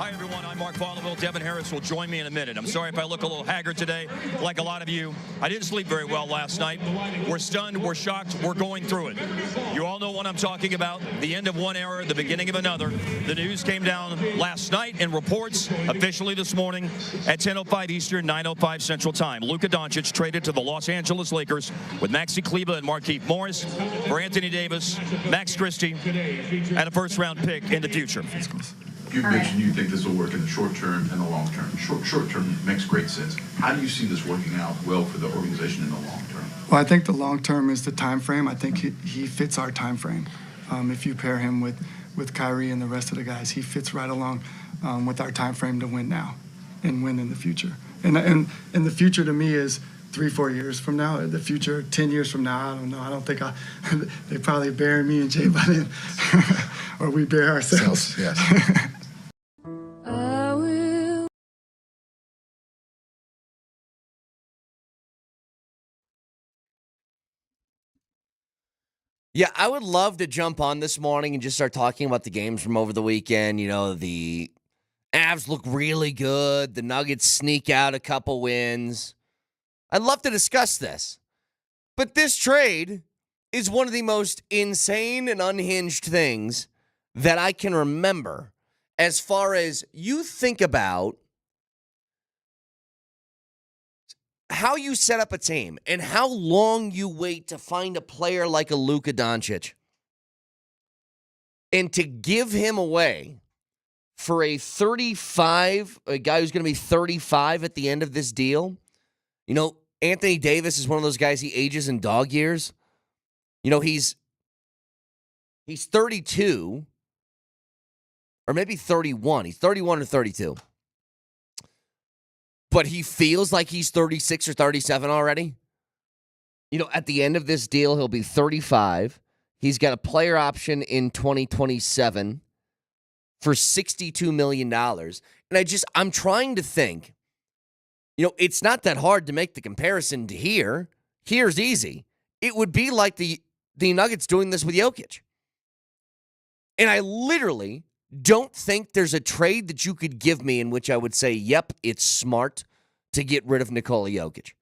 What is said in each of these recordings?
Hi, everyone. I'm Mark Bonneville. Devin Harris will join me in a minute. I'm sorry if I look a little haggard today, like a lot of you. I didn't sleep very well last night. We're stunned. We're shocked. We're going through it. You all know what I'm talking about. The end of one era, the beginning of another. The news came down last night in reports, officially this morning at 10:05 Eastern, 9:05 Central Time. Luca Donic traded to the Los Angeles Lakers with Maxi Kleber and Markieff Morris for Anthony Davis, Max Christie, and a first-round pick in the future. You mentioned you think this will work in the short term and the long term. Short term makes great sense. How do you see this working out well for the organization in the long term? Well, I think the long term is the time frame. I think he fits our time frame. If you pair him with Kyrie and the rest of the guys, he fits right along with our time frame to win now and win in the future. And the future to me is 3-4 years from now. The future 10 years from now, I don't know. I don't think they probably bury me and Jay by then, or we bury ourselves. Yes. Yeah, I would love to jump on this morning and just start talking about the games from over the weekend. You know, the Avs look really good. The Nuggets sneak out a couple wins. I'd love to discuss this. But this trade is one of the most insane and unhinged things that I can remember as far as you think about how you set up a team and how long you wait to find a player like a Luca Donic and to give him away for a guy who's going to be 35 at the end of this deal. You know, Anthony Davis is one of those guys, he ages in dog years. You know, he's 32 or maybe 31. He's 31 or 32. But he feels like he's 36 or 37 already. You know, at the end of this deal, he'll be 35. He's got a player option in 2027 for $62 million. And I'm trying to think, you know, it's not that hard to make the comparison to here. Here's easy. It would be like the Nuggets doing this with Jokic. And I literally don't think there's a trade that you could give me in which I would say, yep, it's smart to get rid of Nikola Jokic.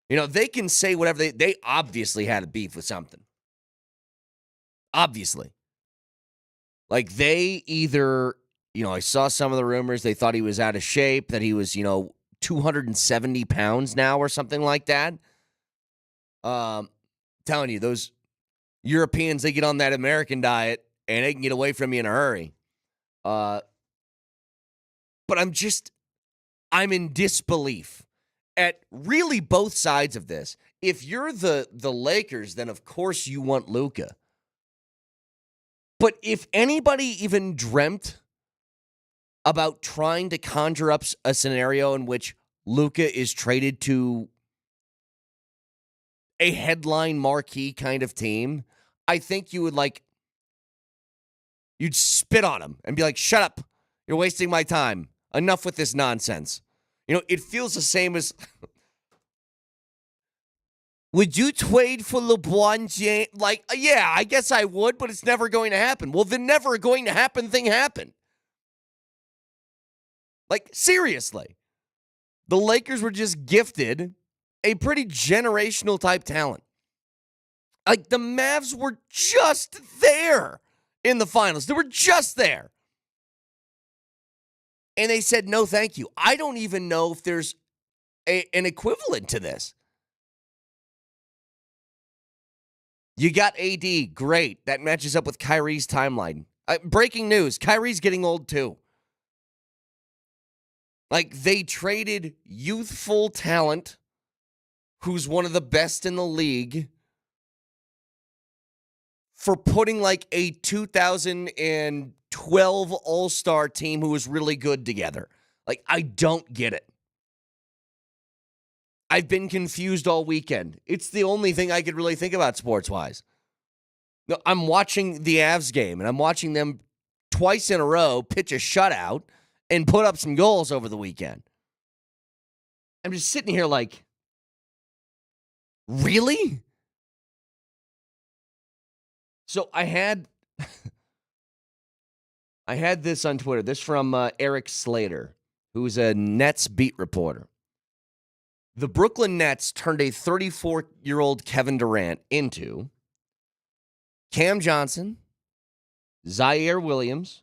You know, they can say whatever they obviously had a beef with something. Obviously. Like they either, you know, I saw some of the rumors, they thought he was out of shape, that he was, 270 pounds now or something like that. Telling you, those Europeans, they get on that American diet and they can get away from you in a hurry. But I'm in disbelief at really both sides of this. If you're the Lakers, then of course you want Luka. But if anybody even dreamt about trying to conjure up a scenario in which Luka is traded to a headline marquee kind of team, I think you would you'd spit on him and be like, shut up. You're wasting my time. Enough with this nonsense. You know, it feels the same as, would you trade for LeBron James? Yeah, I guess I would, but it's never going to happen. Well, the never going to happen thing happened. Seriously. The Lakers were just gifted a pretty generational type talent. The Mavs were just there in the finals. They were just there. And they said, no, thank you. I don't even know if there's an equivalent to this. You got AD, great. That matches up with Kyrie's timeline. Breaking news, Kyrie's getting old too. They traded youthful talent who's one of the best in the league for putting a 2012 All-Star team who was really good together. I don't get it. I've been confused all weekend. It's the only thing I could really think about sports-wise. No, I'm watching the Avs game, and I'm watching them twice in a row pitch a shutout and put up some goals over the weekend. I'm just sitting here really? So I had I had this on Twitter. This from Eric Slater, who's a Nets beat reporter. The Brooklyn Nets turned a 34-year-old Kevin Durant into Cam Johnson, Zaire Williams,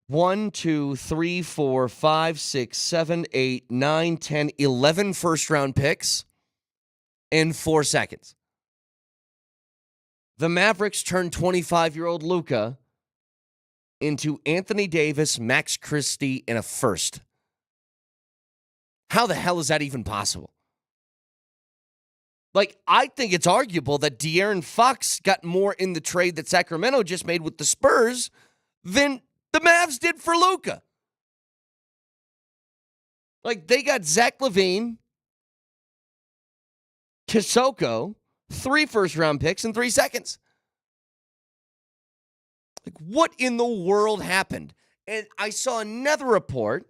1, 2, 3, 4, 5, 6, 7, 8, 9, 10, 11 first-round picks in 4 seconds. The Mavericks turned 25-year-old Luka into Anthony Davis, Max Christie, and a first. How the hell is that even possible? Like, I think it's arguable that De'Aaron Fox got more in the trade that Sacramento just made with the Spurs than the Mavs did for Luka. Like, they got Zach LaVine, Kisoko, 3 first-round picks in 3 seconds. Like, what in the world happened? And I saw another report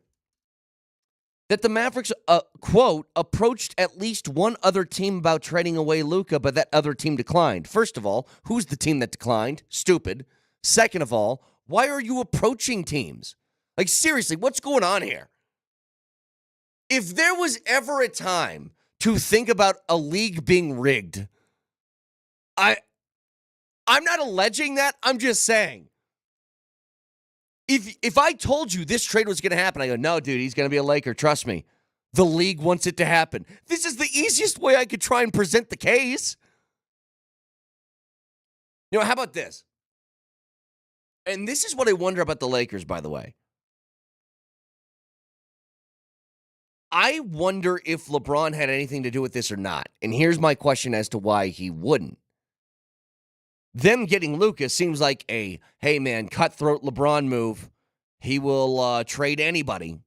that the Mavericks, quote, approached at least one other team about trading away Luka, but that other team declined. First of all, who's the team that declined? Stupid. Second of all, why are you approaching teams? Like, seriously, what's going on here? If there was ever a time to think about a league being rigged, I'm not alleging that. I'm just saying. If I told you this trade was going to happen, I go, no, dude, he's going to be a Laker. Trust me. The league wants it to happen. This is the easiest way I could try and present the case. You know, how about this? And this is what I wonder about the Lakers, by the way. I wonder if LeBron had anything to do with this or not. And here's my question as to why he wouldn't. Them getting Luka seems like a, hey, man, cutthroat LeBron move. He will trade anybody.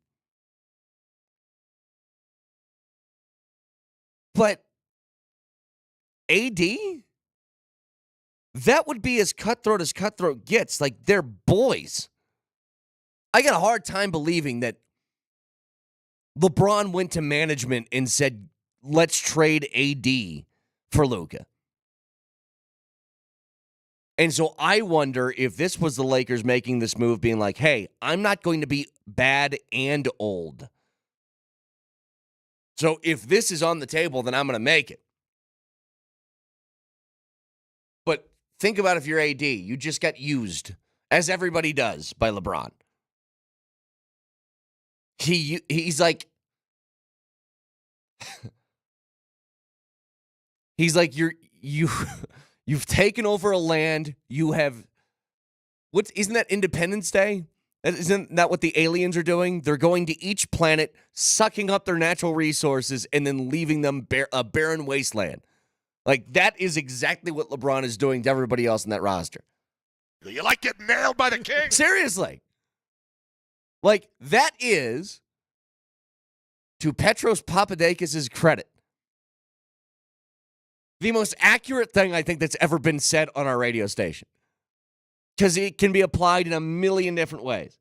But AD? That would be as cutthroat gets. Like, they're boys. I got a hard time believing that LeBron went to management and said, let's trade AD for Luka. And so I wonder if this was the Lakers making this move, being like, hey, I'm not going to be bad and old. So if this is on the table, then I'm going to make it. But think about if you're AD. You just got used, as everybody does, by LeBron. He's like, he's like, you've taken over a land. You have, isn't that Independence Day? Isn't that what the aliens are doing? They're going to each planet, sucking up their natural resources, and then leaving them a barren wasteland. Like, that is exactly what LeBron is doing to everybody else in that roster. You like getting nailed by the king? Seriously. Like, that is, to Petros Papadakis' credit, the most accurate thing I think that's ever been said on our radio station. Because it can be applied in a million different ways.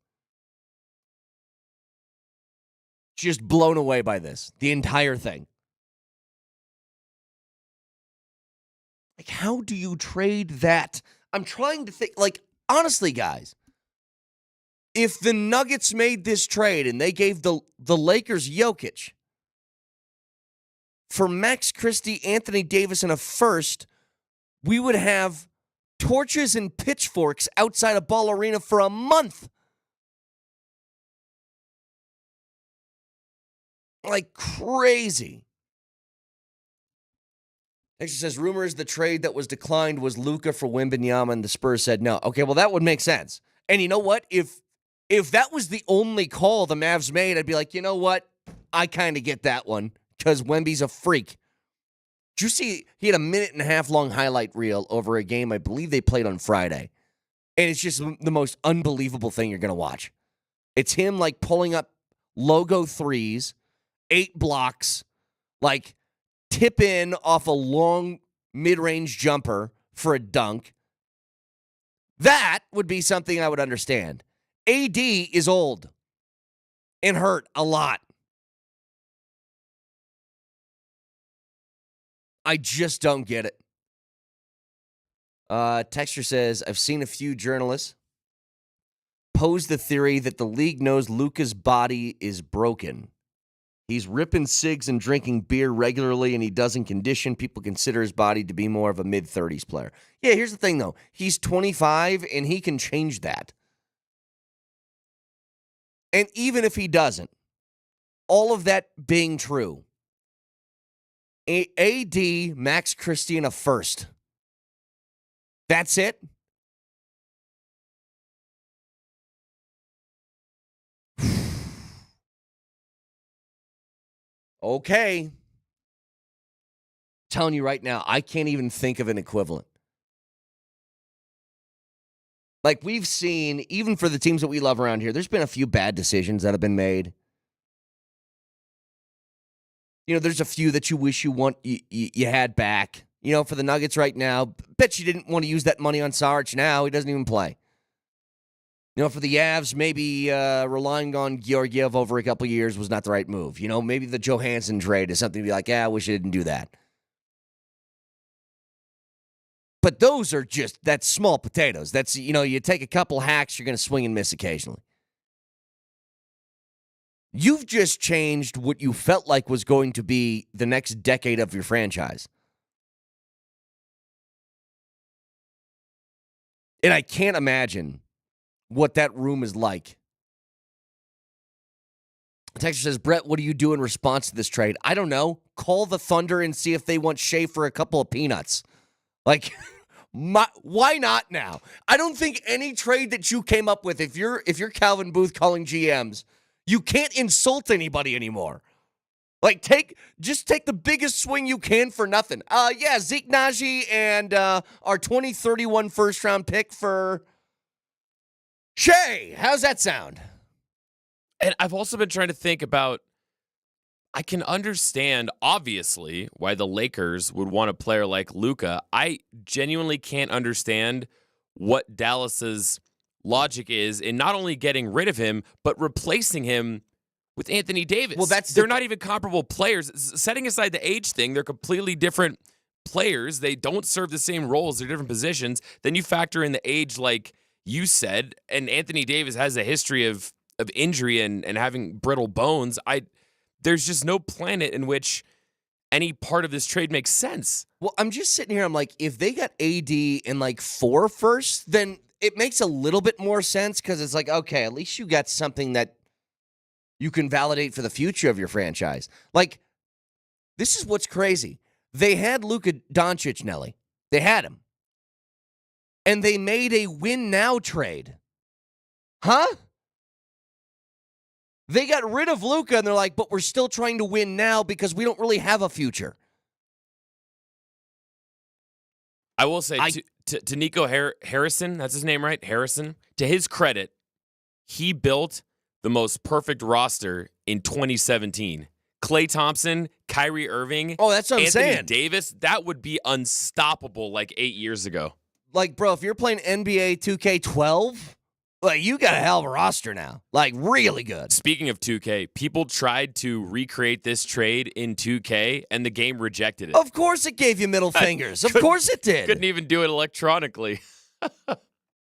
Just blown away by this. The entire thing. Like, how do you trade that? I'm trying to think, like, honestly, guys, if the Nuggets made this trade and they gave the Lakers Jokic for Max Christie, Anthony Davis, and a first, we would have torches and pitchforks outside a Ball Arena for a month. Like crazy. Next, it says, rumors the trade that was declined was Luka for Wembanyama, and the Spurs said no. Okay, well, that would make sense. And you know what? If that was the only call the Mavs made, I'd be like, you know what? I kind of get that one, because Wemby's a freak. Did you see he had a 1.5-minute long highlight reel over a game I believe they played on Friday? And it's just the most unbelievable thing you're going to watch. It's him, like, pulling up logo threes, 8 blocks, like, tip in off a long mid-range jumper for a dunk. That would be something I would understand. AD is old and hurt a lot. I just don't get it. Texture says, I've seen a few journalists pose the theory that the league knows Luka's body is broken. He's ripping cigs and drinking beer regularly, and he doesn't condition. People consider his body to be more of a mid-30s player. Yeah, here's the thing, though. He's 25, and he can change that. And even if he doesn't, all of that being true, AD, Max Christian, a first. That's it? Okay. Telling you right now, I can't even think of an equivalent. Like we've seen, even for the teams that we love around here, there's been a few bad decisions that have been made. You know, there's a few that you wish you had back. You know, for the Nuggets right now, bet you didn't want to use that money on Sarge now. He doesn't even play. You know, for the Avs, maybe relying on Georgiev over a couple years was not the right move. You know, maybe the Johansson trade is something to be like, I wish I didn't do that. But those are that's small potatoes. That's, you know, you take a couple hacks, you're going to swing and miss occasionally. You've just changed what you felt like was going to be the next decade of your franchise. And I can't imagine what that room is like. Texter says, Brett, what do you do in response to this trade? I don't know. Call the Thunder and see if they want Shea for a couple of peanuts. Like, why not now? I don't think any trade that you came up with, if you're Calvin Booth calling GMs, you can't insult anybody anymore. Like, just take the biggest swing you can for nothing. Yeah, Zeke Naji and our 2031 first-round pick for Shea. How's that sound? And I've also been trying to think about, I can understand, obviously, why the Lakers would want a player like Luka. I genuinely can't understand what Dallas's logic is in not only getting rid of him, but replacing him with Anthony Davis. Well, they're not even comparable players. Setting aside the age thing, they're completely different players. They don't serve the same roles. They're different positions. Then you factor in the age, like you said, and Anthony Davis has a history of injury and having brittle bones. There's just no planet in which any part of this trade makes sense. Well, I'm just sitting here. I'm like, if they got AD in like 4 first, then it makes a little bit more sense because it's like, okay, at least you got something that you can validate for the future of your franchise. Like, this is what's crazy. They had Luca Doncic, Nelly. They had him. And they made a win-now trade. Huh? They got rid of Luka, and they're like, but we're still trying to win now because we don't really have a future. I will say to Nico Harrison, that's his name, right? Harrison. To his credit, he built the most perfect roster in 2017. Klay Thompson, Kyrie Irving. Oh, that's what I'm saying. Anthony Davis, that would be unstoppable like 8 years ago. Like, bro, if you're playing NBA 2K12, like, you got a hell of a roster now. Like, really good. Speaking of 2K, people tried to recreate this trade in 2K, and the game rejected it. Of course it gave you middle fingers. Of course it did. Couldn't even do it electronically.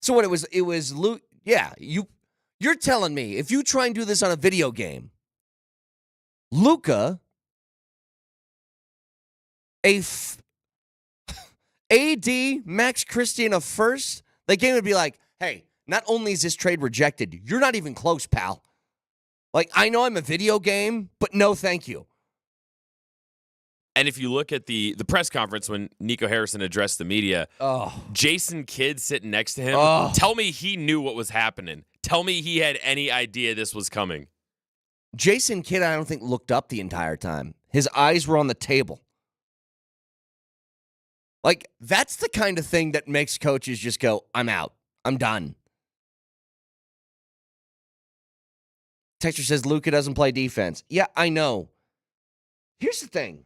So what it was Luke. Yeah, you're telling me if you try and do this on a video game, Luka, AD, Max Christian a first, the game would be like, hey, not only is this trade rejected, you're not even close, pal. Like, I know I'm a video game, but no thank you. And if you look at the press conference when Nico Harrison addressed the media, Jason Kidd sitting next to him, tell me he knew what was happening. Tell me he had any idea this was coming. Jason Kidd, I don't think, looked up the entire time. His eyes were on the table. Like, that's the kind of thing that makes coaches just go, I'm out. I'm done. Texter says Luka doesn't play defense. Yeah, I know. Here's the thing.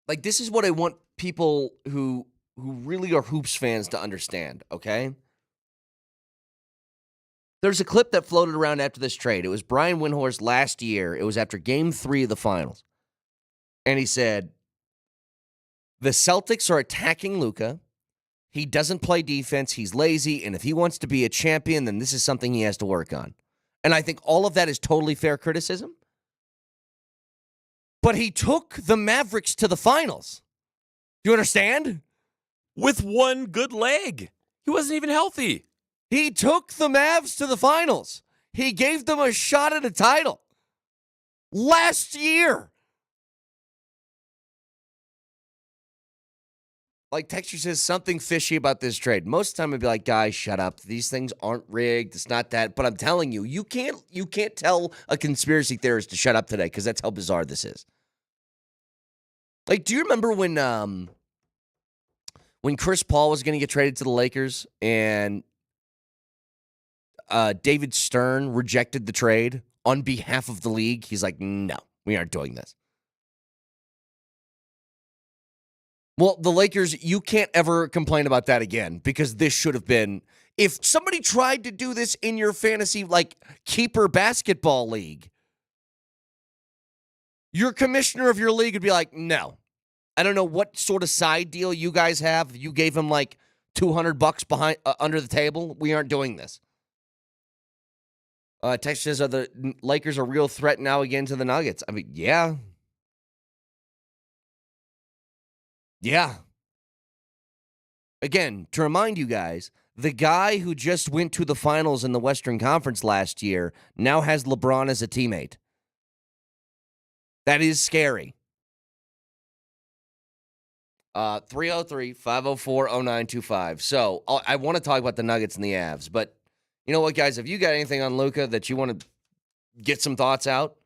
Like, this is what I want people who really are hoops fans to understand, okay? There's a clip that floated around after this trade. It was Brian Windhorst last year. It was after Game 3 of the finals. And he said, the Celtics are attacking Luka. He doesn't play defense. He's lazy. And if he wants to be a champion, then this is something he has to work on. And I think all of that is totally fair criticism. But he took the Mavericks to the finals. You understand? With one good leg. He wasn't even healthy. He took the Mavs to the finals. He gave them a shot at a title last year. Like Texture says, something fishy about this trade. Most of the time I'd be like, guys, shut up. These things aren't rigged. It's not that. But I'm telling you, you can't tell a conspiracy theorist to shut up today because that's how bizarre this is. Like, do you remember when Chris Paul was going to get traded to the Lakers and David Stern rejected the trade on behalf of the league? He's like, no, we aren't doing this. Well, the Lakers, you can't ever complain about that again because this should have been, if somebody tried to do this in your fantasy, like, keeper basketball league, your commissioner of your league would be like, no. I don't know what sort of side deal you guys have. You gave him like $200 behind under the table. We aren't doing this. Text says, are the Lakers a real threat now again to the Nuggets? I mean, yeah. Yeah. Again, to remind you guys, the guy who just went to the finals in the Western Conference last year now has LeBron as a teammate. That is scary. 303-504-0925. So I want to talk about the Nuggets and the Avs, but you know what, guys? If you got anything on Luka that you want to get some thoughts out,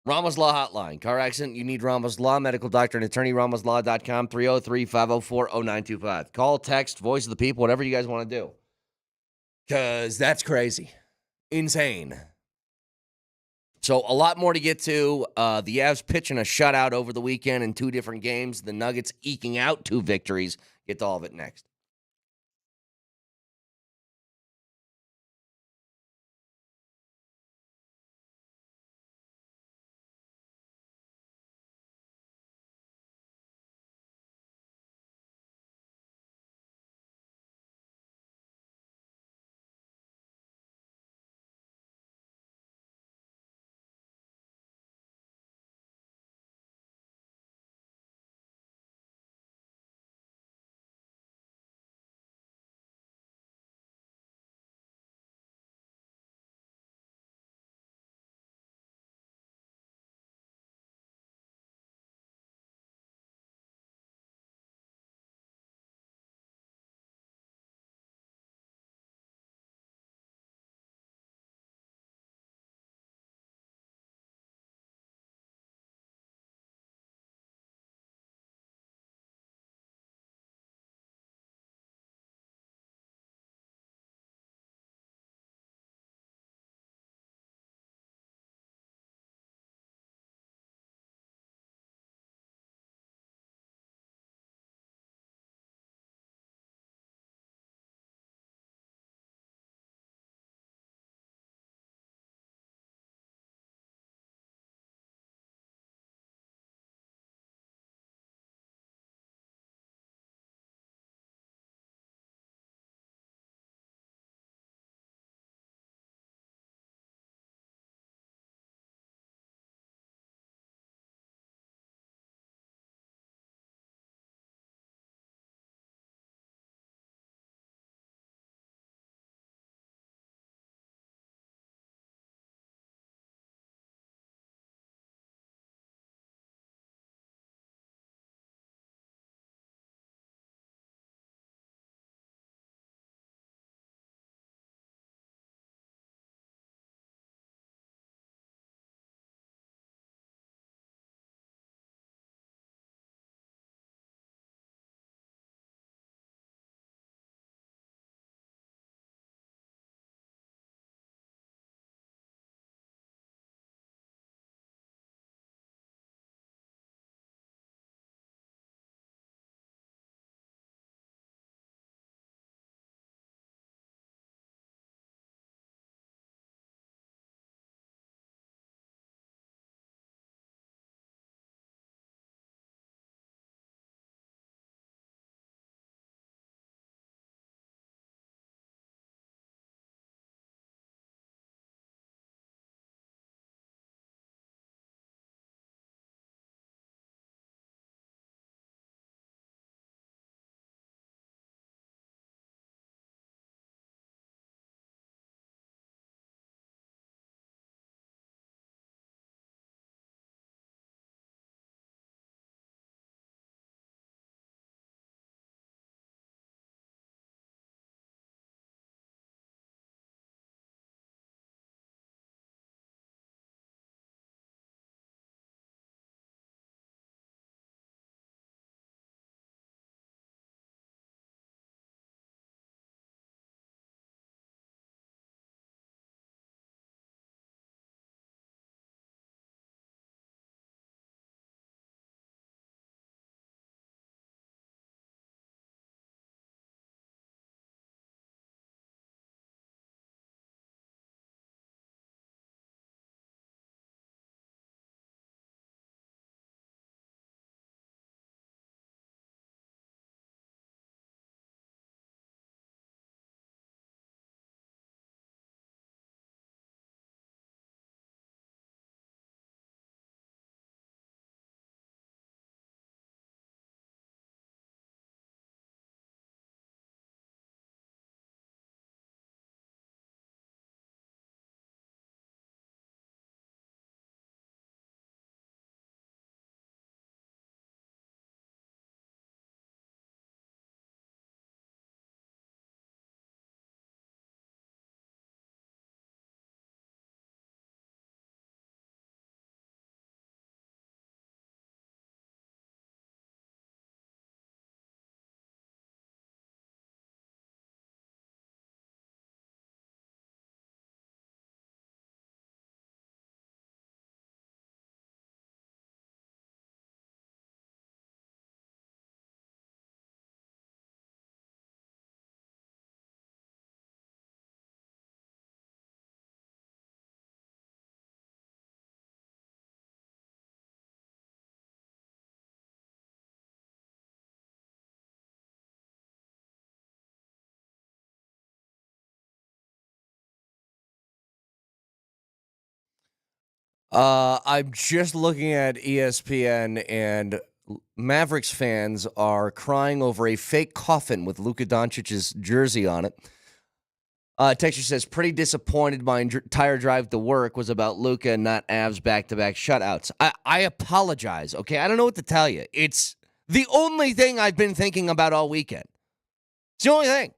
Ramos Law Hotline. Car accident, you need Ramos Law, medical doctor and attorney, ramoslaw.com, 303-504-0925. Call, text, voice of the people, whatever you guys want to do. Because that's crazy. Insane. So a lot more to get to. The Avs pitching a shutout over the weekend in 2 different games. The Nuggets eking out 2 victories. Get to all of it next. I'm just looking at ESPN, and Mavericks fans are crying over a fake coffin with Luca Doncic's jersey on it. Texture says, pretty disappointed my entire drive to work was about Luca and not Avs back-to-back shutouts. I apologize, okay? I don't know what to tell you. It's the only thing I've been thinking about all weekend. It's the only thing.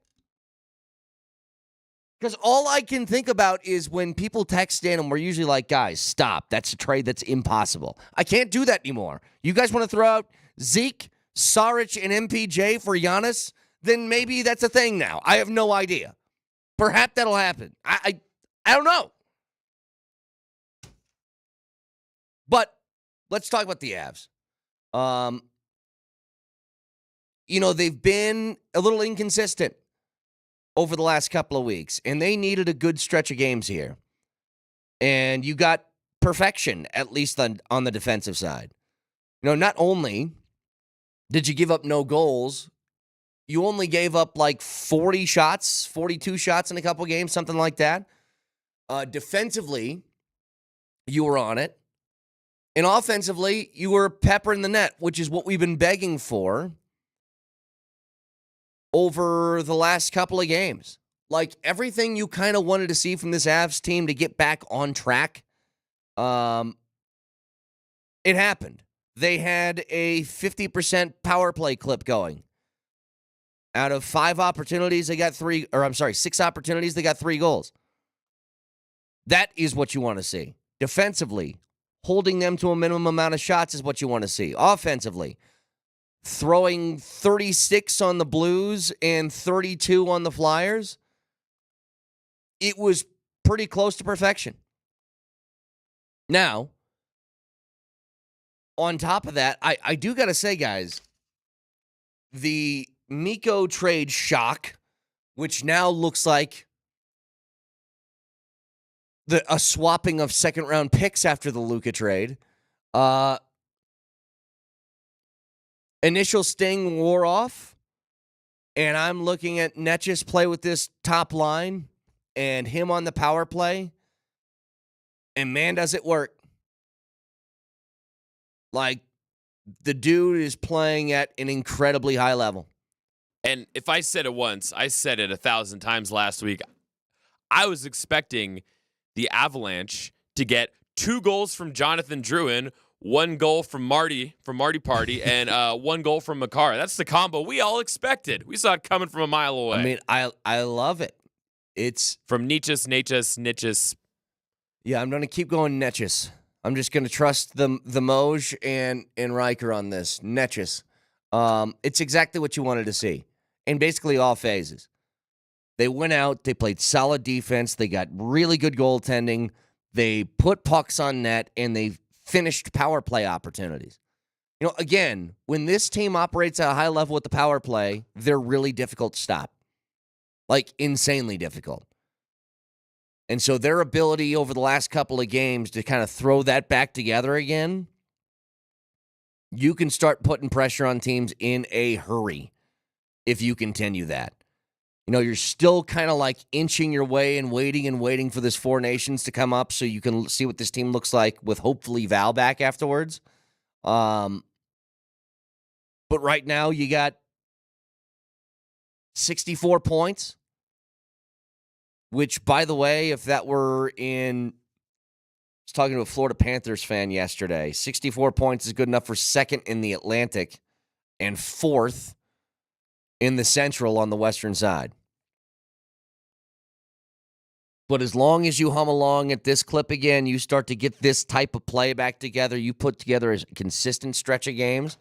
Because all I can think about is when people text in and we're usually like, guys, stop. That's a trade that's impossible. I can't do that anymore. You guys want to throw out Zeke, Saric, and MPJ for Giannis? Then maybe that's a thing now. I have no idea. Perhaps that'll happen. I don't know. But let's talk about the Avs. They've been a little inconsistent over the last couple of weeks, and they needed a good stretch of games here. And you got perfection, at least on the defensive side. Not only did you give up no goals, you only gave up like 42 shots in a couple games, something like that. Defensively, you were on it. And offensively, you were peppering the net, which is what we've been begging for over the last couple of games. Like everything you kind of wanted to see from this Avs team to get back on track, it happened. They had a 50% power play clip going. Out of 6 opportunities, they got 3 goals. That is what you want to see. Defensively, holding them to a minimum amount of shots is what you want to see. Offensively, throwing 36 on the Blues and 32 on the Flyers, it was pretty close to perfection. Now, on top of that, I do got to say, guys, the Nico trade shock, which now looks like a swapping of second-round picks after the Luka trade. Initial sting wore off, and I'm looking at Netjes play with this top line and him on the power play, and man, does it work. Like, the dude is playing at an incredibly high level. And if I said it once, I said it 1,000 times last week. I was expecting the Avalanche to get 2 goals from Jonathan Drouin, 1 goal from Marty Party, and 1 goal from Makar. That's the combo we all expected. We saw it coming from a mile away. I mean, I love it. It's from Nitches. Yeah, I'm going to keep going Netjes. I'm just going to trust the Moj and Riker on this. Netjes. It's exactly what you wanted to see. In basically all phases. They went out, they played solid defense, they got really good goaltending, they put pucks on net, and they finished power play opportunities. Again, when this team operates at a high level with the power play, they're really difficult to stop. Like, insanely difficult. And so their ability over the last couple of games to kind of throw that back together again, you can start putting pressure on teams in a hurry if you continue that. You're still kind of like inching your way and waiting for this Four Nations to come up so you can see what this team looks like with hopefully Val back afterwards. But right now you got 64 points, which, by the way, if that were I was talking to a Florida Panthers fan yesterday, 64 points is good enough for second in the Atlantic and fourth in the Central on the western side. But as long as you hum along at this clip again, you start to get this type of play back together, you put together a consistent stretch of games,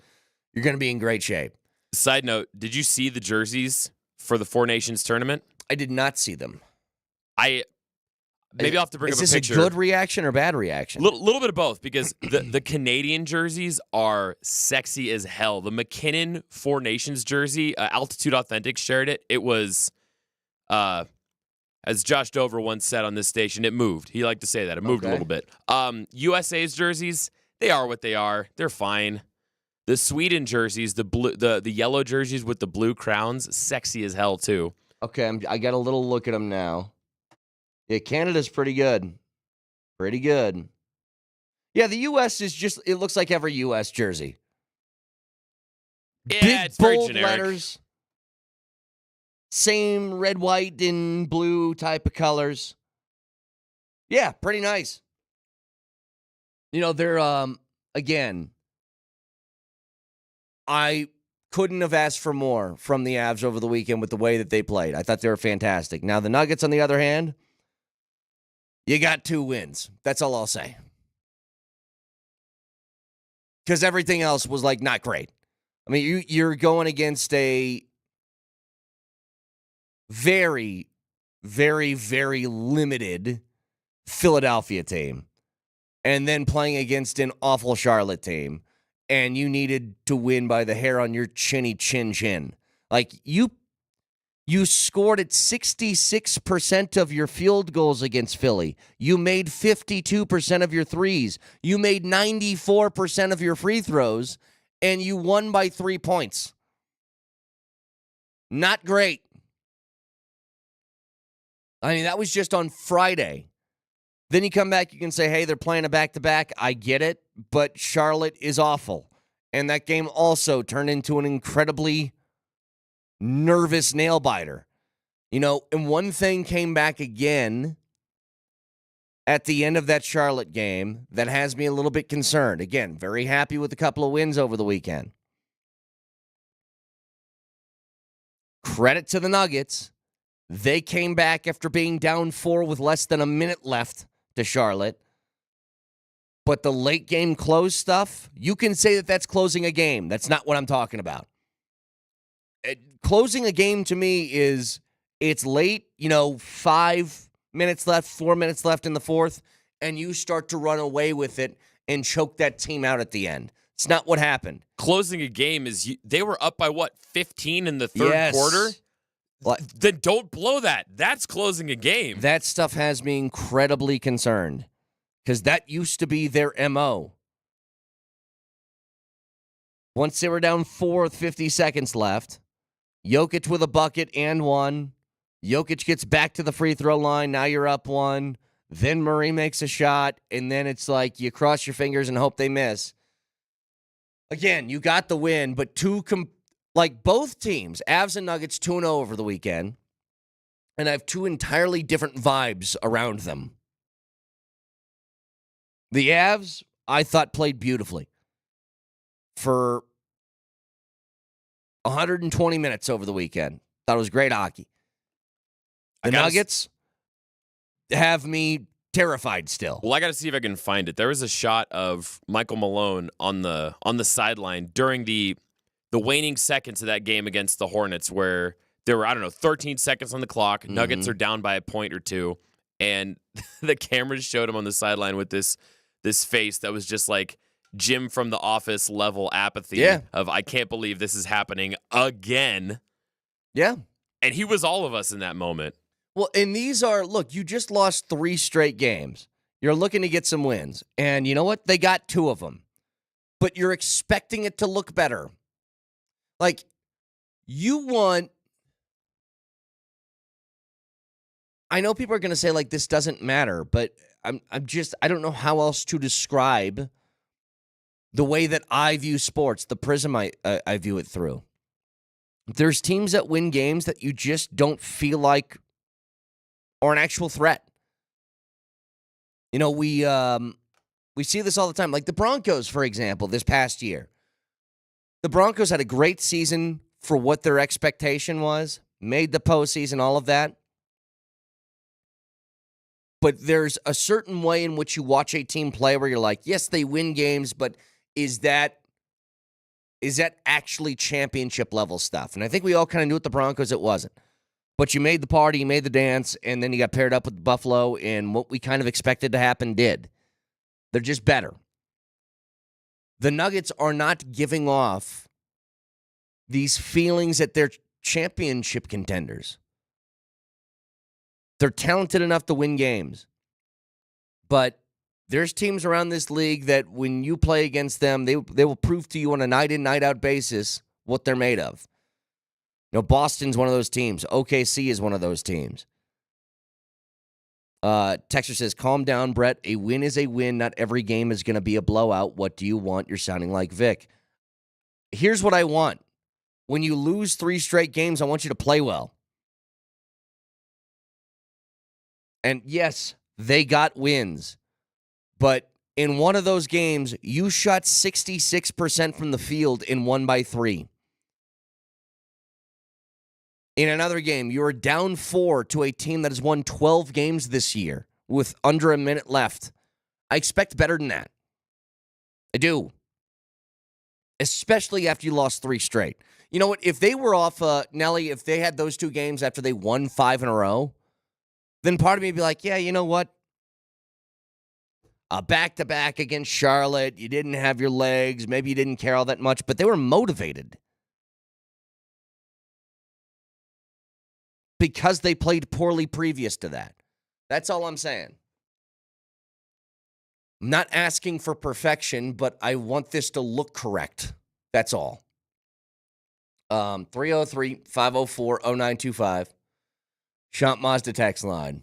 you're going to be in great shape. Side note, did you see the jerseys for the Four Nations tournament? I did not see them. Maybe I'll have to bring up a picture. Is this a good reaction or bad reaction? Little bit of both, because the Canadian jerseys are sexy as hell. The McKinnon Four Nations jersey, Altitude Authentics shared it. It was, as Josh Dover once said on this station, it moved. He liked to say that. It moved a little bit. USA's jerseys, they are what they are. They're fine. The Sweden jerseys, the yellow jerseys with the blue crowns, sexy as hell too. Okay, I got a little look at them now. Yeah, Canada's pretty good. Pretty good. Yeah, the U.S. is just, it looks like every U.S. jersey. Yeah, Big, it's very bold generic. letters. Same red, white, and blue type of colors. Yeah, pretty nice. They're, again, I couldn't have asked for more from the Avs over the weekend with the way that they played. I thought they were fantastic. Now, the Nuggets, on the other hand, you got 2 wins. That's all I'll say. Because everything else was, not great. I mean, you're going against a very, very, very limited Philadelphia team and then playing against an awful Charlotte team, and you needed to win by the hair on your chinny chin. You scored at 66% of your field goals against Philly. You made 52% of your threes. You made 94% of your free throws, and you won by 3 points. Not great. I mean, that was just on Friday. Then you come back, you can say, hey, they're playing a back-to-back. I get it, but Charlotte is awful. And that game also turned into an incredibly nervous nail-biter. And one thing came back again at the end of that Charlotte game that has me a little bit concerned. Again, very happy with a couple of wins over the weekend. Credit to the Nuggets. They came back after being down 4 with less than a minute left to Charlotte. But the late game close stuff, you can say that that's closing a game. That's not what I'm talking about. Closing a game to me is it's late, 5 minutes left, 4 minutes left in the fourth, and you start to run away with it and choke that team out at the end. It's not what happened. Closing a game is they were up by 15 in the third quarter? Then don't blow that. That's closing a game. That stuff has me incredibly concerned because that used to be their MO. Once they were down 4 with 50 seconds left, Jokic with a bucket and 1. Jokic gets back to the free throw line. Now you're up 1. Then Murray makes a shot, and then it's like you cross your fingers and hope they miss. Again, you got the win, but both teams, Avs and Nuggets, 2-0 over the weekend, and I have 2 entirely different vibes around them. The Avs, I thought, played beautifully for 120 minutes over the weekend. Thought it was great hockey. The Nuggets have me terrified still. Well, I got to see if I can find it. There was a shot of Michael Malone on the sideline during the waning seconds of that game against the Hornets where there were, 13 seconds on the clock. Mm-hmm. Nuggets are down by a point or 2, and the cameras showed him on the sideline with this face that was just like Jim from The Office level apathy of, I can't believe this is happening again. Yeah. And he was all of us in that moment. Well, and these are, look, you just lost 3 straight games. You're looking to get some wins. And you know what? They got 2 of them. But you're expecting it to look better. You want, I know people are going to say, this doesn't matter, but I don't know how else to describe the way that I view sports, the prism I view it through. There's teams that win games that you just don't feel like are an actual threat. We see this all the time. Like the Broncos, for example, this past year. The Broncos had a great season for what their expectation was, made the postseason, all of that. But there's a certain way in which you watch a team play where you're like, yes, they win games, but is that actually championship level stuff? And I think we all kind of knew with the Broncos it wasn't. But you made the party, you made the dance, and then you got paired up with Buffalo, and what we kind of expected to happen did. They're just better. The Nuggets are not giving off these feelings that they're championship contenders. They're talented enough to win games. But there's teams around this league that when you play against them, they will prove to you on a night-in, night-out basis what they're made of. Boston's one of those teams. OKC is one of those teams. Texter says, calm down, Brett. A win is a win. Not every game is going to be a blowout. What do you want? You're sounding like Vic. Here's what I want. When you lose 3 straight games, I want you to play well. And yes, they got wins. But in one of those games, you shot 66% from the field and won by 3. In another game, you were down 4 to a team that has won 12 games this year with under a minute left. I expect better than that. I do. Especially after you lost 3 straight. You know what? If they were off, Nelly, if they had those 2 games after they won 5 in a row, then part of me would be like, yeah, you know what? A back-to-back against Charlotte. You didn't have your legs. Maybe you didn't care all that much, but they were motivated. Because they played poorly previous to that. That's all I'm saying. I'm not asking for perfection, but I want this to look correct. That's all. 303-504-0925. Shop Mazda text line.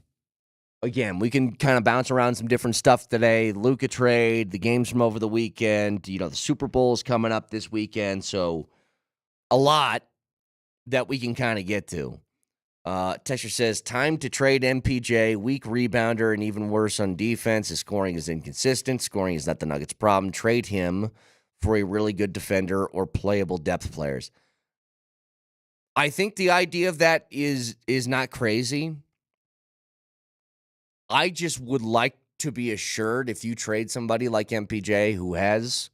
Again, we can kind of bounce around some different stuff today. Luca trade, the games from over the weekend. You know, the Super Bowl is coming up this weekend, so a lot that we can kind of get to. Texture says, time to trade MPJ, weak rebounder, and even worse on defense. His scoring is inconsistent. Scoring is not the Nuggets' problem. Trade him for a really good defender or playable depth players. I think the idea of that is not crazy. I just would like to be assured if you trade somebody like MPJ, who has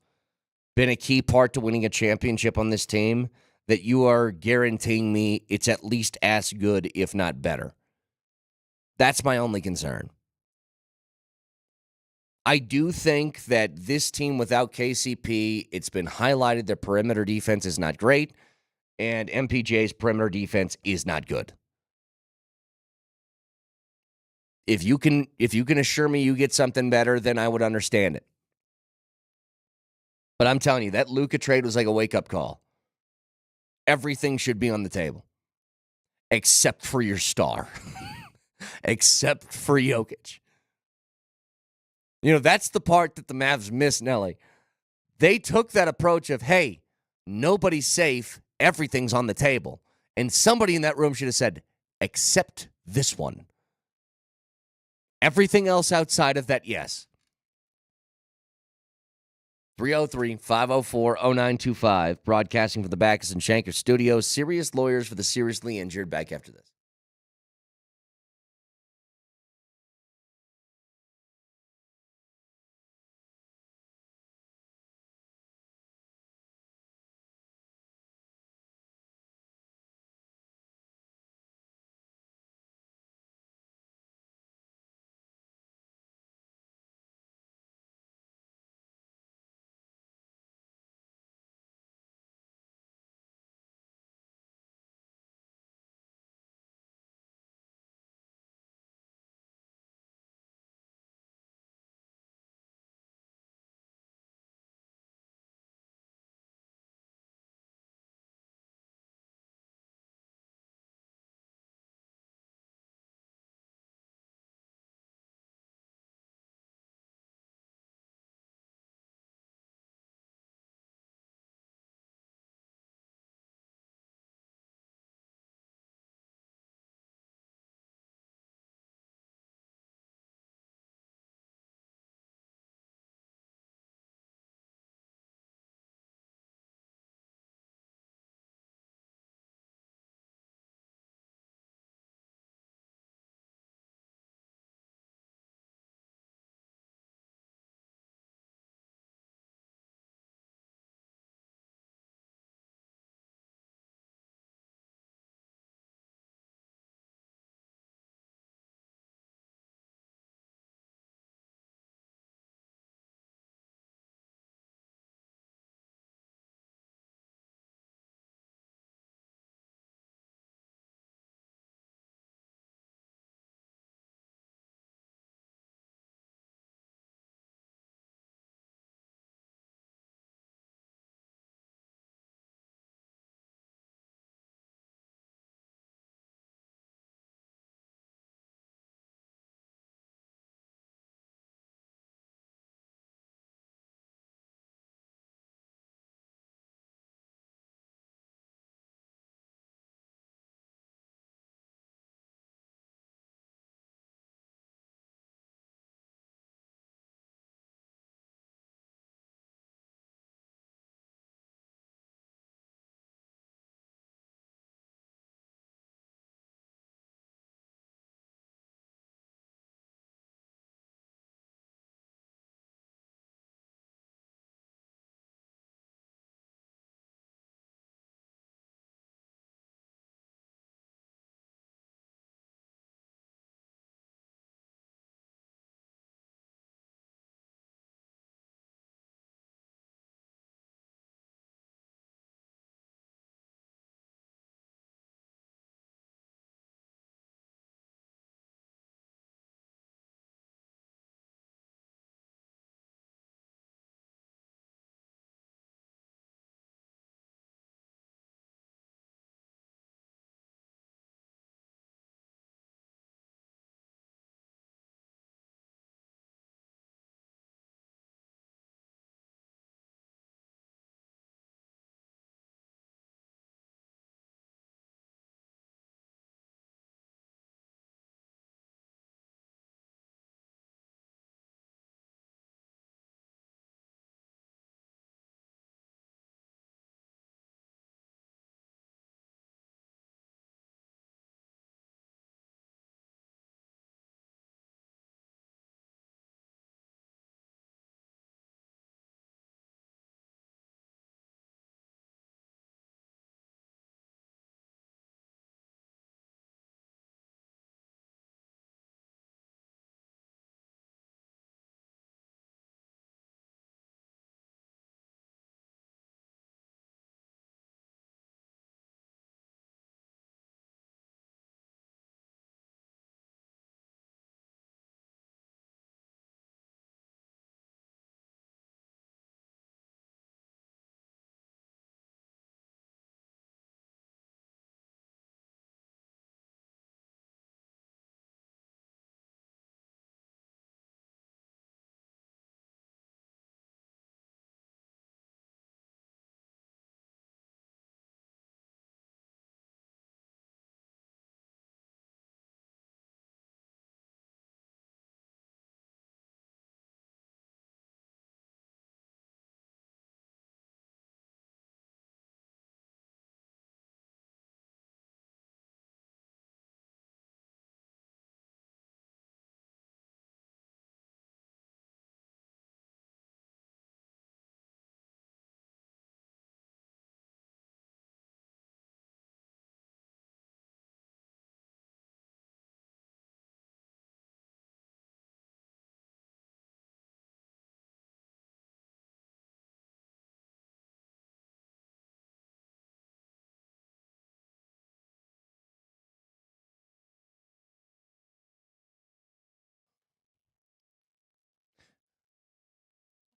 been a key part to winning a championship on this team, that you are guaranteeing me it's at least as good, if not better. That's my only concern. I do think that this team without KCP, it's been highlighted their perimeter defense is not great, and MPJ's perimeter defense is not good. If you can assure me you get something better, then I would understand it. But I'm telling you, that Luca trade was like a wake-up call. Everything should be on the table. Except for your star. Except for Jokic. You know, that's the part that the Mavs miss, Nelly. They took that approach of, hey, nobody's safe, everything's on the table. And somebody in that room should have said, except this one. Everything else outside of that, yes. 303-504-0925, broadcasting from the Backus and Shanker Studios. Serious lawyers for the seriously injured. Back after this.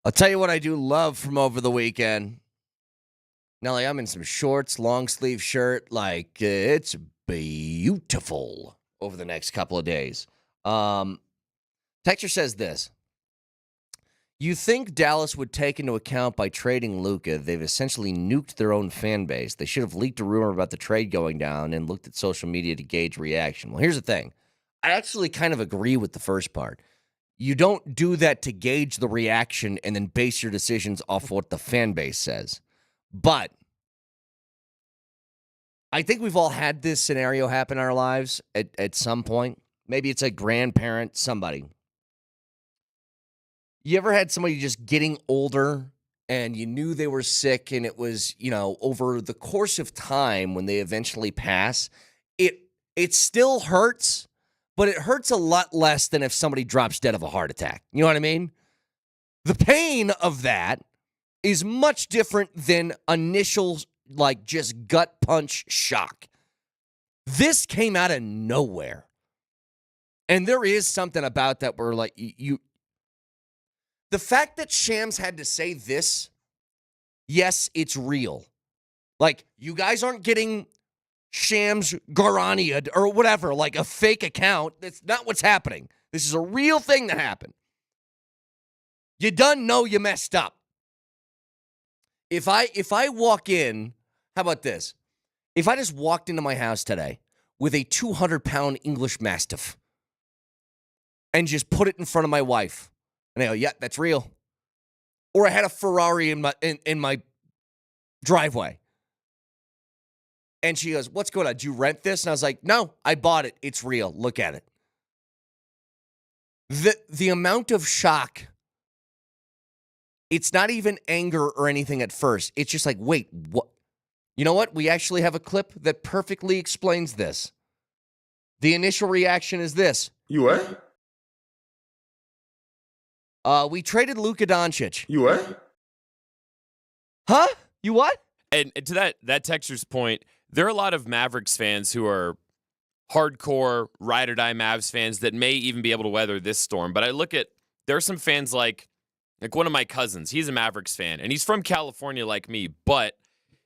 I'll tell you what I do love from over the weekend. Nelly, I'm in some shorts, long sleeve shirt. Like, it's beautiful over the next couple of days. Texture says this. You think Dallas would take into account by trading Luka, they've essentially nuked their own fan base. They should have leaked a rumor about the trade going down and looked at social media to gauge reaction. Well, here's the thing. I actually kind of agree with the first part. You don't do that to gauge the reaction and then base your decisions off what the fan base says. But I think we've all had this scenario happen in our lives at some point. Maybe it's a grandparent, somebody. You ever had somebody just getting older and you knew they were sick and it was, over the course of time when they eventually pass, it still hurts, but it hurts a lot less than if somebody drops dead of a heart attack. You know what I mean? The pain of that is much different than initial, just gut punch shock. This came out of nowhere. And there is something about that where, the fact that Shams had to say this, yes, it's real. You guys aren't getting Shams Garania or whatever, a fake account. That's not what's happening. This is a real thing that happened. You done know you messed up. If I walk in, how about this? If I just walked into my house today with a 200-pound English Mastiff and just put it in front of my wife, and I go, yeah, that's real. Or I had a Ferrari in my driveway. And she goes, what's going on? Did you rent this? And I was like, no, I bought it. It's real. Look at it. The amount of shock, it's not even anger or anything at first. It's just like, wait, what? You know what? We actually have a clip that perfectly explains this. The initial reaction is this. You what? We traded Luca Donic. You what? Huh? You what? And to that texture's point, there are a lot of Mavericks fans who are hardcore ride-or-die Mavs fans that may even be able to weather this storm. But I look at, there are some fans like one of my cousins. He's a Mavericks fan, and he's from California like me, but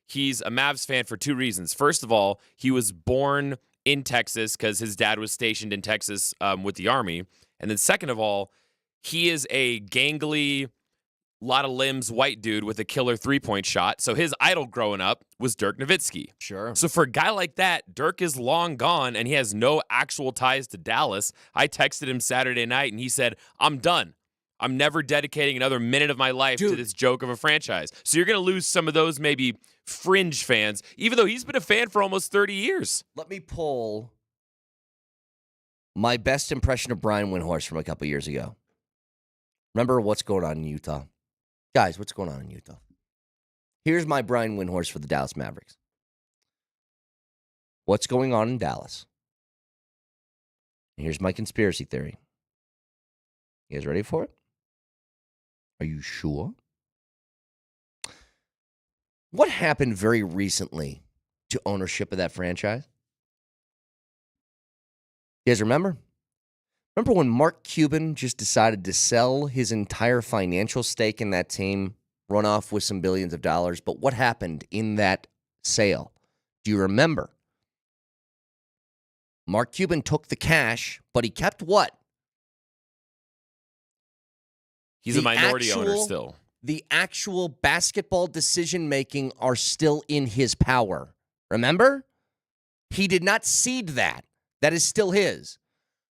he's a Mavs fan for two reasons. First of all, he was born in Texas because his dad was stationed in Texas with the Army. And then second of all, he is a gangly, lot of limbs white dude with a killer three-point shot. So his idol growing up was Dirk Nowitzki. Sure. So for a guy like that, Dirk is long gone and he has no actual ties to Dallas. I texted him Saturday night and he said, I'm done. I'm never dedicating another minute of my life to this joke of a franchise. So you're going to lose some of those maybe fringe fans, even though he's been a fan for almost 30 years. Let me pull my best impression of Brian Windhorst from a couple years ago. Remember what's going on in Utah? Guys, what's going on in Utah? Here's my Brian Windhorst for the Dallas Mavericks. What's going on in Dallas? And here's my conspiracy theory. You guys ready for it? Are you sure? What happened very recently to ownership of that franchise? You guys remember? Remember when Mark Cuban just decided to sell his entire financial stake in that team, run off with some billions of dollars? But what happened in that sale? Do you remember? Mark Cuban took the cash, but he kept what? He's a minority owner still. The actual basketball decision-making are still in his power. Remember? He did not cede that. That is still his.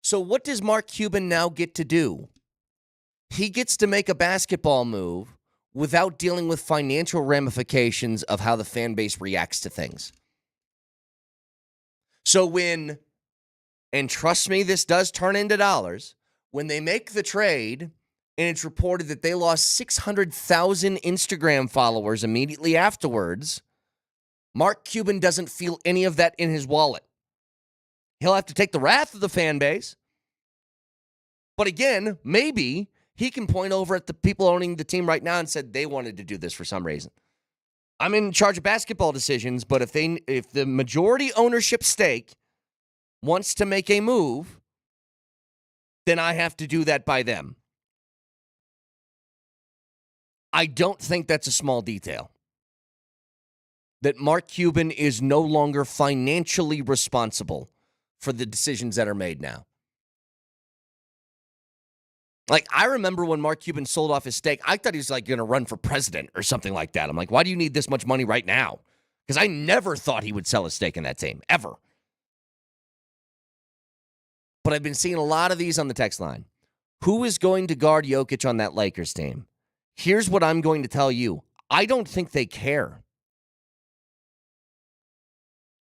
So what does Mark Cuban now get to do? He gets to make a basketball move without dealing with financial ramifications of how the fan base reacts to things. So when, and trust me, this does turn into dollars, when they make the trade and it's reported that they lost 600,000 Instagram followers immediately afterwards, Mark Cuban doesn't feel any of that in his wallet. He'll have to take the wrath of the fan base. But again, maybe he can point over at the people owning the team right now and said they wanted to do this for some reason. I'm in charge of basketball decisions, but if the majority ownership stake wants to make a move, then I have to do that by them. I don't think that's a small detail. That Mark Cuban is no longer financially responsible for the decisions that are made now. Like, I remember when Mark Cuban sold off his stake, I thought he was like going to run for president or something like that. I'm like, why do you need this much money right now? Because I never thought he would sell his stake in that team, ever. But I've been seeing a lot of these on the text line. Who is going to guard Jokic on that Lakers team? Here's what I'm going to tell you. I don't think they care.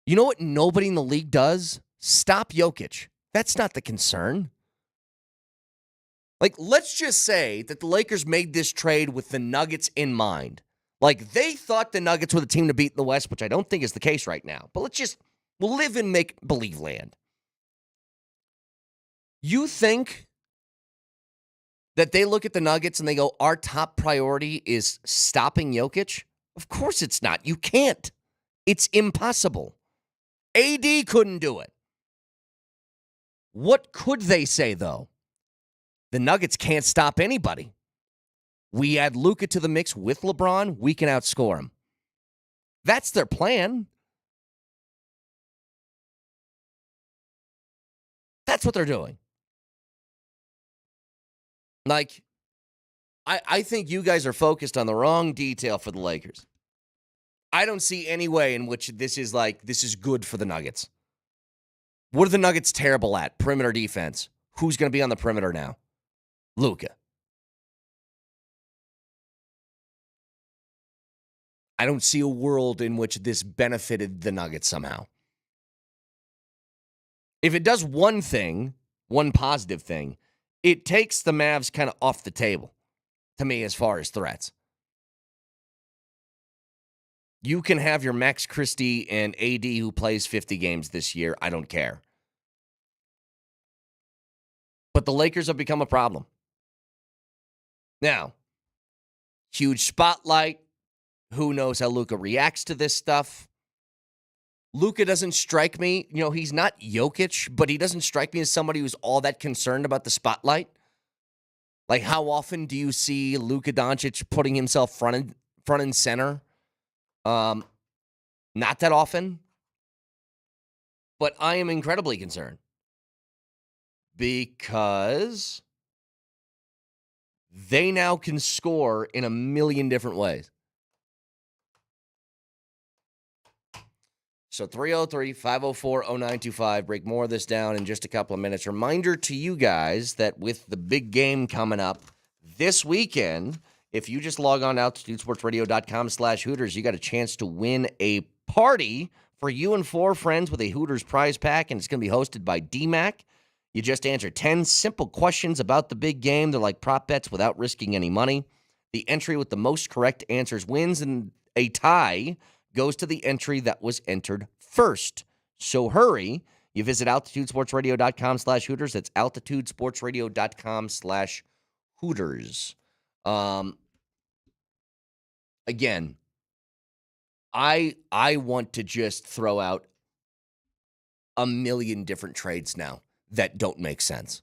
You know what nobody in the league does? Stop Jokic. That's not the concern. Like, let's just say that the Lakers made this trade with the Nuggets in mind. Like, they thought the Nuggets were the team to beat in the West, which I don't think is the case right now. But we'll live in make-believe land. You think that they look at the Nuggets and they go, our top priority is stopping Jokic? Of course it's not. You can't. It's impossible. AD couldn't do it. What could they say, though? The Nuggets can't stop anybody. We add Luka to the mix with LeBron, we can outscore him. That's their plan. That's what they're doing. Like, I think you guys are focused on the wrong detail for the Lakers. I don't see any way in which this is good for the Nuggets. What are the Nuggets terrible at? Perimeter defense. Who's going to be on the perimeter now? Luka. I don't see a world in which this benefited the Nuggets somehow. If it does one thing, one positive thing, it takes the Mavs kind of off the table, to me, as far as threats. You can have your Max Christie and AD who plays 50 games this year. I don't care. But the Lakers have become a problem. Now, huge spotlight. Who knows how Luka reacts to this stuff? Luka doesn't strike me. You know, he's not Jokic, but he doesn't strike me as somebody who's all that concerned about the spotlight. Like, how often do you see Luca Doncic putting himself front and center? Not that often. But I am incredibly concerned. Because they now can score in a million different ways. So 303-504-0925. Break more of this down in just a couple of minutes. Reminder to you guys that with the big game coming up this weekend, if you just log on to altitudesportsradio.com/Hooters, you got a chance to win a party for you and 4 friends with a Hooters prize pack, and it's going to be hosted by DMac. You just answer 10 simple questions about the big game. They're like prop bets without risking any money. The entry with the most correct answers wins, and a tie goes to the entry that was entered first. So hurry. You visit altitudesportsradio.com/Hooters. That's altitudesportsradio.com/Hooters. Again, I want to just throw out a million different trades now that don't make sense.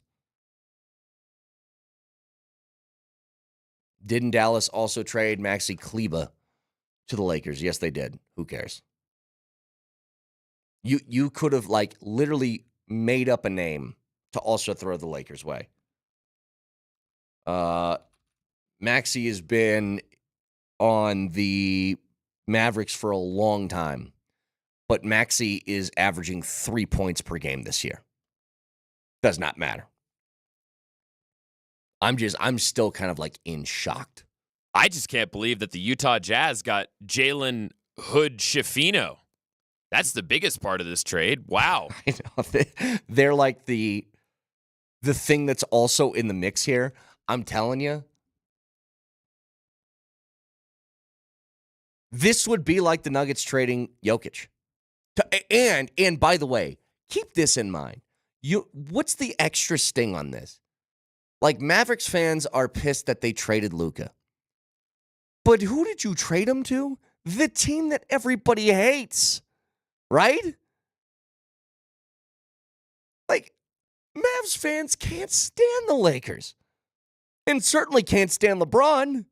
Didn't Dallas also trade Maxi Kleber to the Lakers? Yes, they did. Who cares? You could have, like, literally made up a name to also throw the Lakers' way. Maxi has been on the Mavericks for a long time, but Maxi is averaging 3 points per game this year. Does not matter. I'm still kind of like in shocked. I just can't believe that the Utah Jazz got Jalen Hood Schifino. That's the biggest part of this trade. Wow. I know. They're like the thing that's also in the mix here. I'm telling you. This would be like the Nuggets trading Jokic. And by the way, keep this in mind. What's the extra sting on this? Like, Mavericks fans are pissed that they traded Luka. But who did you trade him to? The team that everybody hates, right? Like, Mavs fans can't stand the Lakers. And certainly can't stand LeBron.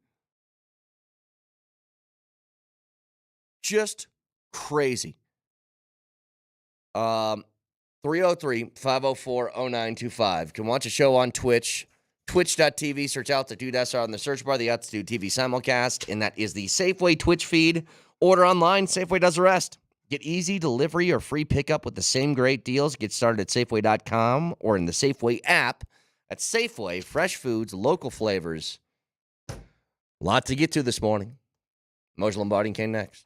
Just crazy. 303-504-0925. You can watch a show on Twitch. Twitch.tv. Search out the Dude SR on the search bar. The Altitude TV simulcast. And that is the Safeway Twitch feed. Order online. Safeway does the rest. Get easy delivery or free pickup with the same great deals. Get started at Safeway.com or in the Safeway app. At Safeway, fresh foods, local flavors. A lot to get to this morning. Moser, Lombardi, and Kane next.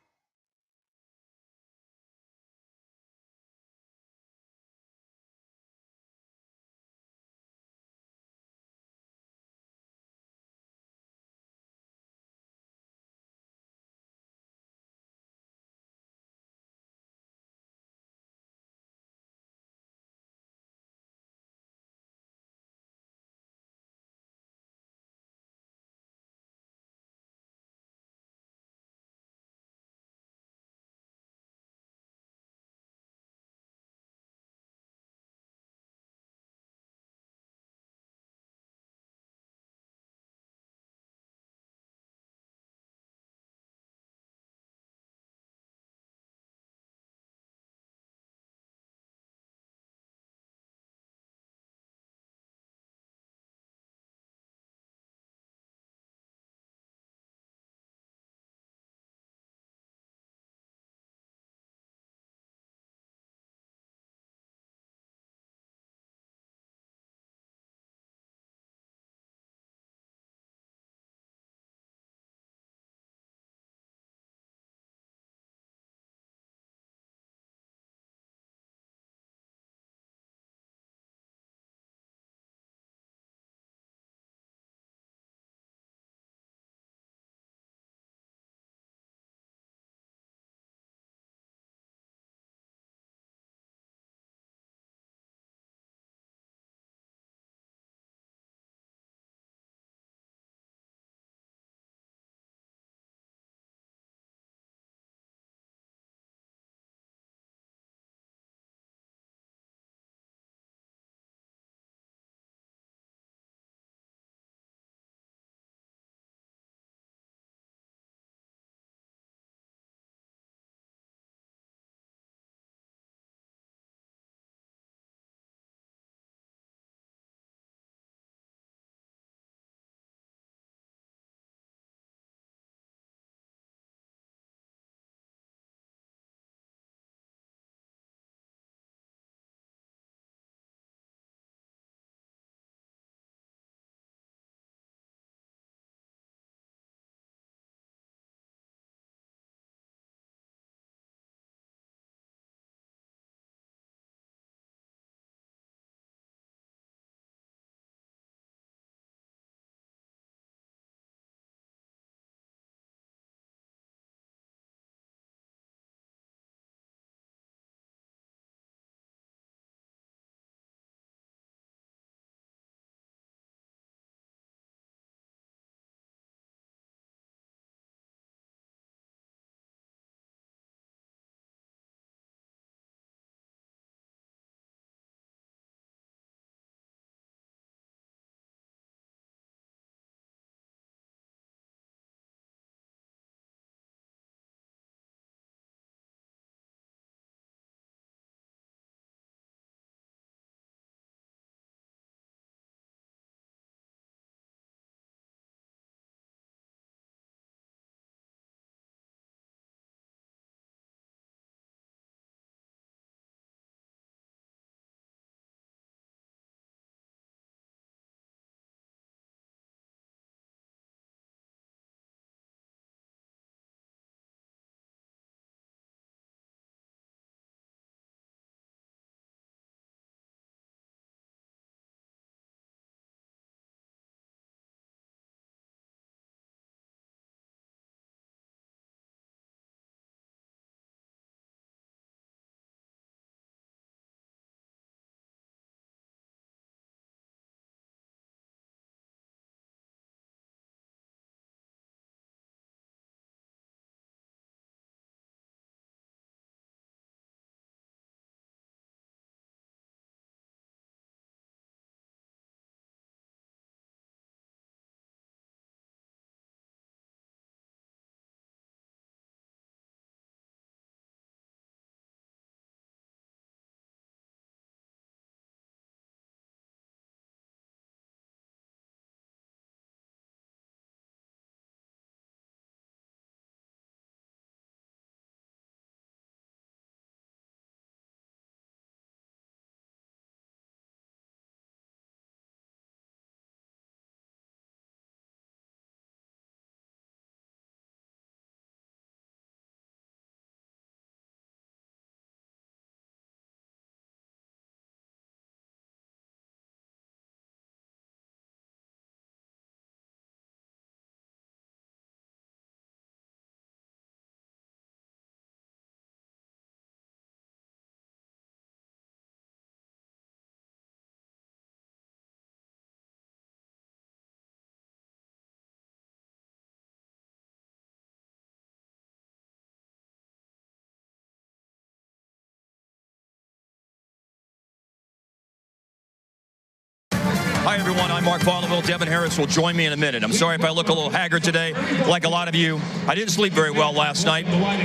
Hi, everyone. I'm Mark Followell. Devin Harris will join me in a minute. I'm sorry if I look a little haggard today, like a lot of you. I didn't sleep very well last night.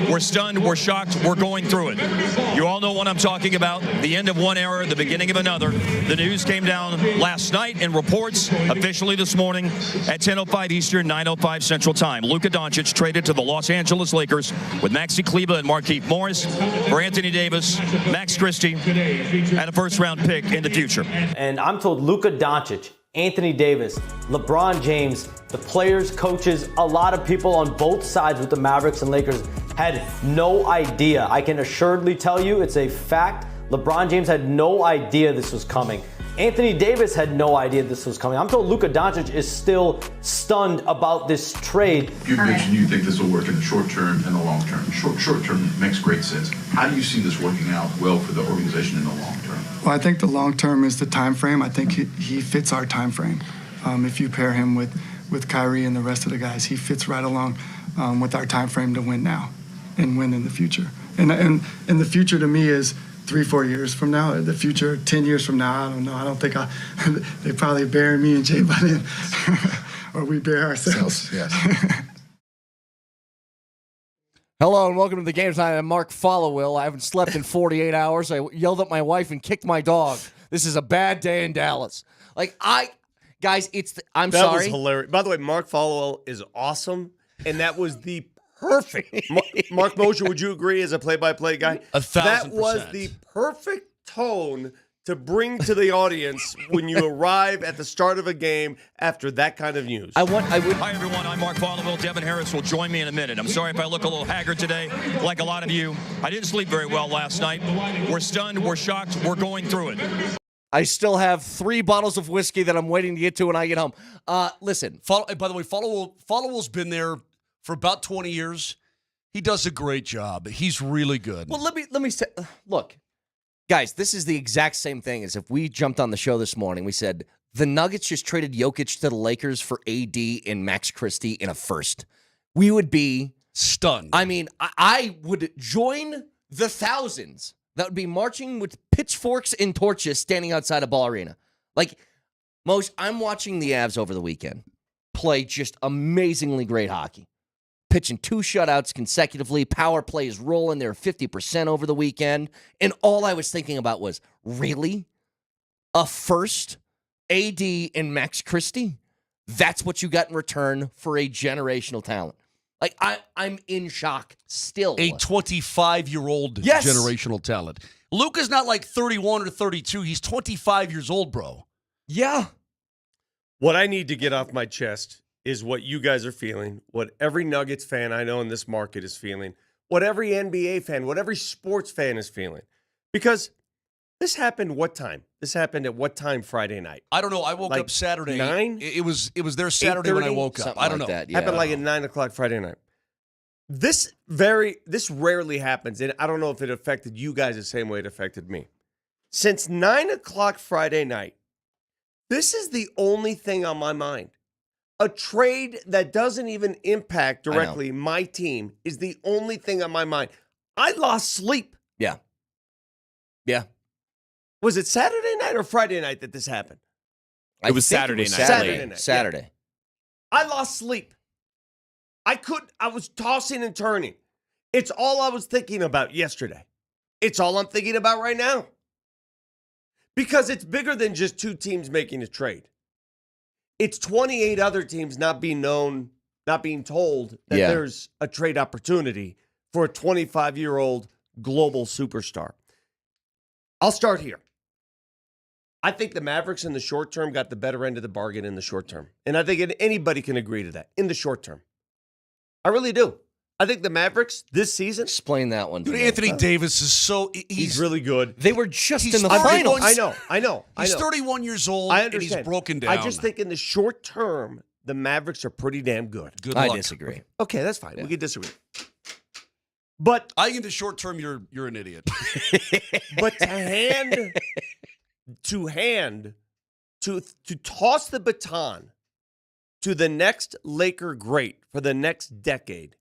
We're stunned. We're shocked. We're going through it. You all know what I'm talking about. The end of one era, the beginning of another. The news came down last night in reports, officially this morning at 10:05 Eastern, 9:05 Central Time. Luca Donic traded to the Los Angeles Lakers with Maxi Kleber and Markieff Morris for Anthony Davis, Max Christie, and a first-round pick in the future. And I'm told Luca Donic, Anthony Davis, LeBron James, the players, coaches, a lot of people on both sides with the Mavericks and Lakers had no idea. I can assuredly tell you it's a fact. LeBron James had no idea this was coming. Anthony Davis had no idea this was coming. I'm told Luca Donic is still stunned about this trade. You mentioned you think this will work in the short term and the long term. Short term makes great sense. How do you see this working out well for the organization in the long term? Well, I think the long term is the time frame. I think he fits our time frame. If you pair him with Kyrie and the rest of the guys, he fits right along with our time frame to win now and win in the future. And the future to me is 3-4 years from now. The future 10 years from now, I don't know. I don't think they probably bury me and Jay by then, or we bury ourselves. Yes. Hello and welcome to the game tonight. I'm Mark Followell. I haven't slept in 48 hours. I yelled at my wife and kicked my dog. This is a bad day in Dallas. Guys, I'm that sorry. That was hilarious. By the way, Mark Followell is awesome, and that was the perfect. Mark Moser, would you agree as a play-by-play guy? 1,000%. That was the perfect tone to bring to the audience when you arrive at the start of a game after that kind of news. Hi, everyone. I'm Mark Followell. Devin Harris will join me in a minute. I'm sorry if I look a little haggard today, like a lot of you. I didn't sleep very well last night. We're stunned. We're shocked. We're going through it. I still have 3 bottles of whiskey that I'm waiting to get to when I get home. Listen. By the way, Followell's been there for about 20 years. He does a great job. He's really good. Well, let me say, look, guys, this is the exact same thing as if we jumped on the show this morning. We said the Nuggets just traded Jokic to the Lakers for AD and Max Christie in a first. We would be stunned. I mean, I would join the thousands that would be marching with pitchforks and torches standing outside a Ball Arena. Like, Mose, I'm watching the Avs over the weekend play just amazingly great hockey. Pitching 2 shutouts consecutively. Power play is rolling. They're 50% over the weekend. And all I was thinking about was, really? A first? AD and Max Christie? That's what you got in return for a generational talent. Like, I'm in shock still. A 25-year-old Yes. generational talent. Luka's not like 31 or 32. He's 25 years old, bro. Yeah. What I need to get off my chest is what you guys are feeling, what every Nuggets fan I know in this market is feeling, what every NBA fan, what every sports fan is feeling. Because this happened what time? This happened at what time Friday night? I don't know. I woke up Saturday. 9? It was there Saturday when I woke up. Something I don't like know. that, yeah. Happened like at 9 o'clock Friday night. This rarely happens, and I don't know if it affected you guys the same way it affected me. Since 9 o'clock Friday night, this is the only thing on my mind. A trade that doesn't even impact directly my team is the only thing on my mind. I lost sleep. Yeah. Yeah. Was it Saturday night or Friday night that this happened? It was Saturday night. Saturday night. Saturday. Yeah. I lost sleep. I was tossing and turning. It's all I was thinking about yesterday. It's all I'm thinking about right now. Because it's bigger than just 2 teams making a trade. It's 28 other teams not being known, not being told that there's a trade opportunity for a 25-year-old global superstar. I'll start here. I think the Mavericks in the short term got the better end of the bargain in the short term. And I think anybody can agree to that in the short term. I really do. I think the Mavericks this season. Explain that one. Dude, Anthony Davis is He's really good. They were just He's in the 31. finals. I know. He's 31 years old, I and understand. he's broken down. I just think in the short term, the Mavericks are pretty damn good. Good luck. I disagree. Okay, that's fine. Yeah. We can disagree. But I think in the short term, you're an idiot. but to toss the baton to the next Laker great for the next decade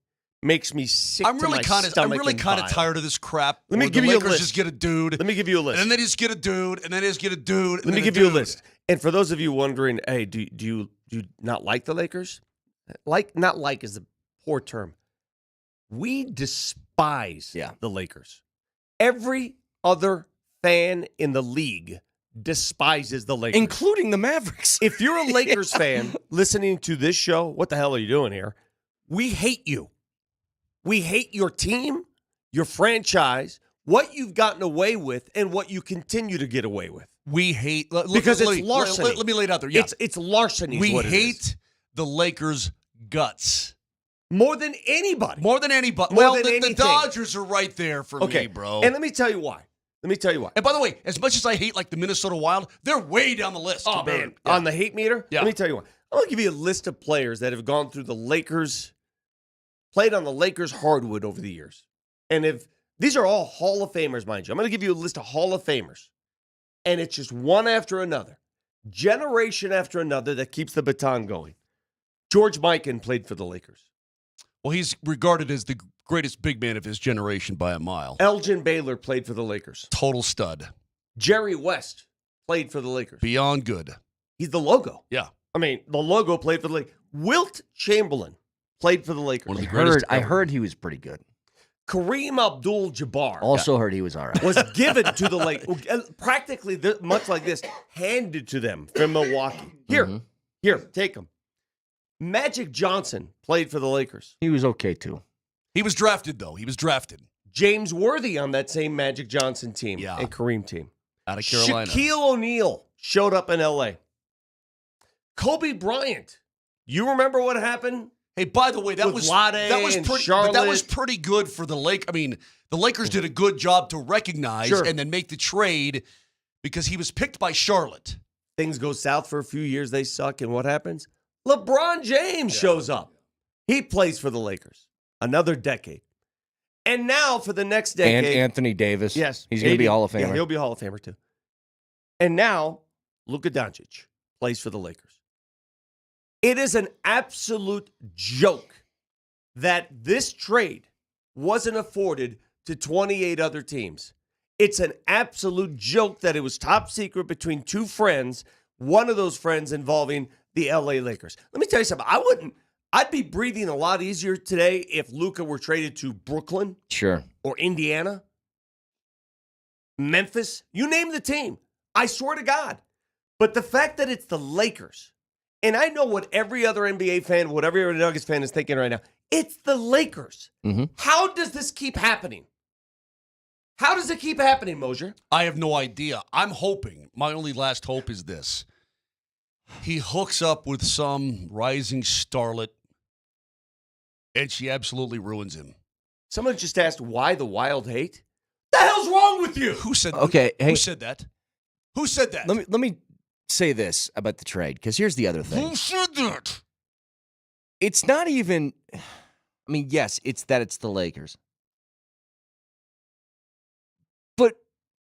makes me sick. I'm really kind of tired of this crap. Let me where give the you a Lakers list. Just get a dude. Let me give you a list. And then they just get a dude, and then they just get a dude. Let me give you a list. And for those of you wondering, hey, do you not like the Lakers? Not like is a poor term. We despise the Lakers. Every other fan in the league despises the Lakers. Including the Mavericks. If you're a Lakers fan listening to this show, what the hell are you doing here? We hate you. We hate your team, your franchise, what you've gotten away with, and what you continue to get away with. We hate because it's larceny. Let me lay it out there. Yeah. It's larceny. We hate the Lakers' guts. More than anybody. The Dodgers are right there for me, bro. And let me tell you why. And by the way, as much as I hate like the Minnesota Wild, they're way down the list. Oh, man. Yeah. On the hate meter? Yeah. Let me tell you why. I'm going to give you a list of players that have gone through the Lakers, played on the Lakers hardwood over the years. And if these are all Hall of Famers, mind you. I'm going to give you a list of Hall of Famers. And it's just one after another, generation after another that keeps the baton going. George Mikan played for the Lakers. Well, he's regarded as the greatest big man of his generation by a mile. Elgin Baylor played for the Lakers. Total stud. Jerry West played for the Lakers. Beyond good. He's the logo. Yeah. I mean, the logo played for the Lakers. Wilt Chamberlain played for the Lakers. One of the greatest I heard he was pretty good. Kareem Abdul-Jabbar. Also heard he was all right. Was given to the Lakers. Practically, much like this, handed to them from Milwaukee. Here, take him. Magic Johnson played for the Lakers. He was okay, too. He was drafted, though. James Worthy on that same Magic Johnson team and Kareem team. Out of Carolina. Shaquille O'Neal showed up in L.A. Kobe Bryant. You remember what happened? Hey, by the way, that was pretty good for the Lakers. I mean, the Lakers did a good job to recognize and then make the trade because he was picked by Charlotte. Things go south for a few years. They suck. And what happens? LeBron James shows up. He plays for the Lakers. Another decade. And now for the next decade. And Anthony Davis. Yes. He's going to be Hall of Famer. Yeah, he'll be Hall of Famer too. And now Luca Donic plays for the Lakers. It is an absolute joke that this trade wasn't afforded to 28 other teams. It's an absolute joke that it was top secret between two friends, one of those friends involving the LA Lakers. Let me tell you something. I'd be breathing a lot easier today if Luka were traded to Brooklyn. Sure. Or Indiana. Memphis. You name the team. I swear to God. But the fact that it's the Lakers, and I know what every other NBA fan, what every other Nuggets fan is thinking right now, it's the Lakers. Mm-hmm. How does this keep happening? How does it keep happening, Moser? I have no idea. I'm hoping. My only last hope is this. He hooks up with some rising starlet, and she absolutely ruins him. Someone just asked why the Wild hate. The hell's wrong with you? Who said that? Okay, Who said that? Who said that? Let me say this about the trade, because here's the other thing. Who said that? It's not even, I mean, yes, it's the Lakers. But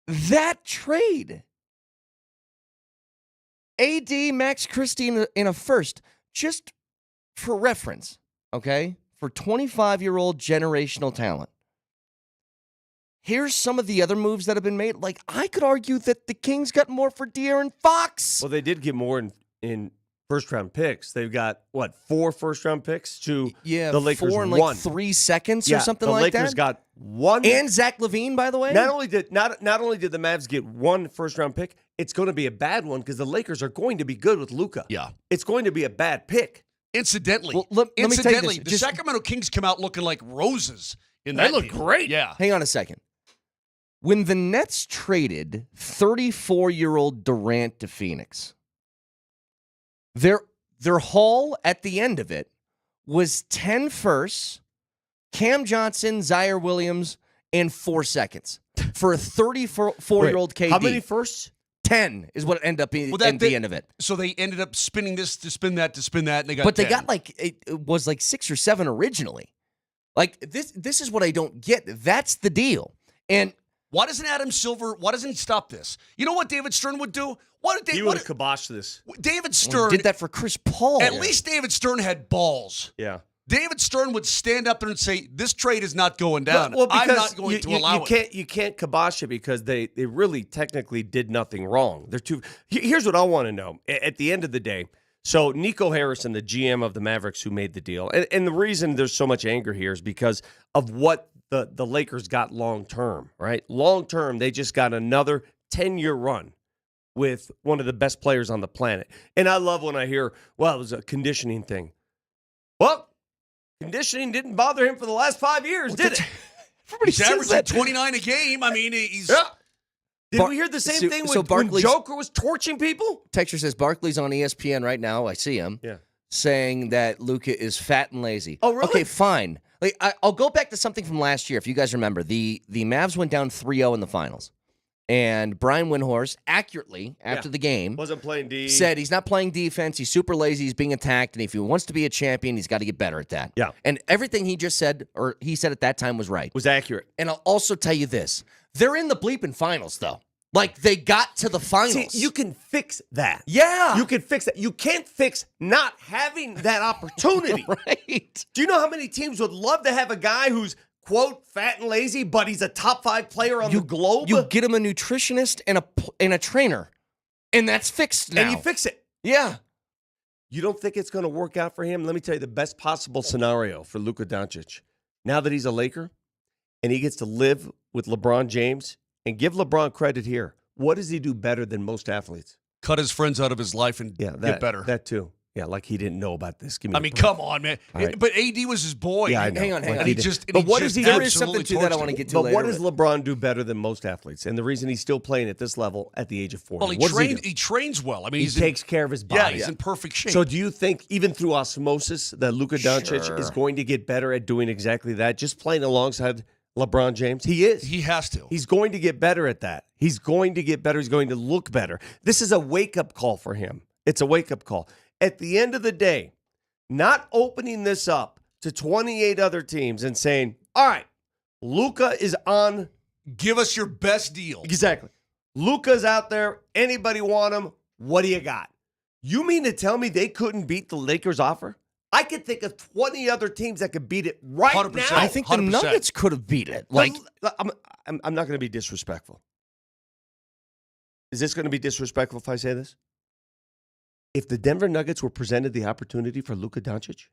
that trade, AD, Max Christie in a first, just for reference, okay, for 25-year-old generational talent. Here's some of the other moves that have been made. Like, I could argue that the Kings got more for De'Aaron Fox. Well, they did get more in first-round picks. They've got, 4 first-round picks to the Lakers 4 in 1. 3 seconds or something like that? The Lakers got 1. And Zach LaVine, by the way. Not only did the Mavs get 1 first-round pick, it's going to be a bad one because the Lakers are going to be good with Luka. Yeah. It's going to be a bad pick. Incidentally, well, let me tell you this. The Sacramento Kings come out looking like roses in that They look deal. great. Yeah. Hang on a second. When the Nets traded 34-year-old Durant to Phoenix, their haul at the end of it was 10 firsts, Cam Johnson, Zaire Williams, and 4 seconds for a 34-year-old KD. How many firsts? 10 is what it ended up being at the end of it. So they ended up spinning this to spin that to spin that, and they got. But they 10. got it was 6 or 7 originally. Like this is what I don't get. That's the deal. And why doesn't Adam Silver? Why doesn't he stop this? You know what David Stern would do? He would have kiboshed this. David Stern did that for Chris Paul. At least David Stern had balls. Yeah. David Stern would stand up there and say, this trade is not going down. Well, I'm because not going to allow it. You can't kibosh it because they really technically did nothing wrong. Here's what I want to know. At the end of the day, so Nico Harrison, the GM of the Mavericks who made the deal, and the reason there's so much anger here is because of what the Lakers got long-term, right? Long-term, they just got another 10-year run with one of the best players on the planet. And I love when I hear, well, it was a conditioning thing. Well, conditioning didn't bother him for the last 5 years, did it? He's averaging 29 a game. I mean, he's... Yeah. Did we hear the same thing when Joker was torching people? Texture says Barkley's on ESPN right now. I see him. Yeah. Saying that Luka is fat and lazy. Oh, really? Okay, fine. Like I'll go back to something from last year. If you guys remember, the Mavs went down 3-0 in the finals. And Brian Windhorst, accurately, after the game, wasn't playing D. Said he's not playing defense. He's super lazy. He's being attacked. And if he wants to be a champion, he's got to get better at that. Yeah. And everything he just said, or he said at that time, was right. Was accurate. And I'll also tell you this. They're in the bleeping finals, though. Like, they got to the finals. See, you can fix that. Yeah. You can fix that. You can't fix not having that opportunity. Right. Do you know how many teams would love to have a guy who's, quote, fat and lazy, but he's a top 5 player on the globe? You get him a nutritionist and a trainer, and that's fixed now. And you fix it. Yeah. You don't think it's going to work out for him? Let me tell you the best possible scenario for Luca Doncic. Now that he's a Laker and he gets to live with LeBron James, and give LeBron credit here. What does he do better than most athletes? Cut his friends out of his life and get better. That too. Yeah, like he didn't know about this. Come on, man. Right. But AD was his boy. Yeah, I know. Hang on. And he just, but what does he do? There is something to that I want to get to But later. what does LeBron do better than most athletes? And the reason he's still playing at this level at the age of 40. Well, he trains well. I mean, he takes care of his body. Yeah, he's in perfect shape. So do you think, even through osmosis, that Luca Doncic is going to get better at doing exactly that? Just playing alongside LeBron James? He is. He has to. He's going to get better at that. He's going to get better. He's going to look better. This is a wake-up call for him. It's a wake-up call. At the end of the day, not opening this up to 28 other teams and saying, all right, Luka is on. Give us your best deal. Exactly. Luka's out there. Anybody want him? What do you got? You mean to tell me they couldn't beat the Lakers' offer? I could think of 20 other teams that could beat it right 100%. now. I think the 100%. Nuggets could have beat it. Like, I'm not going to be disrespectful. Is this going to be disrespectful if I say this? If the Denver Nuggets were presented the opportunity for Luka Doncic,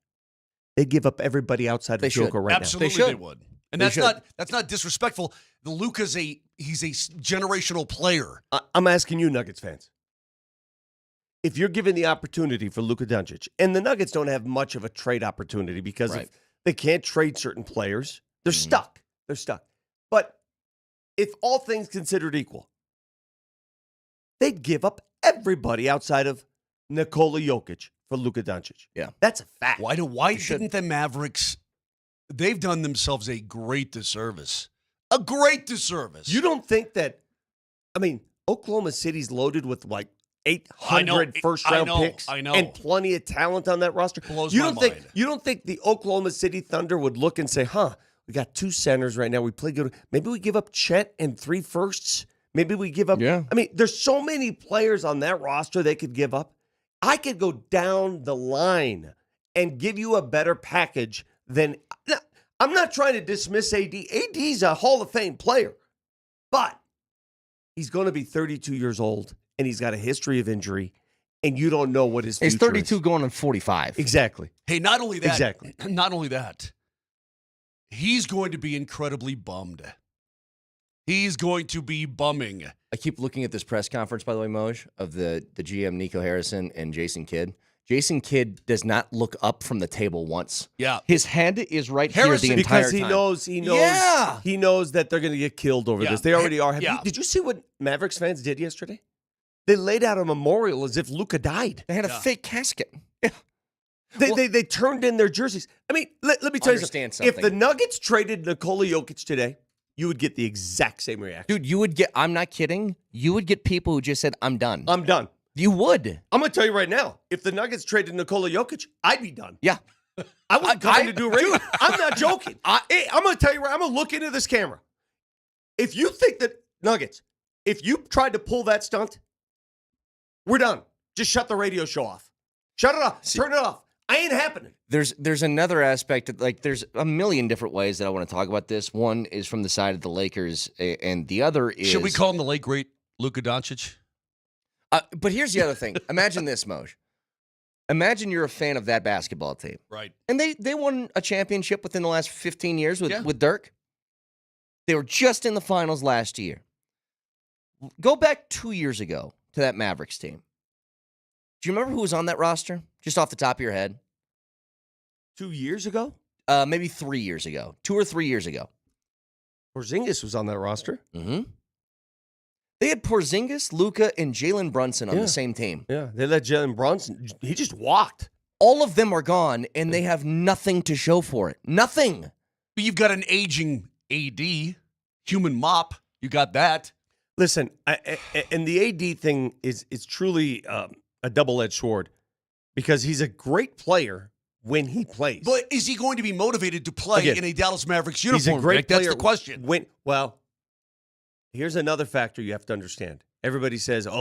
they'd give up everybody outside of Joker right Absolutely, they would. And They that's not disrespectful. The Luka's he's a generational player. now. I'm asking you, Nuggets fans. If you're given the opportunity for Luka Doncic, and the Nuggets don't have much of a trade opportunity because they can't trade certain players, they're stuck. They're stuck. But if all things considered equal, they'd give up everybody outside of Nikola Jokic for Luka Doncic. Yeah. That's a fact. Why didn't the Mavericks? They've done themselves a great disservice. A great disservice. You don't think that? I mean, Oklahoma City's loaded with like 800 first-round picks. I know. And plenty of talent on that roster. Blows you my don't think mind. you don't think the Oklahoma City Thunder would look and say, we got 2 centers right now. We play good. Maybe we give up Chet and 3 firsts. Maybe we give up. Yeah. I mean, there's so many players on that roster they could give up. I could go down the line and give you a better package than. I'm not trying to dismiss AD. AD's a Hall of Fame player, but he's going to be 32 years old, and he's got a history of injury, and you don't know what his future he's 32 is. going on 45. Exactly. Hey, not only that. Exactly. Not only that. He's going to be incredibly bummed. He's going to be bumming. I keep looking at this press conference, by the way, Moj, of the GM Nico Harrison and Jason Kidd. Jason Kidd does not look up from the table once. Yeah. His head is right Harrison, here the entire Because he time. knows he knows that they're going to get killed over this. They already are. Yeah. Did you see what Mavericks fans did yesterday? They laid out a memorial as if Luka died. They had a fake casket. Yeah. They turned in their jerseys. I mean, let me tell you Understand something. If something. the Nuggets traded Nikola Jokic today, you would get the exact same reaction. Dude, you would get, I'm not kidding, you would get people who just said, I'm done. I'm done. You would. I'm going to tell you right now, if the Nuggets traded Nikola Jokic, I'd be done. Yeah. I wouldn't come in to do radio. I'm not joking. I'm going to tell you right, I'm going to look into this camera. If you think that, Nuggets, if you tried to pull that stunt, we're done. Just shut the radio show off. Shut it off. Turn it off. I ain't happening. There's another aspect, like there's a million different ways that I want to talk about this. One is from the side of the Lakers, and the other is... Should we call him the late, great Luca Donic? But here's the other thing. Imagine this, Moj. Imagine you're a fan of that basketball team. Right. And they won a championship within the last 15 years with Dirk. They were just in the finals last year. Go back 2 years ago to that Mavericks team. Do you remember who was on that roster? Just off the top of your head. 2 years ago? Maybe 3 years ago. 2 or 3 years ago. Porzingis was on that roster. Mm-hmm. They had Porzingis, Luka, and Jalen Brunson on the same team. Yeah, they let Jalen Brunson. He just walked. All of them are gone, and they have nothing to show for it. Nothing. But you've got an aging AD, human mop. You got that. Listen, and the AD thing is truly a double-edged sword because he's a great player when he plays. But is he going to be motivated to play in a Dallas Mavericks uniform? He's a great player. That's the question. Here's another factor you have to understand. Everybody says, AD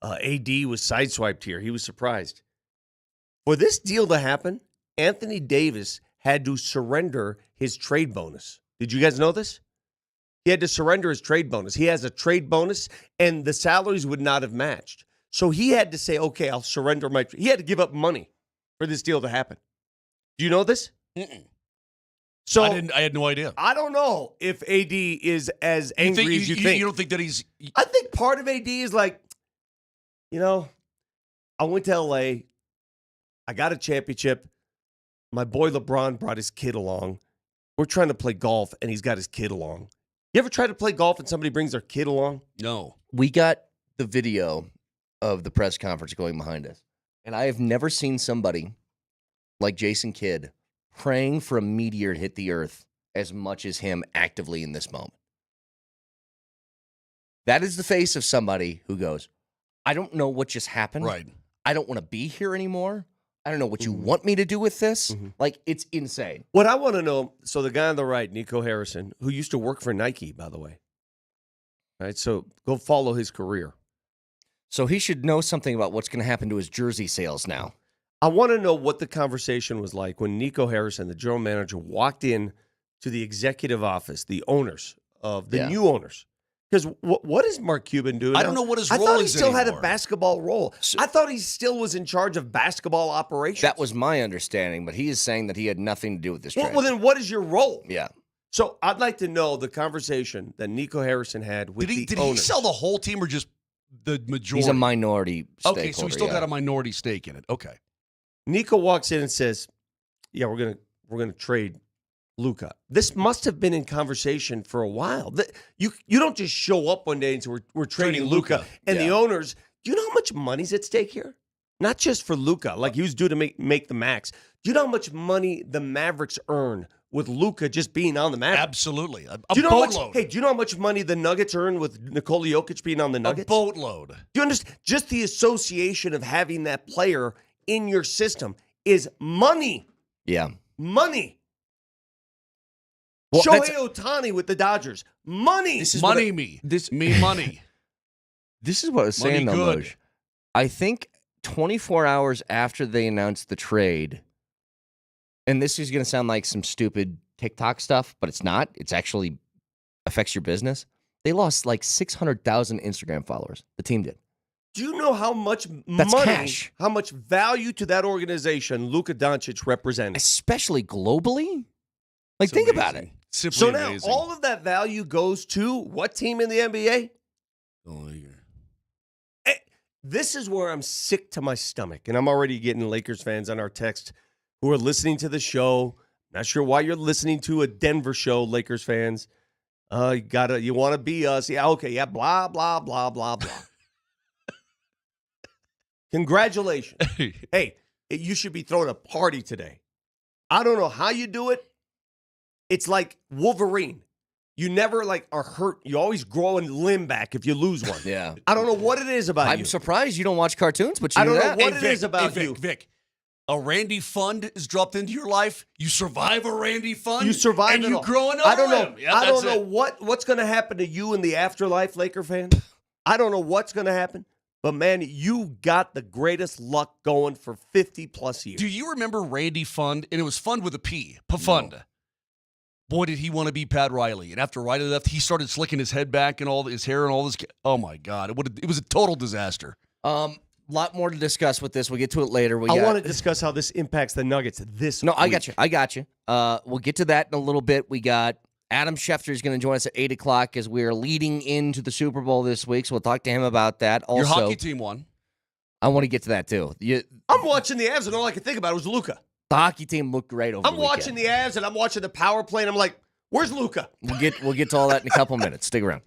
was sideswiped here. He was surprised. For this deal to happen, Anthony Davis had to surrender his trade bonus. Did you guys know this? He had to surrender his trade bonus. He has a trade bonus, and the salaries would not have matched. So he had to say, okay, I'll surrender my... He had to give up money for this deal to happen. Do you know this? Mm-mm. So I had no idea. I don't know if AD is as angry as you think. You don't think that he's... I think part of AD is like, I went to L.A., I got a championship, my boy LeBron brought his kid along. We're trying to play golf, and he's got his kid along. You ever try to play golf and somebody brings their kid along? No. We got the video of the press conference going behind us, and I have never seen somebody like Jason Kidd praying for a meteor to hit the earth as much as him actively in this moment. That is the face of somebody who goes, I don't know what just happened. Right. I don't want to be here anymore. I don't know what you want me to do with this. Mm-hmm. Like, it's insane. What I want to know, so the guy on the right, Nico Harrison, who used to work for Nike, by the way. All right, so go follow his career. So he should know something about what's going to happen to his jersey sales now. I want to know what the conversation was like when Nico Harrison, the general manager, walked in to the executive office, the owners of the new owners. Because what is Mark Cuban doing? I don't know what his role is I thought he still had a anymore. basketball role. I thought he still was in charge of basketball operations. That was my understanding, but he is saying that he had nothing to do with this trade. Well, then what is your role? Yeah. So I'd like to know the conversation that Nico Harrison had with the owners. Did he sell the whole team or just the majority? He's a minority stakeholder. Okay, so he still got a minority stake in it. Okay. Nico walks in and says, "Yeah, we're gonna trade Luka." This must have been in conversation for a while. You don't just show up one day and say we're trading Luka. And the owners, do you know how much money's at stake here? Not just for Luka, like he was due to make the max. Do you know how much money the Mavericks earn with Luka just being on the Mavericks? Absolutely. A do you know boatload. do you know how much money the Nuggets earn with Nikola Jokic being on the Nuggets? A boatload. Do you understand? Just the association of having that player in your system is money. Yeah. Money. Well, Shohei Ohtani with the Dodgers. Money. This is money. This is what I was saying, though, good. Moj. I think 24 hours after they announced the trade, and this is going to sound like some stupid TikTok stuff, but it's not. It's actually affects your business. They lost like 600,000 Instagram followers. The team did. Do you know how much That's money, cash. how much value to that organization Luka Doncic represents? Especially globally? Like, think about it. Simply So now, amazing. all of that value goes to what team in the NBA? This is where I'm sick to my stomach, and I'm already getting Lakers fans on our text who are listening to the show. Not sure why you're listening to a Denver show, Lakers fans. You want to be us. Yeah, okay, yeah, blah, blah, blah, blah, blah. Congratulations. Hey, you should be throwing a party today. I don't know how you do it. It's like Wolverine. You never are hurt. You always grow a limb back if you lose one. Yeah. I don't know what it is about you. I'm surprised you don't watch cartoons, but you I don't do know that. what it is about you. Vic, a Randy Fund is dropped into your life. You survive a Randy Fund. You survive and it you all. grow another I don't know. limb. Yeah, I don't that's know it. what's going to happen to you in the afterlife, Laker fan. I don't know what's going to happen. But, man, you got the greatest luck going for 50-plus years. Do you remember Randy Fund? And it was Fund with a P. Pafund. No. Boy, did he want to be Pat Riley. And after Riley left, he started slicking his head back and all his hair and all this. Oh, my God. It was a total disaster. Lot more to discuss with this. We'll get to it later. I want to discuss how this impacts the Nuggets this week. I got you. We'll get to that in a little bit. We got Adam Schefter is going to join us at 8 o'clock as we are leading into the Super Bowl this week, so we'll talk to him about that. Also, your hockey team won. I want to get to that, too. I'm watching the Avs, and all I can think about was Luka. The hockey team looked great over the weekend. I'm watching the Avs, and I'm watching the power play, and I'm like, where's Luka? We'll get to all that in a couple minutes. Stick around.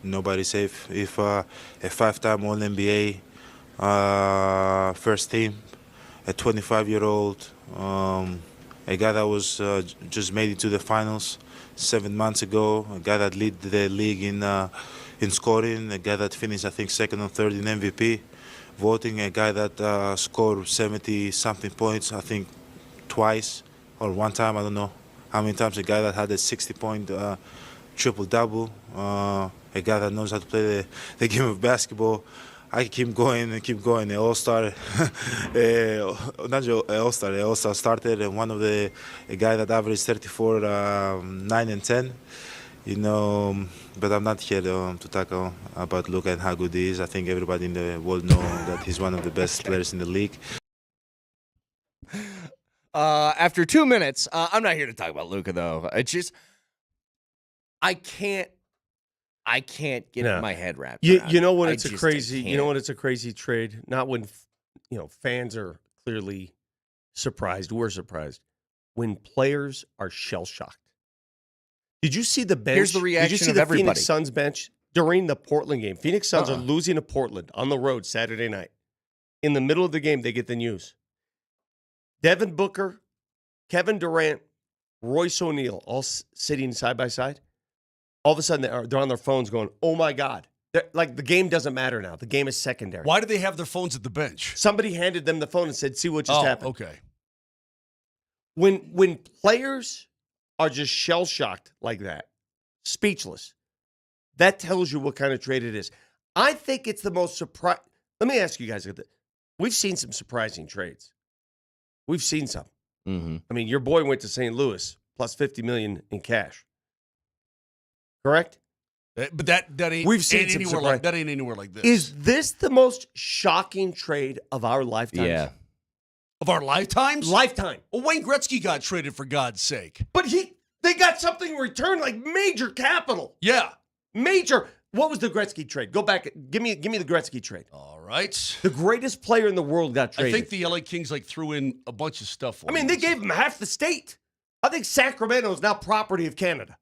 Nobody's safe. If a 5-time All-NBA first team, a 25-year-old, a guy that was just made it to the finals 7 months ago, a guy that led the league in scoring, a guy that finished, I think, second or third in MVP voting, a guy that scored 70-something points, I think, twice or one time, I don't know how many times, a guy that had a 60-point triple-double, a guy that knows how to play the game of basketball. I keep going and keep going. The All-Star, not All-Star, the All-Star started, and one of a guy that averaged 34, 9 and 10. You know, but I'm not here to talk about Luka and how good he is. I think everybody in the world know that he's one of the best players in the league. After 2 minutes, I'm not here to talk about Luka though. It's just I can't get my head wrapped around. You know what? I It's a just crazy. You can't. know what? It's a crazy trade. Not when fans are clearly surprised. We're surprised when players are shell shocked. Did you see the bench? Here's the reaction Did you see of the everybody. Phoenix Suns bench during the Portland game? Phoenix Suns are losing to Portland on the road Saturday night. In the middle of the game, they get the news. Devin Booker, Kevin Durant, Royce O'Neal, all sitting side by side. All of a sudden, they're on their phones going, "Oh my God!" Like the game doesn't matter now. The game is secondary. Why do they have their phones at the bench? Somebody handed them the phone and said, "See what just happened." Okay. When players are just shell shocked like that, speechless, that tells you what kind of trade it is. I think it's the most surprise. Let me ask you guys: we've seen some surprising trades. We've seen some. Mm-hmm. I mean, your boy went to St. Louis plus $50 million in cash. Correct? But that ain't. We've seen ain't some anywhere surprise. like that. Ain't anywhere like this. Is this the most shocking trade of our lifetimes? Yeah. Of our lifetimes? Lifetime. Well, Wayne Gretzky got traded, for God's sake. But they got something in return, like major capital. Yeah. Major. What was the Gretzky trade? Go back. Give me the Gretzky trade. All right. The greatest player in the world got traded. I think the LA Kings threw in a bunch of stuff for him. they gave him half the state. I think Sacramento is now property of Canada.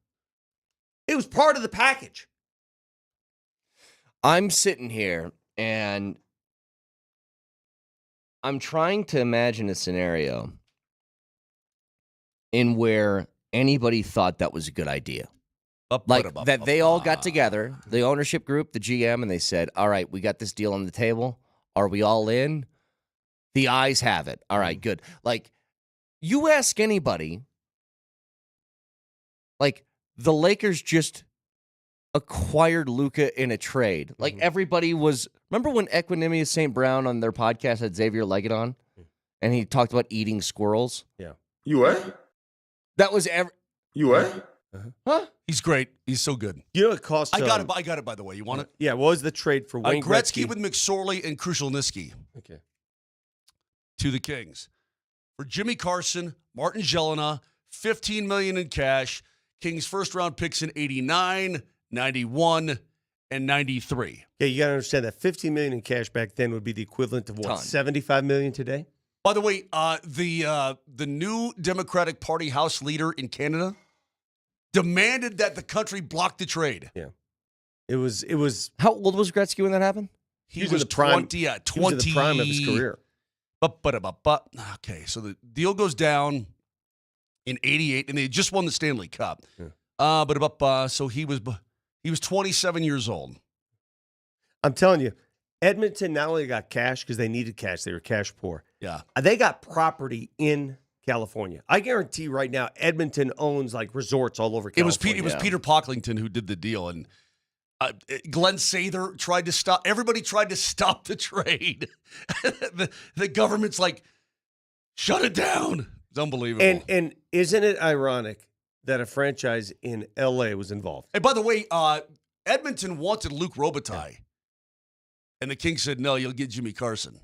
It was part of the package. I'm sitting here and I'm trying to imagine a scenario in where anybody thought that was a good idea. Like that they all got together, the ownership group, the GM, and they said, all right, we got this deal on the table. Are we all in? The ayes have it. All right, good. Like, you ask anybody, like, the Lakers just acquired Luka in a trade. Like, everybody was, remember when Equanimous St. Brown on their podcast had Xavier Leggett on? And he talked about eating squirrels? Yeah. You what? That was You what? Huh? He's great. He's so good. You know it costs. I got it. By the way, you want it? Yeah. What was the trade for Wayne Gretzky with McSorley and Krushelnyski Okay. to the Kings for Jimmy Carson, Martin Jelena, $15 million in cash. Kings first round picks in 89, 91, and 93. Yeah, you got to understand that $15 million in cash back then would be the equivalent of what? Ton. $75 million today. By the way, the new Democratic Party House leader in Canada demanded that the country block the trade. Yeah. It was. How old was Gretzky when that happened? He was 20. Yeah, 20. He was in the prime of his career. Okay, so the deal goes down in 88, and they just won the Stanley Cup. Yeah. So he was 27 years old. I'm telling you, Edmonton not only got cash because they needed cash, they were cash poor. Yeah. They got property in California. I guarantee right now, Edmonton owns like resorts all over California. It was Peter Pocklington who did the deal, and Glenn Sather tried to stop. Everybody tried to stop the trade. the government's like, shut it down. It's unbelievable. And isn't it ironic that a franchise in L.A. was involved? And by the way, Edmonton wanted Luc Robitaille, and the Kings said, no, you'll get Jimmy Carson.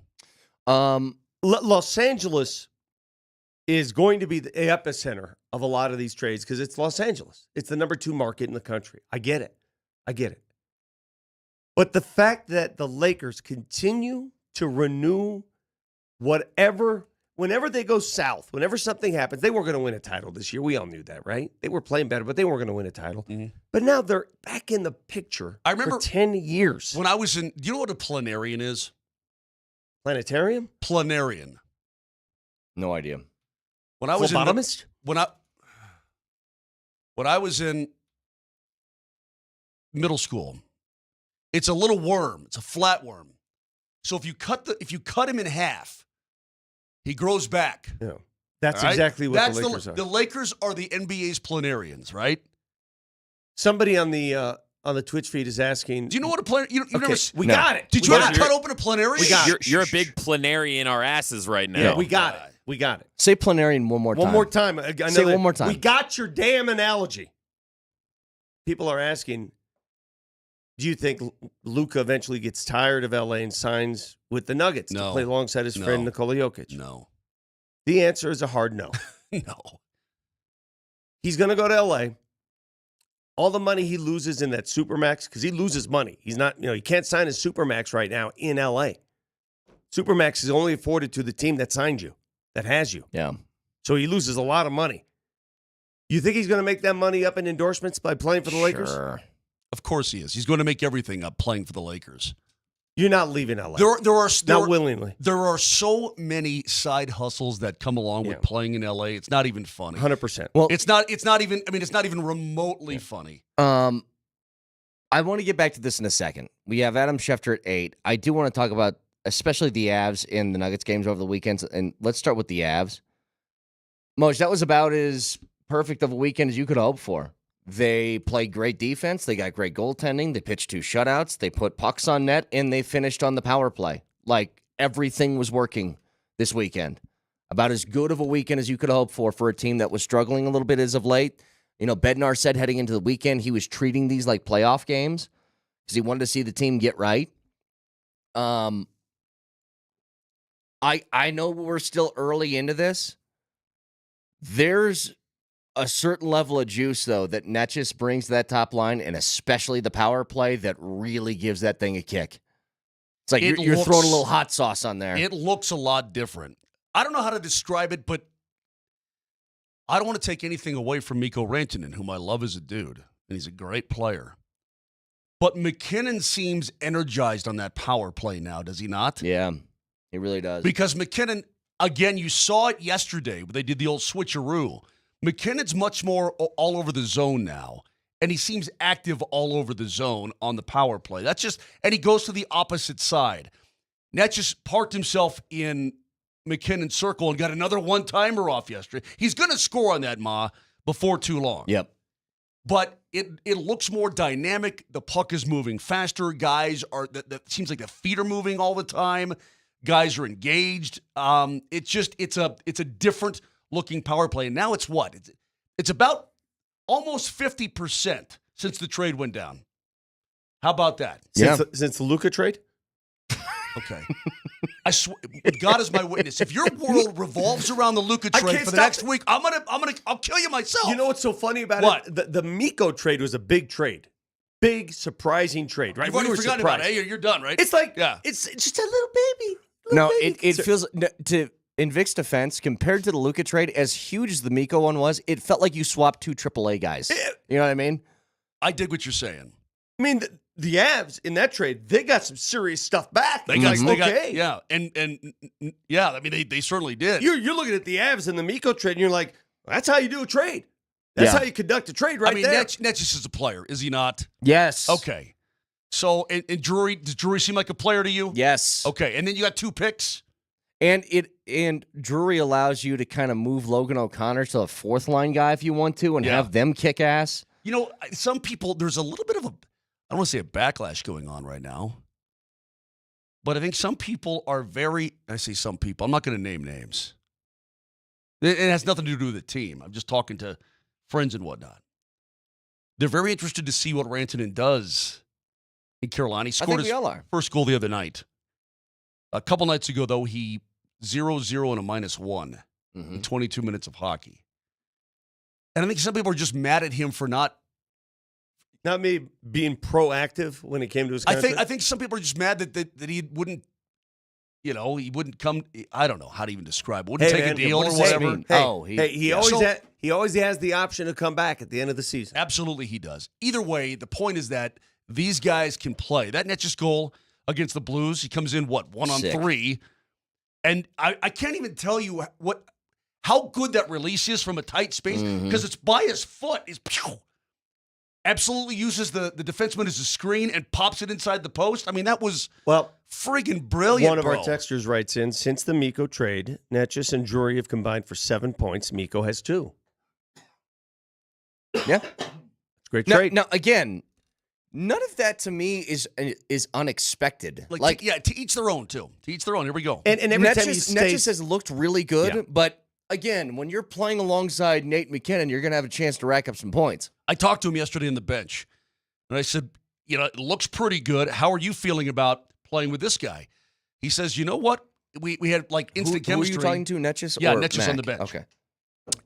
Los Angeles is going to be the epicenter of a lot of these trades because it's Los Angeles. It's the number 2 market in the country. I get it. But the fact that the Lakers continue to renew whatever whenever they go south, whenever something happens, they weren't going to win a title this year. We all knew that, right? They were playing better, but they weren't going to win a title. But now they're back in the picture. I remember for 10 years. when I was in. Do you know what a planarian is? Planetarium? Planarian. No idea. When I was Phlebotomist? when I was in middle school, it's a little worm. It's a flatworm. So if you cut him in half, he grows back. Yeah. That's All right? exactly what That's the Lakers are. The Lakers are the NBA's planarians, right? Somebody on the Twitch feed is asking. Do you know what a planarian? You've Okay, never. we got it. Did We you got ever it. cut open a planarian? We got it. You're a big planary in our asses right now. Yeah, we got it. We got it. Say planarian one more time. One more time. Say it one more time. We got your damn analogy. People are asking, do you think Luka eventually gets tired of LA and signs with the Nuggets to play alongside his friend Nikola Jokic? No. The answer is a hard no. No. He's going to go to LA. All the money he loses in that Supermax, because he loses money. He's not, he can't sign his Supermax right now in LA. Supermax is only afforded to the team that signed you, that has you. Yeah. So he loses a lot of money. You think he's going to make that money up in endorsements by playing for the Lakers? Of course he is. He's going to make everything up playing for the Lakers. You're not leaving LA. Not willingly. There are so many side hustles that come along with playing in LA. It's not even funny. 100%. Well, it's not even. I mean, it's not even remotely funny. I want to get back to this in a second. We have Adam Schefter at 8. I do want to talk about especially the Avs in the Nuggets games over the weekends, and let's start with the Avs. Moj, that was about as perfect of a weekend as you could hope for. They played great defense. They got great goaltending. They pitched 2 shutouts. They put pucks on net, and they finished on the power play. Like, everything was working this weekend. About as good of a weekend as you could hope for a team that was struggling a little bit as of late. Bednar said heading into the weekend he was treating these like playoff games because he wanted to see the team get right. I know we're still early into this. There's a certain level of juice, though, that Netchis brings to that top line, and especially the power play, that really gives that thing a kick. It's like you're throwing a little hot sauce on there. It looks a lot different. I don't know how to describe it, but I don't want to take anything away from Mikko Rantanen, whom I love as a dude, and he's a great player. But McKinnon seems energized on that power play now, does he not? Yeah, he really does. Because McKinnon, again, you saw it yesterday when they did the old switcheroo. McKinnon's much more all over the zone now, and he seems active all over the zone on the power play. And he goes to the opposite side. Netchis parked himself in McKinnon's circle and got another one-timer off yesterday. He's going to score on that, before too long. Yep. But it looks more dynamic. The puck is moving faster. Guys that seems like the feet are moving all the time. Guys are engaged. It's a different looking power play. And now it's what? It's about almost 50% since the trade went down. How about that? Since the Luka trade? Okay. I swear, God is my witness. If your world revolves around the Luka trade for the next week, I'll kill you myself. You know what's so funny about it? The Mikko trade was a big trade. Big, surprising trade, right? You've already forgotten about it. Hey, you're done, right? It's like, it's just a little baby. It feels, in Vic's defense, compared to the Luka trade, as huge as the Mikko one was, it felt like you swapped 2 AAA guys. You know what I mean? I dig what you're saying. I mean, the Avs in that trade, they got some serious stuff back. They got, yeah, and yeah, I mean, they certainly did. You're looking at the Avs and the Mikko trade, and you're like, that's how you do a trade. That's how you conduct a trade right there. Netchis is a player, is he not? Yes. Okay. So, and Drury, does Drury seem like a player to you? Yes. Okay, and then you got 2 picks. And Drury allows you to kind of move Logan O'Connor to a 4th line guy if you want to and have them kick ass. Some people, there's a little bit of I don't want to say a backlash going on right now, but I think some people are I say some people, I'm not going to name names. It has nothing to do with the team. I'm just talking to friends and whatnot. They're very interested to see what Rantanen does in Carolina. He scored his first goal the other night. A couple nights ago, though, he 0-0 and a -1 in 22 minutes of hockey. And I think some people are just mad at him for not me being proactive when it came to his contract. I think some people are just mad that he wouldn't He wouldn't come. I don't know how to even describe it. Wouldn't take man, a deal what or does whatever. that mean? He always has the option to come back at the end of the season. Absolutely, he does. Either way, the point is that these guys can play. That Netch's goal against the Blues, he comes in, 1-on-3? And I can't even tell you how good that release is from a tight space because it's by his foot. Absolutely uses the defenseman as a screen and pops it inside the post. I mean, that was friggin' brilliant, One of bro. our texters writes in, since the Mikko trade, Netchus and Drury have combined for 7 points. Mikko has 2. Yeah. It's a great trade. Now, again, none of that to me is unexpected. To each their own, too. To each their own. Here we go. And every time he stays, Netchus has looked really good, but again, when you're playing alongside Nate McKinnon, you're going to have a chance to rack up some points. I talked to him yesterday on the bench, and I said, it looks pretty good. How are you feeling about playing with this guy? He says, you know what? We had instant chemistry. Who are you talking to, Netchus? Yeah, or Netchus Mac? on the bench. Okay.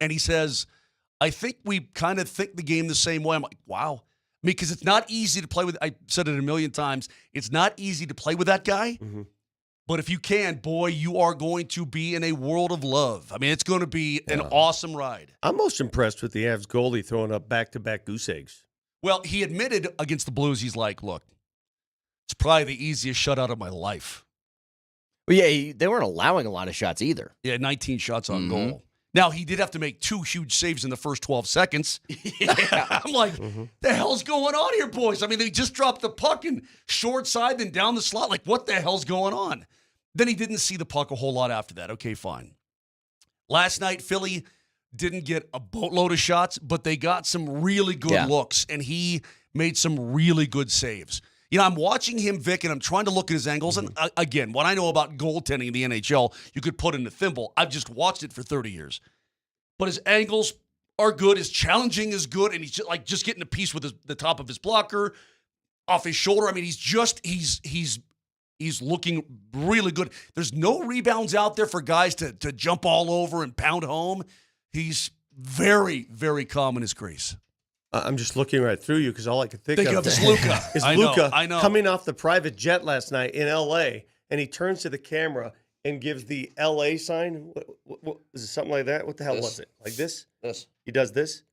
And he says, I think we kind of think the game the same way. I'm like, wow. Because it's not easy to play with. I said it a million times. It's not easy to play with that guy. Mm-hmm. But if you can, boy, you are going to be in a world of love. I mean, it's going to be an awesome ride. I'm most impressed with the Avs goalie throwing up back-to-back goose eggs. Well, he admitted against the Blues, he's like, look, it's probably the easiest shutout of my life. Well, yeah, they weren't allowing a lot of shots either. Yeah, 19 shots on goal. Now, he did have to make 2 huge saves in the first 12 seconds. I'm like, the hell's going on here, boys? I mean, they just dropped the puck and short side, then down the slot. Like, what the hell's going on? Then he didn't see the puck a whole lot after that. Okay, fine. Last night, Philly didn't get a boatload of shots, but they got some really good looks, and he made some really good saves. I'm watching him, Vic, and I'm trying to look at his angles. And again, what I know about goaltending in the NHL, you could put in a thimble. I've just watched it for 30 years. But his angles are good. His challenging is good, and he's just getting a piece with the top of his blocker, off his shoulder. I mean, he's looking really good. There's no rebounds out there for guys to jump all over and pound home. He's very, very calm in his crease. I'm just looking right through you because all I can think of is Luca. Is Luca coming off the private jet last night in L.A., and he turns to the camera and gives the L.A. sign. What is it, something like that? What the hell was it? Like this? This. He does this?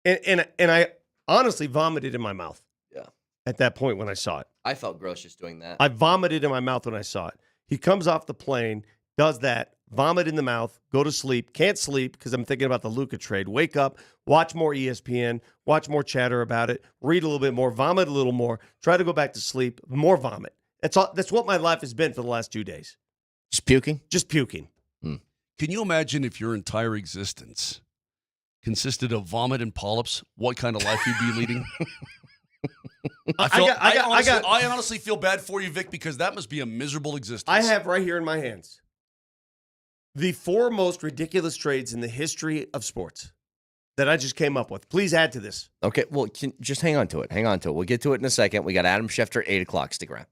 And I honestly vomited in my mouth. Yeah. At that point when I saw it. I felt gross just doing that. I vomited in my mouth when I saw it. He comes off the plane, does that, vomit in the mouth, go to sleep, can't sleep because I'm thinking about the Luca trade. Wake up, watch more ESPN, watch more chatter about it, read a little bit more, vomit a little more, try to go back to sleep, more vomit. That's what my life has been for the last 2 days. Just puking? Just puking. Can you imagine if your entire existence consisted of vomit and polyps, what kind of life you'd be leading? I honestly feel bad for you, Vic, because that must be a miserable existence. I have right here in my hands the 4 most ridiculous trades in the history of sports that I just came up with. Please add to this. Okay, well, just hang on to it. We'll get to it in a second. We got Adam Schefter, 8 o'clock. Stick around.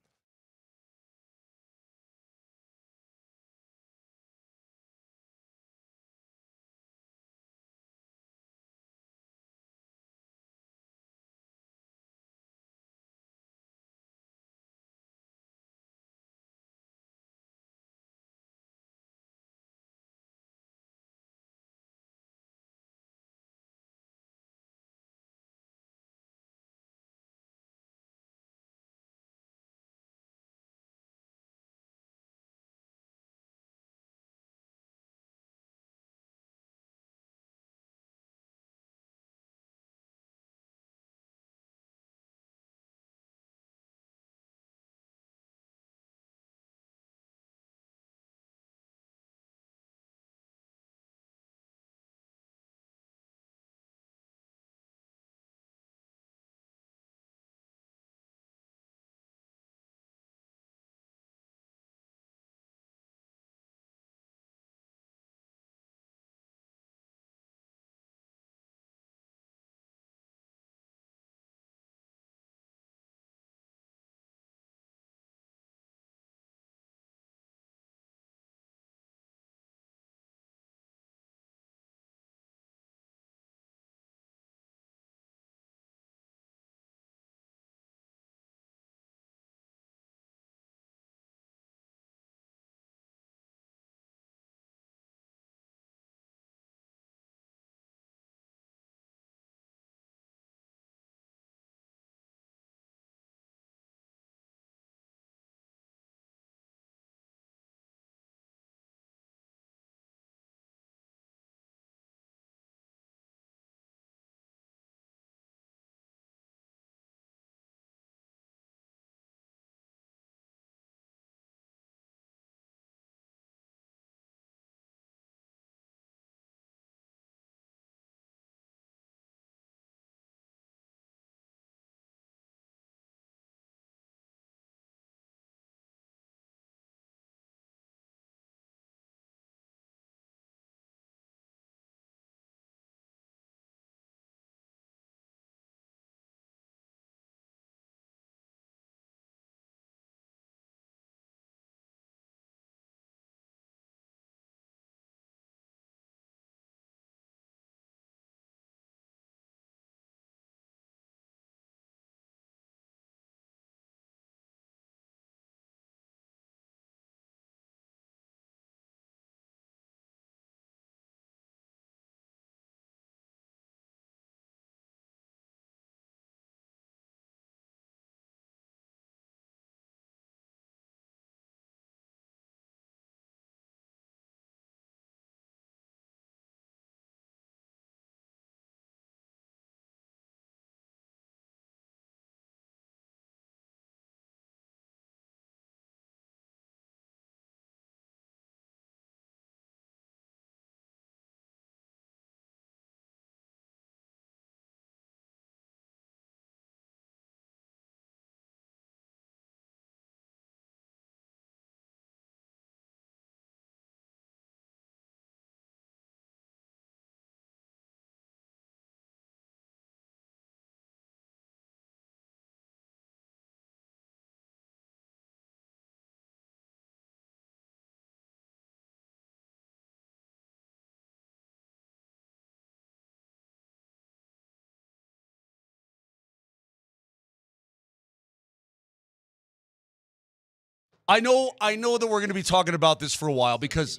I know that we're going to be talking about this for a while because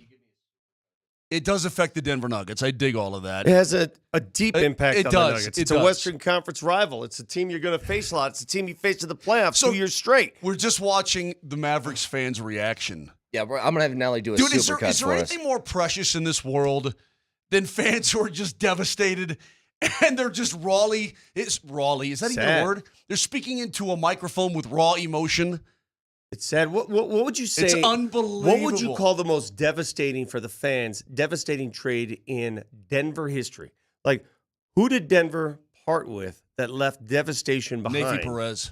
it does affect the Denver Nuggets. I dig all of that. It has a deep impact on the does. Nuggets. It It's a does. Western Conference rival. It's a team you're going to face a lot. It's a team you face in the playoffs 2 years straight. We're just watching the Mavericks fans' reaction. Yeah, I'm going to have Nelly do a Dude, is supercut there for us. anything more precious in this world than fans who are just devastated and they're just rawly? Is that even Sad. a word? They're speaking into a microphone with raw emotion. It's sad. What would you say? It's unbelievable. What would you call the most devastating for the fans, devastating trade in Denver history? Like, who did Denver part with that left devastation behind? Navy Perez.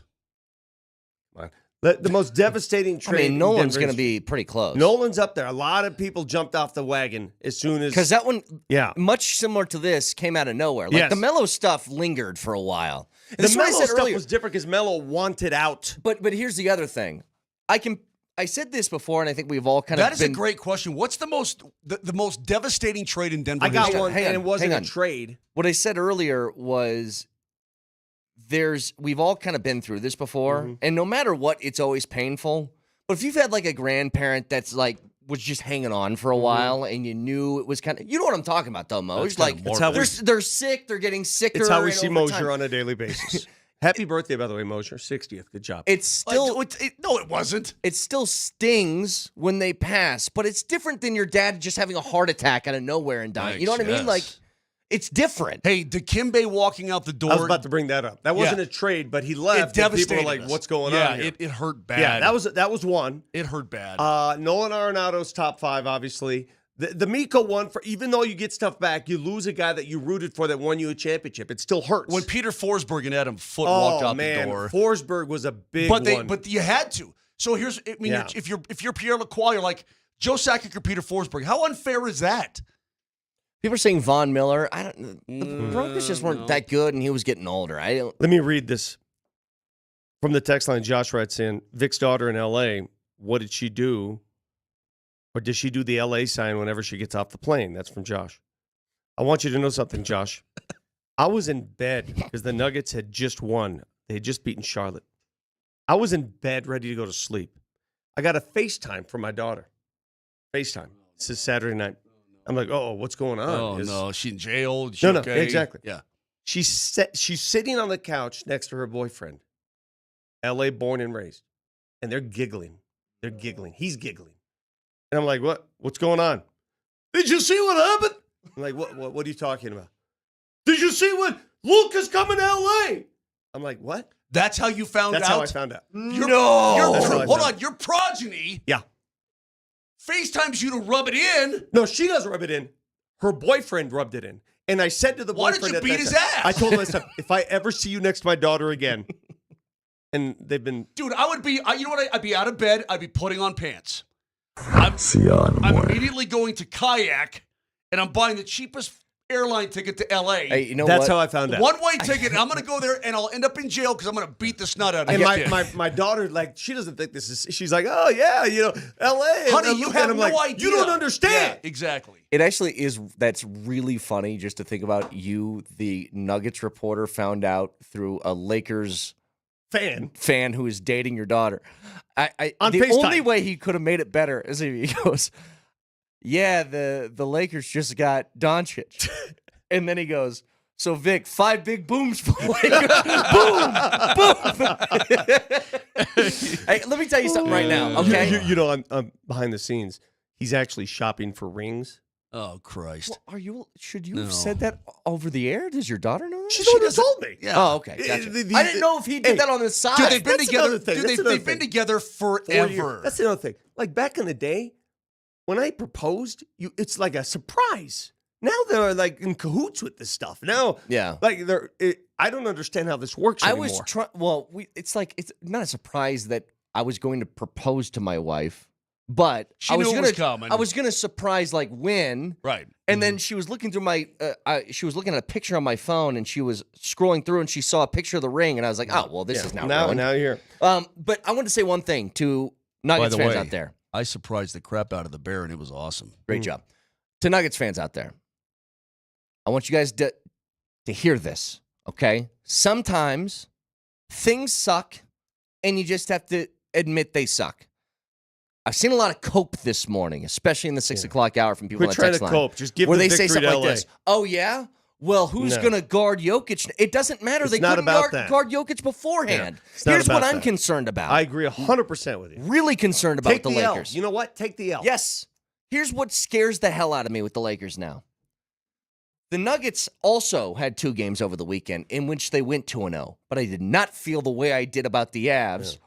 The most devastating trade. I mean, Nolan's in Denver going to be pretty close. Nolan's up there. A lot of people jumped off the wagon as soon as Because that one, yeah, much similar to this, came out of nowhere. Like Yes. the Mellow stuff lingered for a while. And the this is what I Melo said stuff earlier. was different because Melo wanted out. But here's the other thing. I said this before, and I think we've all kind That of is a great question. What's the most devastating trade in Denver I got history? one, hang and on, it wasn't hang a on. trade. What I said earlier was we've all kind of been through this before, and no matter what, it's always painful. But if you've had like a grandparent that's like was just hanging on for a while, and you knew it was kind of, you know what I'm talking about, though, Mo. It's like they're sick, they're getting sicker. It's how we and see over Moser time. on a daily basis. Happy birthday, by the way, Moser. 60th. Good job. It's still No, it wasn't. it still stings when they pass, but it's different than your dad just having a heart attack out of nowhere and dying. You know what I mean? Yes. Like, it's different. Hey, Dikembe walking out the door. I was about to bring that up. That wasn't a trade, but he left. It and people devastated were like, us. "What's going Yeah, on here?" it hurt bad. Yeah, that was one. It hurt bad. Nolan Arenado's top 5, obviously. The Miko one, for even though you get stuff back, you lose a guy that you rooted for that won you a championship. It still hurts. When Peter Forsberg and Adam Foote walked out the door. Forsberg was a big one. But you had to. So here's, I mean, Yeah. if you're Pierre Lacroix, you're like Joe Sakic or Peter Forsberg. How unfair is that? People are saying Von Miller. The Broncos just weren't that good, and he was getting older. Let me read this from the text line. Josh writes in, Vic's daughter in L.A., what did she do? Or does she do the L.A. sign whenever she gets off the plane? That's from Josh. I want you to know something, Josh. I was in bed because the Nuggets had just won. They had just beaten Charlotte. I was in bed ready to go to sleep. I got a FaceTime from my daughter. FaceTime. This is Saturday night. I'm like, oh, what's going on? Oh, no. Is she in jail? Is she No, okay? exactly. Yeah. She's sitting on the couch next to her boyfriend, L.A. born and raised, and they're giggling. They're giggling. He's giggling. And I'm like, what? What's going on? Did you see what happened? I'm like, what are you talking about? Did you see what? Luca's coming to L.A. I'm like, what? That's how you found out? That's how I found out. Hold on. Your progeny Yeah. FaceTimes you to rub it in. No, she doesn't rub it in. Her boyfriend rubbed it in. And I said to the Why boyfriend, did you beat his ass? I told him, I said, if I ever see you next to my daughter again, and they've been. Dude, I would be, you know what? I'd be out of bed. I'd be putting on pants. I'm immediately going to Kayak, and I'm buying the cheapest airline ticket to L.A. Hey, you know That's what? how I found out. One-way ticket. I'm going to go there, and I'll end up in jail because I'm going to beat the snot out of And you. my daughter, like, she doesn't think this is. She's like, oh yeah, you know, L.A. Honey, and you Luka. have And I'm no like, idea. You don't understand. Yeah, exactly. It actually is. That's really funny just to think about. You, the Nuggets reporter, found out through a Lakers fan who is dating your daughter. On the FaceTime. only way he could have made it better is if he goes, "Yeah, the Lakers just got Doncic," and then he goes, "So Vic, 5 big booms for the Lakers. Boom, boom." Hey, let me tell you something right now. Okay, You know, I'm behind the scenes. He's actually shopping for rings. Oh, Christ. well, should you have said that over the air? Does your daughter know that? She's the one who told me. Yeah. Oh, okay. Gotcha. I didn't know if he did that on the side. Dude, they've been That's together. another thing. Dude, That's another they've been thing. together 4 forever. years. That's the other thing. Like back in the day, when I proposed, it's like a surprise. Now they're like in cahoots with this stuff. Now, Yeah. like I don't understand how this works I anymore. was trying. Well, it's not a surprise that I was going to propose to my wife, but She I was knew it gonna was coming. I was gonna surprise like when. Right. And then she was looking through she was looking at a picture on my phone, and she was scrolling through, and she saw a picture of the ring, and I was like, oh well, this is now ruined. Now you're here. But I wanted to say one thing to Nuggets By the fans way, out there. I surprised the crap out of the bear, and it was awesome. Great job. To Nuggets fans out there, I want you guys to hear this, okay? Sometimes things suck, and you just have to admit they suck. I've seen a lot of cope this morning, especially in the 6 o'clock hour from people Quit on the trying text to line. cope. Just give where the they say victory something to like LA. this. Oh, yeah? Well, who's No. going to guard Jokic? It doesn't matter. It's they not couldn't about that. guard Jokic beforehand. Yeah. It's not Here's what about I'm that. concerned about. I agree 100% with you. Really concerned about Take the the L. Lakers. You know what? Take the L. Yes. Here's what scares the hell out of me with the Lakers now. The Nuggets also had 2 games over the weekend in which they went 2-0, but I did not feel the way I did about the Avs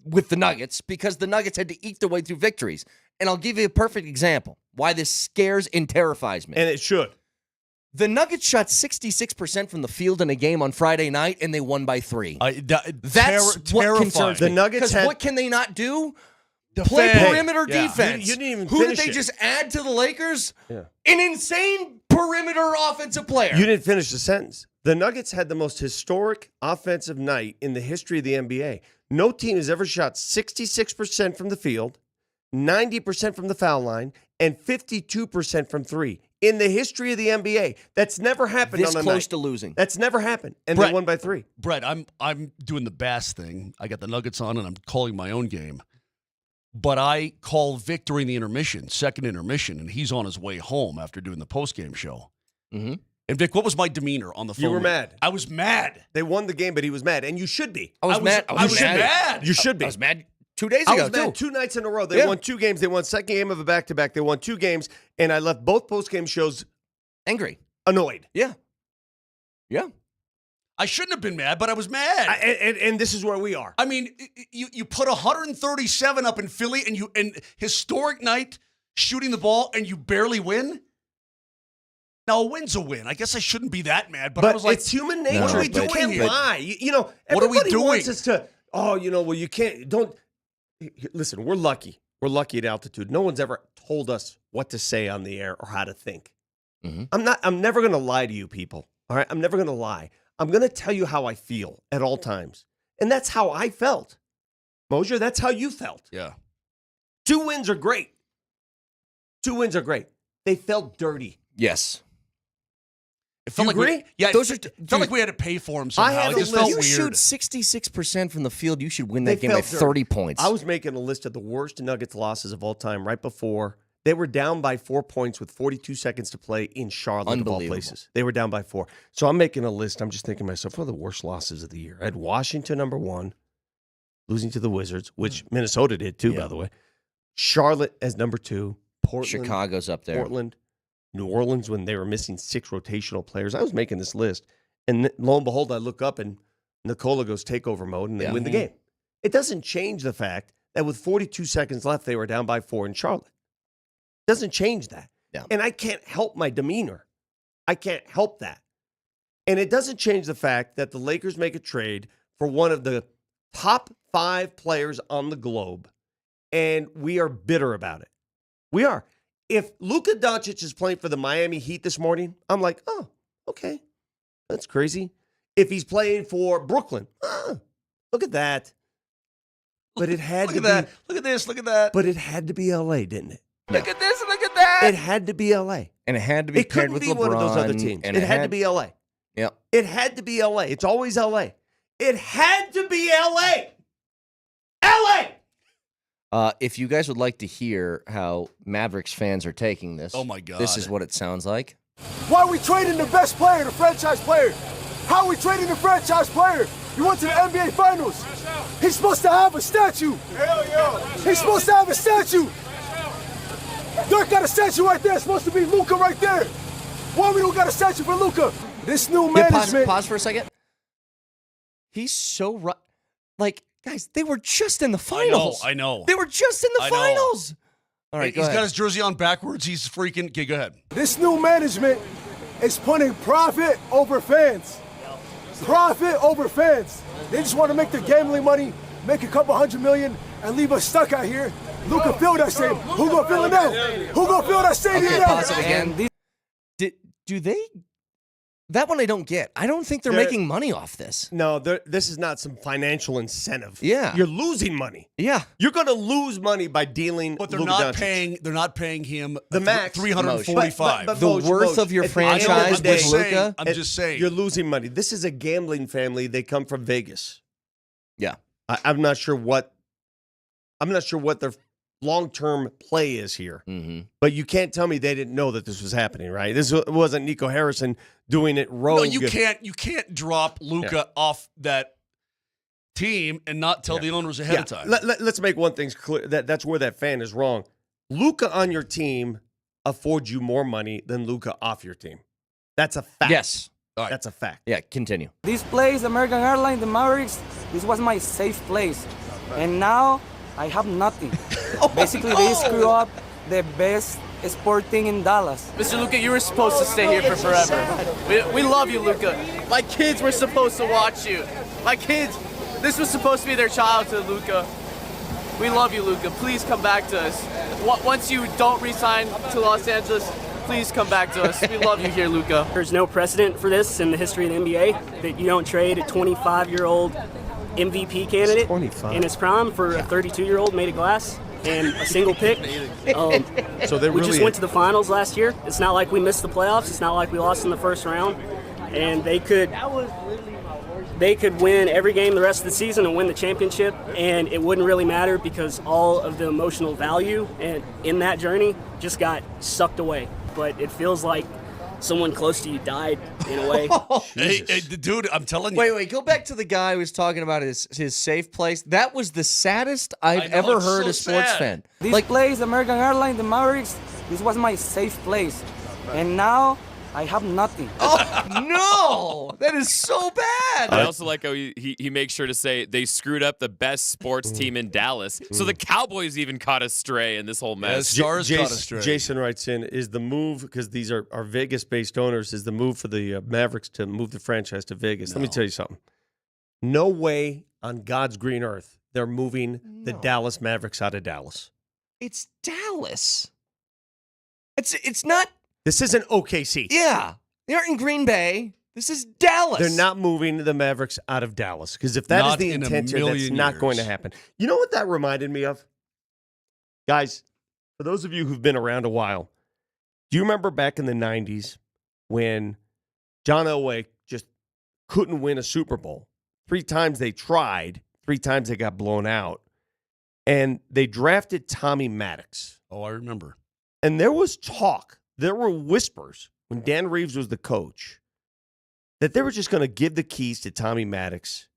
with the Nuggets because the Nuggets had to eat their way through victories. And I'll give you a perfect example why this scares and terrifies me. And it should. The Nuggets shot 66% from the field in a game on Friday night, and they won by 3. That's what concerns me. The Nuggets Because had- what can they not do? Defend. Play perimeter Yeah. defense. You didn't even Who did finish they it. just add to the Lakers? Yeah. An insane perimeter offensive player. You didn't finish the sentence. The Nuggets had the most historic offensive night in the history of the NBA. No team has ever shot 66% from the field, 90% from the foul line, and 52% from 3 in the history of the NBA. That's never happened This on a close night. to losing. That's never happened, and Brett. they won by 3. Brett, I'm doing the Bass thing. I got the Nuggets on, and I'm calling my own game. But I call Victor in the intermission, second intermission, and he's on his way home after doing the postgame show. Mm-hmm. And Vic, what was my demeanor on the phone? You were mad. I was mad. They won the game, but he was mad, and you should be. I was mad. I was mad. You should be. I was mad 2 days I ago, was mad too. 2 nights in a row. They won 2 games. They won second game of a back-to-back. They won 2 games, and I left both post-game shows Angry. annoyed. Yeah. Yeah. I shouldn't have been mad, but I was mad. And this is where we are. I mean, you put 137 up in Philly, and historic night shooting the ball, and you barely win. Now a win's a win. I guess I shouldn't be that mad, but I was like, it's human nature. what are we You doing can't here? lie. You know, What are we everybody doing? wants us to. Oh, well, you can't. Don't listen. We're lucky. We're lucky at altitude. No one's ever told us what to say on the air or how to think. Mm-hmm. I'm never going to lie to you people. All right. I'm never going to lie. I'm going to tell you how I feel at all times. And that's how I felt. Moser, that's how you felt. yeah. 2 wins are great. 2 wins are great. They felt dirty. Yes. It felt You like agree? Yeah, Those it are- felt like we had to pay for him somehow. I had It a just list. felt You weird. shoot 66% from the field, you should win that They game by felt dirty. 30 points. I was making a list of the worst Nuggets losses of all time right before. They were down by 4 points with 42 seconds to play in Charlotte, of all Unbelievable. places. They were down by 4. So I'm making a list. I'm just thinking to myself, what are the worst losses of the year? I had Washington, number 1, losing to the Wizards, which Minnesota did too, by the way. Charlotte as number 2. Portland, Chicago's up there. Portland, New Orleans when they were missing 6 rotational players. I was making this list. And lo and behold, I look up and Nikola goes takeover mode and they win the game. It doesn't change the fact that with 42 seconds left, they were down by 4 in Charlotte. Doesn't change that. Yeah. And I can't help my demeanor. I can't help that. And it doesn't change the fact that the Lakers make a trade for one of the top 5 players on the globe, and we are bitter about it. We are. If Luca Donic is playing for the Miami Heat this morning, I'm like, oh, okay. That's crazy. If he's playing for Brooklyn, look at that. But it had Look to at that. be. Look at this. Look at that. But it had to be LA, didn't it? Look at this. Look at that. It had to be LA. And it had to be It paired couldn't with be LeBron. one of those other teams. And it had to be LA. Yep. It had to be LA. It's always LA. It had to be LA. LA. If you guys would like to hear how Mavericks fans are taking this, Oh, my God. this is what it sounds like. Why are we trading the best player, the franchise player? How are we trading the franchise player? He went to the NBA Finals. He's supposed to have a statue. Hell yeah. He's supposed to have a statue. Dirk got a statue right there. It's supposed to be Luka right there. Why we don't got a statue for Luka? This new Yeah, management. pause for a second. He's so right. Like, guys, they were just in the finals. I know. They were just in the I know. finals. All right, He's go ahead. got his jersey on backwards. He's freaking. Okay, go ahead. This new management is putting profit over fans. Profit over fans. They just want to make their gambling money, make a couple $100 million, and leave us stuck out here. Luka fill that stadium. Who gonna fill it now? Who gonna fill that stadium Okay, now? pause it again. Do they? That one I don't get. I don't think they're making money off this. No, this is not some financial incentive. Yeah. You're losing money. Yeah. You're going to lose money by dealing But they're Luka not Doncic. paying. They're not paying him The max. 345. But The Moj, worth Moj, of your at the end of the franchise day, with Luka. I'm just saying. You're losing money. This is a gambling family. They come from Vegas. Yeah. I'm not sure what. I'm not sure what their long-term play is here. Mm-hmm. But you can't tell me they didn't know that this was happening, right? This wasn't Nico Harrison doing it rogue. No, you can't drop Luka off that team and not tell the owners ahead of time. Let's make one thing clear. That's where that fan is wrong. Luka on your team affords you more money than Luka off your team. That's a fact. Yes. All right. That's a fact. Yeah, continue. This place, American Airlines, the Mavericks, this was my safe place. And now I have nothing. Basically, they screw up the best sport thing in Dallas. Mr. Luka, you were supposed to stay here for forever. We love you, Luka. My kids were supposed to watch you. My kids, this was supposed to be their childhood, Luka. We love you, Luka. Please come back to us. Once you don't re-sign to Los Angeles, please come back to us. We love you here, Luka. There's no precedent for this in the history of the NBA, that you don't trade a 25-year-old MVP candidate 25. in his prime for a 32-year-old made of glass and a single pick. So they We really just went to the finals last year. It's not like we missed the playoffs. It's not like we lost in the first round. And they could win every game the rest of the season and win the championship, and it wouldn't really matter because all of the emotional value and in that journey just got sucked away. But it feels like someone close to you died in a way. Hey, dude, I'm telling you. Wait, go back to the guy who was talking about his safe place. That was the saddest I've ever heard a sports fan. This place, American Airlines, the Mavericks, this was my safe place. And now I have nothing. No, that is so bad. I also like how he makes sure to say they screwed up the best sports team in Dallas. So the Cowboys even caught a stray in this whole mess. Stars caught a stray. Jason writes in, is the move, because these are Vegas-based owners, is the move for the Mavericks to move the franchise to Vegas. Let me tell you something. No way on God's green earth they're moving the Dallas Mavericks out of Dallas. It's Dallas. It's not. This isn't OKC. Yeah, they're in Green Bay. This is Dallas. They're not moving the Mavericks out of Dallas, because if that is the intent here, that's not going to happen. You know what that reminded me of? Guys, for those of you who've been around a while, do you remember back in the 90s when John Elway just couldn't win a Super Bowl? 3 times they tried, 3 times they got blown out, and they drafted Tommy Maddox. Oh, I remember. And there was talk. There were whispers when Dan Reeves was the coach that they were just going to give the keys to Tommy Maddox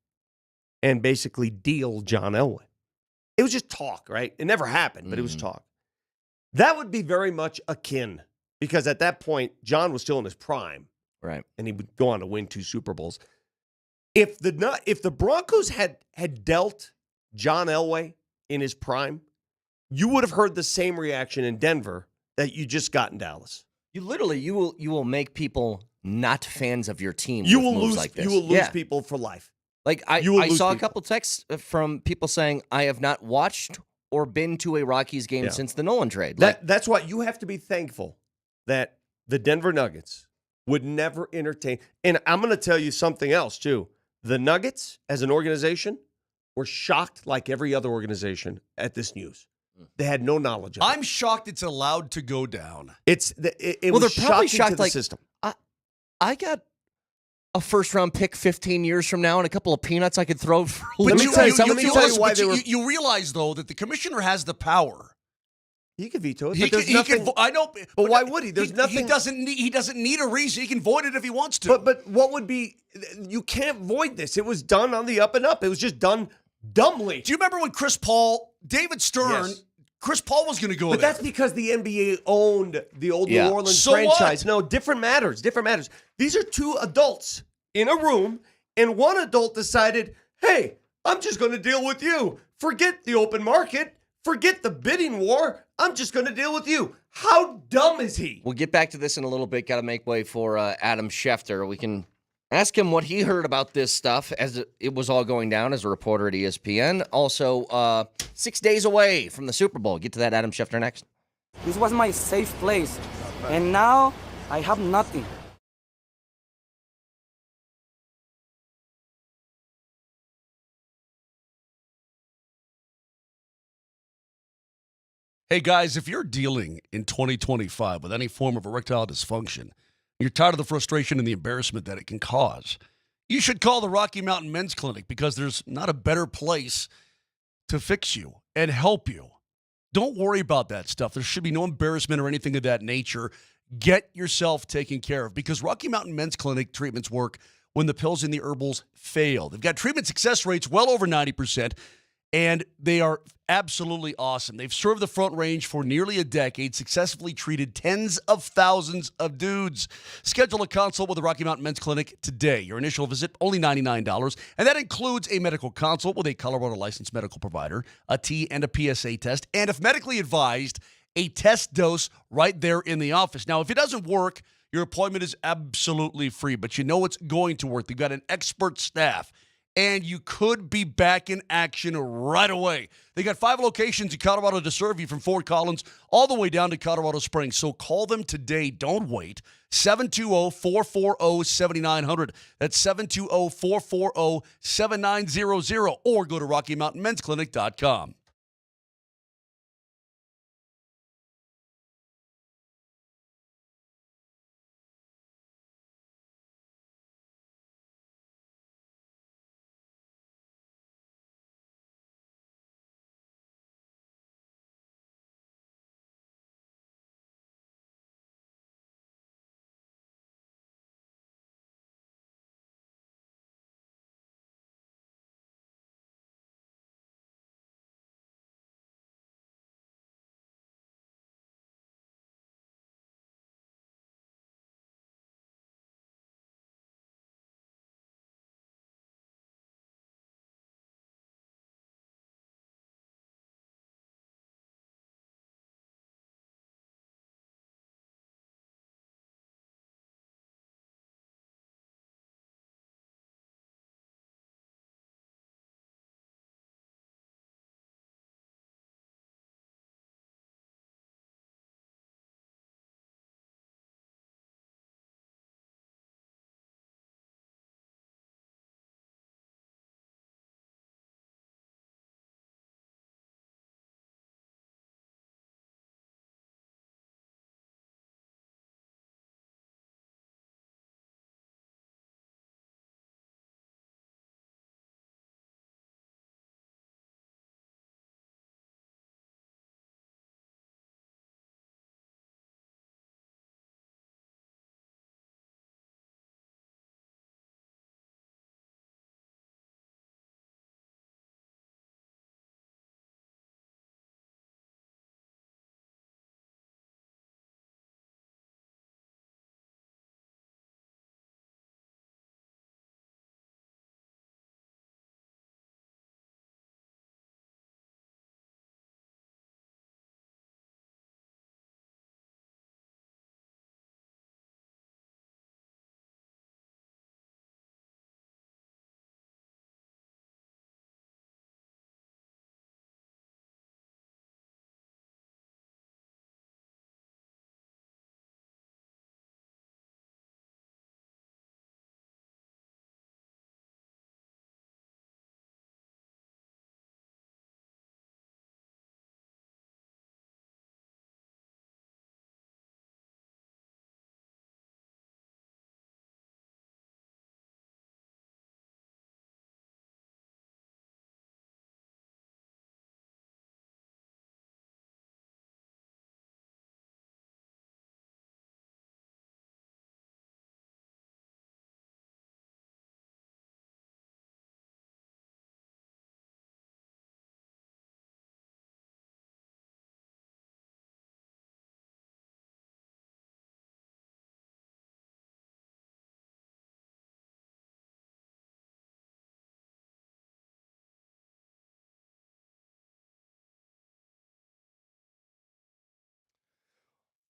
and basically deal John Elway. It was just talk, right? It never happened, but it was talk. That would be very much akin, because at that point, John was still in his prime. Right. And he would go on to win 2 Super Bowls. If the Broncos had dealt John Elway in his prime, you would have heard the same reaction in Denver that you just got in Dallas. You will make people not fans of your team. You with will moves lose like this. You will lose people for life. Like I saw a couple texts from people saying, I have not watched or been to a Rockies game since the Nolan trade. That's why you have to be thankful that the Denver Nuggets would never entertain. And I'm going to tell you something else too. The Nuggets as an organization were shocked like every other organization at this news. They had no knowledge of it. I'm shocked it's allowed to go down. It well, was they're probably shocking shocked to the like, system. I got a first-round pick 15 years from now and a couple of peanuts I could throw for Let me tell you why they were. You realize, though, that the commissioner has the power. He could veto it, but there's nothing. I know, but why would he? There's nothing. He doesn't need a reason. He can void it if he wants to. But what would be? You can't void this. It was done on the up and up. It was just done dumbly. Do you remember when David Stern? Yes. Chris Paul was going to go But there. that's because the NBA owned the old New Orleans So franchise. what? No, different matters. These are 2 adults in a room, and one adult decided, hey, I'm just going to deal with you. Forget the open market. Forget the bidding war. I'm just going to deal with you. How dumb is he? We'll get back to this in a little bit. Got to make way for Adam Schefter. We can ask him what he heard about this stuff as it was all going down as a reporter at ESPN. Also, 6 days away from the Super Bowl. Get to that, Adam Schefter, next. This was my safe place. And now I have nothing. Hey, guys, if you're dealing in 2025 with any form of erectile dysfunction, you're tired of the frustration and the embarrassment that it can cause, you should call the Rocky Mountain Men's Clinic, because there's not a better place to fix you and help you Don't worry about that stuff. There should be no embarrassment or anything of that nature. Get yourself taken care of because Rocky Mountain Men's Clinic treatments work when the pills and the herbals fail. They've got treatment success rates well over 90%, and they are absolutely awesome. They've served the Front Range for nearly a decade, successfully treated tens of thousands of dudes. Schedule a consult with the Rocky Mountain Men's Clinic today. Your initial visit, only $99, and that includes a medical consult with a Colorado licensed medical provider, a T and a PSA test, and if medically advised, a test dose right there in the office. Now, if it doesn't work, your appointment is absolutely free, but you know it's going to work. They've got an expert staff, and you could be back in action right away. They got 5 locations in Colorado to serve you from Fort Collins all the way down to Colorado Springs. So call them today. Don't wait. 720-440-7900. That's 720-440-7900. Or go to RockyMountainMen'sClinic.com.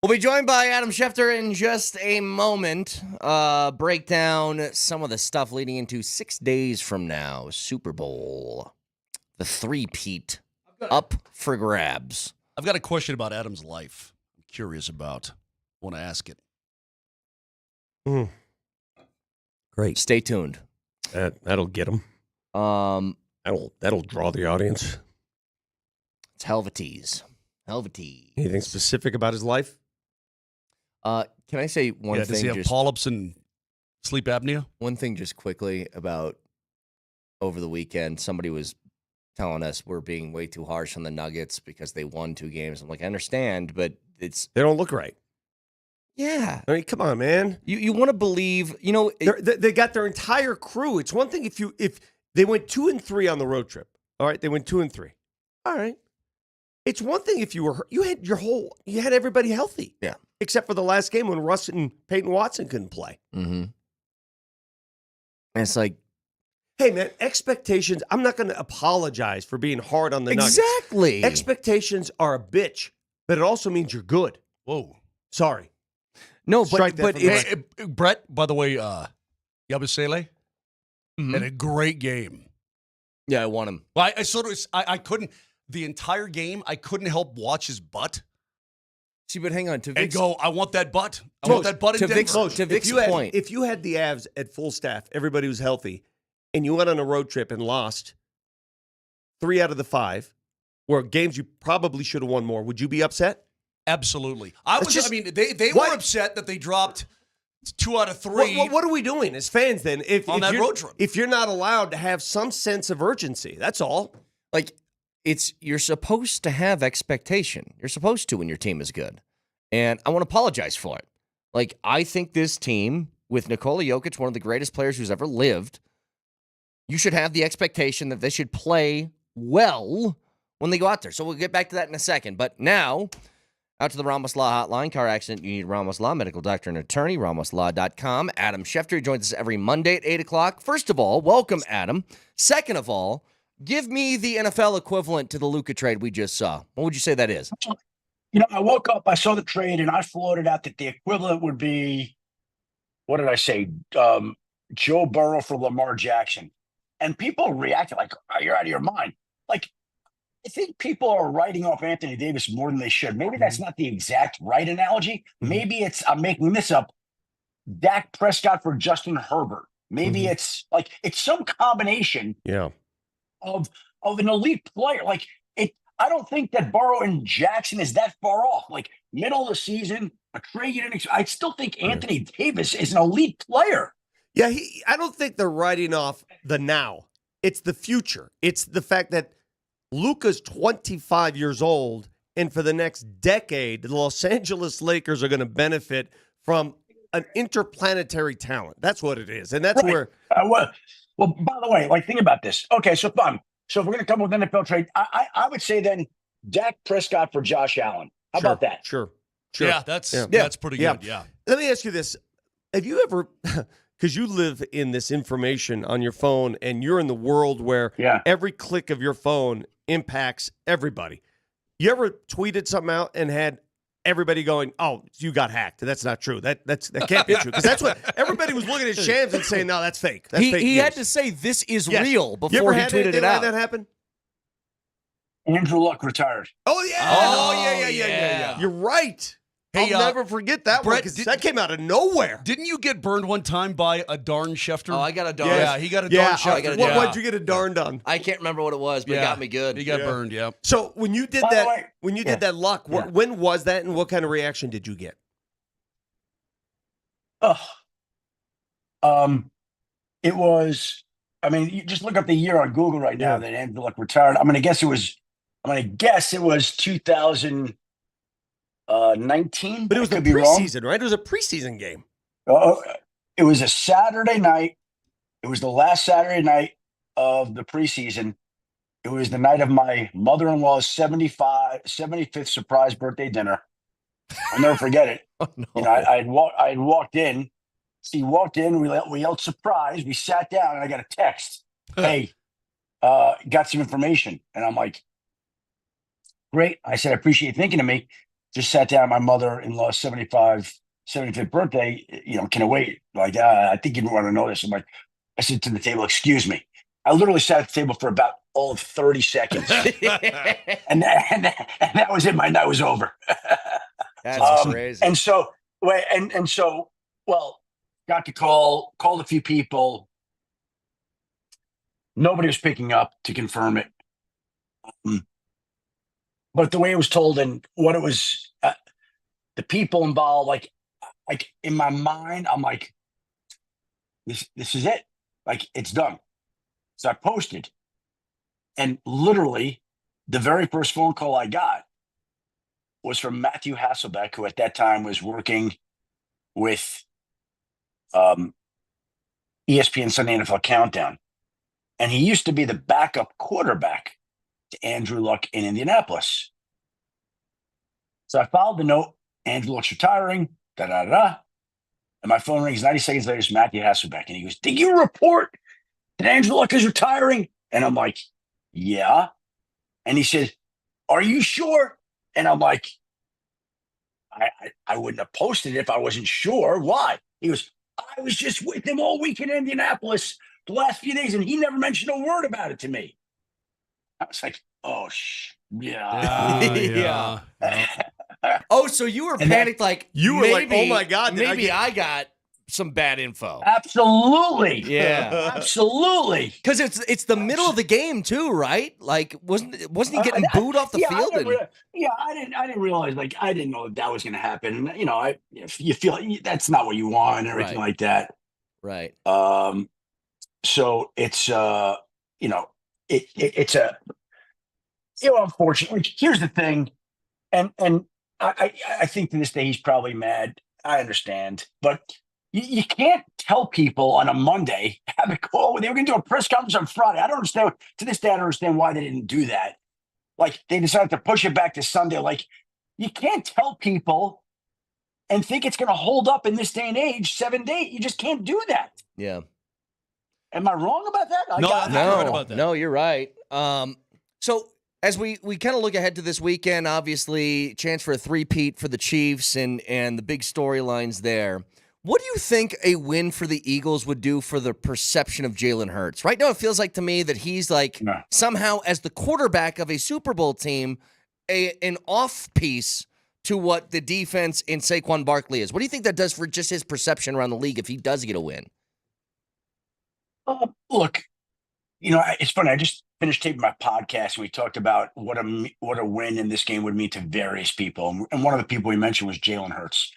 We'll be joined by Adam Schefter in just a moment. Break down some of the stuff leading into 6 days from now. Super Bowl. The three-peat up for grabs. I've got a question about Adam's life. I'm curious about. Want to ask it. Great. Stay tuned. That'll get him. That'll draw the audience. It's hell of a tease. Hell of a tease. Anything specific about his life? Can I say one thing? Does he have polyps and sleep apnea? One thing just quickly about over the weekend. Somebody was telling us we're being way too harsh on the Nuggets because they won 2 games. I'm like, I understand, but they don't look right. Yeah. I mean, come on, man. You want to believe, they got their entire crew. It's one thing if they went 2-3 on the road trip. All right, they went 2-3. All right. It's one thing if you had everybody healthy. Yeah. Except for the last game when Russ and Peyton Watson couldn't play. Mm-hmm. And it's like, hey, man, expectations. I'm not going to apologize for being hard on the Nuggets. Exactly. Expectations are a bitch, but it also means you're good. Whoa. Sorry. No, but Brett, by the way, Yabusele had a great game. Yeah, I want him. Well, I couldn't, the entire game, I couldn't help watch his butt. See, but hang on. And go, I want that butt. I want that butt in Denver. To Vic's point. If you had the Avs at full staff, everybody was healthy, and you went on a road trip and lost 3 out of the 5, where games you probably should have won more, would you be upset? Absolutely. They were upset that they dropped 2 out of 3. What are we doing as fans then? On that road trip. If you're not allowed to have some sense of urgency, that's all. Like, you're supposed to have expectation. You're supposed to when your team is good. And I want to apologize for it. Like, I think this team, with Nikola Jokic, one of the greatest players who's ever lived, you should have the expectation that they should play well when they go out there. So we'll get back to that in a second. But now, out to the Ramos Law Hotline. Car accident, you need Ramos Law, medical doctor and attorney, ramoslaw.com. Adam Schefter joins us every Monday at 8 o'clock. First of all, welcome, Adam. Second of all, give me the NFL equivalent to the Luka trade we just saw. What would you say that is? I woke up, I saw the trade, and I floated out that the equivalent would be, what did I say? Joe Burrow for Lamar Jackson. And people reacted like, oh, you're out of your mind. Like, I think people are writing off Anthony Davis more than they should. Maybe that's not the exact right analogy. Maybe I'm making this up. Dak Prescott for Justin Herbert. Maybe it's some combination of an elite player. Like, I don't think that Burrow and Jackson is that far off. Like, middle of the season, a trade you didn't. I still think Anthony Davis is an elite player. Yeah, I don't think they're writing off the now. It's the future. It's the fact that Luka's 25 years old, and for the next decade, the Los Angeles Lakers are going to benefit from an interplanetary talent. That's what it is, and that's where. Well, by the way, think about this. Okay, so fun. So if we're going to come with NFL trade, I would say then Dak Prescott for Josh Allen. How about that? Sure. Yeah, that's pretty good. Yeah. Let me ask you this: have you ever? Because you live in this information on your phone, and you're in the world where every click of your phone impacts everybody. You ever tweeted something out and had everybody going, "Oh, you got hacked"? That's not true. That can't be true, because that's what everybody was looking at Shams and saying, "No, that's fake." That's fake he news. had to say this is real before you ever he had tweeted it out. Like that happen? Andrew Luck retired. Oh yeah. You're right. Hey, I'll never forget that one, because that came out of nowhere. Didn't you get burned one time by a darn Schefter? Oh, I got a darn. Yeah, he got a darn Schefter. What'd you get a darn on? I can't remember what it was, but it got me good. He got burned, yeah. So when you did did that Luck, when was that, and what kind of reaction did you get? It was, you just look up the year on Google right now that Andrew Luck retired. I'm going to guess it was 2019. But it was the preseason, right? It was a preseason game. It was a Saturday night. It was the last Saturday night of the preseason. It was the night of my mother-in-law's 75th surprise birthday dinner. I'll never forget it. Oh, no. I had walked in. He walked in. We yelled surprise. We sat down, and I got a text. Hey, got some information. And I'm like, great. I said, I appreciate you thinking of me. Just sat down at my mother-in-law's 75th birthday. Can I wait? Like, I think you want to know this. I'm like, I said to the table, excuse me. I literally sat at the table for about all of 30 seconds. and that was it. My night was over. That's crazy. And so, got to called a few people. Nobody was picking up to confirm it. But the way it was told and what it was, the people involved, like in my mind, I'm like, this is it. Like, it's done. So I posted. And literally, the very first phone call I got was from Matthew Hasselbeck, who at that time was working with ESPN Sunday NFL Countdown. And he used to be the backup quarterback to Andrew Luck in Indianapolis. So I followed the note, Andrew Luck's retiring, da-da-da. And my phone rings 90 seconds later, it's Matthew Hasselbeck. And he goes, did you report that Andrew Luck is retiring? And I'm like, yeah. And he said, are you sure? And I'm like, I wouldn't have posted it if I wasn't sure. Why? He goes, I was just with him all week in Indianapolis the last few days, and he never mentioned a word about it to me. I was like, oh, Yeah. Oh, so you were panicked like you were like, oh my God, maybe I got some bad info. Absolutely. Yeah. Absolutely. Because it's the middle of the game too, right? Like wasn't he getting booed off the field? I didn't realize, like, I didn't know that was going to happen. You know, if you feel that's not what you want and everything like that. Right. So it's you know, it's a, you know, unfortunately, here's the thing. And I think to this day he's probably mad. I understand, but you can't tell people on a Monday, have a call. They were going to do a press conference on Friday. I don't understand. To this day, I don't understand why they didn't do that. Like, they decided to push it back to Sunday. Like, you can't tell people and think it's going to hold up in this day and age 7 days. You just can't do that. Yeah. Am I wrong about that? No, you're right. So as we kind of look ahead to this weekend, obviously, chance for a three-peat for the Chiefs and the big storylines there. What do you think a win for the Eagles would do for the perception of Jalen Hurts? Right now, it feels like to me that he's like somehow, as the quarterback of a Super Bowl team, an off-piece to what the defense in Saquon Barkley is. What do you think that does for just his perception around the league if he does get a win? Look, you know, it's funny. I just finished taping my podcast, and we talked about what a win in this game would mean to various people. And one of the people we mentioned was Jalen Hurts.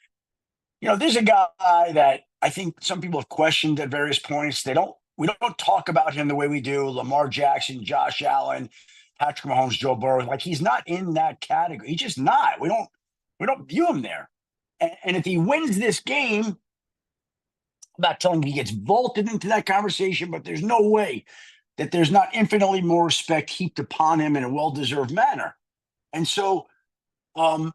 You know, there's a guy that I think some people have questioned at various points. We don't talk about him the way we do Lamar Jackson, Josh Allen, Patrick Mahomes, Joe Burrow. Like, he's not in that category. He's just not. We don't view him there. And if he wins this game, I'm not telling you he gets vaulted into that conversation, but there's no way that there's not infinitely more respect heaped upon him in a well-deserved manner. And so, I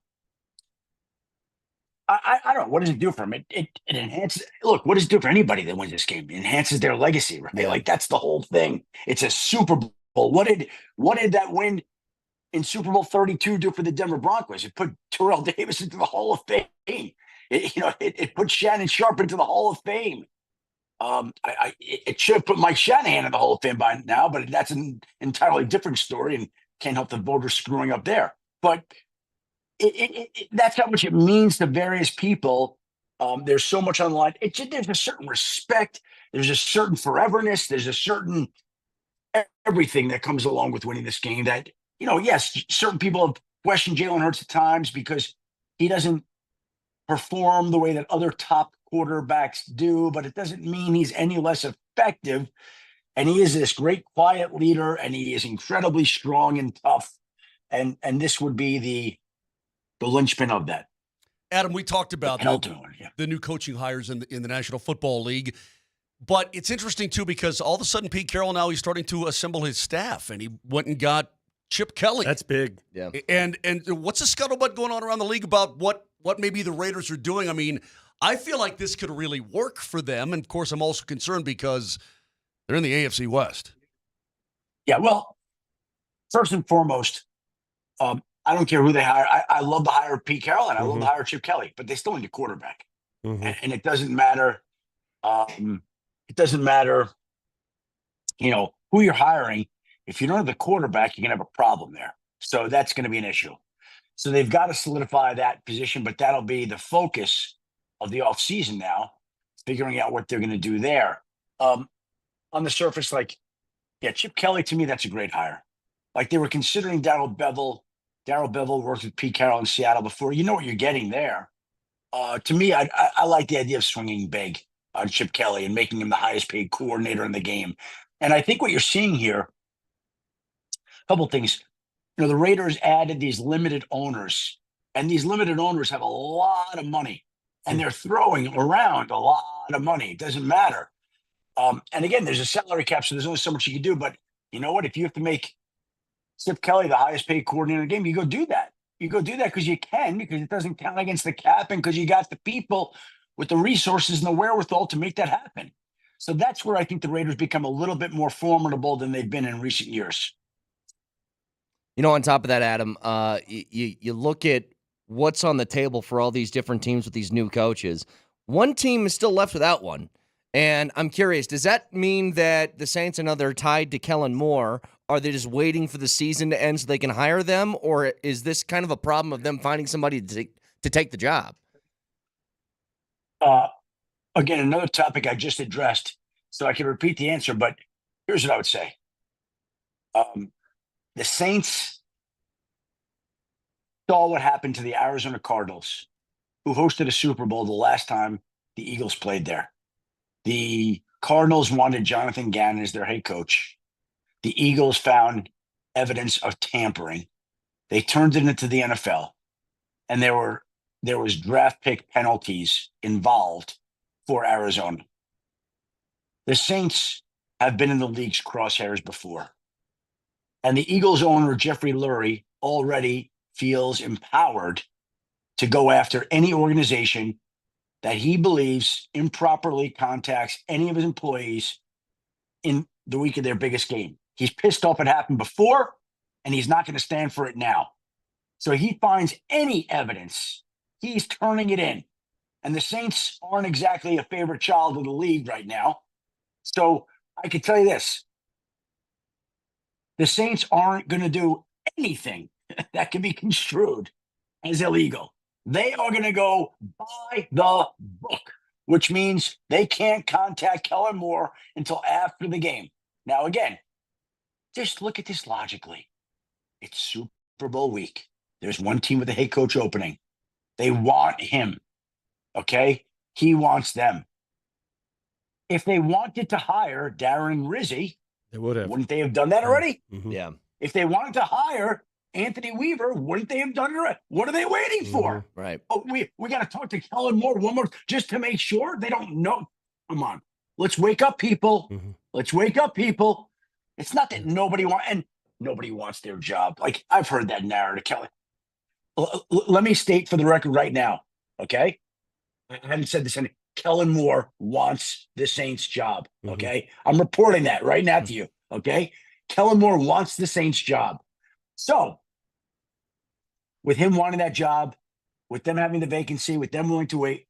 don't know. What does it do for him? It enhances. Look, what does it do for anybody that wins this game? It enhances their legacy, right? Yeah. Like, that's the whole thing. It's a Super Bowl. What did that win in Super Bowl 32 do for the Denver Broncos? It put Terrell Davis into the Hall of Fame. It put Shannon Sharp into the Hall of Fame. It should have put Mike Shanahan in the Hall of Fame by now, but that's an entirely different story and can't help the voters screwing up there. But that's how much it means to various people. There's so much on the line. There's a certain respect. There's a certain foreverness. There's a certain everything that comes along with winning this game that, you know, yes, certain people have questioned Jalen Hurts at times because he doesn't perform the way that other top quarterbacks do, but it doesn't mean he's any less effective. And he is this great quiet leader, and he is incredibly strong and tough. And this would be the linchpin of that. Adam, we talked about the new coaching hires in the National Football League, but it's interesting too because all of a sudden Pete Carroll now he's starting to assemble his staff, and he went and got Chip Kelly. That's big. Yeah. And what's the scuttlebutt going on around the league about what maybe the Raiders are doing? I mean, I feel like this could really work for them, and of course, I'm also concerned because they're in the AFC West. Yeah. Well, first and foremost, I don't care who they hire. I love the hire of Pete Carroll, and I love the hire of Chip Kelly, but they still need a quarterback. And it doesn't matter. It doesn't matter, you know, who you're hiring. If you don't have the quarterback, you're going to have a problem there. So that's going to be an issue. So they've got to solidify that position, but that'll be the focus of the offseason now, figuring out what they're going to do there. On the surface, like, yeah, Chip Kelly, to me, that's a great hire. Like, they were considering Darrell Bevel. Darrell Bevel worked with Pete Carroll in Seattle before. You know what you're getting there. To me, I like the idea of swinging big on Chip Kelly and making him the highest paid coordinator in the game. And I think what you're seeing here couple things. The Raiders added these limited owners, and these limited owners have a lot of money, and they're throwing around a lot of money. It doesn't matter. And again, there's a salary cap, so there's only so much you can do. But you know what? If you have to make Chip Kelly the highest paid coordinator in the game, you go do that. You go do that because you can, because it doesn't count against the cap, and because you got the people with the resources and the wherewithal to make that happen. So that's where I think the Raiders become a little bit more formidable than they've been in recent years. On top of that, Adam, you look at what's on the table for all these different teams with these new coaches. One team is still left without one. And I'm curious, does that mean that the Saints, they're tied to Kellen Moore? Are they just waiting for the season to end so they can hire them? Or is this kind of a problem of them finding somebody to take the job? Again, another topic I just addressed, so I can repeat the answer, but here's what I would say. The Saints saw what happened to the Arizona Cardinals, who hosted a Super Bowl the last time the Eagles played there. The Cardinals wanted Jonathan Gannon as their head coach. The Eagles found evidence of tampering. They turned it into the NFL, and there was draft pick penalties involved for Arizona. The Saints have been in the league's crosshairs before. And the Eagles owner, Jeffrey Lurie, already feels empowered to go after any organization that he believes improperly contacts any of his employees in the week of their biggest game. He's pissed off it happened before, and he's not going to stand for it now. So he finds any evidence, he's turning it in. And the Saints aren't exactly a favorite child of the league right now. So I can tell you this. The Saints aren't going to do anything that can be construed as illegal. They are going to go by the book, which means they can't contact Kellen Moore until after the game. Now, again, just look at this logically. It's Super Bowl week. There's one team with a head coach opening. They want him, okay? He wants them. If they wanted to hire Darren Rizzi, they would have. Wouldn't they have done that already? Mm-hmm. Yeah. If they wanted to hire Anthony Weaver, wouldn't they have done it already? What are they waiting for? Right. Oh, we got to talk to Kellen Moore one more just to make sure they don't know. Come on. Let's wake up, people. Mm-hmm. Let's wake up, people. It's not that nobody wants their job. Like, I've heard that narrative, Kelly. Let me state for the record right now, okay? I haven't said this any. Kellen Moore wants the Saints job, okay? I'm reporting that right now to you, okay? Kellen Moore wants the Saints job. So, with him wanting that job, with them having the vacancy, with them willing to wait,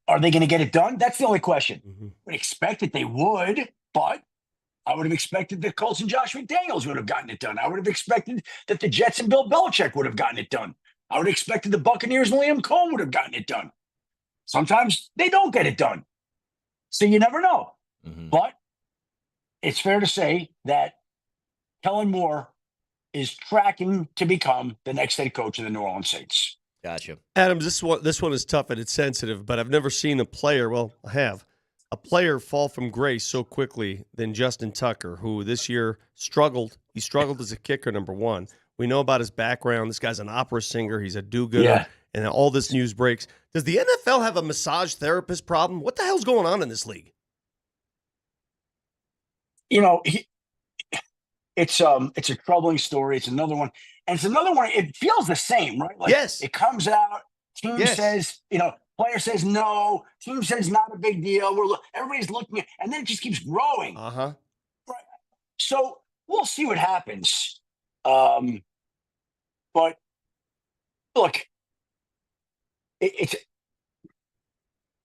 are they going to get it done? That's the only question. I would expect that they would, but I would have expected that Colts and Josh McDaniels would have gotten it done. I would have expected that the Jets and Bill Belichick would have gotten it done. I would have expected the Buccaneers and Liam Cohen would have gotten it done. Sometimes they don't get it done. So you never know. But it's fair to say that Kellen Moore is tracking to become the next head coach of the New Orleans Saints. Gotcha. Adam, this one is tough and it's sensitive, but I've never seen a player, well, I have, a player fall from grace so quickly than Justin Tucker, who this year struggled. He struggled as a kicker, number one. We know about his background. This guy's an opera singer. He's a do-gooder. Yeah. And all this news breaks. Does the NFL have a massage therapist problem? What the hell's going on in this league? It's a troubling story. It's another one. And it's another one. It feels the same, right? Like, yes. It comes out. Team says, player says no. Team says not a big deal. Everybody's looking at, and then it just keeps growing. Uh-huh. Right. So we'll see what happens. But look, it's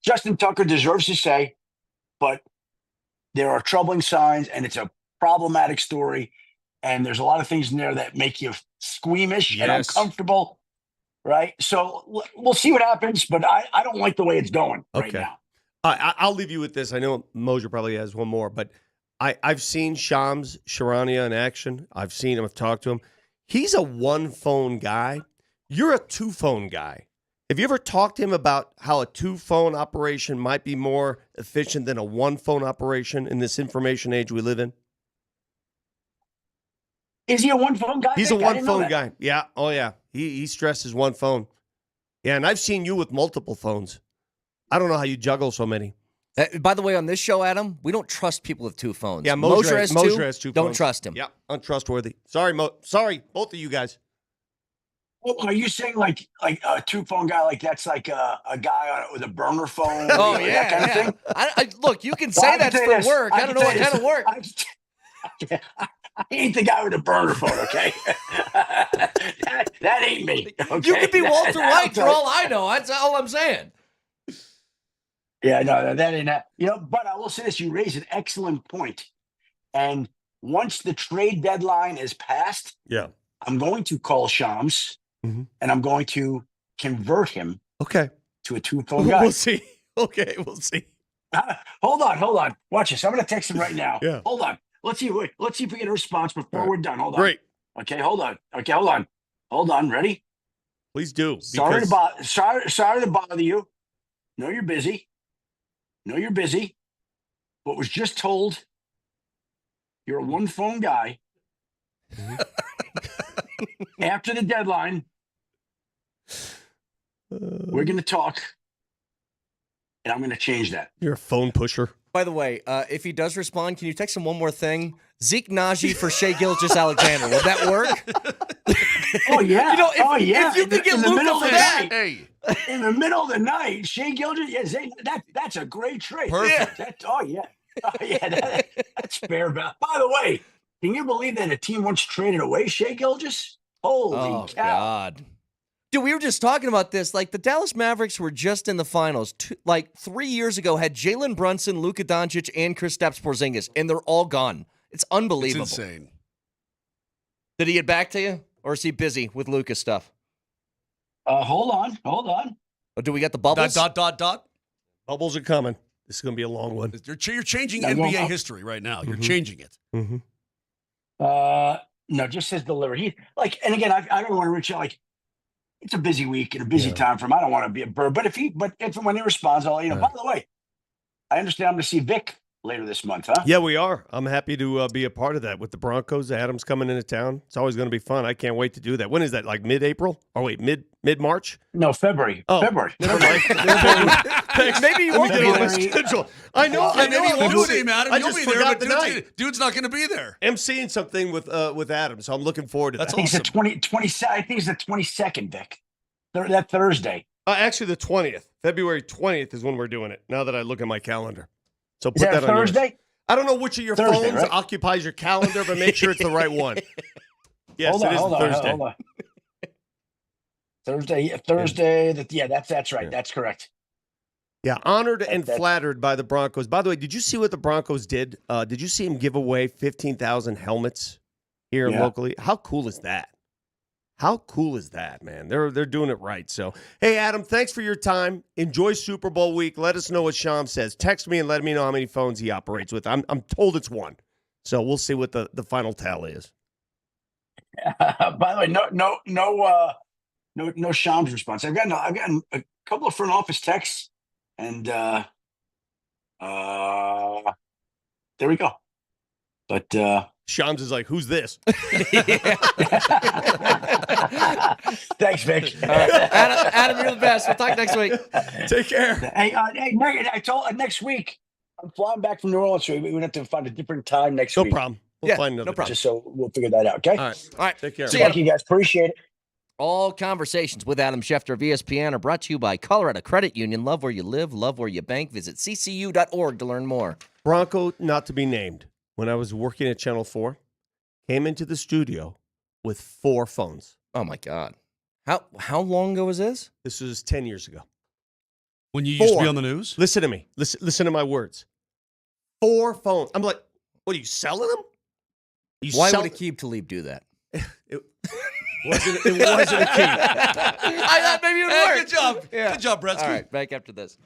Justin Tucker deserves to say, but there are troubling signs, and it's a problematic story, and there's a lot of things in there that make you squeamish and uncomfortable, right? So we'll see what happens, but I don't like the way it's going right now. I'll leave you with this. I know Moser probably has one more, but I've seen Shams Charania in action. I've seen him. I've talked to him. He's a one-phone guy. You're a two-phone guy. Have you ever talked to him about how a two-phone operation might be more efficient than a one-phone operation in this information age we live in? Is he a one phone guy? He's a Vic? I one didn't know phone that. guy. Yeah. Oh, yeah. He stresses one phone. Yeah, and I've seen you with multiple phones. I don't know how you juggle so many. By the way, on this show, Adam, we don't trust people with two phones. Yeah, Moser has two. Don't phones. trust him. Yeah, untrustworthy. Sorry, Sorry, both of you guys. Well, are you saying like a two phone guy? Like that's like a guy with a burner phone? Oh, like yeah, that kind yeah. of thing. Look, you can Well, say I can that's tell you for this. work. I don't know what kind of work. I ain't the guy with the burner phone, okay? that ain't me. Okay? You could be Walter White for I'll tell all I know. That's all I'm saying. Yeah, no, that ain't that. But I will say this: you raise an excellent point. And once the trade deadline is passed, Yeah. I'm going to call Shams and I'm going to convert him to a two phone guy. We'll see. Okay, we'll see. Hold on. Watch this. I'm going to text him right now. Yeah. Hold on. Let's see if we get a response before we're done. Hold on. Great. Okay, hold on. Ready? Please do. Sorry to bother you. Know you're busy. But was just told you're a one phone guy. After the deadline, we're going to talk, and I'm going to change that. You're a phone pusher. By the way, if he does respond, can you text him one more thing? Zeke Najee for Shea Gilgeous-Alexander. Would that work? Oh, yeah. If you could get Luka for that. Hey. In the middle of the night, Shea Gilgeous, that's a great trade. Perfect. That's fair. By the way, can you believe that a team once traded away Shea Gilgeous? Holy cow. God. Dude, we were just talking about this. Like, the Dallas Mavericks were just in the finals. 3 years ago, had Jalen Brunson, Luca Doncic, and Kristaps Porzingis, and they're all gone. It's unbelievable. It's insane. Did he get back to you, or is he busy with Luca stuff? Hold on. Oh, do we get the bubbles? Dot. Bubbles are coming. This is going to be a long one. You're changing NBA history right now. You're changing it. No, just says delivery. And again, I don't want to reach out. It's a busy week and a busy time for him. I don't want to be a bird, but if when he responds, I'll By the way, I understand I'm going to see Vic later this month, huh? Yeah, we are. I'm happy to be a part of that with the Broncos. Adam's coming into town. It's always going to be fun. I can't wait to do that. When is that? Like mid-April? Oh wait, mid-March? No, February. Oh, February. Never mind. Maybe you won't get be on my there. schedule. I know. Maybe you I'm won't busy. see him, Adam. I You'll just be there, forgot but the night. dude's not going to be there. MCing something with Adam, so I'm looking forward to that. That's I think it's the 22nd, Vic. That Thursday. Actually, the 20th. February 20th is when we're doing it, now that I look at my calendar. So put Is that that on yours. Thursday? I don't know which of your Thursday, phones right? occupies your calendar, but make sure it's the right one. Yes, it is Thursday. Hold on. Thursday. That's right. Yeah. That's correct. Yeah, honored and flattered by the Broncos. By the way, did you see what the Broncos did? Did you see them give away 15,000 helmets here locally? How cool is that? How cool is that, man? They're doing it right. So, hey, Adam, thanks for your time. Enjoy Super Bowl week. Let us know what Sham says. Text me and let me know how many phones he operates with. I'm told it's one. So we'll see what the final tally is. By the way, no Shams response. I've gotten a couple of front office texts, and there we go. But Shams is like, who's this? Thanks, Vic. Adam, you're the best. We'll talk next week. Take care. Hey, I told next week I'm flying back from New Orleans, so we have to find a different time next week. No problem. We'll find another. No problem. Just so we'll figure that out. Okay. All right. Take care. Thank you, guys. Appreciate it. All conversations with Adam Schefter of ESPN are brought to you by Colorado Credit Union. Love where you live, love where you bank. Visit ccu.org to learn more. Bronco, not to be named, when I was working at Channel 4, came into the studio with 4 phones. Oh, my God. How long ago was this? This was 10 years ago. When you used to be on the news? Listen to me. Listen to my words. 4 phones. I'm like, what, are you selling them? Why would Aqib Talib do that? It wasn't a key. I thought maybe it would work. Good job. Yeah. Good job, Gretzky. All right, back after this.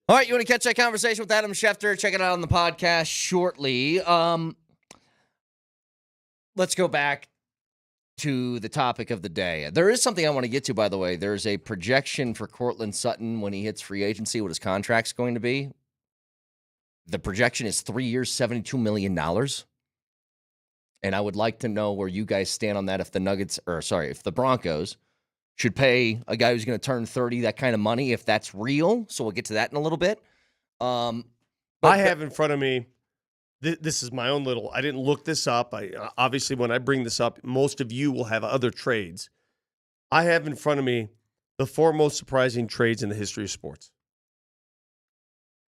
All right, you want to catch that conversation with Adam Schefter? Check it out on the podcast shortly. Let's go back to the topic of the day. There is something I want to get to, by the way. There's a projection for Courtland Sutton when he hits free agency, what his contract's going to be. The projection is 3 years, $72 million. And I would like to know where you guys stand on that if the Broncos should pay a guy who's going to turn 30 that kind of money, if that's real. So we'll get to that in a little bit. I have in front of me, this is my own little, I didn't look this up. Obviously, when I bring this up, most of you will have other trades. I have in front of me the 4 most surprising trades in the history of sports.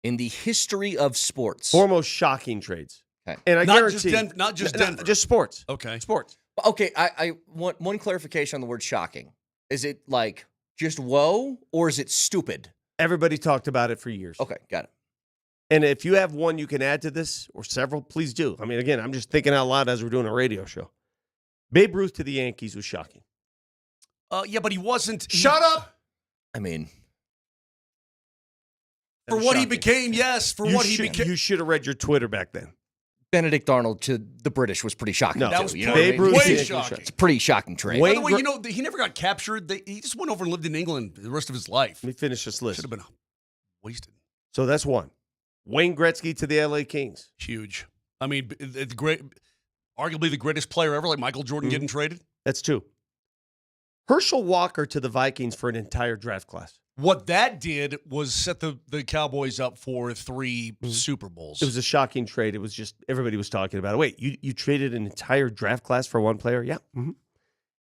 In the history of sports. 4 most shocking trades. Okay. And I not guarantee, just Denver. Just sports. Okay. Sports. Okay, I want one clarification on the word shocking. Is it like just whoa, or is it stupid? Everybody talked about it for years. Okay, got it. And if you have one you can add to this, or several, please do. I mean, again, I'm just thinking out loud as we're doing a radio show. Babe Ruth to the Yankees was shocking. Yeah, but he wasn't. Shut up! I mean, for what he became, yes. For what he became. You should have read your Twitter back then. Benedict Arnold to the British was pretty shocking. No, too, that was Babe Ruth. Ruth. Way shocking. It's a pretty shocking trade. By the way, he never got captured. He just went over and lived in England the rest of his life. Let me finish this list. Should have been wasted. So that's one. Wayne Gretzky to the LA Kings. Huge. I mean, arguably the greatest player ever, like Michael Jordan getting traded. That's 2. Herschel Walker to the Vikings for an entire draft class. What that did was set the Cowboys up for 3 Super Bowls. It was a shocking trade. It was just, everybody was talking about it. Wait, you traded an entire draft class for one player? Yeah. Mm-hmm.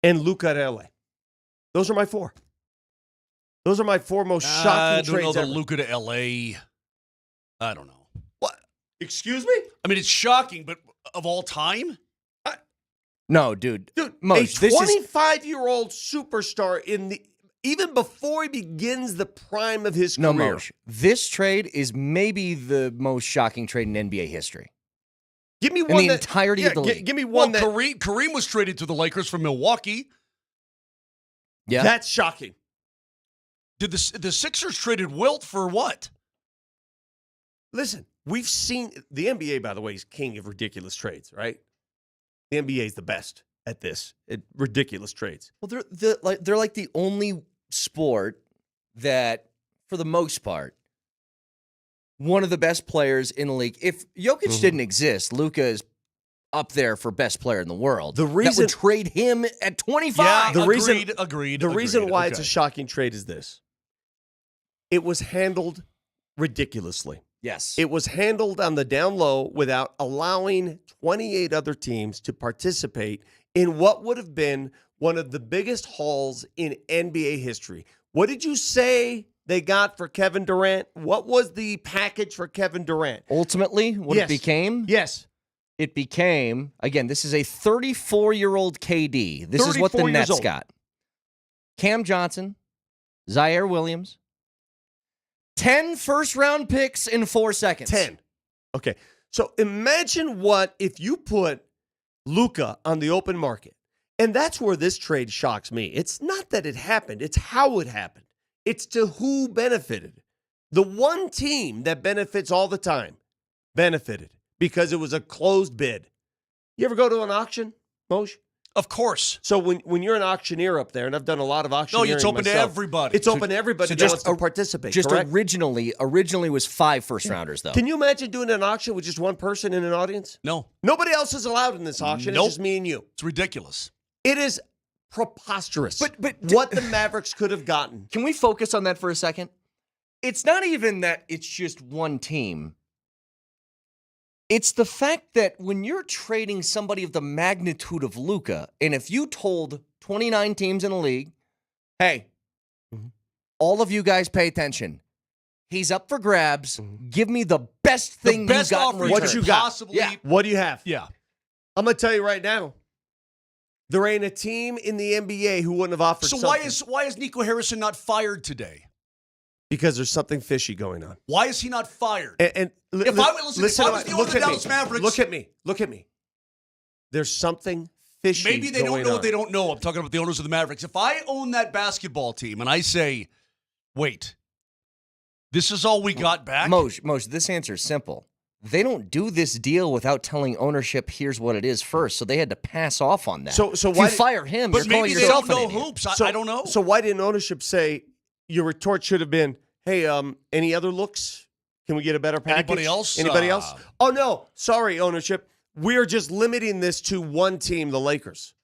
And Luca to LA. Those are my 4. Those are my 4 most shocking trades I don't know ever. the Luca to LA. I don't know. What? Excuse me? I mean, it's shocking, but of all time? No, dude. Most, a 25-year-old superstar even before he begins the prime of his career. No, Moj. This trade is maybe the most shocking trade in NBA history. Give me one in the entirety of the league. Give me one that Kareem was traded to the Lakers from Milwaukee. Yeah. That's shocking. Did the Sixers traded Wilt for what? Listen, we've seen the NBA, by the way, is king of ridiculous trades, right? The NBA is the best at this, at ridiculous trades. Well, they're like the only sport that, for the most part, one of the best players in the league. If Jokic didn't exist, Luka is up there for best player in the world. The reason that would trade him at 25. Yeah, agreed. The reason why it's a shocking trade is this: it was handled ridiculously. Yes. It was handled on the down low without allowing 28 other teams to participate in what would have been one of the biggest hauls in NBA history. What did you say they got for Kevin Durant? What was the package for Kevin Durant? Ultimately, what it became? Yes. It became, again, this is a 34-year-old KD. This is what the Nets got. Cam Johnson, Zaire Williams, 10 first-round picks in 4 seconds. 10. Okay. So imagine what if you put Luka on the open market. And that's where this trade shocks me. It's not that it happened. It's how it happened. It's to who benefited. The one team that benefits all the time benefited because it was a closed bid. You ever go to an auction, Moj? Of course. So when you're an auctioneer up there, and I've done a lot of auctioneering it's open myself, to everybody. It's open to everybody that wants to participate, Just correct? originally was 5 first-rounders, though. Can you imagine doing an auction with just one person in an audience? No. Nobody else is allowed in this auction. Nope. It's just me and you. It's ridiculous. It is preposterous. But what the Mavericks could have gotten. Can we focus on that for a second? It's not even that it's just one team. It's the fact that when you're trading somebody of the magnitude of Luka, and if you told 29 teams in the league, hey, all of you guys pay attention. He's up for grabs. Give me the best thing you got in return. What you got? Possibly. Yeah. What do you have? Yeah. I'm going to tell you right now. There ain't a team in the NBA who wouldn't have offered So something. why is Nico Harrison not fired today? Because there's something fishy going on. Why is he not fired? And if I was the owner of the Dallas Mavericks, look at me. There's something fishy. Maybe they don't going know on. what they don't know. I'm talking about the owners of the Mavericks. If I own that basketball team and I say, wait, This is all we got back? Moj, this answer is simple. They don't do this deal without telling ownership, here's what it is first. So they had to pass off on that. So if why you fire him, but you're calling maybe they yourself don't an know idiot. hoops. I don't know. So why didn't ownership say your retort should have been, hey, any other looks? Can we get a better package? Anybody else? Anybody else? Oh, no. Sorry, ownership. We're just limiting this to one team, the Lakers.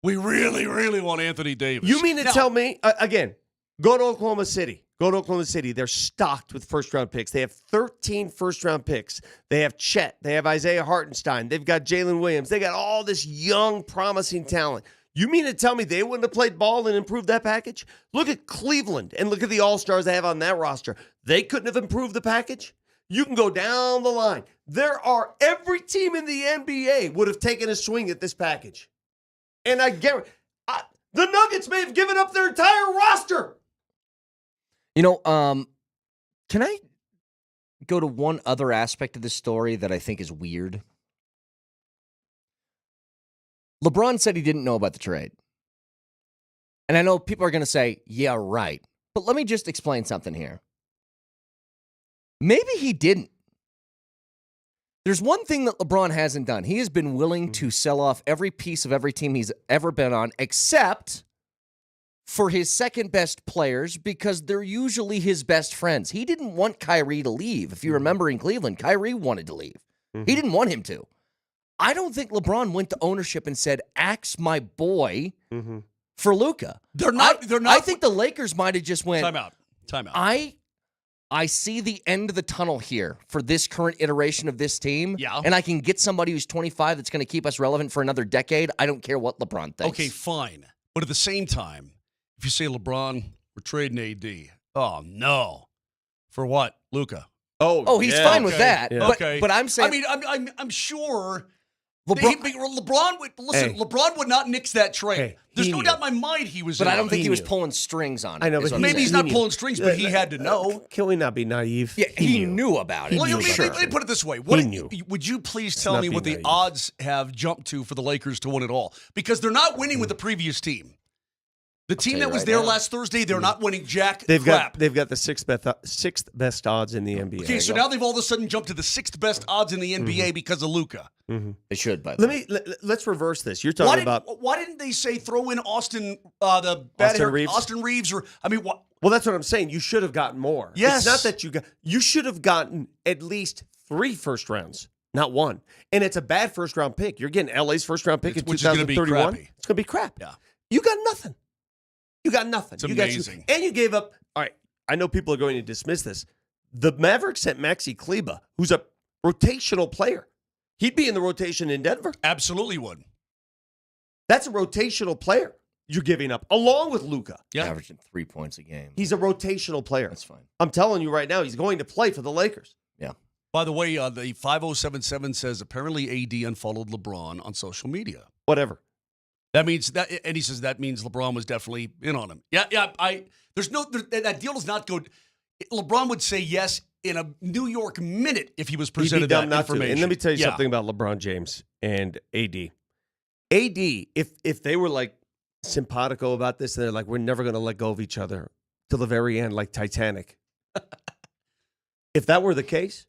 We really, really want Anthony Davis. You mean to tell me, again, go to Oklahoma City. Go to Oklahoma City. They're stocked with first-round picks. They have 13 first-round picks. They have Chet. They have Isaiah Hartenstein. They've got Jalen Williams. They got all this young, promising talent. You mean to tell me they wouldn't have played ball and improved that package? Look at Cleveland and look at the all-stars they have on that roster. They couldn't have improved the package? You can go down the line. Every team in the NBA would have taken a swing at this package. And I guarantee, the Nuggets may have given up their entire roster. You know, can I go to one other aspect of this story that I think is weird? LeBron said he didn't know about the trade. And I know people are going to say, yeah, right. But let me just explain something here. Maybe he didn't. There's one thing that LeBron hasn't done. He has been willing to sell off every piece of every team he's ever been on, except for his second best players, because they're usually his best friends. He didn't want Kyrie to leave. If you remember in Cleveland, Kyrie wanted to leave. He didn't want him to. I don't think LeBron went to ownership and said, axe my boy for Luka. They're not. I think the Lakers might have just went, Time out. I see the end of the tunnel here for this current iteration of this team. Yeah. And I can get somebody who's 25 that's going to keep us relevant for another decade. I don't care what LeBron thinks. Okay, fine. But at the same time, if you say LeBron, we're trading AD. Oh, no. For what? Luka. Oh, he's fine with that. Yeah. But I'm saying, I mean, I'm sure LeBron would listen. LeBron would not nix that trade. Hey, There's no knew. doubt in my mind he was. but in I don't on think it. he was pulling strings on it. I know, is but what I'm Maybe he's saying. not pulling strings, but he had to know. Can we not be naive? Yeah, he knew about it. Well, knew let about me put it this way. Would you please tell not me be what the naive. odds have jumped to for the Lakers to win it all? Because they're not winning with the previous team. The team tell that you was right there now. last Thursday, they're not winning jack They've crap. got the sixth best odds in the NBA. Okay, so now they've all of a sudden jumped to the sixth best odds in the NBA because of Luka. They should, by the way. Let's reverse this. You're talking about Why didn't they say throw in Austin Reeves? Or I mean, what? Well, that's what I'm saying. You should have gotten more. Yes. It's not that you should have gotten at least 3 first rounds, not 1. And it's a bad first round pick. You're getting LA's first round pick in Which is gonna be 2031. crappy. It's going to be crap. Yeah. You got nothing. You got nothing. It's You got amazing. and you gave up. All right. I know people are going to dismiss this. The Mavericks sent Maxi Kleber, who's a rotational player. He'd be in the rotation in Denver. Absolutely would. That's a rotational player you're giving up, along with Luka. Yeah. Averaging 3 points a game. He's a rotational player. That's fine. I'm telling you right now, he's going to play for the Lakers. Yeah. By the way, the 5077 says apparently AD unfollowed LeBron on social media. Whatever. That means that, and he says that means LeBron was definitely in on him. Yeah. That deal does not go. LeBron would say yes in a New York minute if he was He'd be presented dumb that not to. information. And let me tell you Yeah. something about LeBron James and AD. AD, if they were like simpatico about this, and they're like, we're never going to let go of each other till the very end, like Titanic. If that were the case,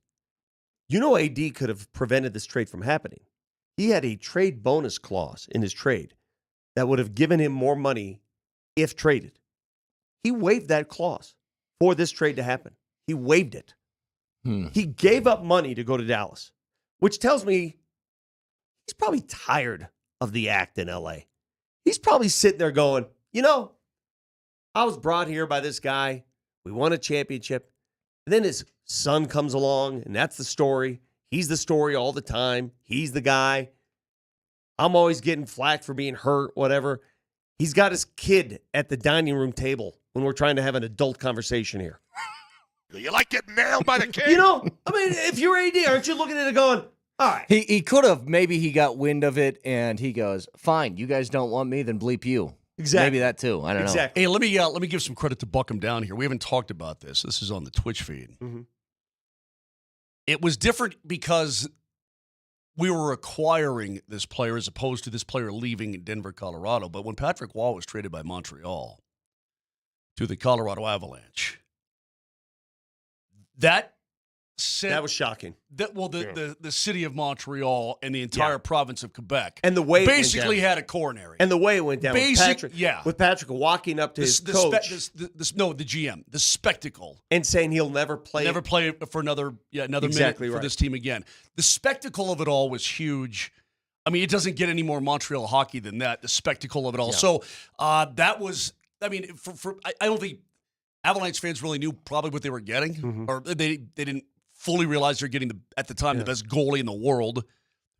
you know AD could have prevented this trade from happening. He had a trade bonus clause in his trade that would have given him more money if traded. He waived that clause for this trade to happen. He waived it. He gave up money to go to Dallas, which tells me he's probably tired of the act in LA. He's probably sitting there going, I was brought here by this guy. We won a championship. And then his son comes along, and that's the story. He's the story all the time. He's the guy. I'm always getting flack for being hurt, whatever. He's got his kid at the dining room table when we're trying to have an adult conversation here. You like getting nailed by the king? If you're AD, aren't you looking at it going, all right. He could have. Maybe he got wind of it and he goes, fine, you guys don't want me, then bleep you. Exactly. Maybe that too. I don't know. Hey, let me give some credit to Buckham down here. We haven't talked about this. This is on the Twitch feed. It was different because we were acquiring this player as opposed to this player leaving Denver, Colorado. But when Patrick Waugh was traded by Montreal to the Colorado Avalanche, That sent, That was shocking. The city of Montreal and the entire province of Quebec, and the way basically had a coronary. And the way it went down, with Patrick walking up to his coach, the GM, the spectacle, and saying he'll never play for another minute for this team again. The spectacle of it all was huge. I mean, it doesn't get any more Montreal hockey than that. The spectacle of it all. Yeah. So that was. I mean, I don't think Avalanche fans really knew probably what they were getting, or they didn't fully realize they're getting at the time the best goalie in the world.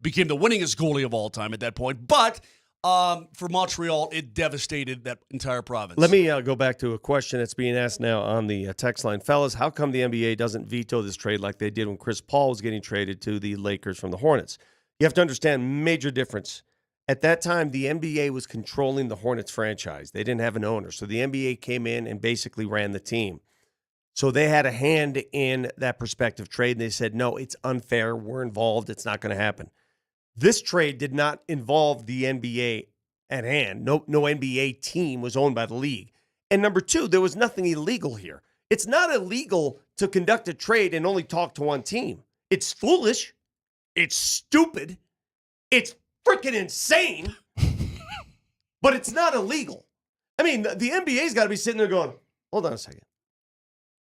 Became the winningest goalie of all time at that point. But for Montreal, it devastated that entire province. Let me go back to a question that's being asked now on the text line. Fellas, how come the NBA doesn't veto this trade like they did when Chris Paul was getting traded to the Lakers from the Hornets? You have to understand, major difference. At that time, the NBA was controlling the Hornets franchise. They didn't have an owner. So the NBA came in and basically ran the team. So they had a hand in that prospective trade. And they said, no, it's unfair. We're involved. It's not going to happen. This trade did not involve the NBA at hand. No NBA team was owned by the league. And number two, there was nothing illegal here. It's not illegal to conduct a trade and only talk to one team. It's foolish. It's stupid. It's freaking insane. But it's not illegal. I mean, the NBA's got to be sitting there going, hold on a second.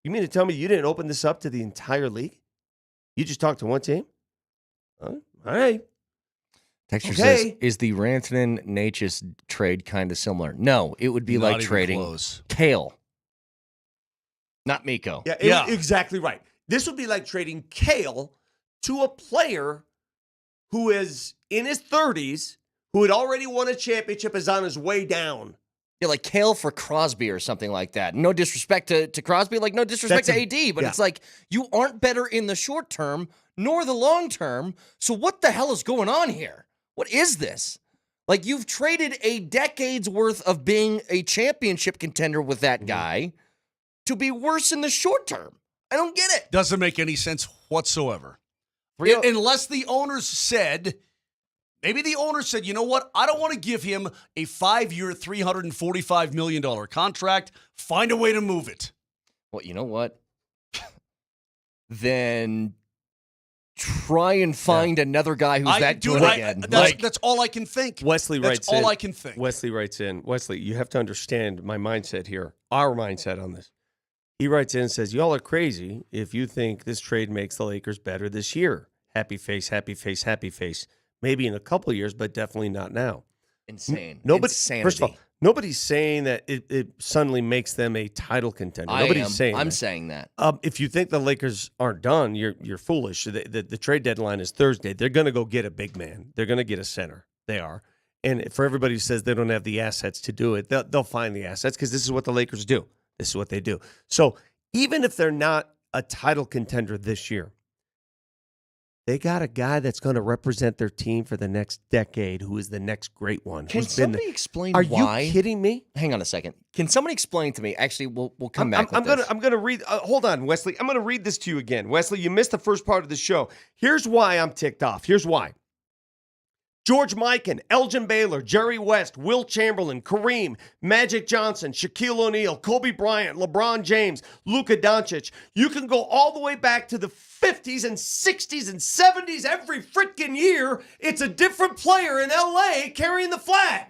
You mean to tell me you didn't open this up to the entire league? You just talked to one team? All right. Texture says, is the Rantanen-Natchez trade kind of similar? No, it would be like trading Kale, not Mikko. Yeah, exactly right. This would be like trading Kale to a player who is in his 30s, who had already won a championship, is on his way down. Yeah, like Kale for Crosby or something like that. No disrespect to Crosby, like no disrespect to AD, but it's like you aren't better in the short term nor the long term. So what the hell is going on here? What is this? Like you've traded a decade's worth of being a championship contender with that guy to be worse in the short term. I don't get it. Doesn't make any sense whatsoever. Unless the owners said, maybe the owner said, you know what? I don't want to give him a 5-year, $345 million contract. Find a way to move it. Well, you know what? Then try and find another guy who's that good again. That's all I can think. Wesley writes in. That's all I can think. Wesley writes in. Wesley, you have to understand my mindset here, our mindset on this. He writes in and says, y'all are crazy if you think this trade makes the Lakers better this year. Happy face, happy face, happy face. Maybe in a couple of years, but definitely not now. Insane. Insanity. First of all, nobody's saying that it suddenly makes them a title contender. Nobody's saying I'm saying that. If you think the Lakers aren't done, you're foolish. The trade deadline is Thursday. They're going to go get a big man. They're going to get a center. They are. And for everybody who says they don't have the assets to do it, they'll find the assets because this is what the Lakers do. This is what they do. So even if they're not a title contender this year, they got a guy that's going to represent their team for the next decade, who is the next great one. Can somebody explain why? Are you kidding me? Hang on a second. Can somebody explain to me? Actually, we'll come back. I'm gonna read. Hold on, Wesley. I'm gonna read this to you again, Wesley. You missed the first part of the show. Here's why I'm ticked off. Here's why. George Mikan, Elgin Baylor, Jerry West, Will Chamberlain, Kareem, Magic Johnson, Shaquille O'Neal, Kobe Bryant, LeBron James, Luca Doncic. You can go all the way back to the 50s and 60s and 70s. Every freaking year, it's a different player in LA carrying the flag.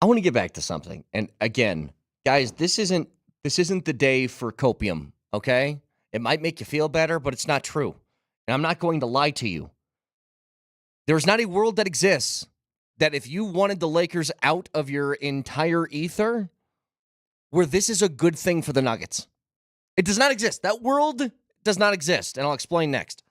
I want to get back to something. And again, guys, this isn't the day for copium, okay? It might make you feel better, but it's not true. And I'm not going to lie to you. There's not a world that exists that if you wanted the Lakers out of your entire ether, where this is a good thing for the Nuggets. It does not exist. That world does not exist, and I'll explain next.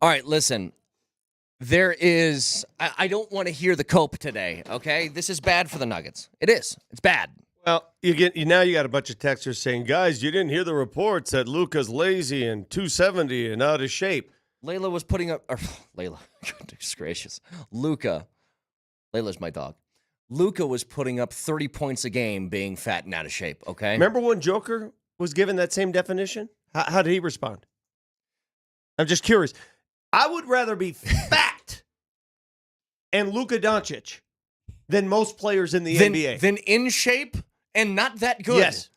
All right, listen. There is. I don't want to hear the cope today. Okay, this is bad for the Nuggets. It is. It's bad. Well, now you got a bunch of texters saying, guys, you didn't hear the reports that Luka's lazy and 270 and out of shape. Layla was putting up. Layla, goodness gracious, Luka. Layla's my dog. Luka was putting up 30 points a game, being fat and out of shape. Okay. Remember when Joker was given that same definition? How did he respond? I'm just curious. I would rather be fat and Luca Donic than most players in the NBA. Than in shape and not that good. Yes.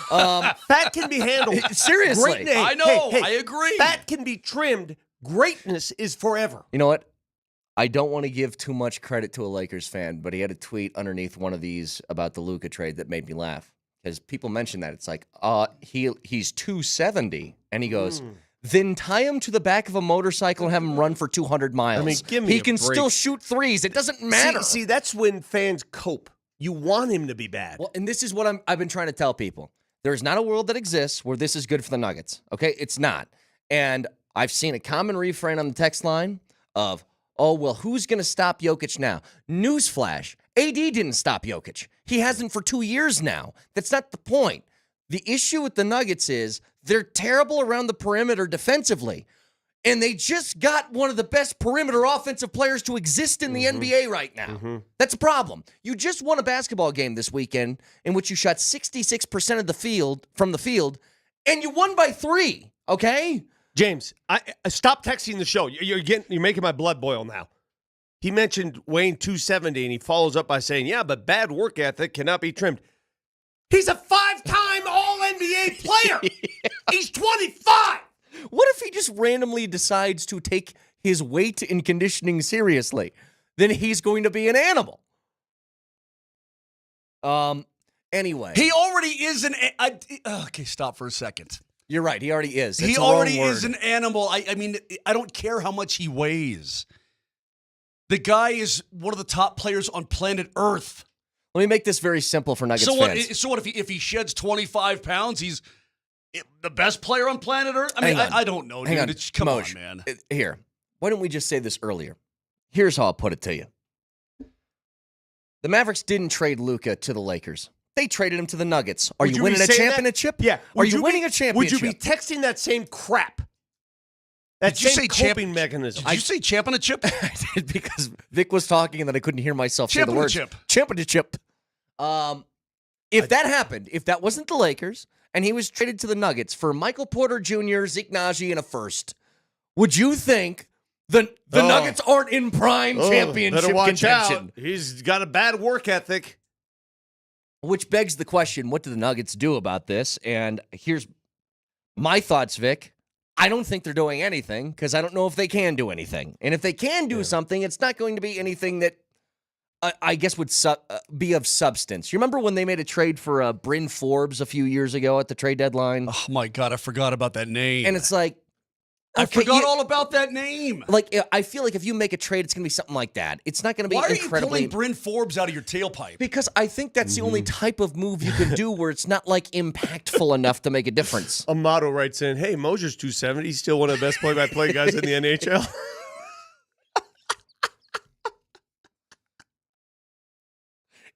Fat can be handled. Seriously. Great, I know. Hey, I agree. Fat can be trimmed. Greatness is forever. You know what? I don't want to give too much credit to a Lakers fan, but he had a tweet underneath one of these about the Luka trade that made me laugh. Because people mention that. It's like, he's 270. And he goes, then tie him to the back of a motorcycle and have him run for 200 miles. I mean, give me he a can break. still shoot threes. It doesn't matter. See, that's when fans cope. You want him to be bad. Well, and this is what I've been trying to tell people. There's not a world that exists where this is good for the Nuggets. Okay? It's not. And I've seen a common refrain on the text line of, oh, well, who's going to stop Jokic now? Newsflash. AD didn't stop Jokic. He hasn't for 2 years now. That's not the point. The issue with the Nuggets is they're terrible around the perimeter defensively. And they just got one of the best perimeter offensive players to exist in the NBA right now. That's a problem. You just won a basketball game this weekend in which you shot 66% of the field from the field, and you won by 3, okay? James, I stop texting the show. You're making my blood boil now. He mentioned weighing 270, and he follows up by saying, yeah, but bad work ethic cannot be trimmed. He's a 5-time All-NBA player. He's 25. What if he just randomly decides to take his weight and conditioning seriously? Then he's going to be an animal. Anyway. He already is an... okay, stop for a second. You're right. He already is. That's he already is an animal. I mean, I don't care how much he weighs. The guy is one of the top players on planet Earth. Let me make this very simple for Nuggets fans. So what if he sheds 25 pounds, he's the best player on planet Earth? I mean, I don't know, dude. Come on, man. Here, why don't we just say this earlier? Here's how I'll put it to you. The Mavericks didn't trade Luka to the Lakers. They traded him to the Nuggets. Are you winning a championship? Yeah. Are you winning a championship? Would you be texting that same crap? That same coping mechanism. Did you say championship? I did because Vic was talking and then I couldn't hear myself say the words. Championship. If that happened, if that wasn't the Lakers and he was traded to the Nuggets for Michael Porter Jr., Zeke Naji, and a first, would you think the Nuggets aren't in prime championship better watch contention? Out. He's got a bad work ethic. Which begs the question, what do the Nuggets do about this? And here's my thoughts, Vic. I don't think they're doing anything because I don't know if they can do anything. And if they can do something, it's not going to be anything that I guess would be of substance. You remember when they made a trade for Bryn Forbes a few years ago at the trade deadline? Oh, my God, I forgot about that name. And it's like, I forgot all about that name. Like, I feel like if you make a trade, it's going to be something like that. It's not going to be incredibly... Why are you pulling Bryn Forbes out of your tailpipe? Because I think that's the only type of move you can do where it's not, like, impactful enough to make a difference. Amato writes in, hey, Moser's 270. He's still one of the best play-by-play guys in the NHL.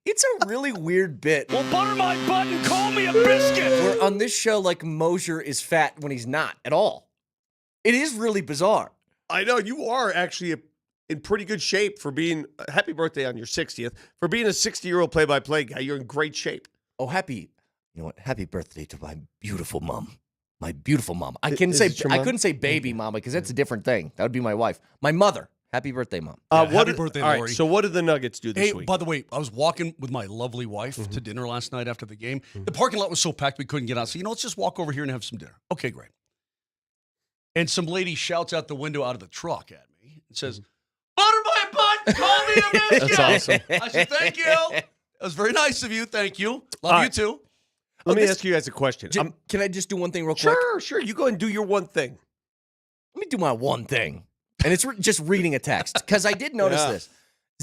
It's a really weird bit. Well, butter my butt and call me a biscuit. Where on this show, like, Moser is fat when he's not at all. It is really bizarre. I know. You are actually in pretty good shape for being... happy birthday on your 60th. For being a 60-year-old play-by-play guy, you're in great shape. Oh, you know what? Happy birthday to my beautiful mom. My beautiful mom. I couldn't say baby mama because that's a different thing. That would be my wife. My mother. Happy birthday, Mom. Happy birthday, Lori. All right, so what did the Nuggets do this week? By the way, I was walking with my lovely wife to dinner last night after the game. The parking lot was so packed we couldn't get out. So, let's just walk over here and have some dinner. Okay, great. And some lady shouts out the window out of the truck at me and says, butter my butt, call me a biscuit. That's awesome. I said, thank you. That was very nice of you. Thank you. Love you too. Let me ask you guys a question. Can I just do one thing real quick? Sure. You go and do your one thing. Let me do my one thing. And it's just reading a text. Because I did notice this.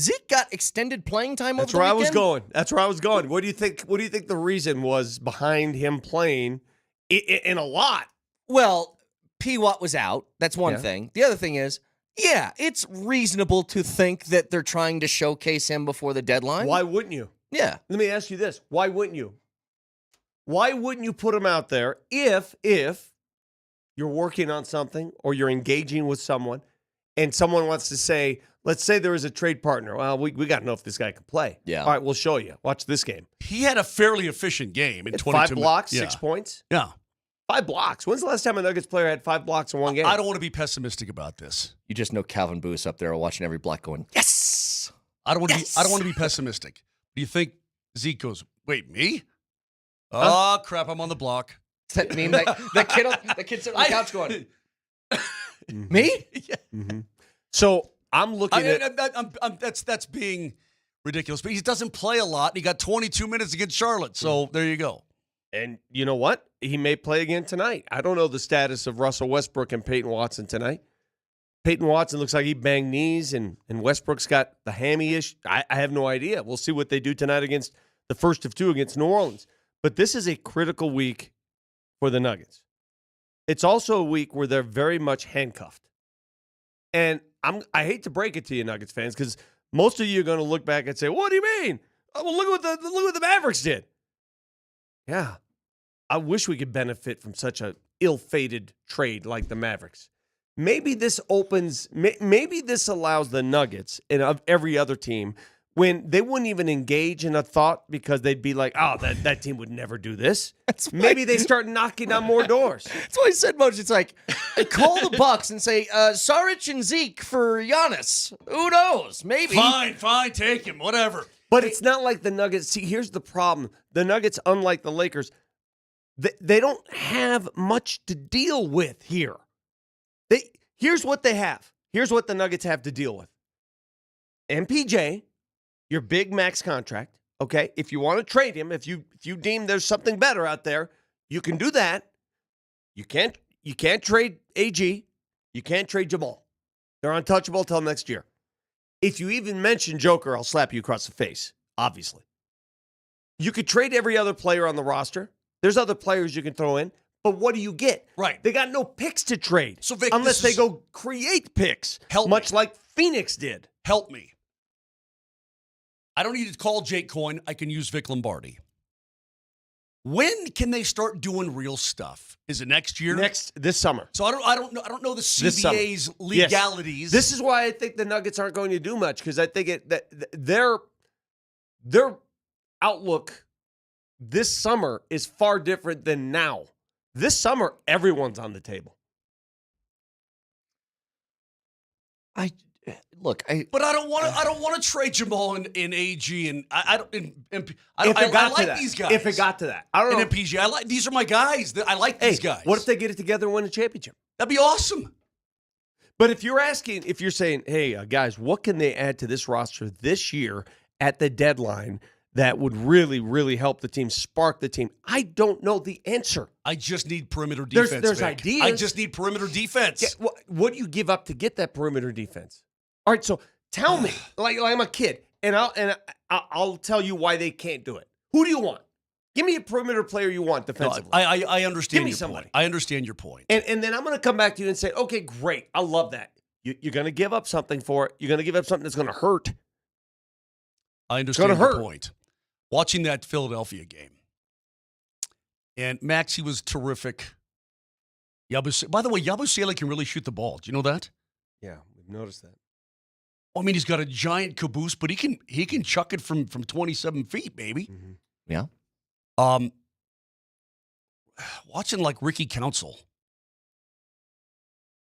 Zeke got extended playing time over the weekend. That's where I was going. What do you think the reason was behind him playing in a lot? Well, P-Watt was out. That's one thing. The other thing is, yeah, it's reasonable to think that they're trying to showcase him before the deadline. Why wouldn't you? Yeah. Let me ask you this. Why wouldn't you? Why wouldn't you put him out there if you're working on something or you're engaging with someone and someone wants to say, let's say there is a trade partner. Well, we got to know if this guy can play. Yeah. All right, we'll show you. Watch this game. He had a fairly efficient game in 22 5 blocks, minutes. 6 points. Yeah. 5 blocks. When's the last time a Nuggets player had 5 blocks in one game? I don't want to be pessimistic about this. You just know Calvin Booth up there watching every block going, yes! I don't want to be pessimistic. Do you think Zeke goes, wait, me? Huh? Oh, crap, I'm on the block. Does that mean that the kid sitting on the couch going, me? Yeah. Mm-hmm. So I'm looking at... That's being ridiculous, but he doesn't play a lot. And he got 22 minutes against Charlotte, so there you go. And you know what? He may play again tonight. I don't know the status of Russell Westbrook and Peyton Watson tonight. Peyton Watson looks like he banged knees, and Westbrook's got the hammy-ish. I have no idea. We'll see what they do tonight against the first of 2 against New Orleans. But this is a critical week for the Nuggets. It's also a week where they're very much handcuffed. And I hate to break it to you, Nuggets fans, because most of you are going to look back and say, what do you mean? Oh, well, look what the Mavericks did. Yeah. I wish we could benefit from such a ill-fated trade like the Mavericks. Maybe this maybe this allows the Nuggets and of every other team when they wouldn't even engage in a thought because they'd be like, oh, that team would never do this. Maybe they start knocking on more doors. That's why I said, Moj, it's like, call the Bucks and say, Saric and Zeke for Giannis. Who knows? Maybe. Fine, take him, whatever. But it's not like the Nuggets. See, here's the problem. The Nuggets, unlike the Lakers, they don't have much to deal with here. Here's what they have. Here's what the Nuggets have to deal with. MPJ, your big max contract, okay? If you want to trade him, if you deem there's something better out there, you can do that. You can't trade AG. You can't trade Jamal. They're untouchable till next year. If you even mention Joker, I'll slap you across the face, obviously. You could trade every other player on the roster. There's other players you can throw in, but what do you get? Right. They got no picks to trade. So Vic, unless they go create picks, much like Phoenix did. Help me. I don't need to call Jake Coyne. I can use Vic Lombardi. When can they start doing real stuff? Is it next year? This summer. So I don't know the CBA's legalities. Yes. This is why I think the Nuggets aren't going to do much, because I think their outlook this summer is far different than now. This summer, everyone's on the table. But I don't want to trade Jamal and AG and I like these guys. If it got to that, I don't know. And MPG, these are my guys. I like these guys. What if they get it together and win a championship? That'd be awesome. But if you're saying, hey, guys, what can they add to this roster this year at the deadline that would really, really help the team, spark the team? I don't know the answer. I just need perimeter defense. There's Vic. ideas. I just need perimeter defense. Yeah, what do you give up to get that perimeter defense? All right, so tell me, like I'm a kid, and I'll tell you why they can't do it. Who do you want? Give me a perimeter player you want defensively. No, I understand. Give me your somebody. Point. I understand your point. And then I'm going to come back to you and say, okay, great, I love that. You're going to give up something for it. You're going to give up something that's going to hurt. I understand your point. Watching that Philadelphia game, and Maxey was terrific. By the way, Yabusele can really shoot the ball. Do you know that? Yeah, we've noticed that. I mean, he's got a giant caboose, but he can chuck it from 27 feet, baby. Mm-hmm. Yeah. Watching like Ricky Council.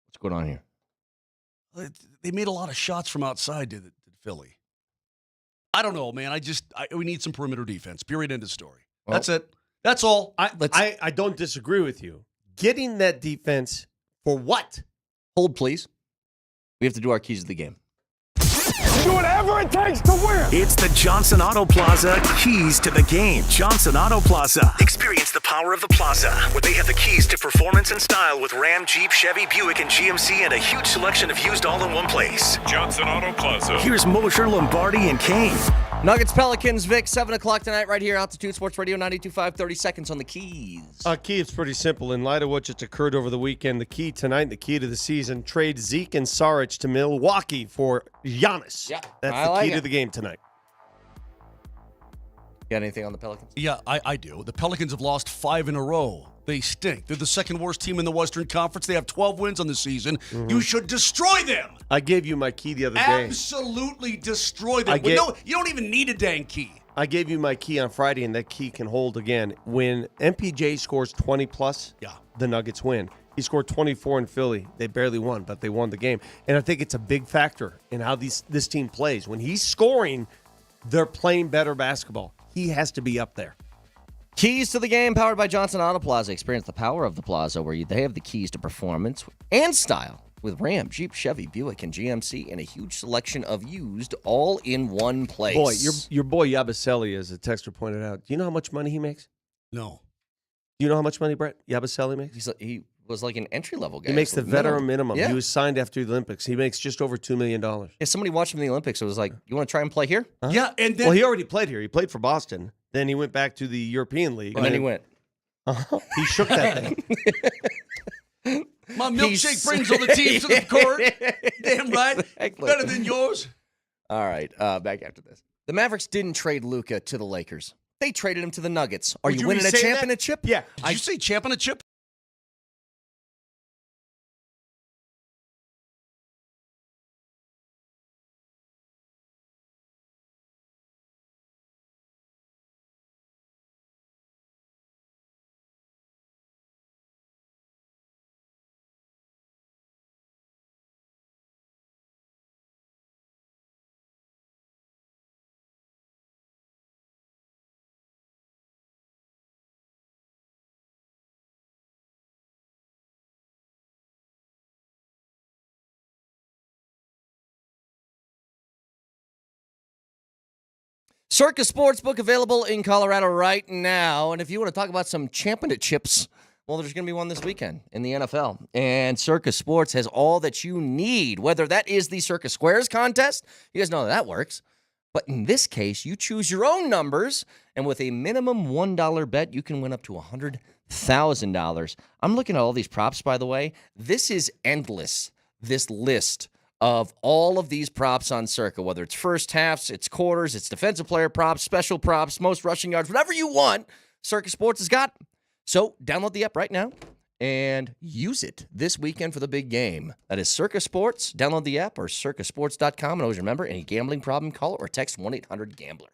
What's going on here? They made a lot of shots from outside to Philly. I don't know, man. We need some perimeter defense. Period. End of story. Well, that's it. That's all. I don't disagree with you. Getting that defense for what? Hold, please. We have to do our keys to the game. Do whatever it takes to win. It's the Johnson Auto Plaza keys to the game. Johnson Auto Plaza. Experience the power of the plaza, where they have the keys to performance and style with Ram, Jeep, Chevy, Buick, and GMC, and a huge selection of used all in one place. Johnson Auto Plaza. Here's Moser, Lombardi, and Kane. Nuggets, Pelicans, Vic, 7 o'clock tonight right here, Altitude Sports Radio, 92.5, 30 seconds on the keys. Key, it's pretty simple. In light of what just occurred over the weekend, the key tonight, the key to the season, trade Zeke and Saric to Milwaukee for Giannis. Yeah, That's the key to the game tonight. Got anything on the Pelicans? Yeah, I do. The Pelicans have lost 5 in a row. They stink. They're the second worst team in the Western Conference. They have 12 wins on the season. Mm-hmm. You should destroy them. I gave you my key the other day. Absolutely destroy them. You don't even need a dang key. I gave you my key on Friday, and that key can hold again. When MPJ scores 20-plus, the Nuggets win. He scored 24 in Philly. They barely won, but they won the game. And I think it's a big factor in how this team plays. When he's scoring, they're playing better basketball. He has to be up there. Keys to the game, powered by Johnson Auto Plaza. Experience the power of the Plaza, where they have the keys to performance and style with Ram, Jeep, Chevy, Buick, and GMC, and a huge selection of used all in one place. Boy, your boy Yabusele, as a texter pointed out, do you know how much money he makes? No. Do you know how much money Brett Yabusele makes? He was like an entry-level guy. He makes the veteran minimum. Yeah. He was signed after the Olympics. He makes just over $2 million. Yeah, somebody watched him in the Olympics. It was like, you want to try and play here? Huh? Yeah, and then... Well, he already played here. He played for Boston. Then he went back to the European League. And then he went. He shook that thing. My milkshake brings all the teams to the court. Damn right. Exactly. Better than yours. All right, back after this. The Mavericks didn't trade Luka to the Lakers. They traded him to the Nuggets. Are you winning a championship? Yeah. Did you say championship? Circus Sportsbook available in Colorado right now. And if you want to talk about some championships, well, there's going to be one this weekend in the NFL. And Circus Sports has all that you need, whether that is the Circus Squares contest. You guys know how that works. But in this case, you choose your own numbers. And with a minimum $1 bet, you can win up to $100,000. I'm looking at all these props, by the way. This is endless, this list of all of these props on Circa, whether it's first halves, it's quarters, it's defensive player props, special props, most rushing yards, whatever you want, Circa Sports has got. So download the app right now and use it this weekend for the big game. That is Circa Sports. Download the app or circasports.com. And always remember, any gambling problem, call or text 1-800-GAMBLER.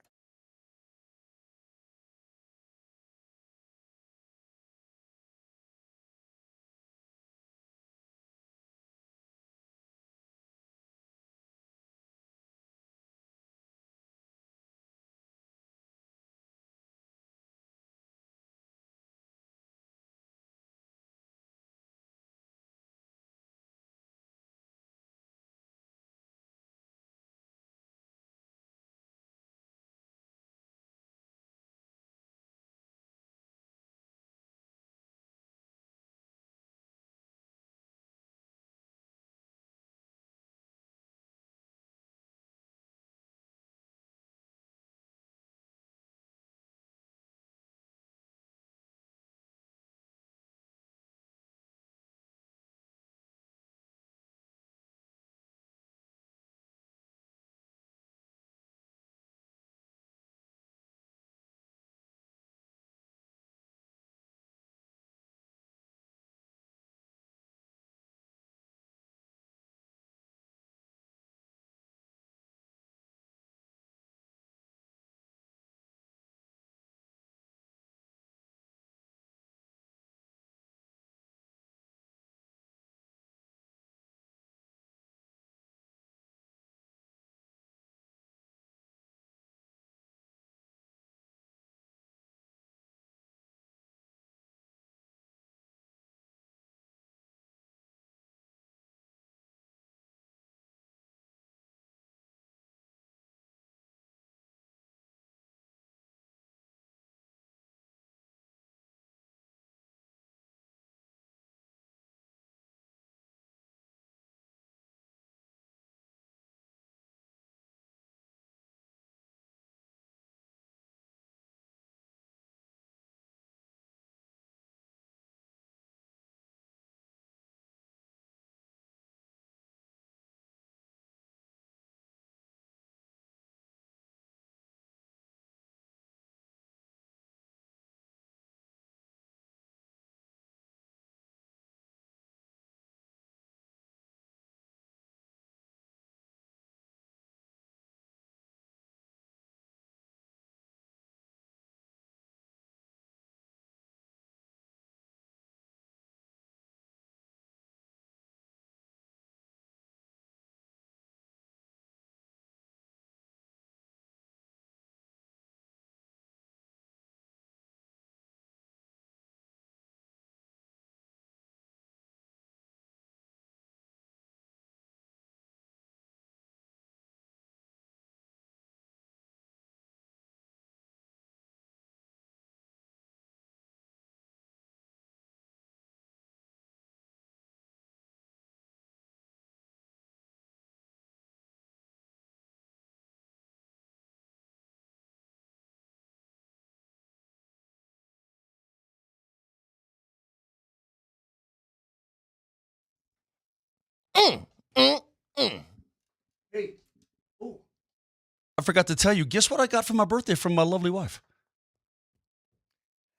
I forgot to tell you. Guess what I got for my birthday from my lovely wife?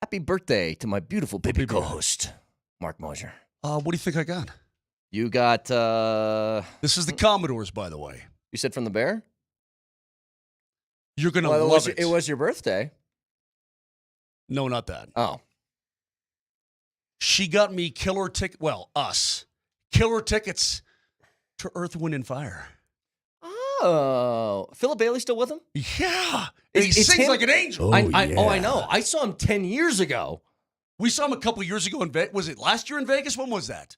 Happy birthday to my beautiful baby co-host, Mark Moser. What do you think I got? You got... This is the Commodores, by the way. You said from the Bear? You're going to love it. It was your birthday. No, not that. Oh. She got me killer ticket. Well, us. Killer tickets to Earth, Wind, and Fire. Oh. Philip Bailey still with him? Yeah. And he sings like an angel. I know. I saw him 10 years ago. We saw him a couple years ago in Vegas. Was it last year in Vegas? When was that?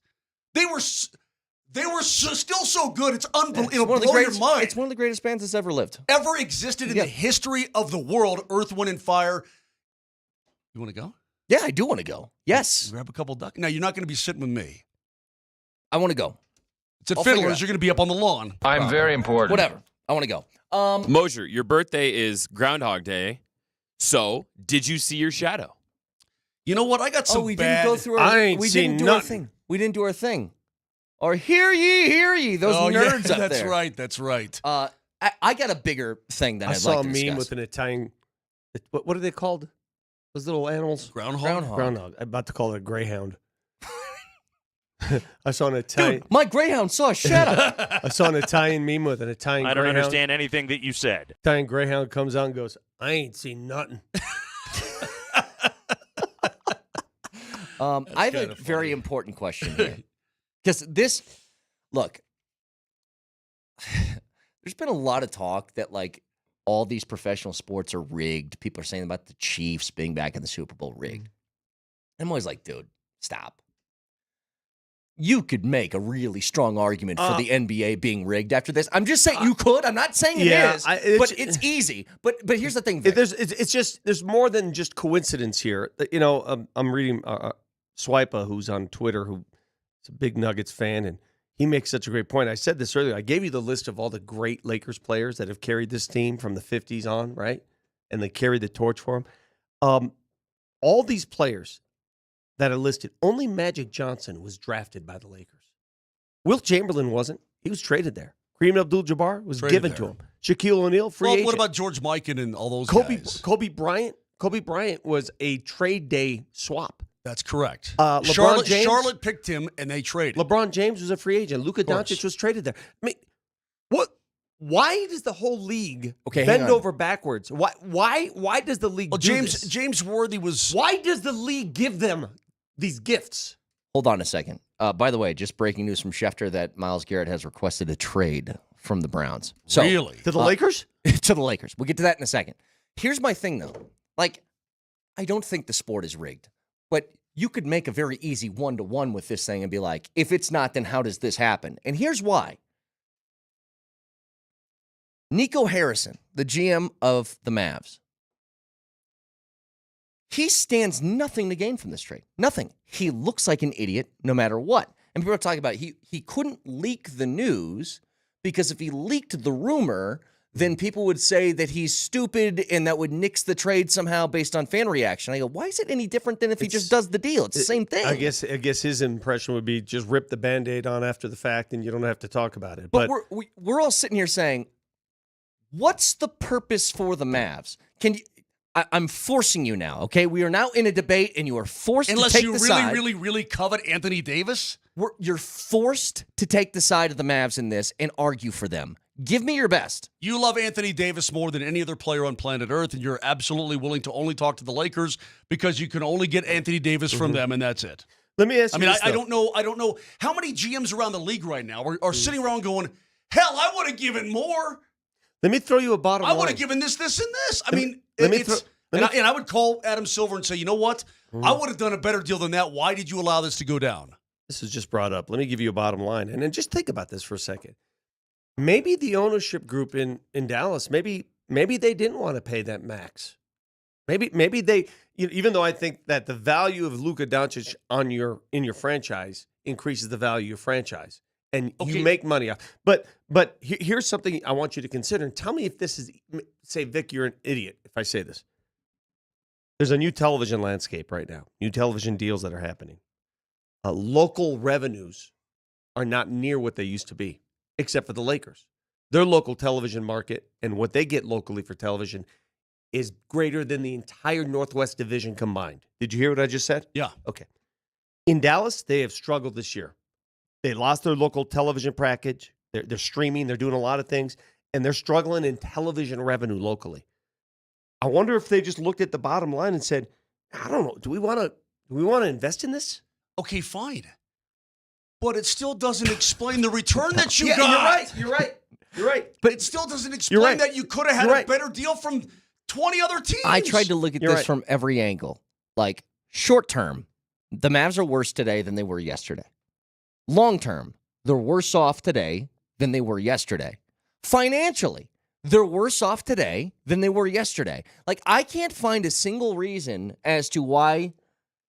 They were still so good. It's unbelievable. It'll blow your mind. It's one of the greatest bands that's ever lived. Ever existed in the history of the world, Earth, Wind, and Fire. You want to go? Yeah, I do want to go. Yes. Grab a couple ducks. Now, you're not going to be sitting with me. I want to go. It's at Fiddler's. You're going to be up on the lawn. I'm very important. Whatever. I want to go. Moser, your birthday is Groundhog Day. So, did you see your shadow? You know what? I got some we bad... didn't go through our... I ain't we seen didn't do nothing. our thing. We didn't do our thing. Or hear ye, those nerds up that's there. Right, that's right. I got a bigger thing that I I'd saw like to a meme discuss. with an Italian. What are they called? Those little animals? Groundhog? Groundhog. I'm about to call it a greyhound. I saw an Italian. Dude, my greyhound saw a shadow. I saw an Italian meme with an Italian. I don't greyhound. understand anything that you said. Italian greyhound comes out and goes, "I ain't seen nothing." I have a very important question here. Because look, there's been a lot of talk that, like, all these professional sports are rigged. People are saying about the Chiefs being back in the Super Bowl rigged. I'm always like, dude, stop. You could make a really strong argument for the NBA being rigged after this. I'm just saying you could. I'm not saying it is, but it's easy. But here's the thing, Vic. There's more than just coincidence here. You know, I'm reading Swipa, who's on Twitter, who's a big Nuggets fan, and he makes such a great point. I said this earlier. I gave you the list of all the great Lakers players that have carried this team from the 50s on, right? And they carried the torch for them. All these players that are listed, only Magic Johnson was drafted by the Lakers. Wilt Chamberlain wasn't. He was traded there. Kareem Abdul-Jabbar was given to him. Shaquille O'Neal, free agent. What about George Mikan and all those guys? Kobe Bryant? Kobe Bryant was a trade day swap. That's correct. Charlotte picked him, and they traded. LeBron James was a free agent. Luca Donic was traded there. I mean, what? Why does the whole league bend over backwards? Why does the league do this? James Worthy was... Why does the league give them these gifts? Hold on a second. By the way, just breaking news from Schefter that Myles Garrett has requested a trade from the Browns. So, really? To the Lakers? To the Lakers. We'll get to that in a second. Here's my thing, though. Like, I don't think the sport is rigged. But you could make a very easy one-to-one with this thing and be like, if it's not, then how does this happen? And here's why. Nico Harrison, the GM of the Mavs, he stands nothing to gain from this trade. Nothing. He looks like an idiot no matter what. And people are talking about he couldn't leak the news because if he leaked the rumor, then people would say that he's stupid and that would nix the trade somehow based on fan reaction. I go, why is it any different than if he just does the deal? It's the same thing. I guess his impression would be just rip the Band-Aid on after the fact and you don't have to talk about it. But we're all sitting here saying, what's the purpose for the Mavs? I'm forcing you now, okay? We are now in a debate and you are forced to take the side. Unless you really covet Anthony Davis? You're forced to take the side of the Mavs in this and argue for them. Give me your best. You love Anthony Davis more than any other player on planet Earth, and you're absolutely willing to only talk to the Lakers because you can only get Anthony Davis from them, and that's it. Let me ask you this, I don't know how many GMs around the league right now are sitting around going, hell, I would have given more. Let me throw you a bottom line. I would have given this, and this. I would call Adam Silver and say, you know what? I would have done a better deal than that. Why did you allow this to go down? This is just brought up. Let me give you a bottom line. And then just think about this for a second. Maybe the ownership group in Dallas, maybe they didn't want to pay that max. Maybe they, even though I think that the value of Luca Donic in your franchise increases the value of your franchise. And you make money off. But here's something I want you to consider. And tell me if this is, say, Vic, you're an idiot if I say this. There's a new television landscape right now, new television deals that are happening. Local revenues are not near what they used to be, except for the Lakers. Their local television market and what they get locally for television is greater than the entire Northwest Division combined. Did you hear what I just said? Yeah. Okay. In Dallas, they have struggled this year. They lost their local television package. They're streaming. They're doing a lot of things, and they're struggling in television revenue locally. I wonder if they just looked at the bottom line and said, I don't know, do we want to invest in this? Okay, fine. But it still doesn't explain the return that you Yeah, got. You're right. But it still doesn't explain that you could have had a better deal from 20 other teams. I tried to look at this from every angle. Like, short term, the Mavs are worse today than they were yesterday. Long term, they're worse off today than they were yesterday. Financially, they're worse off today than they were yesterday. Like, I can't find a single reason as to why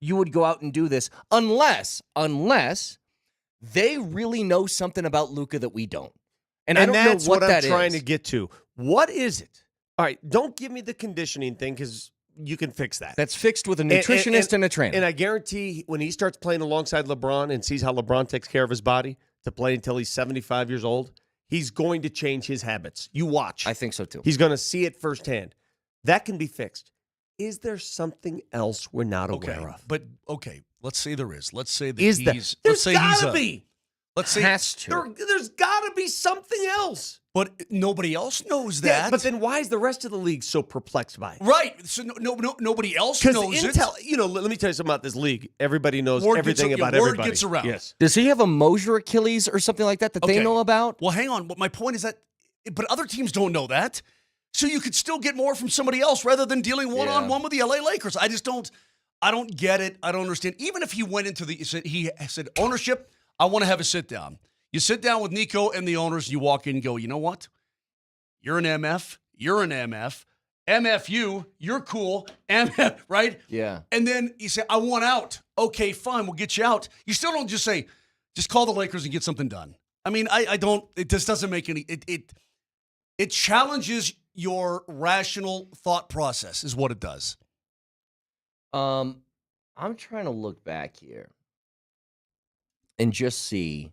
you would go out and do this unless they really know something about Luka that we don't. And I don't that's know what I'm that trying is. to get to. What is it? All right, don't give me the conditioning thing because you can fix that. That's fixed with a nutritionist and a trainer. And I guarantee when he starts playing alongside LeBron and sees how LeBron takes care of his body to play until he's 75 years old, he's going to change his habits. You watch. I think so too. He's going to see it firsthand. That can be fixed. Is there something else we're not aware of? But okay, let's say there is. Let's say that Is there? he's. There's let's say gotta he's be. Let's say Has to. There's got to be something else. But nobody else knows that. Yeah, but then why is the rest of the league so perplexed by it? Right. So nobody else Because knows Intel, it. let me tell you something about this league. Everybody knows Word everything gets, about word everybody. gets around. Yes. Does he have a Moser Achilles or something like that they Okay. know about? Well, hang on. But my point is that, but other teams don't know that. So you could still get more from somebody else rather than dealing one-on-one with the LA Lakers. I don't get it. I don't understand. Even if he went into he said, ownership, I want to have a sit down. You sit down with Nico and the owners, you walk in and go, you know what? You're an MF. You're an MF. MFU, you're cool. MF, right? Yeah. And then you say, I want out. Okay, fine, we'll get you out. You still don't just say, just call the Lakers and get something done. I mean, I don't, it just doesn't make any, it challenges your rational thought process is what it does. I'm trying to look back here and just see.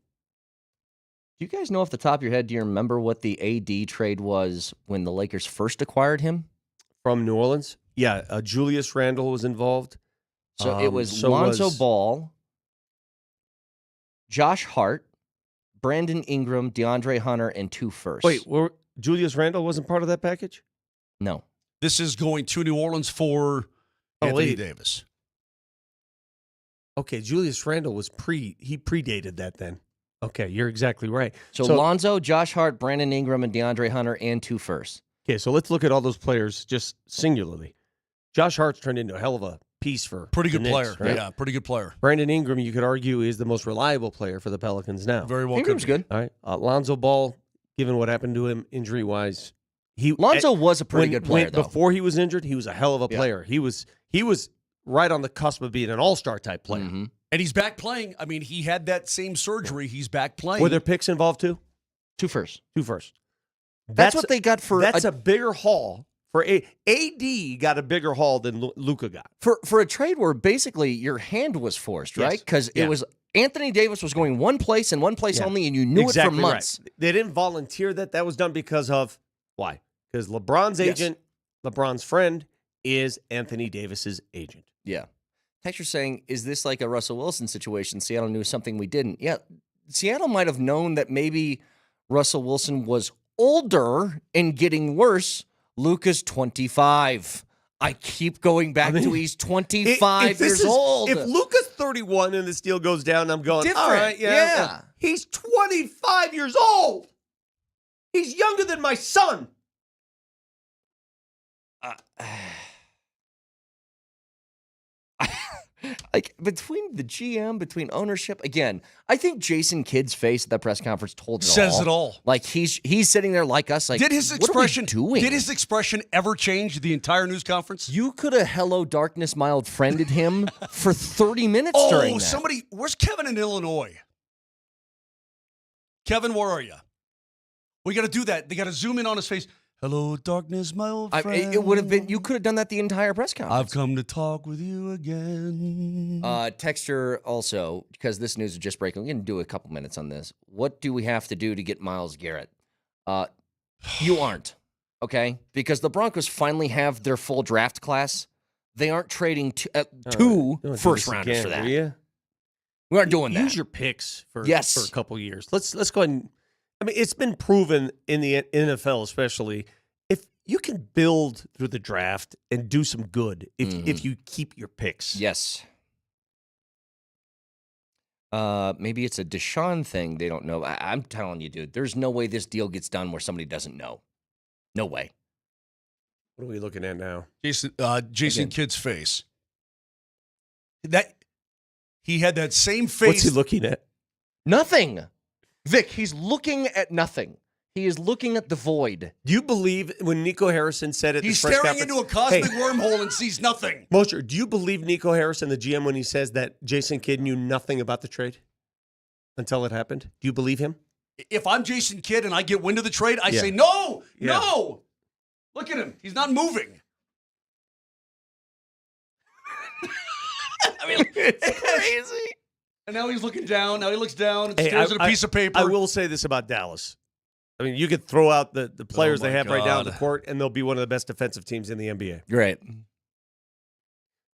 Do you guys know off the top of your head, do you remember what the AD trade was when the Lakers first acquired him? From New Orleans? Yeah, Julius Randle was involved. So it was Lonzo Ball, Josh Hart, Brandon Ingram, DeAndre Hunter, and 2 firsts. Wait, Julius Randle wasn't part of that package? No. This is going to New Orleans for Anthony Davis. Okay, Julius Randle was he predated that then. Okay, you're exactly right. So Lonzo, Josh Hart, Brandon Ingram, and DeAndre Hunter, and 2 firsts. Okay, so let's look at all those players just singularly. Josh Hart's turned into a hell of a piece for pretty good the Knicks, player. right? Yeah, pretty good player. Brandon Ingram, you could argue, is the most reliable player for the Pelicans now. Very well. Ingram's good. All right, Lonzo Ball, given what happened to him injury-wise, Lonzo was a pretty good player, though. Before he was injured, he was a hell of a player. He was right on the cusp of being an all-star type player. Mm-hmm. And he's back playing. I mean, he had that same surgery. He's back playing. Were there picks involved too? 2 firsts. 2 firsts. That's what they got for. That's a bigger haul for AD. Got a bigger haul than Luka got for a trade where basically your hand was forced, right? Because it was Anthony Davis was going one place and one place only, and you knew it for months. Right. They didn't volunteer that. That was done because of why? Because LeBron's agent, LeBron's friend, is Anthony Davis's agent. Yeah. Texture saying, is this like a Russell Wilson situation? Seattle knew something we didn't. Yeah, Seattle might have known that maybe Russell Wilson was older and getting worse. Luka's 25. I keep going back to he's 25 years old. If Luka's 31 and this deal goes down, I'm going, Different. all right, yeah. He's 25 years old. He's younger than my son. Like, between the GM, between ownership, again, I think Jason Kidd's face at that press conference told it all. Says it all. Like, he's sitting there like us, like, did his expression what are we doing? Did his expression ever change the entire news conference? You could have Hello Darkness mild friended him for 30 minutes during that. Somebody, where's Kevin in Illinois? Kevin, where are you? We got to do that. They got to zoom in on his face. Hello, darkness, my old friend. It would have been, you could have done that the entire press conference. I've come to talk with you again. Texture also, because this news is just breaking, we're going to do a couple minutes on this. What do we have to do to get Myles Garrett? You aren't, okay? Because the Broncos finally have their full draft class. They aren't trading two first rounders for that. We aren't doing that. Use your picks for a couple years. Let's go ahead and. I mean, it's been proven in the NFL, especially if you can build through the draft and do some good if you keep your picks. Yes. Maybe it's a Deshaun thing they don't know. I'm telling you, dude, there's no way this deal gets done where somebody doesn't know. No way. What are we looking at now? Jason Kidd's face. He had that same face. What's he looking at? Nothing. Vic, he's looking at nothing. He is looking at the void. Do you believe when Nico Harrison said it? He's staring into a cosmic wormhole and sees nothing. Moser, do you believe Nico Harrison, the GM, when he says that Jason Kidd knew nothing about the trade until it happened? Do you believe him? If I'm Jason Kidd and I get wind of the trade, I say, no. Look at him. He's not moving. I mean, it's crazy. And now he's looking down. Now he looks down and stares at a piece of paper. I will say this about Dallas. I mean, you could throw out the players they have right now on the court, and they'll be one of the best defensive teams in the NBA. Right.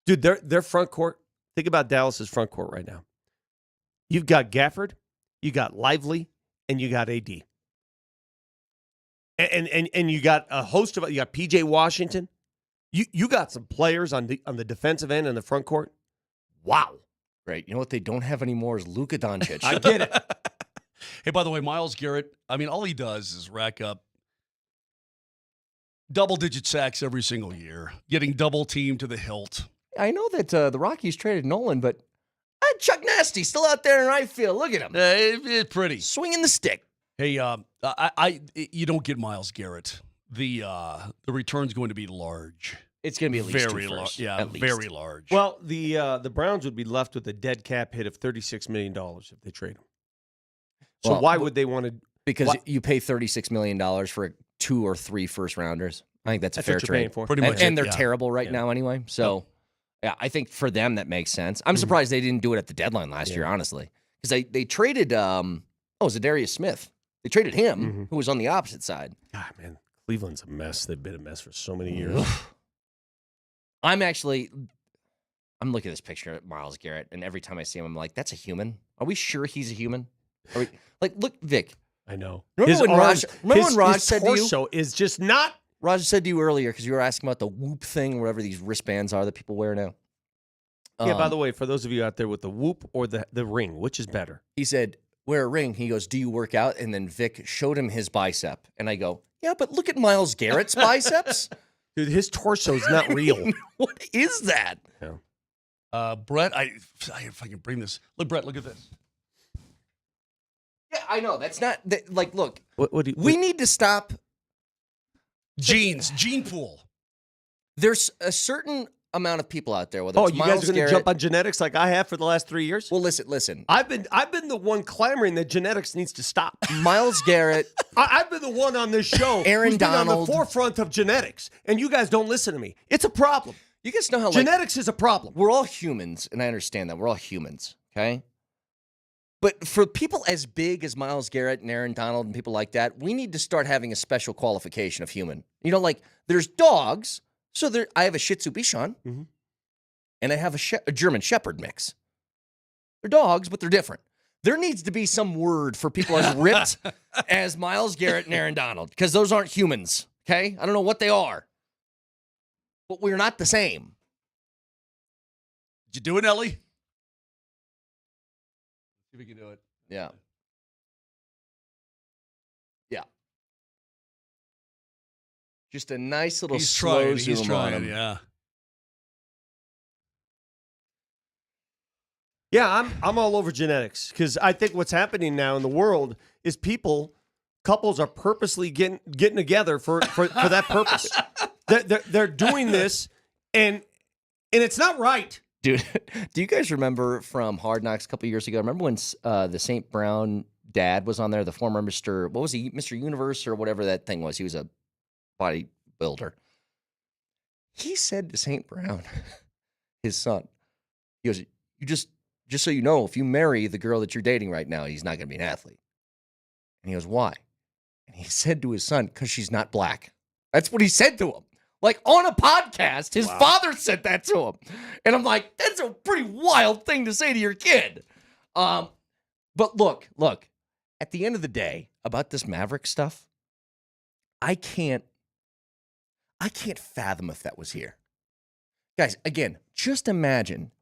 Dude, their front court, think about Dallas's front court right now. You've got Gafford, you got Lively, and you got AD. And you got a host of, you got PJ Washington. You got some players on the defensive end and the front court. Wow. Right. You know what they don't have anymore is Luca Donic. I get it. Hey, by the way, Myles Garrett, I mean, all he does is rack up double-digit sacks every single year, getting double-teamed to the hilt. I know that the Rockies traded Nolan, but Chuck Nasty still out there in right field. Look at him. It's pretty. Swinging the stick. Hey, you don't get Myles Garrett. The return's going to be large. It's going to be at least very large. Yeah, very large. Well, the Browns would be left with a dead cap hit of $36 million if they trade him. So why would they want to? Because you pay $36 million for 2 or 3 first rounders. I think that's a fair trade. For. Pretty much. And they're terrible right now anyway. So, yeah, I think for them that makes sense. I'm surprised they didn't do it at the deadline last year, honestly. Because they traded, Zadarius Smith. They traded him, who was on the opposite side. God, man, Cleveland's a mess. They've been a mess for so many years. I'm looking at this picture of Myles Garrett, and every time I see him, I'm like, that's a human? Are we sure he's a human? Are we, look, Vic. I know. Remember when Raj said to you? His torso is just not. Raj said to you earlier, because you were asking about the Whoop thing, or whatever these wristbands are that people wear now. Yeah, by the way, for those of you out there with the Whoop or the ring, which is better? He said, wear a ring. He goes, do you work out? And then Vic showed him his bicep. And I go, yeah, but look at Myles Garrett's biceps. Dude, his torso is not real. What is that? Yeah. Brett, if I can bring this. Look, Brett, look at this. Yeah, I know. That's not, look. We need to stop. Gene pool. There's a certain amount of people out there, whether it's you Myles guys going to Garrett, jump on genetics like I have for the last 3 years? Well, listen. I've been the one clamoring that genetics needs to stop. Myles Garrett. I've been the one on this show Aaron who's been Donald. on the forefront of genetics, and you guys don't listen to me. It's a problem. You guys know how genetics is a problem. We're all humans, and I understand that. We're all humans, okay? But for people as big as Myles Garrett and Aaron Donald and people like that, we need to start having a special qualification of human. You know, like there's dogs. So I have a Shih Tzu Bichon, and I have a German Shepherd mix. They're dogs, but they're different. There needs to be some word for people as ripped as Myles Garrett and Aaron Donald, because those aren't humans, okay? I don't know what they are, but we're not the same. Did you do it, Ellie? See if we can do it. Yeah. Yeah. Just a nice little slow zoom on him. Yeah. Yeah, I'm all over genetics because I think what's happening now in the world is couples are purposely getting together for that purpose. They're doing this, and it's not right. Dude, do you guys remember from Hard Knocks a couple years ago? Remember when the St. Brown dad was on there, the former Mr. What was he, Mr. Universe or whatever that thing was? He was a bodybuilder. He said to St. Brown, his son, he goes, "You just so you know, if you marry the girl that you're dating right now, he's not going to be an athlete." And he goes, "Why?" And he said to his son, because she's not black. That's what he said to him. Like on a podcast, his father said that to him. And I'm like, that's a pretty wild thing to say to your kid. But look, at the end of the day, about this Maverick stuff, I can't fathom if that was here. Guys, again, just imagine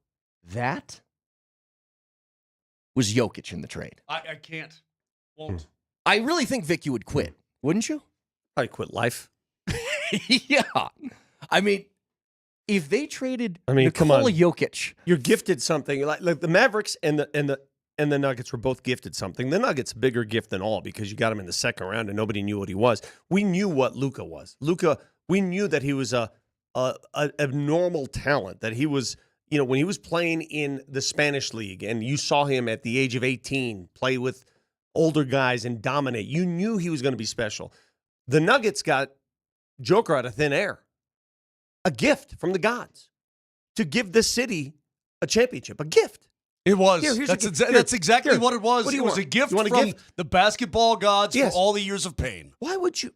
that was Jokic in the trade. I can't. Won't. I really think, Vic, you would quit, wouldn't you? I'd quit life. Yeah. I mean, if they traded come on. Nikola Jokic. You're gifted something. Like the Mavericks and the Nuggets were both gifted something. The Nuggets a bigger gift than all because you got him in the second round and nobody knew what he was. We knew what Luca was. We knew that he was a normal talent, that he was, when he was playing in the Spanish league and you saw him at the age of 18 play with older guys and dominate, you knew he was going to be special. The Nuggets got Joker out of thin air. A gift from the gods to give this city a championship. A gift. It was. That's exactly what it was. What It was a gift from the basketball gods for all the years of pain. Why would you?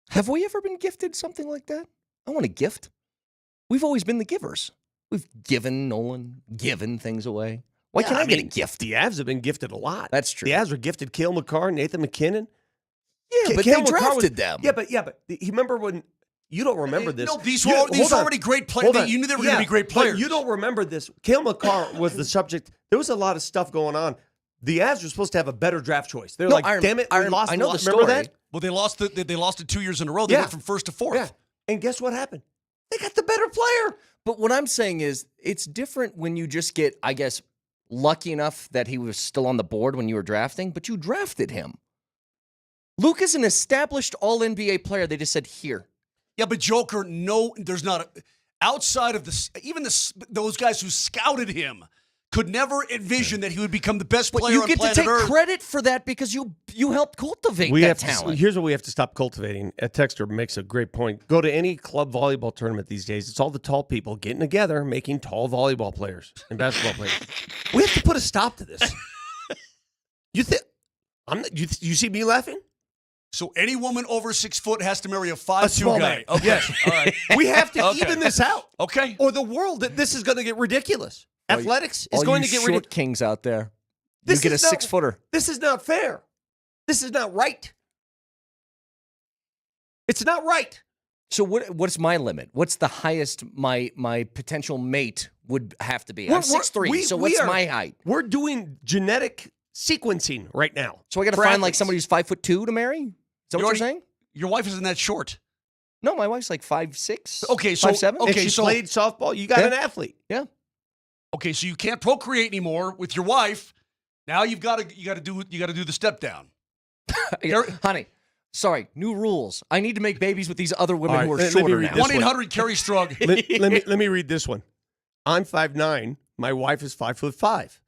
Have we ever been gifted something like that? I want a gift. We've always been the givers. We've given things away. Why can't I get a gift? The Avs have been gifted a lot. That's true. The Avs were gifted Cale Makar, Nathan McKinnon. Yeah, but they drafted them. Yeah, but you remember when you don't remember this? No, these were already great players. You knew they were going to be great players. You don't remember this. Cale Makar was the subject. There was a lot of stuff going on. The Avs were supposed to have a better draft choice. They're damn it, we lost. I know the story. Remember that? Well, they lost it 2 years in a row. They went from first to fourth. Yeah. And guess what happened? They got the better player. But what I'm saying is, it's different when you just get, I guess, lucky enough that he was still on the board when you were drafting, but you drafted him. Luka's an established all-NBA player. They just said, here. Yeah, but Joker, no, there's not outside of those guys who scouted him could never envision that he would become the best player on planet Earth. You get to take credit for that because you helped cultivate that talent. Here's what we have to stop cultivating. A texter makes a great point. Go to any club volleyball tournament these days. It's all the tall people getting together, making tall volleyball players and basketball players. We have to put a stop to this. You see me laughing? So any woman over 6 foot has to marry a 5'2" guy. Okay. Yes. All right. We have to even this out. Okay. Or the world, this is going to get ridiculous. Athletics is going to get ridiculous. Short kings out there. You get a 6-footer. This is not fair. This is not right. It's not right. So what's my limit? What's the highest my potential mate would have to be? I'm 6'3", so what's my height? We're doing genetic sequencing right now. So I got to find like somebody who's 5'2" to marry? Is that what you're saying? Your wife isn't that short. No, my wife's like 5'6". Okay, so 5'7". Okay, she played softball. You got an athlete. Yeah. Okay, so you can't procreate anymore with your wife. Now you got to do the step down. Honey, sorry, new rules. I need to make babies with these other women who are shorter now. 1-800-CARRY-STRUG. Let me read this one. I'm 5'9". My wife is 5'5".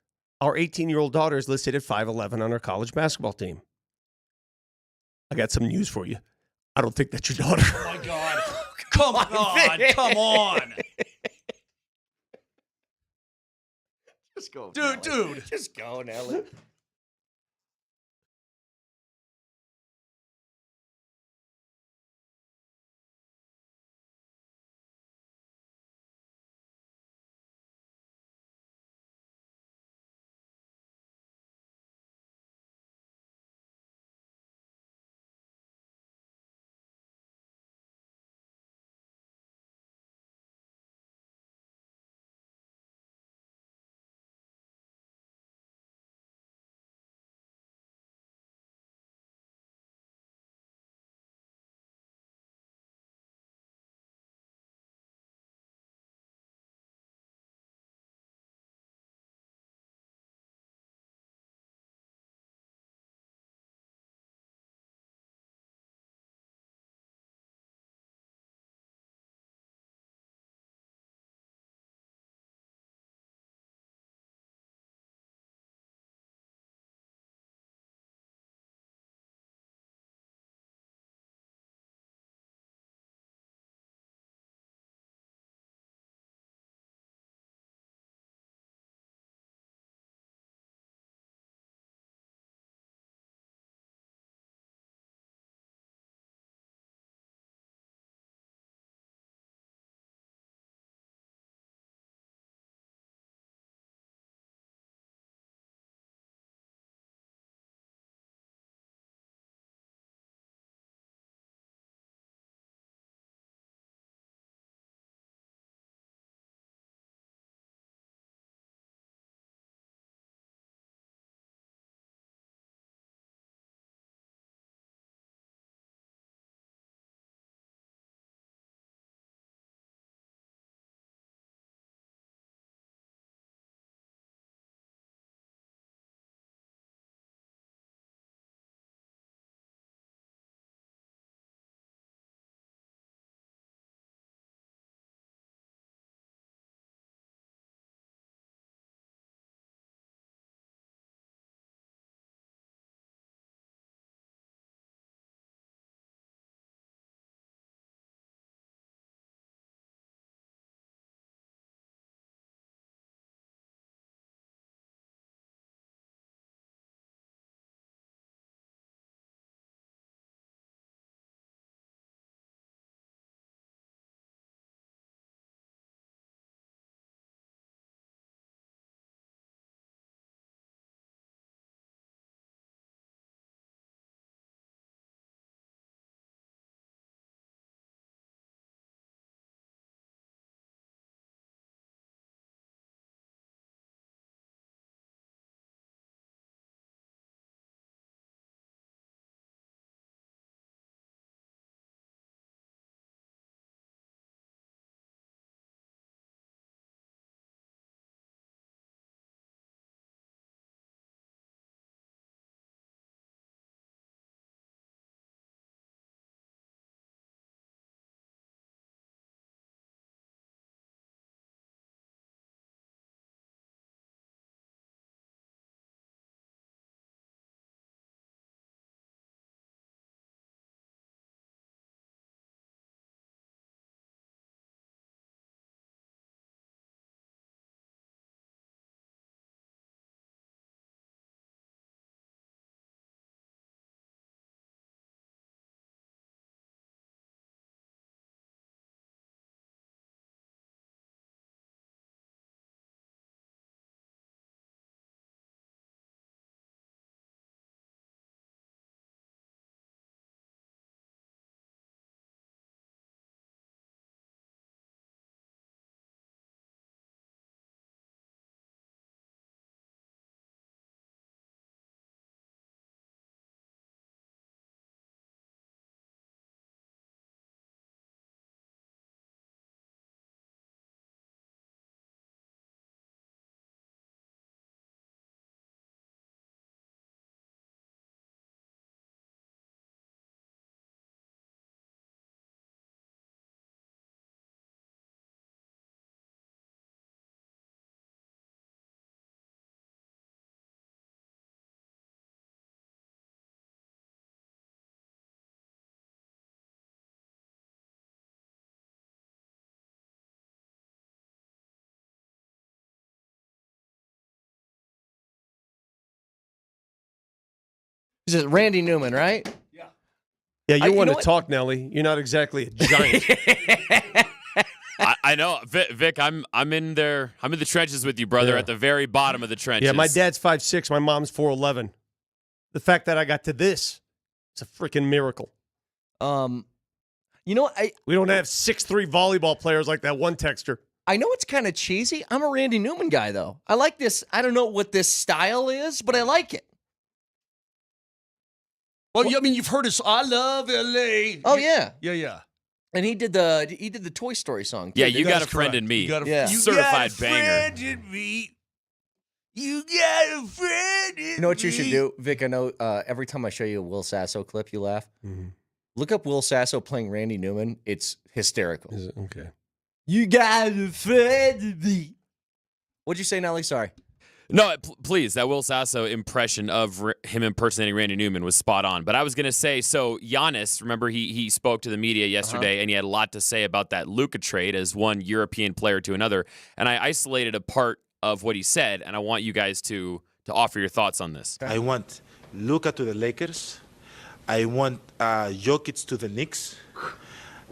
Our 18-year-old daughter is listed at 5'11" on our college basketball team. I got some news for you. I don't think that's your daughter. Oh my God! Come on! Just go, dude. Just go, Nelly. Is it Randy Newman, right? Yeah, you want know to what? talk, Nelly. You're not exactly a giant. I know, Vic. I'm in there. I'm in the trenches with you, brother. Yeah. At the very bottom of the trenches. Yeah, my dad's 5'6", my mom's 4'11". The fact that I got to this, it's a freaking miracle. You know what? We don't have 6'3" volleyball players like that one texter. I know it's kind of cheesy. I'm a Randy Newman guy, though. I like this. I don't know what this style is, but I like it. Well, I mean, you've heard us. I love L.A. Oh yeah, yeah. And he did the Toy Story song. Too. Yeah, you got a friend in me. You got a, Yeah. Certified banger. friend in me. You got a friend in me. You know what you should do, Vic? I know every time I show you a Will Sasso clip, you laugh. Mm-hmm. Look up Will Sasso playing Randy Newman. It's hysterical. Is it? Okay. You got a friend in me. What'd you say, Nelly? Sorry. No, please. That Will Sasso impression of him impersonating Randy Newman was spot on. But I was going to say, so Giannis, remember he spoke to the media yesterday, and he had a lot to say about that Luka trade as one European player to another. And I isolated a part of what he said, and I want you guys to offer your thoughts on this. I want Luka to the Lakers. I want Jokic to the Knicks.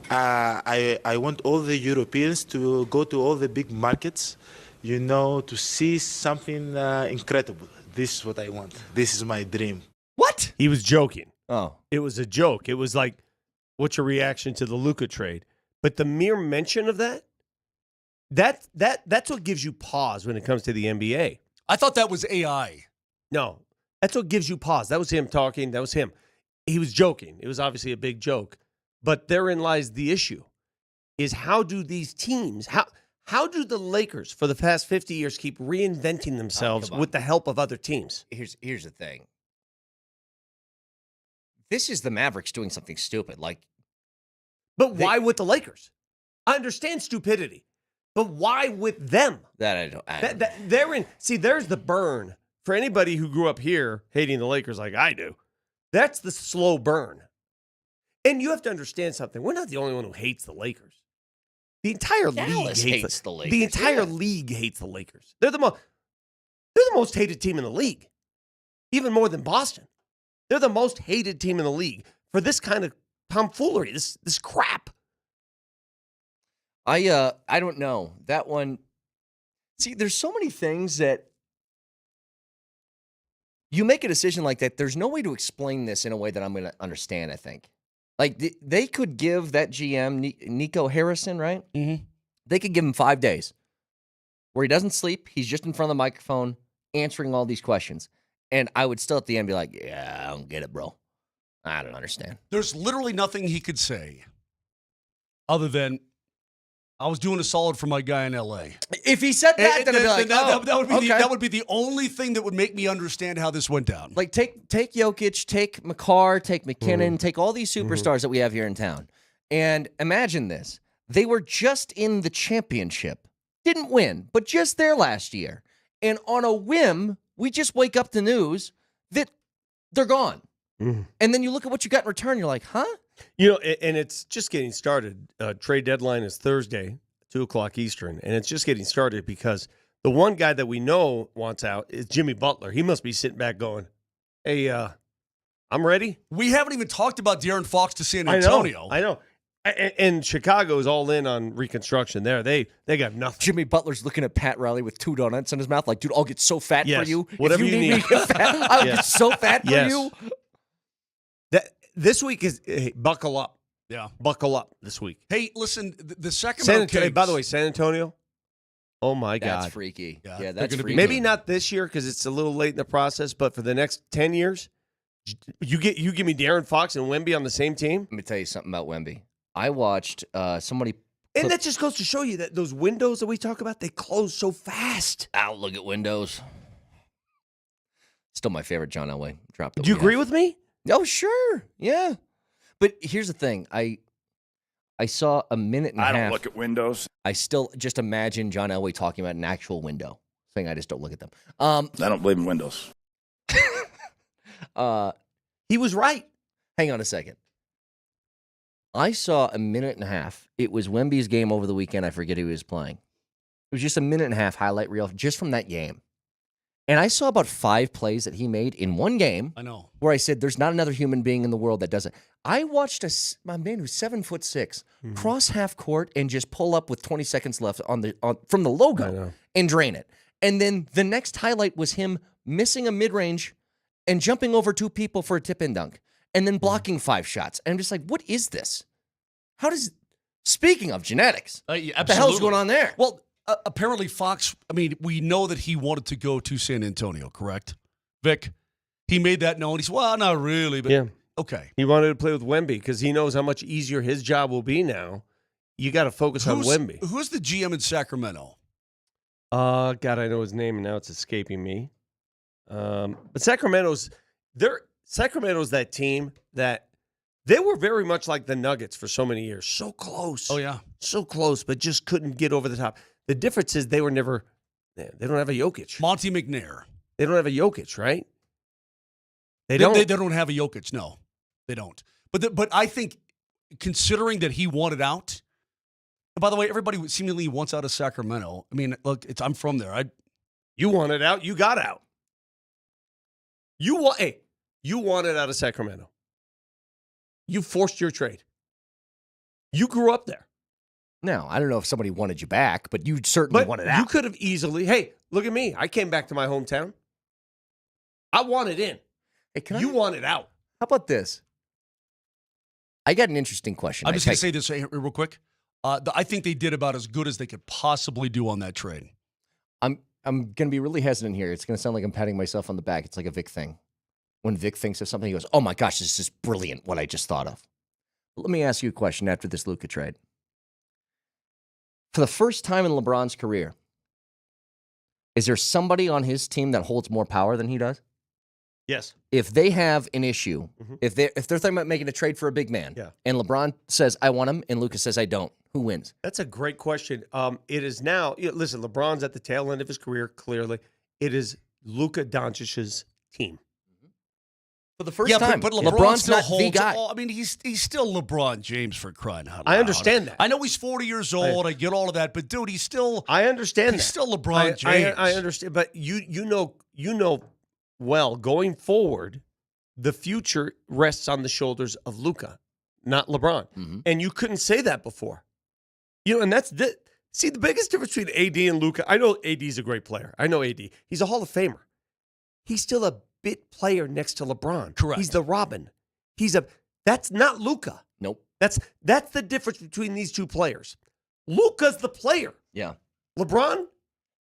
I want all the Europeans to go to all the big markets, to see something incredible. This is what I want. This is my dream. What? He was joking. Oh. It was a joke. It was like, what's your reaction to the Luka trade? But the mere mention of that's what gives you pause when it comes to the NBA. I thought that was AI. No, that's what gives you pause. That was him talking. That was him. He was joking. It was obviously a big joke. But therein lies the issue, is how do these teams, how do the Lakers for the past 50 years keep reinventing themselves with the help of other teams? Here's the thing. This is the Mavericks doing something stupid. But why with the Lakers? I understand stupidity, but why with them? That I don't. They're in. See, there's the burn for anybody who grew up here hating the Lakers like I do. That's the slow burn. And you have to understand something. We're not the only one who hates the Lakers. The entire league hates the Lakers. The entire league hates the Lakers. They're the most hated team in the league, even more than Boston. They're the most hated team in the league for this kind of tomfoolery, this crap. I don't know. That one. See, there's so many things that you make a decision like that. There's no way to explain this in a way that I'm going to understand, I think. Like, they could give that GM, Nico Harrison, right? Mm-hmm. They could give him 5 days where he doesn't sleep. He's just in front of the microphone answering all these questions. And I would still at the end be like, yeah, I don't get it, bro. I don't understand. There's literally nothing he could say other than, I was doing a solid for my guy in L.A. If he said that, then I'd be like, that would be the only thing that would make me understand how this went down. Like, take Jokic, take McCarr, take McKinnon, take all these superstars that we have here in town. And imagine this. They were just in the championship. Didn't win, but just there last year. And on a whim, we just wake up to news that they're gone. And then you look at what you got in return, you're like, huh? And it's just getting started. Trade deadline is Thursday, 2:00 Eastern, and it's just getting started because the one guy that we know wants out is Jimmy Butler. He must be sitting back going, hey, I'm ready. We haven't even talked about De'Aaron Fox to San Antonio. I know. And Chicago is all in on reconstruction there. They got nothing. Jimmy Butler's looking at Pat Riley with 2 donuts in his mouth like, dude, I'll get so fat for you. Whatever if you need. Me to get fat, I'll get so fat for you. This week is buckle up. Yeah. Buckle up this week. Hey, listen, the second by the way, San Antonio. Oh my God. That's freaky. Yeah, that's freaky. Maybe not this year because it's a little late in the process, but for the next 10 years, you give me De'Aaron Fox and Wemby on the same team. Let me tell you something about Wemby. I watched somebody. And that just goes to show you that those windows that we talk about, they close so fast. Ow, look at windows. Still my favorite John Elway drop. Do you agree with me? Oh, sure. Yeah. But here's the thing. I saw a minute and a half. I don't look at windows. I still just imagine John Elway talking about an actual window, saying I just don't look at them. I don't believe in windows. He was right. Hang on a second. I saw a minute and a half. It was Wemby's game over the weekend. I forget who he was playing. It was just a minute and a half highlight reel just from that game. And I saw about 5 plays that he made in one game. I know. Where I said, there's not another human being in the world that does it. I watched a man who's 7'6" cross half court and just pull up with 20 seconds left from the logo and drain it. And then the next highlight was him missing a mid-range and jumping over 2 people for a tip-in dunk and then blocking 5 shots. And I'm just like, what is this? Speaking of genetics, what the hell's going on there? Well, apparently Fox, we know that he wanted to go to San Antonio, correct? Vic, he made that known. He said, well, not really, but okay. He wanted to play with Wemby because he knows how much easier his job will be now. You got to focus on Wemby. Who's the GM in Sacramento? God, I know his name, and now it's escaping me. But Sacramento's that team that they were very much like the Nuggets for so many years. So close. Oh, yeah. So close, but just couldn't get over the top. The difference is they don't have a Jokic. Monty McNair. They don't have a Jokic, right? They don't have a Jokic, no. They don't. But I think considering that he wanted out, and by the way, everybody seemingly wants out of Sacramento. Look, I'm from there. You wanted out, you got out. You wanted out of Sacramento. You forced your trade. You grew up there. Now, I don't know if somebody wanted you back, but you certainly wanted out. You could have easily, hey, look at me. I came back to my hometown. I wanted in. Hey, you wanted out. How about this? I got an interesting question. I'm just going to say this real quick. I think they did about as good as they could possibly do on that trade. I'm going to be really hesitant here. It's going to sound like I'm patting myself on the back. It's like a Vic thing. When Vic thinks of something, he goes, oh my gosh, this is brilliant, what I just thought of. But let me ask you a question after this Luka trade. For the first time in LeBron's career, is there somebody on his team that holds more power than he does? Yes. If they have an issue, if they're thinking about making a trade for a big man, and LeBron says, I want him, and Luka says, I don't, who wins? That's a great question. It is now, listen, LeBron's at the tail end of his career, clearly. It is Luca Doncic's team. For the first time. But LeBron's still not holds the guy. He's still LeBron James, for crying out loud. I understand that. I know he's 40 years old. I get all of that. But, dude, he's still... I understand he's still LeBron James. I understand. But you know well, going forward, the future rests on the shoulders of Luka, not LeBron. And you couldn't say that before. And that's the biggest difference between AD and Luka. I know AD's a great player. I know AD. He's a Hall of Famer. He's still a bit player next to LeBron. Correct. He's the Robin. That's not Luka. Nope. That's the difference between these two players. Luka's the player. Yeah. LeBron,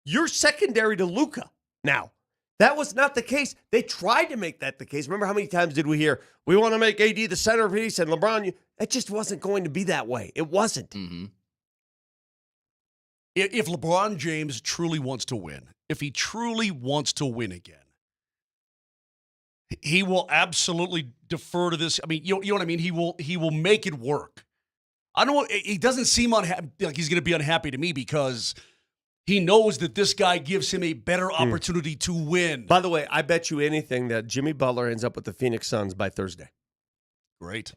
you're secondary to Luka now. That was not the case. They tried to make that the case. Remember how many times did we hear, we want to make AD the centerpiece and LeBron, it just wasn't going to be that way. It wasn't. If LeBron James truly wants to win, if he truly wants to win again, he will absolutely defer to this. You know what I mean? He will make it work. I don't. He doesn't seem unhappy. Like he's going to be unhappy to me because he knows that this guy gives him a better opportunity to win. By the way, I bet you anything that Jimmy Butler ends up with the Phoenix Suns by Thursday. Great.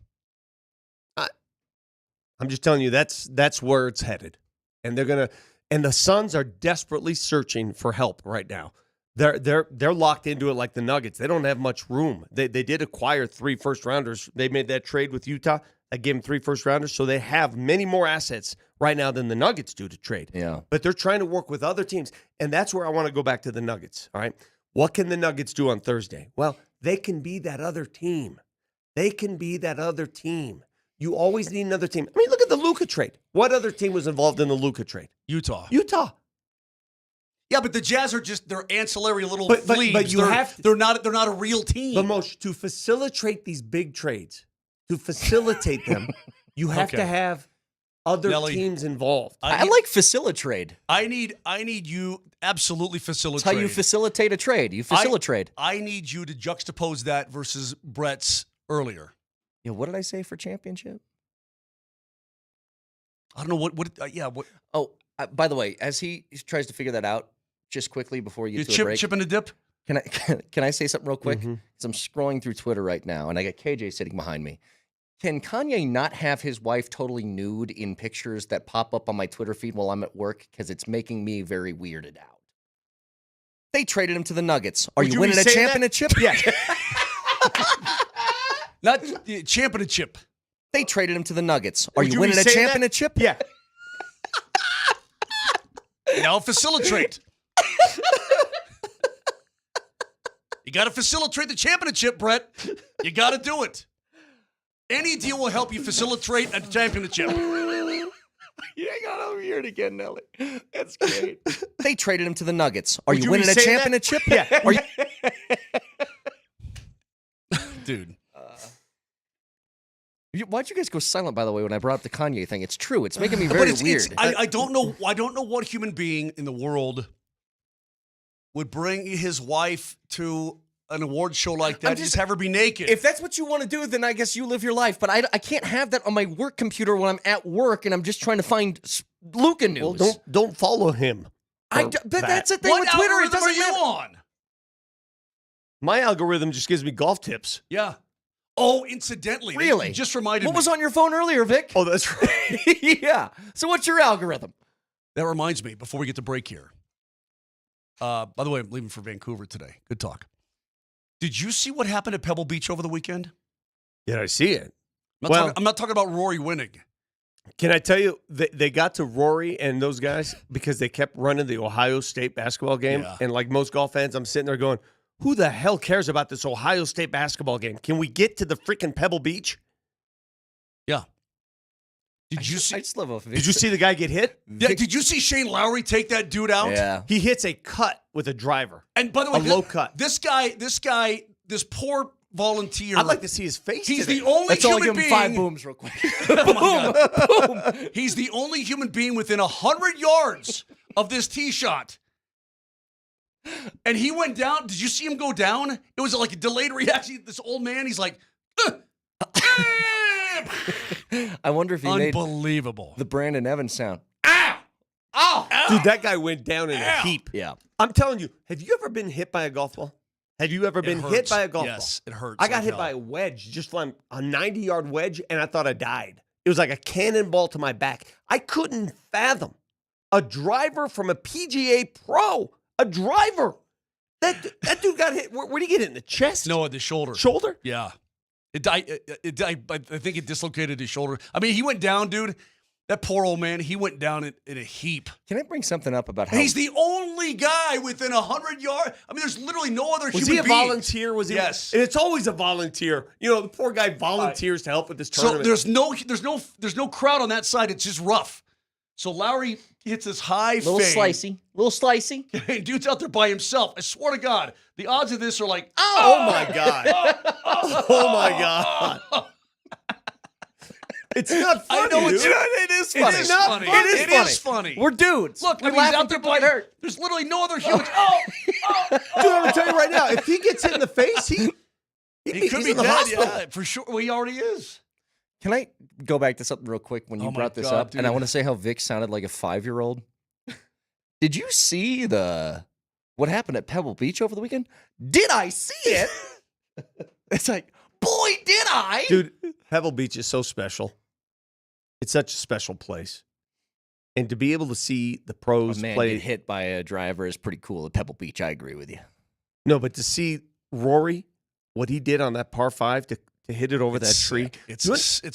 I'm just telling you that's where it's headed, and and the Suns are desperately searching for help right now. They're locked into it like the Nuggets. They don't have much room. They did acquire 3 first-rounders. They made that trade with Utah. That gave them 3 first-rounders, so they have many more assets right now than the Nuggets do to trade. Yeah. But they're trying to work with other teams, and that's where I want to go back to the Nuggets, all right? What can the Nuggets do on Thursday? Well, they can be that other team. They can be that other team. You always need another team. Look at the Luka trade. What other team was involved in the Luka trade? Utah. Yeah, but the Jazz are just they're ancillary little fleas. But they're not a real team. But Moshe, to facilitate these big trades, to facilitate them, you have to have other teams involved. I like facilitate. I need you absolutely facilitate. That's how you facilitate a trade. You facilitate. I need you to juxtapose that versus Brett's earlier. Yeah, what did I say for championship? I don't know what. Oh, by the way, as he tries to figure that out, just quickly before you get to a break. Chip and a dip? Can I say something real quick? Because I'm scrolling through Twitter right now, and I got KJ sitting behind me. Can Kanye not have his wife totally nude in pictures that pop up on my Twitter feed while I'm at work? Because it's making me very weirded out. They traded him to the Nuggets. Are Would you you winning be a saying championship? Yeah. Not championship. They traded him to the Nuggets. Are Would you you be winning a saying that? championship? Yeah. Now facilitate. You got to facilitate the championship, Brett. You got to do it. Any deal will help you facilitate a championship. You got over here again, Nelly. That's great. They traded him to the Nuggets. Are Would you you be winning a saying that? championship? Yeah. Are you... Dude. Why'd you guys go silent, by the way, when I brought up the Kanye thing? It's true. It's making me But very it's weird. I don't know what human being in the world would bring his wife to an award show like that and just have her be naked. If that's what you want to do, then I guess you live your life. But I can't have that on my work computer when I'm at work and I'm just trying to find Luca news. Well, don't follow him. But that's the thing What with Twitter. It algorithm doesn't are you matter. on? My algorithm just gives me golf tips. Yeah. Oh, incidentally. Really? You just reminded me. What was on your phone earlier, Vic? Oh, that's right. Yeah. So what's your algorithm? That reminds me, before we get to break here. By the way, I'm leaving for Vancouver today. Good talk. Did you see what happened at Pebble Beach over the weekend? Did I see it? I'm not talking about Rory winning. Can I tell you, they got to Rory and those guys because they kept running the Ohio State basketball game. Yeah. And like most golf fans, I'm sitting there going, who the hell cares about this Ohio State basketball game? Can we get to the freaking Pebble Beach? Yeah. Did you see? I just love Did you see the guy get hit? Yeah, did you see Shane Lowry take that dude out? Yeah. He hits a cut with a driver. And by the way, A low cut. This poor volunteer. I'd like to see his face. He's today. the only Let's all human give him being. 5 booms real quick. Boom. He's the only human being within 100 yards of this tee shot. And he went down. Did you see him go down? It was like a delayed reaction. This old man, he's like, I wonder if he made unbelievable. the Brandon Evans sound. Dude, that guy went down in a heap. Yeah. I'm telling you, have you ever been hit by a golf ball? Have you ever been hit by a golf ball? Yes, it hurts. I got like hit hell. by a wedge, just flying a 90-yard wedge, and I thought I died. It was like a cannonball to my back. I couldn't fathom a driver from a PGA Pro, a driver. That dude got hit. Where did he get hit? In the chest? No, at the shoulder. Shoulder? Yeah. I think it dislocated his shoulder. I mean, he went down, dude. That poor old man, he went down in a heap. Can I bring something up about how He's the only guy within 100 yards. I mean, there's literally no other Was human he a being. volunteer? Was he? Yes. And it's always a volunteer. You know, the poor guy volunteers to help with this tournament. So there's no crowd on that side. It's just rough. So Lowry hits this high little fade. slicey. Dude's out there by himself. I swear to God, the odds of this are like, Oh my God. Oh my God. It's not funny. I know dude. It is funny. It is funny. It is funny. We're dudes. Look, we I mean, laugh he's out when there people by get hurt. There's literally no other humans. Dude, I'm gonna tell you right now, if he gets hit in the face, he He could he's be in the dead, hospital. yeah, for sure. Well, he already is. Can I go back to something real quick when you Oh my brought this God, up? And I dude. want to say how Vic sounded like a 5-year-old. Did you see what happened at Pebble Beach over the weekend? Did I see it? It's like, boy, did I? Dude, Pebble Beach is so special. It's such a special place. And to be able to see the pros A man play. get hit by a driver is pretty cool at Pebble Beach. I agree with you. No, but to see Rory, what he did on that par 5 to hit it over that tree. Sick. It's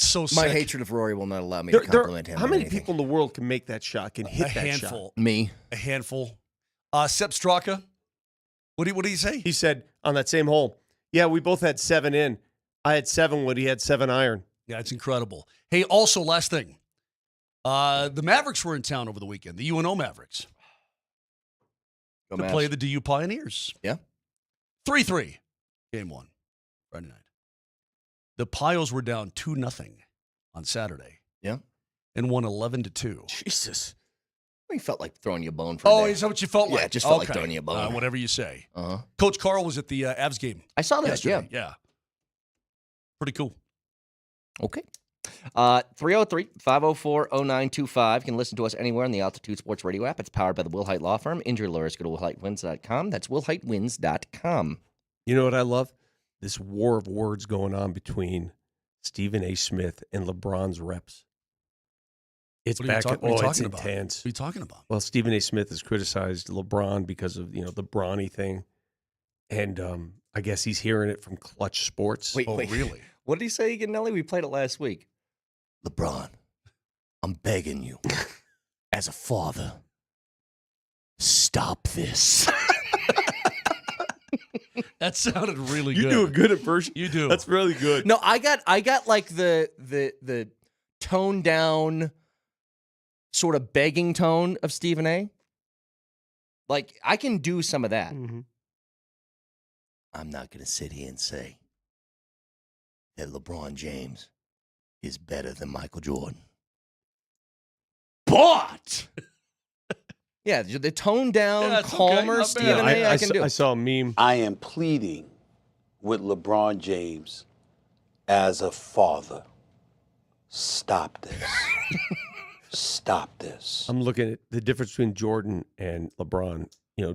so sick. My hatred of Rory will not allow me to compliment him. How on many anything. people in the world can make that shot, can hit A that handful. shot? Me. A handful. Sepp Straka. What did he say? He said on that same hole, yeah, we both had 7 in. I had 7 wood. He had 7 iron. Yeah, it's incredible. Hey, also, last thing. The Mavericks were in town over the weekend. The UNO Mavericks. Go To Mavs. play the DU Pioneers. Yeah. 3-3. Game 1. Friday night. The Pios were down 2-0 on Saturday. Yeah. And won 11-2. Jesus. I felt like throwing you a bone for a day. Is that what you felt like? Yeah, it just felt like throwing you a bone. Whatever you say. Uh-huh. Coach Carl was at the Avs game. I saw that, yesterday. Yeah. Pretty cool. Okay. 303-504-0925. You can listen to us anywhere on the Altitude Sports Radio app. It's powered by the Will Height Law Firm. Injury lawyers go to willheightwins.com. That's willheightwins.com. You know what I love? This war of words going on between Stephen A. Smith and LeBron's reps. It's What are you back. talk- what are you It's talking about? intense. What are you talking about? Well, Stephen A. Smith has criticized LeBron because of the Bronny thing, and I guess he's hearing it from Clutch Sports. Wait, Oh, wait. really? What did he say again, Nelly? We played it last week. LeBron, I'm begging you, as a father, stop this. That sounded really You good. do a good impression. You do. That's really good. No, I got like the toned down sort of begging tone of Stephen A. Like I can do some of that. Mhm. I'm not going to sit here and say that LeBron James is better than Michael Jordan. But yeah, the toned down, Yeah, it's okay, calmer not bad. Stephen A. I can do. I saw a meme. I am pleading with LeBron James as a father. Stop this. Stop this. I'm looking at the difference between Jordan and LeBron.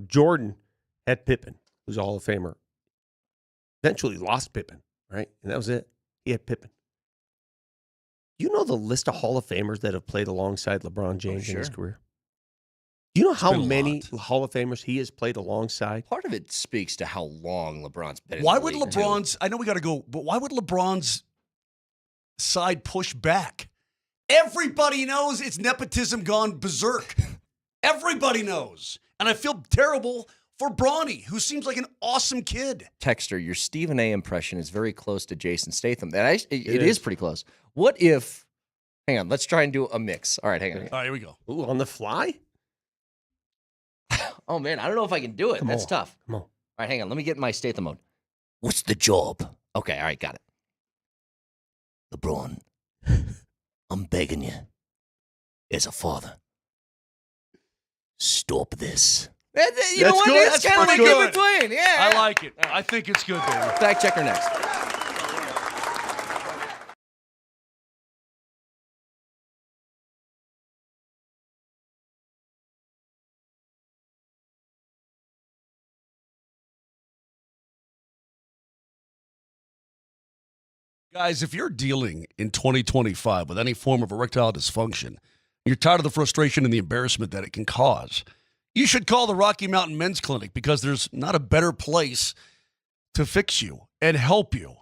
Jordan had Pippen, who's a Hall of Famer. Eventually lost Pippen, right? And that was it. He had Pippen. You know the list of Hall of Famers that have played alongside LeBron James in his sure. career? Do you know how been a many lot. Hall of Famers he has played alongside? Part of it speaks to how long LeBron's been in Why the would league, too. LeBron's? I know we got to go, but why would LeBron's side push back? Everybody knows it's nepotism gone berserk. Everybody knows, and I feel terrible for Bronny, who seems like an awesome kid. Texter, your Stephen A. impression is very close to Jason Statham. It It is is. pretty close. What if? Hang on, let's try and do a mix. All right, hang on. All right, here we go. Ooh, on the fly? Oh man, I don't know if I can do it. Come That's on. tough. Come on. All right, hang on. Let me get in my Statham mode. What's the job? Okay, all right, got it. LeBron, I'm begging you, as a father, stop this. You know That's what? good. It's That's kind of like pretty in good. between. Yeah. I like it. I think it's good, baby. Fact checker next. Guys, if you're dealing in 2025 with any form of erectile dysfunction, you're tired of the frustration and the embarrassment that it can cause, you should call the Rocky Mountain Men's Clinic because there's not a better place to fix you and help you.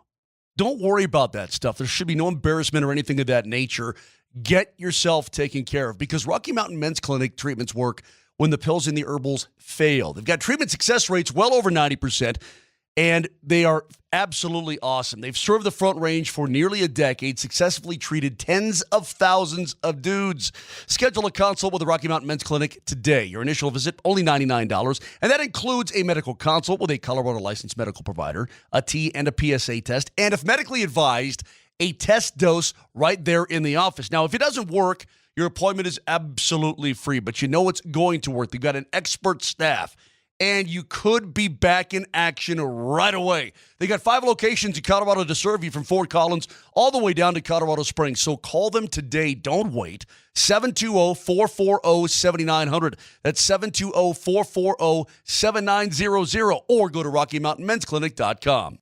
Don't worry about that stuff. There should be no embarrassment or anything of that nature. Get yourself taken care of because Rocky Mountain Men's Clinic treatments work when the pills and the herbals fail. They've got treatment success rates well over 90%. And they are absolutely awesome. They've served the Front Range for nearly a decade, successfully treated tens of thousands of dudes. Schedule a consult with the Rocky Mountain Men's Clinic today. Your initial visit, only $99, and that includes a medical consult with a Colorado licensed medical provider, a T and a PSA test, and if medically advised, a test dose right there in the office. Now, if it doesn't work, your appointment is absolutely free, but you know it's going to work. They've got an expert staff. And you could be back in action right away. They got 5 locations in Colorado to serve you from Fort Collins all the way down to Colorado Springs. So call them today. Don't wait. 720-440-7900. That's 720-440-7900. Or go to RockyMountainMen'sClinic.com.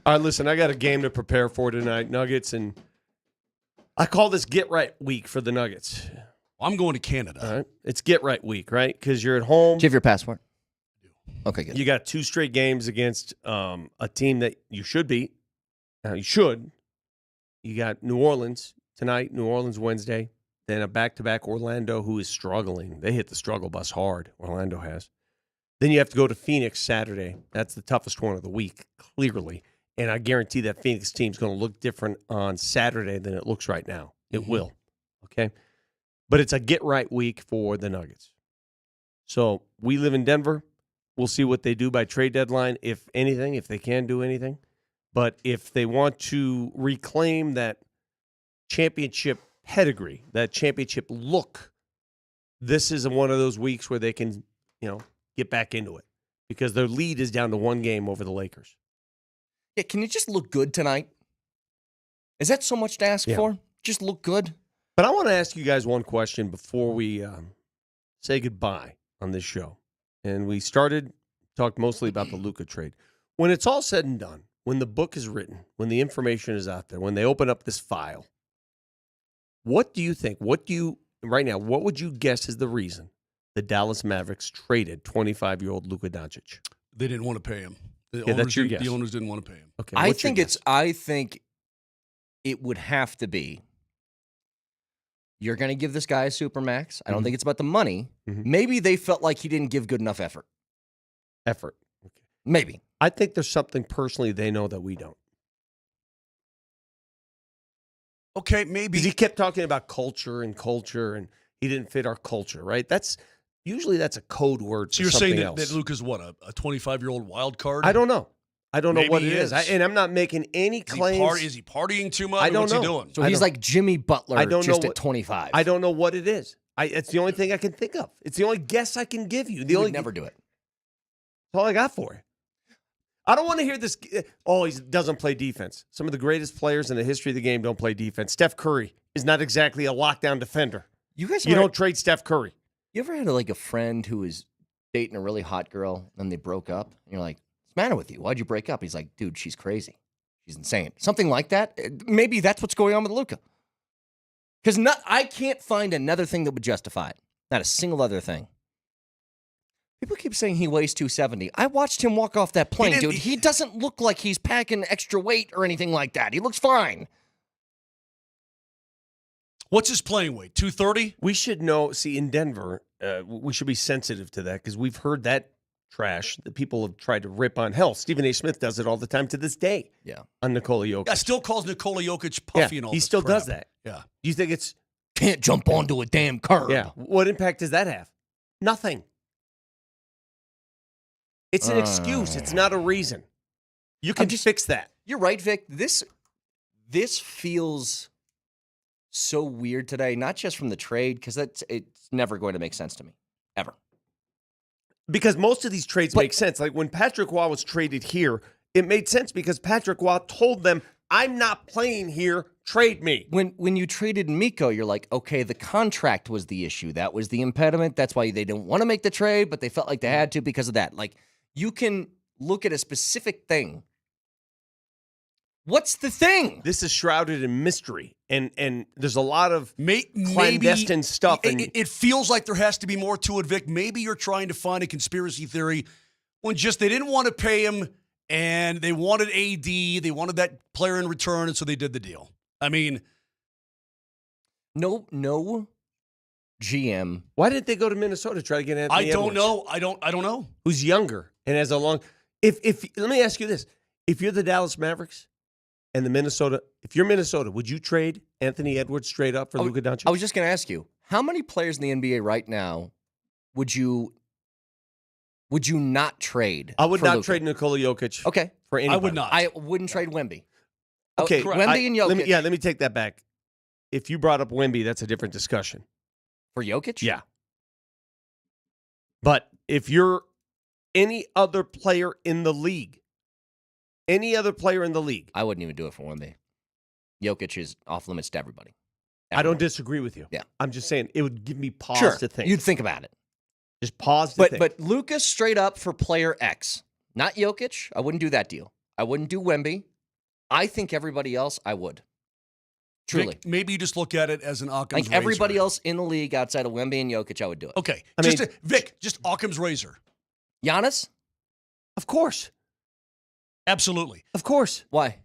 All right, listen, I got a game to prepare for tonight, Nuggets, and I call this Get Right Week for the Nuggets. I'm going to Canada. All right. It's Get Right Week, right? Because you're at home. Do you have your passport? Okay, good. You got 2 straight games against a team that you should beat. You should. You got New Orleans tonight, New Orleans Wednesday, then a back-to-back Orlando who is struggling. They hit the struggle bus hard, Orlando has. Then you have to go to Phoenix Saturday. That's the toughest one of the week, clearly. And I guarantee that Phoenix team's going to look different on Saturday than it looks right now. It will, okay? But it's a get-right week for the Nuggets. So we live in Denver. We'll see what they do by trade deadline, if anything, if they can do anything. But if they want to reclaim that championship pedigree, that championship look, this is one of those weeks where they can, get back into it because their lead is down to 1 game over the Lakers. Yeah, can you just look good tonight? Is that so much to ask for? Just look good? But I want to ask you guys one question before we say goodbye on this show. And we talked mostly about the Luka trade. When it's all said and done, when the book is written, when the information is out there, when they open up this file, what do you think? Right now, what would you guess is the reason the Dallas Mavericks traded 25-year-old Luca Donic? They didn't want to pay him. That's your guess. The owners didn't want to pay him. Okay, I think it would have to be, you're going to give this guy a supermax. I don't think it's about the money. Maybe they felt like he didn't give good enough effort. Okay. Maybe. I think there's something personally they know that we don't. Okay, maybe. Because he kept talking about culture, and he didn't fit our culture, right? Usually that's a code word for So you're something saying else. that Luka's what, a 25-year-old wild card? I don't know. I don't know Maybe what he it is. is. And I'm not making any claims. Is he partying too much? I don't What's know. he doing? So he's like Jimmy Butler I don't just know at 25. I don't know what it is. It's the only thing I can think of. It's the only guess I can give you. You would never do it. That's all I got for you. I don't want to hear this. Oh, he doesn't play defense. Some of the greatest players in the history of the game don't play defense. Steph Curry is not exactly a lockdown defender. You don't trade Steph Curry. You ever had a friend who was dating a really hot girl and they broke up? And you're like, what's the matter with you? Why'd you break up? He's like, dude, she's crazy. She's insane. Something like that. Maybe that's what's going on with Luka. Because I can't find another thing that would justify it. Not a single other thing. People keep saying he weighs 270. I watched him walk off that plane, dude. He doesn't look like he's packing extra weight or anything like that. He looks fine. What's his playing weight? 230? We should know. See, in Denver, we should be sensitive to that because we've heard that trash that people have tried to rip on. Hell, Stephen A. Smith does it all the time to this day. Yeah. On Nikola Jokic. Yeah, still calls Nikola Jokic puffy and all he this still crap. does that. Yeah. Do you think it's... Can't jump onto a damn curb. Yeah. What impact does that have? Nothing. It's an excuse. It's not a reason. You can just fix that. You're right, Vic. This feels so weird today, not just from the trade, because it's never going to make sense to me, ever. Because most of these trades make sense. Like when Patrick Waugh was traded here, it made sense because Patrick Waugh told them, I'm not playing here, trade me. When you traded Miko, you're like, okay, the contract was the issue. That was the impediment. That's why they didn't want to make the trade, but they felt like they had to because of that. Like, you can look at a specific thing. What's the thing? This is shrouded in mystery, and there's a lot of clandestine stuff. It feels like there has to be more to it, Vic. Maybe you're trying to find a conspiracy theory when just they didn't want to pay him and they wanted AD, they wanted that player in return, and so they did the deal. I mean, no GM. Why didn't they go to Minnesota to try to get Anthony Edwards? I don't know. Who's younger and has a long. If let me ask you this: if you're the Dallas Mavericks and if you're Minnesota, would you trade Anthony Edwards straight up for Luka Doncic? I was just going to ask you, how many players in the NBA right now would you not trade? I would not Luka? trade Nikola Jokic. Okay, for anybody. I would not. I wouldn't trade Wemby. Okay, Wemby and Jokic. Let me take that back. If you brought up Wemby, that's a different discussion. For Jokic? Yeah. But if you're any other player in the league, I wouldn't even do it for Wemby. Jokic is off limits to everybody. I don't disagree with you. Yeah. I'm just saying it would give me pause to think. You'd think about it. Just pause to think. But Luka straight up for player X. Not Jokic. I wouldn't do that deal. I wouldn't do Wemby. I think everybody else, I would. Truly. Vic, maybe you just look at it as an Occam's Like everybody razor. else in the league outside of Wemby and Jokic, I would do it. Okay. I Vic, just Occam's razor. Giannis? Of course. Absolutely. Of course. Why?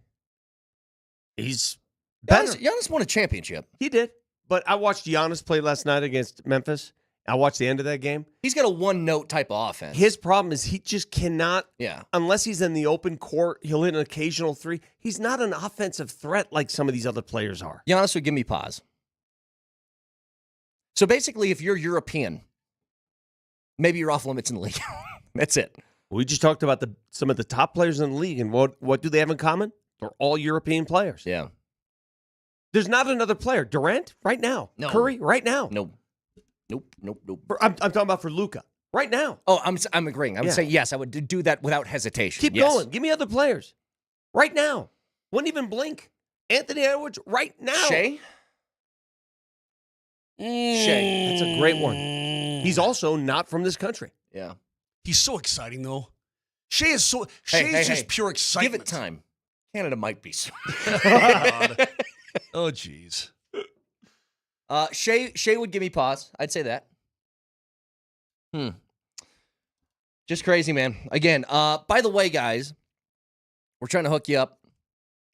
He's better. Giannis won a championship. He did. But I watched Giannis play last night against Memphis. I watched the end of that game. He's got a one-note type of offense. His problem is he just cannot, Yeah. unless he's in the open court, he'll hit an occasional three. He's not an offensive threat like some of these other players are. Giannis would give me pause. So basically, if you're European, maybe you're off limits in the league. That's it. We just talked about some of the top players in the league, and what do they have in common? They're all European players. Yeah. There's not another player. Durant, right now. No. Curry, right now. Nope. I'm talking about for Luca, right now. Oh, I'm agreeing. I'm Yeah. saying, yes, I would do that without hesitation. Keep Yes. going. Give me other players. Right now. Wouldn't even blink. Anthony Edwards, right now. Shea? That's a great one. He's also not from this country. Yeah. He's so exciting, though. Shea is Hey, just pure excitement. Give it time. Canada might be soon. Oh, jeez. Shea would give me pause. I'd say that. Just crazy, man. Again, by the way, guys, we're trying to hook you up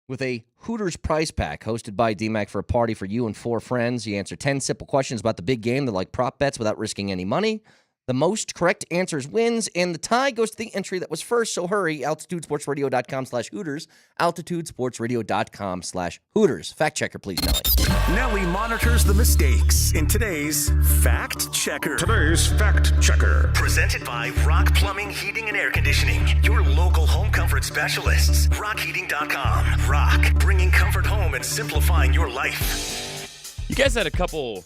with a Hooters prize pack hosted by DMac for a party for you and 4 friends. You answer 10 simple questions about the big game that like prop bets without risking any money. The most correct answers wins, and the tie goes to the entry that was first, so hurry. AltitudeSportsRadio.com/Hooters. AltitudeSportsRadio.com/Hooters. Fact checker, please, Nelly. Nelly monitors the mistakes in today's Fact Checker. Today's Fact Checker. Presented by Rock Plumbing, Heating, and Air Conditioning. Your local home comfort specialists. RockHeating.com. Rock, bringing comfort home and simplifying your life. You guys had a couple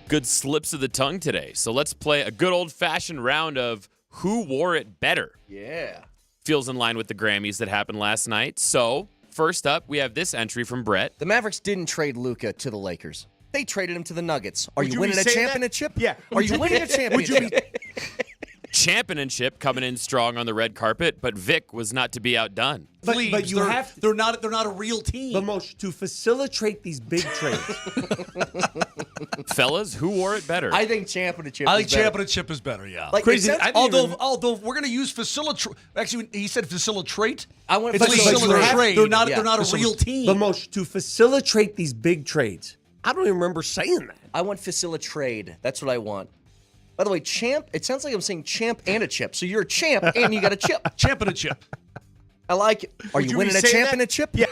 good slips of the tongue today, so let's play a good old-fashioned round of who wore it better. Yeah. Feels in line with the Grammys that happened last night. So, first up, we have this entry from Brett. The Mavericks didn't trade Luka to the Lakers. They traded him to the Nuggets. Are Would you you winning be a saying that? championship? Yeah. Are you winning a championship? Championship coming in strong on the red carpet, but Vic was not to be outdone. But you have they're not a real team. But Moshe, to facilitate these big trades. Fellas, who wore it better? I think championship I is think better. championship is better, yeah. Like, Crazy. it sounds- Although we're going to use facilitate. Actually, he said facilitate. I want It's facilitate. They're not Yeah. a real team. But Moshe, to facilitate these big trades. I don't even remember saying that. I want facilitate. That's what I want. By the way, champ, it sounds like I'm saying champ and a chip. So you're a champ and you got a chip. Champ and a chip. I like it. Are you you winning be a saying champ that? and a chip? Yeah.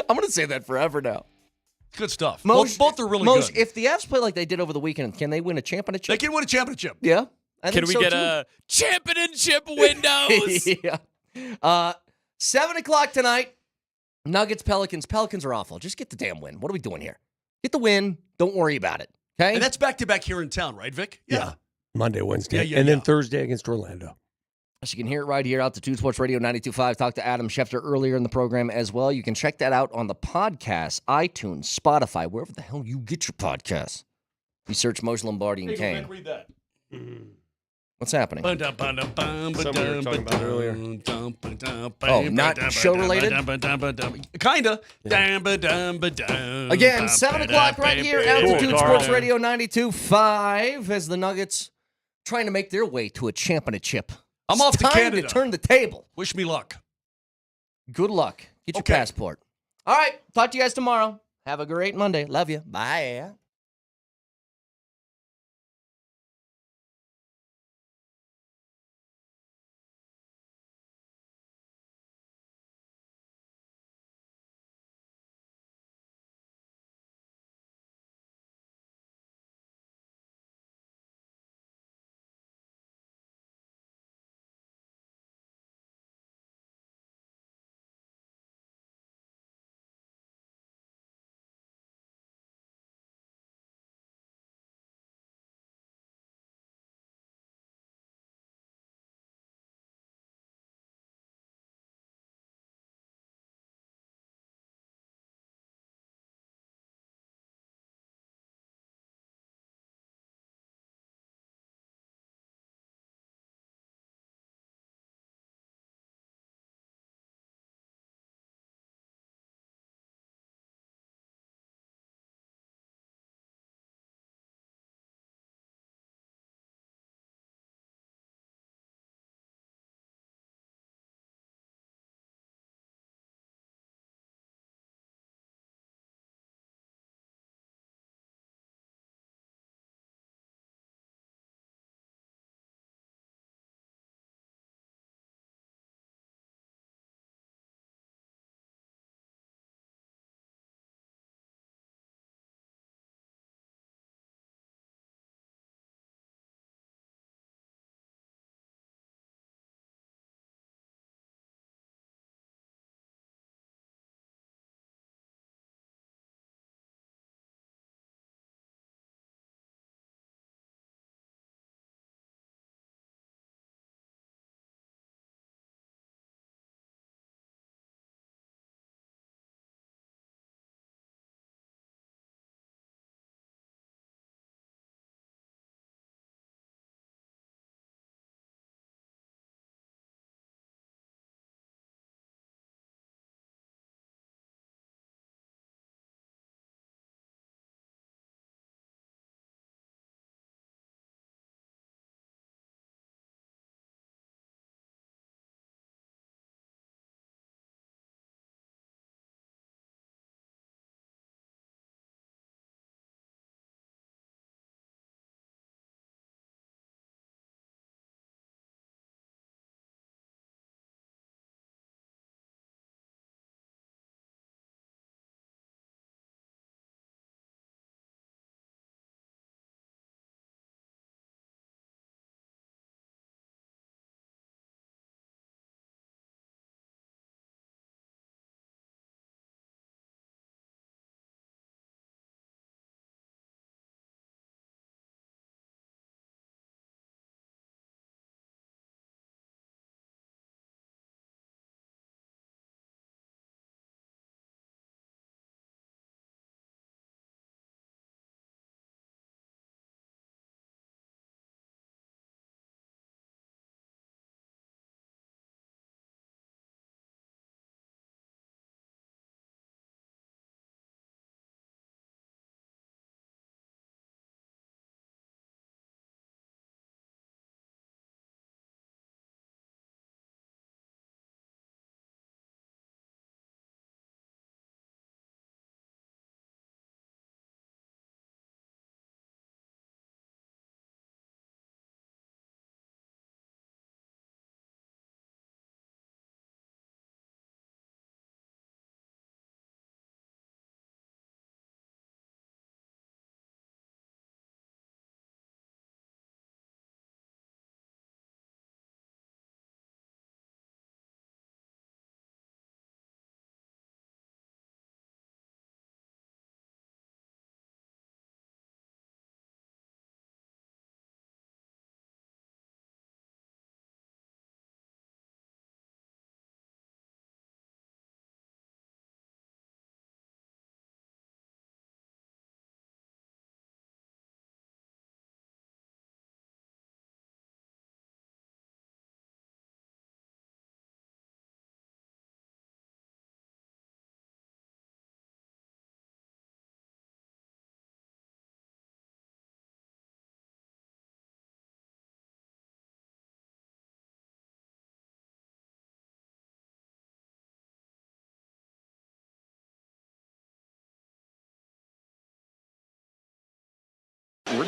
I'm going to say that forever now. Good stuff. Moshe, both are really Moshe, good. if the Avs play like they did over the weekend, can they win a champ and a They chip? can win a championship. Yeah. I Can think we so get too. a championship windows? Yeah. 7 o'clock tonight. Nuggets, Pelicans. Pelicans are awful. Just get the damn win. What are we doing here? Get the win. Don't worry about it. Okay? And that's back-to-back here in town, right, Vic? Yeah. Monday, Wednesday. Yeah, and then Thursday against Orlando. So you can hear it right here, Altitude Sports Radio 92.5. Talked to Adam Schefter earlier in the program as well. You can check that out on the podcast, iTunes, Spotify, wherever the hell you get your podcasts. You search Moser, Lombardi, and Kane. Read that. What's happening? Something we were talking about earlier. Oh, not show-related? Kinda. Again, 7 o'clock right here, Altitude Sports Radio 92.5 as the Nuggets trying to make their way to a championship. I'm off to Time Canada. to turn the table. Wish me luck. Good luck. Get your passport. All right. Talk to you guys tomorrow. Have a great Monday. Love you. Bye.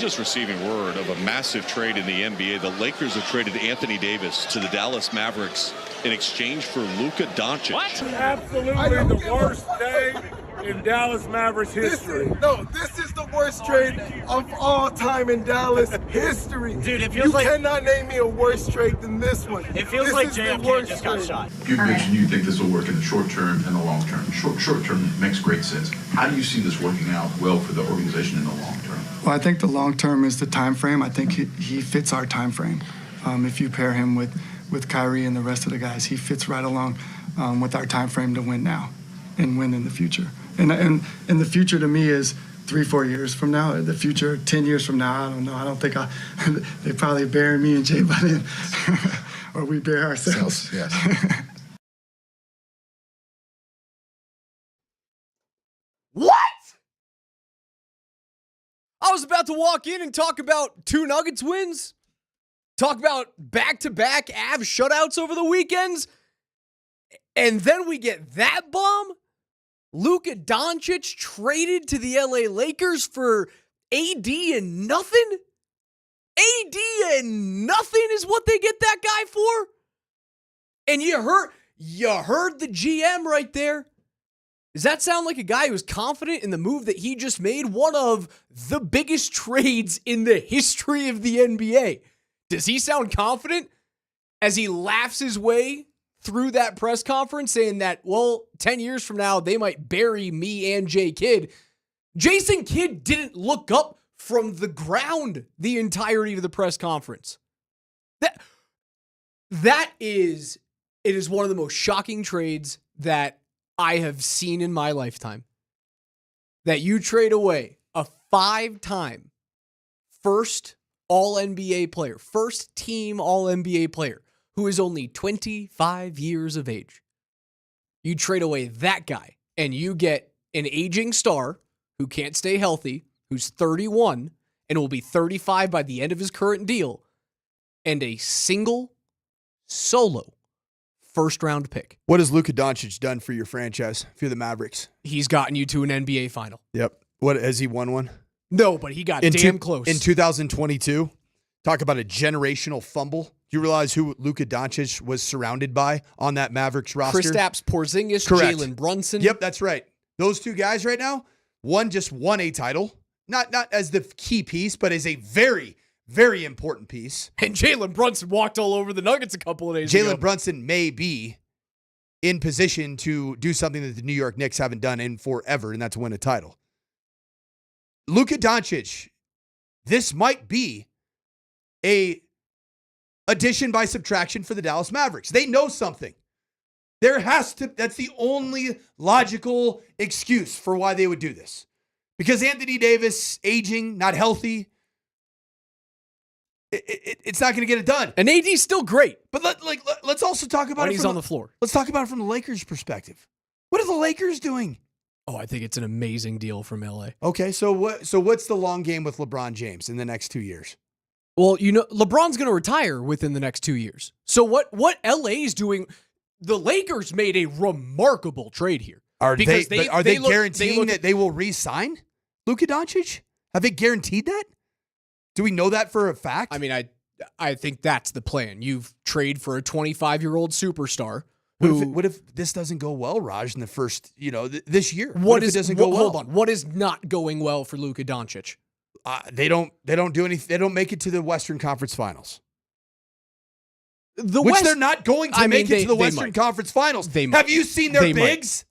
just receiving word of a massive trade in the NBA. The Lakers have traded Anthony Davis to the Dallas Mavericks in exchange for Luca Donic. What? Absolutely the worst day in Dallas Mavericks history. This is the worst trade of all time in Dallas history. Dude, it feels you cannot name me a worse trade than this one. It feels this like is the JFK worst just got trade. shot. You mentioned you think this will work in the short term and the long term. Short term makes great sense. How do you see this working out well for the organization in the long term? Well, I think the long term is the time frame. I think he fits our time frame. If you pair him with Kyrie and the rest of the guys, he fits right along with our time frame to win now and win in the future. And the future to me is 3-4 years from now. The future 10 years from now, I don't know. I don't think they probably bury me and Jay by then, or we bury ourselves. Yes. What? I was about to walk in and talk about 2 Nuggets wins, talk about back-to-back Avs shutouts over the weekends, and then we get that bomb? Luca Doncic traded to the LA Lakers for AD and nothing? AD and nothing is what they get that guy for? And you heard the GM right there. Does that sound like a guy who's confident in the move that he just made? One of the biggest trades in the history of the NBA. Does he sound confident as he laughs his way through that press conference saying that, well, 10 years from now, they might bury me and Jay Kidd? Jason Kidd didn't look up from the ground the entirety of the press conference. It is one of the most shocking trades that I have seen in my lifetime. That you trade away a 5-time first All-NBA player, first team All-NBA player, who is only 25 years of age. You trade away that guy, and you get an aging star who can't stay healthy, who's 31, and will be 35 by the end of his current deal, and a single, solo, first-round pick. What has Luka Doncic done for your franchise, for the Mavericks? He's gotten you to an NBA final. Yep. What, has he won one? No, but he got damn close. In 2022, talk about a generational fumble. You realize who Luka Doncic was surrounded by on that Mavericks roster? Kristaps Porzingis, Correct. Jalen Brunson. Yep, that's right. Those 2 guys right now, one just won a title, not as the key piece, but as a very, very important piece. And Jalen Brunson walked all over the Nuggets a couple of days ago. Jalen Brunson may be in position to do something that the New York Knicks haven't done in forever, and that's win a title. Luka Doncic, this might be a addition by subtraction for the Dallas Mavericks. They know something. That's the only logical excuse for why they would do this. Because Anthony Davis, aging, not healthy, it's not going to get it done. And AD's still great. But let's also talk about when he's on the floor. Let's talk about it from the Lakers' perspective. What are the Lakers doing? Oh, I think it's an amazing deal from LA. Okay, so what's the long game with LeBron James in the next 2 years? Well, LeBron's going to retire within the next 2 years. So what LA's doing, the Lakers made a remarkable trade here. Are they guaranteeing that they will re-sign Luka Doncic? Have they guaranteed that? Do we know that for a fact? I mean, I think that's the plan. You've trade for a 25-year-old superstar. What if this doesn't go well, Raj, in the first, this year? What if it doesn't go well? Hold on. What is not going well for Luka Doncic? They don't do anything. They don't make it to the Western Conference Finals. They're not going to make it to the Western Conference Finals. Have you seen their bigs?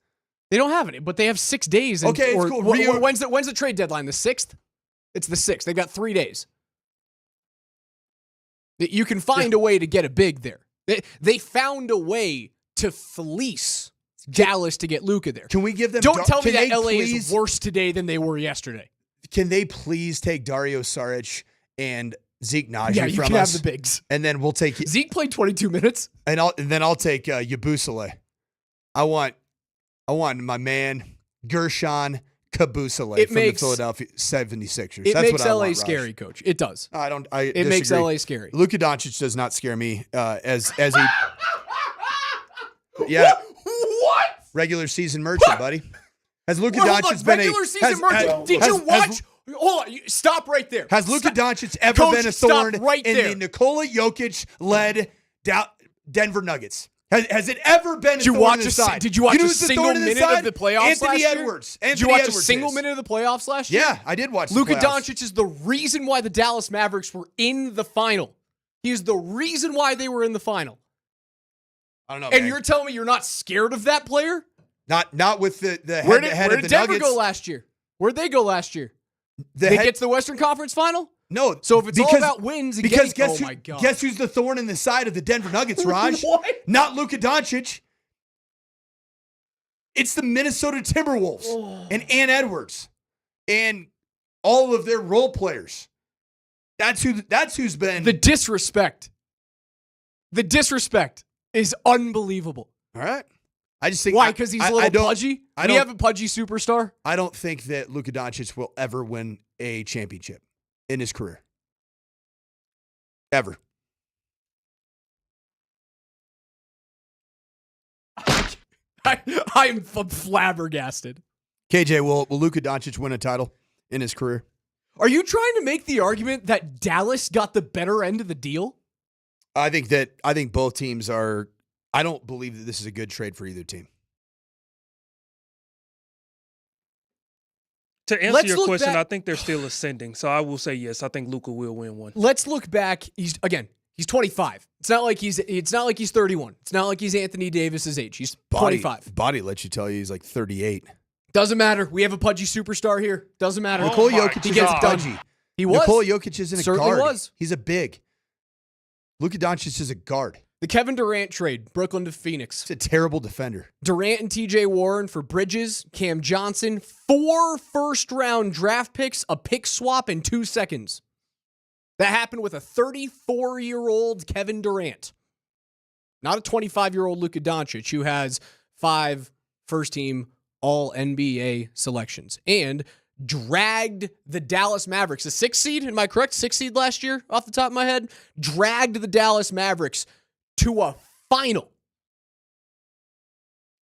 They don't have it, but they have 6 days. Okay, it's cool. When's the trade deadline? The 6th? It's the 6th. They've got 3 days. You can find a way to get a big there. They found a way to fleece Dallas to get Luka there. Can we give them? Don't tell me that LA is worse today than they were yesterday. Can they please take Dario Saric and Zeke Naji from us? Yeah, you can have the bigs. And then we'll take... Zeke played 22 minutes. And then I'll take Yabusele. I want my man, Gershon Kabusele from the Philadelphia 76ers. It That's makes what I LA want, scary, Raj. Coach. It does. It makes LA scary. Luka Doncic does not scare me as a... Yeah. What? Regular season merchant, buddy. Has Luka Doncic been regular season merchant? Did you watch Hold on. Stop right there. Has Luka Doncic ever Coach, been a thorn stop right in there. the Nikola Jokic-led Denver Nuggets? Has it ever been a thorn in the side? Did you watch a who's the single thorn in minute side? of the playoffs Anthony last year? Edwards. Did you Anthony watch Edwards a single is. minute of the playoffs last year? Yeah, I did watch the Luka playoffs. Doncic is the reason why the Dallas Mavericks were in the final. He is the reason why they were in the final. I don't know, And man. you're telling me you're not scared of that player? Not with the Where head-to-head did of the Denver Nuggets. go last year? Where'd they go last year? The They head- get to the Western Conference Final? No. So if it's all about wins and because getting, guess oh my God. Guess who's the thorn in the side of the Denver Nuggets, Raj? What? Not Luka Doncic. It's the Minnesota Timberwolves and Ant Edwards and all of their role players. That's who's been The disrespect. The disrespect is unbelievable. all right. I just think Why? Because he's a little pudgy? I We don't have a pudgy superstar? I don't think that Luka Doncic will ever win a championship in his career. Ever. I am flabbergasted. KJ, will Luka Doncic win a title in his career? Are you trying to make the argument that Dallas got the better end of the deal? I think both teams are. I don't believe that this is a good trade for either team. To answer Let's your look question, back- I think they're still ascending. So I will say yes. I think Luka will win one. Let's look back. He's 25. It's not like he's 31. It's not like he's Anthony Davis's age. He's 25. Body lets you tell you he's like 38. Doesn't matter. We have a pudgy superstar here. Doesn't matter. Nikola Jokic He is gets it done. pudgy. He was. Nikola Jokic isn't a Certainly guard. was. He's a big. Luka Doncic is a guard. The Kevin Durant trade, Brooklyn to Phoenix. He's a terrible defender. Durant and TJ Warren for Bridges, Cam Johnson, 4 first-round draft picks, a pick swap, in 2 seconds. That happened with a 34-year-old Kevin Durant. Not a 25-year-old Luka Doncic, who has 5 first-team All-NBA selections. And dragged the Dallas Mavericks, a 6th seed, am I correct? 6th seed last year, off the top of my head? Dragged the Dallas Mavericks to a final.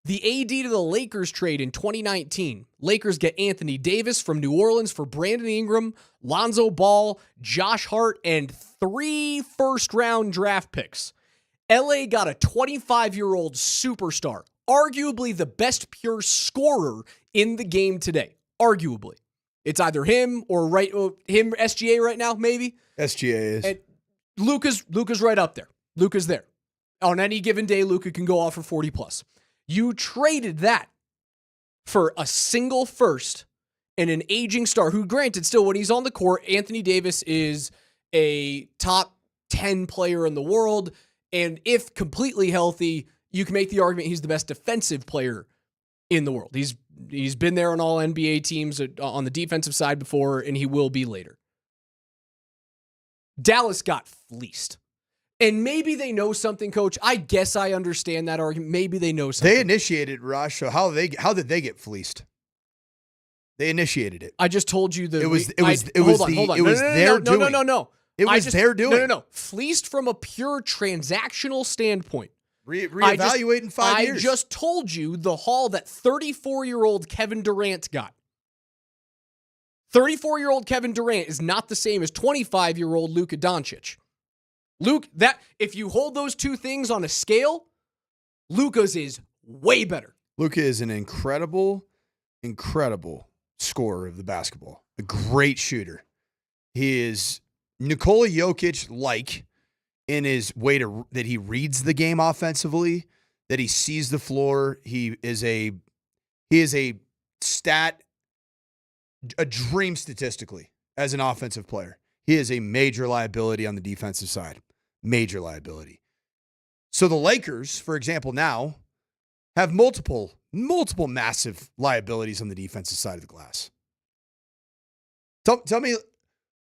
The AD to the Lakers trade in 2019. Lakers get Anthony Davis from New Orleans for Brandon Ingram, Lonzo Ball, Josh Hart, and 3 first-round draft picks. LA got a 25-year-old superstar, arguably the best pure scorer in the game today. Arguably. It's either him or him, SGA right now, maybe. SGA is. And Luka's right up there. Luka's there. On any given day, Luka can go off for 40 plus. You traded that for a single first and an aging star who, granted, still when he's on the court, Anthony Davis is a top 10 player in the world. And if completely healthy, you can make the argument he's the best defensive player in the world. He's been there on all NBA teams on the defensive side before, and he will be later. Dallas got fleeced. And maybe they know something, Coach. I guess I understand that argument. Maybe they know something. They initiated Raj. So how did they get fleeced? They initiated it. I just told you It was hold on. It was their doing. It was their doing. No. Fleeced from a pure transactional standpoint. Reevaluate in 5 years. I just told you the haul that 34-year-old Kevin Durant got. 34-year-old Kevin Durant is not the same as 25-year-old Luka Doncic. If you hold those two things on a scale, Luka's is way better. Luka is an incredible scorer of the basketball. A great shooter. He is Nikola Jokic-like in his way that he reads the game offensively, that he sees the floor. He is a dream statistically as an offensive player. He is a major liability on the defensive side. Major liability. So the Lakers, for example, now have multiple massive liabilities on the defensive side of the glass. Tell me,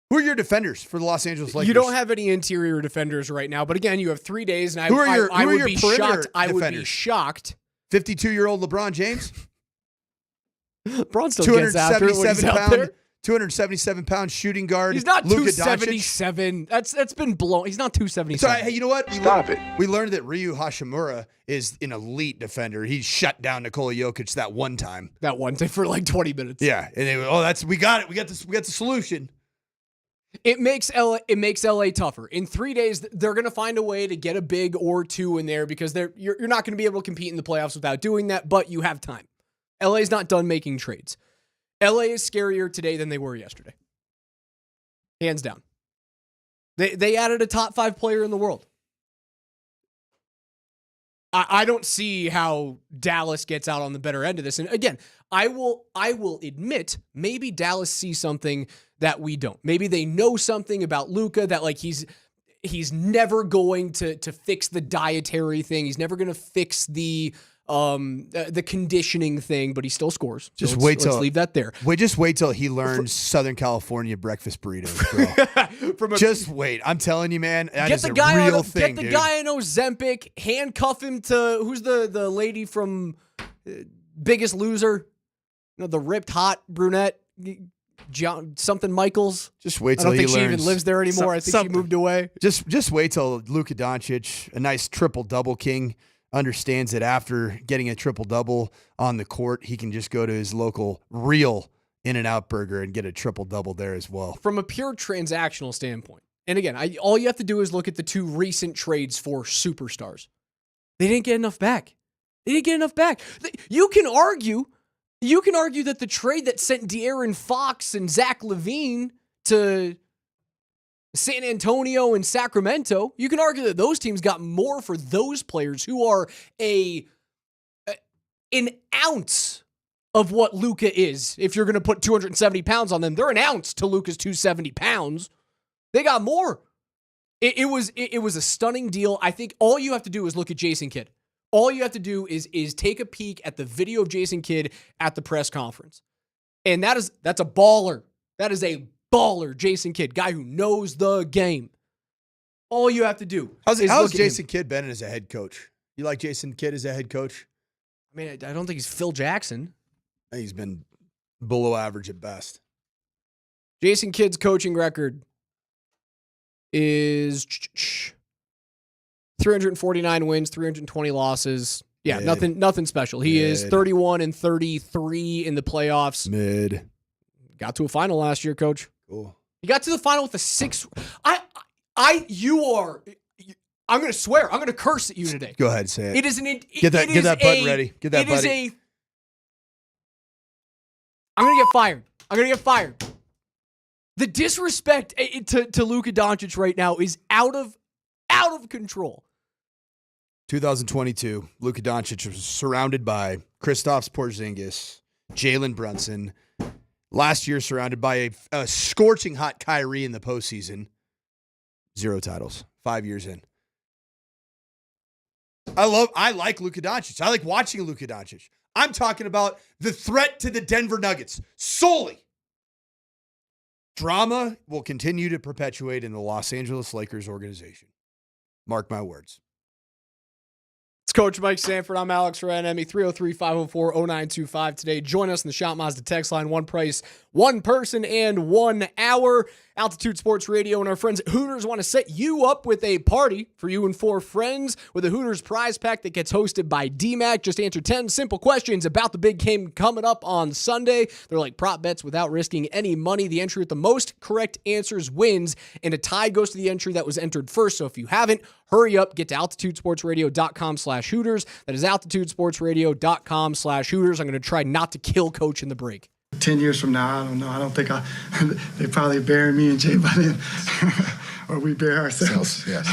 who are your defenders for the Los Angeles Lakers? You don't have any interior defenders right now, but again, you have 3 days, and I would be perimeter shocked. I would be defenders? shocked. 52-year-old LeBron James? LeBron still gets after it when he's out there. 277-pound shooting guard. He's not Luca 277. That's been blown. He's not 277. So, hey, you know what? Stop it. We learned that Ryu Hashimura is an elite defender. He shut down Nikola Jokic that one time. That one time for like 20 minutes. Yeah, and they were, we got it. We got the solution. It makes LA tougher. In 3 days, they're going to find a way to get a big or two in there because you're not going to be able to compete in the playoffs without doing that, but you have time. LA's not done making trades. LA is scarier today than they were yesterday. Hands down. They added a top 5 player in the world. I don't see how Dallas gets out on the better end of this. And again, I will admit maybe Dallas sees something that we don't. Maybe they know something about Luka that like he's never going to fix the dietary thing. He's never going to fix the conditioning thing, but he still scores. Just so let's leave that there. Just wait till he learns Southern California breakfast burritos, bro. Just wait. I'm telling you, man, that is a real thing, Get the guy on Ozempic, handcuff him to, who's the lady from Biggest Loser? You know, the ripped hot brunette, something Michaels. Just wait I till don't he think she learns even lives there anymore. I think she moved away. Just wait till Luca Doncic, a nice triple-double king, understands that after getting a triple-double on the court, he can just go to his local real In-N-Out burger and get a triple-double there as well. From a pure transactional standpoint, and again, all you have to do is look at the 2 recent trades for superstars. They didn't get enough back. You can argue that the trade that sent De'Aaron Fox and Zach LaVine to San Antonio and Sacramento, you can argue that those teams got more for those players who are an ounce of what Luka is. If you're going to put 270 pounds on them, they're an ounce to Luka's 270 pounds. They got more. It was a stunning deal. I think all you have to do is look at Jason Kidd. All you have to do is take a peek at the video of Jason Kidd at the press conference. And that's a baller. That is a baller, Jason Kidd, guy who knows the game. All you have to do How's Jason Kidd been as a head coach? You like Jason Kidd as a head coach? I mean, I don't think he's Phil Jackson. He's been below average at best. Jason Kidd's coaching record is 349 wins, 320 losses. Yeah, nothing special. He is 31-33 in the playoffs. Mid. Got to a final last year, coach. Cool. He got to the final with a 6. I'm going to swear. I'm going to curse at you today. Go ahead, say it. It is an. Get that button ready. Get that button. I'm going to get fired. The disrespect to Luca Doncic right now is out of control. 2022, Luca Doncic was surrounded by Kristaps Porzingis, Jalen Brunson. Last year, surrounded by a scorching hot Kyrie in the postseason. 0 titles, 5 years in. I like Luca Doncic. I like watching Luca Doncic. I'm talking about the threat to the Denver Nuggets solely. Drama will continue to perpetuate in the Los Angeles Lakers organization. Mark my words. It's Coach Mike Sanford. I'm Alex Ranemi, 303-504-0925 today. Join us in the Shop Mazda text line. One price, one person, and 1 hour. Altitude Sports Radio and our friends at Hooters want to set you up with a party for you and 4 friends with a Hooters prize pack that gets hosted by DMac. Just answer 10 simple questions about the big game coming up on Sunday. They're like prop bets without risking any money. The entry with the most correct answers wins, and a tie goes to the entry that was entered first. So if you haven't, hurry up. Get to altitudesportsradio.com/Hooters. That is altitudesportsradio.com/Hooters. I'm going to try not to kill Coach in the break. 10 years from now, I don't know. I don't think they probably bury me and Jay by then. Or we bury ourselves. Yes.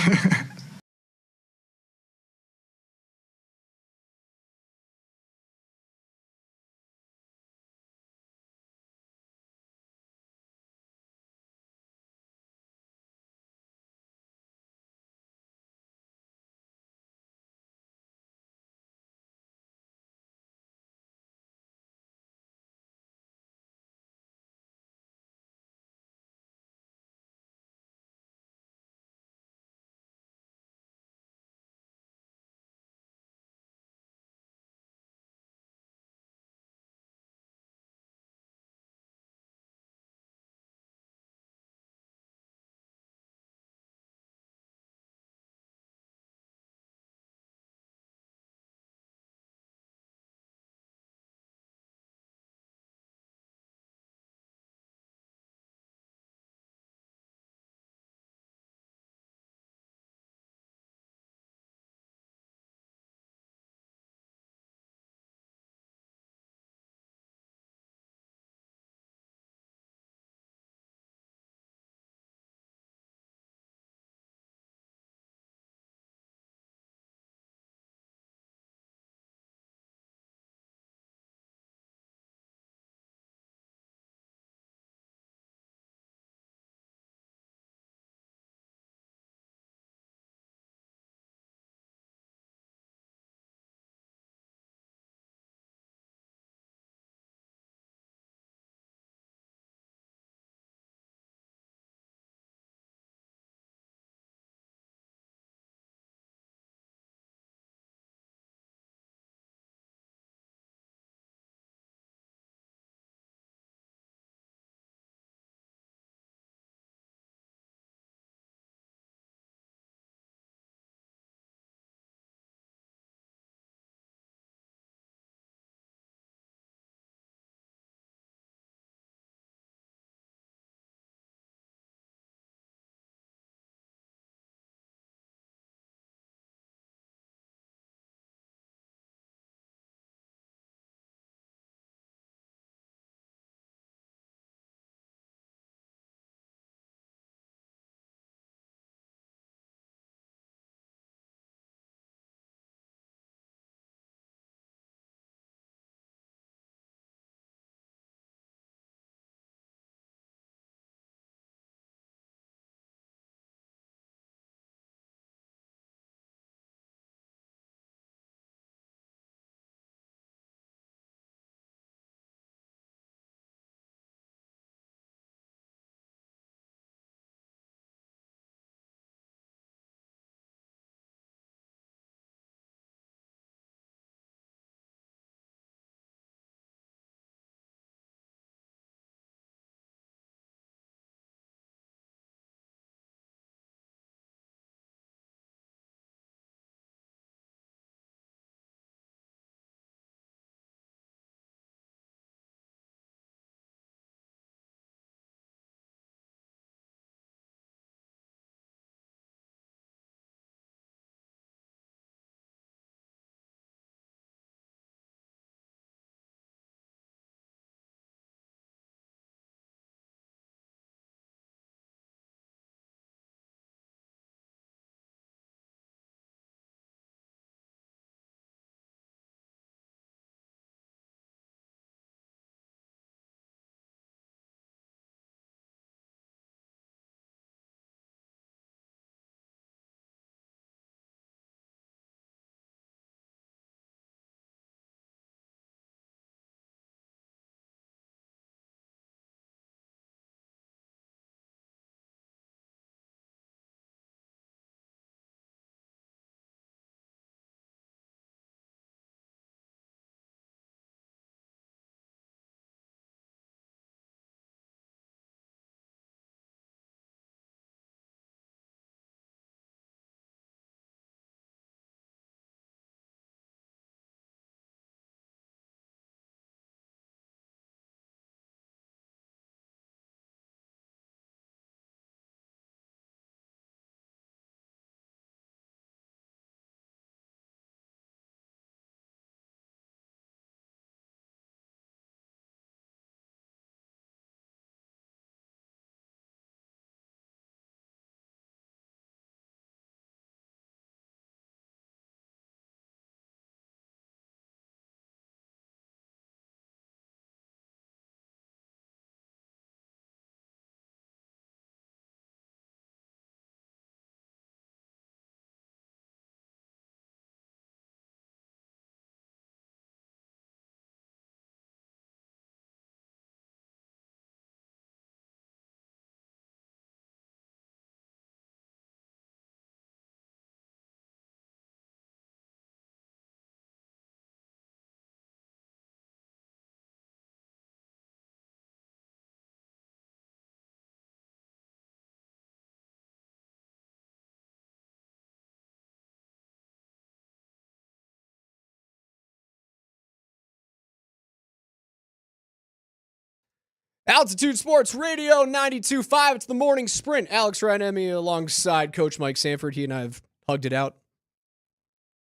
Altitude Sports Radio 92.5. It's the morning sprint. Alex Ryan-Emmy alongside Coach Mike Sanford. He and I have hugged it out.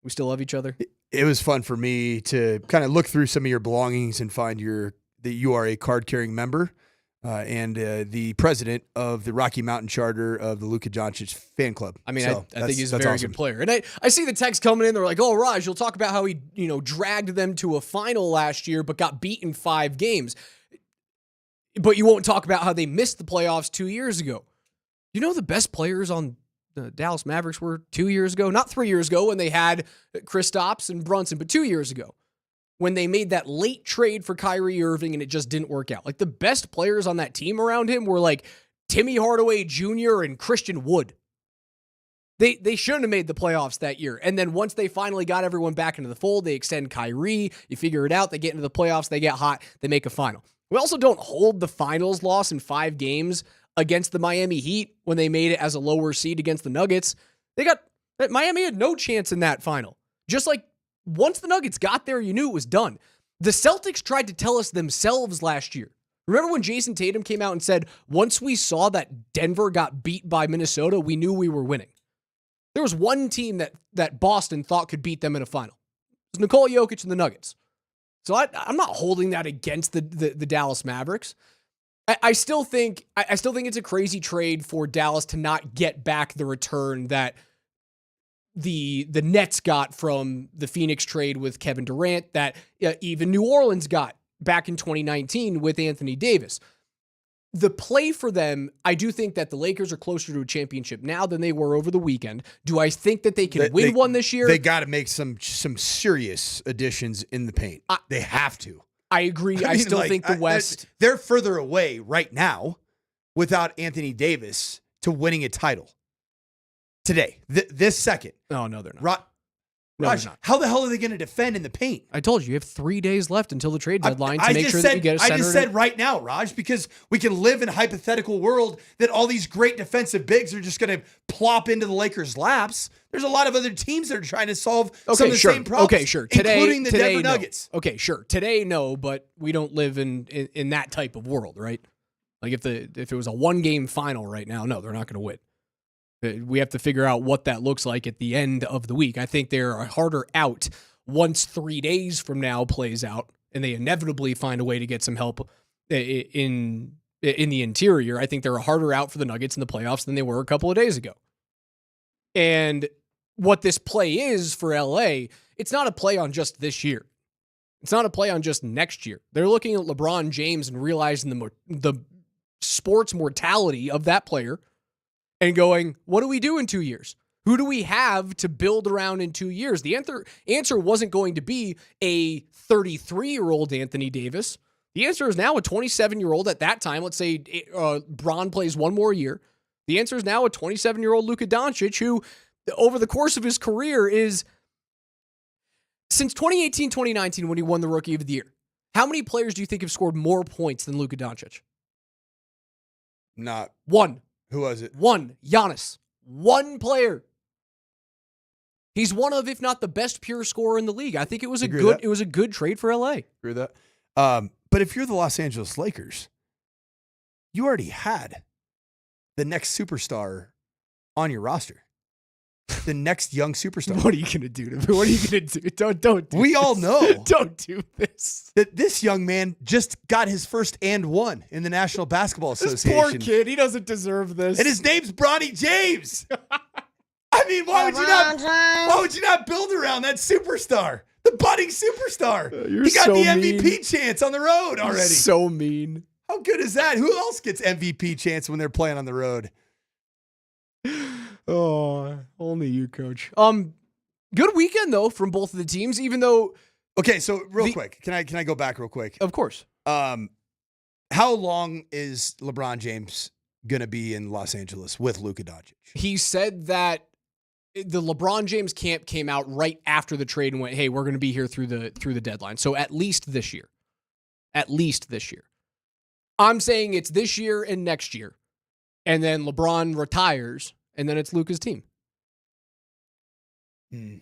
We still love each other. It was fun for me to kind of look through some of your belongings and find that you are a card-carrying member and the president of the Rocky Mountain Charter of the Luca Donic fan club. I mean, So I think he's a that's very awesome. good player. And I see the text coming in. They're like, oh, Raj, you'll talk about how he, dragged them to a final last year but got beat in 5 games. But you won't talk about how they missed the playoffs 2 years ago. You know the best players on the Dallas Mavericks were 2 years ago? Not 3 years ago when they had Kristaps and Brunson, but 2 years ago when they made that late trade for Kyrie Irving and it just didn't work out. Like, the best players on that team around him were like Timmy Hardaway Jr. and Christian Wood. They shouldn't have made the playoffs that year. And then once they finally got everyone back into the fold, they extend Kyrie. You figure it out. They get into the playoffs. They get hot. They make a final. We also don't hold the finals loss in 5 games against the Miami Heat when they made it as a lower seed against the Nuggets. Miami had no chance in that final. Just like once the Nuggets got there, you knew it was done. The Celtics tried to tell us themselves last year. Remember when Jason Tatum came out and said, once we saw that Denver got beat by Minnesota, we knew we were winning. There was one team that Boston thought could beat them in a final. It was Nikola Jokic and the Nuggets. So I'm not holding that against the Dallas Mavericks. I still think it's a crazy trade for Dallas to not get back the return that the Nets got from the Phoenix trade with Kevin Durant, that even New Orleans got back in 2019 with Anthony Davis. The play for them, I do think that the Lakers are closer to a championship now than they were over the weekend. Do I think that they can win one this year? They got to make some serious additions in the paint. They have to. I agree. I still think the West... They're further away right now without Anthony Davis to winning a title. Today. This second. Oh, no, they're not. Raj, how the hell are they going to defend in the paint? I told you have 3 days left until the trade deadline to make sure that you get a center. I just said right now, Raj, because we can live in a hypothetical world that all these great defensive bigs are just going to plop into the Lakers' laps. There's a lot of other teams that are trying to solve some of the same problems. Okay, sure. Including the Denver Nuggets. Okay, sure. Today, no, but we don't live in that type of world, right? Like if it was a 1-game final right now, no, they're not going to win. We have to figure out what that looks like at the end of the week. I think they're a harder out once 3 days from now plays out, and they inevitably find a way to get some help in the interior. I think they're a harder out for the Nuggets in the playoffs than they were a couple of days ago. And what this play is for LA, it's not a play on just this year. It's not a play on just next year. They're looking at LeBron James and realizing the sports mortality of that player and going, what do we do in 2 years? Who do we have to build around in 2 years? The answer wasn't going to be a 33-year-old Anthony Davis. The answer is now a 27-year-old at that time. Let's say Bron plays 1 more year. The answer is now a 27-year-old Luca Donic, who over the course of his career is, since 2018, 2019, when he won the Rookie of the Year, how many players do you think have scored more points than Luca Donic? Not 1. Who was it? 1. Giannis. 1 player. He's one of, if not the best pure scorer in the league. I think it was a good trade for LA. Agree with that. But if you're the Los Angeles Lakers, you already had the next superstar on your roster. The next young superstar. What are you going to do to me? What are you going to do? Don't do We this. all know. Don't do this. That this young man just got his first and one in the National Basketball This Association. poor kid, he doesn't deserve this. And his name's Bronny James. I mean, why would you not build around that superstar? The budding superstar. You're He got so the mean. MVP chance on the road already. You're so mean. How good is that? Who else gets MVP chance when they're playing on the road? Oh, only you, Coach. Good weekend though from both of the teams. Even though, okay, so real quick, can I go back real quick? Of course. How long is LeBron James gonna be in Los Angeles with Luca Donic? He said that the LeBron James camp came out right after the trade and went, "Hey, we're going to be here through the deadline." So at least this year. At least this year. I'm saying it's this year and next year, and then LeBron retires. And then it's Luka's team. And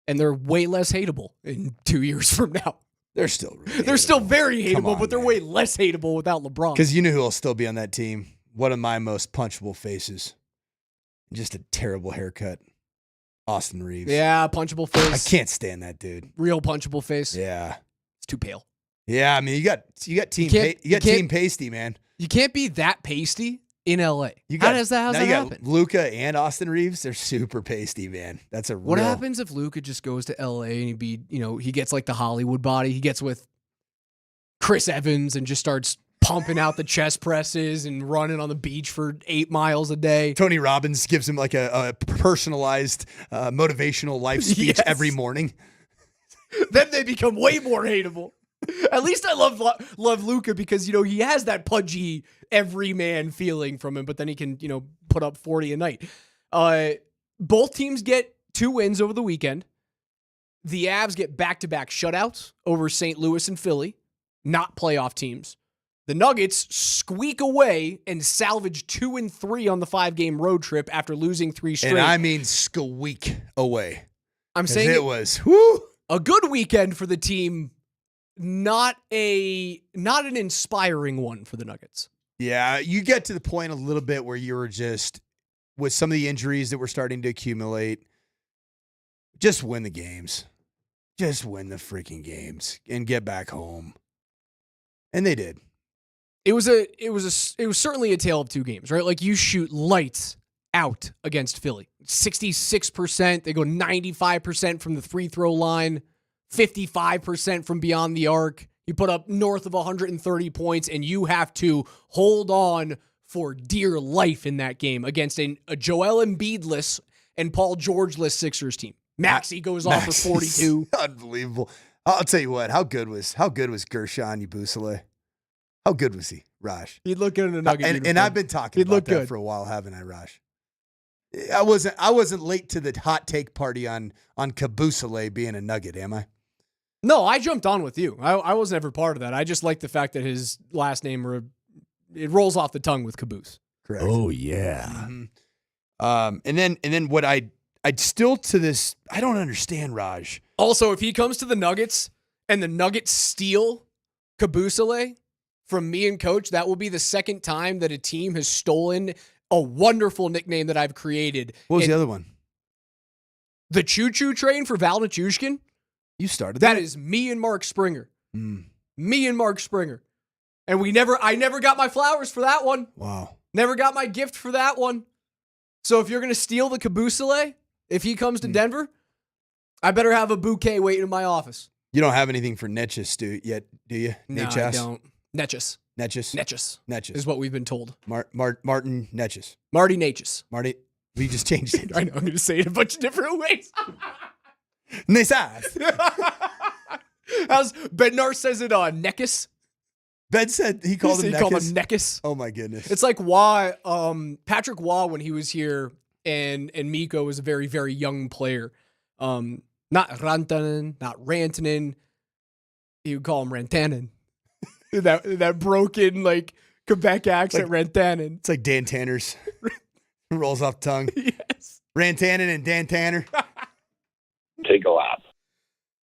they're way less hateable in 2 years from now. They're still They're still very Come hateable, on, but they're way less hateable without LeBron. Because you know who will still be on that team? One of my most punchable faces. Just a terrible haircut. Austin Reeves. Yeah, punchable face. I can't stand that dude. Real punchable face. Yeah. It's too pale. Yeah, I mean, you got team pasty, man. You can't be that pasty in LA. How does that you happen? got Luca and Austin Reeves, they're super pasty, man. That's a What real... happens if Luca just goes to LA and he gets like the Hollywood body? He gets with Chris Evans and just starts pumping out the chest presses and running on the beach for 8 miles a day. Tony Robbins gives him like a personalized motivational life speech every morning. Then they become way more hateable. At least I love Luca because he has that pudgy everyman feeling from him, but then he can put up 40 a night. Both teams get 2 wins over the weekend. The Avs get back-to-back shutouts over St. Louis and Philly, not playoff teams. The Nuggets squeak away and salvage 2 and 3 on the 5-game road trip after losing 3 straight. And I mean squeak away. I'm saying it was a good weekend for the team, not an inspiring one for the Nuggets. Yeah, you get to the point a little bit where you were just, with some of the injuries that were starting to accumulate, just win the games. Just win the freaking games and get back home. And they did. It was certainly a tale of 2 games, right? Like, you shoot lights out against Philly. 66%. They go 95% from the free throw line, 55% from beyond the arc. You put up north of 130 points, and you have to hold on for dear life in that game against a Joel Embiid-less and Paul George-less Sixers team. Maxey goes off for 42. Unbelievable. I'll tell you what. How good was Gershon Yabusele? How good was he, Raj? He'd look good in a Nugget uniform. And I've been talking about that for a while, haven't I, Raj? I wasn't late to the hot take party on Kabusele being a Nugget, am I? No, I jumped on with you. I was never part of that. I just like the fact that his last name it rolls off the tongue with Caboose. Correct. Oh yeah. Mm-hmm. And then what I'd still to this, I don't understand, Raj. Also, if he comes to the Nuggets and the Nuggets steal Kabusele from me and Coach, that will be the second time that a team has stolen a wonderful nickname that I've created. What was the other one? The Choo Choo Train for Val Nichushkin. You started that. That is me and Mark Springer. Me and Mark Springer. And I never got my flowers for that one. Wow. Never got my gift for that one. So if you're going to steal the Kabusele, if he comes to Denver, I better have a bouquet waiting in my office. You don't have anything for Netches yet, do you? No, I don't. Netches is what we've been told. Martin Netches. Marty Natchez. Marty, we just changed it. I know, I'm going to say it a bunch of different ways. Nesas. How's Bednar says it on Neckis? Ben said he called him Neckis. Oh my goodness. It's like Waugh, Patrick Waugh when he was here and Miko was a very, very young player. Not Rantanen, not Rantanen. He would call him Rantanen. that broken like Quebec accent, like, Rantanen. It's like Dan Tanner's. Rolls off tongue. Yes. Rantanen and Dan Tanner. Take a lap.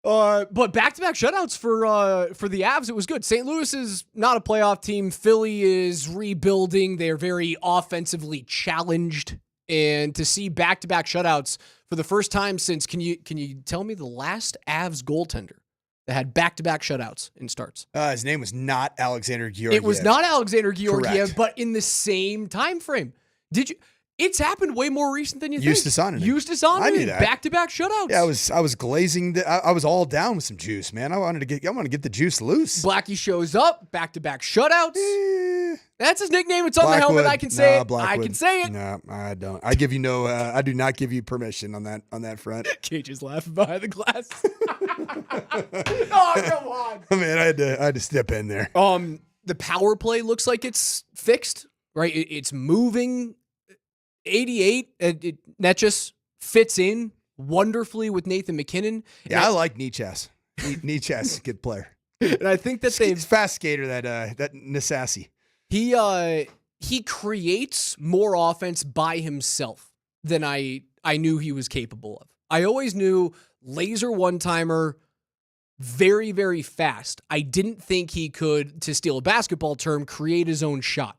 But back-to-back shutouts for the Avs, it was good. St. Louis is not a playoff team. Philly is rebuilding. They're very offensively challenged. And to see back-to-back shutouts for the first time since, can you tell me the last Avs goaltender that had back-to-back shutouts in starts? His name was not Alexander Georgiev. It was not Alexander Georgiev, Correct. but in the same time frame. Did you? It's happened way more recent than you think. Justus Sonnen. I knew that. Back-to-back shutouts. Yeah, I was glazing. I was all down with some juice, man. I want to get the juice loose. Blackie shows up. Back-to-back shutouts. That's his nickname. It's on the helmet. I can say it. I can say it. No, I don't. I give you no. I do not give you permission on that front. Cage is laughing behind the glass. Oh, come on. Man, I had to step in there. The power play looks like it's fixed. Right, it's moving. 88, Netches fits in wonderfully with Nathan McKinnon. Yeah, I like Nichas. Nichas, good player. And I think that he's fast skater, that Nasassi. He creates more offense by himself than I knew he was capable of. I always knew laser one-timer, very, very fast. I didn't think he could, to steal a basketball term, create his own shot.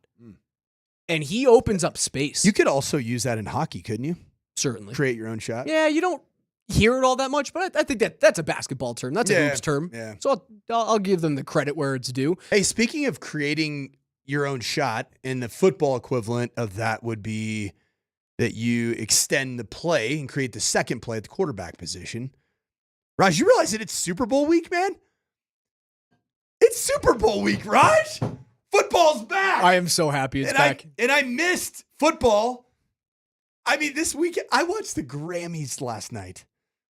And he opens up space. You could also use that in hockey, couldn't you? Certainly. Create your own shot. Yeah, you don't hear it all that much, but I think that's a basketball term. That's a hoops term. Yeah. So I'll give them the credit where it's due. Hey, speaking of creating your own shot, and the football equivalent of that would be that you extend the play and create the second play at the quarterback position. Raj, you realize that it's Super Bowl week, man? It's Super Bowl week, Raj. Football's back. I am so happy it's back. And I missed football. I mean, this weekend, I watched the Grammys last night.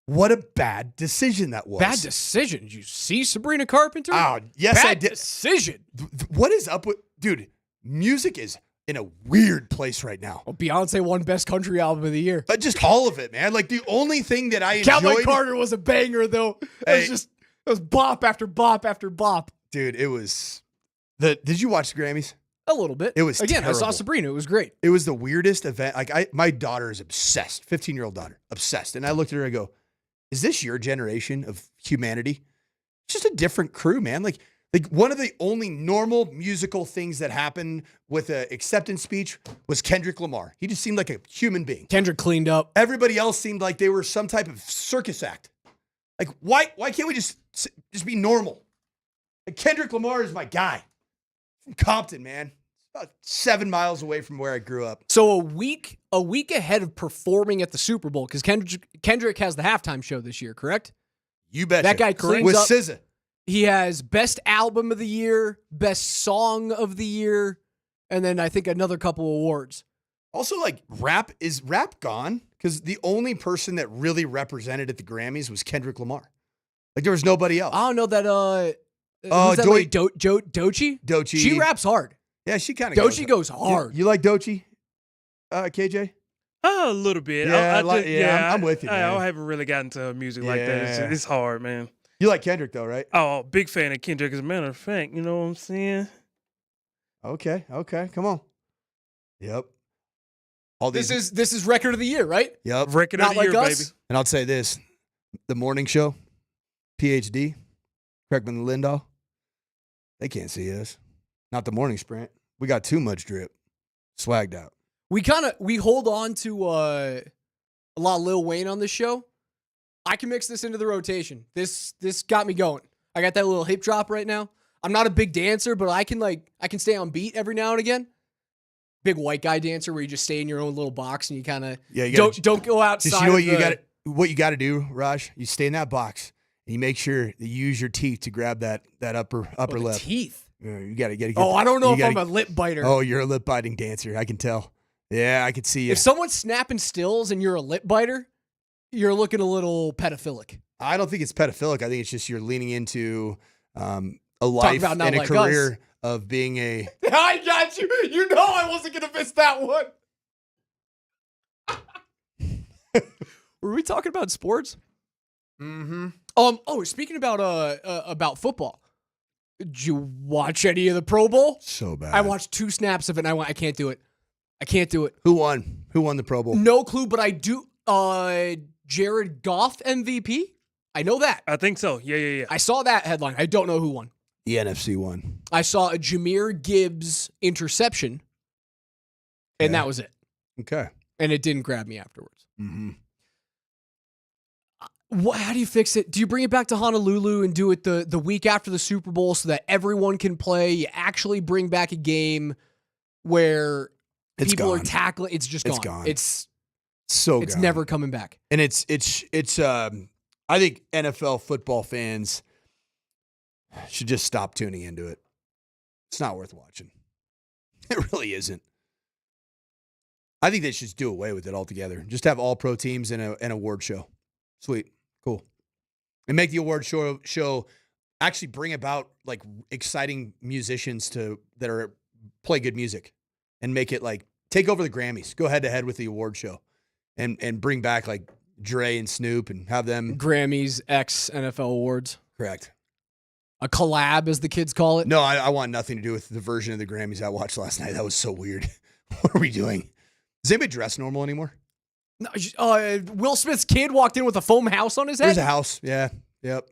What a bad decision that was. Bad decision. Did you see Sabrina Carpenter? Oh, yes, I did. Bad decision. What is up with... Dude, music is in a weird place right now. Well, Beyonce won Best Country Album of the Year. Just all of it, man. Like, the only thing that I enjoyed... Cowboy Carter was a banger, though. It was bop after bop after bop. Dude, it was... Did you watch the Grammys? A little bit. It was Again, terrible. I saw Sabrina. It was great. It was the weirdest event. Like, my daughter is obsessed. 15-year-old daughter. Obsessed. And I looked at her and I go, is this your generation of humanity? It's just a different crew, man. Like one of the only normal musical things that happened with an acceptance speech was Kendrick Lamar. He just seemed like a human being. Kendrick cleaned up. Everybody else seemed like they were some type of circus act. Like, why can't we just be normal? Like, Kendrick Lamar is my guy. From Compton, man. About 7 miles away from where I grew up. So a week ahead of performing at the Super Bowl, because Kendrick has the halftime show this year, correct? You bet. That guy cleans with up. SZA. He has Best Album of the Year, Best Song of the Year, and then I think another couple awards. Also, like, is rap gone? Because the only person that really represented at the Grammys was Kendrick Lamar. Like, there was nobody else. I don't know that. Who's that lady? Doechii? Doechii. She raps hard. Yeah, she kind of Doechii goes hard. You like Doechii, KJ? A little bit. I'm with you, man. I haven't really gotten to music like that. It's hard, man. You like Kendrick, though, right? Oh, big fan of Kendrick, as a matter of fact. You know what I'm saying? Okay. Come on. Yep. This is record of the year, right? Yep. Record of the year, baby. And I'll say this. The morning show, PhD, Kreckman and Lindahl, they can't see us. Not the morning sprint. We got too much drip. Swagged out. We hold on to a lot of Lil Wayne on this show. I can mix this into the rotation. This got me going. I got that little hip drop right now. I'm not a big dancer, but I can stay on beat every now and again. Big white guy dancer where you just stay in your own little box and you kind of don't go outside. Just, what you got to do, Raj? You stay in that box and you make sure that you use your teeth to grab that upper lip. Teeth. Yeah, you got to get. I don't know if I'm a lip biter. Oh, you're a lip biting dancer. I can tell. Yeah, I can see you. If someone's snapping stills and you're a lip biter, you're looking a little pedophilic. I don't think it's pedophilic. I think it's just you're leaning into a life and a like career of being a. I got you. You know I wasn't gonna miss that one. Were we talking about sports? Mm-hmm. Oh, speaking about football. Did you watch any of the Pro Bowl? So bad. I watched 2 snaps of it and I can't do it. I can't do it. Who won? Who won the Pro Bowl? No clue, but I do. Jared Goff MVP? I know that. I think so. Yeah. I saw that headline. I don't know who won. The NFC won. I saw a Jahmyr Gibbs interception, and that was it. Okay. And it didn't grab me afterwards. Mm-hmm. How do you fix it? Do you bring it back to Honolulu and do it the week after the Super Bowl so that everyone can play? You actually bring back a game where people are tackling. It's just gone. It's gone. It's so it's gone. never coming back. And it's I think NFL football fans should just stop tuning into it. It's not worth watching. It really isn't. I think they should just do away with it altogether. Just have all pro teams and an award show. Sweet. Cool. And make the award show actually bring about like exciting musicians that play good music and make it like take over the Grammys. Go head to head with the award show and bring back like Dre and Snoop and have them Grammys X NFL awards. Correct. A collab, as the kids call it. No, I want nothing to do with the version of the Grammys I watched last night. That was so weird. What are we doing? Does anybody dress normal anymore? No, Will Smith's kid walked in with a foam house on his head. There's a house. Yeah. Yep.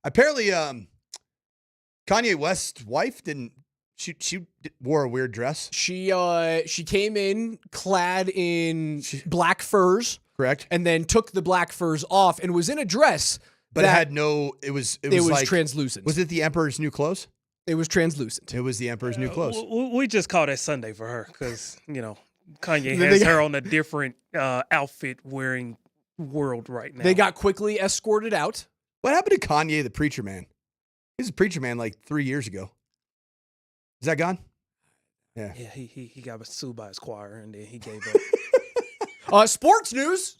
Apparently, Kanye West's wife didn't. She wore a weird dress. She came in clad in black furs, correct, and then took the black furs off and was in a dress, but it had no. It was like translucent. Was it the Emperor's New Clothes? It was translucent. It was the Emperor's New Clothes. We just call that Sunday for her because Kanye has her on a different outfit wearing world right now. They got quickly escorted out. What happened to Kanye the Preacher Man? He was a preacher man like 3 years ago. Is that gone? Yeah. Yeah, he got sued by his choir and then he gave up. Sports news.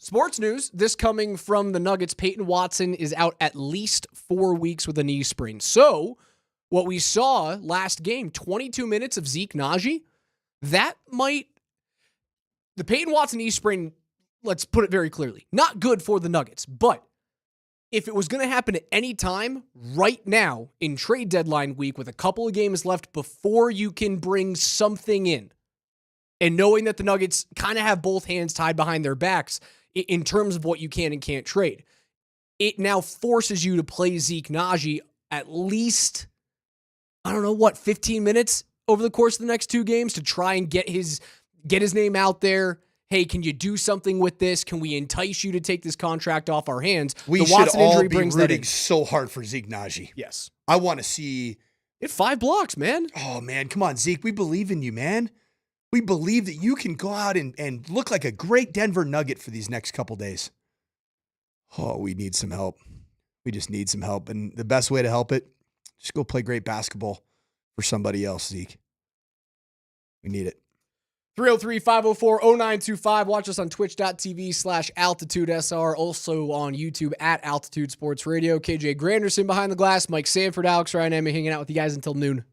This coming from the Nuggets. Peyton Watson is out at least 4 weeks with a knee sprain. So what we saw last game, 22 minutes of Zeke Naji, the Peyton Watson knee sprain, let's put it very clearly, not good for the Nuggets. But if it was going to happen at any time, right now, in trade deadline week, with a couple of games left before you can bring something in, and knowing that the Nuggets kind of have both hands tied behind their backs in terms of what you can and can't trade, it now forces you to play Zeke Naji at least, 15 minutes over the course of the next 2 games to try and get his name out there. Hey, can you do something with this? Can we entice you to take this contract off our hands? We should all be rooting so hard for Zeke Naji. Yes. I want to see... Hit 5 blocks, man. Oh, man. Come on, Zeke. We believe in you, man. We believe that you can go out and look like a great Denver Nugget for these next couple days. Oh, we need some help. We just need some help. And the best way to help it, just go play great basketball for somebody else, Zeke. We need it. 303-504-0925. Watch us on twitch.tv/AltitudeSR. Also on YouTube at Altitude Sports Radio. KJ Granderson behind the glass. Mike Sanford, Alex Ryan, Emmy hanging out with you guys until noon.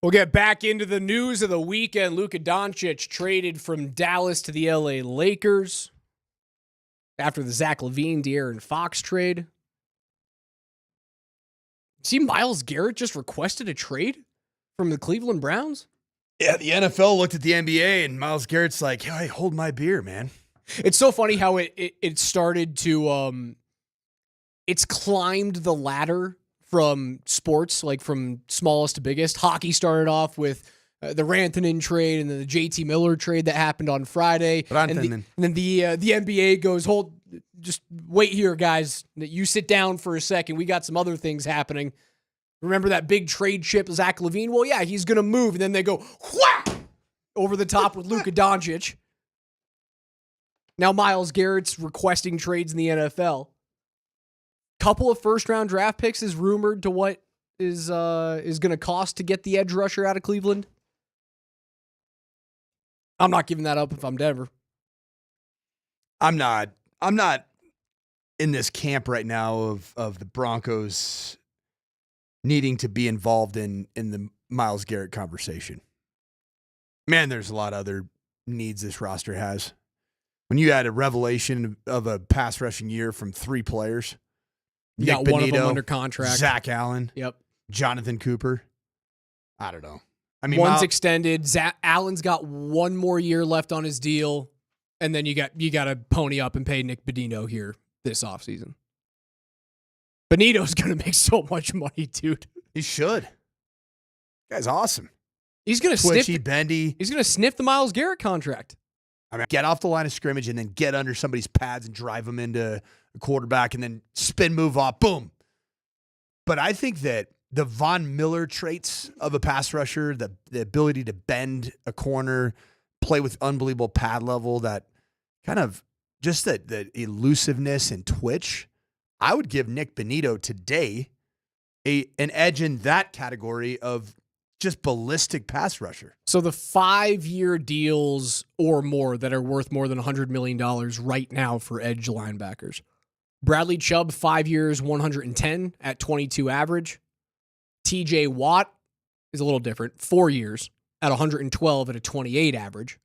We'll get back into the news of the weekend. Luca Donic traded from Dallas to the LA Lakers after the Zach LaVine, De'Aaron Fox trade. See, Myles Garrett just requested a trade from the Cleveland Browns? Yeah, the NFL looked at the NBA and Myles Garrett's like, hey, hold my beer, man. It's so funny how it started to it's climbed the ladder from sports, like from smallest to biggest. Hockey started off with the Rantanen trade and then the JT Miller trade that happened on Friday. And then the NBA goes, just wait here, guys. You sit down for a second. We got some other things happening. Remember that big trade chip, Zach LaVine? Well, yeah, he's going to move. And then they go, whack, over the top with Luca Donic. Now Myles Garrett's requesting trades in the NFL. Couple of first-round draft picks is rumored to what is going to cost to get the edge rusher out of Cleveland. I'm not giving that up if I'm Denver. I'm not in this camp right now of the Broncos needing to be involved in the Myles Garrett conversation. Man, there's a lot of other needs this roster has. When you had a revelation of a pass rushing year from 3 players, You got one of them under contract. Zach Allen. Yep. Jonathan Cooper. I don't know. I mean, one's extended. Allen's got one more year left on his deal, and then you got to pony up and pay Nick Bonino here this offseason. Bonito's going to make so much money, dude. He should. Guy's awesome. He's going to sniff. Bendy. He's going to sniff the Myles Garrett contract. I mean, get off the line of scrimmage and then get under somebody's pads and drive them into a quarterback and then spin move off. Boom. But I think that the Von Miller traits of a pass rusher, the ability to bend a corner, play with unbelievable pad level, that kind of just the elusiveness and twitch, I would give Nick Bonito today an edge in that category of just ballistic pass rusher. So the 5-year deals or more that are worth more than $100 million right now for edge linebackers. Bradley Chubb, 5 years, 110 at 22 average. TJ Watt is a little different. 4 years at 112 at a 28 average.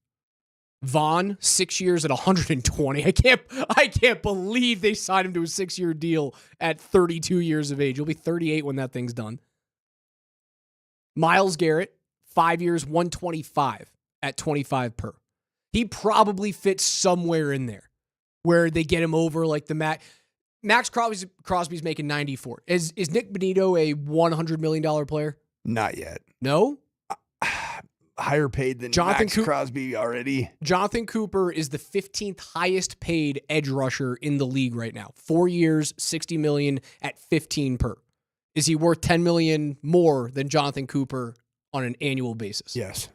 Vaughn, 6 years at 120. I can't believe they signed him to a 6-year deal at 32 years of age. He'll be 38 when that thing's done. Myles Garrett, 5 years, 125 at 25 per. He probably fits somewhere in there where they get him over like the Max Crosby's making 94. Is Nick Bonito a $100 million player? Not yet. No? Higher paid than Max Crosby already. Jonathan Cooper is the 15th highest paid edge rusher in the league right now. 4 years, $60 million at 15 per. Is he worth $10 million more than Jonathan Cooper on an annual basis? Yes.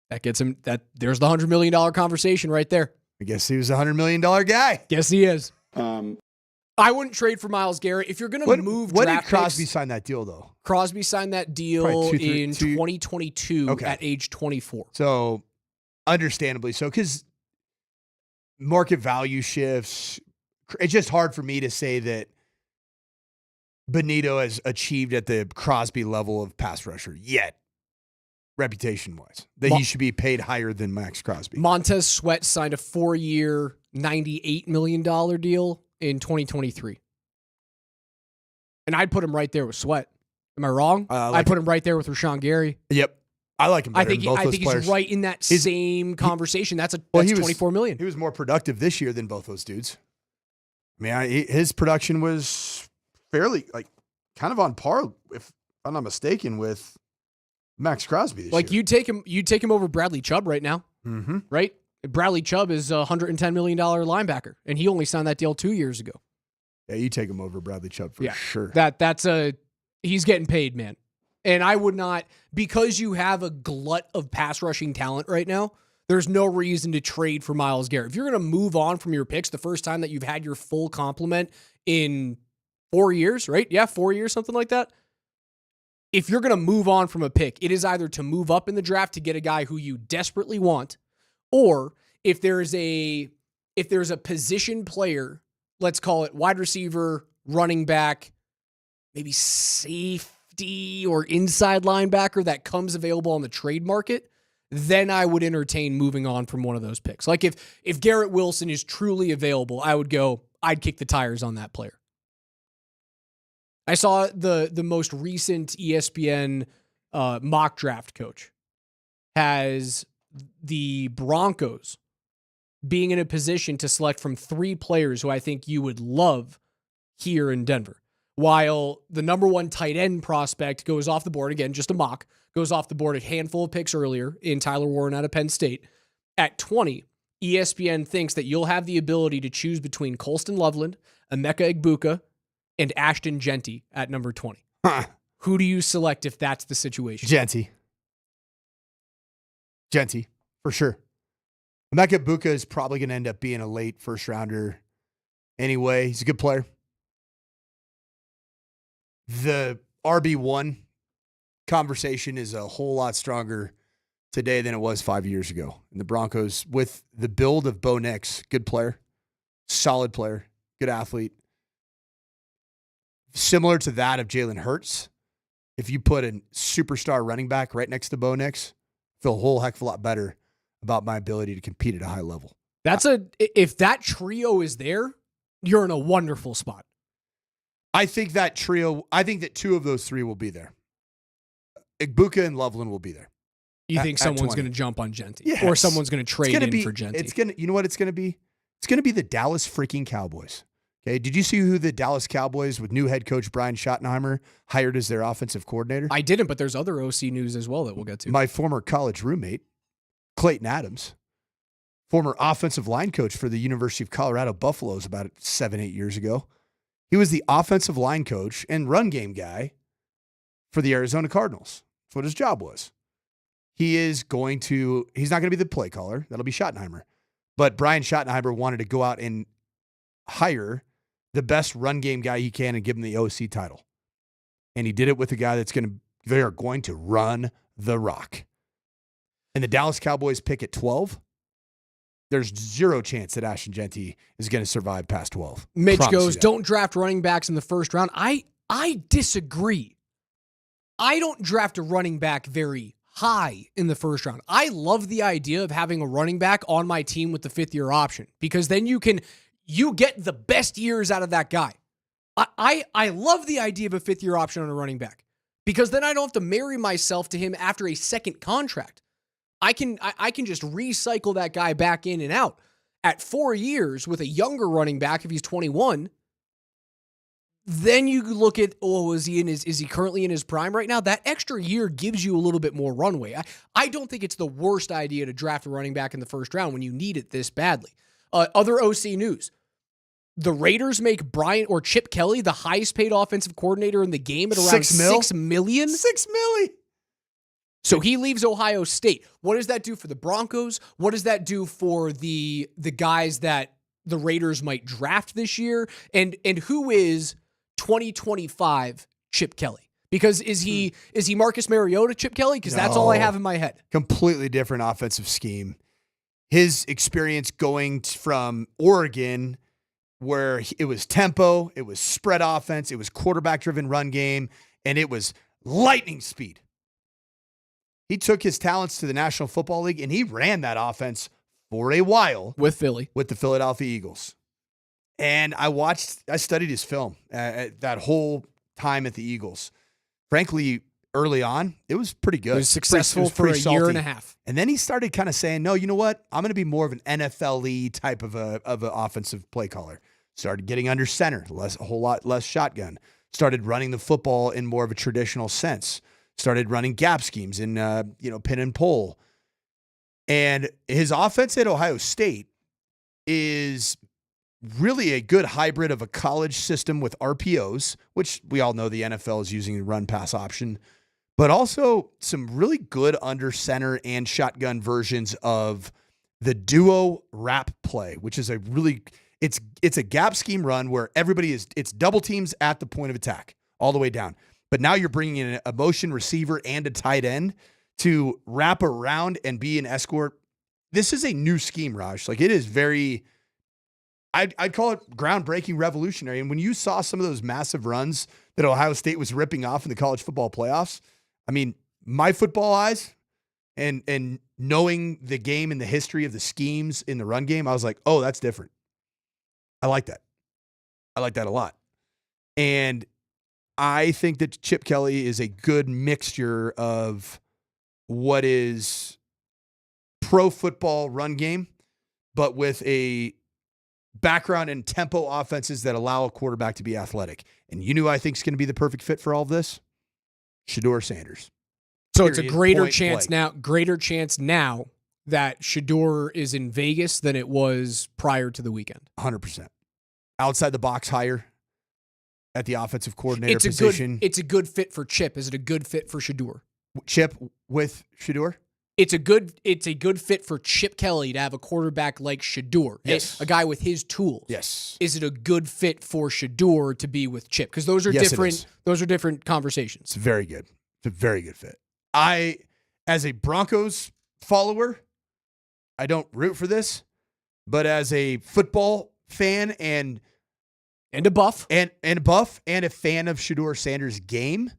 That gets him. There's the $100 million conversation right there. I guess he was a $100 million guy. Guess he is. I wouldn't trade for Myles Garrett. If you're going to move When draft did Crosby picks, sign that deal, though? Crosby signed that deal in 2022 at age 24. So, understandably so, because market value shifts. It's just hard for me to say that Bonito has achieved at the Crosby level of pass rusher yet, reputation-wise, that he should be paid higher than Max Crosby. Montez Sweat signed a 4-year, $98 million deal in 2023. And I'd put him right there with Sweat. Am I wrong? I'd put him right there with Rashawn Gary. Yep. I like him better than both those players. He's right in that same conversation. That's $24 million. He was more productive this year than both those dudes. I mean, his production was fairly, kind of on par, if I'm not mistaken, with Max Crosby this year. You take him over Bradley Chubb right now, right? Bradley Chubb is a $110 million linebacker, and he only signed that deal 2 years ago. Yeah, you take him over Bradley Chubb for sure. He's getting paid, man. And I would not, because you have a glut of pass rushing talent right now, there's no reason to trade for Myles Garrett. If you're going to move on from your picks the first time that you've had your full complement in 4 years, right? Yeah, 4 years, something like that. If you're going to move on from a pick, it is either to move up in the draft to get a guy who you desperately want, or if there's a position player, let's call it wide receiver, running back, maybe safety safety or inside linebacker that comes available on the trade market, then I would entertain moving on from one of those picks. Like if Garrett Wilson is truly available, I'd kick the tires on that player. I saw the most recent ESPN mock draft coach has the Broncos being in a position to select from 3 players who I think you would love here in Denver. While the number 1 tight end prospect goes off the board, again, just a mock, goes off the board a handful of picks earlier in Tyler Warren out of Penn State. At 20, ESPN thinks that you'll have the ability to choose between Colston Loveland, Emeka Egbuka, and Ashton Genty at number 20. Huh. Who do you select if that's the situation? Genty, for sure. Emeka Egbuka is probably going to end up being a late first rounder anyway. He's a good player. The RB1 conversation is a whole lot stronger today than it was 5 years ago. And the Broncos, with the build of Bo Nix, good player, solid player, good athlete. Similar to that of Jalen Hurts, if you put a superstar running back right next to Bo Nix, I feel a whole heck of a lot better about my ability to compete at a high level. If that trio is there, you're in a wonderful spot. I think that 2 of those 3 will be there. Egbuka and Loveland will be there. You think someone's going to jump on Genty? Yes. Or someone's going to trade for Genty? You know what it's going to be? It's going to be the Dallas freaking Cowboys. Okay. Did you see who the Dallas Cowboys with new head coach Brian Schottenheimer hired as their offensive coordinator? I didn't, but there's other OC news as well that we'll get to. My former college roommate, Clayton Adams, former offensive line coach for the University of Colorado Buffaloes about 7-8 years ago. He was the offensive line coach and run game guy for the Arizona Cardinals. That's what his job was. He's not going to be the play caller. That'll be Schottenheimer. But Brian Schottenheimer wanted to go out and hire the best run game guy he can and give him the OC title. And he did it with a guy they are going to run the rock. And the Dallas Cowboys pick at 12. There's 0 chance that Ashton Genty is going to survive past 12. Mitch goes, don't draft running backs in the first round. I disagree. I don't draft a running back very high in the first round. I love the idea of having a running back on my team with the 5th-year option because then you get the best years out of that guy. I love the idea of a 5th-year option on a running back because then I don't have to marry myself to him after a second contract. I can just recycle that guy back in and out. At 4 years with a younger running back, if he's 21, then you look at, is he currently in his prime right now? That extra year gives you a little bit more runway. I don't think it's the worst idea to draft a running back in the first round when you need it this badly. Other OC news. The Raiders make Chip Kelly the highest paid offensive coordinator in the game at around $6 million. $6 million. So he leaves Ohio State. What does that do for the Broncos? What does that do for the guys that the Raiders might draft this year? And who is 2025 Chip Kelly? Because is he Marcus Mariota Chip Kelly? Because that's all I have in my head. Completely different offensive scheme. His experience going from Oregon, where it was tempo, it was spread offense, it was quarterback-driven run game, and it was lightning speed. He took his talents to the National Football League, and he ran that offense for a while. With Philly. With the Philadelphia Eagles. And I studied his film that whole time at the Eagles. Frankly, early on, it was pretty good. It was successful for a year and a half. And then he started kind of saying, no, you know what? I'm going to be more of an NFL-y type of an offensive play caller. Started getting under center, a whole lot less shotgun. Started running the football in more of a traditional sense. Started running gap schemes in, pin and pull. And his offense at Ohio State is really a good hybrid of a college system with RPOs, which we all know the NFL is using the run-pass option, but also some really good under center and shotgun versions of the duo wrap play, which is it's a gap scheme run where it's double teams at the point of attack all the way down. But now you're bringing in a motion receiver and a tight end to wrap around and be an escort. This is a new scheme, Raj. Like, it is very I'd call it groundbreaking, revolutionary. And when you saw some of those massive runs that Ohio State was ripping off in the college football playoffs, I mean, my football eyes and knowing the game and the history of the schemes in the run game, I was like, oh, that's different. I like that. I like that a lot. And I think that Chip Kelly is a good mixture of what is pro football run game, but with a background in tempo offenses that allow a quarterback to be athletic. And you know who I think is going to be the perfect fit for all of this? Shedeur Sanders. So it's a greater Point chance now that Shedeur is in Vegas than it was prior to the weekend. 100%. Outside the box hire at the offensive coordinator position. It's a good fit for Chip. Is it a good fit for Shedeur? Chip with Shedeur? It's a good fit for Chip Kelly to have a quarterback like Shedeur. Yes. A guy with his tools. Yes. Is it a good fit for Shedeur to be with Chip? Because those are different. Those are different conversations. It's very good. It's a very good fit. As a Broncos follower, I don't root for this, but as a football fan and a buff and a fan of Shedeur Sanders' game,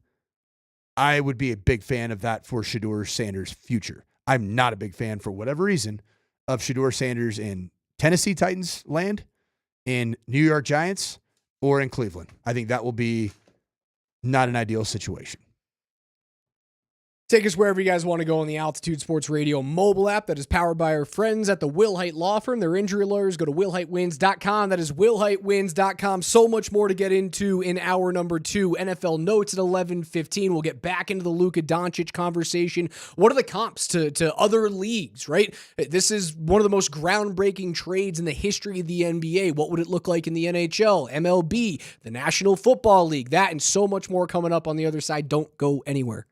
I would be a big fan of that for Shedeur Sanders' future. I'm not a big fan, for whatever reason, of Shedeur Sanders in Tennessee Titans land, in New York Giants, or in Cleveland. I think that will be not an ideal situation. Take us wherever you guys want to go on the Altitude Sports Radio mobile app that is powered by our friends at the Wilhite Law Firm. They're injury lawyers. Go to WilhiteWins.com. That is WilhiteWins.com. So much more to get into in hour number 2. NFL notes at 11:15. We'll get back into the Luca Donic conversation. What are the comps to other leagues, right? This is one of the most groundbreaking trades in the history of the NBA. What would it look like in the NHL, MLB, the National Football League? That and so much more coming up on the other side. Don't go anywhere.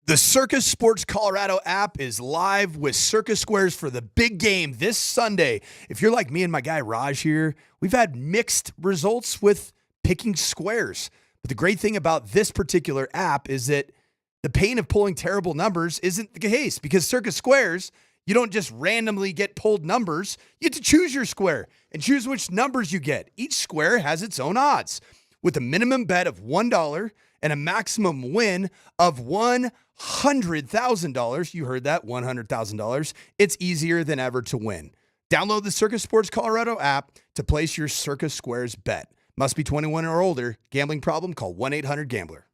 The Circus Sports Colorado app is live with Circus Squares for the big game this Sunday. If you're like me and my guy Raj here, we've had mixed results with picking squares. But the great thing about this particular app is that the pain of pulling terrible numbers isn't the case, because Circus Squares, you don't just randomly get pulled numbers. You get to choose your square and choose which numbers you get. Each square has its own odds, with a minimum bet of $1 and a maximum win of $100,000. You heard that, $100,000. It's easier than ever to win. Download the Circus Sports Colorado app to place your Circus Squares bet. Must be 21 or older. Gambling problem? Call 1-800-GAMBLER.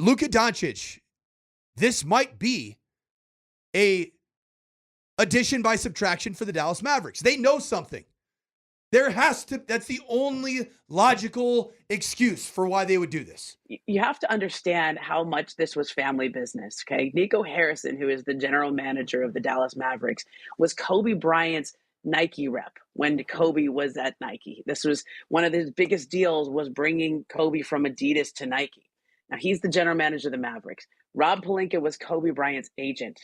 Luca Doncic, this might be a addition by subtraction for the Dallas Mavericks. They know something. That's the only logical excuse for why they would do this. You have to understand how much this was family business, okay? Nico Harrison, who is the general manager of the Dallas Mavericks, was Kobe Bryant's Nike rep when Kobe was at Nike. This was one of his biggest deals, was bringing Kobe from Adidas to Nike. Now, he's the general manager of the Mavericks. Rob Pelinka was Kobe Bryant's agent.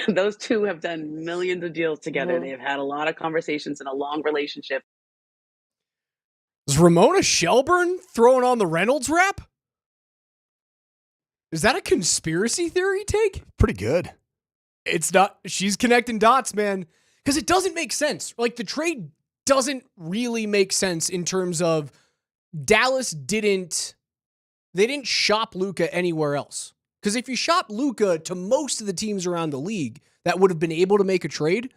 Those two have done millions of deals together. They've had a lot of conversations and a long relationship. Is Ramona Shelburne throwing on the Reynolds rap? Is that a conspiracy theory take? Pretty good. It's not. She's connecting dots, man. Because it doesn't make sense. Like, the trade doesn't really make sense in terms of Dallas didn't shop Luka anywhere else. Because if you shop Luka to most of the teams around the league that would have been able to make a trade,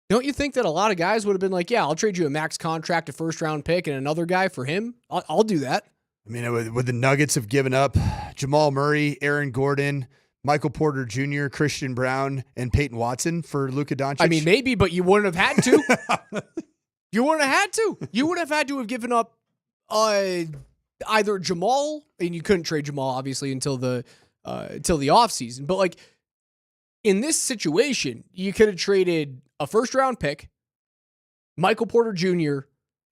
don't you think that a lot of guys would have been like, yeah, I'll trade you a max contract, a first-round pick, and another guy for him? I'll do that. I mean, would the Nuggets have given up Jamal Murray, Aaron Gordon, Michael Porter Jr., Christian Brown, and Peyton Watson for Luka Doncic? I mean, maybe, but you wouldn't have had to. You wouldn't have had to. You would have had to have given up either Jamal, and you couldn't trade Jamal, obviously, until the offseason. But, like, in this situation, you could have traded a first-round pick, Michael Porter Jr.,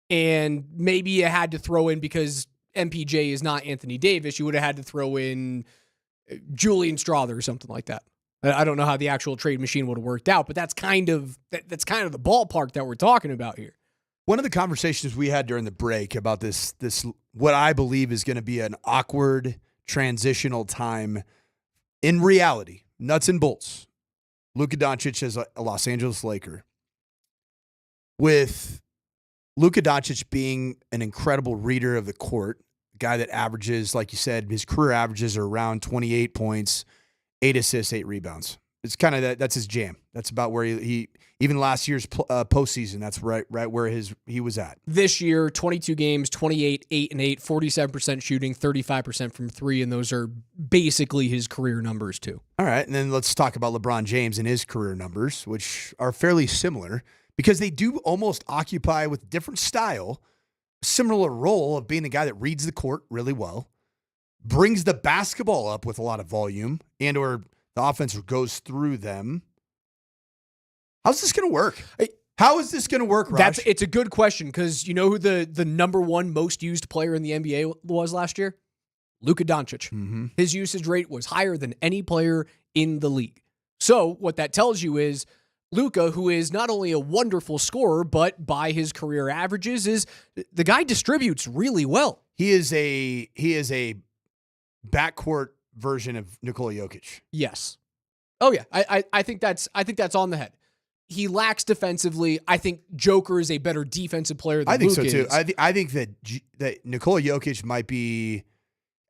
and maybe you had to throw in, because MPJ is not Anthony Davis, you would have had to throw in Julian Strawther or something like that. I don't know how the actual trade machine would have worked out, but that's kind of the ballpark that we're talking about here. One of the conversations we had during the break about this what I believe is going to be an awkward transitional time in reality, nuts and bolts. Luka Doncic is a Los Angeles Laker. With Luka Doncic being an incredible reader of the court, a guy that averages, like you said, his career averages are around 28 points, 8 assists, 8 rebounds. It's kind of that's his jam. That's about where he even last year's postseason, that's right where he was at. This year, 22 games, 28, 8 and 8, 47% shooting, 35% from three, and those are basically his career numbers too. All right, and then let's talk about LeBron James and his career numbers, which are fairly similar because they do almost occupy with different style, similar role of being the guy that reads the court really well, brings the basketball up with a lot of volume, and or the offense goes through them. How's this going to work? How is this going to work, Raj? It's a good question because you know who the number one most used player in the NBA was last year? Luca Doncic. Mm-hmm. His usage rate was higher than any player in the league. So what that tells you is Luka, who is not only a wonderful scorer, but by his career averages, is the guy distributes really well. He is a backcourt version of Nikola Jokic. Yes. Oh yeah. I think that's on the head. He lacks defensively. I think Joker is a better defensive player than Luka is. I think so too. I think that Nikola Jokic might be.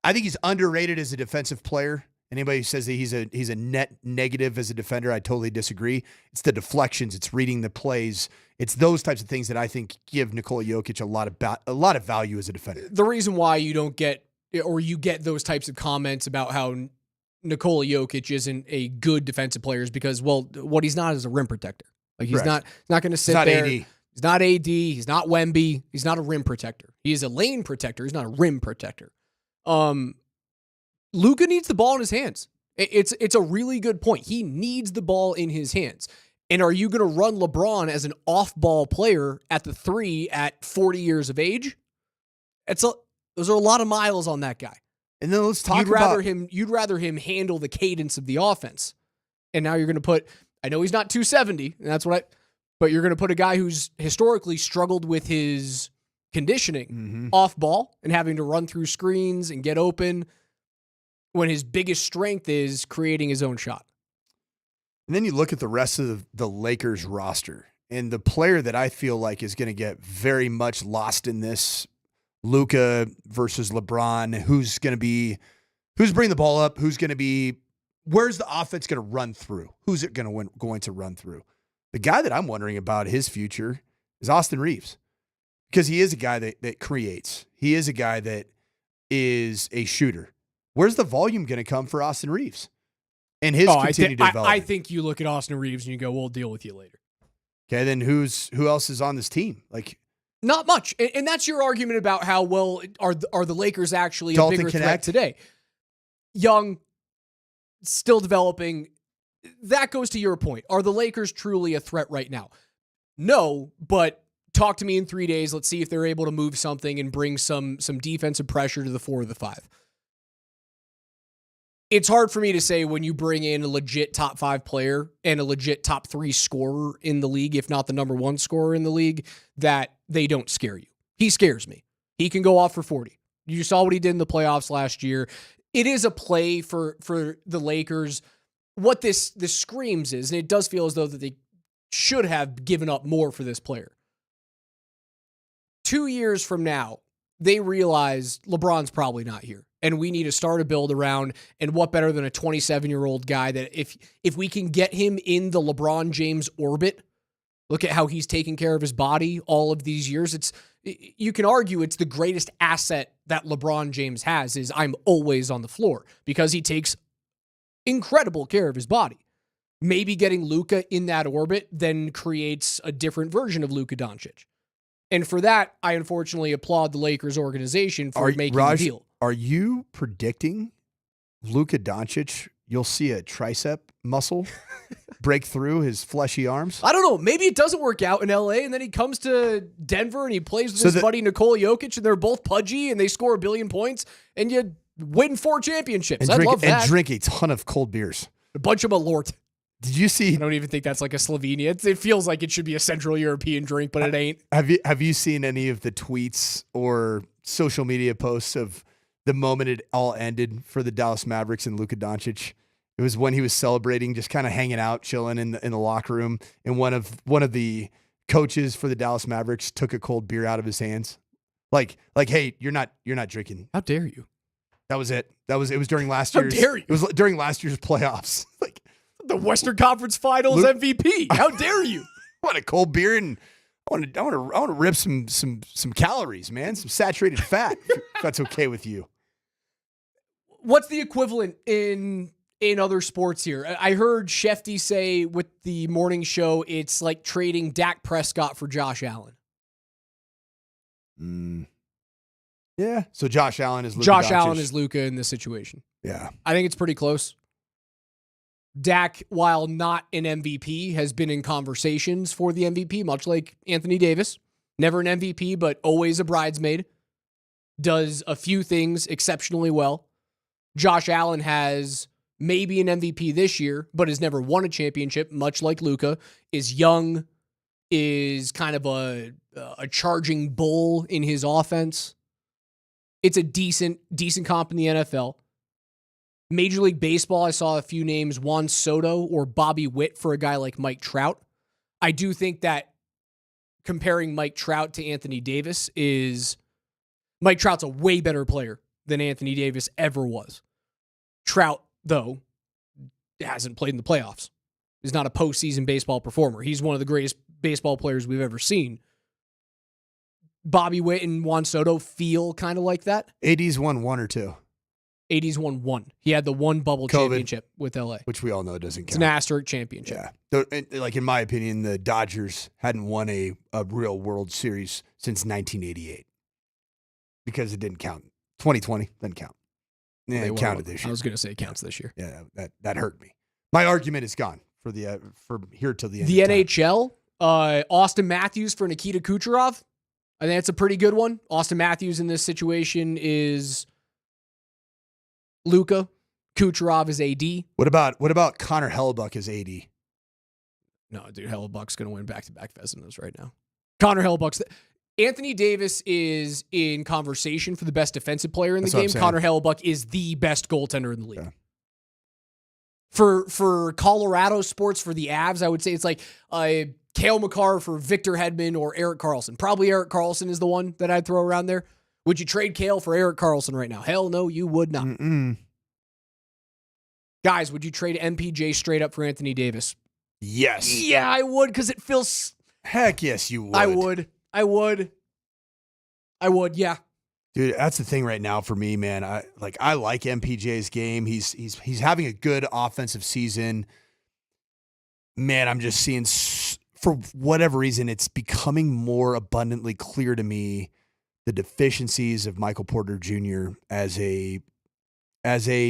I think he's underrated as a defensive player. Anybody who says that he's a net negative as a defender, I totally disagree. It's the deflections, it's reading the plays, it's those types of things that I think give Nikola Jokic a lot of value as a defender. The reason why you don't get or you get those types of comments about how Nikola Jokic isn't a good defensive player is because, well, what he's not is a rim protector. Like he's not going to sit there. AD. He's not AD. He's not Wemby. He's not a rim protector. He is a lane protector. He's not a rim protector. Luka needs the ball in his hands. It's a really good point. He needs the ball in his hands. And are you going to run LeBron as an off-ball player at the 3 at 40 years of age? Those are a lot of miles on that guy. And then let's talk You'd rather him handle the cadence of the offense. And now you're going to put, I know he's not 270, and that's but you're going to put a guy who's historically struggled with his conditioning off ball and having to run through screens and get open when his biggest strength is creating his own shot. And then you look at the rest of the Lakers roster, and the player that I feel like is going to get very much lost in this, Luka versus LeBron, who's bringing the ball up, where's the offense going to run through? Who's it going to run through? The guy that I'm wondering about his future is Austin Reeves, because he is a guy that creates. He is a guy that is a shooter. where's the volume going to come for Austin Reeves and his continued development? I think you look at Austin Reeves and you go, we'll deal with you later. Okay, then who else is on this team? Like, not much. And that's your argument about how well are the Lakers actually Dalton a bigger Connect? threat today. Young, still developing. That goes to your point. Are the Lakers truly a threat right now? No, but talk to me in 3 days. Let's see if they're able to move something and bring some defensive pressure to the 4 or the 5. It's hard for me to say when you bring in a legit top 5 player and a legit top 3 scorer in the league, if not the number 1 scorer in the league, that they don't scare you. He scares me. He can go off for 40. You saw what he did in the playoffs last year. It is a play for the Lakers. What this screams is, and it does feel as though that they should have given up more for this player. 2 years from now, they realize LeBron's probably not here. And we need to start a build around, and what better than a 27-year-old guy that if we can get him in the LeBron James orbit, look at how he's taken care of his body all of these years. You can argue it's the greatest asset that LeBron James has is I'm always on the floor because he takes incredible care of his body. Maybe getting Luka in that orbit then creates a different version of Luca Donic. And for that, I unfortunately applaud the Lakers organization for making the deal. Are you predicting Luka Doncic, you'll see a tricep muscle break through his fleshy arms? I don't know. Maybe it doesn't work out in LA, and then he comes to Denver and he plays with his buddy Nikola Jokic, and they're both pudgy and they score 1 billion points, and you win 4 championships. I'd love that. And drink a ton of cold beers. A bunch of Malort. Did you see? I don't even think that's like a Slovenia. It feels like it should be a Central European drink, but it ain't. Have you seen any of the tweets or social media posts of the moment it all ended for the Dallas Mavericks and Luka Doncic? It was when he was celebrating, just kind of hanging out, chilling in the locker room, and one of the coaches for the Dallas Mavericks took a cold beer out of his hands, like, hey, you're not drinking. How dare you? That was it. It was during last year's. How dare you? It was during last year's playoffs. Like the Western Conference Finals MVP. How dare you? I want a cold beer, and I want to rip some calories, man, some saturated fat. If that's okay with you. What's the equivalent in other sports here? I heard Schefter say with the morning show, it's like trading Dak Prescott for Josh Allen. Yeah. So Josh Allen is Luka Josh Doncic. Allen is Luka in this situation. Yeah. I think it's pretty close. Dak, while not an MVP, has been in conversations for the MVP, much like Anthony Davis. Never an MVP, but always a bridesmaid. Does a few things exceptionally well. Josh Allen has maybe an MVP this year, but has never won a championship, much like Luka. Is young, is kind of a charging bull in his offense. It's a decent comp in the NFL. Major League Baseball, I saw a few names, Juan Soto or Bobby Witt for a guy like Mike Trout. I do think that comparing Mike Trout to Anthony Davis is Mike Trout's a way better player than Anthony Davis ever was. Trout, though, hasn't played in the playoffs. He's not a postseason baseball performer. He's one of the greatest baseball players we've ever seen. Bobby Witt and Juan Soto feel kind of like that. AD's won 1 or 2. AD's won 1. He had the one bubble championship with LA. Which we all know doesn't count. It's an asterisk championship. Yeah. Like, in my opinion, the Dodgers hadn't won a real World Series since 1988. Because it didn't count. 2020 doesn't count. Yeah, it counted this year. I was going to say it counts this year. Yeah, that hurt me. My argument is gone for here till the end. The of time. NHL, Austin Matthews for Nikita Kucherov. I think that's a pretty good one. Austin Matthews in this situation is Luka. Kucherov is AD. What about Connor Hellebuck as AD? No, dude, Hellebuck's going to win back-to-back Vezinas right now. Connor Hellebuck's... Anthony Davis is in conversation for the best defensive player in the game. Connor Hellebuck is the best goaltender in the league. Yeah. For Colorado sports, for the Avs, I would say it's like Cale Makar for Victor Hedman or Erik Karlsson. Probably Erik Karlsson is the one that I'd throw around there. Would you trade Cale for Erik Karlsson right now? Hell no, you would not. Guys, would you trade MPJ straight up for Anthony Davis? Yes. Yeah, I would, because it feels... Heck yes, you would. I would, yeah. Dude, that's the thing right now for me, man. I like MPJ's game. He's having a good offensive season. Man, I'm just seeing, for whatever reason, it's becoming more abundantly clear to me the deficiencies of Michael Porter Jr. as a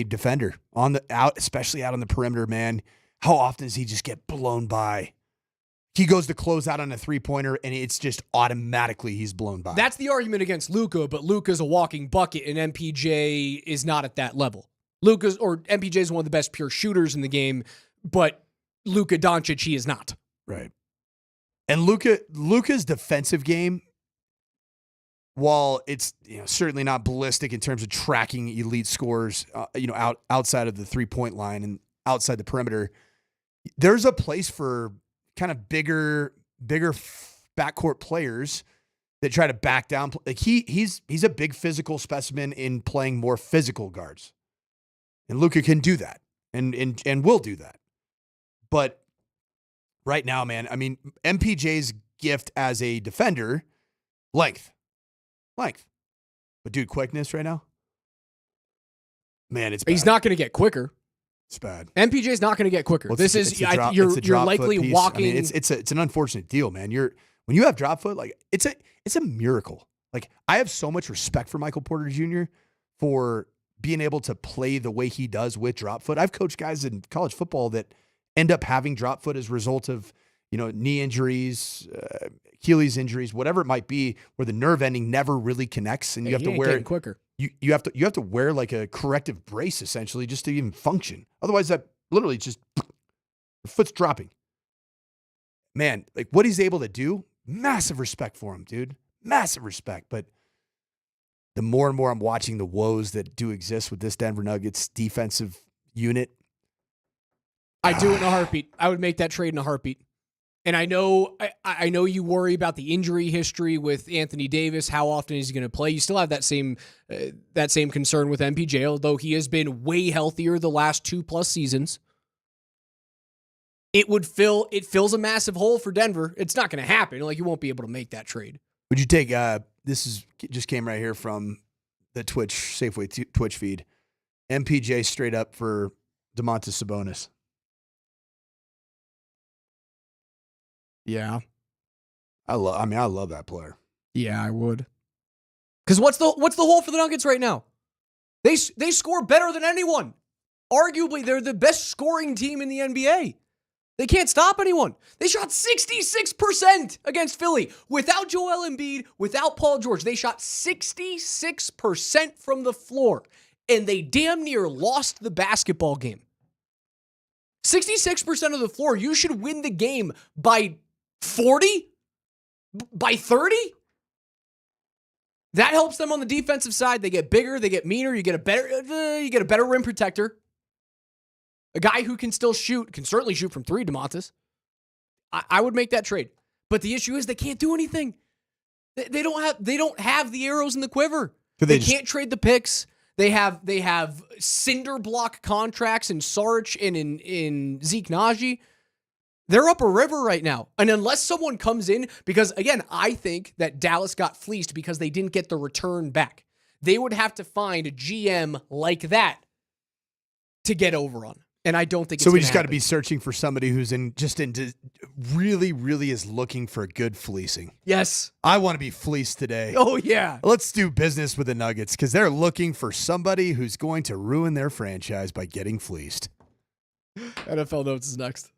defender especially out on the perimeter, man. How often does he just get blown by? He goes to close out on a three-pointer, and it's just automatically he's blown by. That's the argument against Luka, but Luka's a walking bucket, and MPJ is not at that level. MPJ is one of the best pure shooters in the game, but Luca Doncic, he is not. Right. And Luka's defensive game, while it's certainly not ballistic in terms of tracking elite scores, outside of the 3-point line and outside the perimeter, there's a place for kind of bigger backcourt players that try to back down. Like he's a big physical specimen in playing more physical guards, and Luka can do that and will do that. But right now, man, I mean, MPJ's gift as a defender, length. But dude, quickness right now, man, it's bad. He's not going to get quicker. It's bad. MPJ's not going to get quicker. Well, you're likely walking. I mean, it's an unfortunate deal, man. When you have drop foot, like it's a miracle. Like I have so much respect for Michael Porter Jr. for being able to play the way he does with drop foot. I've coached guys in college football that end up having drop foot as a result of knee injuries, Achilles injuries, whatever it might be, where the nerve ending never really connects, and you have to wear it quicker. You have to wear like a corrective brace essentially just to even function. Otherwise, that literally just your foot's dropping. Man, like what he's able to do, massive respect for him, dude. Massive respect. But the more and more I'm watching the woes that do exist with this Denver Nuggets defensive unit, I do it in a heartbeat. I would make that trade in a heartbeat. And I know you worry about the injury history with Anthony Davis. How often is he going to play? You still have that same concern with MPJ, although he has been way healthier the last 2+ seasons. It fills a massive hole for Denver. It's not going to happen. Like you won't be able to make that trade. Would you take just came right here from the Safeway Twitch feed. MPJ straight up for Domantas Sabonis. Yeah. I love that player. Yeah, I would. Because what's the hole for the Nuggets right now? They score better than anyone. Arguably, they're the best scoring team in the NBA. They can't stop anyone. They shot 66% against Philly. Without Joel Embiid, without Paul George, they shot 66% from the floor. And they damn near lost the basketball game. 66% of the floor. You should win the game by 40? By 30? That helps them on the defensive side. They get bigger, they get meaner, you get a better rim protector. A guy who can still shoot, can certainly shoot from 3, Domantas. I would make that trade. But the issue is they can't do anything. They don't have the arrows in the quiver. They can't trade the picks. They have cinder block contracts in Saric and in Zeke Naji. They're up a river right now. And unless someone comes in, because again, I think that Dallas got fleeced because they didn't get the return back. They would have to find a GM like that to get over on. And I don't think it's so. We just got to be searching for somebody who's really, really is looking for a good fleecing. Yes. I want to be fleeced today. Oh, yeah. Let's do business with the Nuggets because they're looking for somebody who's going to ruin their franchise by getting fleeced. NFL Notes is next.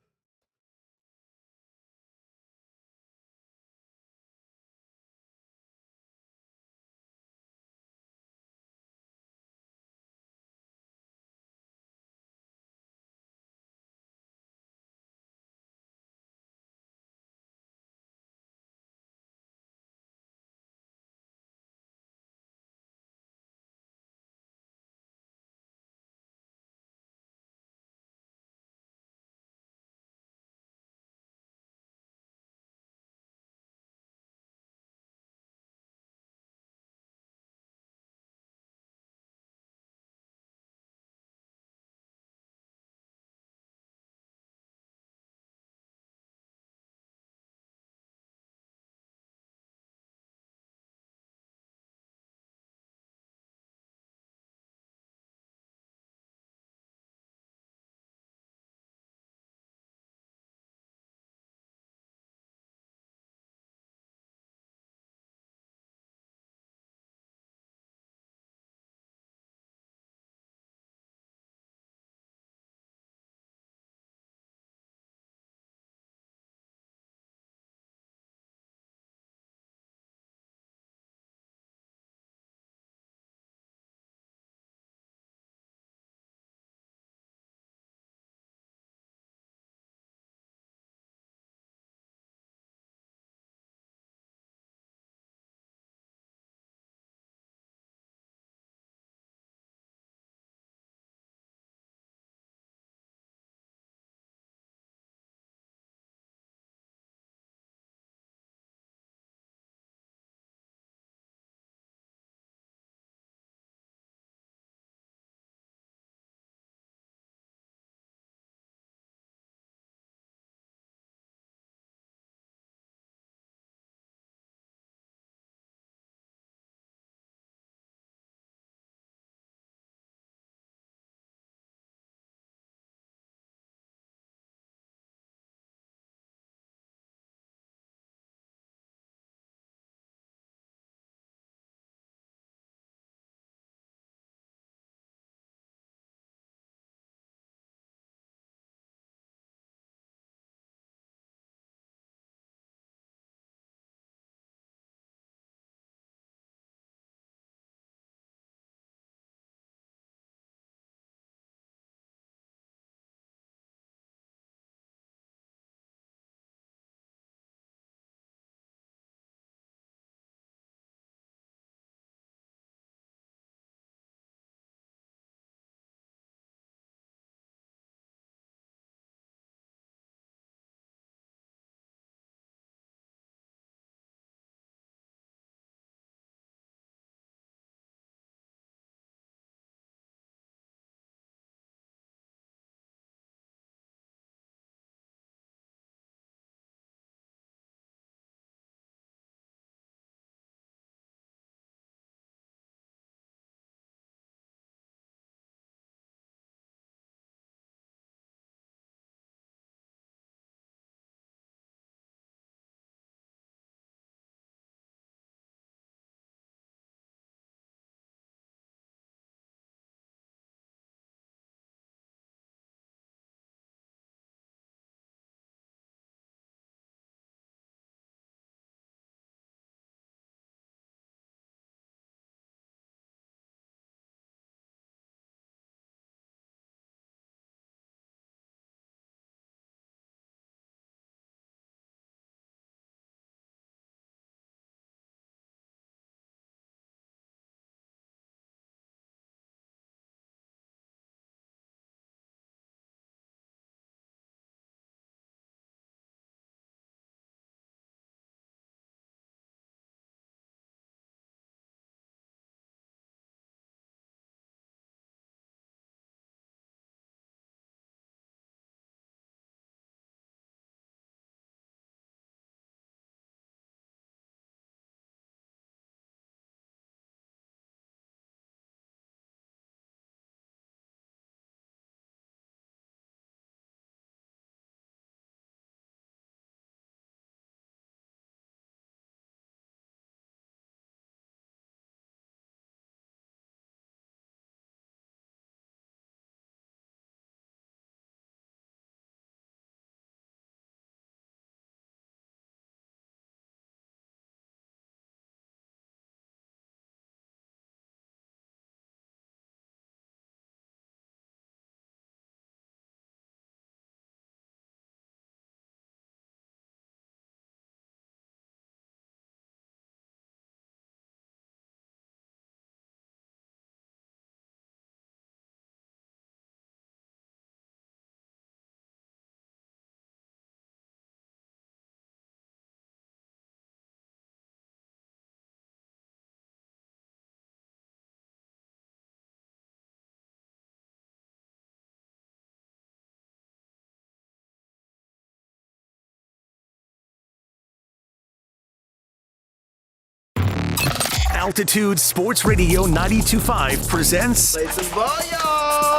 Altitude Sports Radio 92.5 presents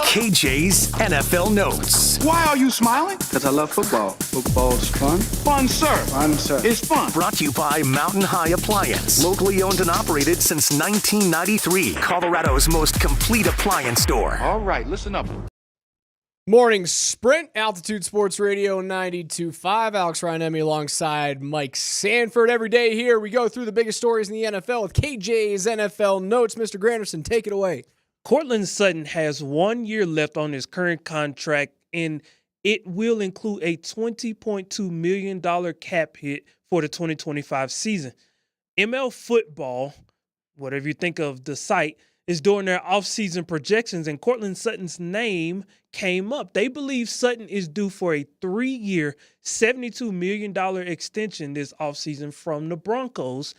KJ's NFL Notes. Why are you smiling? Because I love football. Football's fun. Fun, sir. Fun, sir. It's fun. Brought to you by Mountain High Appliance. Locally owned and operated since 1993. Colorado's most complete appliance store. All right, listen up. Morning Sprint, Altitude Sports Radio 92.5. Alex Ryan-Emmy alongside Mike Sanford. Every day here we go through the biggest stories in the NFL with KJ's NFL Notes. Mr. Granderson, take it away. Courtland Sutton has 1 year left on his current contract, and it will include a $20.2 million cap hit for the 2025 season. ML Football, whatever you think of the site, is doing their offseason projections, and Courtland Sutton's name came up. They believe Sutton is due for a 3-year, $72 million extension this offseason from the Broncos.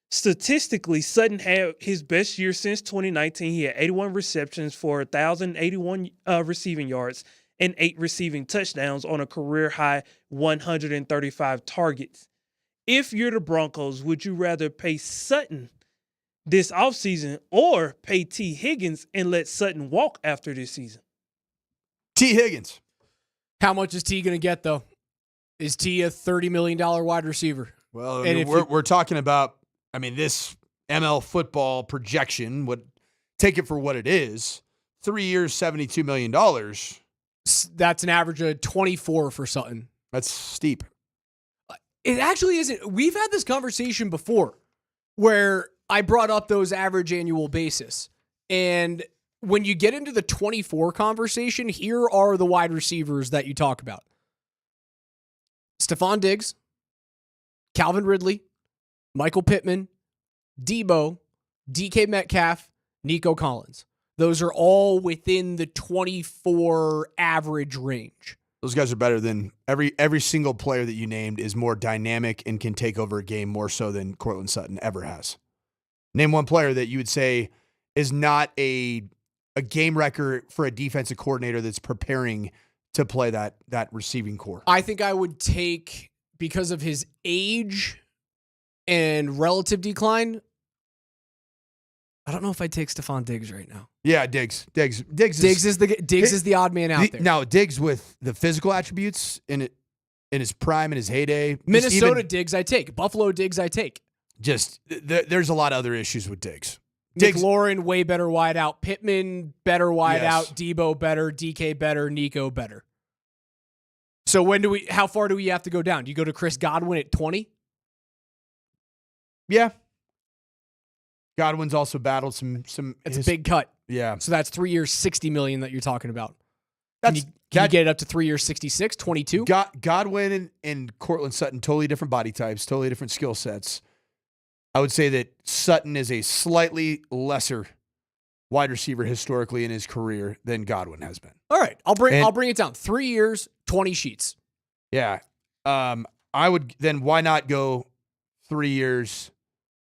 Statistically, Sutton had his best year since 2019. He had 81 receptions for 1,081 receiving yards and 8 receiving touchdowns on a career-high 135 targets. If you're the Broncos, would you rather pay Sutton this offseason or pay T. Higgins and let Sutton walk after this season? T. Higgins. How much is T going to get, though? Is T a $30 million wide receiver? Well, we're talking about, this ML football projection would take it for what it is. 3 years, $72 million. That's an average of 24 for Sutton. That's steep. It actually isn't. We've had this conversation before where I brought up those average annual basis. And when you get into the 24 conversation, here are the wide receivers that you talk about. Stephon Diggs, Calvin Ridley, Michael Pittman, Debo, DK Metcalf, Nico Collins. Those are all within the 24 average range. Those guys are better than every single player that you named is more dynamic and can take over a game more so than Courtland Sutton ever has. Name one player that you would say is not a game wrecker for a defensive coordinator that's preparing to play that receiving core. I think I would take, because of his age and relative decline, I don't know if I'd take Stephon Diggs right now. Yeah, Diggs is the odd man out there. Now, Diggs with the physical attributes in his prime, in his heyday. Minnesota Diggs I take. Buffalo Diggs I take. There's a lot of other issues with Diggs. McLaurin, way better wide out. Pittman, better wide out. Debo, better. DK, better. Nico, better. So how far do we have to go down? Do you go to Chris Godwin at 20? Yeah. Godwin's also battled some. It's a big cut. Yeah. So that's 3 years, $60 million that you're talking about. Can you get it up to 3 years, 66, 22? Godwin and Courtland Sutton, totally different body types, totally different skill sets. I would say that Sutton is a slightly lesser wide receiver historically in his career than Godwin has been. All right, I'll bring it down. 3 years, 20 sheets. Yeah. I would then, why not go 3 years,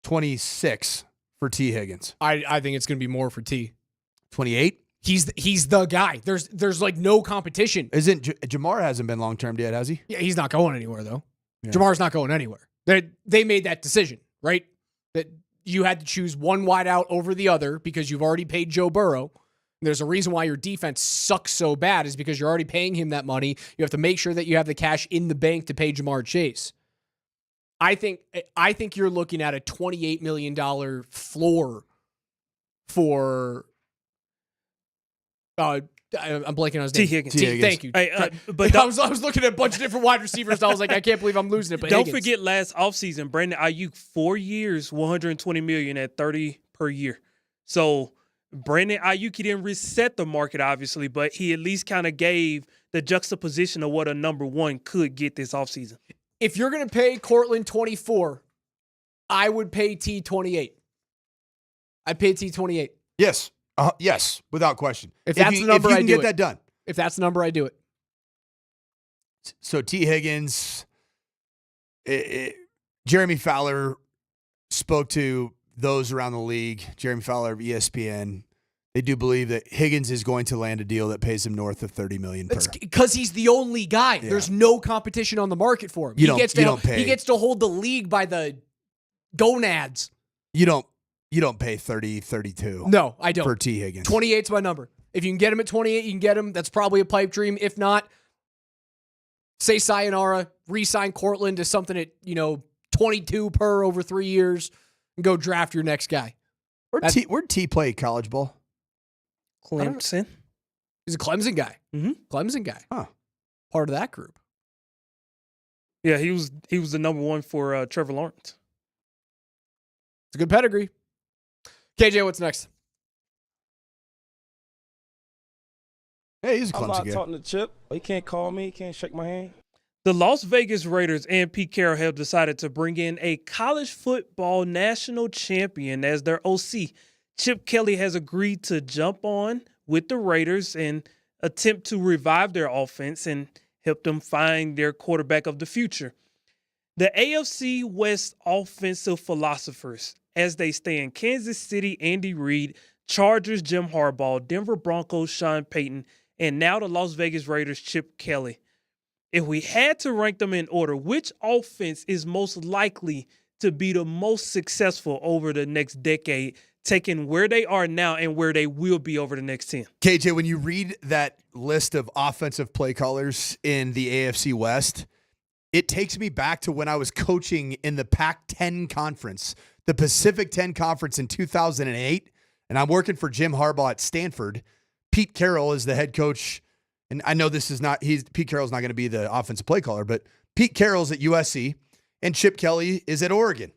26 for T. Higgins? I think it's going to be more for T. 28? He's the guy. There's like no competition. Isn't Jamar hasn't been long term yet, has he? Yeah, he's not going anywhere though. Yeah. Jamar's not going anywhere. They made that decision, right? That you had to choose one wideout over the other because you've already paid Joe Burrow. There's a reason why your defense sucks so bad is because you're already paying him that money. You have to make sure that you have the cash in the bank to pay Jamar Chase. I think you're looking at a $28 million floor for. I'm blanking on his name. T. Higgins. Thank you. But I was looking at a bunch of different wide receivers. And I was like, I can't believe I'm losing it. But don't Higgins. forget last offseason, Brandon Ayuk, 4 years, $120 million at $30 per year. So Brandon Ayuk, he didn't reset the market, obviously, but he at least kind of gave the juxtaposition of what a number one could get this offseason. If you're going to pay Courtland 24, I would pay T 28. I'd pay T 28. Yes. Yes, without question. If that's the number, I do get that done. If that's the number, I do it. So T. Higgins, Jeremy Fowler spoke to those around the league. Jeremy Fowler of ESPN. They do believe that Higgins is going to land a deal that pays him north of $30 million per. Because he's the only guy. Yeah. There's no competition on the market for him. He gets to hold the league by the gonads. You don't You don't pay 30, 32. No, I don't. For T. Higgins. 28's my number. If you can get him at 28, you can get him. That's probably a pipe dream. If not, say sayonara, re-sign Cortland to something at, 22 per over 3 years, and go draft your next guy. Where'd T play college ball? Clemson. He's a Clemson guy. Mm-hmm. Clemson guy. Huh. Part of that group. Yeah, he was the number one for Trevor Lawrence. It's a good pedigree. KJ, what's next? Hey, he's a I'm Clemson not guy. talking to Chip. He can't call me. He can't shake my hand. The Las Vegas Raiders and Pete Carroll have decided to bring in a college football national champion as their OC. Chip Kelly has agreed to jump on with the Raiders and attempt to revive their offense and help them find their quarterback of the future. The AFC West offensive philosophers, as they stay in Kansas City, Andy Reid, Chargers, Jim Harbaugh, Denver Broncos, Sean Payton, and now the Las Vegas Raiders, Chip Kelly. If we had to rank them in order, which offense is most likely to be the most successful over the next decade, taking where they are now and where they will be over the next 10? KJ, when you read that list of offensive play callers in the AFC West, it takes me back to when I was coaching in the Pac-10 conference, the Pacific 10 conference in 2008, and I'm working for Jim Harbaugh at Sanford. Pete Carroll is the head coach. And I know Pete Carroll's not going to be the offensive play caller, but Pete Carroll's at USC and Chip Kelly is at Oregon.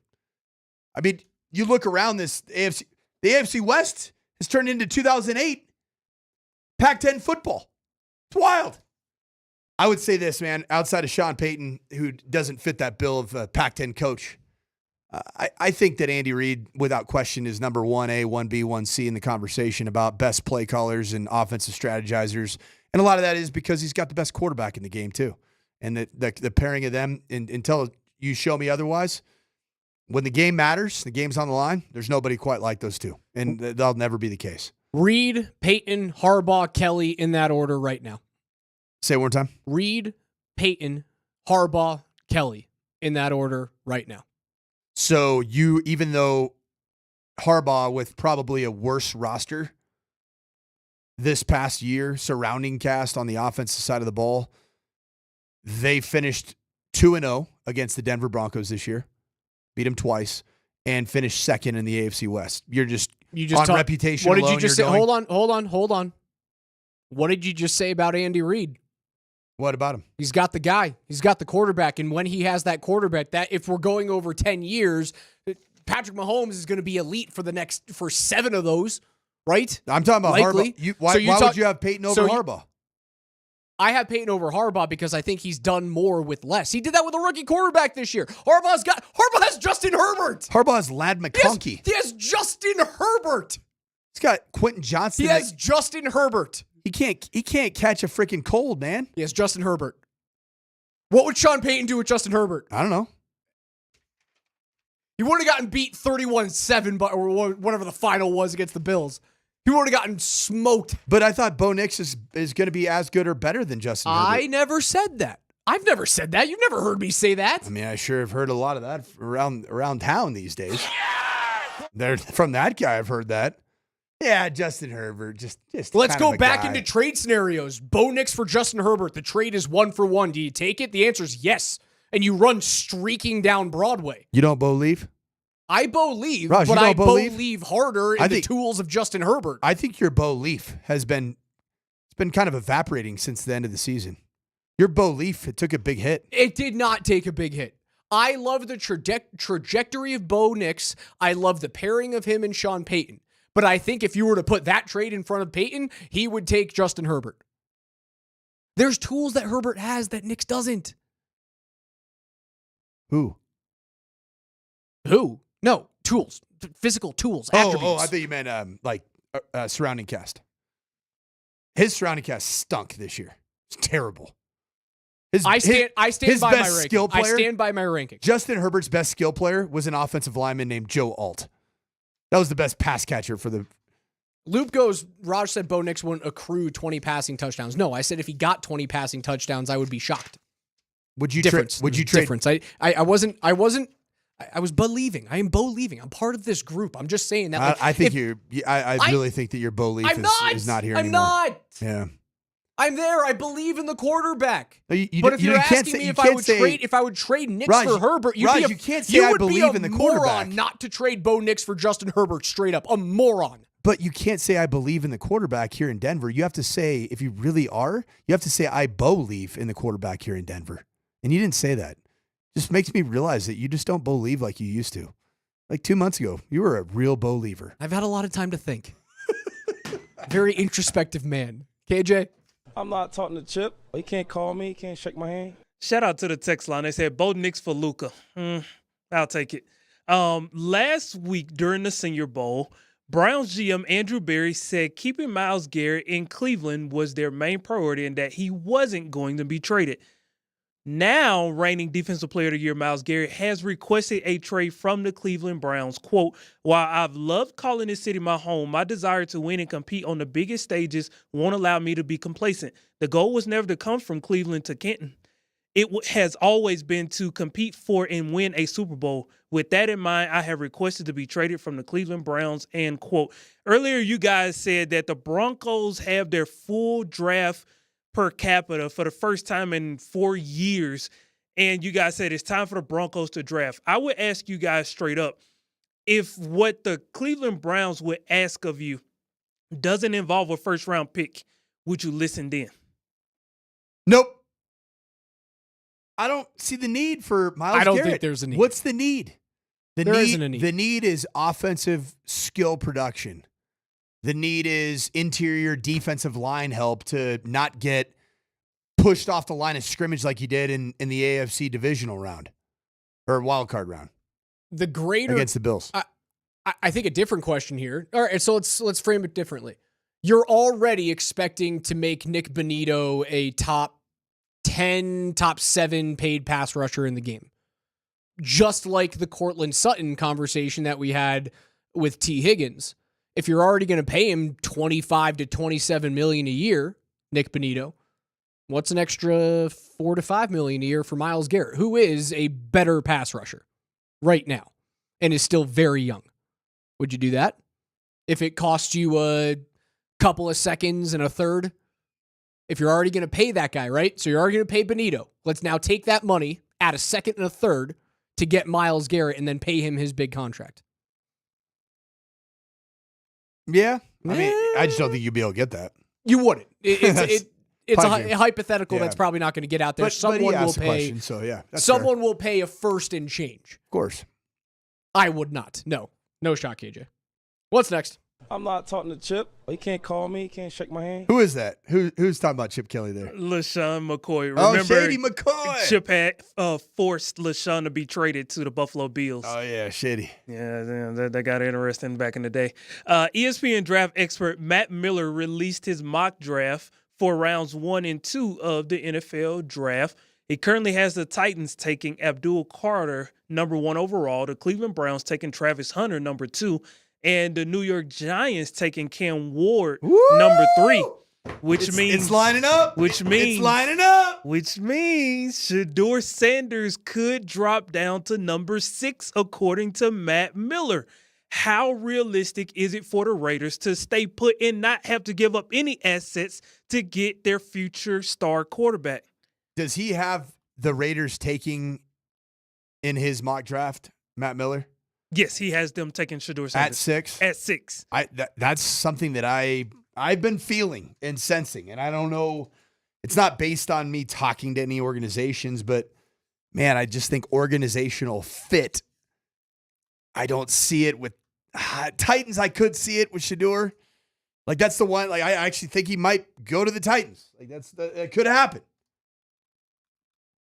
I mean, you look around the AFC West has turned into 2008 Pac-10 football. It's wild. I would say this, man, outside of Sean Payton, who doesn't fit that bill of a Pac-10 coach, I think that Andy Reid, without question, is number 1A, 1B, 1C in the conversation about best play callers and offensive strategizers. And a lot of that is because he's got the best quarterback in the game, too. And the pairing of them, until you show me otherwise, when the game matters, the game's on the line, there's nobody quite like those two. And that'll never be the case. Reid, Payton, Harbaugh, Kelly in that order right now. Say it one more time. Reid, Payton, Harbaugh, Kelly in that order right now. So you, even though Harbaugh with probably a worse roster this past year, surrounding cast on the offensive side of the ball, they finished 2-0 against the Denver Broncos this year, beat them twice, and finished second in the AFC West. You just on reputation What alone, did you just you're say? going, Hold on. What did you just say about Andy Reid? What about him? He's got the guy. He's got the quarterback. And when he has that quarterback, that if we're going over 10 years, Patrick Mahomes is going to be elite for 7 of those, right? I'm talking about Likely. Harbaugh. Why would you have Peyton over Harbaugh? I have Peyton over Harbaugh because I think he's done more with less. He did that with a rookie quarterback this year. Harbaugh has Justin Herbert. Harbaugh has Lad McConkey. He has Justin Herbert. He's got Quentin Johnston. He has Justin Herbert. He can't catch a freaking cold, man. He has Justin Herbert. What would Sean Payton do with Justin Herbert? I don't know. He would have gotten beat 31-7, or whatever the final was against the Bills. He would have gotten smoked. But I thought Bo Nix is going to be as good or better than Justin Herbert. I never said that. I've never said that. You've never heard me say that. I mean, I sure have heard a lot of that around town these days. From that guy, I've heard that. Yeah, Justin Herbert, just. Let's kind go of a back guy. into trade scenarios. Bo Nix for Justin Herbert. The trade is 1-for-1. Do you take it? The answer is yes. And you run streaking down Broadway. You don't believe? I believe, Raj, but you I don't believe? believe harder in the tools of Justin Herbert. I think your belief has been kind of evaporating since the end of the season. Your belief, it took a big hit. It did not take a big hit. I love the trajectory of Bo Nix. I love the pairing of him and Sean Payton. But I think if you were to put that trade in front of Payton, he would take Justin Herbert. There's tools that Herbert has that Nix doesn't. Who? No, tools. Physical tools, attributes. Oh, I thought you meant surrounding cast. His surrounding cast stunk this year. It's terrible. I stand by my ranking. Skill player, I stand by my ranking. Justin Herbert's best skill player was an offensive lineman named Joe Alt. That was the best pass catcher for the... Loop goes, Raj said Bo Nix wouldn't accrue 20 passing touchdowns. No, I said if he got 20 passing touchdowns, I would be shocked. Would you trade? Difference. I wasn't I was believing. I am believing. I'm part of this group. I'm just saying that. I think I really think that your belief is not here anymore. I'm not. Yeah. I'm there. I believe in the quarterback. No, but if you're asking me if I would trade Nix for Herbert, you can't say I believe in the quarterback. Moron not to trade Bo Nix for Justin Herbert straight up. A moron. But you can't say I believe in the quarterback here in Denver. You have to say, if you really are, you have to say I believe in the quarterback here in Denver. And you didn't say that. Just makes me realize that you just don't believe like you used to. Like 2 months ago, you were a real believer. I've had a lot of time to think. Very introspective man. KJ? I'm not talking to Chip. He can't call me. He can't shake my hand. Shout out to the text line. They said, Bo Nix for Luka. I'll take it. Last week during the Senior Bowl, Browns GM Andrew Berry said keeping Myles Garrett in Cleveland was their main priority and that he wasn't going to be traded. Now, reigning Defensive Player of the Year Myles Garrett has requested a trade from the Cleveland Browns. Quote, while I've loved calling this city my home, my desire to win and compete on the biggest stages won't allow me to be complacent. The goal was never to come from Cleveland to Canton. It has always been to compete for and win a Super Bowl. With that in mind, I have requested to be traded from the Cleveland Browns, end quote. Earlier, you guys said that the Broncos have their full draft per capita for the first time in 4 years, and you guys said it's time for the Broncos to draft. I would ask you guys straight up, if what the Cleveland Browns would ask of you doesn't involve a first-round pick, would you listen then? Nope. I don't see the need for Myles Garrett. I don't think there's a need. What's the need? There isn't a need. The need is offensive skill production. The need is interior defensive line help to not get pushed off the line of scrimmage like he did in the AFC divisional round or wild card round. The greater against the Bills. I think a different question here. All right, so let's frame it differently. You're already expecting to make Nick Bonito a top 10, top 7 paid pass rusher in the game. Just like the Cortland Sutton conversation that we had with T. Higgins. If you're already going to pay him $25 to $27 million a year, Nick Bonito, what's an extra $4 to $5 million a year for Myles Garrett, who is a better pass rusher right now and is still very young? Would you do that? If it costs you a couple of seconds and a third? If you're already going to pay that guy, right? So you're already going to pay Bonito. Let's now take that money, add a second and a third to get Myles Garrett and then pay him his big contract. Yeah. I mean, I just don't think you'd be able to get that. You wouldn't. It's a hypothetical Yeah. that's probably not going to get out there. But Someone he will asked the pay. question, so yeah, that's Someone fair. will pay a first and change. Of course. I would not. No shot, KJ. What's next? I'm not talking to Chip. He can't call me. He can't shake my hand. Who is that? Who's talking about Chip Kelly there? LaShawn McCoy. Remember, Shady McCoy. Chip had forced LaShawn to be traded to the Buffalo Bills. Oh, yeah, Shady. Yeah, that got interesting back in the day. ESPN draft expert Matt Miller released his mock draft for rounds 1 and 2 of the NFL draft. He currently has the Titans taking Abdul Carter, number 1 overall, the Cleveland Browns taking Travis Hunter, number 2, and the New York Giants taking Cam Ward, number 3. Which means it's lining up. Which means it's lining up. Which means Shedeur Sanders could drop down to number 6, according to Matt Miller. How realistic is it for the Raiders to stay put and not have to give up any assets to get their future star quarterback? Does he have the Raiders taking in his mock draft, Matt Miller? Yes, he has them taking Shedeur Sanders. At 6? At 6. That's something that I've been feeling and sensing, and I don't know. It's not based on me talking to any organizations, but, man, I just think organizational fit, I don't see it with Titans. I could see it with Shedeur. Like, that's the one. Like, I actually think he might go to the Titans. Like, that could happen.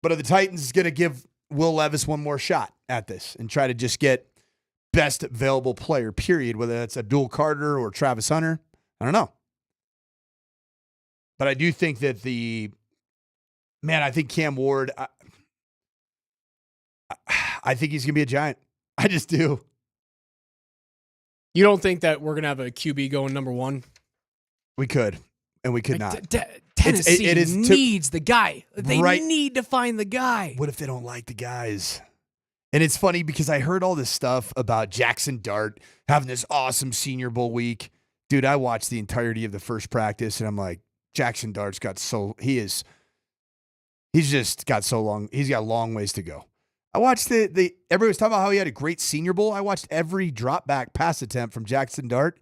But are the Titans going to give Will Levis one more shot at this and try to just get best available player, period, whether that's Abdul Carter or Travis Hunter? I don't know. But I do think that I think Cam Ward, I think he's going to be a Giant. I just do. You don't think that we're going to have a QB going number 1? We could, and we could not. Tennessee needs the guy. They need to find the guy. What if they don't like the guys? And it's funny because I heard all this stuff about Jackson Dart having this awesome Senior Bowl week. Dude, I watched the entirety of the first practice, and I'm like, Jackson Dart's he's got a long ways to go. I watched everybody was talking about how he had a great Senior Bowl. I watched every drop back pass attempt from Jackson Dart.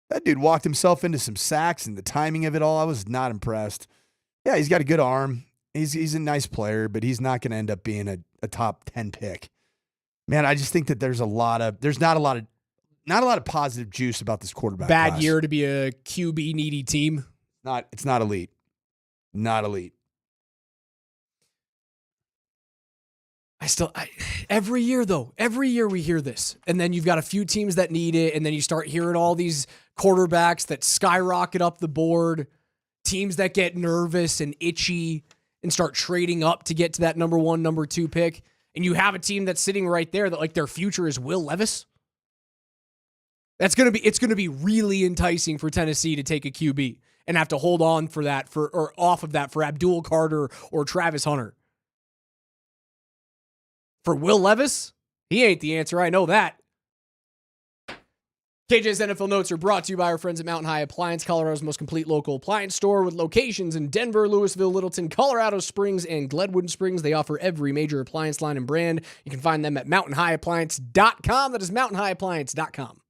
That dude walked himself into some sacks, and the timing of it all, I was not impressed. Yeah, he's got a good arm. He's a nice player, but he's not going to end up being a top 10 pick. Man, I just think that there's not a lot of positive juice about this quarterback Bad class. year to be a QB needy team. It's not elite. Not elite. Every year we hear this. And then you've got a few teams that need it. And then you start hearing all these quarterbacks that skyrocket up the board, teams that get nervous and itchy and start trading up to get to that number 1, number 2 pick. And you have a team that's sitting right there that like their future is Will Levis. It's going to be really enticing for Tennessee to take a QB and have to hold on for that or off of that for Abdul Carter or Travis Hunter. For Will Levis, he ain't the answer. I know that. KJ's NFL Notes are brought to you by our friends at Mountain High Appliance, Colorado's most complete local appliance store with locations in Denver, Louisville, Littleton, Colorado Springs, and Glenwood Springs. They offer every major appliance line and brand. You can find them at mountainhighappliance.com. That is mountainhighappliance.com.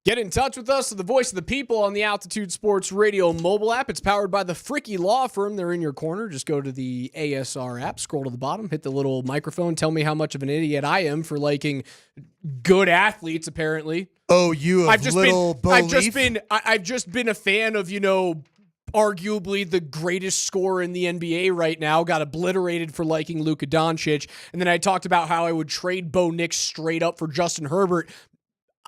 Get in touch with us, the voice of the people on the Altitude Sports Radio mobile app. It's powered by the Fricky Law Firm. They're in your corner. Just go to the ASR app, scroll to the bottom, hit the little microphone. Tell me how much of an idiot I am for liking good athletes, apparently. Oh, you have I've just been a fan of, arguably the greatest scorer in the NBA right now, got obliterated for liking Luca Donic. And then I talked about how I would trade Bo Nix straight up for Justin Herbert.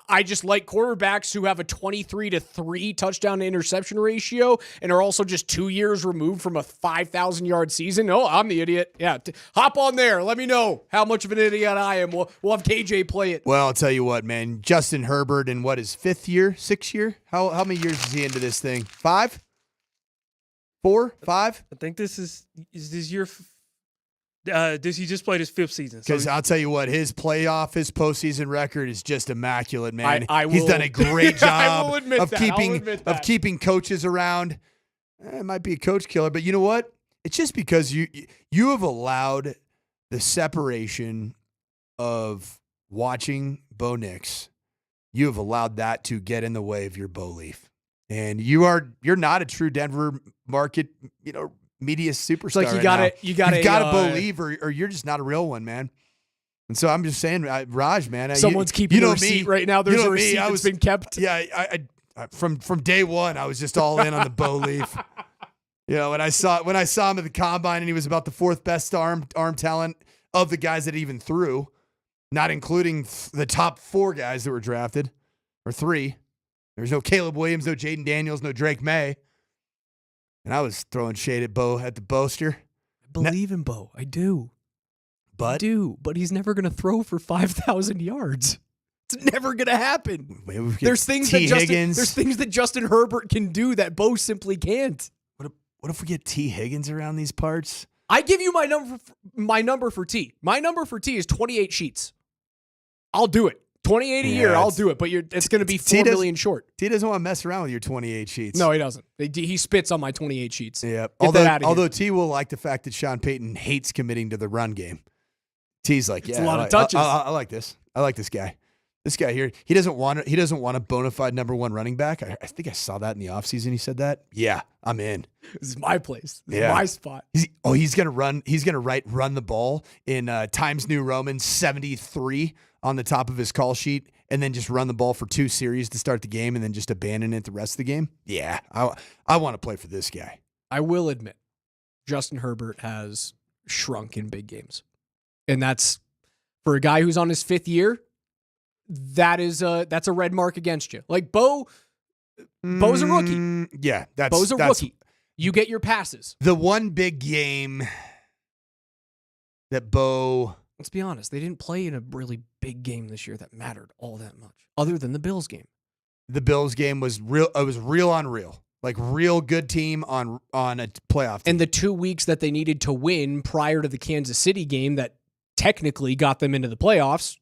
I just like quarterbacks who have a 23-3 touchdown to interception ratio and are also just 2 years removed from a 5,000-yard season. Oh, I'm the idiot. Yeah, hop on there. Let me know how much of an idiot I am. We'll have KJ play it. Well, I'll tell you what, man. Justin Herbert in his 5th year, 6th year? How many years is he into this thing? 5? 4? 5? I think this is year. He just played his 5th season. Because I'll tell you what, his postseason record is just immaculate, man. He's done a great job of keeping coaches around. It might be a coach killer, but you know what? It's just because you have allowed the separation of watching Bo Nix. You have allowed that to get in the way of your Bo Leaf. And you're not a true Denver market, media superstar. It's like you gotta believe, or you're just not a real one, man. And so I'm just saying, Raj, man, someone's keeping a receipt right now. There's a receipt that's been kept. Yeah, I from day one, I was just all in on the Bo Leaf. When I saw him at the combine, and he was about the 4th best arm talent of the guys that even threw, not including the top 4 guys that were drafted, or 3. There's no Caleb Williams, no Jaden Daniels, no Drake May. And I was throwing shade at the Boaster. I believe in Bo. I do. But he's never going to throw for 5,000 yards. It's never going to happen. There's things that Justin Herbert can do that Bo simply can't. What if we get T. Higgins around these parts? I give you my number for T. My number for T is 28 sheets. I'll do it. 28 a year, I'll do it, but it's going to be $4 million short. T doesn't want to mess around with your 28 sheets. No, he doesn't. He spits on my 28 sheets. Yeah. Although T will like the fact that Sean Payton hates committing to the run game. T's like, it's a lot of touches. I like this. I like this guy. This guy here, he doesn't want a bona fide number 1 running back. I think I saw that in the offseason. He said that. Yeah, I'm in. This is my place. This is my spot. He's gonna run. He's gonna run the ball in Times New Roman 73 on the top of his call sheet, and then just run the ball for 2 series to start the game, and then just abandon it the rest of the game. Yeah, I want to play for this guy. I will admit, Justin Herbert has shrunk in big games, and that's for a guy who's on his 5th year. That's a red mark against you. Like Bo's a rookie. Yeah, Bo's a rookie. You get your passes. The one big game that Bo. Let's be honest, they didn't play in a really big game this year that mattered all that much, other than the Bills game. The Bills game was real. It was real on real, like real good team on a playoff team. And the 2 weeks that they needed to win prior to the Kansas City game that technically got them into the playoffs.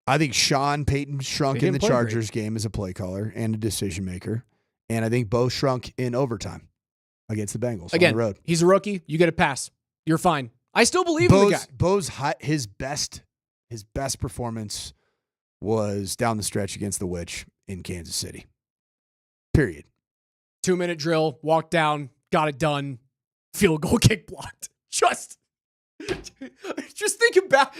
I think Sean Payton shrunk in the Chargers game as a play caller and a decision maker, and I think Bo shrunk in overtime against the Bengals on the road. He's a rookie. You get a pass. You're fine. I still believe in the guy. Bo's his best performance was down the stretch against the Witch in Kansas City. Period. 2-minute drill, walk down, got it done, field goal kick blocked. Just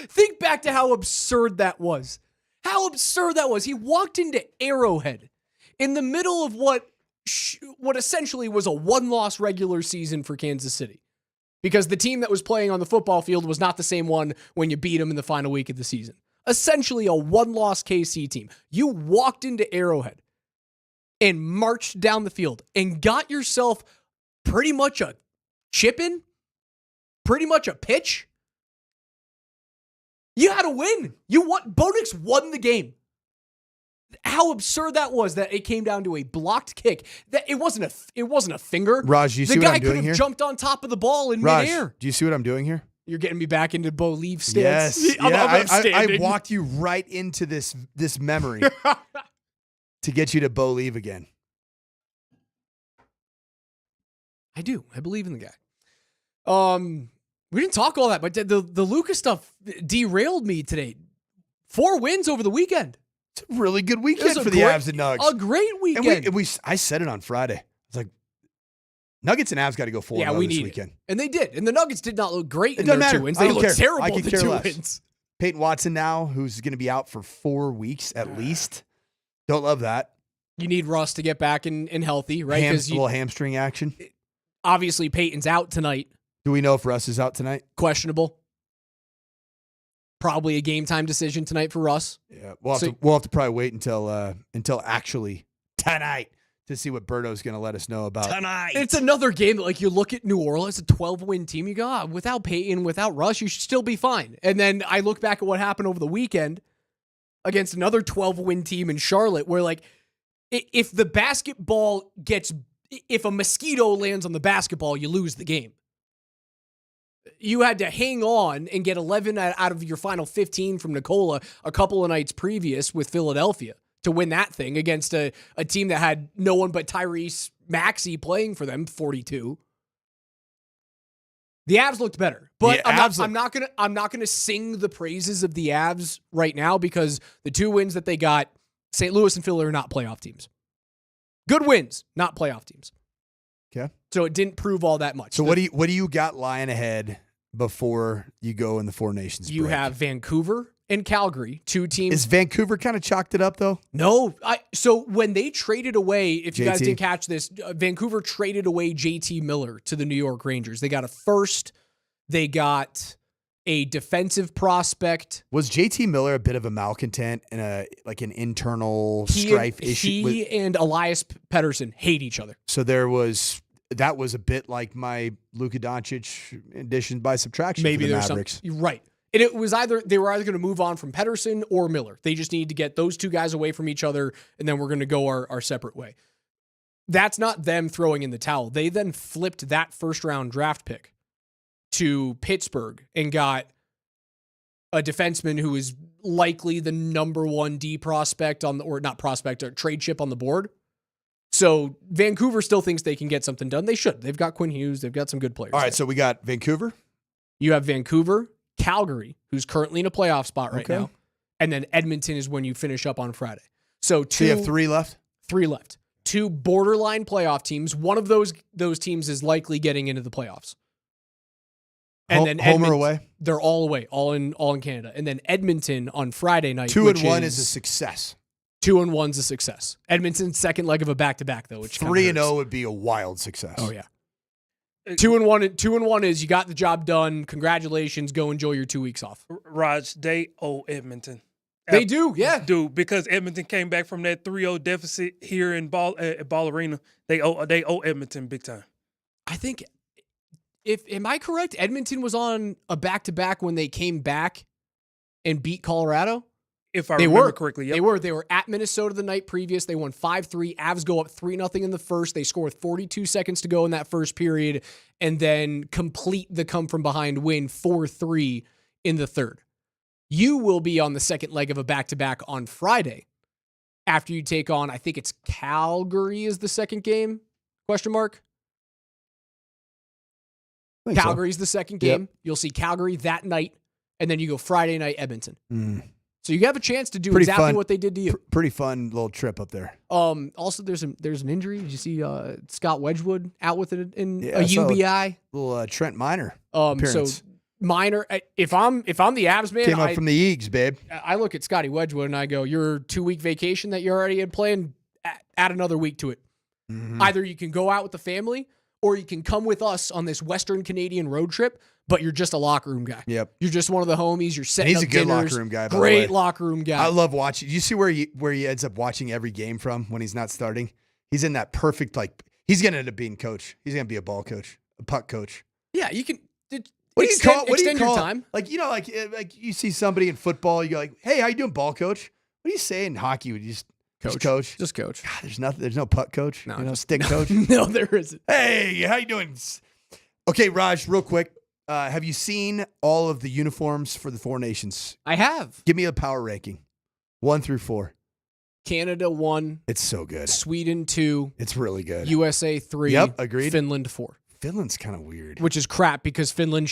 think back to how absurd that was. How absurd that was. He walked into Arrowhead in the middle of what essentially was a 1-loss regular season for Kansas City. Because the team that was playing on the football field was not the same one when you beat them in the final week of the season. Essentially a 1-loss KC team. You walked into Arrowhead and marched down the field and got yourself pretty much a chip-in, pretty much a pitch. You had a win. Bo Nix won the game. How absurd that was that it came down to a blocked kick. That it wasn't a finger. Raj, do you see what I'm doing here? The guy could have jumped on top of the ball in midair. Do you see what I'm doing here? You're getting me back into Bo Leaf stance. Yes. I walked you right into this memory to get you to Bo Leave again. I do. I believe in the guy. We didn't talk all that, but the Luca stuff derailed me today. 4 wins over the weekend. It's a really good weekend was a for the great- Avs and Nugs. A great weekend. And I said it on Friday. It's like, Nuggets and Avs got to go 4-0 we this need weekend. It. And they did. And the Nuggets did not look great It in doesn't their matter. 2 wins. I They don't looked care. terrible I in could the care 2 less. wins. Peyton Watson now, who's going to be out for 4 weeks at least. Don't love that. You need Russ to get back and healthy, right? A little hamstring action. Obviously, Peyton's out tonight. Do we know if Russ is out tonight? Questionable. Probably a game time decision tonight for Russ. Yeah, we'll have to probably wait until actually tonight to see what Berto's going to let us know about Tonight. It's another game that, like, you look at New Orleans, a 12-win team, you go, without Peyton, without Russ, you should still be fine. And then I look back at what happened over the weekend against another 12-win team in Charlotte, where, like, if the basketball if a mosquito lands on the basketball, you lose the game. You had to hang on and get 11 out of your final 15 from Nikola a couple of nights previous with Philadelphia to win that thing against a team that had no one but Tyrese Maxey playing for them, 42. The Avs looked better, but I'm not gonna sing the praises of the Avs right now because the 2 wins that they got, St. Louis and Philly, are not playoff teams. Good wins, not playoff teams. Okay. So it didn't prove all that much. So what do you got lying ahead before you go in the Four Nations break? You have Vancouver and Calgary, 2 teams. Is Vancouver kind of chalked it up though? No. So when they traded away, if you guys JT? didn't catch this, Vancouver traded away JT Miller to the New York Rangers. They got a first. They got a defensive prospect. Was JT Miller a bit of a malcontent and an internal strife issue? He and Elias Pettersson hate each other. So that was a bit like my Luca Doncic addition by subtraction. Maybe for the there's Mavericks. you're right. And they were either going to move on from Pettersson or Miller. They just need to get those 2 guys away from each other, and then we're going to go our separate way. That's not them throwing in the towel. They then flipped that first-round draft pick to Pittsburgh and got a defenseman who is likely the number 1 D prospect trade chip on the board. So Vancouver still thinks they can get something done. They should. They've got Quinn Hughes. They've got some good players. All right, there. so we got Vancouver. You have Vancouver, Calgary, who's currently in a playoff spot right now, and then Edmonton is when you finish up on Friday. So you have 3 left? 3 left. 2 borderline playoff teams. One of those teams is likely getting into the playoffs. And then home or away? They're all away, all in Canada. And then Edmonton on Friday night. 2-1 is a success. 2-1's a success. Edmonton's second leg of a back-to-back, though, which 3-0 would be a wild success. Oh, yeah. 2-1 is you got the job done. Congratulations. Go enjoy your 2 weeks off. Raj, they owe Edmonton. They do, yeah. Because Edmonton came back from that 3-0 deficit here in Ball Arena. They owe Edmonton big time. I think, am I correct? Edmonton was on a back-to-back when they came back and beat Colorado? If I remember correctly, yep. They were at Minnesota the night previous. They won 5-3. Avs go up 3-0 in the first. They score with 42 seconds to go in that first period and then complete the come-from-behind win 4-3 in the third. You will be on the second leg of a back-to-back on Friday after you take on, I think it's Calgary is the second game, question mark? Calgary's the second game. Yep. You'll see Calgary that night, and then you go Friday night, Edmonton. So you have a chance to do Pretty exactly fun. what they did to you. Pretty fun little trip up there. Also, there's an injury. Did you see Scott Wedgwood out with it in Yeah, a I saw UBI? Little Trent Miner So appearance. Miner. If I'm the Avs man, Came up from the Eags, babe. I look at Scotty Wedgwood and I go, your 2-week vacation that you already had planned, add another week to it. Mm-hmm. Either you can go out with the family or you can come with us on this Western Canadian road trip, but you're just a locker room guy. Yep. You're just one of the homies. You're setting He's up a good dinners. locker room guy, by the Great way. locker room guy. I love watching. You see where he ends up watching every game from when he's not starting? He's in that perfect, he's going to end up being coach. He's going to be a ball coach, a puck coach. Yeah, you can Extend your time. Like you see somebody in football, you go like, hey, how you doing, ball coach? What do you say in hockey? Would you just coach? Just coach. God, there's no puck coach. No, stick coach. No, there isn't. Hey, how you doing? Okay, Raj, real quick. Have you seen all of the uniforms for the Four Nations? I have. Give me a power ranking, 1 through 4. Canada 1. It's so good. Sweden 2. It's really good. USA 3. Yep, agreed. Finland 4. Finland's kind of weird. which is crap because Finland's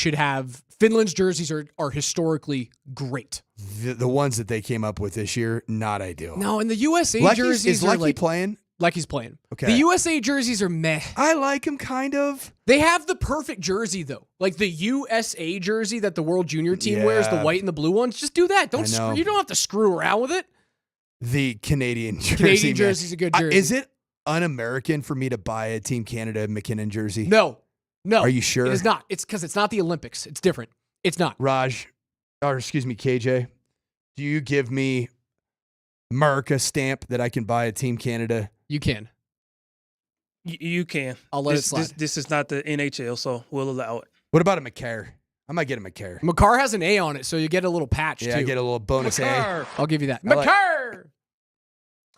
jerseys are historically great. The ones that they came up with this year, not ideal. No, and the USA jerseys is are Lucky like playing? Lucky's playing. Okay. The USA jerseys are meh. I like them kind of. They have the perfect jersey though. Like the USA jersey that the World Junior team wears, the white and the blue ones. Just do that. You don't have to screw around with it. The Canadian jersey. Canadian jersey's a good jersey. Is it un-American for me to buy a Team Canada McKinnon jersey? No. Are you sure? It is not. It's because it's not the Olympics. It's different. It's not. KJ, do you give me America stamp that I can buy a Team Canada? You can. You can. I'll let it slide. This is not the NHL, so we'll allow it. What about a McCarr? I might get a McCarr. McCarr has an A on it, so you get a little patch too. Yeah, I get a little bonus A. I'll give you that. I like- McCarr!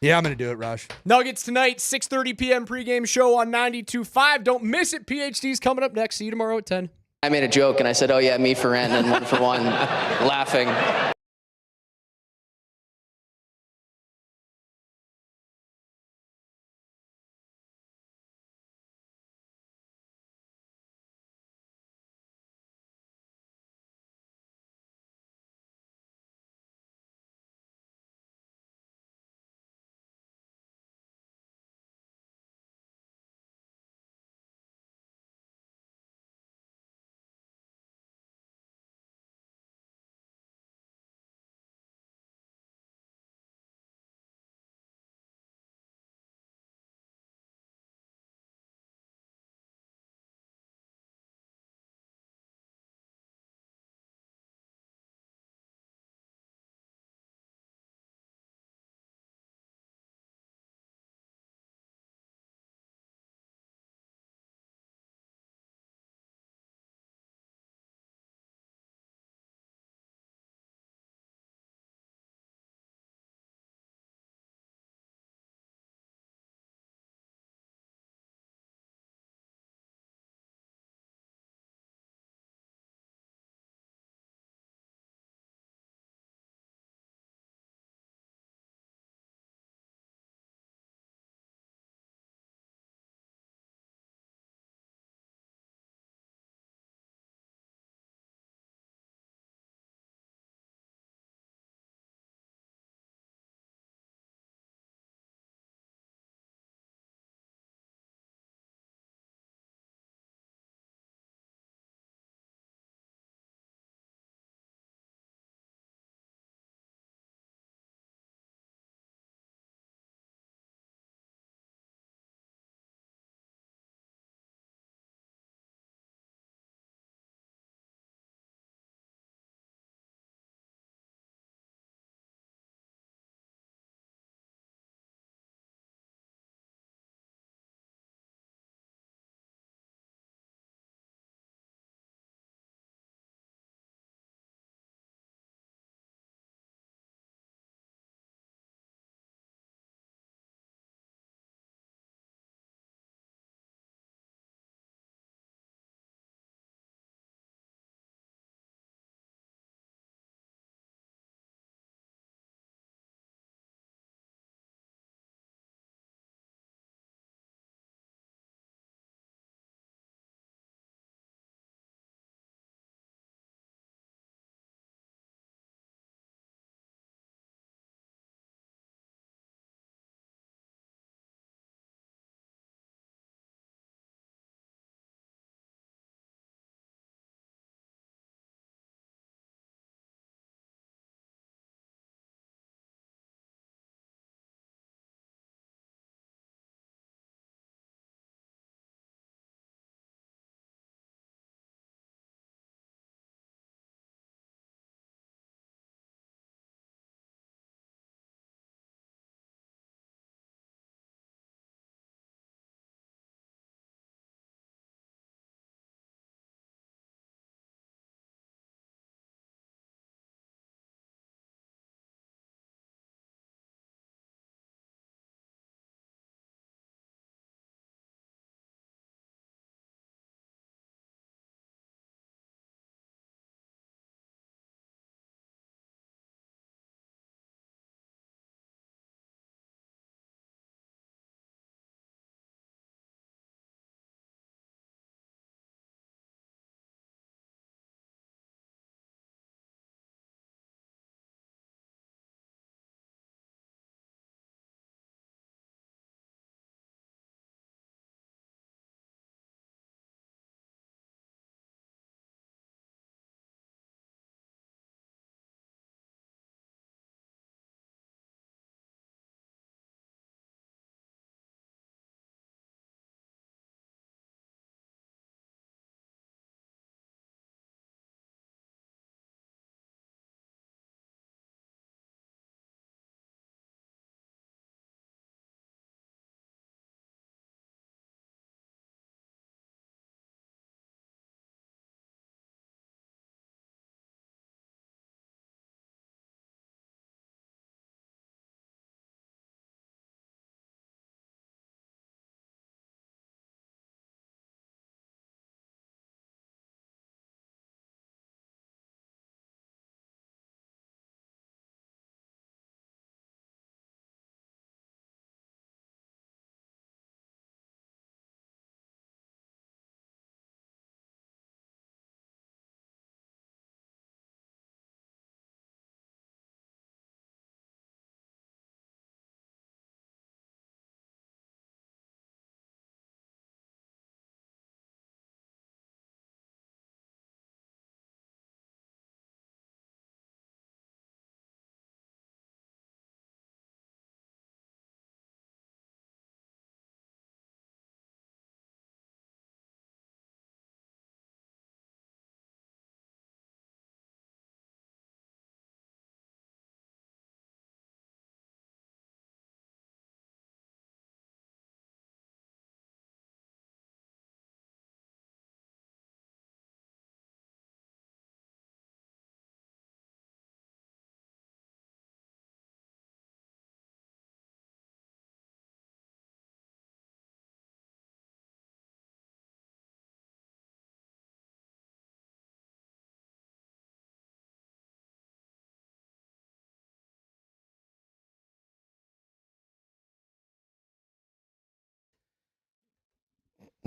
Yeah, I'm going to do it, Raj. Nuggets tonight, 6:30 p.m. pregame show on 92.5. Don't miss it. PhD's coming up next. See you tomorrow at 10. I made a joke and I said, oh yeah, me for rent and 1 for 1, laughing.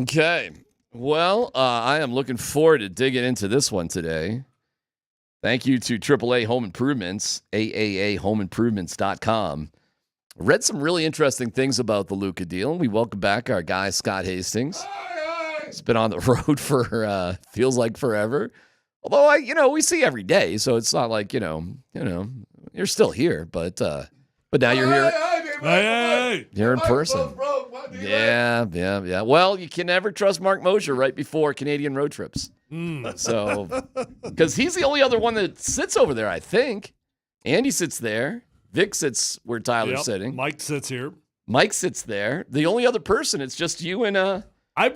Okay. Well, I am looking forward to digging into this one today. Thank you to AAA Home Improvements, AAAHomeImprovements.com. Read some really interesting things about the Luca deal. We welcome back our guy, Scott Hastings. He's been on the road for, feels like forever. Although, we see every day, so it's not like, you're still here, but now you're here. You're in person. Yeah. Well, you can never trust Mark Moser right before Canadian road trips. So, because he's the only other one that sits over there, I think. Andy sits there. Vic sits where Tyler's sitting. Mike sits here. Mike sits there. The only other person, it's just you and Moser. I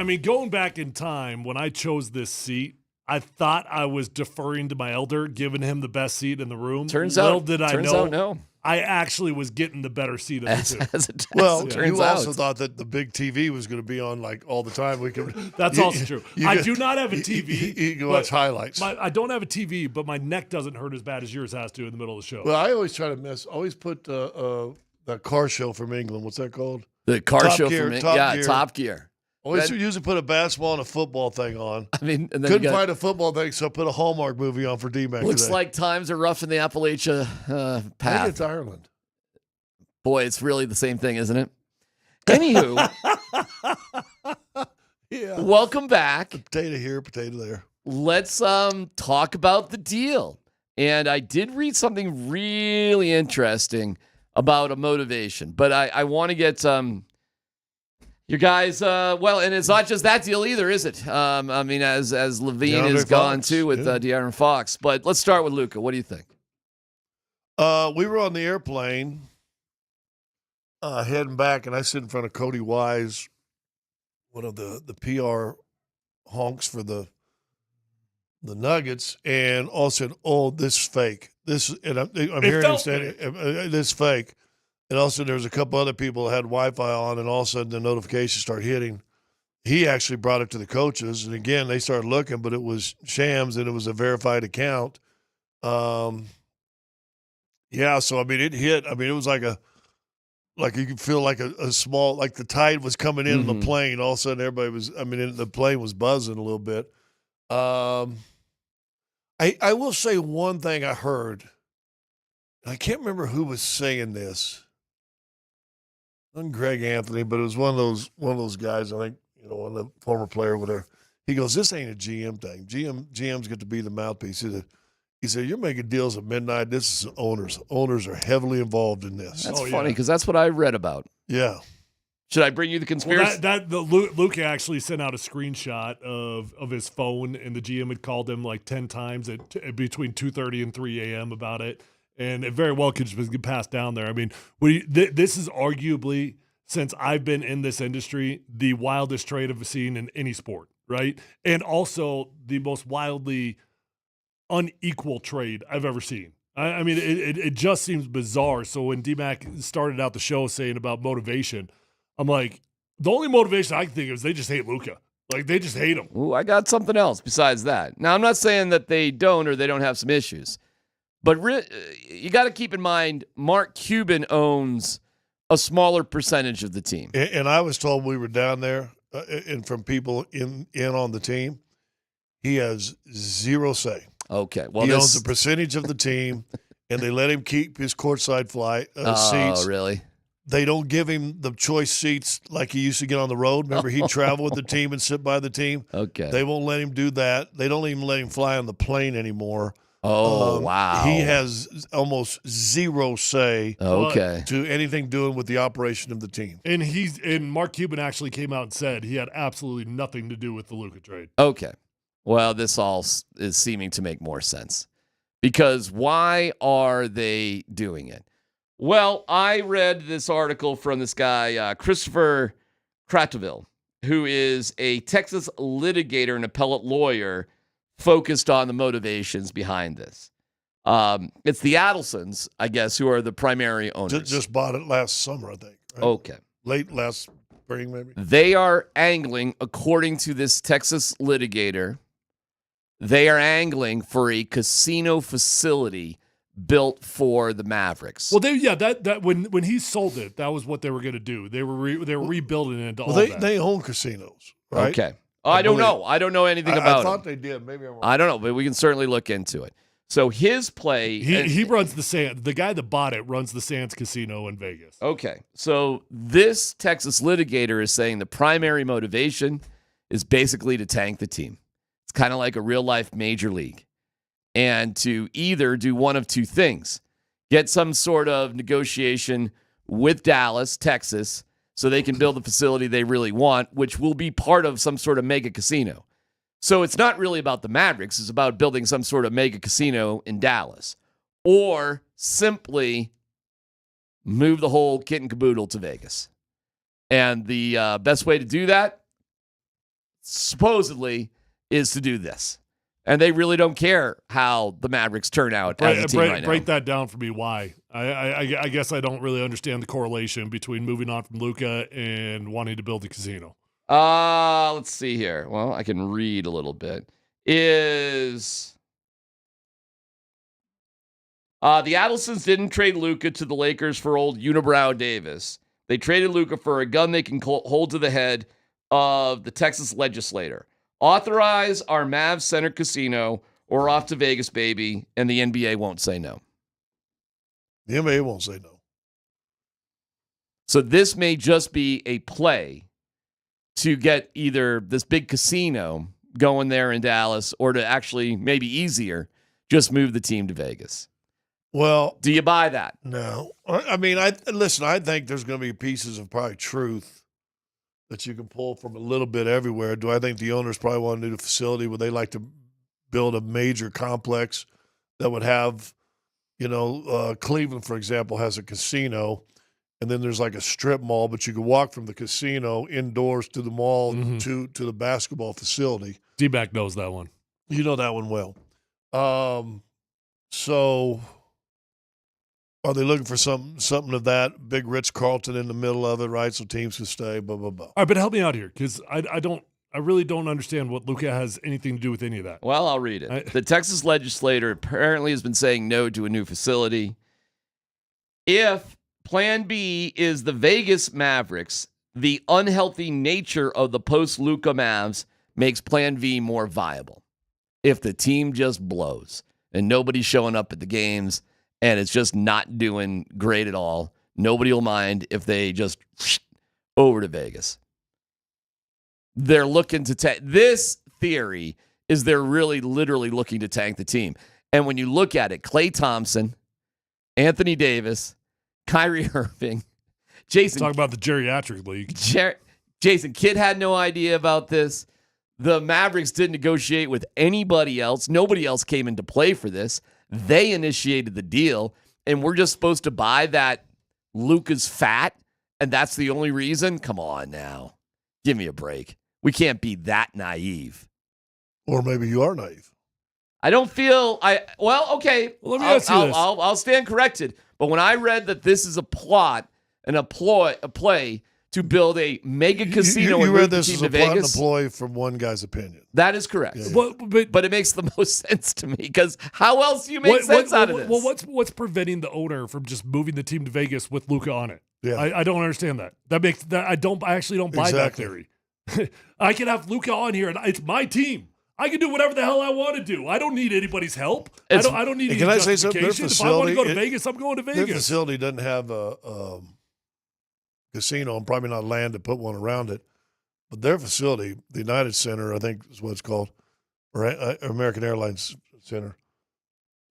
mean, going back in time, when I chose this seat, I thought I was deferring to my elder, giving him the best seat in the room. Turns out no. I actually was getting the better seat of the two. Well, you also thought that the big TV was going to be on like all the time. That's also true. I do not have a TV. You can watch highlights. I don't have a TV, but my neck doesn't hurt as bad as yours has to in the middle of the show. Well, I always try to always put that car show from England. What's that called? The car Top show Gear, from England. Yeah, Top Gear. Always usually put a basketball and a football thing on. I mean, and then couldn't find a football thing, so I put a Hallmark movie on for DMac. Looks like times are rough in the Appalachia path. I think it's Ireland. Boy, it's really the same thing, isn't it? Anywho, yeah. Welcome back. Potato here, potato there. Let's talk about the deal. And I did read something really interesting about a motivation, but I want to get you guys, and it's not just that deal either, is it? I mean, as Levine is gone too with De'Aaron Fox. But let's start with Luca. What do you think? We were on the airplane heading back, and I sit in front of Cody Wise, one of the PR honks for the Nuggets, and all of a sudden, this is fake. I'm hearing him say, this is fake. And also, there was a couple other people that had Wi-Fi on, and all of a sudden, the notifications start hitting. He actually brought it to the coaches, and again, they started looking, but it was shams, and it was a verified account. So I mean, it hit. I mean, it was like you could feel like a small, like the tide was coming in the plane. All of a sudden, everybody was. I mean, the plane was buzzing a little bit. I will say one thing I heard. I can't remember who was saying this. Not Greg Anthony, but it was one of those guys. I think one of the former player, whatever. He goes, "This ain't a GM thing. GMs get to be the mouthpiece." He said, "You're making deals at midnight. This is owners. Owners are heavily involved in this." That's funny because that's what I read about. Yeah. Should I bring you the conspiracy? Luca actually sent out a screenshot of his phone, and the GM had called him like 10 times between 2:30 and 3 a.m. about it. And it very well could just be passed down there. I mean, this is arguably, since I've been in this industry, the wildest trade I've seen in any sport, right? And also the most wildly unequal trade I've ever seen. I mean, it just seems bizarre. So when DMac started out the show saying about motivation, I'm like, the only motivation I can think of is they just hate Luca. Like, they just hate him. Ooh, I got something else besides that. Now, I'm not saying that they don't or they don't have some issues. But you got to keep in mind, Mark Cuban owns a smaller percentage of the team. And I was told we were down there, and from people in on the team, he has zero say. Okay. Well, he owns a percentage of the team, and they let him keep his courtside seats. Oh, really? They don't give him the choice seats like he used to get on the road. Remember, he'd travel with the team and sit by the team. Okay. They won't let him do that. They don't even let him fly on the plane anymore. Oh, wow. He has almost zero say to anything doing with the operation of the team. And Mark Cuban actually came out and said he had absolutely nothing to do with the Luka trade. Okay. Well, this all is seeming to make more sense. Because why are they doing it? Well, I read this article from this guy, Christopher Crateville, who is a Texas litigator and appellate lawyer focused on the motivations behind this. It's the Adelsons, I guess, who are the primary owners. Just bought it last summer, I think. Right? Okay. Late last spring, maybe. They are angling, according to this Texas litigator, they are angling for a casino facility built for the Mavericks. Well, that when he sold it, that was what they were going to do. They were rebuilding it into all that. They own casinos, right? Okay. I don't know. I don't know anything about it. I thought they did. Maybe I'm wrong. I don't know, but we can certainly look into it. So his play... He runs the Sands. The guy that bought it runs the Sands Casino in Vegas. Okay. So this Texas litigator is saying the primary motivation is basically to tank the team. It's kind of like a real-life major league. And to either do one of two things. Get some sort of negotiation with Dallas, Texas, so they can build the facility they really want, which will be part of some sort of mega casino. So it's not really about the Mavericks. It's about building some sort of mega casino in Dallas. Or simply move the whole kit and caboodle to Vegas. And the best way to do that, supposedly, is to do this. And they really don't care how the Mavericks turn out as a team right now. Break that down for me, why? I guess I don't really understand the correlation between moving on from Luka and wanting to build a casino. Let's see here. Well, I can read a little bit. The Adelsons didn't trade Luka to the Lakers for old Unibrow Davis. They traded Luka for a gun they can hold to the head of the Texas legislator. Authorize our Mavs Center Casino or off to Vegas, baby, and the NBA won't say no. The NBA won't say no. So this may just be a play to get either this big casino going there in Dallas or to actually, maybe easier, just move the team to Vegas. Well, do you buy that? No. I mean, I think there's going to be pieces of probably truth that you can pull from a little bit everywhere. Do I think the owners probably want to do the facility where they like to build a major complex that would have, Cleveland, for example, has a casino, and then there's like a strip mall, but you can walk from the casino indoors to the mall to the basketball facility. DMac knows that one. You know that one well. So are they looking for something of that big Ritz-Carlton in the middle of it, right? So teams can stay, blah, blah, blah. All right, but help me out here because I really don't understand what Luka has anything to do with any of that. Well, I'll read it. The Texas legislator apparently has been saying no to a new facility. If Plan B is the Vegas Mavericks, the unhealthy nature of the post-Luka Mavs makes Plan V more viable. If the team just blows and nobody's showing up at the games and it's just not doing great at all, nobody will mind if they just over to Vegas. They're looking to this theory is they're really literally looking to tank the team. And when you look at it, Klay Thompson, Anthony Davis, Kyrie Irving, Jason. Talk about the geriatric league. Jason Kidd had no idea about this. The Mavericks didn't negotiate with anybody else. Nobody else came into play for this. They initiated the deal, and we're just supposed to buy that Luka's fat, and that's the only reason? Come on now. Give me a break. We can't be that naive. Or maybe you are naive. I don't feel okay. Well, let me ask you this. I'll stand corrected. But when I read that this is a plot and a play to build a mega casino, you and read move this the as team a to plot and a Vegas, ploy from one guy's opinion. that is correct. Yeah. Well, but it makes the most sense to me because how else do you make sense out of this? Well, what's preventing the owner from just moving the team to Vegas with Luka on it? Yeah. I don't understand that. I actually don't buy that theory. I can have Luka on here and it's my team. I can do whatever the hell I want to do. I don't need anybody's help. I don't need any Can I say something? Their justification. If I want to facility- go to Vegas, I'm going to Vegas. Their facility doesn't have a casino and probably not land to put one around it. But their facility, the United Center, I think is what it's called, or American Airlines Center,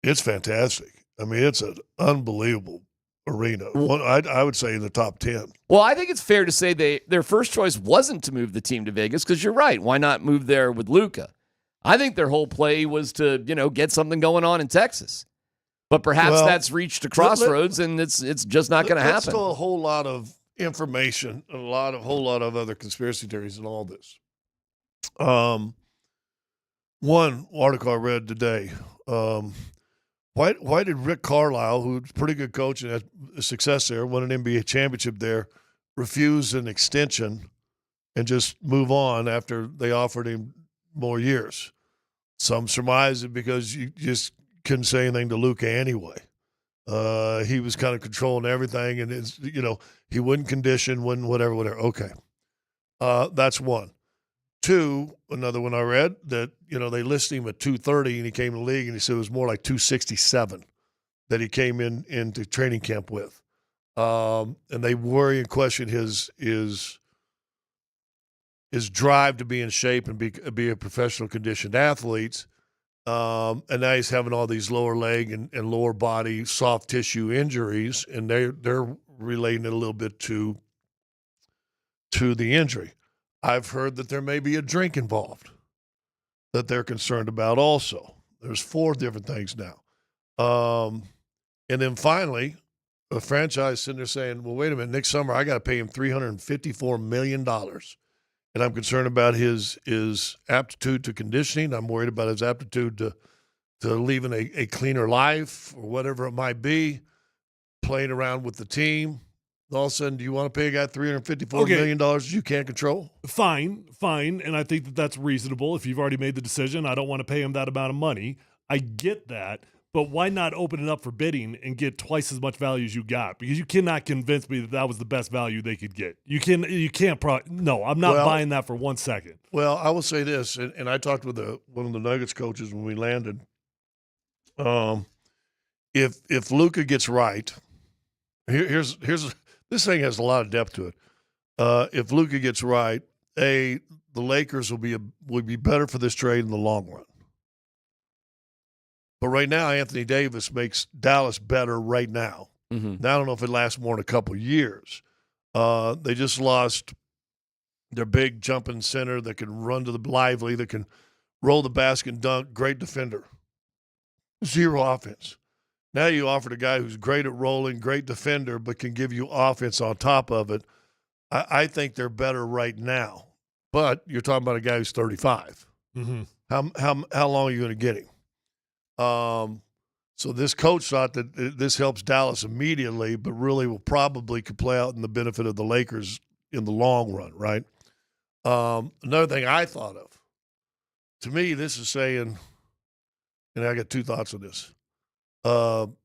it's fantastic. I mean, it's an unbelievable arena. I would say in the top 10. Well, I think it's fair to say their first choice wasn't to move the team to Vegas because you're right. Why not move there with Luka? I think their whole play was to, get something going on in Texas. But perhaps that's reached a crossroads and it's just not going to happen. There's still a whole lot of information, a whole lot of other conspiracy theories in all this. One article I read today, why did Rick Carlisle, who's a pretty good coach and had success there, won an NBA championship there, refuse an extension and just move on after they offered him more years? Some surmise it because you just couldn't say anything to Luka anyway. He was kind of controlling everything, and it's, he wouldn't condition, wouldn't whatever. Okay. That's one. Two, another one I read that, they listed him at 230 and he came in the league and he said it was more like 267 that he came into training camp with. And they worry and question his drive to be in shape and be a professional conditioned athlete. And now he's having all these lower leg and lower body soft tissue injuries, and they're relating it a little bit to the injury. I've heard that there may be a drink involved that they're concerned about also. There's 4 different things now. And then finally, a franchise sitting there saying, well, wait a minute, next summer I got to pay him $354 million. And I'm concerned about his aptitude to conditioning. I'm worried about his aptitude to living a cleaner life or whatever it might be, playing around with the team. All of a sudden, do you want to pay a guy $354 million that you can't control? Fine. And I think that's reasonable. If you've already made the decision, I don't want to pay him that amount of money. I get that. But why not open it up for bidding and get twice as much value as you got? Because you cannot convince me that was the best value they could get. No, I'm not buying that for 1 second. Well, I will say this, and I talked with one of the Nuggets coaches when we landed. If Luka gets right, here's this thing has a lot of depth to it. If Luka gets right, the Lakers will be better for this trade in the long run. But right now, Anthony Davis makes Dallas better right now. Mm-hmm. Now, I don't know if it lasts more than a couple of years. They just lost their big jumping center that can run to the lively, that can roll the basket and dunk, great defender. 0 offense. Now you offered a guy who's great at rolling, great defender, but can give you offense on top of it. I think they're better right now. But you're talking about a guy who's 35. Mm-hmm. How long are you going to get him? So this coach thought that this helps Dallas immediately, but really could play out in the benefit of the Lakers in the long run, right? Another thing I thought of, to me, this is saying, and I got 2 thoughts on this. LeBron's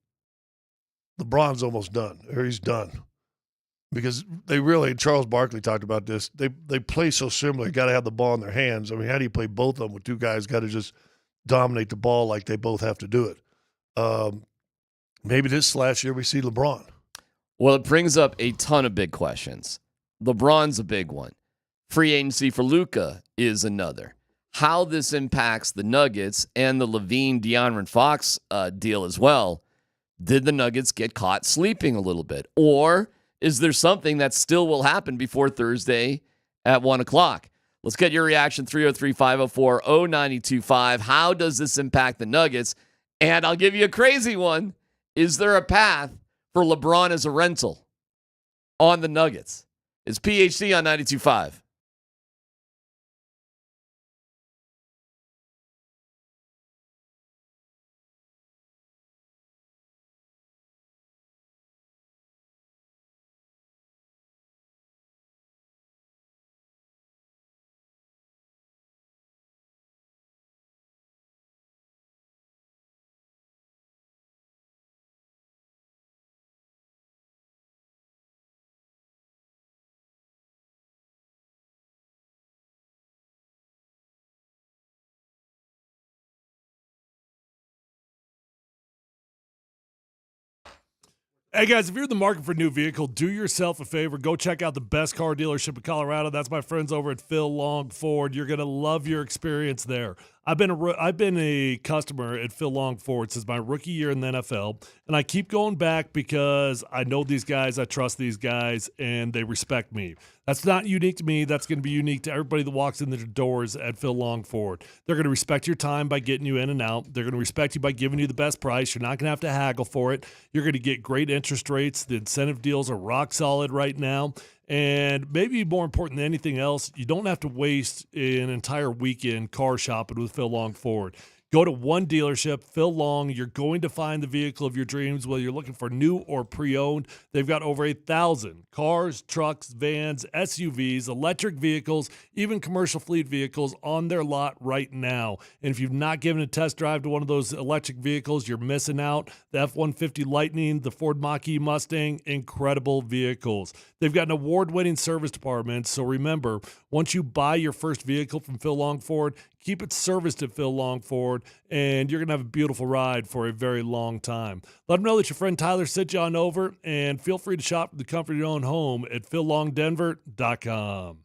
almost done, or he's done. Because Charles Barkley talked about this, they play so similar, you got to have the ball in their hands. I mean, how do you play both of them with 2 guys got to just dominate the ball like they both have to do it? Maybe this last year we see LeBron. Well, it brings up a ton of big questions. LeBron's a big one. Free agency for Luka is another. How this impacts the Nuggets and the Levine, De'Aaron Fox deal as well. Did the Nuggets get caught sleeping a little bit? Or is there something that still will happen before Thursday at 1 o'clock? Let's get your reaction, 303-504-0925. How does this impact the Nuggets? And I'll give you a crazy one. Is there a path for LeBron as a rental on the Nuggets? It's PhD on 92.5. Hey, guys, if you're in the market for a new vehicle, do yourself a favor. Go check out the best car dealership in Colorado. That's my friends over at Phil Long Ford. You're going to love your experience there. I've been a customer at Phil Long Ford since my rookie year in the NFL, and I keep going back because I know these guys, I trust these guys, and they respect me. That's not unique to me. That's going to be unique to everybody that walks in the doors at Phil Long Ford. They're going to respect your time by getting you in and out. They're going to respect you by giving you the best price. You're not going to have to haggle for it. You're going to get great interest rates. The incentive deals are rock solid right now. And maybe more important than anything else, you don't have to waste an entire weekend car shopping with Phil Long Ford. Go to one dealership, Phil Long. You're going to find the vehicle of your dreams, whether you're looking for new or pre-owned. They've got over 8,000 cars, trucks, vans, SUVs, electric vehicles, even commercial fleet vehicles on their lot right now. And if you've not given a test drive to one of those electric vehicles, you're missing out. The F-150 Lightning, the Ford Mach-E Mustang, incredible vehicles. They've got an award-winning service department, so remember, once you buy your first vehicle from Phil Long Ford, keep it serviced at Phil Long Ford, and you're going to have a beautiful ride for a very long time. Let them know that your friend Tyler sent you on over, and feel free to shop from the comfort of your own home at phillongdenver.com.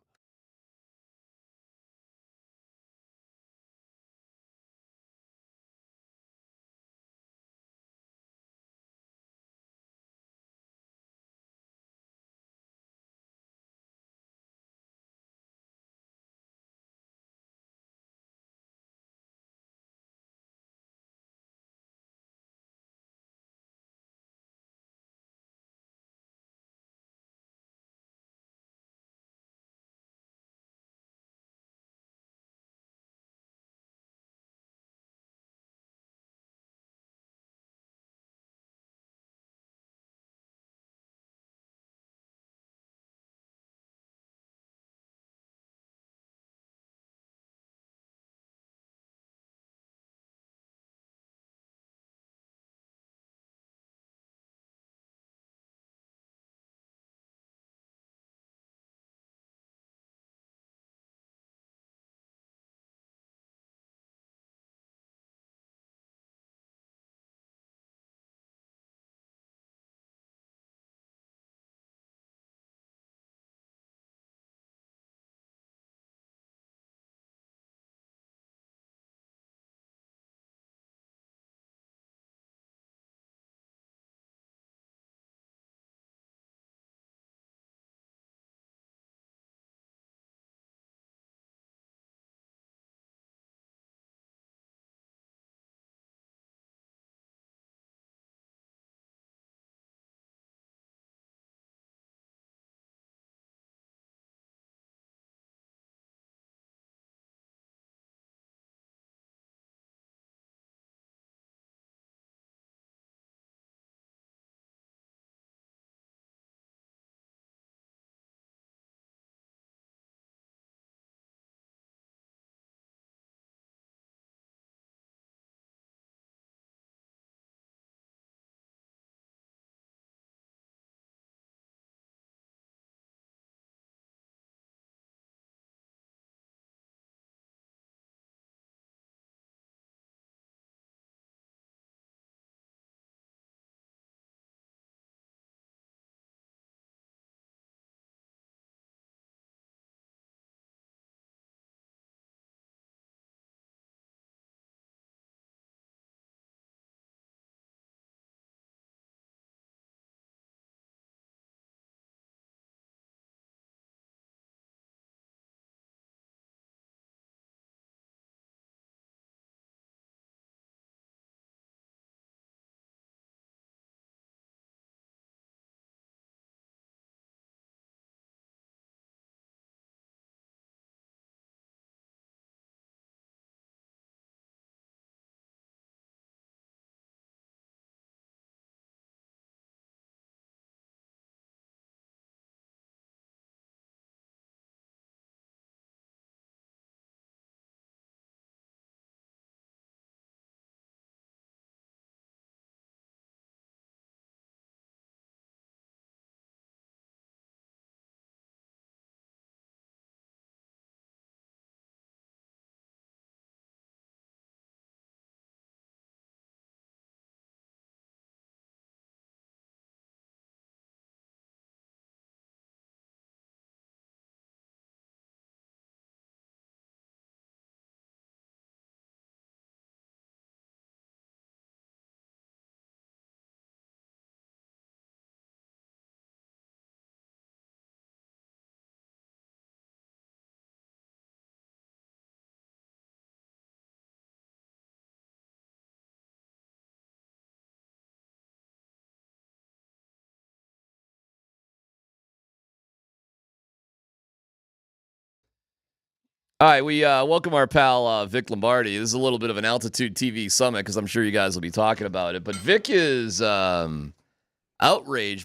All right, we welcome our pal Vic Lombardi. This is a little bit of an Altitude TV summit because I'm sure you guys will be talking about it. But Vic is outraged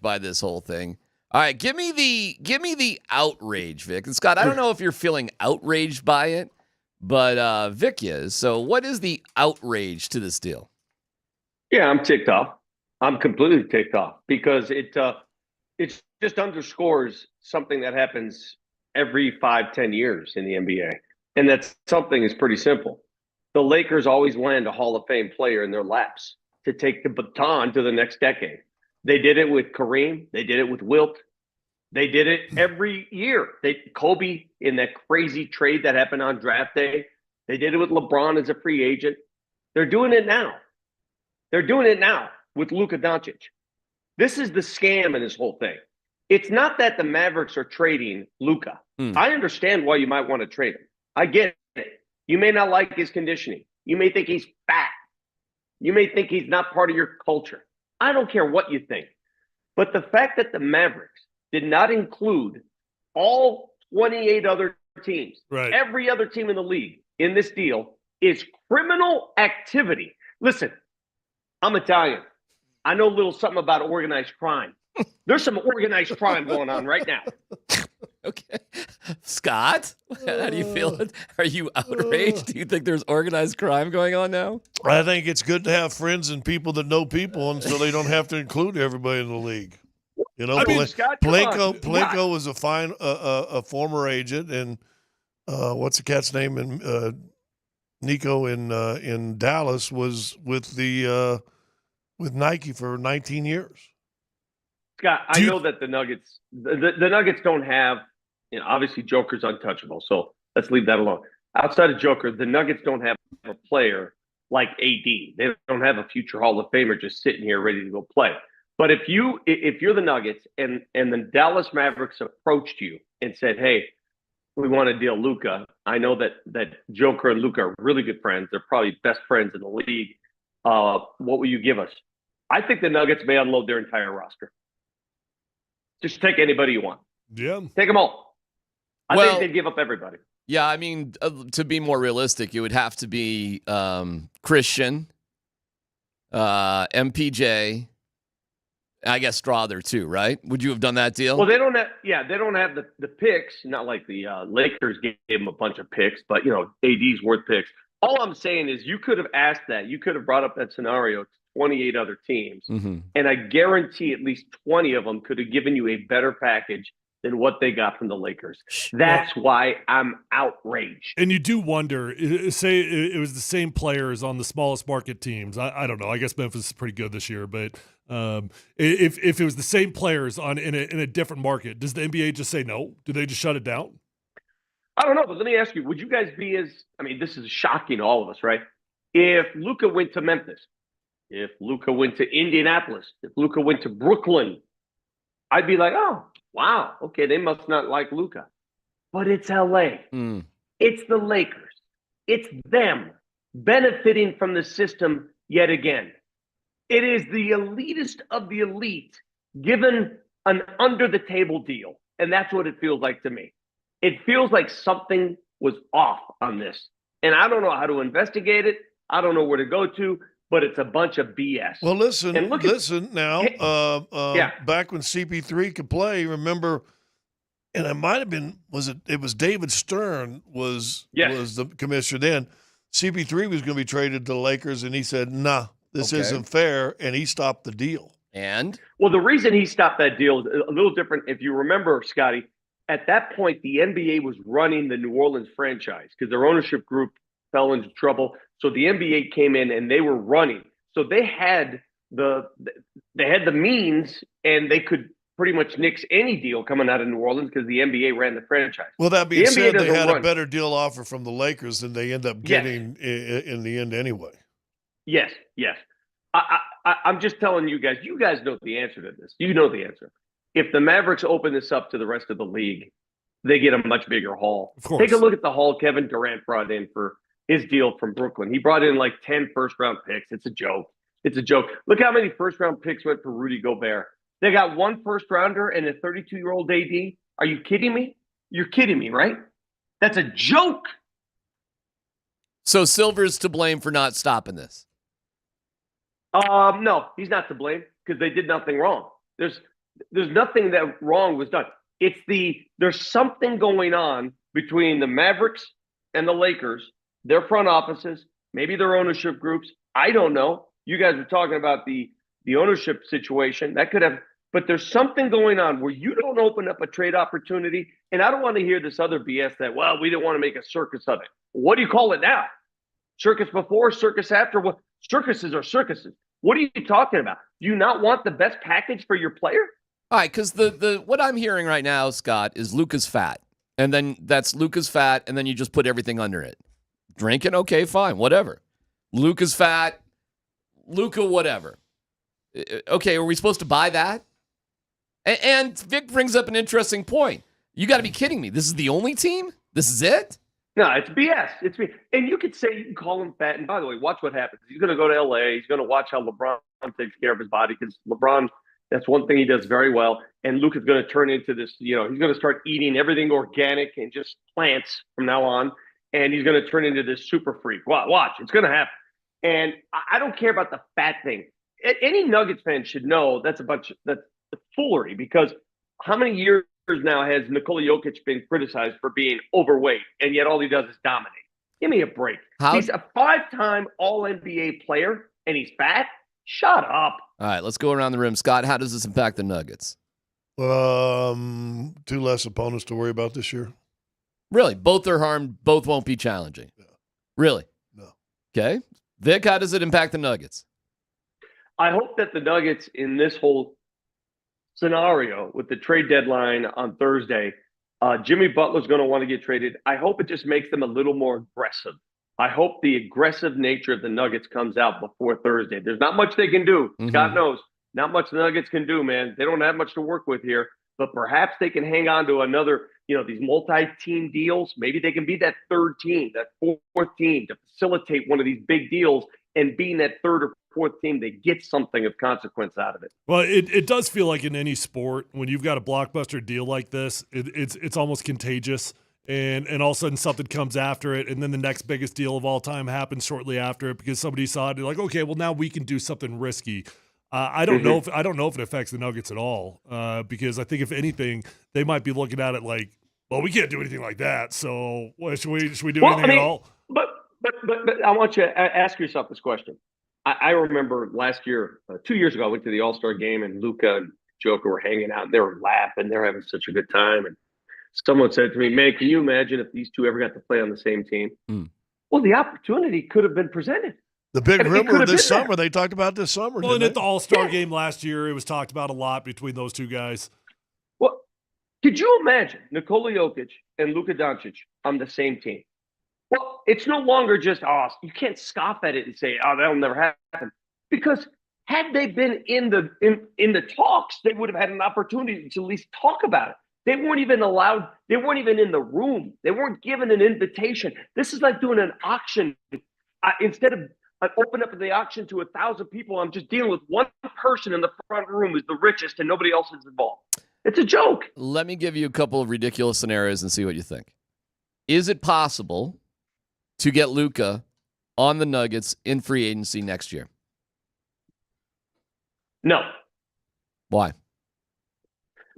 by this whole thing. All right, give me the outrage, Vic. And Scott, I don't know if you're feeling outraged by it, but Vic is. So what is the outrage to this deal? Yeah, I'm ticked off. I'm completely ticked off because it just underscores something that happens every 5-10 years in the NBA. And that something is pretty simple. The Lakers always land a Hall of Fame player in their laps to take the baton to the next decade. They did it with Kareem. They did it with Wilt. They did it every year. Kobe in that crazy trade that happened on draft day. They did it with LeBron as a free agent. They're doing it now. They're doing it now with Luca Donic. This is the scam in this whole thing. It's not that the Mavericks are trading Luka. I understand why you might want to trade him. I get it. You may not like his conditioning. You may think he's fat. You may think he's not part of your culture. I don't care what you think. But the fact that the Mavericks did not include all 28 other teams, every other team in the league in this deal is criminal activity. Listen, I'm Italian. I know a little something about organized crime. There's some organized crime going on right now. Okay. Scott, how do you feel? Are you outraged? Do you think there's organized crime going on now? I think it's good to have friends and people that know people, and so they don't have to include everybody in the league. You know, Palenko was a former agent, and what's the cat's name? And Nico in Dallas was with Nike for 19 years. Scott, I know that the Nuggets, the Nuggets don't have, obviously Joker's untouchable, so let's leave that alone. Outside of Joker, the Nuggets don't have a player like AD. They don't have a future Hall of Famer just sitting here ready to go play. But if you're the Nuggets and the Dallas Mavericks approached you and said, hey, we want to deal Luka. I know that Joker and Luka are really good friends. They're probably best friends in the league. What will you give us? I think the Nuggets may unload their entire roster. Just take anybody you want. Yeah. Take them all. I think they'd give up everybody. Yeah, I mean, to be more realistic, it would have to be Christian, MPJ, I guess Straw there too, right? Would you have done that deal? Well, they don't have the picks, not like the Lakers gave them a bunch of picks, but, AD's worth picks. All I'm saying is you could have asked that. You could have brought up that scenario to 28 other teams, and I guarantee at least 20 of them could have given you a better package than what they got from the Lakers. That's why I'm outraged. And you do wonder, say it was the same players on the smallest market teams. I don't know. I guess Memphis is pretty good this year, but if it was the same players in a different market, does the NBA just say no? Do they just shut it down? I don't know, but let me ask you, would you guys be this is shocking to all of us, right? If Luka went to Memphis, if Luka went to Indianapolis, if Luka went to Brooklyn, I'd be like, oh, wow, okay, they must not like Luka. But it's LA. It's the Lakers. It's them benefiting from the system yet again. It is the elitist of the elite given an under-the-table deal, and that's what it feels like to me. It feels like something was off on this, and I don't know how to investigate it. I don't know where to go to. But it's a bunch of BS. Well, listen now. Back when CP3 could play, remember, and it might have been it was David Stern was the commissioner then. CP3 was going to be traded to the Lakers, and he said, "Nah, this isn't fair," and he stopped the deal. And the reason he stopped that deal is a little different. If you remember, Scotty, at that point the NBA was running the New Orleans franchise because their ownership group fell into trouble. So the NBA came in and they were running. So they had the means, and they could pretty much nix any deal coming out of New Orleans because the NBA ran the franchise. Well, that being said, they had a better deal offer from the Lakers than they end up getting in the end anyway. Yes. I'm just telling you guys. You guys know the answer to this. You know the answer. If the Mavericks open this up to the rest of the league, they get a much bigger haul. Of course. Take a look at the haul Kevin Durant brought in for his deal from Brooklyn. He brought in like 10 first-round picks. It's a joke. Look how many first-round picks went for Rudy Gobert. They got one first-rounder and a 32-year-old AD. Are you kidding me? You're kidding me, right? That's a joke. So Silver's to blame for not stopping this. No, he's not to blame because they did nothing wrong. There's nothing that wrong was done. There's something going on between the Mavericks and the Lakers, their front offices, maybe their ownership groups. I don't know. You guys were talking about the ownership situation. That could have, but there's something going on where you don't open up a trade opportunity. And I don't want to hear this other BS that, well, we didn't want to make a circus of it. What do you call it now? Circus before, circus after? What? Circuses are circuses. What are you talking about? Do you not want the best package for your player? All right, because the what I'm hearing right now, Scott, is Luka's fat. And then that's Luka's fat, and then you just put everything under it. Drinking, okay, fine, whatever. Luka's fat, Luka, whatever. Okay, are we supposed to buy that? And Vic brings up an interesting point. You got to be kidding me. This is the only team? This is it? No, it's BS. It's BS. And you could say, you can call him fat. And by the way, watch what happens. He's going to go to LA. He's going to watch how LeBron takes care of his body because LeBron, that's one thing he does very well. And Luka's going to turn into this, he's going to start eating everything organic and just plants from now on. And he's going to turn into this super freak. Watch. It's going to happen. And I don't care about the fat thing. Any Nuggets fan should know that's foolery because how many years now has Nikola Jokic been criticized for being overweight, and yet all he does is dominate? Give me a break. He's a 5-time All-NBA player, and he's fat? Shut up. All right, let's go around the room. Scott, how does this impact the Nuggets? 2 less opponents to worry about this year. Really? Both are harmed. Both won't be challenging. Yeah. Really? No. Okay. Vic, how does it impact the Nuggets? I hope that the Nuggets in this whole scenario with the trade deadline on Thursday, Jimmy Butler's going to want to get traded. I hope it just makes them a little more aggressive. I hope the aggressive nature of the Nuggets comes out before Thursday. There's not much they can do. Mm-hmm. Scott knows. Not much the Nuggets can do, man. They don't have much to work with here. But perhaps they can hang on to another, these multi-team deals. Maybe they can be that third team, that fourth team to facilitate one of these big deals. And being that third or fourth team, they get something of consequence out of it. Well, it does feel like in any sport, when you've got a blockbuster deal like this, it's almost contagious. And all of a sudden something comes after it, and then the next biggest deal of all time happens shortly after it because somebody saw it. They're like, okay, well now we can do something risky. I don't know if it affects the Nuggets at all because I think if anything, they might be looking at it like, well, we can't do anything like that. So should we do anything at all? But I want you to ask yourself this question. I remember last year, 2 years ago, I went to the All-Star game and Luca and Joker were hanging out and they were laughing. They're having such a good time. And someone said to me, "Man, can you imagine if these two ever got to play on the same team?" Well, the opportunity could have been presented. The big rumor this summer, they talked about this summer. Well, and at the All-Star game last year, it was talked about a lot between those two guys. Well, could you imagine Nikola Jokic and Luca Donic on the same team? Well, it's no longer just, you can't scoff at it and say, that'll never happen. Because had they been in the talks, they would have had an opportunity to at least talk about it. They weren't even allowed. They weren't even in the room. They weren't given an invitation. This is like doing an auction. Instead of open up the auction to 1,000 people, I'm just dealing with one person in the front room who's the richest and nobody else is involved. It's a joke. Let me give you a couple of ridiculous scenarios and see what you think. Is it possible to get Luka on the Nuggets in free agency next year? No. Why?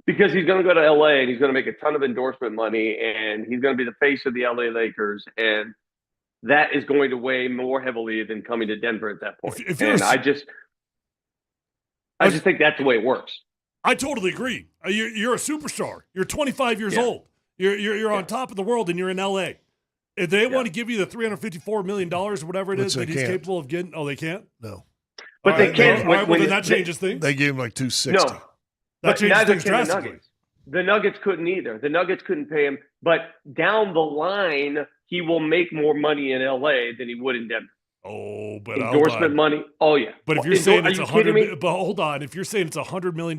Because he's going to go to LA and he's going to make a ton of endorsement money and he's going to be the face of the LA Lakers. And that is going to weigh more heavily than coming to Denver at that point. I just think that's the way it works. I totally agree. You're a superstar. You're 25 years old. You're on top of the world and you're in LA. If they want to give you the $354 million or whatever it is that he's capable of getting, they can't? No. But they can't. Well, then that changes things. They gave him like $260. No. That changes things drastically. The Nuggets couldn't either. The Nuggets couldn't pay him. But down the line, he will make more money in LA than he would in Denver. Oh, but endorsement money. Oh yeah. But if you're saying it's $100, but hold on, if you're saying it's $100 million,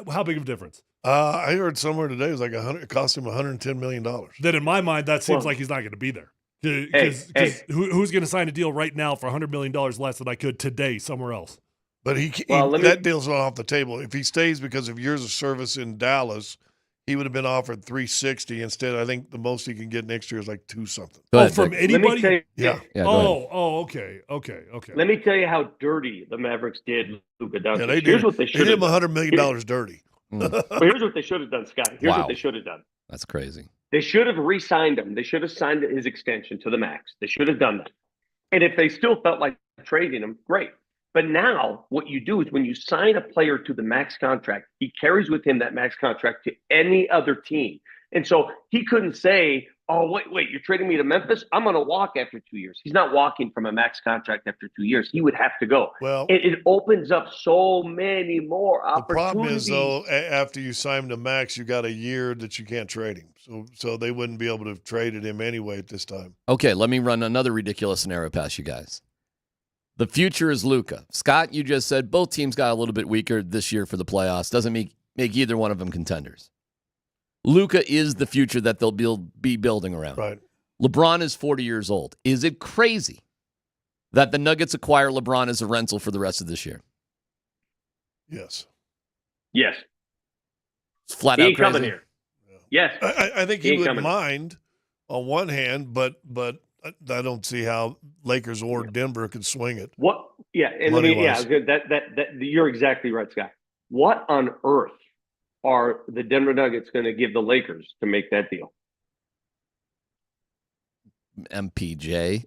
how big of a difference? I heard somewhere today it was like it cost him $110 million. Then in my mind, that seems like he's not going to be there. Because who's going to sign a deal right now for $100 million less than I could today somewhere else? But that deal's not off the table. If he stays because of years of service in Dallas, he would have been offered $360 instead. I think the most he can get next year is like $2 something. From anybody? Yeah. Okay. Let me tell you how dirty the Mavericks did Luca Donic. Yeah, they did. Here's what they They should did have him $100 million dirty. But here's what they should have done, Scott. Here's Wow. what they should have done. That's crazy. They should have re-signed him. They should have signed his extension to the max. They should have done that. And if they still felt like trading him, great. But now what you do is when you sign a player to the max contract, he carries with him that max contract to any other team. And so he couldn't say, oh, wait, you're trading me to Memphis? I'm going to walk after 2 years. He's not walking from a max contract after 2 years. He would have to go. Well, it opens up so many more opportunities. The problem is, though, after you sign him to max, you got a year that you can't trade him. So they wouldn't be able to have traded him anyway at this time. Okay, let me run another ridiculous scenario past you guys. The future is Luka. Scott, you just said both teams got a little bit weaker this year for the playoffs. Doesn't make either one of them contenders. Luka is the future that they'll be building around. Right. LeBron is 40 years old. Is it crazy that the Nuggets acquire LeBron as a rental for the rest of this year? Yes. Yes. It's flat He out ain't crazy. coming here. Yes. I think he ain't would coming. mind on one hand, but I don't see how Lakers or Denver could swing it. What? Yeah, and Money-wise. that you're exactly right, Scott. What on earth are the Denver Nuggets going to give the Lakers to make that deal? MPJ.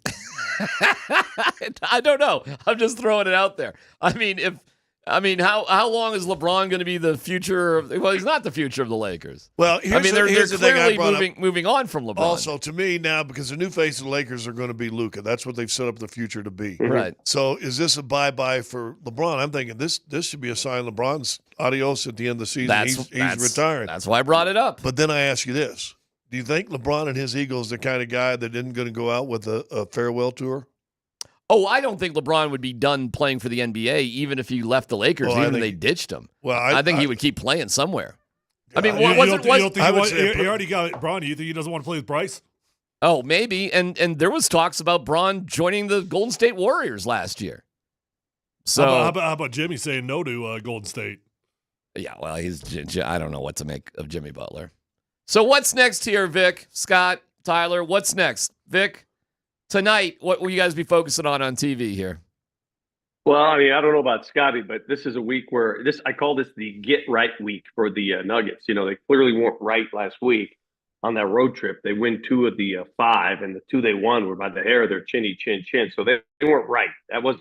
I don't know. I'm just throwing it out there. I mean, how long is LeBron going to be the future of? Well, he's not the future of the Lakers. Well, they're the thing I clearly brought moving on from LeBron. Also, to me now, because the new face of the Lakers are going to be Luka. That's what they've set up the future to be. Right. So is this a bye-bye for LeBron? I'm thinking this should be a sign LeBron's adios at the end of the season. He's retiring. That's why I brought it up. But then I ask you this. Do you think LeBron and his Eagles the kind of guy that isn't going to go out with a farewell tour? Oh, I don't think LeBron would be done playing for the NBA, even if he left the Lakers, Well, even if they ditched him. Well, I think he would keep playing somewhere. I mean, You already got Bron. You think he doesn't want to play with Bryce? Oh, maybe. And there was talks about Bron joining the Golden State Warriors last year. So How about Jimmy saying no to Golden State? Yeah, well, I don't know what to make of Jimmy Butler. So what's next here, Vic, Scott, Tyler? What's next? Vic, tonight, what will you guys be focusing on TV here? Well, I mean, I don't know about Scotty, but this is a week where I call this the get right week for the Nuggets. You know, they clearly weren't right last week on that road trip. They win 2 of the 5, and the 2 they won were by the hair of their chinny chin. So they weren't right. That was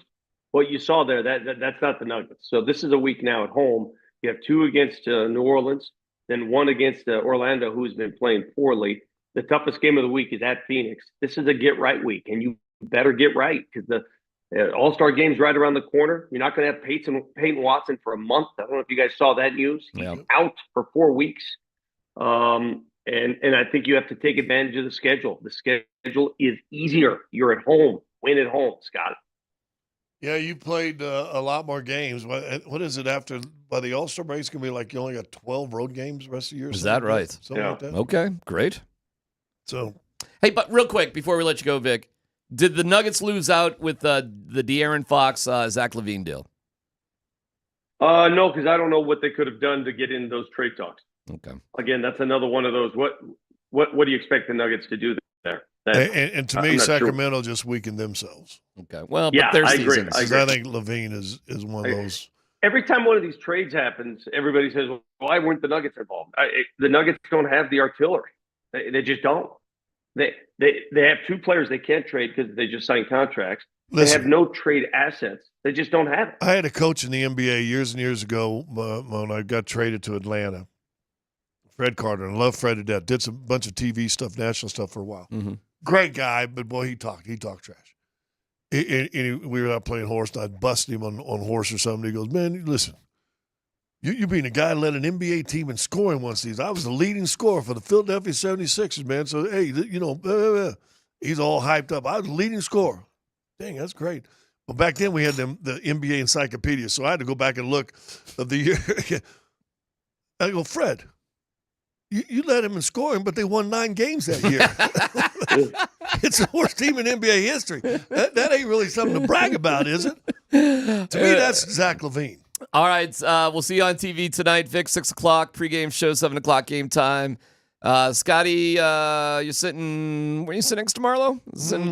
what you saw there. That's not the Nuggets. So this is a week now at home. You have 2 against New Orleans, then 1 against Orlando, who's been playing poorly. The toughest game of the week is at Phoenix. This is a get right week, and you better get right because the All-Star game's right around the corner. You're not going to have Peyton Watson for a month. I don't know if you guys saw that news. He's out for 4 weeks. And I think you have to take advantage of the schedule. The schedule is easier. You're at home. Win at home, Scott. Yeah, you played a lot more games. What is it after by the All-Star break? It's going to be like you only got 12 road games the rest of the year. Is that right? Something like that. Okay, great. So, hey, but real quick before we let you go, Vic, did the Nuggets lose out with the De'Aaron Fox, Zach LaVine deal? No, because I don't know what they could have done to get in those trade talks. Okay. Again, that's another one of those. What do you expect the Nuggets to do there? And to me, Sacramento just weakened themselves. Okay. Well, yeah, but I agree. I think LaVine is one of those. Every time one of these trades happens, everybody says, well, why weren't the Nuggets involved? The Nuggets don't have the artillery. They just don't. They have 2 players they can't trade because they just signed contracts. They have no trade assets. They just don't have it. I had a coach in the NBA years and years ago when I got traded to Atlanta, Fred Carter, and I love Fred to death. Did some bunch of TV stuff, national stuff for a while. Mm-hmm. Great guy, but boy, he talked trash. We were out playing horse, and I busted him on horse or something. He goes, man, listen, you being a guy who led an NBA team in scoring one season. I was the leading scorer for the Philadelphia 76ers, man. So, hey, he's all hyped up. I was the leading scorer. Dang, that's great. Well, back then we had the NBA encyclopedia, so I had to go back and look of the year. I go, Fred, you led him in scoring, but they won 9 games that year. It's the worst team in NBA history. That ain't really something to brag about, is it? To me, that's Zach LaVine. All right, we'll see you on TV tonight. Vic, 6 o'clock, pregame show, 7 o'clock game time. Scotty, you're sitting, where are you sitting next to Marlo?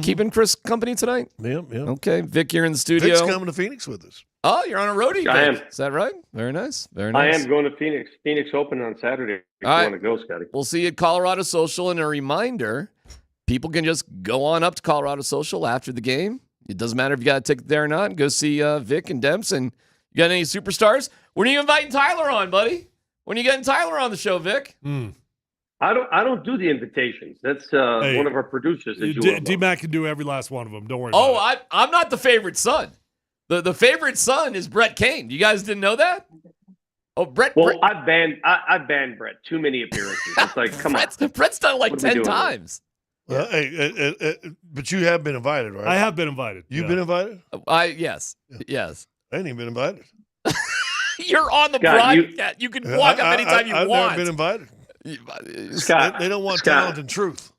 Keeping Chris company tonight? Yep. Okay, Vic, you're in the studio. Vic's coming to Phoenix with us. Oh, you're on a roadie, I am. Vic. Is that right? Very nice. Very I nice. am going to Phoenix. Phoenix Open on Saturday. If you All right. want to go, Scotty. We'll see you at Colorado Social. And a reminder, people can just go on up to Colorado Social after the game. It doesn't matter if you got a ticket there or not. Go see Vic and Demps. And you got any superstars? When are you inviting Tyler on, buddy? When are you getting Tyler on the show, Vic? I don't do the invitations. That's one of our producers that you DMac can do every last one of them. Don't worry Oh, about it. I'm not the favorite son. The favorite son is Brett Kane. You guys didn't know that? Oh, Brett. Well, I banned Brett. Too many appearances. It's like, come on. Brett's done it like 10 times. Well, but you have been invited, right? I have been invited. You've been invited? Yes. Yes. I ain't even been invited. You're on the Scott, broadcast. You can walk up anytime you I've want. never been invited. Scott, they don't want Scott. talent and truth.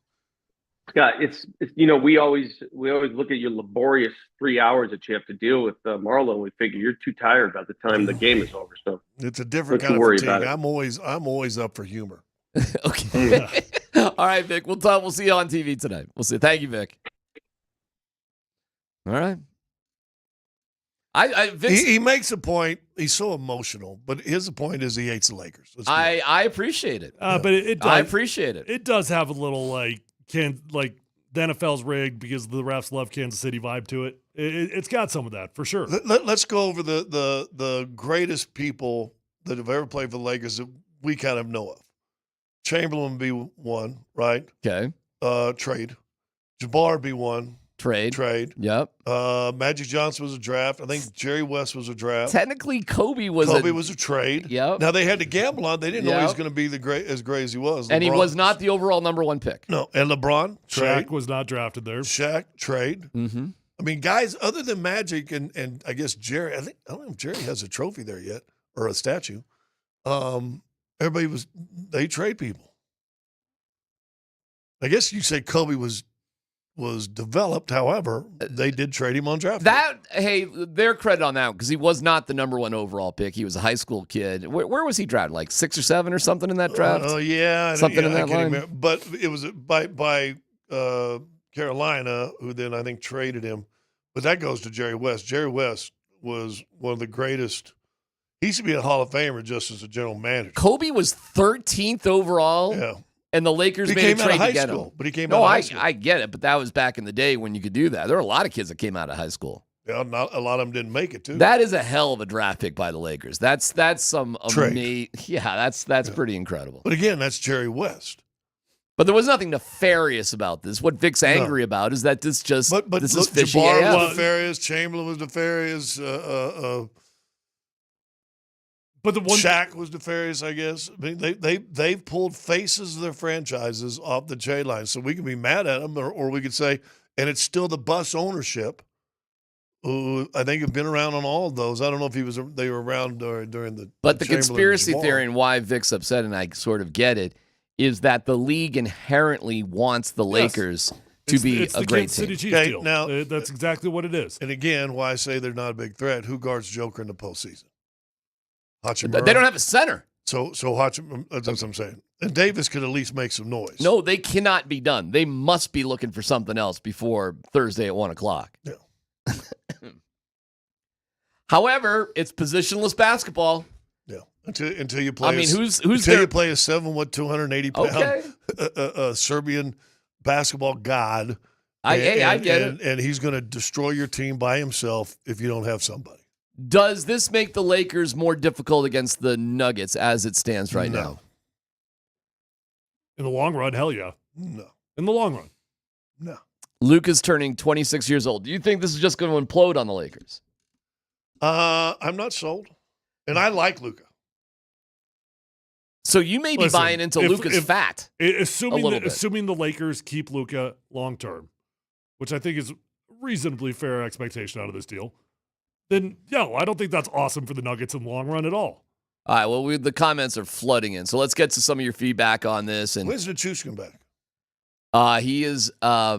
Scott, it's we always look at your laborious 3 hours that you have to deal with Marlo, and we figure you're too tired by the time the game is over. So it's a different don't kind you of worry fatigue. about it. I'm always up for humor. Okay. All right, Vic. We'll see you on TV tonight. We'll see. Thank you, Vic. All right. He makes a point. He's so emotional, but his point is he hates the Lakers. I appreciate it. But it does, I appreciate it. It does have a little like the NFL's rigged because the refs love Kansas City vibe to it. It's got some of that for sure. Let's go over the greatest people that have ever played for the Lakers that we kind of know of. Chamberlain would be one, right? Okay. Trade. Jabbar would be one. Trade. Yep. Magic Johnson was a draft. I think Jerry West was a draft. Technically, Kobe was a trade. Yep. Now they had to gamble on. They didn't know he was going to be as great as he was. And he was not the overall number one pick. No. And LeBron, trade. Shaq was not drafted there. Shaq, trade. Mm-hmm. I mean, guys other than Magic and I guess Jerry. I don't know if Jerry has a trophy there yet or a statue. They trade people. I guess you say Kobe was developed. However, they did trade him on draft. Their credit on that because he was not the number one overall pick. He was a high school kid. Where was he drafted? Like 6 or 7 or something in that draft? Oh yeah, something in that line. Remember. But it was by Carolina, who then I think traded him. But that goes to Jerry West. Jerry West was one of the greatest. He should be a Hall of Famer just as a general manager. Kobe was 13th overall. Yeah. And the Lakers He made came a out trade of high to get school, him. but he came out of high school. I get it, but that was back in the day when you could do that. There were a lot of kids that came out of high school. Yeah, not a lot of them didn't make it too. That is a hell of a draft pick by the Lakers. That's some Trade. that's pretty incredible. But again, that's Jerry West. But there was nothing nefarious about this. What Vic's angry about is that this just But this look, is fishy Jabbar AF. was nefarious. Chamberlain was nefarious. But the one Shaq was nefarious, I guess. I mean, they've pulled faces of their franchises off the J line, so we can be mad at them, or we could say, and it's still the Bus ownership, who I think have been around on all of those. I don't know if they were around during the. But the Chamberlain conspiracy Jabbar. theory and why Vic's upset, and I sort of get it, is that the league inherently wants the Lakers to be it's a the great Kansas team. City Chiefs Okay, deal. now- That's exactly what it is. And again, why I say they're not a big threat. Who guards Joker in the postseason? They don't have a center. So Hachimura, that's what I'm saying. And Davis could at least make some noise. No, they cannot be done. They must be looking for something else before Thursday at 1 o'clock. Yeah. However, it's positionless basketball. Yeah. Until you play. I mean, who's until their- you play a 280 pound Okay. Serbian basketball god. I get it. And he's going to destroy your team by himself if you don't have somebody. Does this make the Lakers more difficult against the Nuggets as it stands right now? In the long run, hell yeah. No. In the long run. No. Luka's turning 26 years old. Do you think this is just going to implode on the Lakers? I'm not sold. And I like Luka. So you may be buying into Luka's fat. Assuming the Lakers keep Luka long term, which I think is a reasonably fair expectation out of this deal, then I don't think that's awesome for the Nuggets in the long run at all. All right, well, the comments are flooding in, so let's get to some of your feedback on this. And when's Nichushkin back? He is. How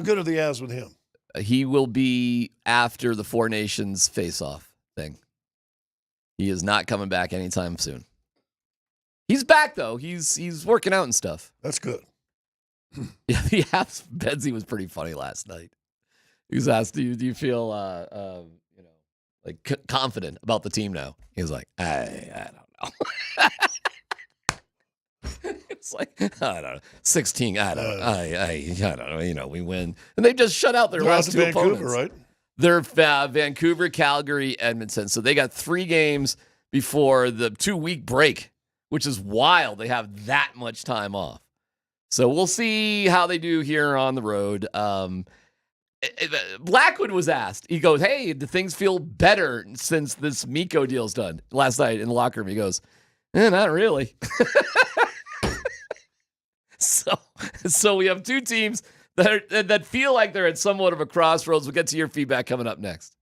good are the Avs with him? He will be after the Four Nations face-off thing. He is not coming back anytime soon. He's back though. He's working out and stuff. That's good. Yeah, Benzie was pretty funny last night. He was asked, "Do you feel confident about the team now?" He was like, "I don't know." It's like, I don't know, 16. I don't know. We win, and they just shut out their last two Vancouver, opponents. right? They're Vancouver, Calgary, Edmonton. So they got 3 games before the 2-week break, which is wild. They have that much time off. So we'll see how they do here on the road. Blackwood was asked. He goes, "Hey, do things feel better since this Mikko deal's done?" Last night in the locker room, he goes, "Not really." So we have 2 teams that feel like they're at somewhat of a crossroads. We'll get to your feedback coming up next.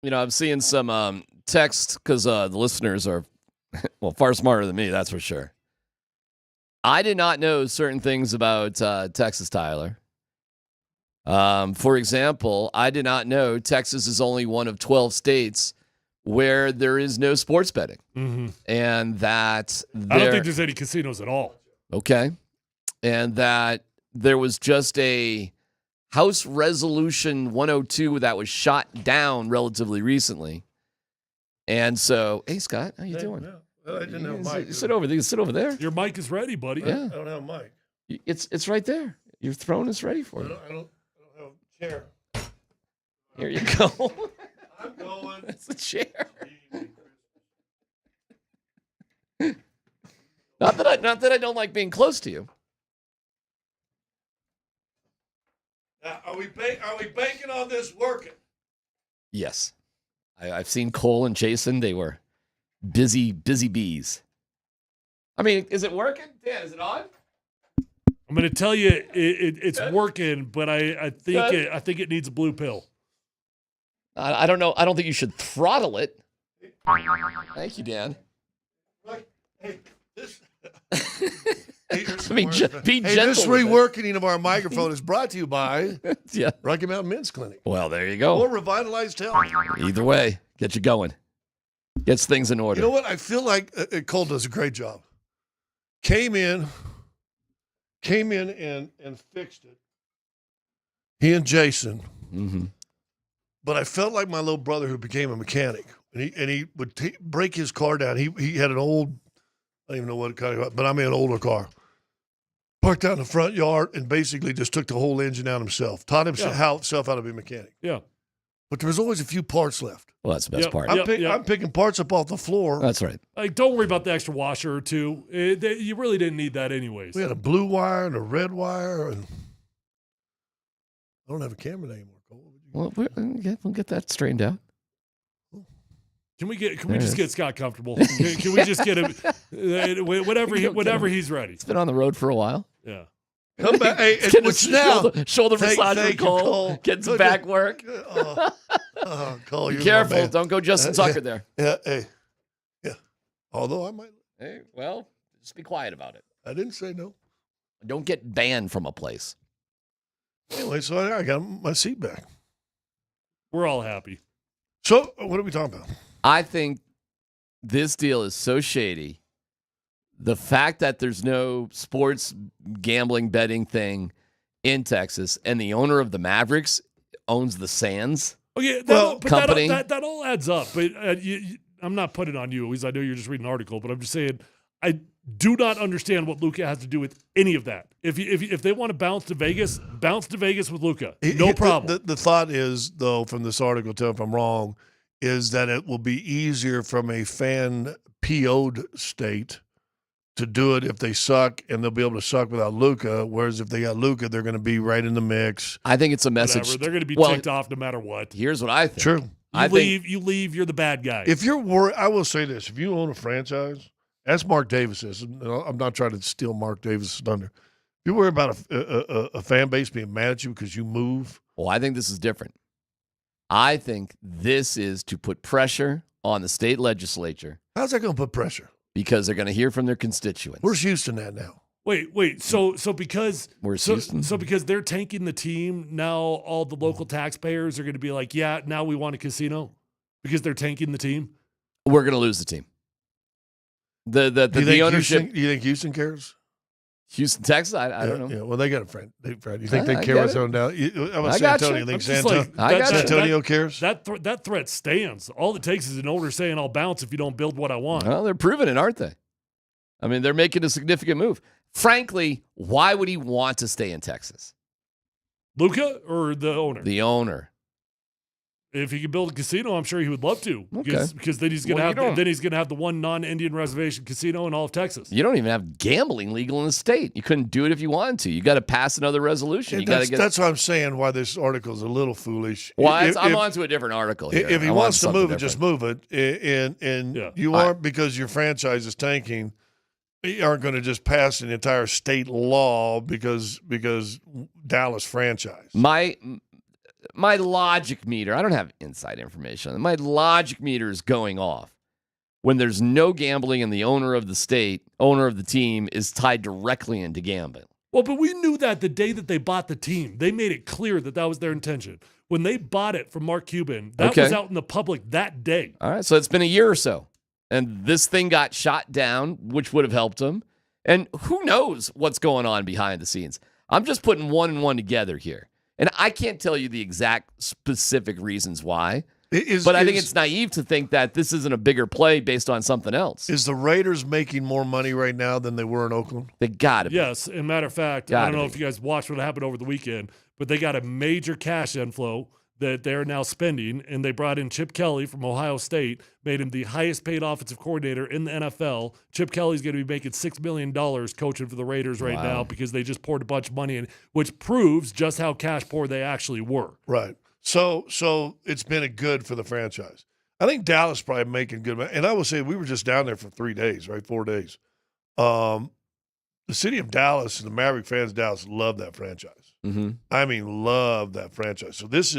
I'm seeing some text because the listeners are, far smarter than me, that's for sure. I did not know certain things about Texas, Tyler. For example, I did not know Texas is only one of 12 states where there is no sports betting. Mm-hmm. And that I don't think there's any casinos at all. Okay. And that there was just a House Resolution 102 that was shot down relatively recently. And so, hey, Scott, how you doing? Well, I didn't have a mic. Sit over there. Sit over there. Your mic is ready, buddy. Yeah. I don't have a mic. It's right there. Your throne is ready for you. I don't have a chair. Here you go. I'm going. That's a chair. Not that I don't like being close to you. Now, are we banking on this working? Yes. I've seen Cole and Jason. They were busy bees. I mean, is it working? Dan, is it on? I'm going to tell you it's working, but I think it needs a blue pill. I don't know. I don't think you should throttle it. Thank you, Dan. Hey, this. Be gentle. This reworking of our microphone is brought to you by Rocky Mountain Men's Clinic. Well, there you go. Or Revitalized Health. Either way, get you going. Gets things in order. You know what? I feel like Cole does a great job. Came in and fixed it. He and Jason. Mm-hmm. But I felt like my little brother who became a mechanic. And he would break his car down. He had an old, I don't even know what kind of, but I mean an older car. Parked out in the front yard and basically just took the whole engine out himself. Taught himself how to be a mechanic. Yeah. But there was always a few parts left. Well, that's the best part. I'm picking parts up off the floor. That's right. Like, don't worry about the extra washer or two. You really didn't need that anyways. We had a blue wire and a red wire, and I don't have a camera anymore, Cole. Well, we'll get that straightened out. Can we just get Scott comfortable? Can we just get him whenever he's ready? It's been on the road for a while. Yeah. Come back. Hey, it's now. Shoulder massage with Cole. Get some back work. Cole, be careful. Don't go Justin Tucker there. Yeah. Hey. Yeah. Although I might. Hey, well, just be quiet about it. I didn't say no. Don't get banned from a place. Anyway, so I got my seat back. We're all happy. So what are we talking about? I think this deal is so shady. The fact that there's no sports gambling betting thing in Texas, and the owner of the Mavericks owns the Sands company. That all adds up. But I'm not putting it on you. At least I know you're just reading an article. But I'm just saying, I do not understand what Luka has to do with any of that. If they want to bounce to Vegas with Luka. No problem. The thought is, though, from this article, tell me if I'm wrong, is that it will be easier from a fan PO'd state to do it if they suck, and they'll be able to suck without Luka. Whereas if they got Luka, they're going to be right in the mix. I think it's a message. Whatever. They're going to be ticked off no matter what. Here's what I think. True. You leave, you're the bad guy. If you're worried, I will say this. If you own a franchise, as Mark Davis is, I'm not trying to steal Mark Davis' thunder. If you worry about a fan base being mad at you because you move. Well, I think this is different. I think this is to put pressure on the state legislature. How's that going to put pressure? Because they're going to hear from their constituents. Where's Houston at now? Wait. So because Houston? So because they're tanking the team, now all the local taxpayers are going to be like, yeah, now we want a casino because they're tanking the team. We're going to lose the team. The ownership. Do you think Houston cares? Houston, Texas? I don't know. Yeah, well, they got a friend. You think they care what's going down? I'm San Antonio. You think San Antonio cares? That threat stands. All it takes is an owner saying, I'll bounce if you don't build what I want. Well, they're proving it, aren't they? I mean, they're making a significant move. Frankly, why would he want to stay in Texas? Luka or the owner? The owner. If he could build a casino, I'm sure he would love to. Okay. Because then he's gonna have the one non-Indian reservation casino in all of Texas. You don't even have gambling legal in the state. You couldn't do it if you wanted to. You got to pass another resolution. That's what I'm saying. Why this article is a little foolish. Well, I'm on to a different article here. If he wants to move it, just move it. And you aren't, because your franchise is tanking, you aren't going to just pass an entire state law because Dallas franchise. my logic meter, I don't have inside information. My logic meter is going off when there's no gambling and the owner of the team is tied directly into gambling. Well, but we knew that the day that they bought the team. They made it clear that was their intention. When they bought it from Mark Cuban, that was out in the public that day. All right, so it's been a year or so. And this thing got shot down, which would have helped him. And who knows what's going on behind the scenes. I'm just putting one and one together here. And I can't tell you the exact specific reasons why. But I think it's naive to think that this isn't a bigger play based on something else. Is the Raiders making more money right now than they were in Oakland? They got it. Yes. As a matter of fact, I don't know if you guys watched what happened over the weekend, but they got a major cash inflow that they're now spending, and they brought in Chip Kelly from Ohio State, made him the highest paid offensive coordinator in the NFL. Chip Kelly's going to be making $6 million coaching for the Raiders right now because they just poured a bunch of money in, which proves just how cash poor they actually were. Right. So it's been a good for the franchise. I think Dallas probably making good money. And I will say we were just down there for 3 days, right? 4 days. The city of Dallas and the Maverick fans of Dallas love that franchise. Mm-hmm. I mean, love that franchise. So this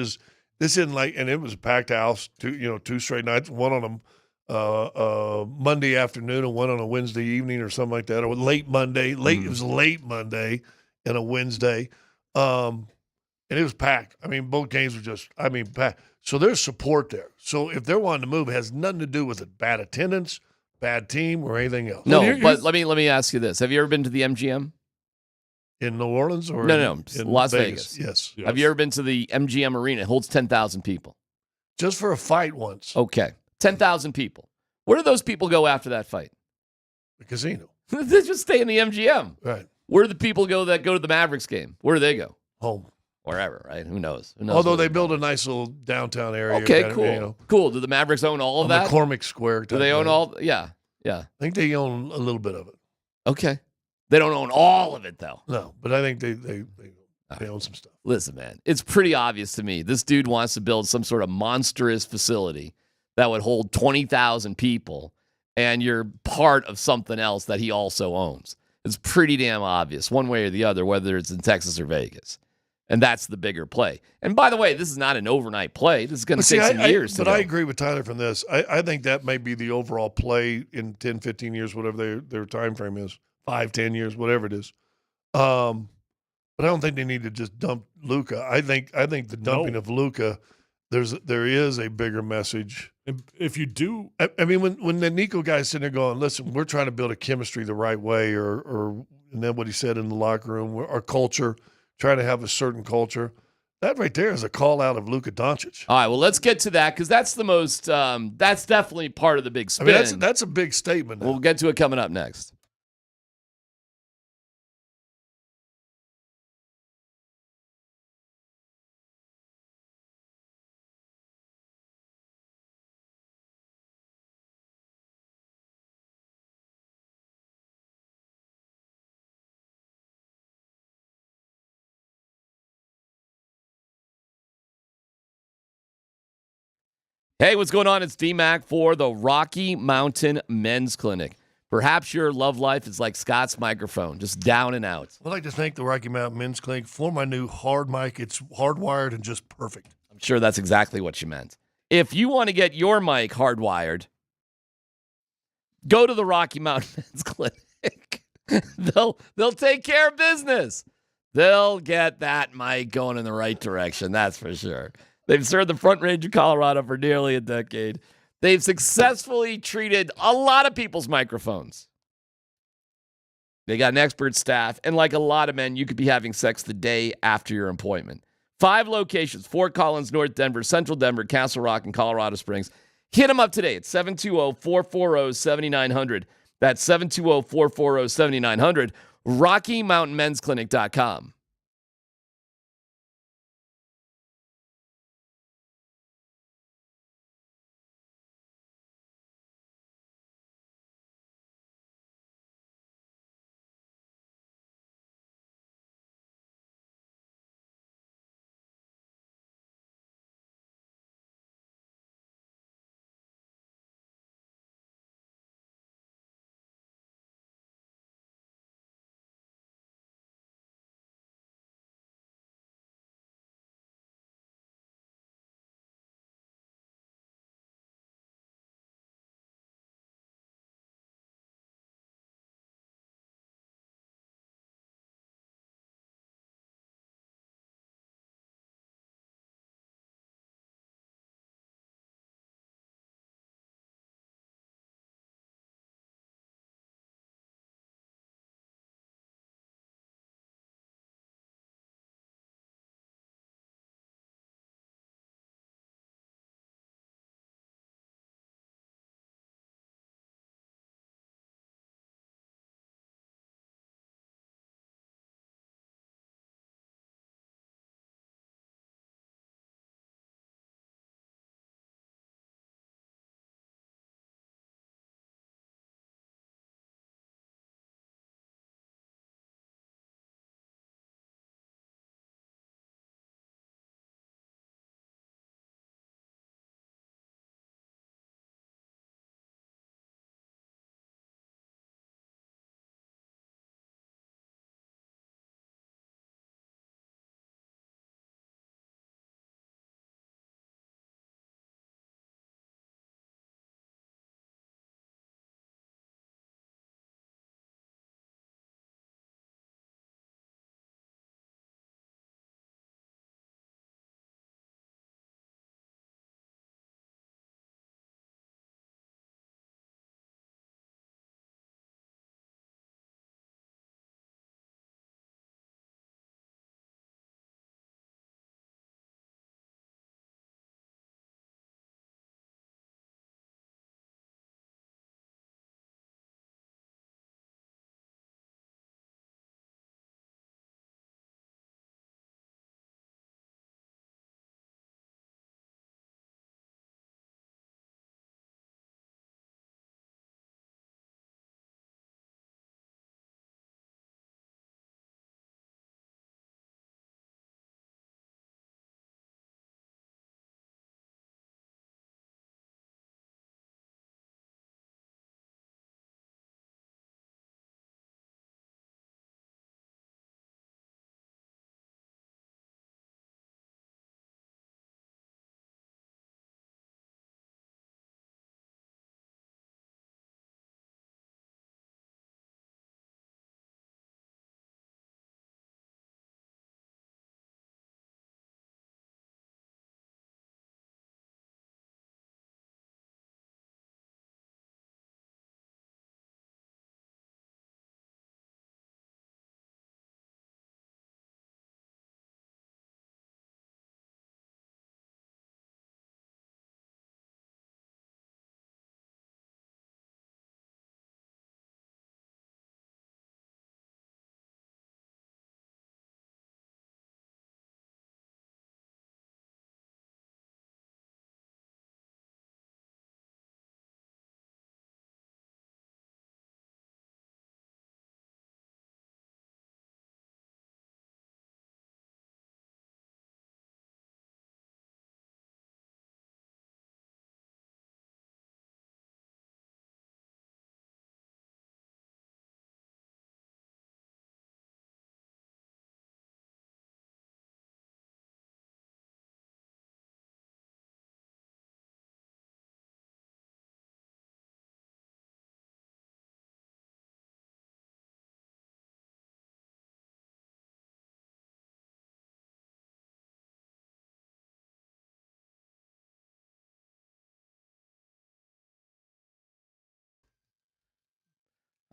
isn't like, and it was a packed house, 2 straight nights, one on a Monday afternoon and one on a Wednesday evening or something like that, or late Monday. It was late Monday and a Wednesday. And it was packed. I mean, both games were packed. So there's support there. So if they're wanting to move, it has nothing to do with it. Bad attendance, bad team, or anything else. No, but let me ask you this. Have you ever been to the MGM? In New Orleans or No, in Las Vegas. Yes. Have you ever been to the MGM Arena? It holds 10,000 people. Just for a fight once. Okay. 10,000 people. Where do those people go after that fight? The casino. They just stay in the MGM. Right. Where do the people go that go to the Mavericks game? Where do they go? Home. Wherever, right? Who knows? Although they build a nice little downtown area. Okay, cool. Cool. Do the Mavericks own all of that? McCormick Square. Do they own all? Yeah. I think they own a little bit of it. Okay. They don't own all of it, though. No, but I think they own some stuff. Listen, man, it's pretty obvious to me. This dude wants to build some sort of monstrous facility that would hold 20,000 people, and you're part of something else that he also owns. It's pretty damn obvious, one way or the other, whether it's in Texas or Vegas. And that's the bigger play. And by the way, this is not an overnight play. This is going to take some years to But I agree with Tyler from this. I think that may be the overall play in 10, 15 years, whatever their time frame is, 5, 10 years, whatever it is. But I don't think they need to just dump Luka. I think the dumping of Luka, there is a bigger message. If you do, I mean, when the Nico guy's sitting there going, listen, we're trying to build a chemistry the right way, or and then what he said in the locker room, our culture, trying to have a certain culture. That right there is a call out of Luca Donic. All right, well, let's get to that because that's the most. That's definitely part of the big spin. I mean, that's a big statement. We'll get to it coming up next. Hey, what's going on? It's DMac for the Rocky Mountain Men's Clinic. Perhaps your love life is like Scott's microphone, just down and out. I'd like to thank the Rocky Mountain Men's Clinic for my new hard mic. It's hardwired and just perfect. I'm sure that's exactly what you meant. If you want to get your mic hardwired, go to the Rocky Mountain Men's Clinic. They'll take care of business. They'll get that mic going in the right direction, that's for sure. They've served the Front Range of Colorado for nearly a decade. They've successfully treated a lot of people's microphones. They got an expert staff, and like a lot of men, you could be having sex the day after your appointment. 5 locations: Fort Collins, North Denver, Central Denver, Castle Rock, and Colorado Springs. Hit them up today at 720-440-7900. That's 720-440-7900. RockyMountainMen'sClinic.com.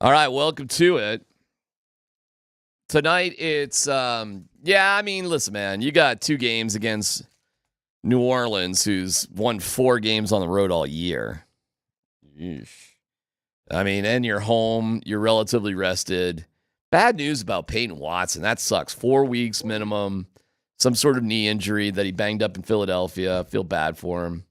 All right, welcome to it. Tonight it's listen, man, you got 2 games against New Orleans, who's won 4 games on the road all year. Yeesh. I mean, and you're home, you're relatively rested. Bad news about Peyton Watson. That sucks. 4 weeks minimum, some sort of knee injury that he banged up in Philadelphia. I feel bad for him.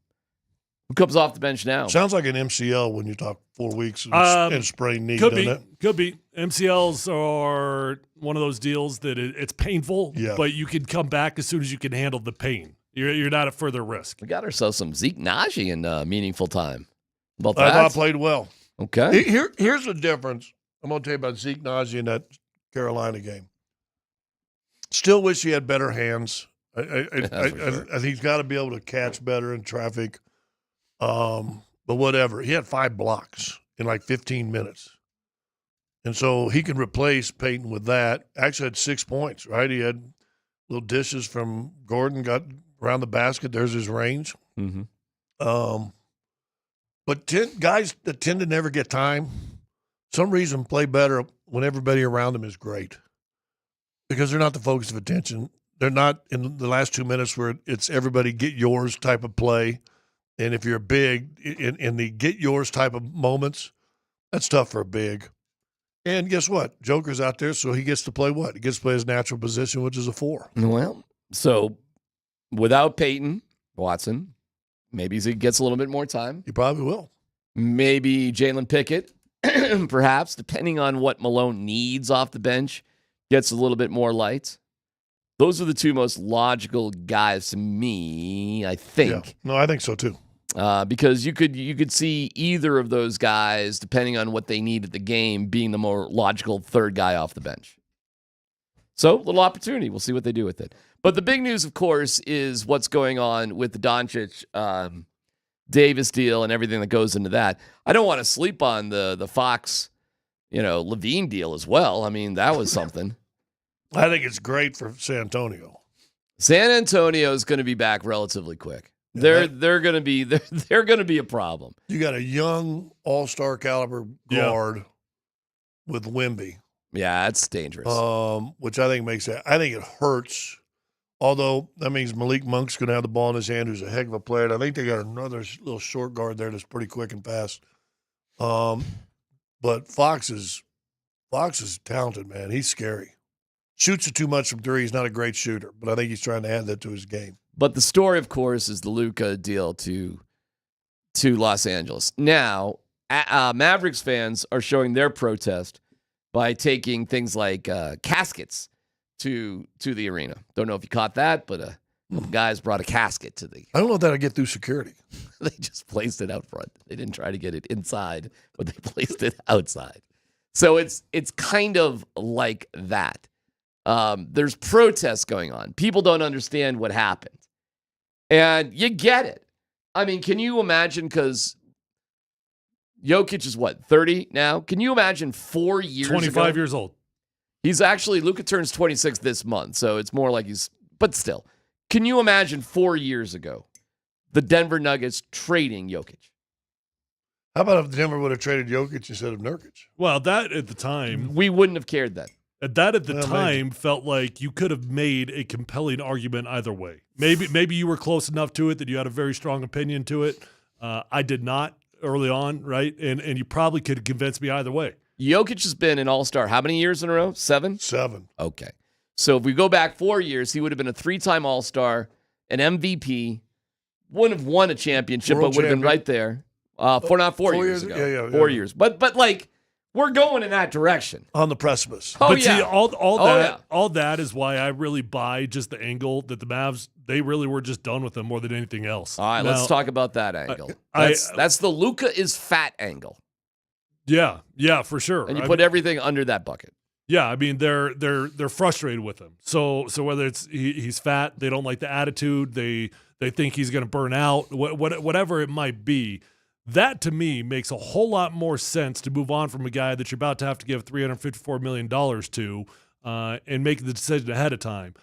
Who comes off the bench now? Sounds like an MCL when you talk 4 weeks and sprained knee, doesn't it? Could be. MCLs are one of those deals that it's painful, but you can come back as soon as you can handle the pain. You're not at further risk. We got ourselves some Zeke Naji in meaningful time. About I that? thought played well. Okay. Here's the difference. I'm going to tell you about Zeke Naji in that Carolina game. Still wish he had better hands. I think he's got to be able to catch better in traffic. But whatever. He had 5 blocks in like 15 minutes. And so he can replace Peyton with that. Actually had 6 points, right? He had little dishes from Gordon, got around the basket. There's his range. Mm-hmm. But guys that tend to never get time, some reason play better when everybody around them is great. Because they're not the focus of attention. They're not in the last 2 minutes where it's everybody get yours type of play. And if you're big, in the get yours type of moments, that's tough for a big. And guess what? Joker's out there, so he gets to play what? He gets to play his natural position, which is a 4. Well, so without Peyton Watson, maybe he gets a little bit more time. He probably will. Maybe Jalen Pickett, perhaps, depending on what Malone needs off the bench, gets a little bit more light. Those are the 2 most logical guys to me, I think. Yeah. No, I think so too. Because you could see either of those guys, depending on what they need at the game, being the more logical 3rd guy off the bench. So, little opportunity. We'll see what they do with it. But the big news, of course, is what's going on with the Doncic Davis deal and everything that goes into that. I don't want to sleep on the Fox, Levine deal as well. I mean, that was something. I think it's great for San Antonio. San Antonio is going to be back relatively quick. They're going to be a problem. You got a young all-star caliber guard with Wemby. Yeah, that's dangerous. Which I think makes it. I think it hurts. Although that means Malik Monk's going to have the ball in his hand, who's a heck of a player. And I think they got another little short guard there that's pretty quick and fast. But Fox is talented, man. He's scary. Shoots it too much from 3. He's not a great shooter, but I think he's trying to add that to his game. But the story, of course, is the Luca deal to Los Angeles. Now, Mavericks fans are showing their protest by taking things like caskets to the arena. Don't know if you caught that, but a couple guys brought a casket to the. I don't know if that'll get through security. They just placed it out front. They didn't try to get it inside, but they placed it outside. So it's kind of like that. There's protests going on. People don't understand what happened. And you get it. I mean, can you imagine, because Jokic is what, 30 now? Can you imagine 4 years 25 ago? years old. He's actually, Luka turns 26 this month, so it's more like but still. Can you imagine 4 years ago, the Denver Nuggets trading Jokic? How about if Denver would have traded Jokic instead of Nurkic? Well, that at the time. We wouldn't have cared then. That at the time felt like you could have made a compelling argument either way. Maybe you were close enough to it that you had a very strong opinion to it. I did not early on, right? And you probably could have convinced me either way. Jokic has been an all-star how many years in a row? 7? 7. Okay. So if we go back 4 years, he would have been a 3-time all-star, an MVP, wouldn't have won a championship, but would have been right there. 4 years ago. Yeah. 4 years. But like, we're going in that direction. On the precipice. Oh, but see, all that is why I really buy just the angle that the Mavs, they really were just done with him more than anything else. All right, let's talk about that angle. That's the Luka is fat angle. Yeah, for sure. And you put everything under that bucket. Yeah, I mean they're frustrated with him. So whether it's he's fat, they don't like the attitude, they think he's going to burn out, whatever it might be. That, to me, makes a whole lot more sense to move on from a guy that you're about to have to give $354 million to and make the decision ahead of time.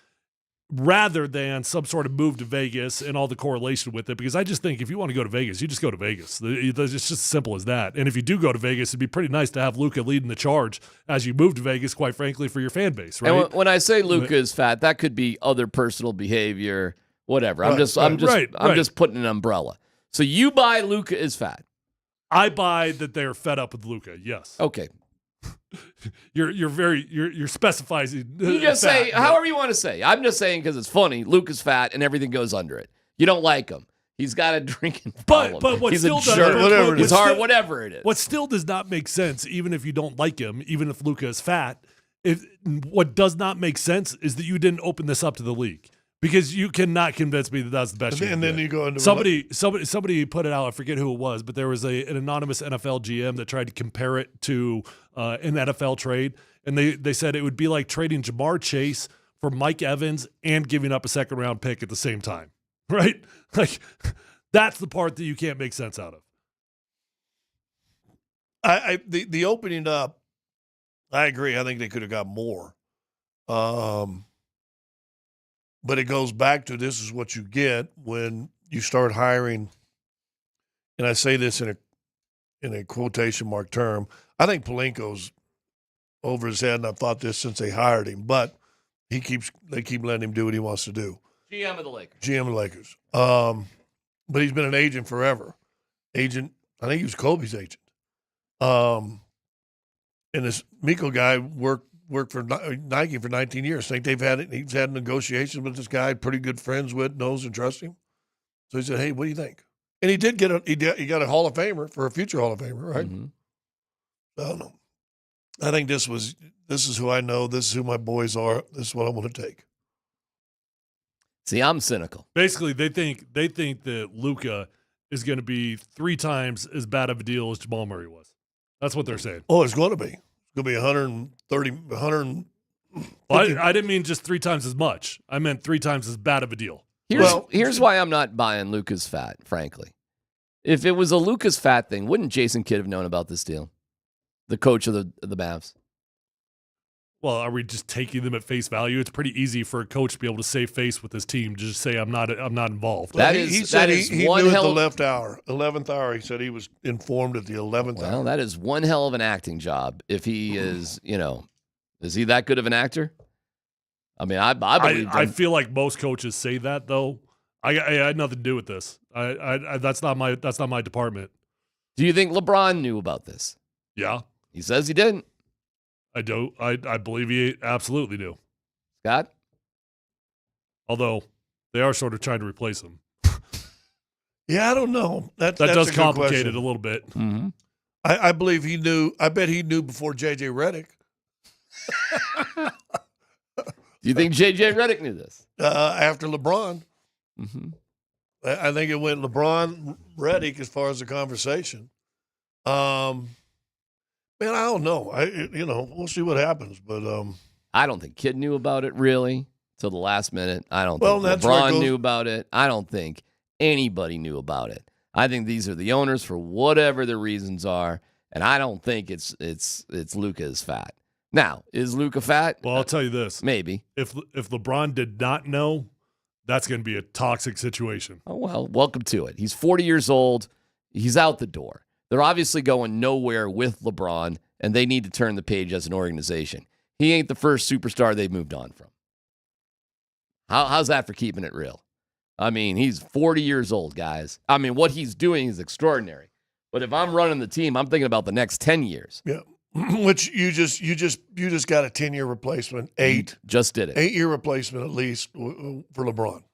rather than some sort of move to Vegas and all the correlation with it. Because I just think if you want to go to Vegas, you just go to Vegas. It's just as simple as that. And if you do go to Vegas, it'd be pretty nice to have Luka leading the charge as you move to Vegas, quite frankly, for your fan base, right? And when I say Luka is fat, that could be other personal behavior, whatever. I'm just putting an umbrella. So you buy Luka is fat. I buy that they're fed up with Luka. Yes. Okay. You're specifying. You just say however you want to say. I'm just saying because it's funny. Luka's fat and everything goes under it. You don't like him. He's got a drinking problem. But what he's still a jerk. whatever he's hard. Whatever it is. What still does not make sense, even if you don't like him, even if Luka is fat. What does not make sense is that you didn't open this up to the league. Because you cannot convince me that that's the best. And then you go into somebody put it out. I forget who it was, but there was an anonymous NFL GM that tried to compare it to an NFL trade, and they said it would be like trading Jamar Chase for Mike Evans and giving up a second round pick at the same time, right? Like that's the part that you can't make sense out of. The opening up, I agree. I think they could have got more. But it goes back to this is what you get when you start hiring, and I say this in a quotation mark term. I think Pelinko's over his head, and I've thought this since they hired him, but they keep letting him do what he wants to do. GM of the Lakers. GM of the Lakers. But he's been an agent forever. I think he was Kobe's agent. And this Miko guy worked for Nike for 19 years. I think he's had negotiations with this guy, pretty good friends with, knows and trusts him. So he said, "Hey, what do you think?" And he did get he got a Hall of Famer for a future Hall of Famer, right? Mm-hmm. I don't know. I think this is who I know. This is who my boys are. This is what I want to take. See, I'm cynical. Basically, they think that Luka is going to be 3 times as bad of a deal as Jamal Murray was. That's what they're saying. Oh, it's going to be. It's going to be 130. Well, I didn't mean just 3 times as much. I meant 3 times as bad of a deal. Here's why I'm not buying Luka's fat, frankly. If it was a Luka's fat thing, wouldn't Jason Kidd have known about this deal? The coach of the Mavs. Well, are we just taking them at face value? It's pretty easy for a coach to be able to save face with his team to just say I'm not involved. He said he knew at the 11th hour. He said he was informed at the 11th hour. Well, that is one hell of an acting job. If he is, is he that good of an actor? I mean, I believe. I feel like most coaches say that though. I had nothing to do with this. That's not my department. Do you think LeBron knew about this? Yeah, he says he didn't. I do. I believe he absolutely knew. Scott? Although they are sort of trying to replace him. Yeah, I don't know. That does complicate it a little bit. Mm-hmm. I believe he knew. I bet he knew before J.J. Redick. Do you think J.J. Redick knew this? After LeBron. Mm-hmm. I think it went LeBron, Redick as far as the conversation. Man, I don't know. We'll see what happens. But I don't think Kidd knew about it really till the last minute. I don't think that's LeBron knew about it. I don't think anybody knew about it. I think these are the owners for whatever the reasons are, and I don't think it's Luka is fat. Now, is Luka fat? Well, I'll tell you this. Maybe. If LeBron did not know, that's going to be a toxic situation. Oh, well, welcome to it. He's 40 years old. He's out the door. They're obviously going nowhere with LeBron, and they need to turn the page as an organization. He ain't the first superstar they've moved on from. How's that for keeping it real? I mean, he's 40 years old, guys. I mean, what he's doing is extraordinary. But if I'm running the team, I'm thinking about the next 10 years. Yeah, which you just got a 10-year replacement. 8. Just did it. 8-year replacement at least for LeBron.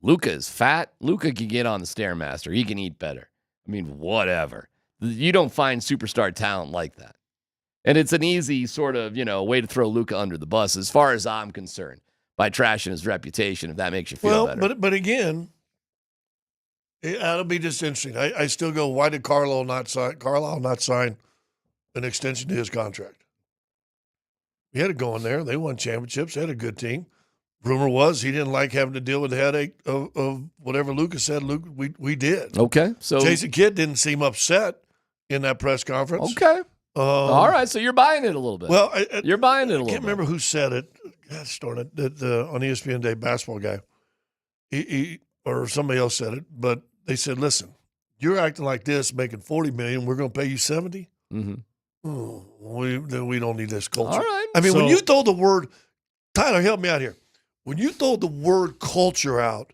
Luka is fat. Luka can get on the Stairmaster. He can eat better. I mean, whatever. You don't find superstar talent like that. And it's an easy sort of, way to throw Luka under the bus as far as I'm concerned by trashing his reputation, if that makes you feel better. But again, that'll be just interesting. I still go, why did Carlisle not sign an extension to his contract? He had to go in there. They won championships. They had a good team. Rumor was he didn't like having to deal with the headache of whatever Luka said. We did. Okay. So Jason Kidd didn't seem upset in that press conference. Okay. All right, so you're buying it a little bit. Well, you're buying it a little bit. I can't remember who said it. God darn it, on ESPN Day, basketball guy, he or somebody else said it, but they said, "Listen, you're acting like this, making $40 million. We're going to pay you $70. We don't need this culture." All right. I mean, when you throw the word, Tyler, help me out here. When you throw the word culture out,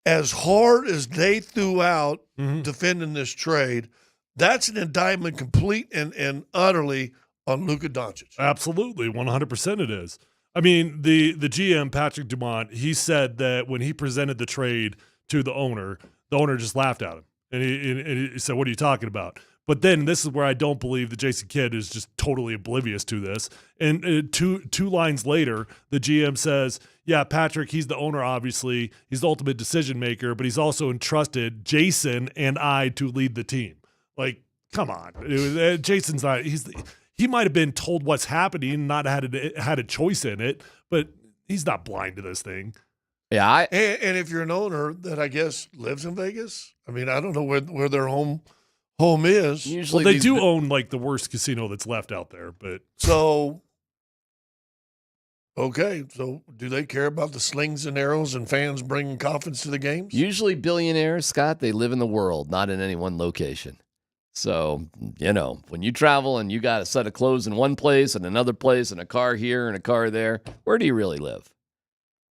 as hard as they threw out defending this trade, that's an indictment complete and utterly on Luca Donic. Absolutely, 100% it is. I mean, the GM, Patrick Dumont, he said that when he presented the trade to the owner just laughed at him. And he said, "What are you talking about?" But then this is where I don't believe that Jason Kidd is just totally oblivious to this. And two lines later, the GM says, "Yeah, Patrick, he's the owner, obviously. He's the ultimate decision maker, but he's also entrusted Jason and I to lead the team." Like, come on. Jason's not – he might have been told what's happening, not had a choice in it, but he's not blind to this thing. Yeah. And if you're an owner that I guess lives in Vegas, I mean, I don't know where their home is. Usually they do own like the worst casino that's left out there, but so okay. So do they care about the slings and arrows and fans bringing coffins to the games? Usually billionaires, Scott, they live in the world, not in any one location. So, when you travel and you got a set of clothes in one place and another place and a car here and a car there, where do you really live?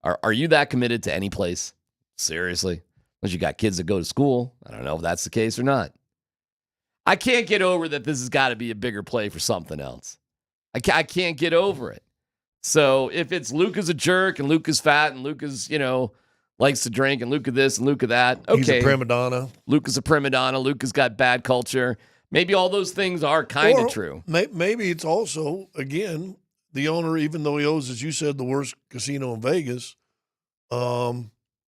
Are you that committed to any place? Seriously? Unless you got kids that go to school. I don't know if that's the case or not. I can't get over that this has got to be a bigger play for something else. I can't get over it. So if it's Luka's a jerk and Luka's fat and Luka's, likes to drink and Luka this and Luka that, okay. He's a prima donna. Luka's a prima donna. Luka's got bad culture. Maybe all those things are kind of true. Maybe it's also, again, the owner, even though he owns, as you said, the worst casino in Vegas,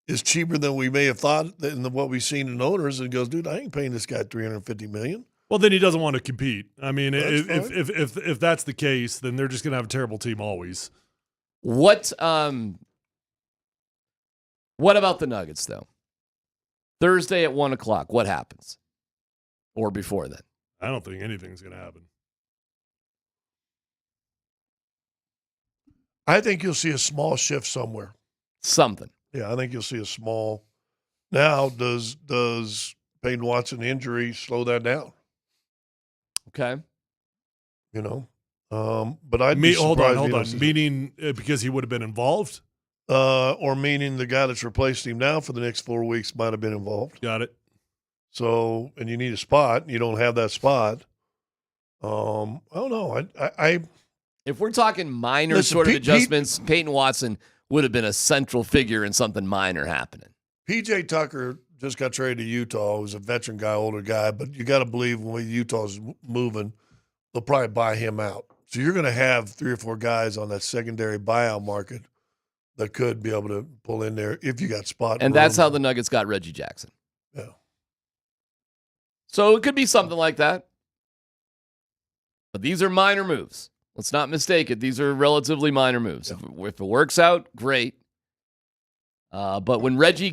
is cheaper than we may have thought than what we've seen in owners, and goes, dude, I ain't paying this guy $350 million. Well, then he doesn't want to compete. I mean, if that's the case, then they're just going to have a terrible team always. What about the Nuggets, though? Thursday at 1:00, what happens? Or before then? I don't think anything's going to happen. I think you'll see a small shift somewhere. Something. Yeah, I think you'll see a small. Now, does Peyton Watson injury slow that down? Okay. But I'd be surprised. Hold on. Meaning because he would have been involved? Or meaning the guy that's replaced him now for the next 4 weeks might have been involved. Got it. So, and you need a spot. You don't have that spot. I don't know. If we're talking minor of adjustments, Peyton Watson would have been a central figure in something minor happening. P.J. Tucker just got traded to Utah. He was a veteran guy, older guy, but you got to believe when Utah's moving, they'll probably buy him out. So you're going to have 3 or 4 guys on that secondary buyout market that could be able to pull in there if you got spot. And that's how the Nuggets got Reggie Jackson. Yeah. So it could be something like that. But these are minor moves. Let's not mistake it. These are relatively minor moves. Yeah. If it works out, great. But when Reggie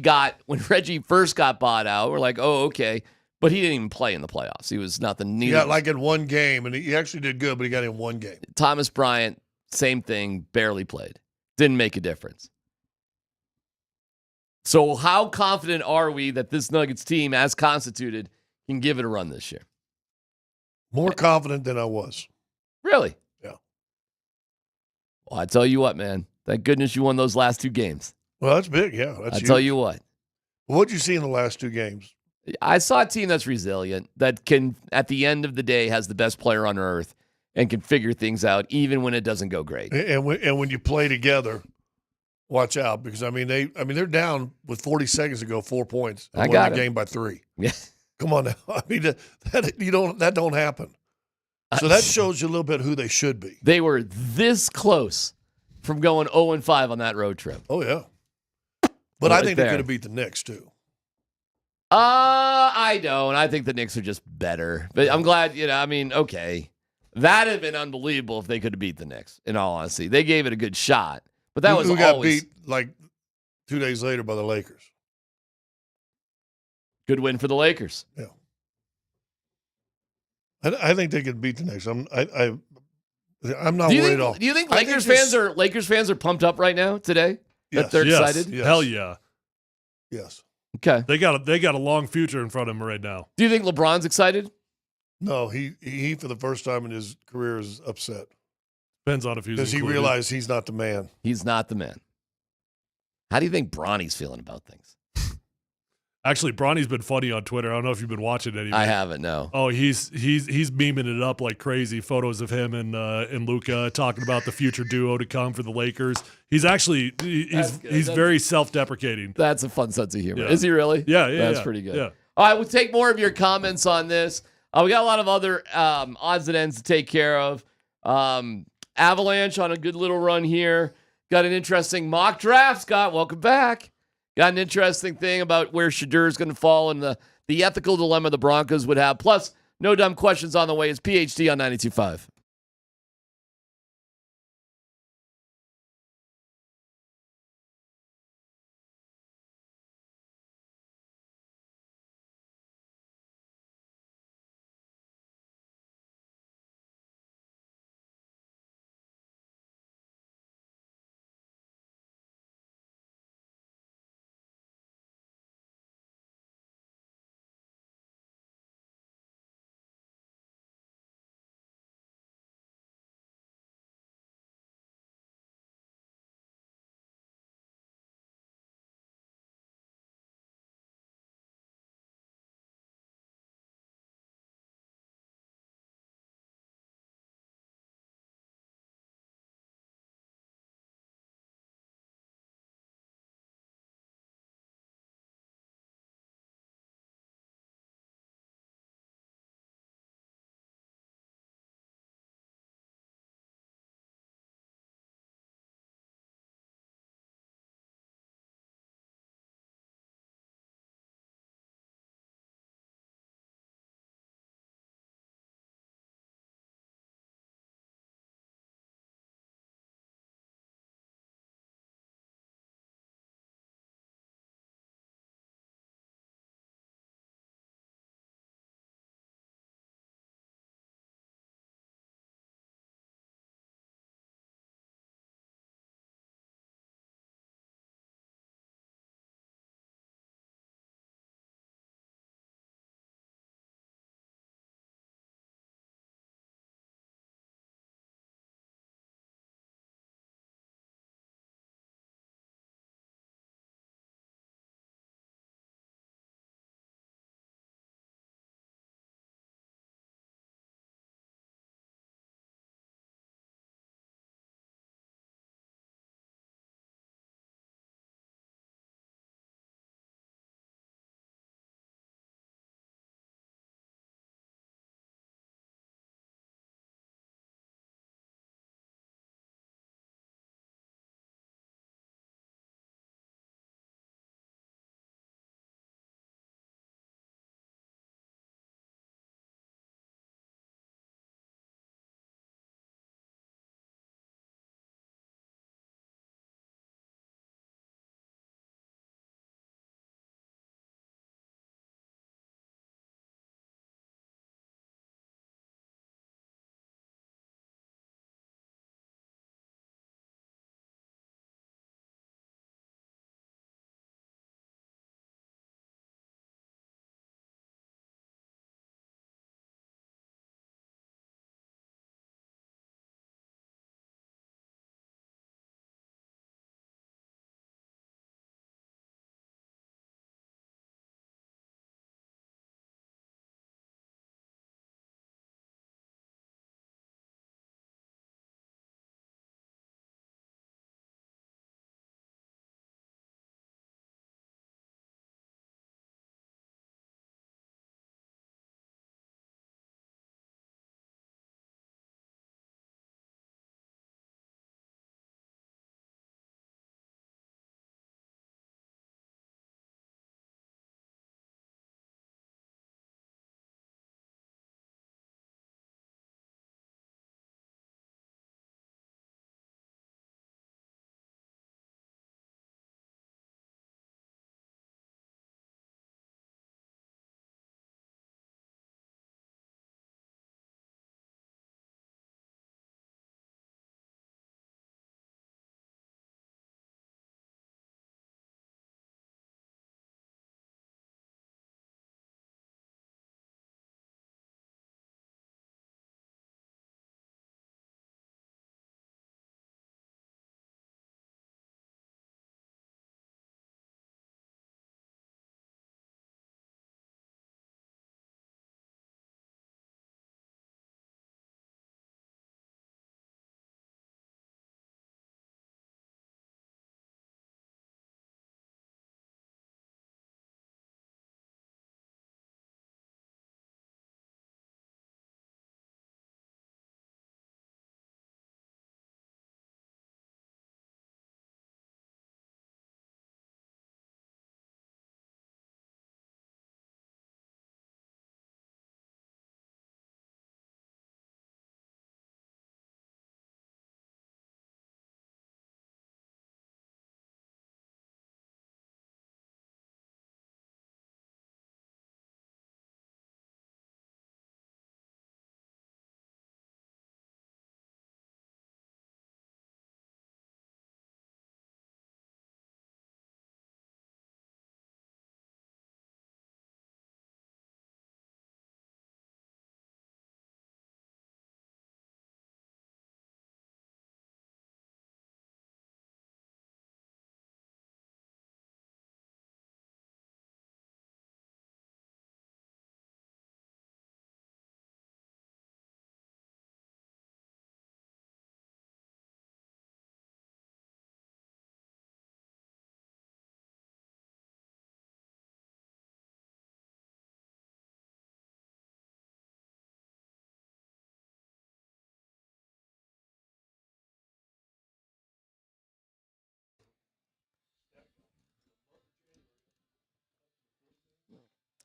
first got bought out, we're like, oh, okay. But he didn't even play in the playoffs. He was nothing. He got like in one game, and he actually did good, but he got in one game. Thomas Bryant, same thing, barely played. Didn't make a difference. So how confident are we that this Nuggets team, as constituted, can give it a run this year? More confident than I was. Really? Yeah. Well, I tell you what, man. Thank goodness you won those last 2 games. Well, that's big, yeah. That's I tell you what. What'd you see in the last 2 games? I saw a team that's resilient, that can, at the end of the day, has the best player on earth and can figure things out even when it doesn't go great. And when you play together, watch out, because they're down with 40 seconds to go, 4 points. I got the game by 3. Yeah. Come on now. I mean, that don't happen. So that shows you a little bit who they should be. They were this close from going 0-5 on that road trip. Oh yeah. But I think they could have beat the Knicks too. I don't. I think the Knicks are just better. But I'm glad, okay. That'd have been unbelievable if they could have beat the Knicks, in all honesty. They gave it a good shot. But that was got beat like 2 days later by the Lakers. Good win for the Lakers. Yeah. I think they could beat the Knicks. I'm not Do you worried think, at all. do you think I Lakers this- fans are pumped up right now today? Yes. That they're Yes. excited? Yes. Hell yeah. Yes. Okay. They got a long future in front of them right now. Do you think LeBron's excited? No, he for the first time in his career is upset Depends on if he's because he included. realized he's not the man. He's not the man. How do you think Bronny's feeling about things? Actually, Bronny's been funny on Twitter. I don't know if you've been watching any. I haven't, no. Oh, he's memeing it up like crazy. Photos of him and Luka talking about the future duo to come for the Lakers. He's actually he's very self-deprecating. That's a fun sense of humor. Yeah. Is he really? Yeah, That's yeah. pretty good. Yeah. All right, we'll take more of your comments on this. We got a lot of other odds and ends to take care of. Avalanche on a good little run here. Got an interesting mock draft, Scott. Welcome back. Got an interesting thing about where Shedeur is going to fall and the ethical dilemma the Broncos would have. Plus, no dumb questions on the way. It's PhD on 92.5.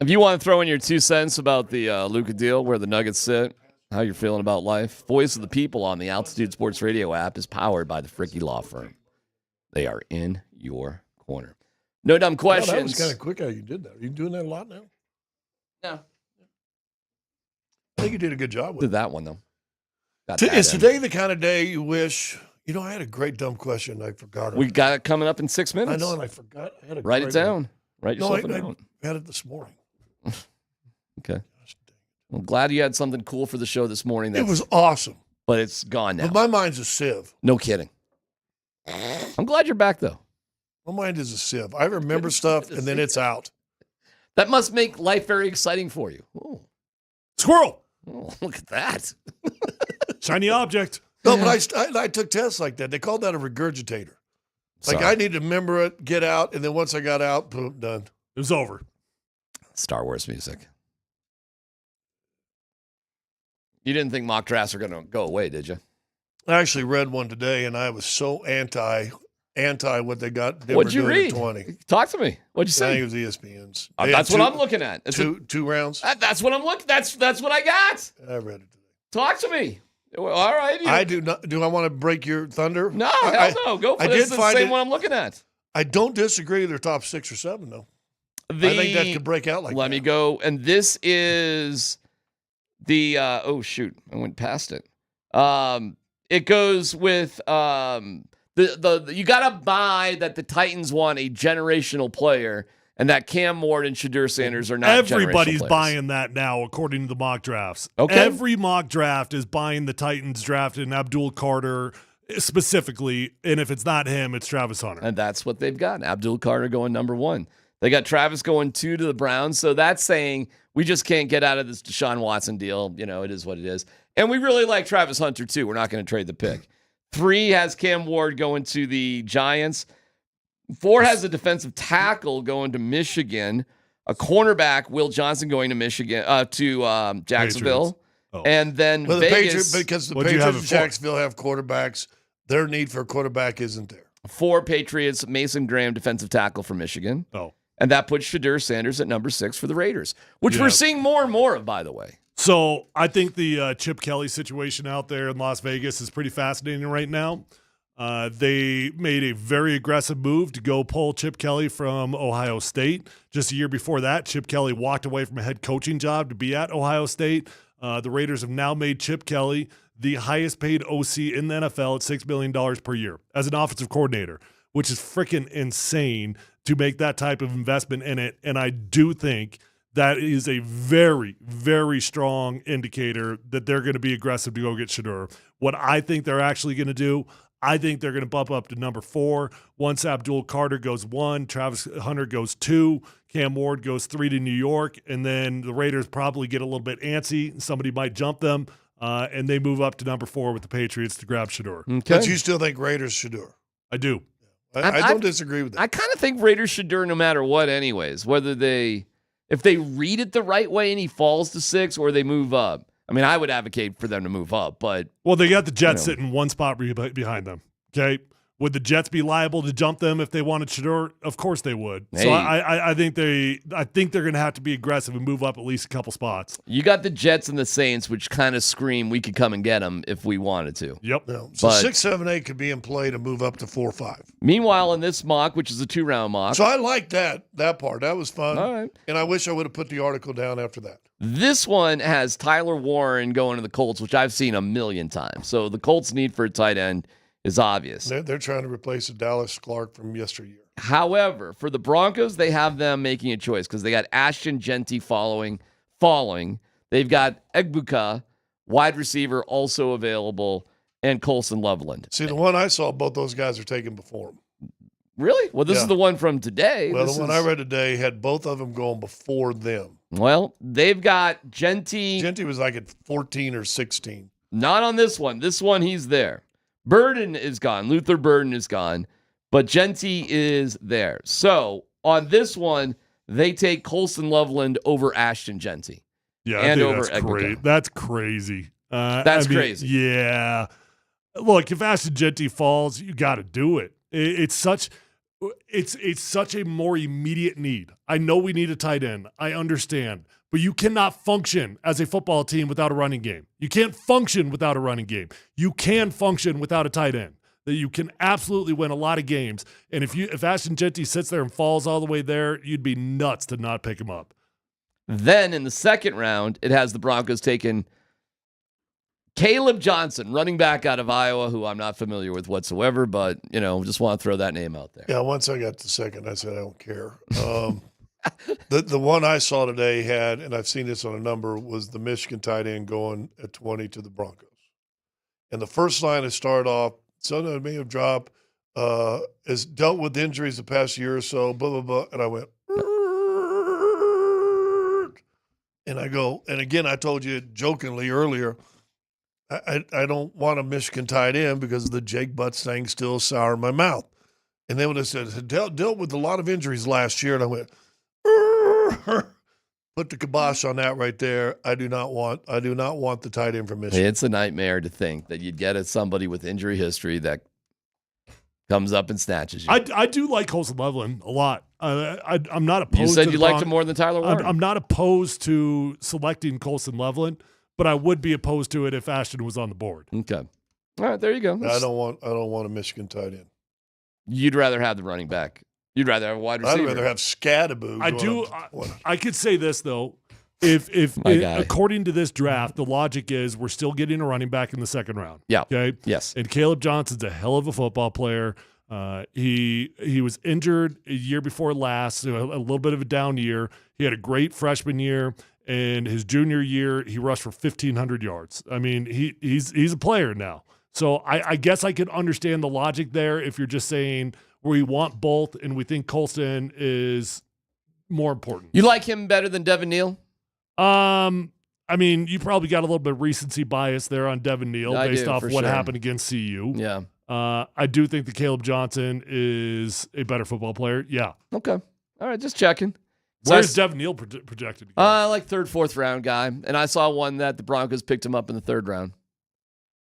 If you want to throw in your 2 cents about the Luca deal, where the Nuggets sit, how you're feeling about life, Voice of the People on the Altitude Sports Radio app is powered by the Fricky Law Firm. They are in your corner. No dumb questions. That was kind of quick how you did that. Are you doing that a lot now? No. I think you did a good job with Did that one, though. Is today the kind of day you wish? You know, I had a great dumb question. I forgot it. We got it coming up in 6 minutes. I know, and I forgot. I had a Write it great down. one. Write yourself I down. had it this morning. Okay. I'm glad you had something cool for the show this morning. It was awesome. But it's gone now. But my mind's a sieve. No kidding. I'm glad you're back, though. My mind is a sieve. I remember stuff, and then it's out. That must make life very exciting for you. Ooh. Squirrel! Oh, look at that. Shiny object. No, but I took tests like that. They called that a regurgitator. Like, Sorry. I need to remember it, get out, and then once I got out, boom, done. It was over. Star Wars music. You didn't think mock drafts are going to go away, did you? I actually read one today, and I was so anti what they got. What'd you read? 20. Talk to me. What'd you say? I think it was ESPN's. That's what I'm looking at. It's two rounds. That's what I'm looking. That's what I got. I read it today. Talk to me. All right. I do not. Do I want to break your thunder? No, hell no. Go for it. It's the same one I'm looking at. I don't disagree. They're top 6 or 7 though. I think that could break out like that. Let me go. And this is the. Oh shoot! I went past it. It goes with you gotta buy that the Titans want a generational player, and that Cam Ward and Shedeur Sanders are not. Everybody's generational players. buying that now, according to the mock drafts. Okay. Every mock draft is buying the Titans drafting Abdul Carter specifically, and if it's not him, it's Travis Hunter. And that's what they've got. Abdul Carter going number 1. They got Travis going 2 to the Browns. So that's saying we just can't get out of this Deshaun Watson deal. You know, it is what it is. And we really like Travis Hunter, too. We're not going to trade the pick. 3 has Cam Ward going to the Giants. 4 has a defensive tackle going to Michigan. A cornerback, Will Johnson, going to Michigan to Jacksonville. And then Vegas. Because the Patriots and Jacksonville have quarterbacks, their need for a quarterback isn't there. 4 Patriots, Mason Graham, defensive tackle from Michigan. Oh. And that puts Shedeur Sanders at number 6 for the Raiders, which we're seeing more and more of, by the way. So I think the Chip Kelly situation out there in Las Vegas is pretty fascinating right now. They made a very aggressive move to go pull Chip Kelly from Ohio State. Just a year before that, Chip Kelly walked away from a head coaching job to be at Ohio State. The Raiders have now made Chip Kelly the highest paid OC in the NFL at $6 million per year as an offensive coordinator, which is freaking insane to make that type of investment in it. And I do think that is a very, very strong indicator that they're going to be aggressive to go get Shedeur. What I think they're actually going to do, I think they're going to bump up to number 4. Once Abdul Carter goes 1, Travis Hunter goes 2, Cam Ward goes 3 to New York, and then the Raiders probably get a little bit antsy. Somebody might jump them, and they move up to number 4 with the Patriots to grab Shedeur. Okay. But you still think Raiders Shedeur? I do. I don't disagree with that. I kind of think Raiders Shedeur no matter what anyways, if they read it the right way and he falls to 6 or they move up. I mean, I would advocate for them to move up, but... Well, they got the Jets sitting one spot behind them, okay? Would the Jets be liable to jump them if they wanted Shedeur? Of course they would. Hey. So I think they're going to have to be aggressive and move up at least a couple spots. You got the Jets and the Saints, which kind of scream we could come and get them if we wanted to. Yep. No. So 6, 7, 8 could be in play to move up to 4, 5. Meanwhile, in this mock, which is a 2-round mock... So I like that part. That was fun. All right. And I wish I would have put the article down after that. This one has Tyler Warren going to the Colts, which I've seen a million times. So the Colts' need for a tight end is obvious. They're trying to replace a Dallas Clark from yesteryear. However, for the Broncos, they have them making a choice because they got Ashton Genty falling. They've got Egbuka, wide receiver, also available, and Colson Loveland. See, the one I saw, both those guys are taken before him. Really? Well, this is the one from today. Well, the one I read today had both of them going before them. Well, they've got Genty. Genty was like at 14 or 16. Not on this one. This one, he's there. Burden is gone. Luther Burden is gone. But Genty is there. So, on this one, they take Colson Loveland over Ashton Genty. Yeah, and I over think Egbuka. that's crazy. That's crazy. Yeah. Look, if Ashton Genty falls, you got to do it. It's such... it's such a more immediate need. I know we need a tight end. I understand. But you cannot function as a football team without a running game. You can't function without a running game. You can function without a tight end. That you can absolutely win a lot of games. And if Ashton Genty sits there and falls all the way there, you'd be nuts to not pick him up. Then in the second round, it has the Broncos taking Caleb Johnson, running back out of Iowa, who I'm not familiar with whatsoever, but, just want to throw that name out there. Yeah, once I got to second, I said I don't care. The one I saw today had, and I've seen this on a number, was the Michigan tight end going at 20 to the Broncos. And the first line, it started off, son that may have dropped, has dealt with injuries the past year or so, blah, blah, blah. And I went, and I go, and again, I told you jokingly earlier, I don't want a Michigan tight end because of the Jake Butts thing still sour in my mouth. And then when it said, dealt with a lot of injuries last year, and I went, put the kibosh on that right there. I do not want the tight end from Michigan. It's a nightmare to think that you'd get at somebody with injury history that comes up and snatches you. I do like Colson Loveland a lot. I'm not opposed. You said to you liked him more than Tyler Warren. I'm not opposed to selecting Colson Loveland, but I would be opposed to it if Ashton was on the board. Okay. All right, there you go. I don't want a Michigan tight end. You'd rather have the running back. You'd rather have a wide receiver. I'd rather have Scadaboo. I could say this though. If according to this draft, the logic is we're still getting a running back in the second round. Yeah. Okay. Yes. And Caleb Johnson's a hell of a football player. He was injured a year before last, so a little bit of a down year. He had a great freshman year, and his junior year he rushed for 1,500 yards. I mean, he's a player now. So I guess I could understand the logic there if you're just saying we want both and we think Colston is more important. You like him better than Devin Neal? I mean, you probably got a little bit of recency bias there on Devin Neal based off what happened against CU. Yeah. I do think that Caleb Johnson is a better football player. Yeah. Okay. All right, just checking. Where's Devin Neal projected? Like third, fourth round guy. And I saw one that the Broncos picked him up in the third round.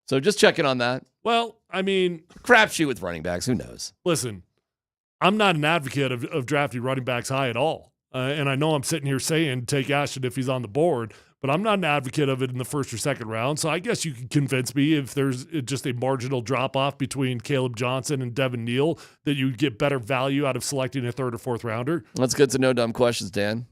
So just checking on that. Well, I mean, crapshoot with running backs. Who knows? Listen, I'm not an advocate of drafting running backs high at all. And I know I'm sitting here saying take Ashton if he's on the board, but I'm not an advocate of it in the first or second round. So I guess you can convince me if there's just a marginal drop-off between Caleb Johnson and Devin Neal that you get better value out of selecting a third or fourth rounder. Let's get to no dumb questions, Dan.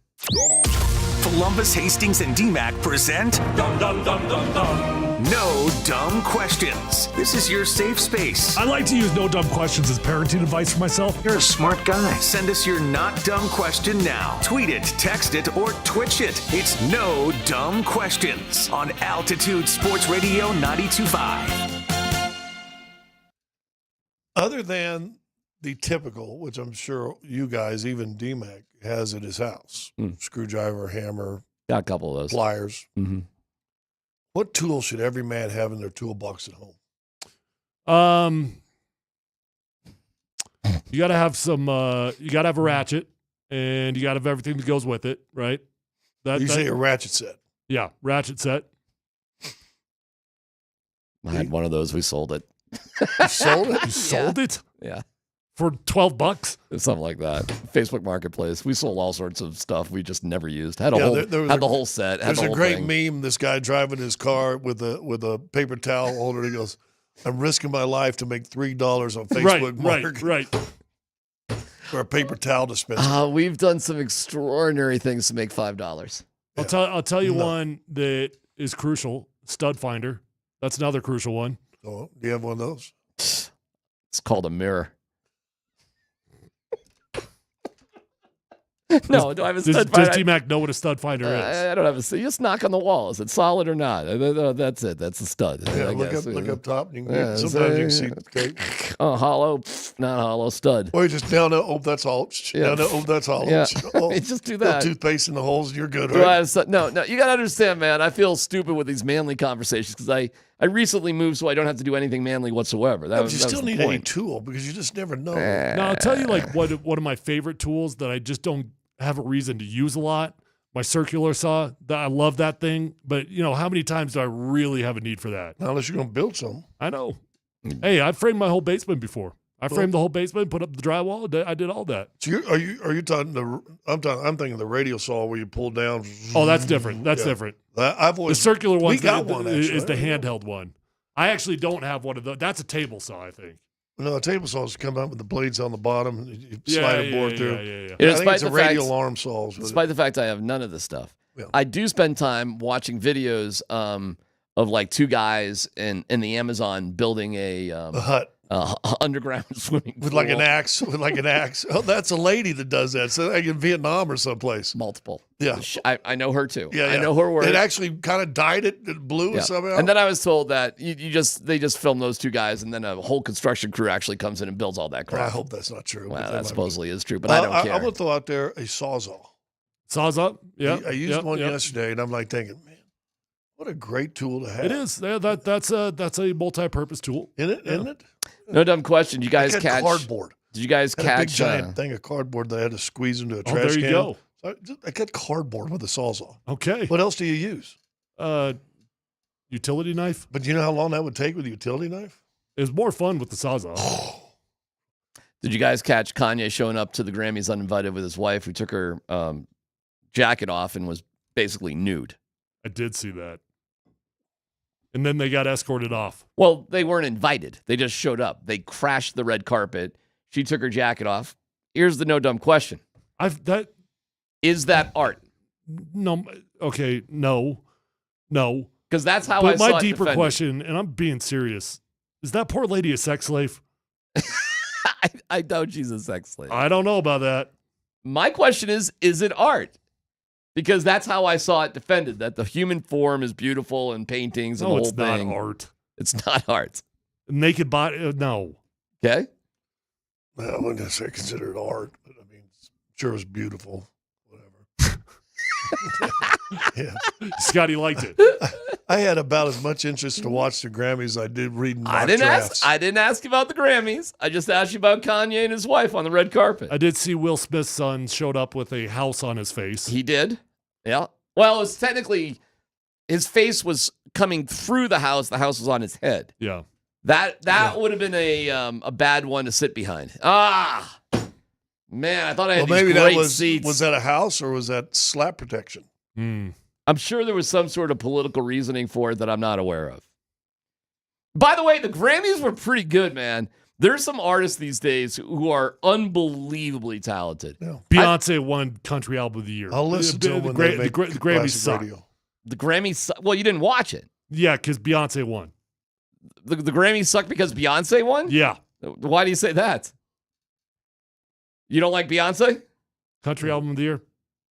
Polumbus, Hastings, and DMac present Dumb, dumb, dumb, dumb, dumb. No Dumb Questions. This is your safe space. I like to use no dumb questions as parenting advice for myself. You're a smart guy. Send us your not dumb question now. Tweet it, text it, or Twitch it. It's No Dumb Questions on Altitude Sports Radio 92.5. Other than the typical, which I'm sure you guys, even DMac, has at his house, screwdriver, hammer, got a couple of those, pliers. Mm-hmm. What tools should every man have in their toolbox at home? You got to have some. You got to have a ratchet, and you got to have everything that goes with it, right? You say a ratchet set? Yeah, ratchet set. I had one of those. We sold it. You sold it? You sold it? Yeah. For $12? Something like that. Facebook Marketplace. We sold all sorts of stuff we just never used. Had the whole set. There's a great meme. This guy driving his car with a paper towel holder. He goes, "I'm risking my life to make $3 on Facebook Market." Right. For a paper towel dispenser. We've done some extraordinary things to make $5. I'll tell you one that is crucial. Stud finder. That's another crucial one. Oh, do you have one of those? It's called a mirror. No, do I have a stud finder? Does DMac know what a stud finder is? I don't have a. You just knock on the wall. Is it solid or not? That's it. That's a stud. Yeah, look up top. You can sometimes you can see tape. Oh, hollow, not hollow, stud. Or you just down there. Oh, that's all. Yeah. Down there. Oh, that's hollow. Yeah. Oh, just do that. Toothpaste in the holes. You're good, right? No. You got to understand, man. I feel stupid with these manly conversations because I recently moved, so I don't have to do anything manly whatsoever. You still need a tool because you just never know. Now I'll tell you one of my favorite tools that I just don't have a reason to use a lot. My circular saw. I love that thing, but how many times do I really have a need for that? Not unless you're going to build some. I know. Hey, I've framed my whole basement before. I framed the whole basement, put up the drywall. I did all that. So are you talking I'm thinking the radio saw where you pull down. Oh, that's different. That's different. I've always the circular one. We got one. Is the handheld one. I actually don't have one of those. That's a table saw, I think. No, a table saws come out with the blades on the bottom. You slide a board through. Yeah. I think it's a radial arm saw. Despite the fact I have none of this stuff, I do spend time watching videos of like two guys in the Amazon building a hut. Underground swimming pool. With like an axe. Oh, that's a lady that does that. So like in Vietnam or someplace. Multiple. Yeah. I know her too. Yeah, I know her work. It actually kind of dyed it blue somehow. And then I was told that they just film those two guys and then a whole construction crew actually comes in and builds all that crap. I hope that's not true. Well, that supposedly is true, but I don't care. I'm going to throw out there a Sawzall. Sawzall? Yeah. I used one yesterday and I'm like thinking, man, what a great tool to have. It is. Yeah, that's a multi-purpose tool. Isn't it? No dumb question. Did you guys catch cardboard? Did you guys catch a big giant thing of cardboard that I had to squeeze into a trash can? There you go. So I got cardboard with a Sawzall. Okay. What else do you use? Utility knife. But you know how long that would take with a utility knife? It was more fun with the Sawzall. Did you guys catch Kanye showing up to the Grammys uninvited with his wife, who took her jacket off and was basically nude? I did see that. And then they got escorted off. Well, they weren't invited. They just showed up. They crashed the red carpet. She took her jacket off. Here's the no dumb question. Is that art? No. Okay. No. Because that's how but I saw my it deeper defended. question, and I'm being serious, is that poor lady a sex slave? I doubt she's a sex slave. I don't know about that. My question is it art? Because that's how I saw it defended, that the human form is beautiful in paintings and the whole thing. It's not art. It's not art. Naked body, no. Okay. Well, I wouldn't necessarily consider it art, but I mean, sure it's beautiful. Whatever. Yeah. Scotty liked it. I had about as much interest to watch the Grammys as I did reading mock I didn't drafts. ask about the Grammys. I just asked you about Kanye and his wife on the red carpet. I did see Will Smith's son showed up with a house on his face. He did? Yeah. Well, it was technically his face was coming through the house. The house was on his head. Yeah. That would have been a bad one to sit behind. Ah, man, I thought I had maybe these great that seats. was that a house or was that slap protection? I'm sure there was some sort of political reasoning for it that I'm not aware of. By the way, the Grammys were pretty good, man. There's some artists these days who are unbelievably talented. Yeah. Beyonce won Country Album of the Year. I'll listen to them when they make the Grammys suck. radio. The Grammys, well, you didn't watch it. Yeah, because Beyonce won. The Grammys suck because Beyonce won? Yeah. Why do you say that? You don't like Beyonce? Country Album of the Year?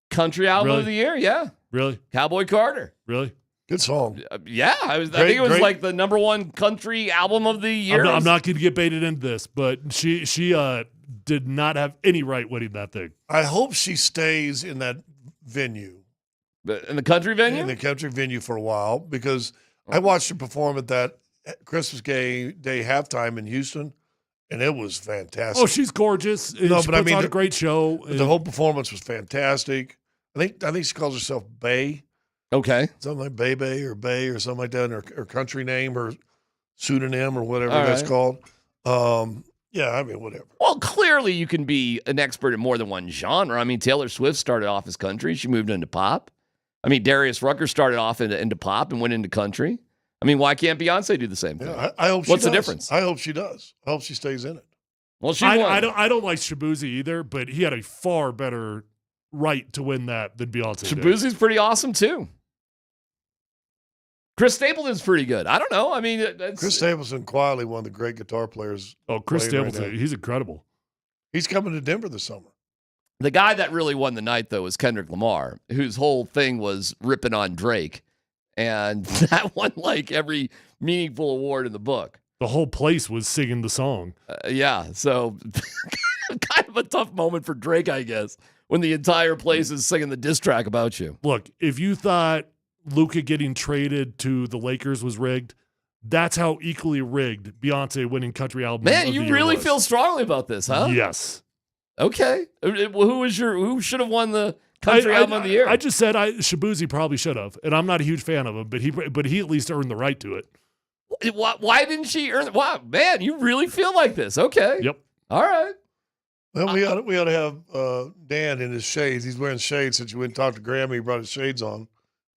Country Album of the Year, yeah. Really? Cowboy Carter. Really? Good song. Yeah, I think it was like the #1 country album of the year. I'm not going to get baited into this, but she did not have any right winning that thing. I hope she stays in that venue. In the country venue? In the country venue for a while, because I watched her perform at that Christmas Day halftime in Houston, and it was fantastic. Oh, she's gorgeous. No, she but I puts mean, on a great show. The whole performance was fantastic. I think she calls herself Bay. Okay. Something like Bay or something like that, in her country name or pseudonym or whatever All that's right. called. Yeah, I mean, whatever. Well, clearly you can be an expert in more than one genre. I mean, Taylor Swift started off as country. She moved into pop. I mean, Darius Rucker started off into pop and went into country. I mean, why can't Beyonce do the same thing? Yeah, I hope she What's does. the difference? I hope she does. I hope she stays in it. Well, she won. I don't like Shabuzi either, but he had a far better right to win that than Beyonce did. Shabuzi's pretty awesome, too. Chris Stapleton's pretty good. I don't know. I mean, Chris Stapleton, quietly one of the great guitar players. Oh, Chris playing right Stapleton, now. he's incredible. He's coming to Denver this summer. The guy that really won the night, though, was Kendrick Lamar, whose whole thing was ripping on Drake. And that won, like, every meaningful award in the book. The whole place was singing the song. Yeah, so kind of a tough moment for Drake, I guess, when the entire place is singing the diss track about you. Look, if you thought Luca getting traded to the Lakers was rigged, that's how equally rigged Beyonce winning Country Album Man, of the you Year really was. feel strongly about this, huh? Yes. Okay. Who should have won the Country Album of the Year? I just said Shabuzi probably should have, and I'm not a huge fan of him, but he at least earned the right to it. Why didn't she earn it? Wow, man, you really feel like this. Okay. Yep. All right. Well, we ought to have Dan in his shades. He's wearing shades since you went and talked to Grammy. He brought his shades on,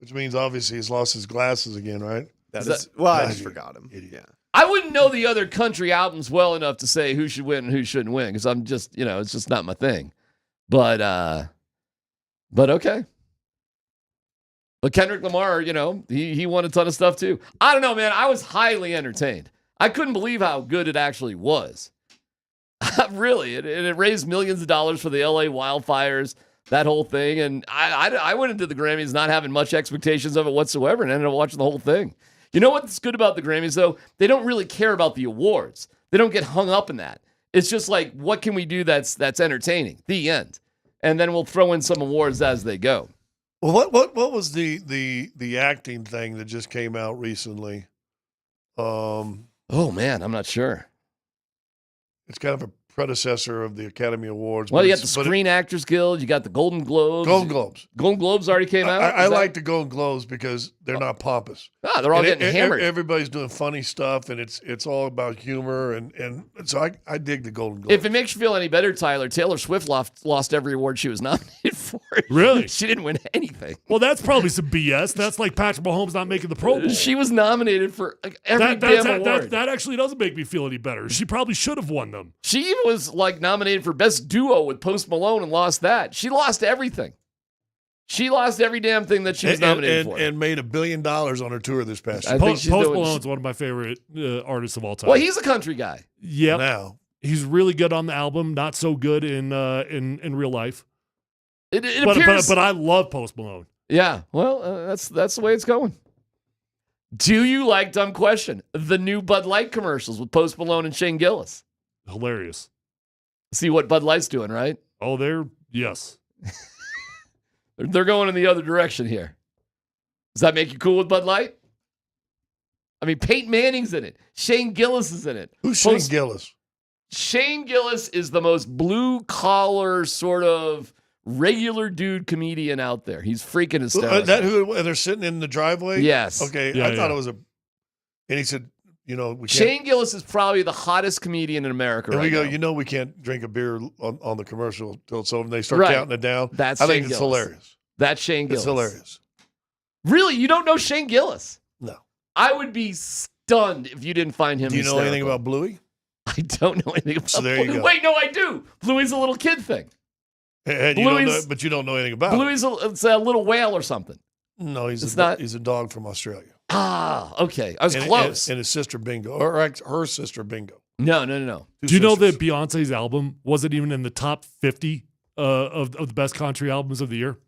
which means obviously he's lost his glasses again, right? I just forgot him. Idiot. Yeah. I wouldn't know the other country albums well enough to say who should win and who shouldn't win because I'm just, it's just not my thing. But okay. But Kendrick Lamar, he won a ton of stuff too. I don't know, man. I was highly entertained. I couldn't believe how good it actually was. Really, it raised millions of dollars for the LA wildfires, that whole thing. And I went into the Grammys not having much expectations of it whatsoever and ended up watching the whole thing. You know what's good about the Grammys, though? They don't really care about the awards. They don't get hung up in that. It's just like, what can we do that's entertaining? The end. And then we'll throw in some awards as they go. Well, what was the acting thing that just came out recently? Oh, man, I'm not sure. It's kind of a predecessor of the Academy Awards. Well, you got the Screen Actors Guild. You got the Golden Globes. Golden Globes. Golden Globes already came out? I like the Golden Globes because they're not pompous. Ah, they're all getting hammered. Everybody's doing funny stuff, and it's all about humor. And so I dig the Golden Globes. If it makes you feel any better, Tyler, Taylor Swift lost every award she was nominated for. Really? She didn't win anything. Well, that's probably some BS. That's like Patrick Mahomes not making the Pro Bowl. She was nominated for every damn award. That actually doesn't make me feel any better. She probably should have won them. She was nominated for Best Duo with Post Malone and lost that. She lost everything. She lost every damn thing that she was nominated for. And made $1 billion on her tour this past year. Post Malone's one of my favorite artists of all time. Well, he's a country guy. Yep. Now. He's really good on the album, not so good in real life. It appears, but I love Post Malone. Yeah, well, that's the way it's going. Do you like, dumb question, the new Bud Light commercials with Post Malone and Shane Gillis? Hilarious. See what Bud Light's doing, right? Oh, yes. They're going in the other direction here. Does that make you cool with Bud Light? I mean, Peyton Manning's in it. Shane Gillis is in it. Who's Shane Gillis? Shane Gillis is the most blue-collar sort of regular dude comedian out there. He's freaking hysterical. They're sitting in the driveway? Yes. Okay, I thought it was and he said, we can't. Shane Gillis is probably the hottest comedian in America and right we go, now. we can't drink a beer on the commercial till it's over. And they start counting it down. I think it's hilarious. That's Shane Gillis. It's hilarious. Really? You don't know Shane Gillis? No. I would be stunned if you didn't find him Do you know anything about Bluey? I don't know anything about there you go. Wait, no, I do. Bluey's a little kid thing. And but you don't know anything about Bluey's it's a little whale or something. No, he's a dog from Australia. Ah, okay. I was close. And his sister Bingo, or her sister Bingo. No. Do you know that Beyonce's album wasn't even in the top 50 of the best country albums of the year?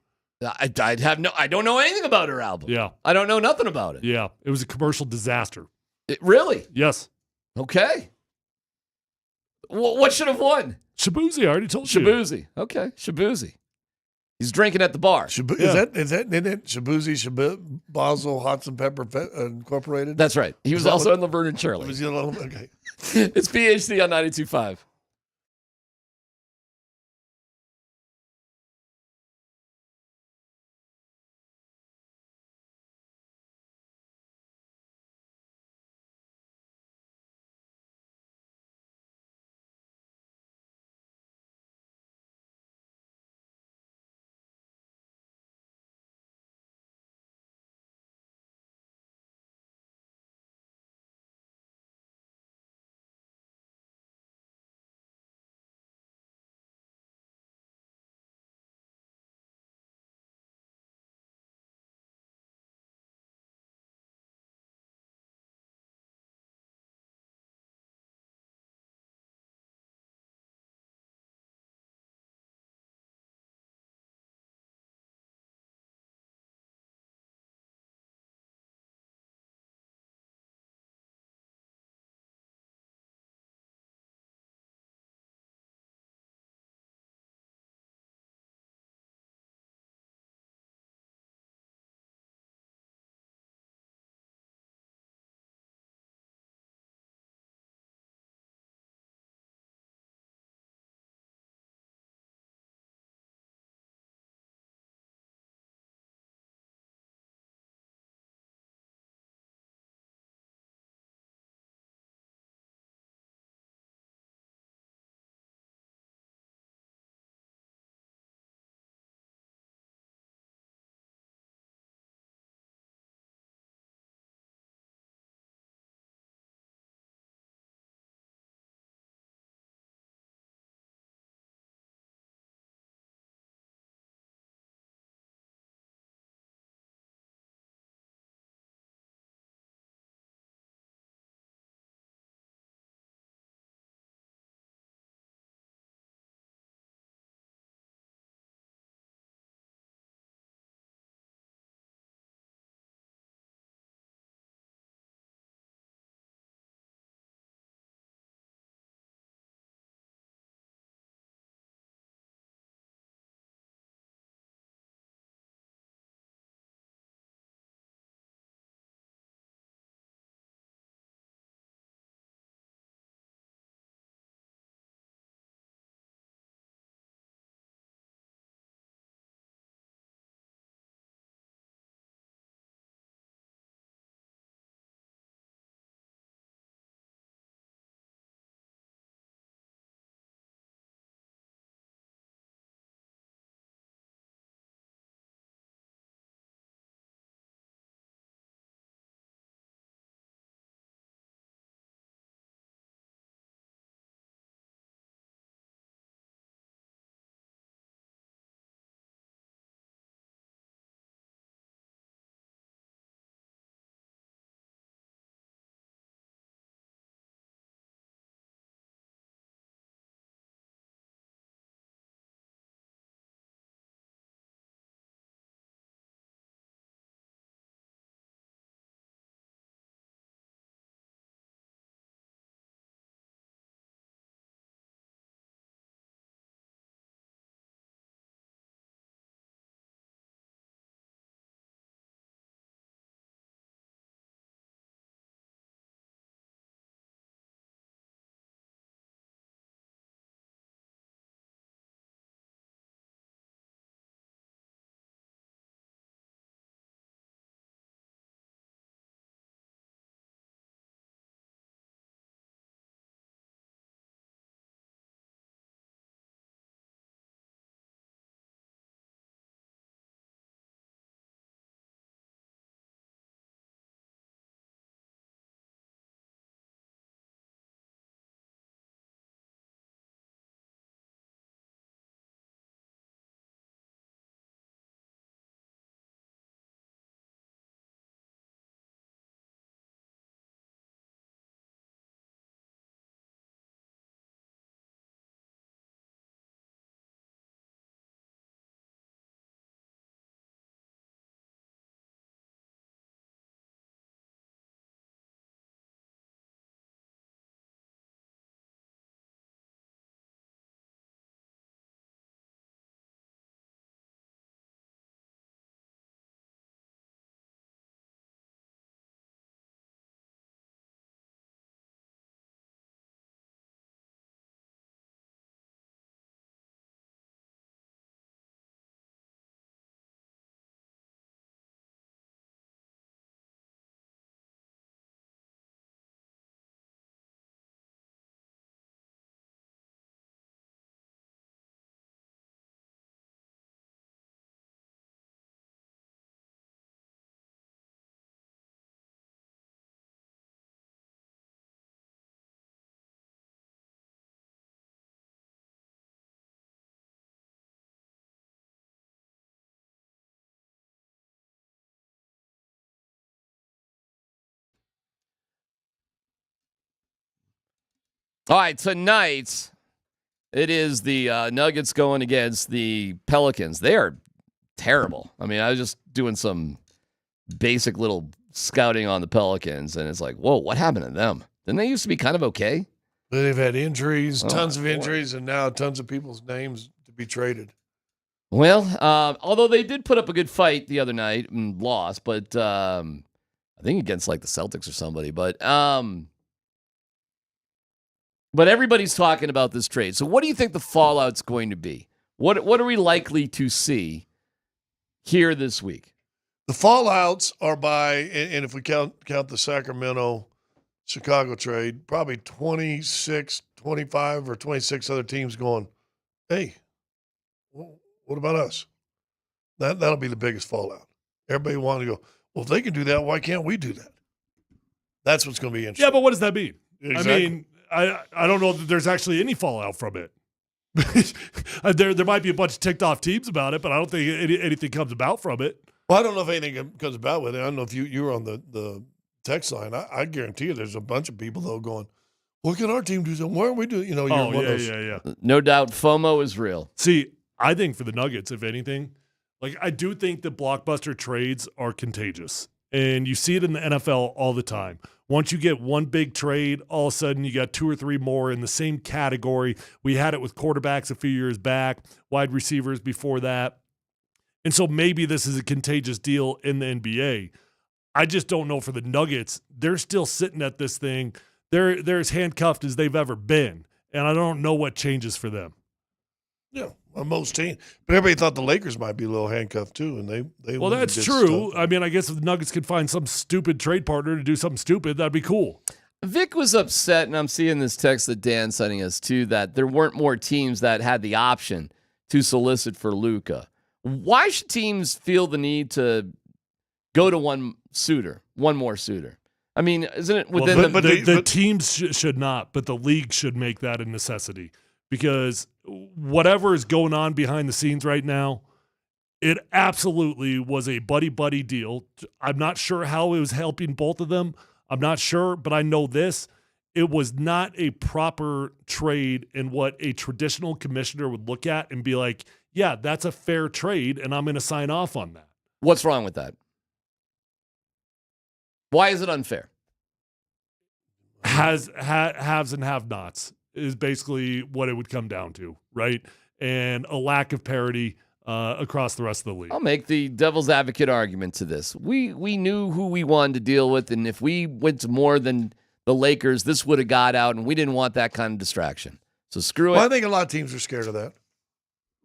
I don't know anything about her album. Yeah. I don't know nothing about it. Yeah. It was a commercial disaster. Really? Yes. Okay. What should have won? Shabuzi, I already told you. Shabuzi. Okay. Shabuzi. He's drinking at the bar. Is that Shabuzi, Basel, Hot and Pepper Incorporated? That's right. He was also in Laverne and Shirley. Okay. It's PhD on 92.5. All right, tonight it is the Nuggets going against the Pelicans. They are terrible. I mean, I was just doing some basic little scouting on the Pelicans, and it's like, whoa, what happened to them? Didn't they used to be kind of okay? They've had injuries, tons of boy. injuries, and now tons of people's names to be traded. Well, although they did put up a good fight the other night and lost, but I think against like the Celtics or somebody. But everybody's talking about this trade. So what do you think the fallout's going to be? What are we likely to see here this week? The fallouts are by, and if we count the Sacramento-Chicago trade, probably 26, 25, or 26 other teams going, hey, what about us? That'll be the biggest fallout. Everybody wanting to go, well, if they can do that, why can't we do that? That's what's going to be interesting. Yeah, but what does that mean? Exactly. I mean, I don't know that there's actually any fallout from it. there might be a bunch of ticked off teams about it, but I don't think anything comes about from it. Well, I don't know if anything comes about with it. I don't know if you were on the text line. I guarantee you there's a bunch of people, though, going, what can our team do? Why aren't we doing, you're one of those. Yeah. No doubt FOMO is real. See, I think for the Nuggets, if anything, like I do think that blockbuster trades are contagious. And you see it in the NFL all the time. Once you get one big trade, all of a sudden you got 2 or 3 more in the same category. We had it with quarterbacks a few years back, wide receivers before that. And so maybe this is a contagious deal in the NBA. I just don't know for the Nuggets. They're still sitting at this thing. They're as handcuffed as they've ever been. And I don't know what changes for them. Yeah, well, most teams. But everybody thought the Lakers might be a little handcuffed, too. And they Well, went and that's did true. stuff. I mean, I guess if the Nuggets could find some stupid trade partner to do something stupid, that'd be cool. Vic was upset, and I'm seeing this text that Dan's sending us, too, that there weren't more teams that had the option to solicit for Luka. Why should teams feel the need to go to one more suitor? I mean, isn't it within the teams should not, but the league should make that a necessity because whatever is going on behind the scenes right now, it absolutely was a buddy-buddy deal. I'm not sure how it was helping both of them. I'm not sure, but I know this. It was not a proper trade in what a traditional commissioner would look at and be like, yeah, that's a fair trade, and I'm going to sign off on that. What's wrong with that? Why is it unfair? Haves and have-nots is basically what it would come down to, right? And a lack of parity across the rest of the league. I'll make the devil's advocate argument to this. We knew who we wanted to deal with, and if we went to more than the Lakers, this would have got out, and we didn't want that kind of distraction. So screw it. Well, I think a lot of teams are scared of that.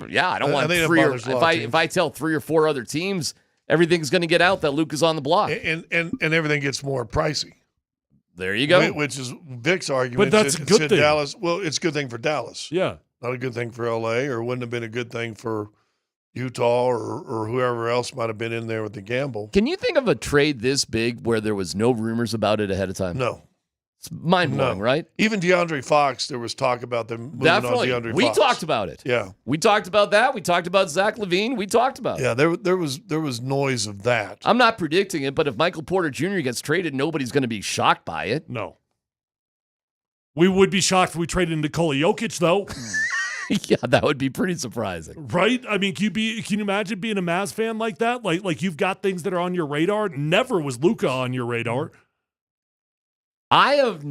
Yeah, I don't want 3 or if I tell 3 or 4 other teams everything's going to get out that Luka's on the block, and everything gets more pricey. There you go. Which is Vic's argument. But that's a good thing. Dallas. Well, it's a good thing for Dallas. Yeah, not a good thing for LA, or wouldn't have been a good thing for Utah or whoever else might have been in there with the gamble. Can you think of a trade this big where there was no rumors about it ahead of time? No. It's mind-blowing, right? Even DeAndre Fox, there was talk about them moving Definitely. on DeAndre We Fox. talked about it. Yeah. We talked about that. We talked about Zach LaVine. We talked about it. Yeah, there was noise of that. I'm not predicting it, but if Michael Porter Jr. gets traded, nobody's going to be shocked by it. No. We would be shocked if we traded Nikola Jokic, though. Yeah, that would be pretty surprising. Right? I mean, can you imagine being a Mavs fan like that? Like you've got things that are on your radar. Never was Luka on your radar. I am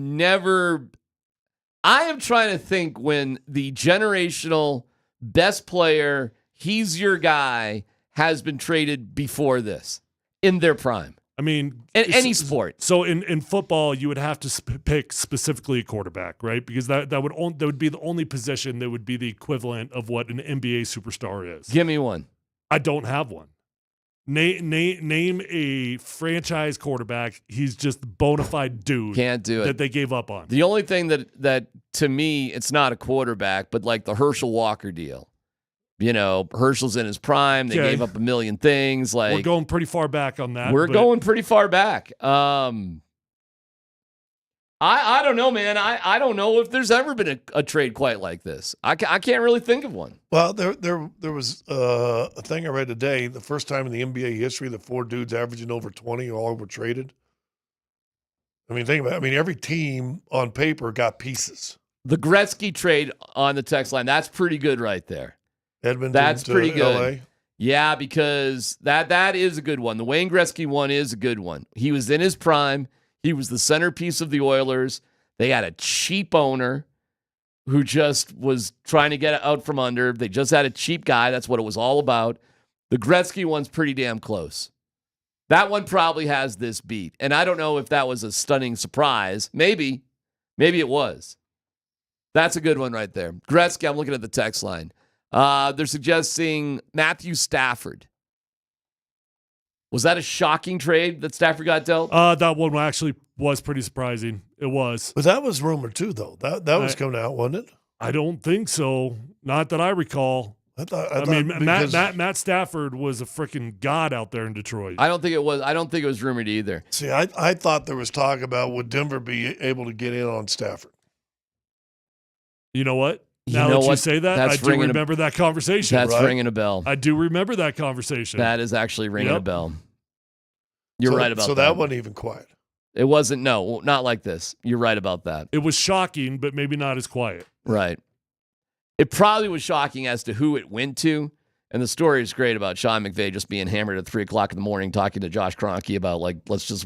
trying to think when the generational best player, he's your guy, has been traded before this in their prime. I mean, in any sport. So in football, you would have to pick specifically a quarterback, right? Because that would be the only position that would be the equivalent of what an NBA superstar is. Give me one. I don't have one. Name a franchise quarterback. He's just a bona fide dude. Can't do it. That they gave up on. The only thing that to me, it's not a quarterback, but like the Herschel Walker deal. You know, Herschel's in his prime. They gave up a million things. Like we're going pretty far back on that. We're going pretty far back. I don't know, man. I don't know if there's ever been a trade quite like this. I can't really think of one. Well, there was a thing I read today. The first time in the NBA history that 4 dudes averaging over 20 all were traded. I mean, think about it. I mean, every team on paper got pieces. The Gretzky trade on the text line, that's pretty good right there. Edmonton That's pretty to good. LA. Yeah, because that is a good one. The Wayne Gretzky one is a good one. He was in his prime. He was the centerpiece of the Oilers. They had a cheap owner who just was trying to get out from under. They just had a cheap guy. That's what it was all about. The Gretzky one's pretty damn close. That one probably has this beat. And I don't know if that was a stunning surprise. Maybe. Maybe it was. That's a good one right there. Gretzky, I'm looking at the text line. They're suggesting Matthew Stafford. Was that a shocking trade that Stafford got dealt? That one actually was pretty surprising. It was. But that was rumored too, though. That was coming out, wasn't it? I don't think so. Not that I recall. I mean, Matt Stafford was a freaking god out there in Detroit. I don't think it was rumored either. See, I thought there was talk about would Denver be able to get in on Stafford. You know what? You Now know that you what? say that, That's I do remember that conversation. That's ringing a bell. I do remember that conversation. That is actually ringing a bell. You're right about that. So that wasn't even quiet. It wasn't, no, not like this. You're right about that. It was shocking, but maybe not as quiet. Right. It probably was shocking as to who it went to. And the story is great about Sean McVay just being hammered at 3 o'clock in the morning talking to Josh Kroenke about, like,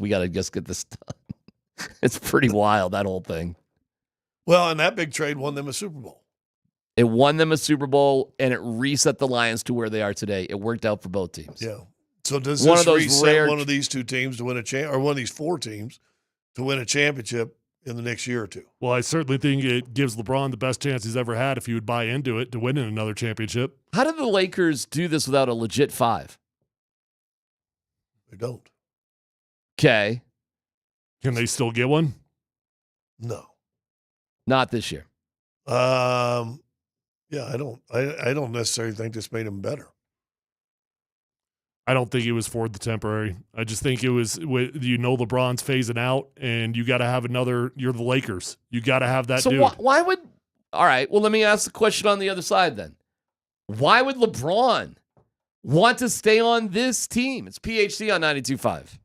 we got to just get this done. It's pretty wild, that whole thing. Well, and that big trade won them a Super Bowl. It won them a Super Bowl, and it reset the Lions to where they are today. It worked out for both teams. Yeah. So does this reset one of these two teams to win or one of these four teams to win a championship in the next year or two? Well, I certainly think it gives LeBron the best chance he's ever had if he would buy into it to win in another championship. How did the Lakers do this without a legit 5? They don't. Okay. Can they still get one? No. Not this year. Yeah, I don't necessarily think this made them better. I don't think it was for the temporary. I just think it was, LeBron's phasing out, and you got to have another. You're the Lakers. You got to have that dude. So why would? All right. Well, let me ask the question on the other side then. Why would LeBron want to stay on this team? It's PhD on 92.5.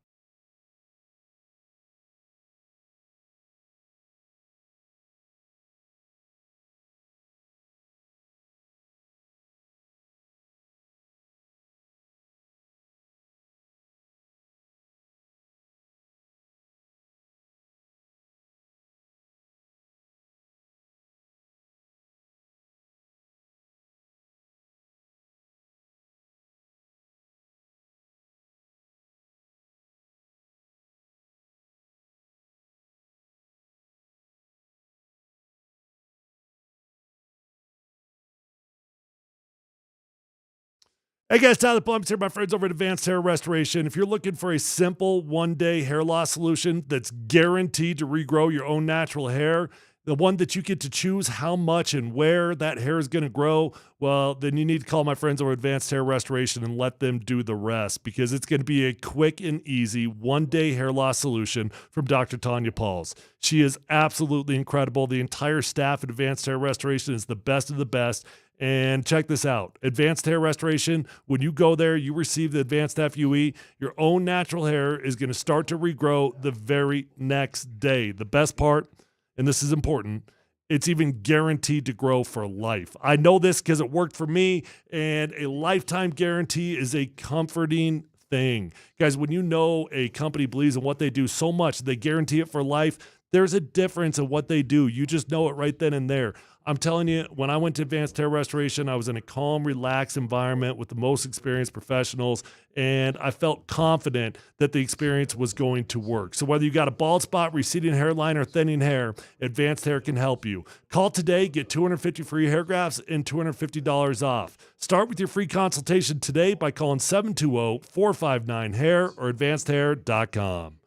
Hey guys, Tyler Polumbus here, my friends over at Advanced Hair Restoration. If you're looking for a simple one-day hair loss solution that's guaranteed to regrow your own natural hair, the one that you get to choose how much and where that hair is going to grow, well, then you need to call my friends over at Advanced Hair Restoration and let them do the rest, because it's going to be a quick and easy one-day hair loss solution from Dr. Tanya Pauls. She is absolutely incredible. The entire staff at Advanced Hair Restoration is the best of the best. And check this out. Advanced Hair Restoration, when you go there, you receive the Advanced FUE. Your own natural hair is going to start to regrow the very next day. The best part, and this is important, it's even guaranteed to grow for life. I know this because it worked for me, and a lifetime guarantee is a comforting thing. Guys, when you know a company believes in what they do so much, they guarantee it for life, there's a difference in what they do. You just know it right then and there. I'm telling you, when I went to Advanced Hair Restoration, I was in a calm, relaxed environment with the most experienced professionals, and I felt confident that the experience was going to work. So whether you got a bald spot, receding hairline, or thinning hair, Advanced Hair can help you. Call today, get 250 free hair grafts and $250 off. Start with your free consultation today by calling 720-459-HAIR or advancedhair.com.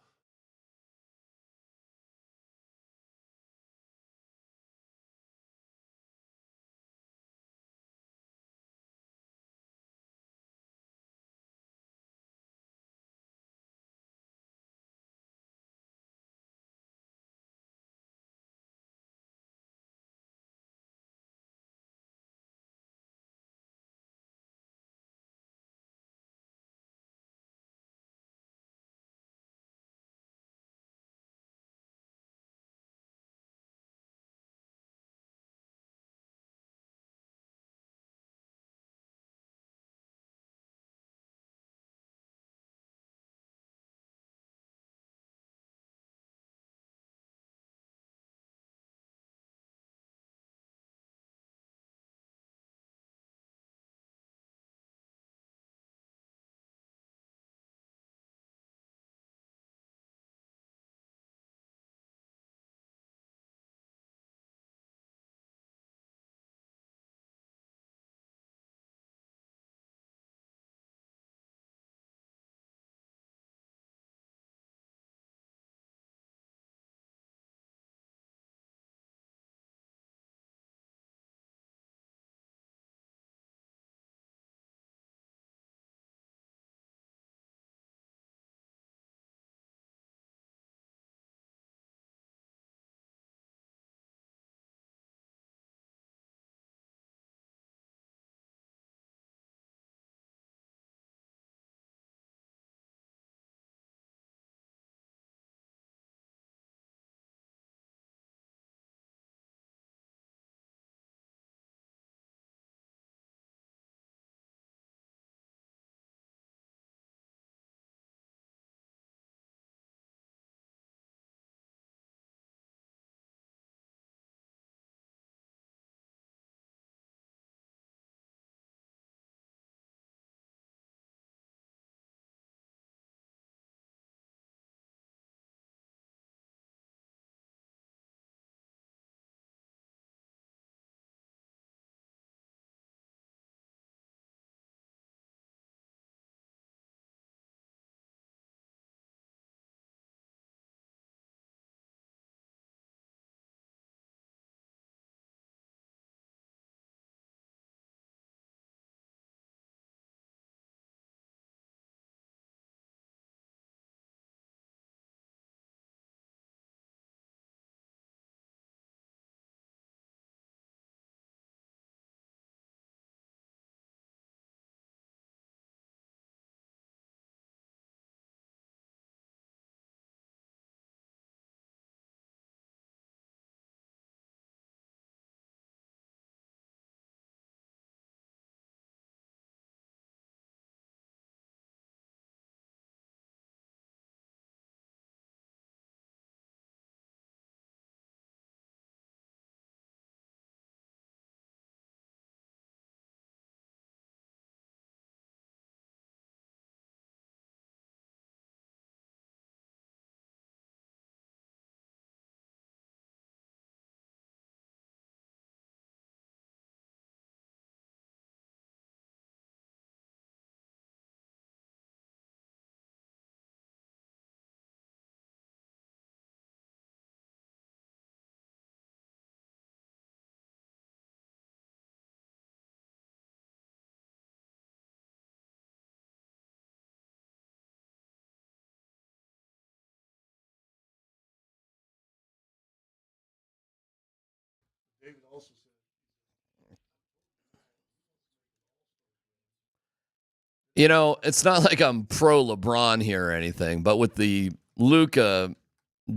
You know, it's not like I'm pro LeBron here or anything, but with the Luca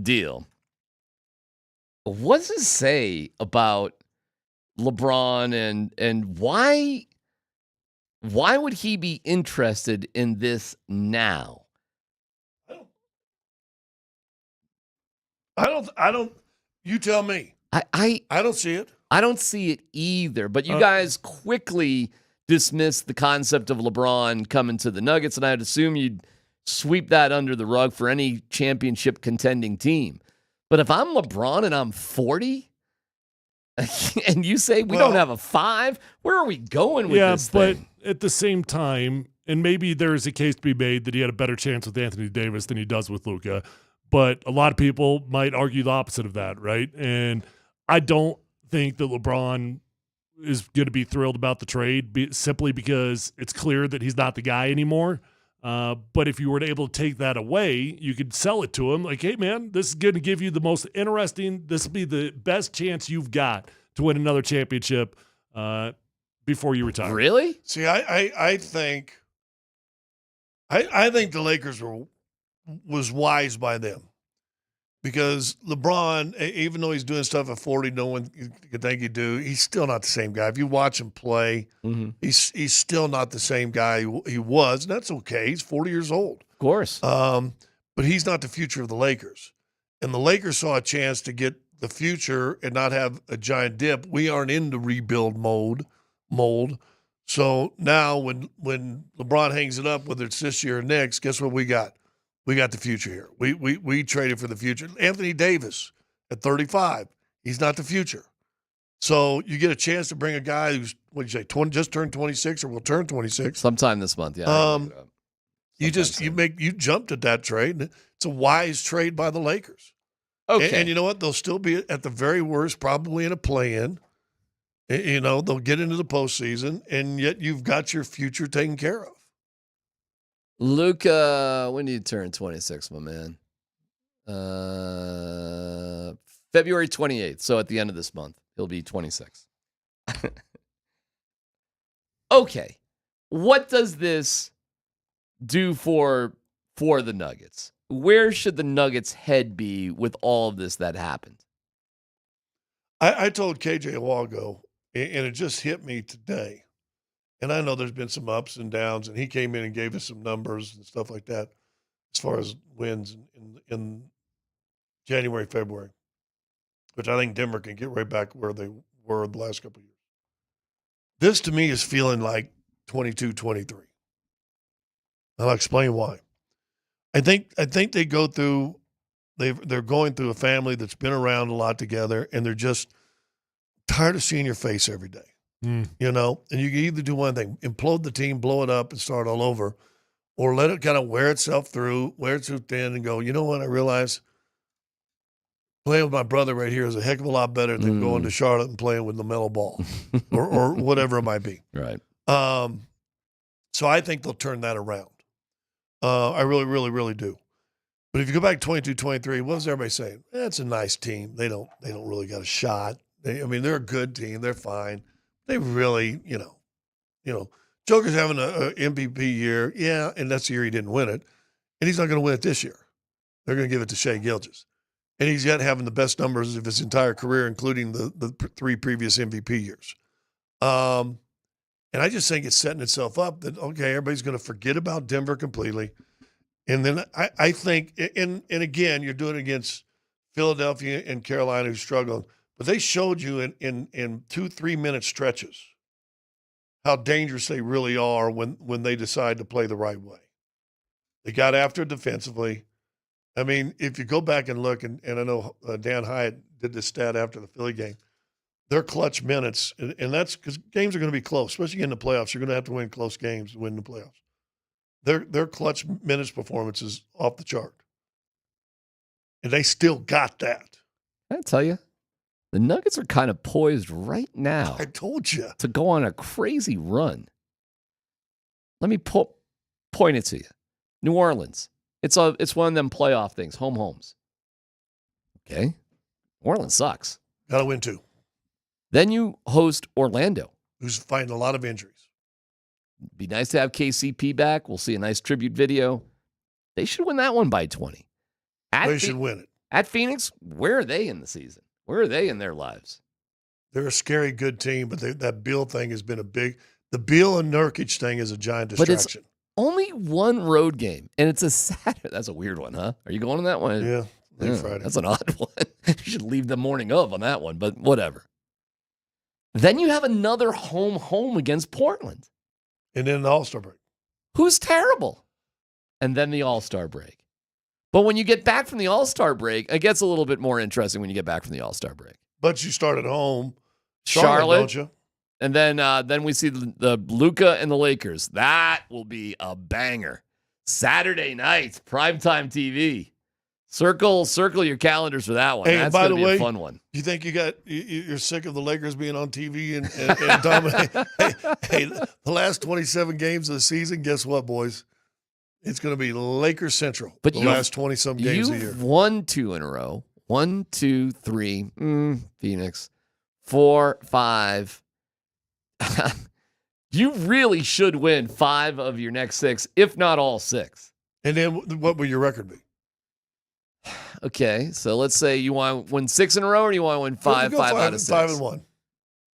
deal, what does it say about LeBron and why would he be interested in this now? I don't. You tell me. I don't see it. I don't see it either. But you guys quickly dismissed the concept of LeBron coming to the Nuggets, and I'd assume you'd sweep that under the rug for any championship contending team. But if I'm LeBron and I'm 40, and you say we don't have a 5, where are we going with this thing? But at the same time, and maybe there's a case to be made that he had a better chance with Anthony Davis than he does with Luka. But a lot of people might argue the opposite of that, right? And I don't think that LeBron is going to be thrilled about the trade simply because it's clear that he's not the guy anymore. But if you were able to take that away, you could sell it to him like, hey, man, this is going to give you the most interesting, this will be the best chance you've got to win another championship before you retire. Really? See, I think the Lakers was wise by them, because LeBron, even though he's doing stuff at 40, no one could think he'd do, he's still not the same guy. If you watch him play, he's still not the same guy he was, and that's okay. He's 40 years old. Of course. But he's not the future of the Lakers. And the Lakers saw a chance to get the future and not have a giant dip. We aren't in the rebuild mold. So now when LeBron hangs it up, whether it's this year or next, guess what we got? We got the future here. We traded for the future. Anthony Davis at 35, he's not the future. So you get a chance to bring a guy who's, what do you say, just turned 26 or will turn 26 sometime this month. Yeah. You jumped at that trade. It's a wise trade by the Lakers. Okay. And you know what? They'll still be at the very worst, probably in a play-in. You know, they'll get into the postseason, and yet you've got your future taken care of. Luka, when do you turn 26, my man? February 28th. So at the end of this month, he'll be 26. Okay. What does this do for the Nuggets? Where should the Nuggets' head be with all of this that happened? I told KJ a while ago, and it just hit me today. And I know there's been some ups and downs, and he came in and gave us some numbers and stuff like that as far as wins in January, February, which I think Denver can get right back where they were the last couple of years. This, to me, is feeling like 22-23. I'll explain why. I think they go through they're going through a family that's been around a lot together, and they're just tired of seeing your face every day. You know, and you can either do one thing, implode the team, blow it up, and start all over, or let it kind of wear itself thin and go, you know what, I realize playing with my brother right here is a heck of a lot better than going to Charlotte and playing with LaMelo Ball or whatever it might be. Right. So I think they'll turn that around. I really, really, really do. But if you go back 22-23, what was everybody saying? It's a nice team. They don't really got a shot. They're a good team. They're fine. They really, you know, Joker's having a MVP year. Yeah, and that's the year he didn't win it. And he's not going to win it this year. They're going to give it to Shai Gilgeous. And he's yet having the best numbers of his entire career, including the 3 previous MVP years. And I just think it's setting itself up that, okay, everybody's going to forget about Denver completely. And then I think, and again, you're doing it against Philadelphia and Carolina who struggled. But they showed you in 2-3 minute stretches how dangerous they really are when they decide to play the right way. They got after it defensively. I mean, if you go back and look, and I know Dan Hyatt did this stat after the Philly game, their clutch minutes, and that's because games are going to be close, especially in the playoffs. You're going to have to win close games to win the playoffs. Their clutch minutes performance is off the chart. And they still got that. I tell you. The Nuggets are kind of poised right now. I told you. To go on a crazy run. Let me point it to you. New Orleans. It's one of them playoff things. Homes. Okay. New Orleans sucks. Got to win 2. Then you host Orlando, who's fighting a lot of injuries. Be nice to have KCP back. We'll see a nice tribute video. They should win that one by 20. They should win it. At Phoenix, where are they in the season? Where are they in their lives? They're a scary good team, but that Beal thing has been the Beal and Nurkic thing is a giant distraction. But it's only one road game, and it's a Saturday. That's a weird one, huh? Are you going on that one? Yeah, Friday. That's an odd one. You should leave the morning of on that one, but whatever. Then you have another home against Portland. And then the All-Star break. Who's terrible? And then the All-Star break. But when you get back from the All-Star break, it gets a little bit more interesting when you get back from the All-Star break. But you start at home. Charlotte, don't you? And then we see the Luca and the Lakers. That will be a banger. Saturday night, primetime TV. Circle your calendars for that one. Hey, that's by going the to be way, a fun one. You think you're sick of the Lakers being on TV and dominate? hey, the last 27 games of the season, guess what, boys? It's going to be Lakers Central. But the last 20-some games a year. You've won 2 in a row. 1, 2, 3. Phoenix. 4, 5. You really should win 5 of your next 6, if not all 6. And then what will your record be? Okay, so let's say you want to win 6 in a row, or you want to win 5 out of 6? 5 and 1.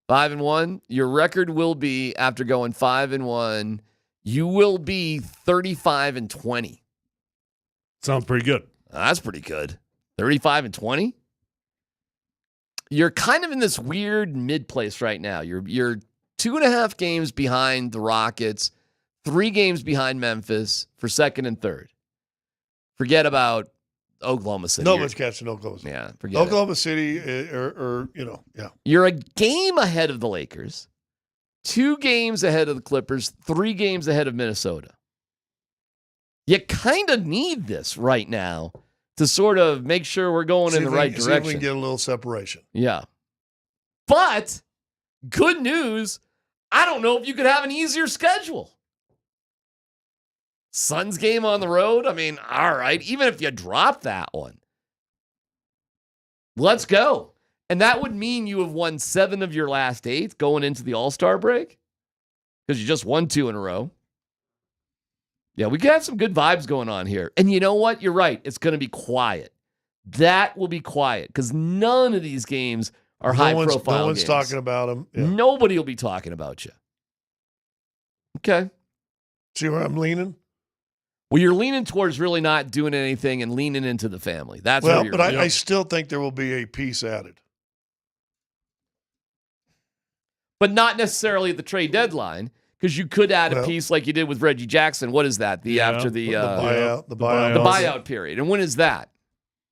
5 and 1. Your record will be, after going 5 and 1, you will be 35 and 20. Sounds pretty good. That's pretty good. 35 and 20. You're kind of in this weird mid place right now. You're 2.5 games behind the Rockets, 3 games behind Memphis for second and third. Forget about Oklahoma City. Nobody's catching Oklahoma City. Yeah, forget Oklahoma City, or yeah. You're a game ahead of the Lakers, 2 games ahead of the Clippers, 3 games ahead of Minnesota. You kind of need this right now to sort of make sure we're going in the right direction. See if we can get a little separation. Yeah. But, good news, I don't know if you could have an easier schedule. Suns game on the road, I mean, all right, even if you drop that one. Let's go. And that would mean you have won 7 of your last 8 going into the All-Star break, because you just won 2 in a row. Yeah, we could have some good vibes going on here. And you know what? You're right. It's going to be quiet. That will be quiet, because none of these games are high-profile games. No one's talking about them. Yeah. Nobody will be talking about you. Okay. See where I'm leaning? Well, you're leaning towards really not doing anything and leaning into the family. That's well, where you're but I still think there will be a piece added. But not necessarily at the trade deadline, because you could add a piece like you did with Reggie Jackson. What is that? After the buyout period. And when is that?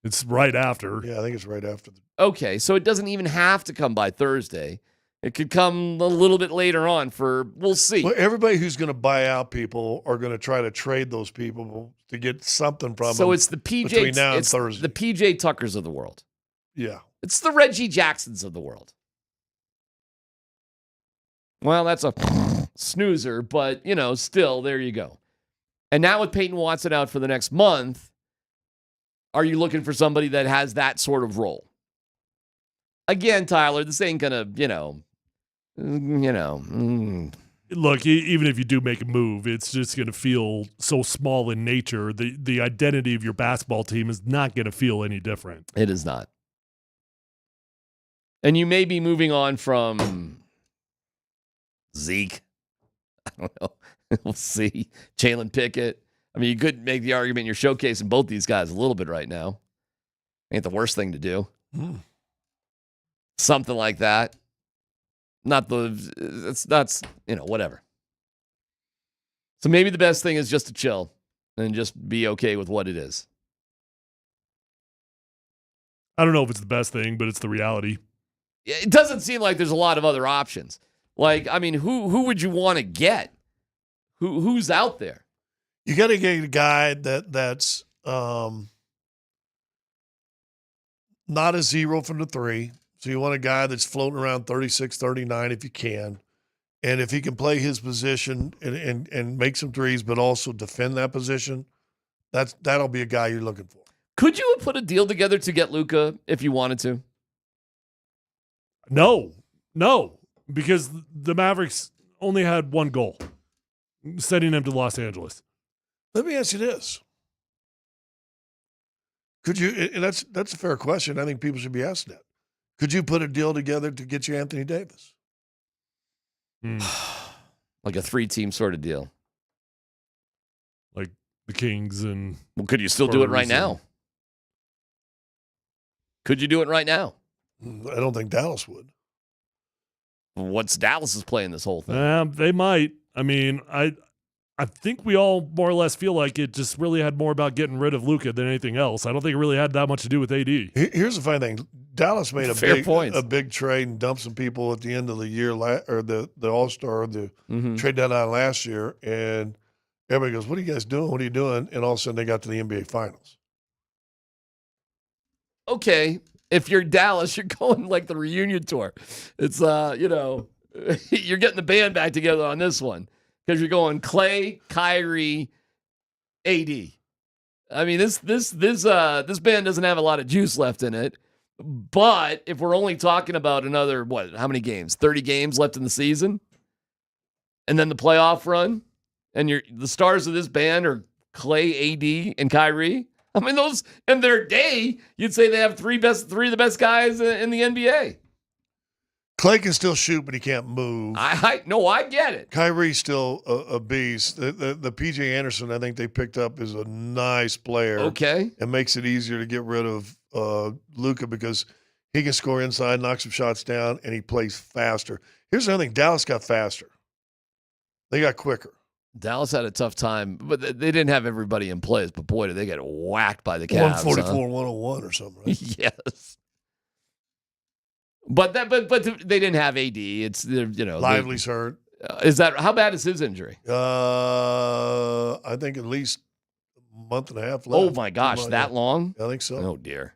It's right after. Yeah, I think it's right after. Okay, so it doesn't even have to come by Thursday. It could come a little bit later on we'll see. Well, everybody who's going to buy out people are going to try to trade those people to get something from them. So it's the PJ, between now and Thursday. The PJ Tuckers of the world. Yeah. It's the Reggie Jacksons of the world. Well, that's a snoozer, but, still, there you go. And now with Peyton Watson out for the next month, are you looking for somebody that has that sort of role? Again, Tyler, this ain't going to, Look, even if you do make a move, it's just going to feel so small in nature. The identity of your basketball team is not going to feel any different. It is not. And you may be moving on from Zeke. I don't know. We'll see. Jalen Pickett. I mean, you could make the argument you're showcasing both these guys a little bit right now. Ain't the worst thing to do. Something like that. That's whatever. So maybe the best thing is just to chill and just be okay with what it is. I don't know if it's the best thing, but it's the reality. It doesn't seem like there's a lot of other options. Like, I mean, who would you want to get? Who's out there? You got to get a guy that's not a zero from the 3. So you want a guy that's floating around 36, 39 if you can. And if he can play his position and make some threes, but also defend that position, that'll be a guy you're looking for. Could you have put a deal together to get Luka if you wanted to? No. No, because the Mavericks only had one goal, sending them to Los Angeles. Let me ask you this. Could you, and that's a fair question. I think people should be asking that. Could you put a deal together to get you Anthony Davis? Like a 3-team sort of deal. Like the Kings and... Well, could you still do it right now? Could you do it right now? I don't think Dallas would. What's Dallas's play in this whole thing? They might. I mean, I think we all more or less feel like it just really had more about getting rid of Luka than anything else. I don't think it really had that much to do with AD. Here's the funny thing. Dallas made a big trade and dumped some people at the end of the year, or the All-Star, the trade deadline last year, and everybody goes, what are you guys doing? What are you doing? And all of a sudden they got to the NBA Finals. Okay, if you're Dallas, you're going like the reunion tour. It's, you're getting the band back together on this one because you're going Clay, Kyrie, AD. I mean, this band doesn't have a lot of juice left in it. But if we're only talking about another, how many games? 30 games left in the season? And then the playoff run? And the stars of this band are Clay, AD, and Kyrie? I mean, those, in their day, you'd say they have three of the best guys in the NBA. Clay can still shoot, but he can't move. I get it. Kyrie's still a beast. The PJ Anderson, I think they picked up, is a nice player. Okay. It makes it easier to get rid of Luka because he can score inside, knock some shots down, and he plays faster. Here's the other thing. Dallas got faster. They got quicker. Dallas had a tough time, but they didn't have everybody in place. But boy, did they get whacked by the Cavs. 144-101 or something, right? Yes. But they didn't have AD. It's Lively's hurt. Is that how bad is his injury? I think at least a month and a half left. Oh my gosh, that long? I think so. Oh dear.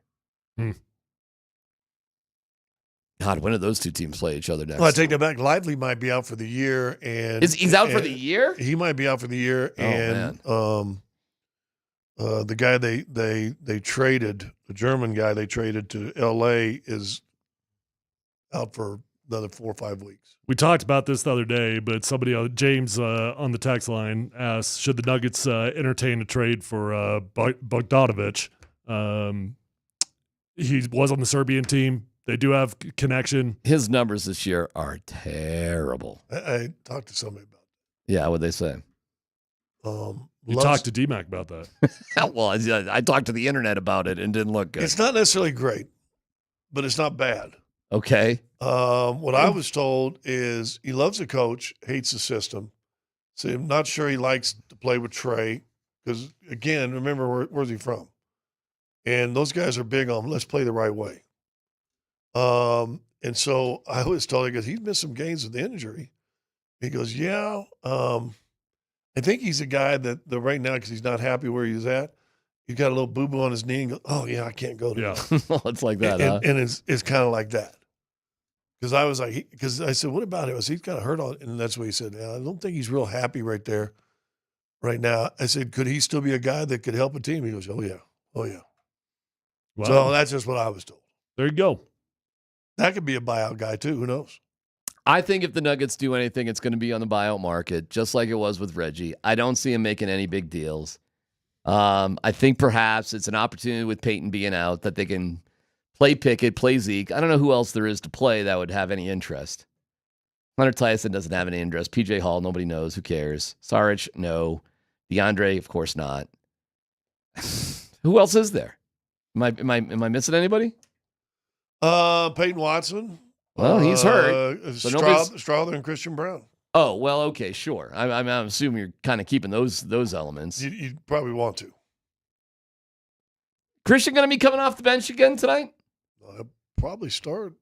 God, when did those two teams play each other next? Well, I take that back. Lively might be out for the year, and he's out for the year. He might be out for the year, and the guy they traded, the German guy they traded to LA, is out for another 4 or 5 weeks. We talked about this the other day, but James on the text line asked, should the Nuggets entertain a trade for Bogdanovic? He was on the Serbian team. They do have connection. His numbers this year are terrible. I talked to somebody about it. Yeah, what'd they say? You talked to DMac about that. Well, I talked to the internet about it and didn't look good. It's not necessarily great, but it's not bad. Okay. What I was told is he loves the coach, hates the system. So I'm not sure he likes to play with Trey because, again, remember, where's he from? And those guys are big on, let's play the right way. And so I was told, because he's missed some games with the injury. He goes, yeah, I think he's a guy that right now, because he's not happy where he's at, he's got a little boo-boo on his knee and goes, oh, yeah, I can't go to well, it's like that, and it's kind of like that. Because I was like, because I said, what about him? I said, he's kind of hurt on, and that's what he said. Yeah, I don't think he's real happy right there, right now. I said, could he still be a guy that could help a team? He goes, oh, yeah. Wow. So that's just what I was told. There you go. That could be a buyout guy, too. Who knows? I think if the Nuggets do anything, it's going to be on the buyout market, just like it was with Reggie. I don't see him making any big deals. I think perhaps it's an opportunity with Peyton being out that they can play Pickett, play Zeke. I don't know who else there is to play that would have any interest. Hunter Tyson doesn't have any interest. PJ Hall, nobody knows. Who cares? Saric, no. DeAndre, of course not. Who else is there? Am I missing anybody? Peyton Watson. Well, he's hurt. So Strawther and Christian Brown. Oh, well, okay, sure. I'm assuming you're kind of keeping those elements. You'd probably want to. Christian going to be coming off the bench again tonight? He'll probably start.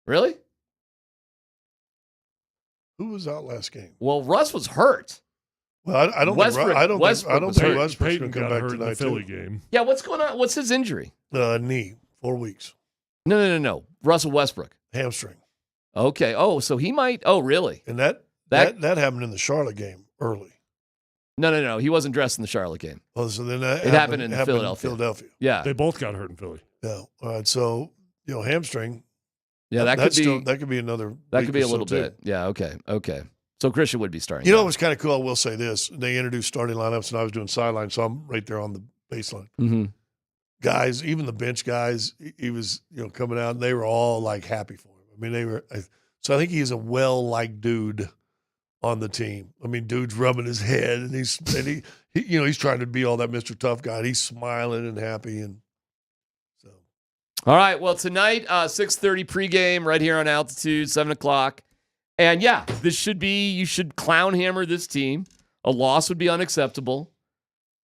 Really? Who was out last game? Well, Russ was hurt. Well, I don't think Westbrook's going to come back tonight. In the Philly game. Yeah, what's going on? What's his injury? Knee, 4 weeks. No. Russell Westbrook. Hamstring. Okay. Oh, so he might. Oh, really? And that happened in the Charlotte game early. No. He wasn't dressed in the Charlotte game. Oh, so then it happened in Philadelphia. Philadelphia. Yeah. They both got hurt in Philly. Yeah. All right. So, hamstring, Yeah, that could be. That could be another. That could be a week or little so, too. bit. Yeah. Okay. So Christian would be starting. You know what's kind of cool? I will say this: they introduced starting lineups, and I was doing sideline, so I'm right there on the baseline. Mm-hmm. Guys, even the bench guys, he was coming out, and they were all like happy for him. I mean, they were. So I think he's a well-liked dude on the team. I mean, dude's rubbing his head, and he's trying to be all that Mr. Tough guy. And he's smiling and happy, and so. All right. Well, tonight, 6:30 pregame right here on Altitude, 7:00. And yeah, you should clown hammer this team. A loss would be unacceptable.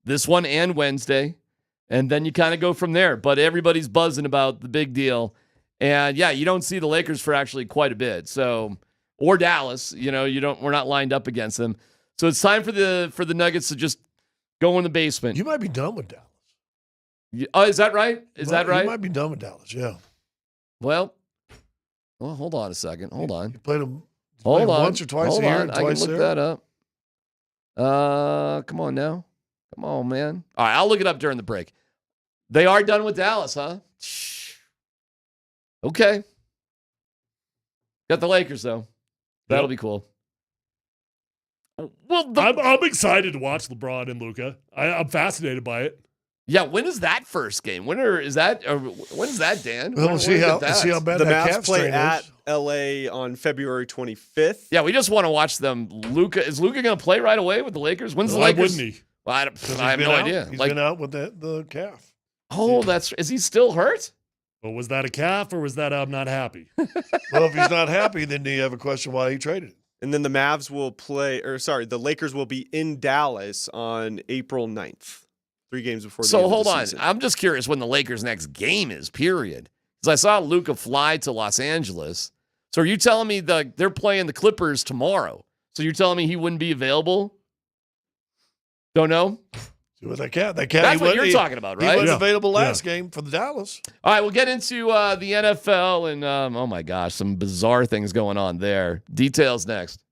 This one and Wednesday. And then you kind of go from there. But everybody's buzzing about the big deal. And yeah, you don't see the Lakers for actually quite a bit. So, or Dallas, we're not lined up against them. So it's time for the Nuggets to just go in the basement. You might be done with Dallas. Oh, is that right? Is that right? You might be done with Dallas, yeah. Well, hold on a second. Hold on. You played them once or twice a year and twice I can look that up. Come on now. Come on, man. All right, I'll look it up during the break. They are done with Dallas, huh? Okay. Got the Lakers, though. That'll be cool. Well, I'm excited to watch LeBron and Luka. I'm fascinated by it. Yeah, when is that first game? When is that, Dan? We'll see how bad the that Mavs Cavs play train at is. LA on February 25th. Yeah, we just want to watch them. Luka, is Luka going to play right away with the Lakers? When's the Lakers? Why wouldn't he? Well, I have no idea. He's been out with the calf. Oh, is he still hurt? Well, was that a calf or was that I'm not happy? Well, if he's not happy, then do you have a question why he traded? And then the Lakers will be in Dallas on April 9th. 3 games before the end hold of the on. season. I'm just curious when the Lakers' next game is, period. Because I saw Luka fly to Los Angeles. So are you telling me they're playing the Clippers tomorrow? So you're telling me he wouldn't be available? Don't know? With that cat. That's what you're talking about, right? He wasn't available last game for the Dallas. All right, we'll get into the NFL and, oh my gosh, some bizarre things going on there. Details next.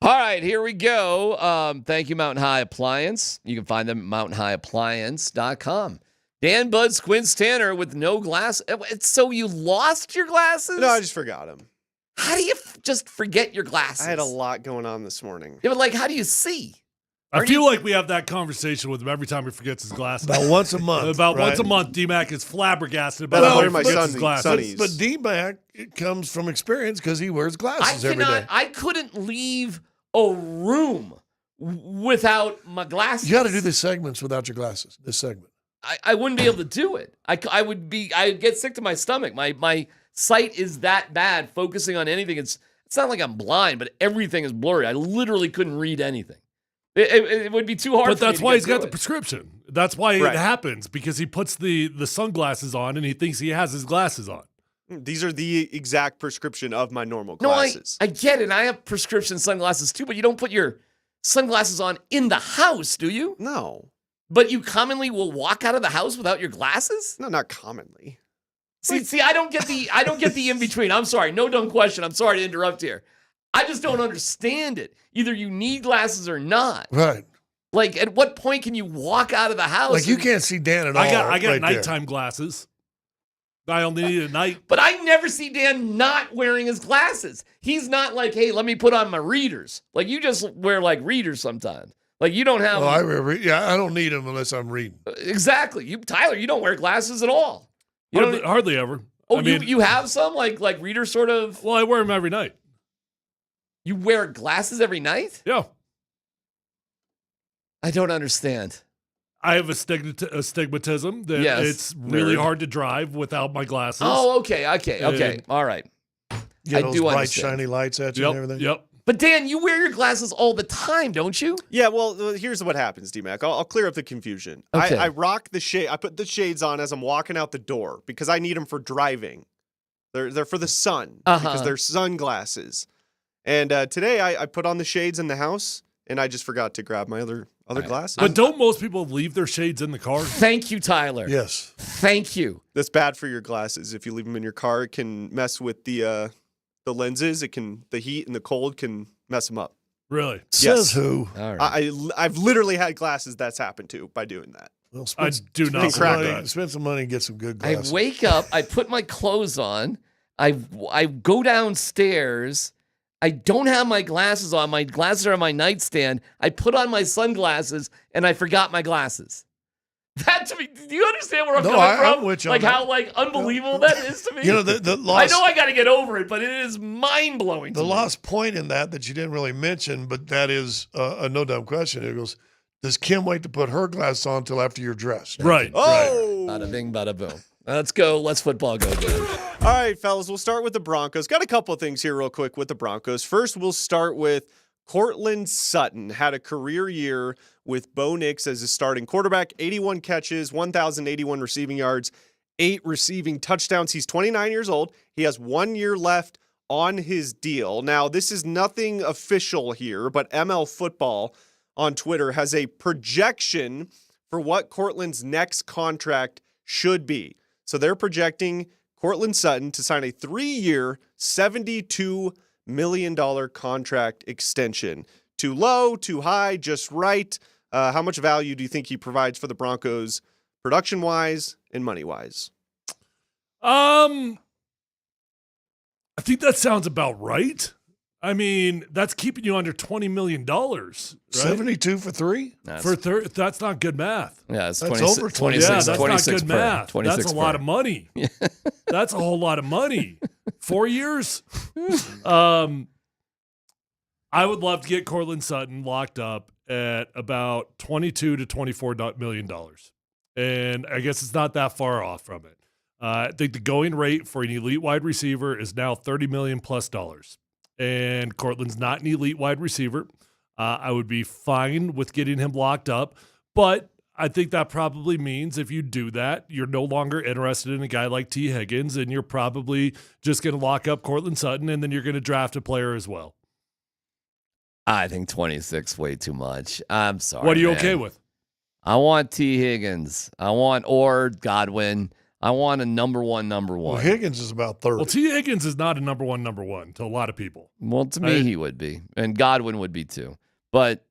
All right, here we go. Thank you, Mountain High Appliance. You can find them at mountainhighappliance.com. Dan Bud Squints Tanner with no glass. So you lost your glasses? No, I just forgot them. How do you just forget your glasses? I had a lot going on this morning. Yeah, but like, how do you see? I feel like we have that conversation with him every time he forgets his glasses. About once a month. Once a month, DMac is flabbergasted about how he forgets his glasses. But DMac, it comes from experience because he wears glasses every day. I couldn't leave a room without my glasses. You got to do the segments without your glasses. This segment. I wouldn't be able to do it. I'd get sick to my stomach. My sight is that bad. Focusing on anything, it's not like I'm blind, but everything is blurry. I literally couldn't read anything. It would be too hard. But for me that's to why get he's got through the it. prescription. That's why it happens, because he puts the sunglasses on and he thinks he has his glasses on. These are the exact prescription of my normal No, glasses. I get it. I have prescription sunglasses too, but you don't put your sunglasses on in the house, do you? No. But you commonly will walk out of the house without your glasses? No, not commonly. See, I don't get the in between. I'm sorry. No dumb question. I'm sorry to interrupt here. I just don't understand it. Either you need glasses or not. Right. Like, at what point can you walk out of the house? Like, you can't see Dan at all. I got right nighttime there. glasses. I only need it at night. But I never see Dan not wearing his glasses. He's not like, hey, let me put on my readers. Like, you just wear, like, readers sometimes. Like, you don't have... Oh, I don't need them unless I'm reading. Exactly. Tyler, you don't wear glasses at all. You Hardly ever. Oh, you have some? Like reader sort of... Well, I wear them every night. You wear glasses every night? Yeah. I don't understand. I have a stigmatism that it's really hard to drive without my glasses. Oh, okay. All right. Get those bright, shiny lights at you and everything? Yep. But Dan, you wear your glasses all the time, don't you? Yeah, well, here's what happens, DMac. I'll clear up the confusion. Okay. I rock the shade. I put the shades on as I'm walking out the door because I need them for driving. They're for the sun because they're sunglasses. And today I put on the shades in the house, and I just forgot to grab my other glasses. But don't most people leave their shades in the car? Thank you, Tyler. Yes. Thank you. That's bad for your glasses. If you leave them in your car, it can mess with the lenses. The heat and the cold can mess them up. Really? Says who? All right. I've literally had glasses that's happened to by doing that. Well, I do not. Spend some money and get some good glasses. I wake up, I put my clothes on, I go downstairs, I don't have my glasses on. My glasses are on my nightstand. I put on my sunglasses, and I forgot my glasses. That to me, do you understand where I'm coming from? I'm with you like on how unbelievable that is to me. You know, the lost, I know I got to get over it, but it is mind blowing. The lost point in that you didn't really mention, but that is a no dumb question. It goes, does Kim wait to put her glasses on until after you're dressed? Right. Oh, bada bing, bada boom. Let's go. Let's football go, dude. All right, fellas, we'll start with the Broncos. Got a couple of things here real quick with the Broncos. First, we'll start with Courtland Sutton. Had a career year with Bo Nix as his starting quarterback. 81 catches, 1,081 receiving yards, 8 receiving touchdowns. He's 29 years old. He has 1 year left on his deal. Now, this is nothing official here, but ML Football on Twitter has a projection for what Courtland's next contract should be. So they're projecting Courtland Sutton to sign a 3-year, $72 million contract extension. Too low, too high, just right. How much value do you think he provides for the Broncos production-wise and money-wise? I think that sounds about right. I mean, that's keeping you under $20 million. Right? 72 for 3? That's not good math. Yeah, it's that's 26, over 26, yeah, that's 26 not good per, math. 26 That's a per. lot of money. That's a whole lot of money. 4 years? I would love to get Courtland Sutton locked up at about $22 to $24 million. And I guess it's not that far off from it. I think the going rate for an elite wide receiver is now $30 million plus. And Courtland's not an elite wide receiver. I would be fine with getting him locked up. But I think that probably means if you do that, you're no longer interested in a guy like T. Higgins, and you're probably just going to lock up Courtland Sutton, and then you're going to draft a player as well. I think 26 way too much. I'm sorry. What are you man. okay with? I want T. Higgins. I want or Godwin. I want a number one. Well, Higgins is about 30. Well, T. Higgins is not a number one to a lot of people. Well, to me, he would be. And Godwin would be too. But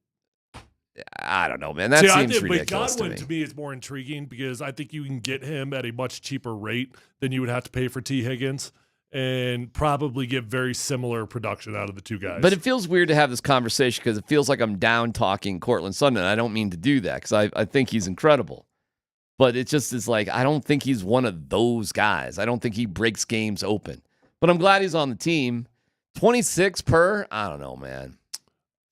I don't know, man. That seems ridiculous but Godwin to me. is more intriguing because I think you can get him at a much cheaper rate than you would have to pay for T. Higgins and probably get very similar production out of the two guys. But it feels weird to have this conversation because it feels like I'm down talking Courtland Sutton, and I don't mean to do that because I think he's incredible. But it just is like, I don't think he's one of those guys. I don't think he breaks games open. But I'm glad he's on the team. 26 per? I don't know, man.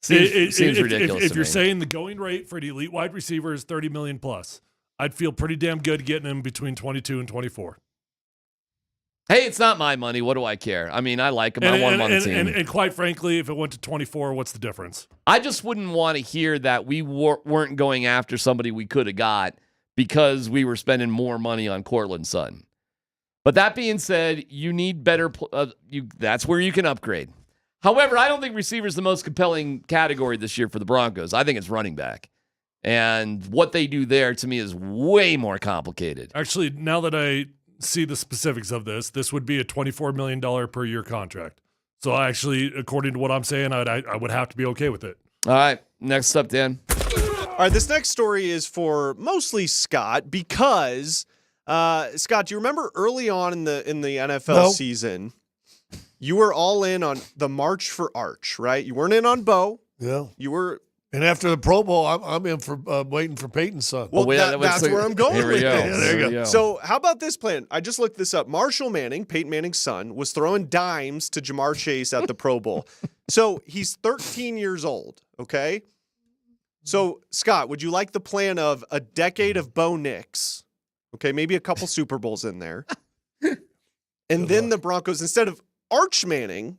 Seems ridiculous. If you're saying the going rate for an elite wide receiver is $30 million plus, I'd feel pretty damn good getting him between 22 and 24. Hey, it's not my money. What do I care? I mean, I like him. I want him on the team. And quite frankly, if it went to 24, what's the difference? I just wouldn't want to hear that we weren't going after somebody we could have got because we were spending more money on Courtland Sutton. But that being said, you need better. That's where you can upgrade. However, I don't think receiver is the most compelling category this year for the Broncos. I think it's running back. And what they do there, to me, is way more complicated. Actually, now that I see the specifics of this would be a $24 million per year contract. So actually, according to what I'm saying, I would have to be okay with it. All right, next up, Dan. All right, this next story is for mostly Scott because, Scott, do you remember early on in the NFL season, you were all in on the March for Arch, right? You weren't in on Bo. Yeah. You were. And after the Pro Bowl, I'm in for waiting for Peyton's son. Well, that's where I'm going with this. Yeah, there you go. So how about this plan? I just looked this up. Marshall Manning, Peyton Manning's son, was throwing dimes to Jamar Chase at the Pro Bowl. So he's 13 years old, okay? So, Scott, would you like the plan of a decade of Bo Nix? Okay, maybe a couple Super Bowls in there. And then the Broncos, instead of Arch Manning,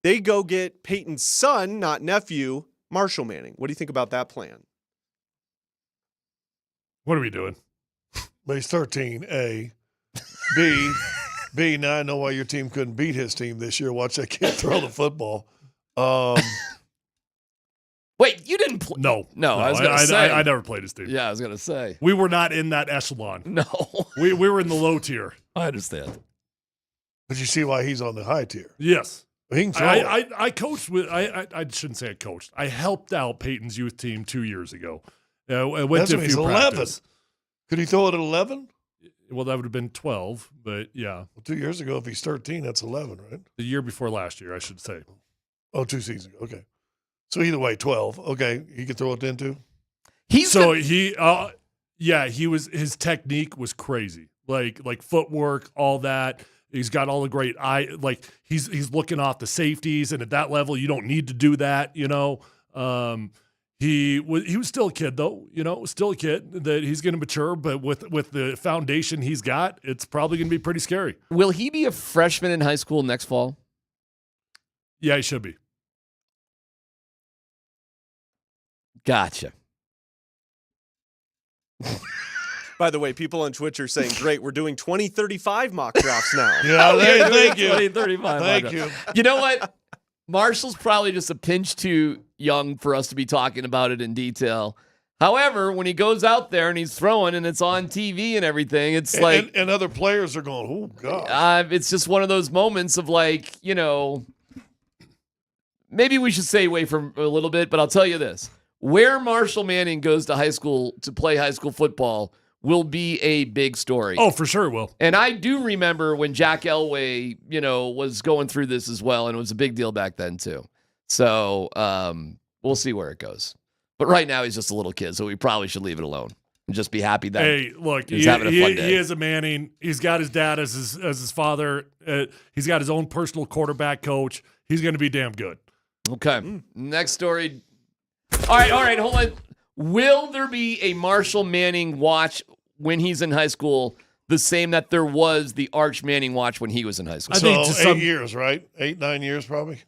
they go get Peyton's son, not nephew, Marshall Manning. What do you think about that plan? What are we doing? But he's 13, A. B, now I know why your team couldn't beat his team this year. Watch that kid throw the football. Wait, you didn't play? No. I was going to say. I never played his team. Yeah, I was going to say. We were not in that echelon. No. We were in the low tier. I understand. But you see why he's on the high tier. Yes. He can throw I coached with, I shouldn't say I coached. I helped out Peyton's youth team 2 years ago. I went to a few 11. Could he throw it at 11? Well, that would have been 12, but yeah. Well, 2 years ago, if he's 13, that's 11, right? The year before last year, I should say. Oh, 2 seasons ago. Okay. So either way, 12. Okay. He could throw it then too? His technique was crazy. Like footwork, all that. He's got all the great he's looking off the safeties, and at that level, you don't need to do that, you know. He was still a kid though, you know, still a kid that he's going to mature, but with the foundation he's got, it's probably going to be pretty scary. Will he be a freshman in high school next fall? Yeah, he should be. Gotcha. By the way, people on Twitch are saying, great, we're doing 2035 mock drafts now. Yeah, thank you. 2035 Thank you. You know what? Marshall's probably just a pinch too young for us to be talking about it in detail. However, when he goes out there and he's throwing and it's on TV and everything, it's and other players are going, oh, God. It's just one of those moments of like, you know, maybe we should stay away from a little bit, but I'll tell you this. Where Marshall Manning goes to high school to play high school football will be a big story. Oh, for sure it will. And I do remember when Jack Elway, you know, was going through this as well, and it was a big deal back then too. So we'll see where it goes. But right now he's just a little kid, so we probably should leave it alone and just be happy that he's having a fun day. He is a Manning. He's got his dad as his father. He's got his own personal quarterback coach. He's going to be damn good. Okay. Next story. All right, hold on. Will there be a Marshall Manning watch when he's in high school the same that there was the Arch Manning watch when he was in high school? I think so 8 years, right? 8, 9 years probably.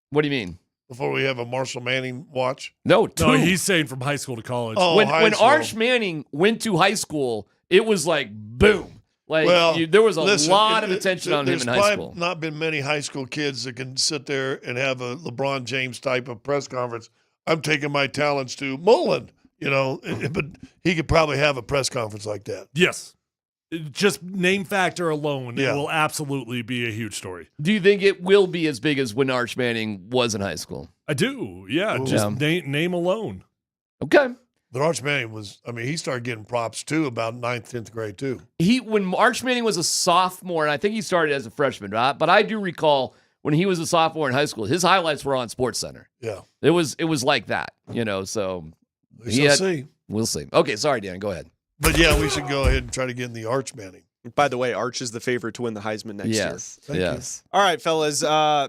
What do you mean? Before we have a Marshall Manning watch? No, 2. No, he's saying from high school to college. Oh, when Arch Manning went to high school, it was like boom. Like there was a lot of attention on him in high school. There's not been many high school kids that can sit there and have a LeBron James type of press conference. I'm taking my talents to Mullen, you know, but he could probably have a press conference like that. Yes. just name factor alone, Yeah. it will absolutely be a huge story. Do you think it will be as big as when Arch Manning was in high school? I do. Yeah. Ooh. Just name alone. Okay. But Arch Manning he started getting props too about 9th, 10th grade too. When Arch Manning was a sophomore, and I think he started as a freshman, but I do recall when he was a sophomore in high school, his highlights were on SportsCenter. Yeah. It was like that, so we'll see. Okay, sorry, Dan, go ahead. But yeah, we should go ahead and try to get in the Arch Manning. By the way, Arch is the favorite to win the Heisman next year. Yes. All right, fellas.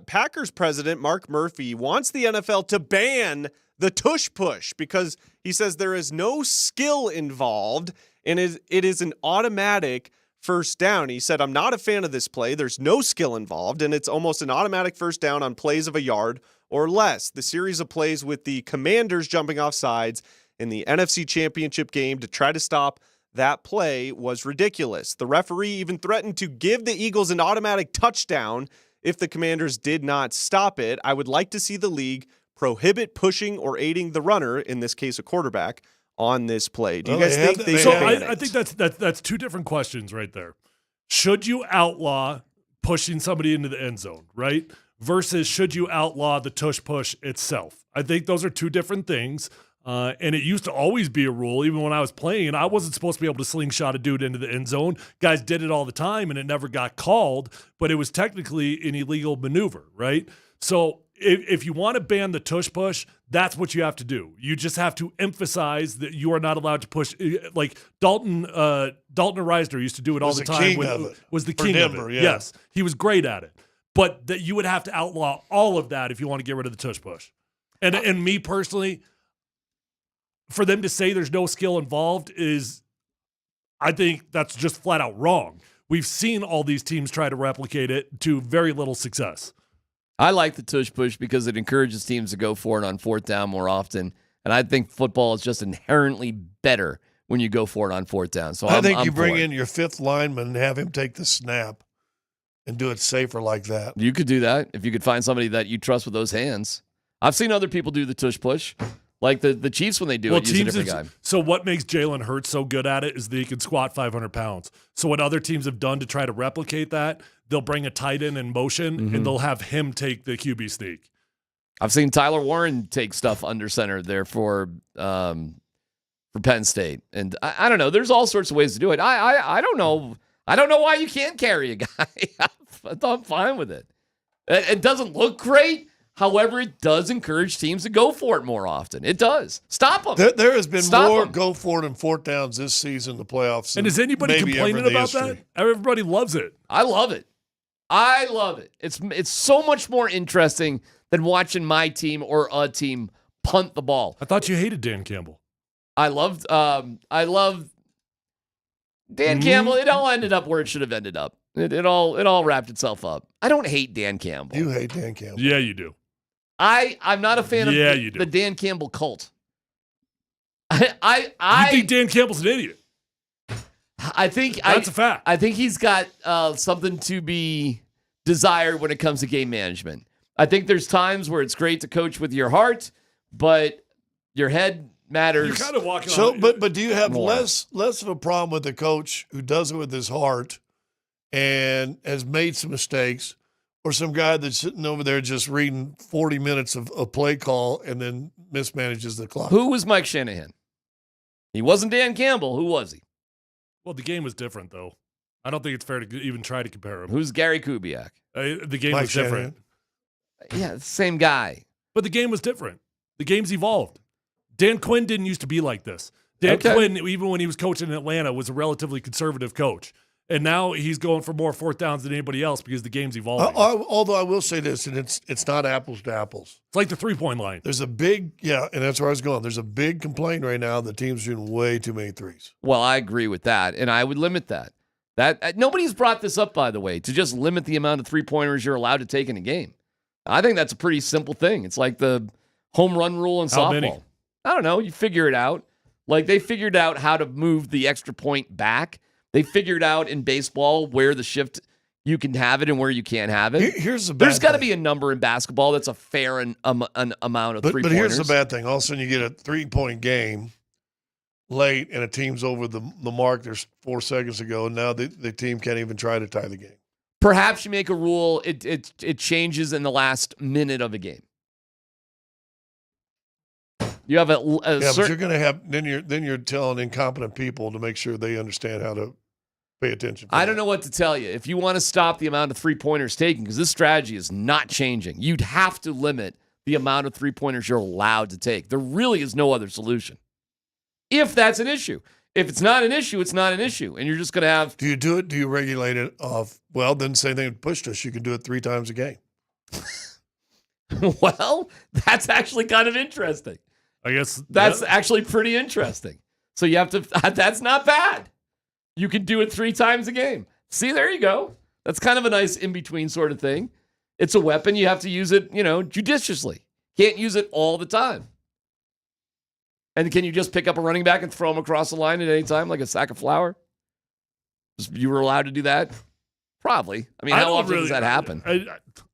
Packers president Mark Murphy wants the NFL to ban the tush push because he says there is no skill involved and it is an automatic first down. He said, I'm not a fan of this play. There's no skill involved, and it's almost an automatic first down on plays of a yard or less. The series of plays with the Commanders jumping off sides in the NFC Championship game to try to stop that play was ridiculous. The referee even threatened to give the Eagles an automatic touchdown if the Commanders did not stop it. I would like to see the league prohibit pushing or aiding the runner, in this case a quarterback, on this play. Do you guys think they should ban it? I think that's two different questions right there. Should you outlaw pushing somebody into the end zone, right? Versus should you outlaw the tush push itself? I think those are two different things. And it used to always be a rule. Even when I was playing, I wasn't supposed to be able to slingshot a dude into the end zone. Guys did it all the time, and it never got called, but it was technically an illegal maneuver, right? So if you want to ban the tush push, that's what you have to do. You just have to emphasize that you are not allowed to push. Like Dalton Reisner used to do it all the time. Was the king of it. Yeah. Yes, he was great at it. But that you would have to outlaw all of that if you want to get rid of the tush push. And me personally, for them to say there's no skill involved I think that's just flat out wrong. We've seen all these teams try to replicate it to very little success. I like the tush push because it encourages teams to go for it on fourth down more often. And I think football is just inherently better when you go for it on fourth down. So I think you bring in your fifth lineman and have him take the snap and do it safer like that. You could do that if you could find somebody that you trust with those hands. I've seen other people do the tush push. Like the Chiefs, when they do it, use a different guy. So what makes Jalen Hurts so good at it is that he can squat 500 pounds. So what other teams have done to try to replicate that, they'll bring a tight end in motion, and they'll have him take the QB sneak. I've seen Tyler Warren take stuff under center there for Penn State. And I don't know. There's all sorts of ways to do it. I don't know. I don't know why you can't carry a guy. I'm fine with it. It doesn't look great. However, it does encourage teams to go for it more often. It does. Stop them. There has been more go for it and fourth downs this season in the playoffs. And is anybody complaining about that? Everybody loves it. I love it. I love it. It's so much more interesting than watching my team or a team punt the ball. I thought you hated Dan Campbell. I love Dan Campbell. It all ended up where it should have ended up. It all wrapped itself up. I don't hate Dan Campbell. You hate Dan Campbell. Yeah, you do. I'm not a fan of the Dan Campbell cult. You think Dan Campbell's an idiot? I think that's a fact. I think he's got something to be desired when it comes to game management. I think there's times where it's great to coach with your heart, but your head matters. You're kind of walking on. But do you have less of a problem with a coach who does it with his heart and has made some mistakes, or some guy that's sitting over there just reading 40 minutes of a play call and then mismanages the clock? Who was Mike Shanahan? He wasn't Dan Campbell. Who was he? Well, the game was different, though. I don't think it's fair to even try to compare him. Who's Gary Kubiak? The game was different. Yeah, same guy. But the game was different. The game's evolved. Dan Quinn didn't used to be like this. Dan Quinn, even when he was coaching in Atlanta, was a relatively conservative coach. And now he's going for more fourth downs than anybody else because the game's evolving. Although I will say this, and it's not apples to apples. It's like the three-point line. There's a big, and that's where I was going. There's a big complaint right now that teams are shooting way too many threes. Well, I agree with that, and I would limit that. Nobody's brought this up, by the way, to just limit the amount of three-pointers you're allowed to take in a game. I think that's a pretty simple thing. It's like the home run rule in softball. Many? I don't know. You figure it out. Like they figured out how to move the extra point back. They figured out in baseball where the shift you can have it and where you can't have it. There's got to be a number in basketball that's a fair an amount of three-pointers. But here's the bad thing. All of a sudden you get a 3-point game, late and a team's over the mark. There's 4 seconds to go, and now the team can't even try to tie the game. Perhaps you make a rule. It changes in the last minute of a game. You have but you're going to have then you're telling incompetent people to make sure they understand how to pay attention. I don't know what to tell you. If you want to stop the amount of three-pointers taken, because this strategy is not changing, you'd have to limit the amount of three-pointers you're allowed to take. There really is no other solution. If that's an issue. If it's not an issue, it's not an issue. And you're just going to have... Do you do it? Do you regulate it off? Well, then same thing with push tush. You can do it 3 times a game. Well, that's actually kind of interesting. I guess that's actually pretty interesting. So you have to... That's not bad. You can do it 3 times a game. See, there you go. That's kind of a nice in-between sort of thing. It's a weapon. You have to use it, judiciously. Can't use it all the time. And can you just pick up a running back and throw him across the line at any time like a sack of flour? You were allowed to do that? Probably. I mean, how often does that happen?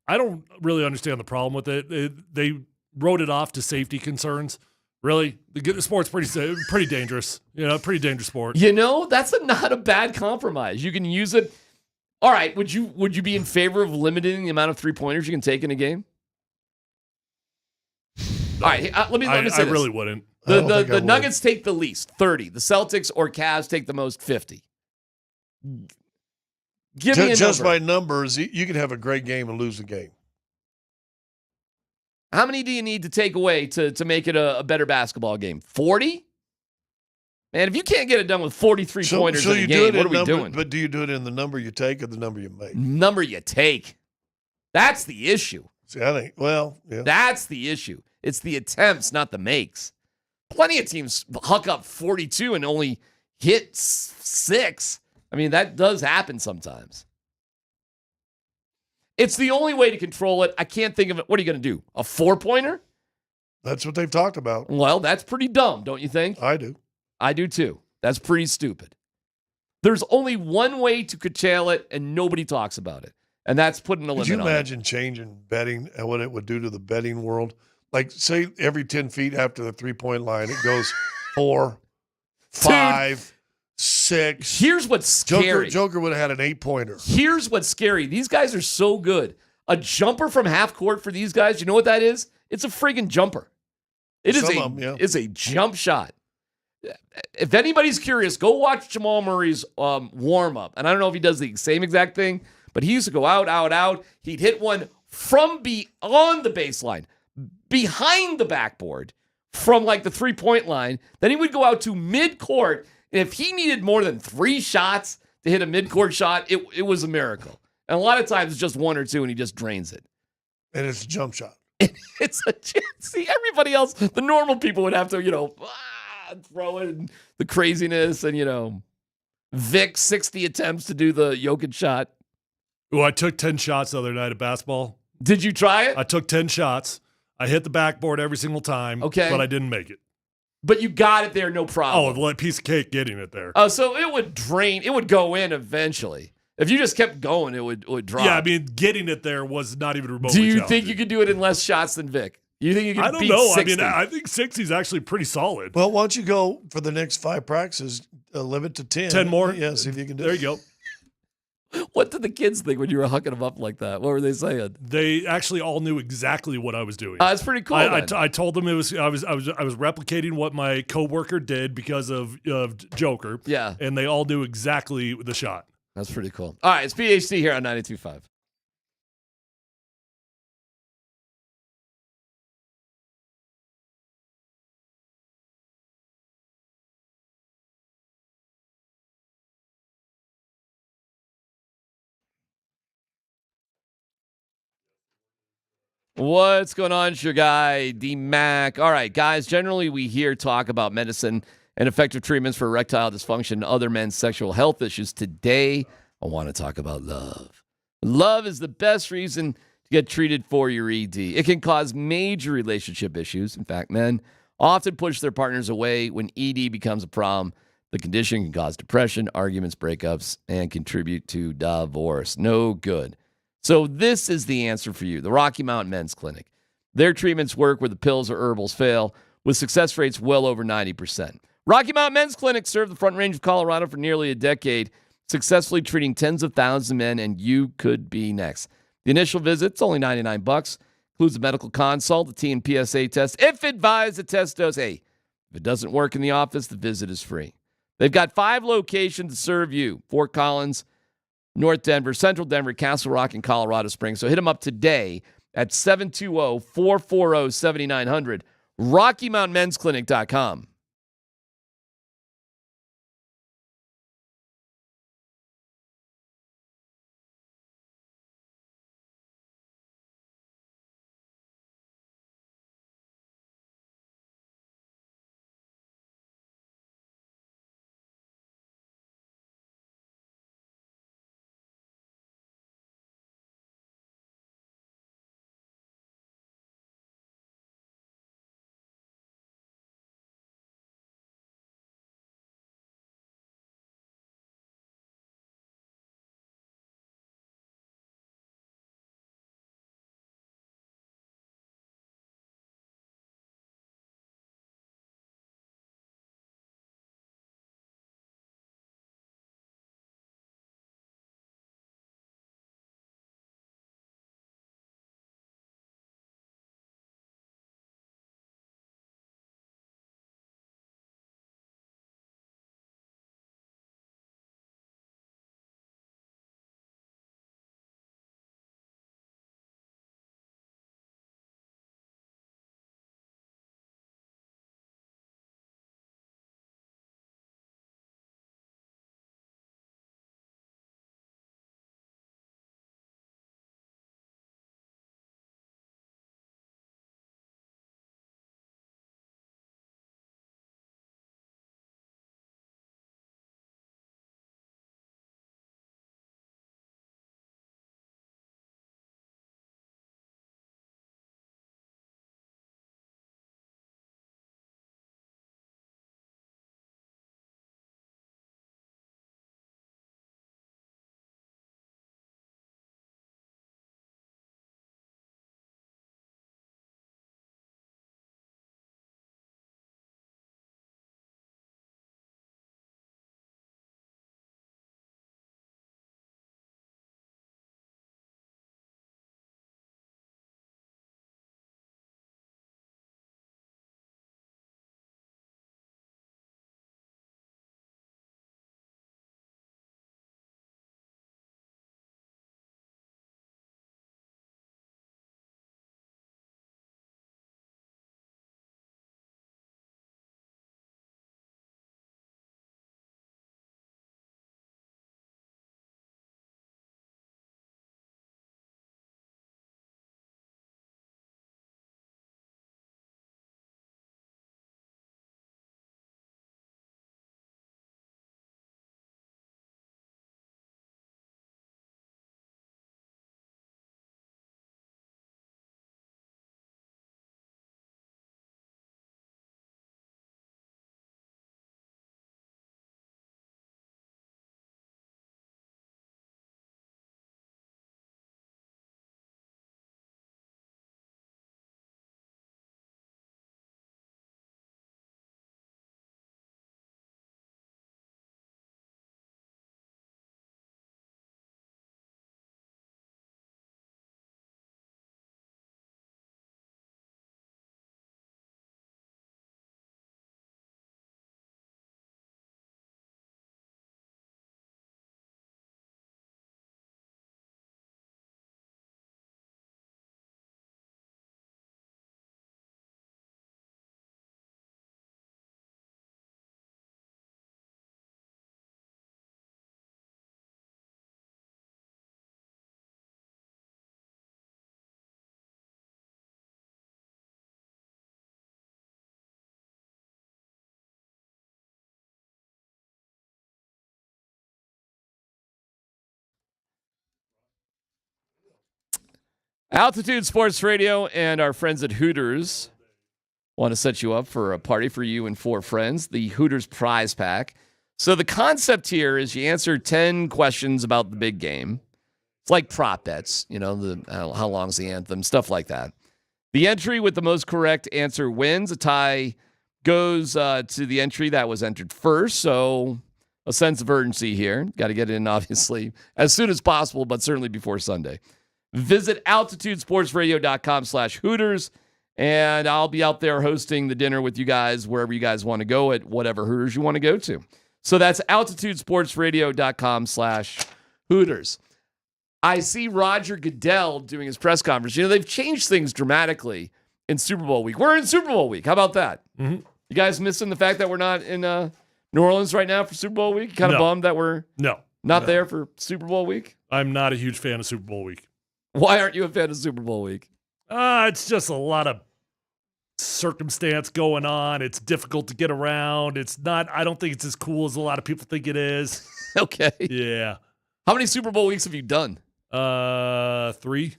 I don't really understand the problem with it. They wrote it off to safety concerns. Really? The sport's pretty dangerous. Pretty dangerous sport. That's not a bad compromise. You can use it. All right, would you be in favor of limiting the amount of three-pointers you can take in a game? All right, let me say this. I really wouldn't. The Nuggets take the least, 30. The Celtics or Cavs take the most, 50. Give me a just number. by numbers, you could have a great game and lose the game. How many do you need to take away to make it a better basketball game? 40? Man, if you can't get it done with 43 pointers in a game, what are we doing? But do you do it in the number you take or the number you make? Number you take. That's the issue. See, I think, yeah. That's the issue. It's the attempts, not the makes. Plenty of teams huck up 42 and only hit 6. I mean, that does happen sometimes. It's the only way to control it. I can't think of it. What are you going to do? A 4-pointer? That's what they've talked about. Well, that's pretty dumb, don't you think? I do. I do too. That's pretty stupid. There's only one way to curtail it, and nobody talks about it. And that's putting a limit on it. Could you imagine changing betting and what it would do to the betting world? Like, say every 10 feet after the 3-point line, it goes 4, 5, 6. Here's what's scary. Joker would have had an 8-pointer. Here's what's scary. These guys are so good. A jumper from half court for these guys, you know what that is? It's a friggin' jumper. It's a jump shot. If anybody's curious, go watch Jamal Murray's warm-up. And I don't know if he does the same exact thing, but he used to go out, out, out. He'd hit one from beyond the baseline, behind the backboard, from like the 3-point line. Then he would go out to mid-court. And if he needed more than 3 shots to hit a mid-court shot, it was a miracle. And a lot of times it's just 1 or 2 and he just drains it. And it's a jump shot. See, everybody else, the normal people would have to, throw in the craziness and, Vic 60 attempts to do the Jokic shot. Oh, I took 10 shots the other night at basketball. Did you try it? I took 10 shots. I hit the backboard every single time, okay, but I didn't make it. But you got it there, no problem. Oh, a piece of cake getting it there. Oh, so it would drain. It would go in eventually. If you just kept going, it would drop. Yeah, I mean, getting it there was not even remotely Do you challenging. think you could do it in less shots than Vic? You think you could beat 60? I don't know. I mean, I think 60 is actually pretty solid. Well, why don't you go for the next 5 practices, limit to 10. 10 more? Yeah, see if you can do it. There you go. What did the kids think when you were hucking them up like that? What were they saying? They actually all knew exactly what I was doing. That's pretty cool. I told them I was replicating what my coworker did because of Joker. Yeah, and they all knew exactly the shot. That's pretty cool. All right, it's PhD here on 92.5. What's going on? It's your guy, DMac. All right, guys, generally we hear talk about medicine and effective treatments for erectile dysfunction and other men's sexual health issues. Today, I want to talk about love. Love is the best reason to get treated for your ED. It can cause major relationship issues. In fact, men often push their partners away when ED becomes a problem. The condition can cause depression, arguments, breakups, and contribute to divorce. No good. So this is the answer for you, the Rocky Mountain Men's Clinic. Their treatments work where the pills or herbals fail, with success rates well over 90%. Rocky Mountain Men's Clinic served the Front Range of Colorado for nearly a decade, successfully treating tens of thousands of men, and you could be next. The initial visit's only $99. Includes a medical consult, a T and PSA test. If advised, the test does. Hey, if it doesn't work in the office, the visit is free. They've got 5 locations to serve you. Fort Collins, North Denver, Central Denver, Castle Rock, and Colorado Springs. So hit them up today at 720-440-7900. RockyMountainMen'sClinic.com. Altitude Sports Radio and our friends at Hooters want to set you up for a party for you and 4 friends, the Hooters Prize Pack. So the concept here is you answer 10 questions about the big game. It's like prop bets, you know, how long's the anthem, stuff like that. The entry with the most correct answer wins. A tie goes to the entry that was entered first. So a sense of urgency here. Got to get it in, obviously, as soon as possible, but certainly before Sunday. Visit altitudesportsradio.com/Hooters, and I'll be out there hosting the dinner with you guys wherever you guys want to go at whatever Hooters you want to go to. So that's altitudesportsradio.com/Hooters. I see Roger Goodell doing his press conference. They've changed things dramatically in Super Bowl week. We're in Super Bowl week. How about that? Mm-hmm. You guys missing the fact that we're not in New Orleans right now for Super Bowl week? Kind of bummed that we're not there for Super Bowl week? I'm not a huge fan of Super Bowl week. Why aren't you a fan of Super Bowl week? It's just a lot of circumstance going on. It's difficult to get around. I don't think it's as cool as a lot of people think it is. Okay. Yeah. How many Super Bowl weeks have you done? 3.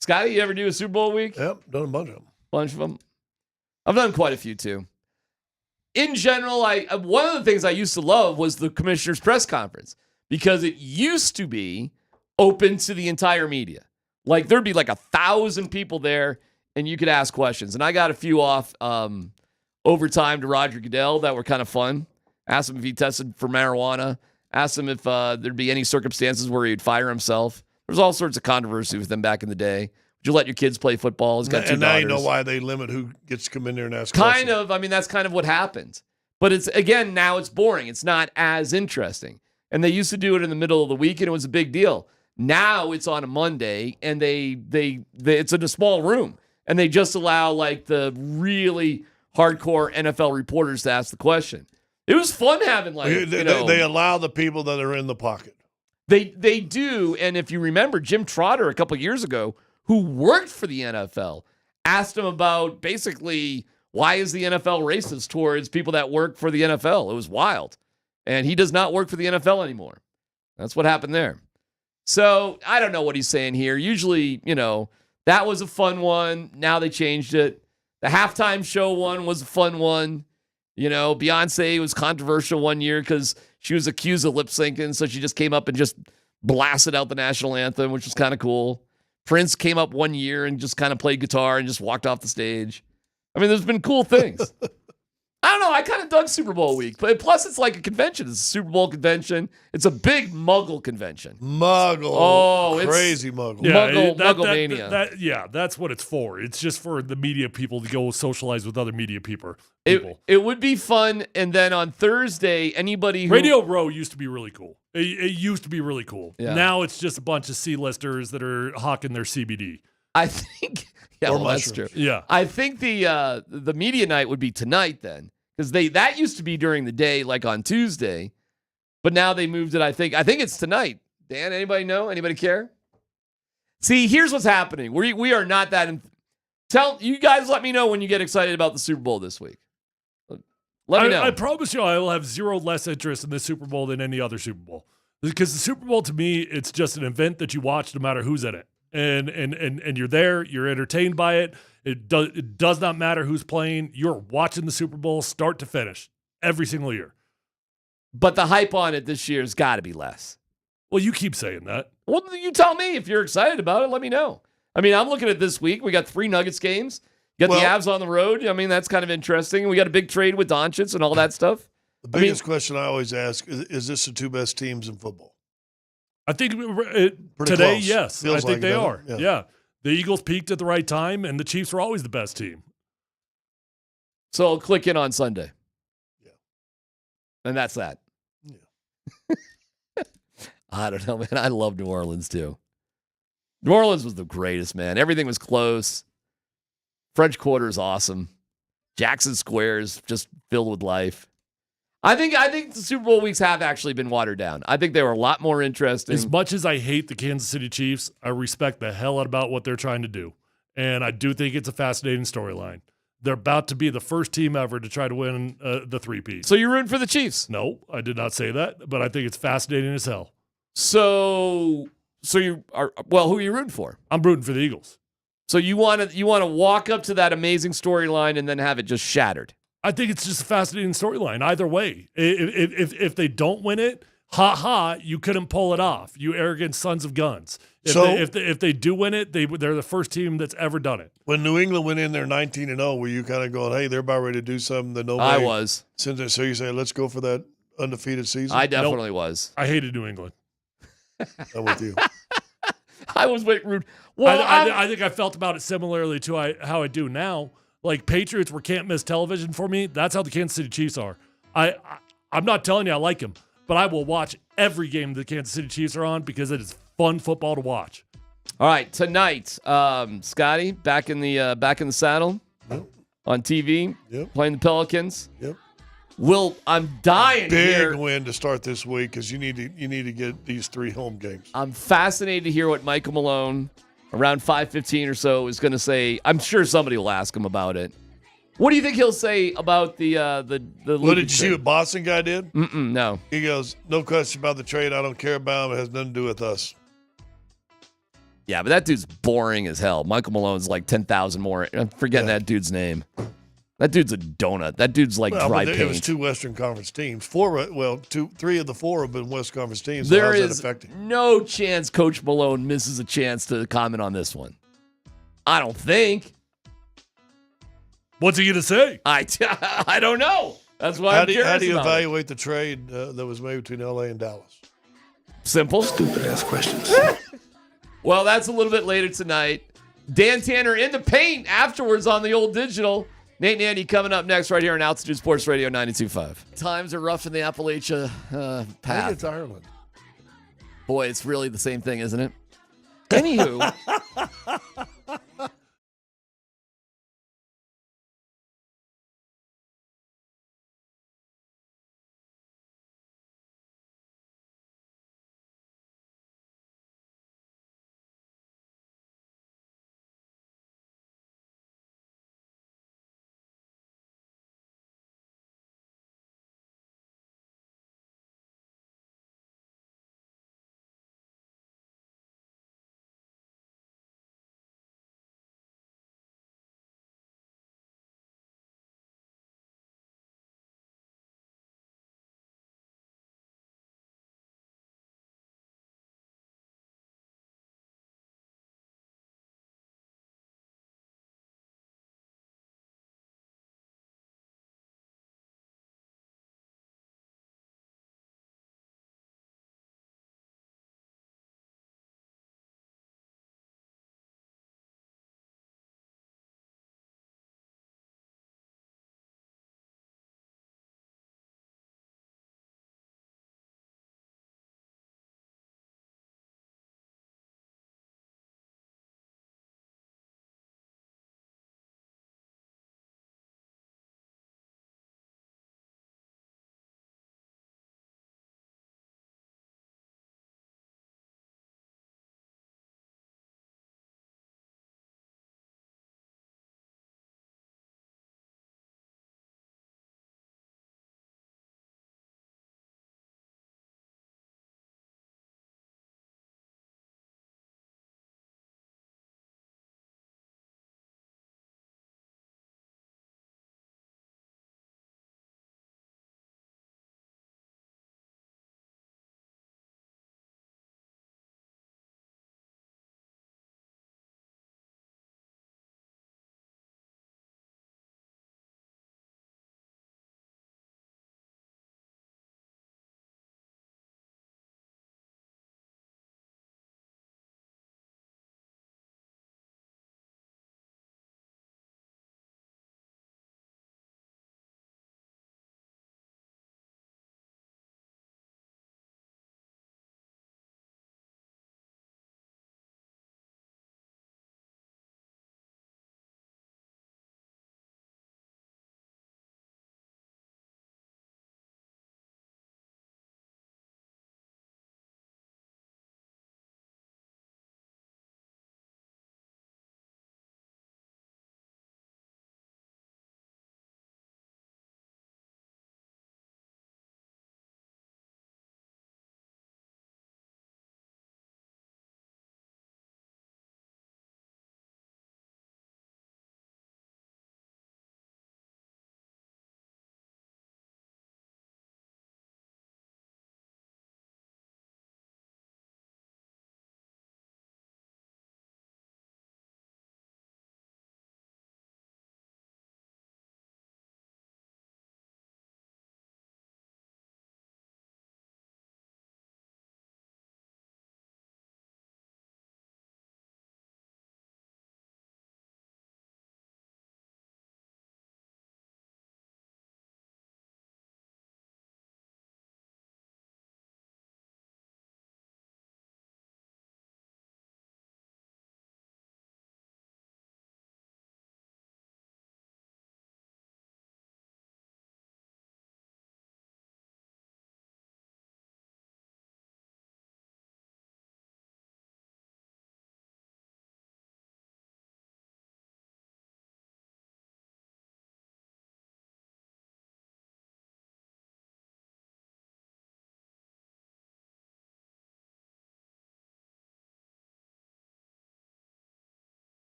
Scotty, you ever do a Super Bowl week? Yep, done a bunch of them. Bunch of them. I've done quite a few too. In general, one of the things I used to love was the commissioner's press conference because it used to be open to the entire media. Like there'd be like 1,000 people there and you could ask questions. And I got a few off overtime to Roger Goodell that were kind of fun. Asked him if he tested for marijuana. Asked him if there'd be any circumstances where he'd fire himself. There was all sorts of controversy with him back in the day. Would you let your kids play football? He's got 2 and now daughters. you know why they limit who gets to come in there and ask Kind questions. of. I mean, that's kind of what happens. But it's, again, now it's boring. It's not as interesting. And they used to do it in the middle of the week, and it was a big deal. Now it's on a Monday, and it's in a small room, and they just allow like the really hardcore NFL reporters to ask the question. It was fun having they allow the people that are in the pocket. They do, and if you remember, Jim Trotter a couple years ago, who worked for the NFL, asked him about basically why is the NFL racist towards people that work for the NFL. It was wild, and he does not work for the NFL anymore. That's what happened there. So I don't know what he's saying here. Usually, that was a fun one. Now they changed it. The halftime show one was a fun one. Beyonce was controversial one year because she was accused of lip syncing, so she just came up and just blasted out the national anthem, which was kind of cool. Prince came up one year and just kind of played guitar and just walked off the stage. I mean, there's been cool things. I don't know. I kind of dug Super Bowl week. But plus, it's like a convention. It's a Super Bowl convention. It's a big Muggle convention. Muggle. Oh, it's crazy Muggle. Yeah, Muggle-mania. That's what it's for. It's just for the media people to go socialize with other media people. It would be fun. And then on Thursday, anybody who... Radio Row used to be really cool. It used to be really cool. Yeah. Now it's just a bunch of C-listers that are hawking their CBD. I think... Yeah, well, that's true. Yeah. I think the media night would be tonight then, because that used to be during the day, like on Tuesday, but now they moved it. I think it's tonight. Dan, anybody know? Anybody care? See, here's what's happening. We are not that. Tell you guys. Let me know when you get excited about the Super Bowl this week. Let me know. I promise you, I will have zero less interest in the Super Bowl than any other Super Bowl, because the Super Bowl to me, it's just an event that you watch no matter who's in it. And you're there, you're entertained by it. It does not matter who's playing. You're watching the Super Bowl start to finish every single year. But the hype on it this year has got to be less. Well, you keep saying that. Well, you tell me if you're excited about it. Let me know. I mean, I'm looking at this week. We got 3 Nuggets games. You got the Avs on the road. I mean, that's kind of interesting. We got a big trade with Doncic and all that stuff. The biggest question I always ask is this the 2 best teams in football? I think Pretty today, close. yes. Feels I think like they that. are. Yeah. Yeah. The Eagles peaked at the right time, and the Chiefs were always the best team. So I'll click in on Sunday. Yeah. And that's that. Yeah. I don't know, man. I love New Orleans, too. New Orleans was the greatest, man. Everything was close. French Quarter is awesome. Jackson Square is just filled with life. I think the Super Bowl weeks have actually been watered down. I think they were a lot more interesting. As much as I hate the Kansas City Chiefs, I respect the hell out about what they're trying to do. And I do think it's a fascinating storyline. They're about to be the first team ever to try to win the 3-peat. So you're rooting for the Chiefs? No, I did not say that, but I think it's fascinating as hell. So you are, well, who are you rooting for? I'm rooting for the Eagles. So you want to walk up to that amazing storyline and then have it just shattered? I think it's just a fascinating storyline either way. If they don't win it, Ha ha! You couldn't pull it off. You arrogant sons of guns. If they do win it, they're the first team that's ever done it. When New England went in there 19-0, were you kind of going, "Hey, they're about ready to do something that nobody"? I was. So you say, "Let's go for that undefeated season." I definitely was. I hated New England. I'm with you. I was rude. Well, I think I felt about it similarly to how I do now. Like Patriots were can't miss television for me. That's how the Kansas City Chiefs are. I'm not telling you I like them, but I will watch every game the Kansas City Chiefs are on because it is fun football to watch. All right, tonight, Scotty back in the saddle on TV, playing the Pelicans. Yep. I'm dying Big win to start this week because you need to get these 3 home games. I'm fascinated to hear what Michael Malone around 5:15 or so is going to say. I'm sure somebody will ask him about it. What do you think he'll say about the What did you see what Boston guy did? No. He goes, "No question about the trade. I don't care about him. It has nothing to do with us." Yeah, but that dude's boring as hell. Michael Malone's like 10,000 more. I'm forgetting that dude's name. That dude's a donut. That dude's like dry paint. It was 2 Western Conference teams. 3 of the 4 have been West Conference teams. So There how's that is affecting? no chance Coach Malone misses a chance to comment on this one. I don't think. What's he going to say? I don't know. That's why I'm curious How do you about it. evaluate the trade that was made between LA and Dallas? Simple. Stupid ass questions. Well, that's a little bit later tonight. Dan Tanner in the paint afterwards on the old digital. Nate and Andy coming up next right here on Altitude Sports Radio 92.5. Times are rough in the Appalachia path. I think it's Ireland. Boy, it's really the same thing, isn't it? Anywho.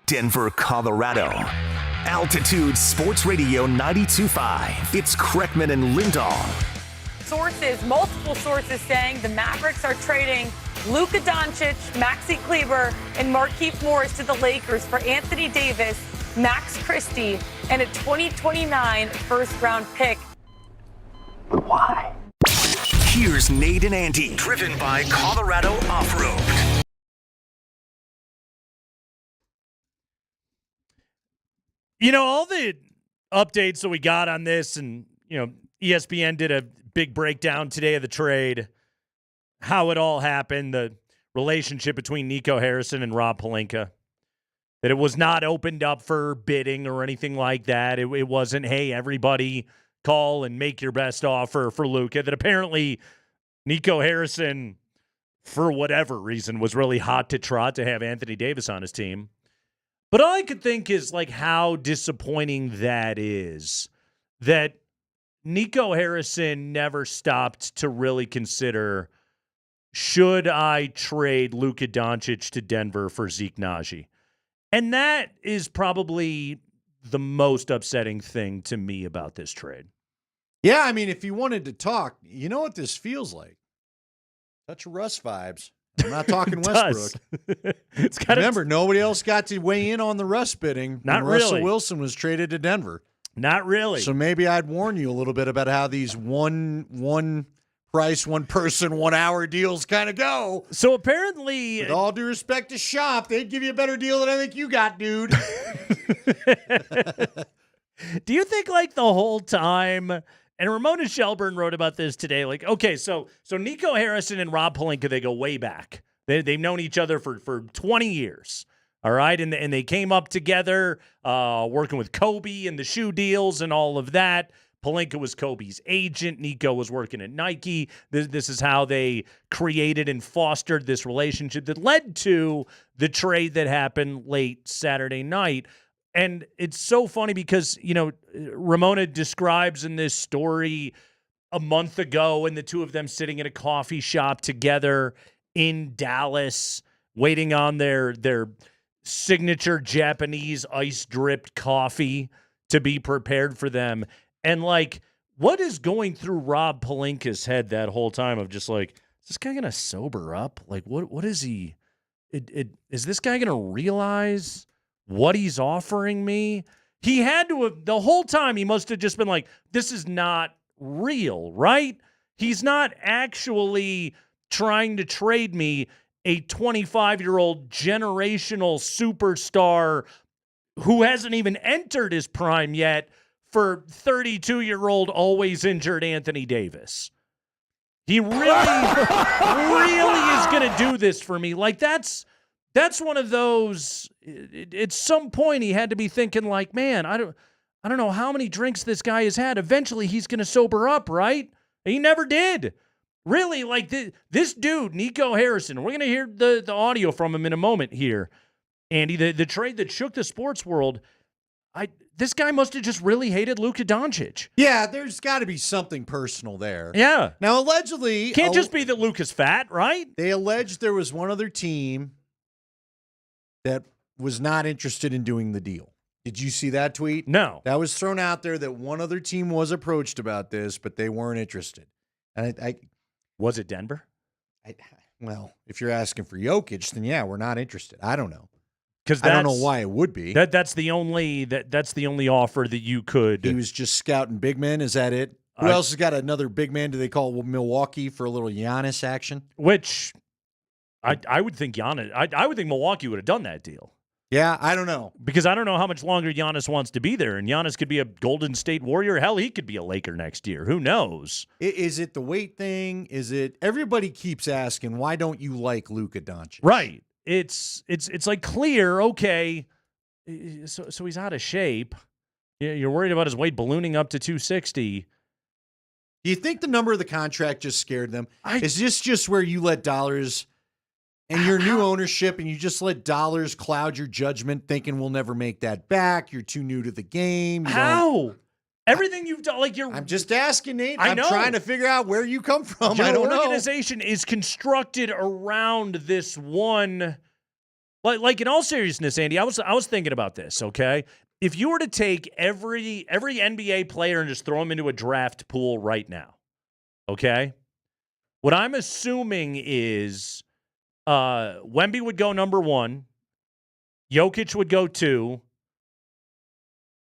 Denver, Colorado. Altitude Sports Radio 92.5. It's Kreckman and Lindahl. Multiple sources saying the Mavericks are trading Luca Donic, Maxi Kleber, and Markieff Morris to the Lakers for Anthony Davis, Max Christie, and a 2029 first-round pick. Why? Here's Nate and Andy, driven by Colorado Off-Road. You know, all the updates that we got on this, and, you know, ESPN did a big breakdown today of the trade, how it all happened, the relationship between Nico Harrison and Rob Pelinka, that it was not opened up for bidding or anything like that. It wasn't, hey, everybody call and make your best offer for Luka, that apparently Nico Harrison, for whatever reason, was really hot to trot to have Anthony Davis on his team. But all I could think is, like, how disappointing that is, that Nico Harrison never stopped to really consider, should I trade Luka Doncic to Denver for Zeke Naji? And that is probably the most upsetting thing to me about this trade. Yeah, I mean, if you wanted to talk, you know what this feels like? Touch of Russ vibes. I'm not talking Westbrook. Remember, nobody else got to weigh in on the Russ bidding when Russell Wilson was traded to Denver. Not really. So maybe I'd warn you a little bit about how these one price, one person, 1 hour deals kind of go. So apparently, with all due respect to Shop, they'd give you a better deal than I think you got, dude. Do you think, like, the whole time, and Ramona Shelburne wrote about this today, like, okay, so Nico Harrison and Rob Pelinka, they go way back. They've known each other for 20 years. All right, and they came up together working with Kobe and the shoe deals and all of that. Pelinka was Kobe's agent. Nico was working at Nike. This is how they created and fostered this relationship that led to the trade that happened late Saturday night. And it's so funny because, you know, Ramona describes in this story a month ago and the two of them sitting in a coffee shop together in Dallas, waiting on their signature Japanese ice-dripped coffee to be prepared for them. And, like, what is going through Rob Pelinka's head that whole time of just, like, is this guy going to sober up? Like, what is he? Is this guy going to realize what he's offering me? He had to have, the whole time, he must have just been like, this is not real, right? He's not actually trying to trade me a 25-year-old generational superstar who hasn't even entered his prime yet for 32-year-old always injured Anthony Davis. He really, really is going to do this for me. Like, that's one of those, at some point he had to be thinking, like, man, I don't know how many drinks this guy has had. Eventually he's going to sober up, right? He never did. Really, like, this dude, Nico Harrison, we're going to hear the audio from him in a moment here, Andy, the trade that shook the sports world. This guy must have just really hated Luka Doncic. Yeah, there's got to be something personal there. Yeah. Now, allegedly... Can't just be that Luka's fat, right? They alleged there was one other team that was not interested in doing the deal. Did you see that tweet? No. That was thrown out there that one other team was approached about this, but they weren't interested. And was it Denver? Well, if you're asking for Jokic, then yeah, we're not interested. I don't know. Because I don't know why it would be. That's the only offer that you could. He was just scouting big men. Is that it? Who else has got another big man? Do they call Milwaukee for a little Giannis action? Which I would think Giannis. I would think Milwaukee would have done that deal. Yeah, I don't know. Because I don't know how much longer Giannis wants to be there. And Giannis could be a Golden State Warrior. Hell, he could be a Laker next year. Who knows? Is it the weight thing? Is it everybody keeps asking, why don't you like Luka Doncic? Right. It's like clear, okay, so he's out of shape. You're worried about his weight ballooning up to 260. Do you think the number of the contract just scared them? Is this just where you let dollars and your new ownership and you just let dollars cloud your judgment thinking we'll never make that back? You're too new to the game. How? Everything you've done, like I'm just asking, Nate. I'm trying to figure out where you come from. Your I don't know. organization is constructed around this one Like in all seriousness, Andy, I was thinking about this, okay? If you were to take every NBA player and just throw them into a draft pool right now, okay? What I'm assuming is Wemby would go number 1, Jokic would go 2,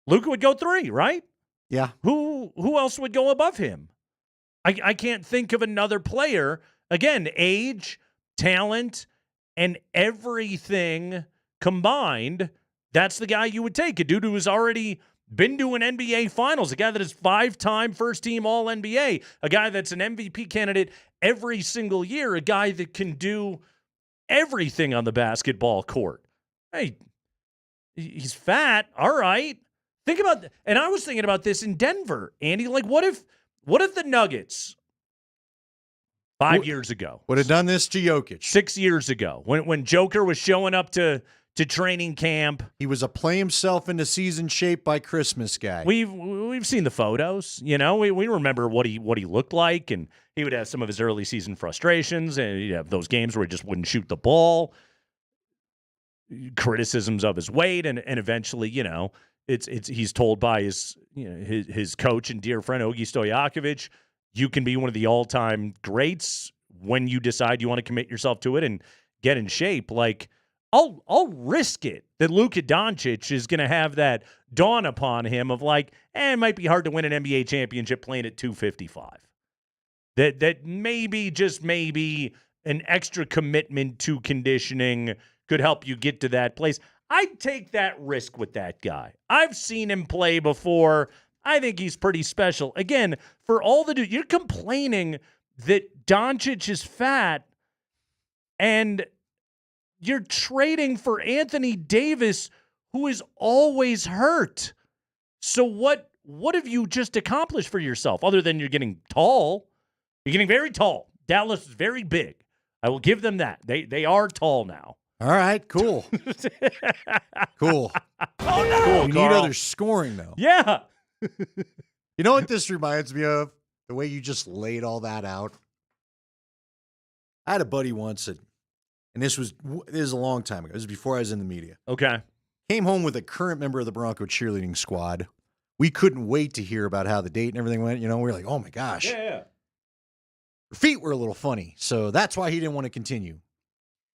Luka would go 3, right? Yeah. Who else would go above him? I can't think of another player. Again, age, talent, and everything combined, that's the guy you would take. A dude who has already been to an NBA Finals, a guy that is 5-time first-team All-NBA, a guy that's an MVP candidate every single year, a guy that can do everything on the basketball court. Hey, he's fat, all right. Think about that. And I was thinking about this in Denver, Andy. Like, what if the Nuggets 5 years ago would have done this to Jokic? 6 years ago, when Joker was showing up to training camp, he was a play himself into season shape by Christmas guy. We've seen the photos. You know, we remember what he looked like, and he would have some of his early season frustrations, and he'd have those games where he just wouldn't shoot the ball, criticisms of his weight, and eventually, you know, he's told by his coach and dear friend Ogi Stojakovic, you can be one of the all-time greats when you decide you want to commit yourself to it and get in shape. Like, I'll risk it that Luca Donic is going to have that dawn upon him of like, it might be hard to win an NBA championship playing at 255. That maybe, just maybe, an extra commitment to conditioning could help you get to that place. I'd take that risk with that guy. I've seen him play before. I think he's pretty special. Again, for all the dude, you're complaining that Doncic is fat and you're trading for Anthony Davis, who is always hurt. So what have you just accomplished for yourself other than you're getting tall? You're getting very tall. Dallas is very big. I will give them that. They are tall now. All right, cool. Cool. Oh, no. We need other scoring, though. Yeah. You know what this reminds me of? The way you just laid all that out. I had a buddy once that, and this was a long time ago. This was before I was in the media. Okay. Came home with a current member of the Bronco cheerleading squad. We couldn't wait to hear about how the date and everything went. You know, we were like, oh my gosh. Yeah. Her feet were a little funny, so that's why he didn't want to continue.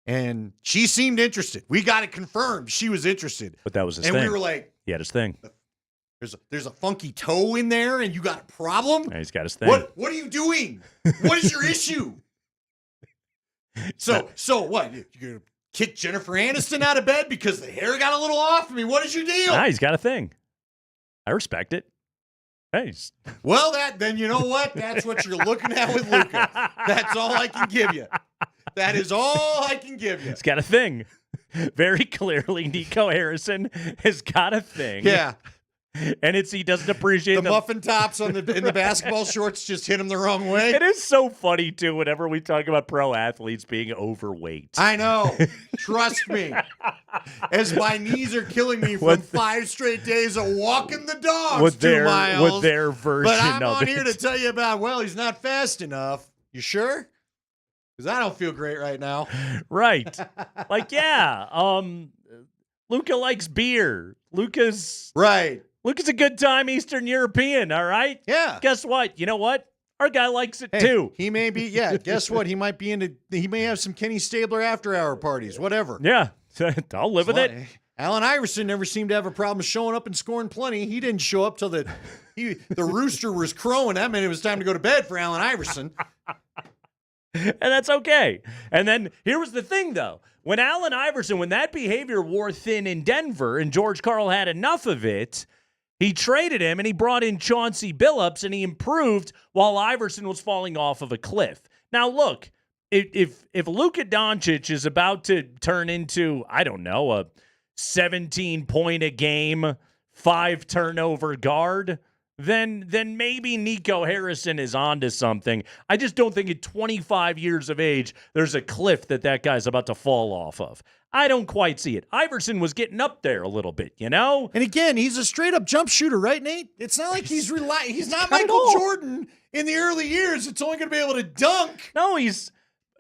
And she seemed interested. We got it confirmed. She was interested. But that was his thing. And we were like, he had his thing. There's a funky toe in there, and you got a problem? Yeah, he's got his thing. What are you doing? What is your issue? So what? You're going to kick Jennifer Aniston out of bed because the hair got a little off? I mean, what is your deal? Nah, he's got a thing. I respect it. Hey. Well, then you know what? That's what you're looking at with Luka. That's all I can give you. That is all I can give you. He's got a thing. Very clearly, Nico Harrison has got a thing. Yeah. And he doesn't appreciate the muffin tops in the basketball shorts just hit him the wrong way. It is so funny, too, whenever we talk about pro athletes being overweight. I know. Trust me. As my knees are killing me from 5 straight days of walking the dogs 2 miles. With their version of it. But I'm on here to tell you about, well, he's not fast enough. You sure? Because I don't feel great right now. Right. Like, yeah. Luca likes beer. Luca's a good time Eastern European, all right? Yeah. Guess what? You know what? Our guy likes it too. He may be, guess what? He may have some Kenny Stabler after-hour parties, whatever. Yeah. I'll live with it. Allen Iverson never seemed to have a problem showing up and scoring plenty. He didn't show up till the rooster was crowing. That meant it was time to go to bed for Allen Iverson. And that's okay. And then here was the thing, though. When Allen Iverson, when that behavior wore thin in Denver and George Karl had enough of it, he traded him and he brought in Chauncey Billups and he improved while Iverson was falling off of a cliff. Now, look, if Luca Doncic is about to turn into, I don't know, a 17-point-a-game, 5-turnover guard, then maybe Nico Harrison is onto something. I just don't think at 25 years of age, there's a cliff that guy's about to fall off of. I don't quite see it. Iverson was getting up there a little bit, you know? And again, he's a straight-up jump shooter, right, Nate? It's not like he's not Michael Jordan in the early years. It's only going to be able to dunk. No, he's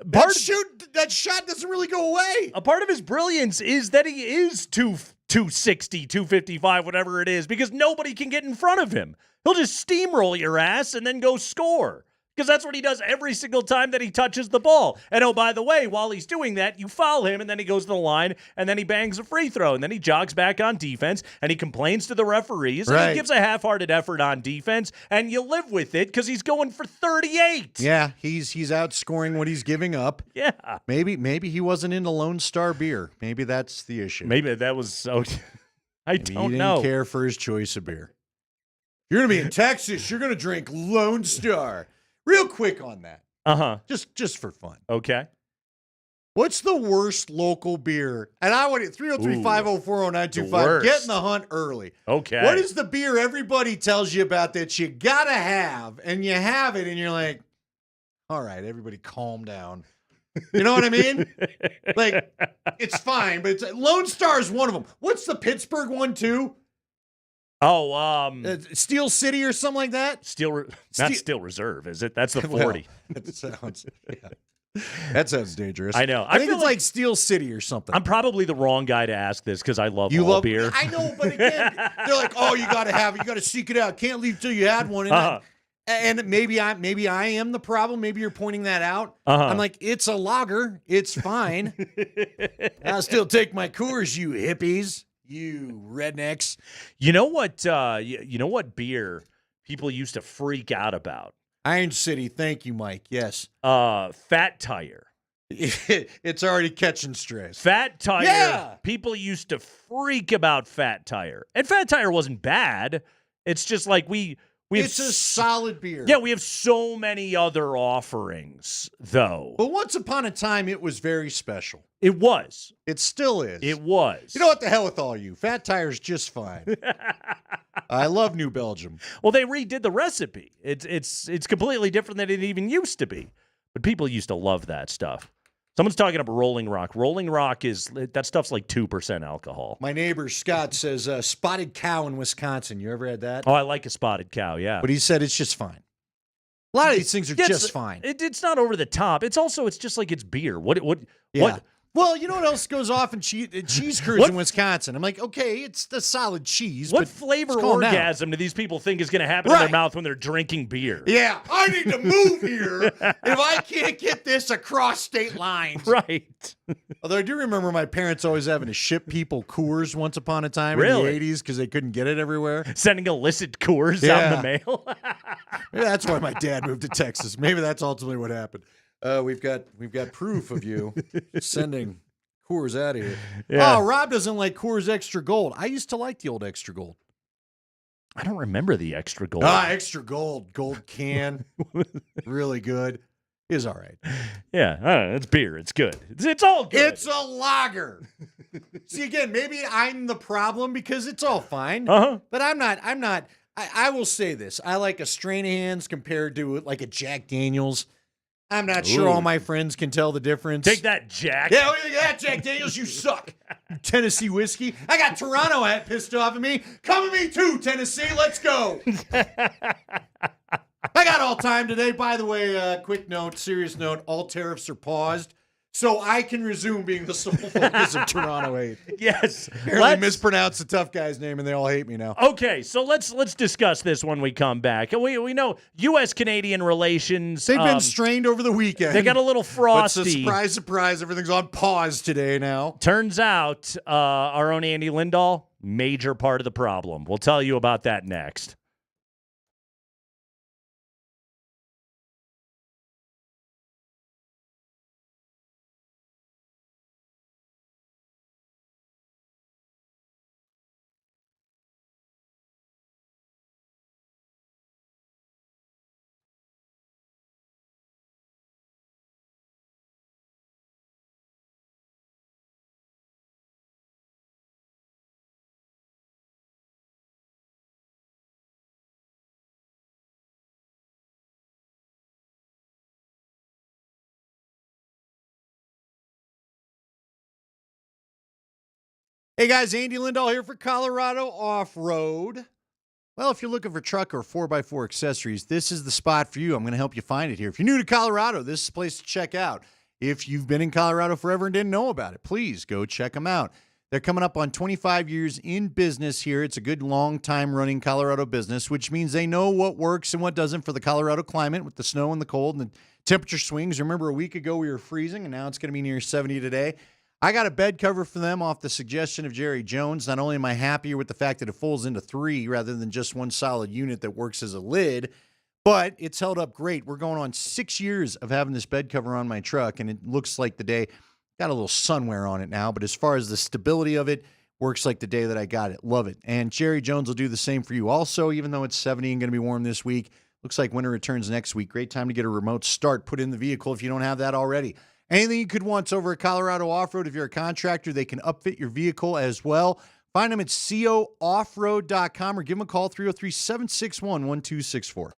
That shot doesn't really go away. A part of his brilliance is that he is 260, 255, whatever it is, because nobody can get in front of him. He'll just steamroll your ass and then go score. Because that's what he does every single time that he touches the ball. And oh, by the way, while he's doing that, you foul him, and then he goes to the line, and then he bangs a free throw, and then he jogs back on defense, and he complains to the referees, and he gives a half-hearted effort on defense, and you live with it because he's going for 38. Yeah, he's outscoring what he's giving up. Yeah. Maybe he wasn't into Lone Star beer. Maybe that's the issue. Maybe that was so. I don't he know. didn't care for his choice of beer. You're going to be in Texas. You're going to drink Lone Star. Real quick on that. Uh-huh. Just for fun. Okay. What's the worst local beer? And I want it 303-504-0925. Get in the hunt early. Okay. What is the beer everybody tells you about that you got to have, and you have it, and you're like, all right, everybody calm down. You know what I mean? Like, it's fine, but Lone Star is one of them. What's the Pittsburgh one, too? Oh, Steel City or something like that? Not Steel Reserve, is it? That's the 40. That sounds dangerous. I know. I think it's like Steel City or something. I'm probably the wrong guy to ask this because I love all beer. I know, but again, they're like, oh, you got to have it. You got to seek it out. Can't leave till you had one. And maybe I am the problem. Maybe you're pointing that out. I'm like, it's a lager. It's fine. I'll still take my Coors, you hippies. You rednecks. You know what? You know what beer people used to freak out about? Iron City. Thank you, Mike. Yes. Fat Tire. It's already catching strays. Fat Tire. Yeah. People used to freak about Fat Tire, and Fat Tire wasn't bad. It's just like it's a solid beer. Yeah, we have so many other offerings, though. But once upon a time, it was very special. It was. It still is. It was. You know what? The hell with all you. Fat Tire's just fine. I love New Belgium. Well, they redid the recipe. It's completely different than it even used to be. But people used to love that stuff. Someone's talking about Rolling Rock. Rolling Rock that stuff's like 2% alcohol. My neighbor Scott says Spotted Cow in Wisconsin. You ever had that? Oh, I like a Spotted Cow, yeah. But he said it's just fine. A lot of these things are just fine. It's not over the top. It's just like it's beer. What? Well, you know what else goes off in cheese curds in Wisconsin? I'm like, okay, it's the solid cheese. What but flavor orgasm do these people think is going to happen in their mouth when they're drinking beer? Yeah, I need to move here if I can't get this across state lines. Right. Although I do remember my parents always having to ship people Coors once upon a time Really? in the 80s because they couldn't get it everywhere. Sending illicit Coors out in the mail? Maybe that's why my dad moved to Texas. Maybe that's ultimately what happened. We've got proof of you sending Coors out of here. Yeah. Oh, Rob doesn't like Coors Extra Gold. I used to like the old Extra Gold. I don't remember the Extra Gold. Extra Gold. Gold can. Really good. Is all right. Yeah, it's beer. It's good. It's all good. It's a lager. See, again, maybe I'm the problem because it's all fine. But I'm not. I will say this. I like a Stranahan's compared to like a Jack Daniels. I'm not sure all my friends can tell the difference. Take that, Jack. Yeah, what do you think of that, Jack Daniels? You suck. Tennessee whiskey. I got Toronto hat pissed off at me. Come at me too, Tennessee. Let's go. I got all time today. By the way, quick note, serious note, all tariffs are paused. So I can resume being the sole focus of Toronto 8. Yes. Apparently mispronounced the tough guy's name, and they all hate me now. Okay, so let's discuss this when we come back. We know U.S.-Canadian relations. They've been strained over the weekend. They got a little frosty. But surprise, surprise, everything's on pause today now. Turns out our own Andy Lindall, major part of the problem. We'll tell you about that next. Hey guys, Andy Lindahl here for Colorado Off-Road. Well, if you're looking for truck or 4x4 accessories, this is the spot for you. I'm going to help you find it here. If you're new to Colorado, this is the place to check out. If you've been in Colorado forever and didn't know about it, please go check them out. They're coming up on 25 years in business here. It's a good long time running Colorado business, which means they know what works and what doesn't for the Colorado climate with the snow and the cold and the temperature swings. Remember, a week ago we were freezing, and now it's going to be near 70 today. I got a bed cover for them off the suggestion of Jerry Jones. Not only am I happier with the fact that it folds into 3 rather than just one solid unit that works as a lid, but it's held up great. We're going on 6 years of having this bed cover on my truck, and it looks like the day. Got a little sunwear on it now, but as far as the stability of it, works like the day that I got it. Love it. And Jerry Jones will do the same for you also, even though it's 70 and going to be warm this week. Looks like winter returns next week. Great time to get a remote start put in the vehicle if you don't have that already. Anything you could want over at Colorado Off-Road. If you're a contractor, they can upfit your vehicle as well. Find them at cooffroad.com or give them a call, 303-761-1264.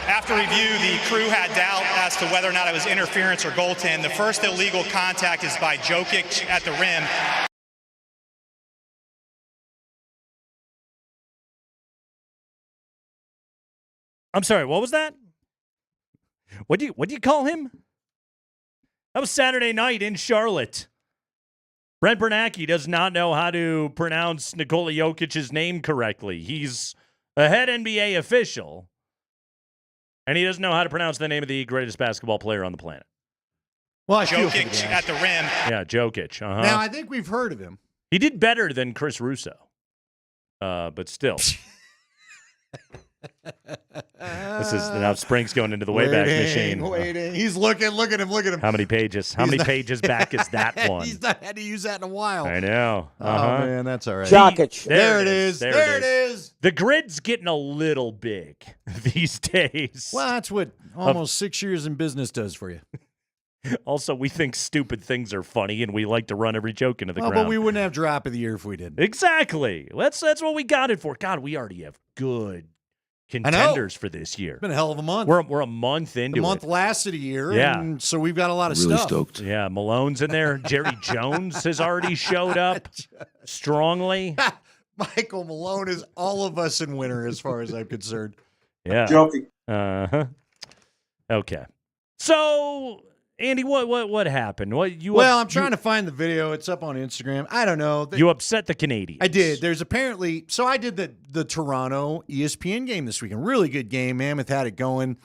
After review, the crew had doubt as to whether or not it was interference or goaltend. The first illegal contact is by Jokic at the rim. I'm sorry, what was that? What do you call him? That was Saturday night in Charlotte. Brent Bernanke does not know how to pronounce Nikola Jokic's name correctly. He's a head NBA official, and he doesn't know how to pronounce the name of the greatest basketball player on the planet. Well, I feel Jokic at the rim. Yeah, Jokic. Uh-huh. Now, I think we've heard of him. He did better than Chris Russo, but still. This is now Sprink's going into the Wayback Machine. Waiting. He's looking. Look at him. How many pages? How many pages back is that one? He's not had to use that in a while. I know. Oh, man, that's all right. Jokic. There it is. There it is. The grid's getting a little big these days. Well, that's what almost 6 years in business does for you. Also, we think stupid things are funny, and we like to run every joke into the ground. But we wouldn't have drop of the year if we didn't. Exactly. That's what we got it for. God, we already have good contenders for this year. It's been a hell of a month. We're a month into it. The month lasted a year, yeah. And so we've got a lot of stuff. Stoked. Yeah, Malone's in there. Jerry Jones has already showed up strongly. Michael Malone is all of us in winter as far as I'm concerned. Yeah. Joking. Uh-huh. Okay. So, Andy, what happened? I'm trying to find the video. It's up on Instagram. I don't know. You upset the Canadians. I did. There's apparently – so I did the Toronto ESPN game this weekend. Really good game. Mammoth had it going.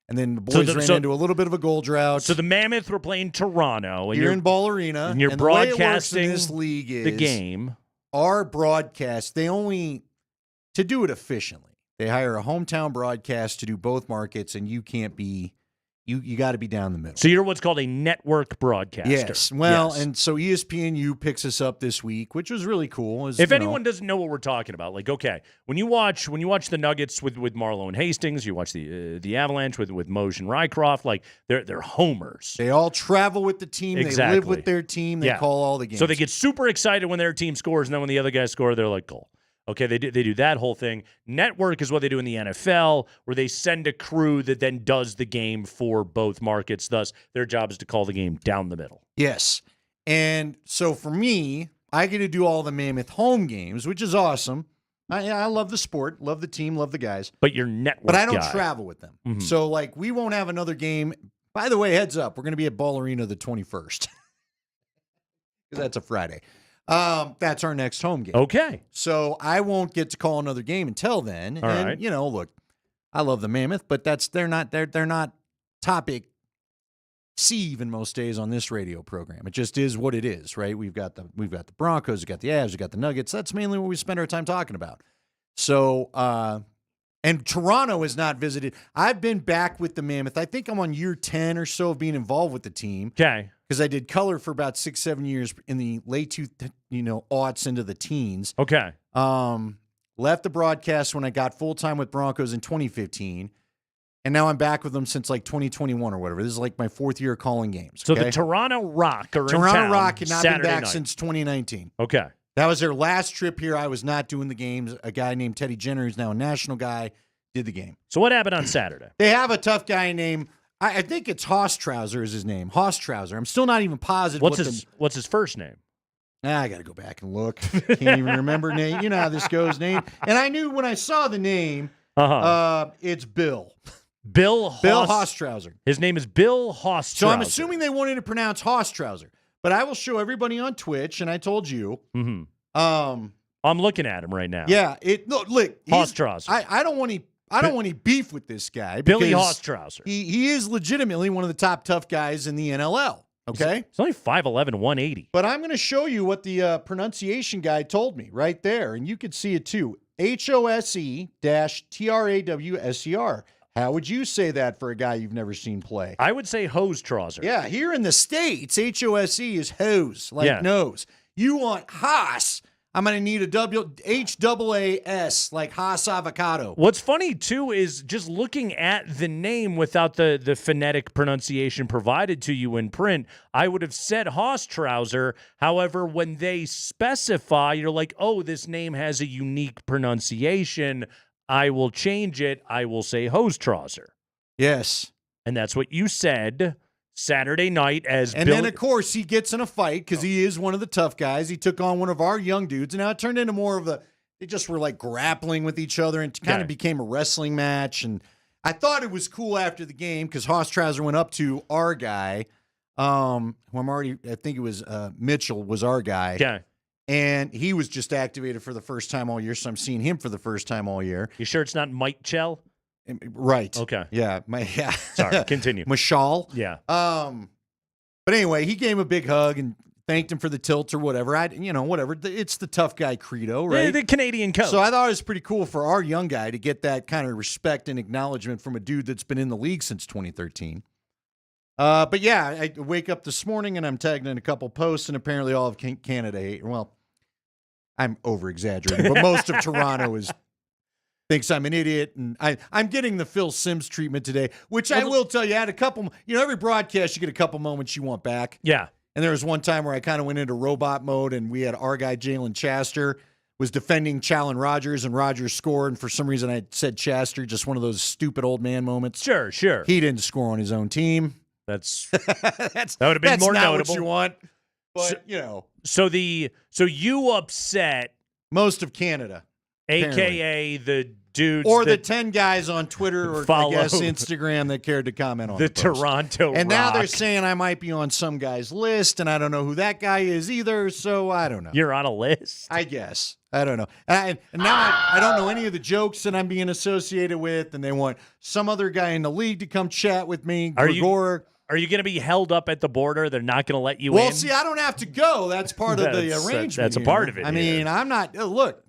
And then the boys ran into a little bit of a goal drought. So the Mammoth were playing Toronto. You're in Ball Arena. And you're broadcasting in this league is the game. Our broadcast, to do it efficiently, they hire a hometown broadcast to do both markets, and you can't be – You got to be down the middle. So you're what's called a network broadcaster. Yes. Well, and so ESPNU picks us up this week, which was really cool. If anyone doesn't know what we're talking about, like, okay, when you watch the Nuggets with Marlowe and Hastings, you watch the Avalanche with Moser and Rycroft, like they're homers. They all travel with the team. Exactly. They live with their team. They call all the games. So they get super excited when their team scores, and then when the other guys score, they're like, goal. Okay, they do that whole thing. Network is what they do in the NFL, where they send a crew that then does the game for both markets. Thus, their job is to call the game down the middle. Yes. And so for me, I get to do all the Mammoth home games, which is awesome. I love the sport, love the team, love the guys. But you're network But I don't guy. travel with them. Mm-hmm. So, we won't have another game. By the way, heads up, we're going to be at Ball Arena the 21st. That's a Friday. That's our next home game. Okay. So I won't get to call another game until then. All and right. Look, I love the Mammoth, but they're not topic C even most days on this radio program. It just is what it is, right? We've got the Broncos, we've got the Avs, we've got the Nuggets. That's mainly what we spend our time talking about. So and Toronto is not visited. I've been back with the Mammoth. I think I'm on year 10 or so of being involved with the team. Okay. Because I did color for about 6-7 years in the late aughts into the teens. Okay. Left the broadcast when I got full-time with Broncos in 2015. And now I'm back with them since 2021 or whatever. This is my fourth year calling games. So okay? the Toronto Rock are in Toronto town Rock had not Saturday been back night. since 2019. Okay. That was their last trip here. I was not doing the games. A guy named Teddy Jenner, who's now a national guy, did the game. So what happened on Saturday? They have a tough guy named, I think it's Hostrouser is his name. Hostrouser. I'm still not even positive. What's his first name? I got to go back and look. Can't even remember name. You know how this goes, name. And I knew when I saw the name, it's Bill. Bill Hostrouser. His name is Bill Hostrouser. So I'm assuming they wanted to pronounce Hostrouser. But I will show everybody on Twitch, and I told you. Mm-hmm. I'm looking at him right now. Yeah. Look. Hostrouser. I don't want any beef with this guy. Billy Hostrouser. He is legitimately one of the top tough guys in the NLL. Okay? He's only 5'11", 180. But I'm going to show you what the pronunciation guy told me right there, and you could see it too. HOSE-TRAWSER. How would you say that for a guy you've never seen play? I would say Hostrouser. Yeah, here in the States, HOSE is hose, nose. You want Haas. I'm going to need a H-double-A-S, like Haas avocado. What's funny, too, is just looking at the name without the phonetic pronunciation provided to you in print, I would have said Hostrouser. However, when they specify, you're like, oh, this name has a unique pronunciation. I will change it. I will say Hostrouser. Yes. And that's what you said Saturday night And then, of course, he gets in a fight because he is one of the tough guys. He took on one of our young dudes, and now it turned into more of they just were like grappling with each other and kind of became a wrestling match. And I thought it was cool after the game because Hastings went up to our guy, who I think it was Mitchell was our guy. Yeah. And he was just activated for the first time all year, so I'm seeing him for the first time all year. You sure it's not Mike Chell? Right. Okay. Yeah. Sorry, continue. Mashal. Yeah. But anyway, he gave him a big hug and thanked him for the tilt or whatever. Whatever. It's the tough guy credo, right? The Canadian coach. So I thought it was pretty cool for our young guy to get that kind of respect and acknowledgement from a dude that's been in the league since 2013. But yeah, I wake up this morning and I'm tagged in a couple posts, and apparently all of Canada hate. Well, I'm over-exaggerating, but most of Toronto thinks I'm an idiot, and I'm getting the Phil Simms treatment today, which I will tell you, I had a couple, every broadcast you get a couple moments you want back. Yeah. And there was one time where I kind of went into robot mode, and we had our guy, Jalen Chaster, was defending Challen Rogers, and Rogers scored, and for some reason I said Chaster, just one of those stupid old man moments. Sure. He didn't score on his own team. That would have been more not notable. What you want, but So you upset most of Canada, AKA the dudes or the 10 guys on Twitter or I guess follow Instagram that cared to comment on the post. Toronto And now they're Rock. saying I might be on some guy's list, and I don't know who that guy is either. So I don't know. You're on a list, I guess. I don't know. And now I don't know any of the jokes that I'm being associated with, and they want some other guy in the league to come chat with me. Are you going to be held up at the border? They're not going to let you in? Well, see, I don't have to go. That's part of the arrangement. That's a here. part of it. I mean, I'm not. Look,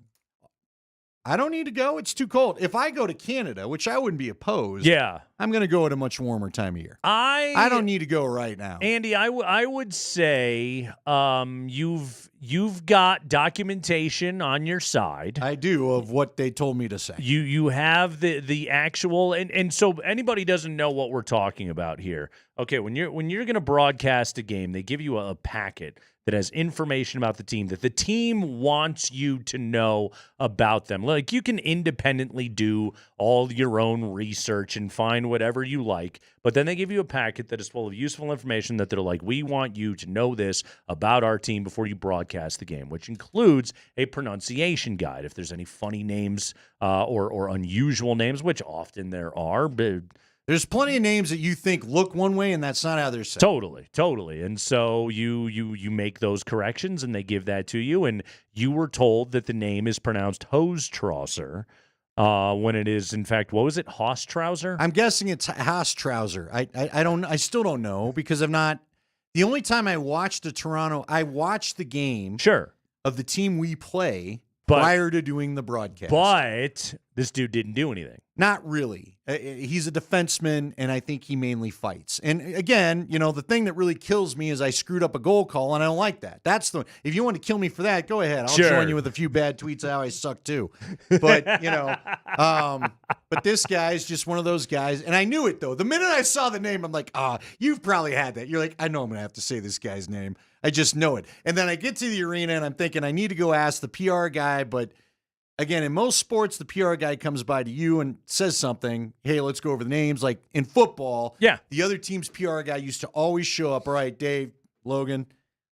I don't need to go. It's too cold. If I go to Canada, which I wouldn't be opposed, I'm going to go at a much warmer time of year. I don't need to go right now. Andy, I would say you've got documentation on your side. I do, of what they told me to say. You have the actual and so anybody doesn't know what we're talking about here. Okay, when you're going to broadcast a game, they give you a packet that has information about the team that the team wants you to know about them. Like, you can independently do all your own research and find whatever you like, but then they give you a packet that is full of useful information that they're like, we want you to know this about our team before you broadcast the game, which includes a pronunciation guide. If there's any funny names or unusual names, which often there are, but there's plenty of names that you think look one way, and that's not how they're said. Totally. And so you make those corrections, and they give that to you. And you were told that the name is pronounced Hostrauser when it is, in fact, what was it, Hostrauser? I'm guessing it's Hostrauser. I still don't know because I've not. The only time I watched I watched the game. Sure. Of the team we play prior to doing the broadcast. But this dude didn't do anything. Not really. He's a defenseman, and I think he mainly fights. And again, the thing that really kills me is I screwed up a goal call, and I don't like that. That's if you want to kill me for that, go ahead. I'll join you with a few bad tweets how I suck too. But but this guy's just one of those guys, and I knew it though. The minute I saw the name, I'm like, you've probably had that. You're like, I know I'm gonna have to say this guy's name. I just know it. And then I get to the arena, and I'm thinking I need to go ask the PR guy, but again, in most sports, the PR guy comes by to you and says something. Hey, let's go over the names. Like in football, the other team's PR guy used to always show up. All right, Dave, Logan,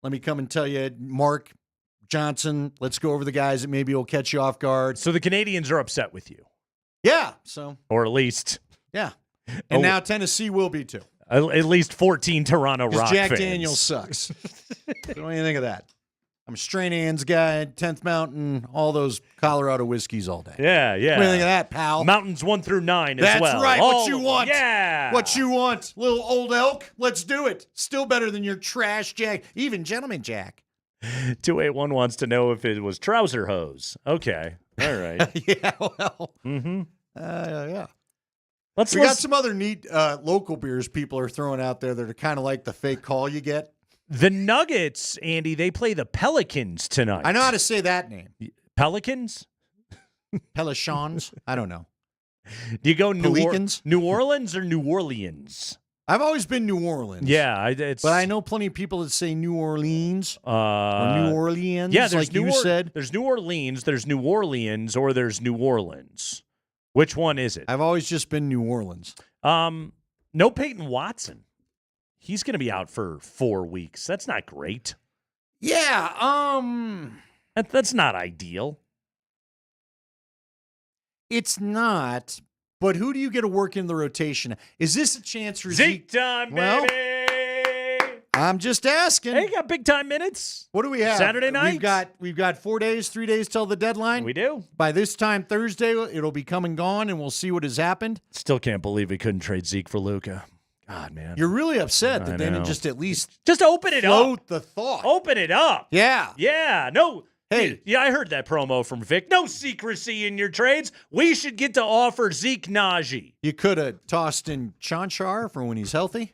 let me come and tell you, Mark Johnson, let's go over the guys that maybe will catch you off guard. So the Canadians are upset with you. Yeah. So, or at least. Yeah. And now Tennessee will be too. At least 14 Toronto Rock Jack fans. Daniels sucks. What do you think of that? I'm a Strain Hands guy, 10th Mountain, all those Colorado whiskeys all day. Yeah. What do you think of that, pal? Mountains 1 through 9 as well. That's right. What you want. Yeah. What you want. Little old elk. Let's do it. Still better than your trash Jack. Even Gentleman Jack. 281 wants to know if it was trouser hose. Okay. All right. Yeah, well. Mm-hmm. Yeah. We got some other neat local beers people are throwing out there that are kind of like the fake call you get. The Nuggets, Andy, they play the Pelicans tonight. I know how to say that name. Pelicans? Pelicans? I don't know. Do you go Pelicans? New Orleans or New Orleans? I've always been New Orleans. Yeah, but I know plenty of people that say New Orleans or New Orleans. Yeah, there's like you said. There's New Orleans, there's New Orleans, or there's New Orleans. Which one is it? I've always just been New Orleans. No Peyton Watson. He's going to be out for 4 weeks. That's not great. Yeah, That's not ideal. it's not. But who do you get to work in the rotation? Is this a chance for Zeke time, Well, baby. I'm just asking. Hey, you got big time minutes. What do we have? Saturday night? We've got 4 days, 3 days till the deadline. We do. By this time Thursday, it'll be come and gone, and we'll see what has happened. Still can't believe we couldn't trade Zeke for Luka. God, man. You're really upset I that they didn't know. just at least Just open it up. float the thought. Open it up. Yeah. Yeah. No. Hey. Yeah, I heard that promo from Vic. No secrecy in your trades. We should get to offer Zeke Najee. You could have tossed in Chanchar for when he's healthy.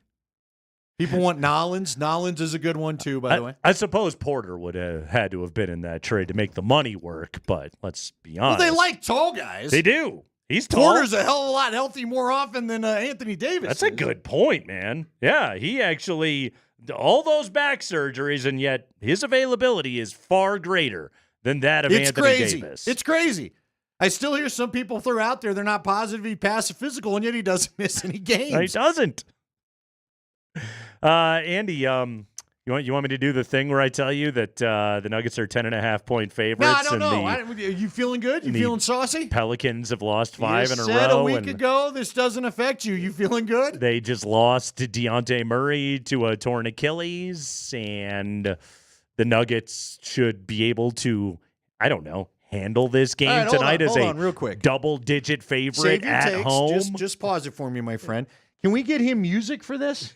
People want Nollins. Nollins is a good one, too, by the way. I suppose Porter would have had to have been in that trade to make the money work, but let's be honest. Well, they like tall guys. They do. He's tall. Porter's a hell of a lot healthy more often than Anthony Davis. That's a good point, man. Yeah, he actually, all those back surgeries, and yet his availability is far greater than that of Anthony crazy. Davis. It's crazy. I still hear some people throw out there they're not positive he passed a physical, and yet he doesn't miss any games. No, he doesn't. Andy, you want me to do the thing where I tell you that the Nuggets are 10.5-point favorites? No, I don't know. And Are you feeling good? You the feeling saucy? Pelicans have lost 5 you in a said row. a week and ago this doesn't affect you. You feeling good? They just lost to Dejounte Murray to a torn Achilles, and the Nuggets should be able to, I don't know, handle this game All right, tonight as hold a on, real quick. double-digit favorite Save your at takes. home. Just pause it for me, my friend. Can we get him music for this?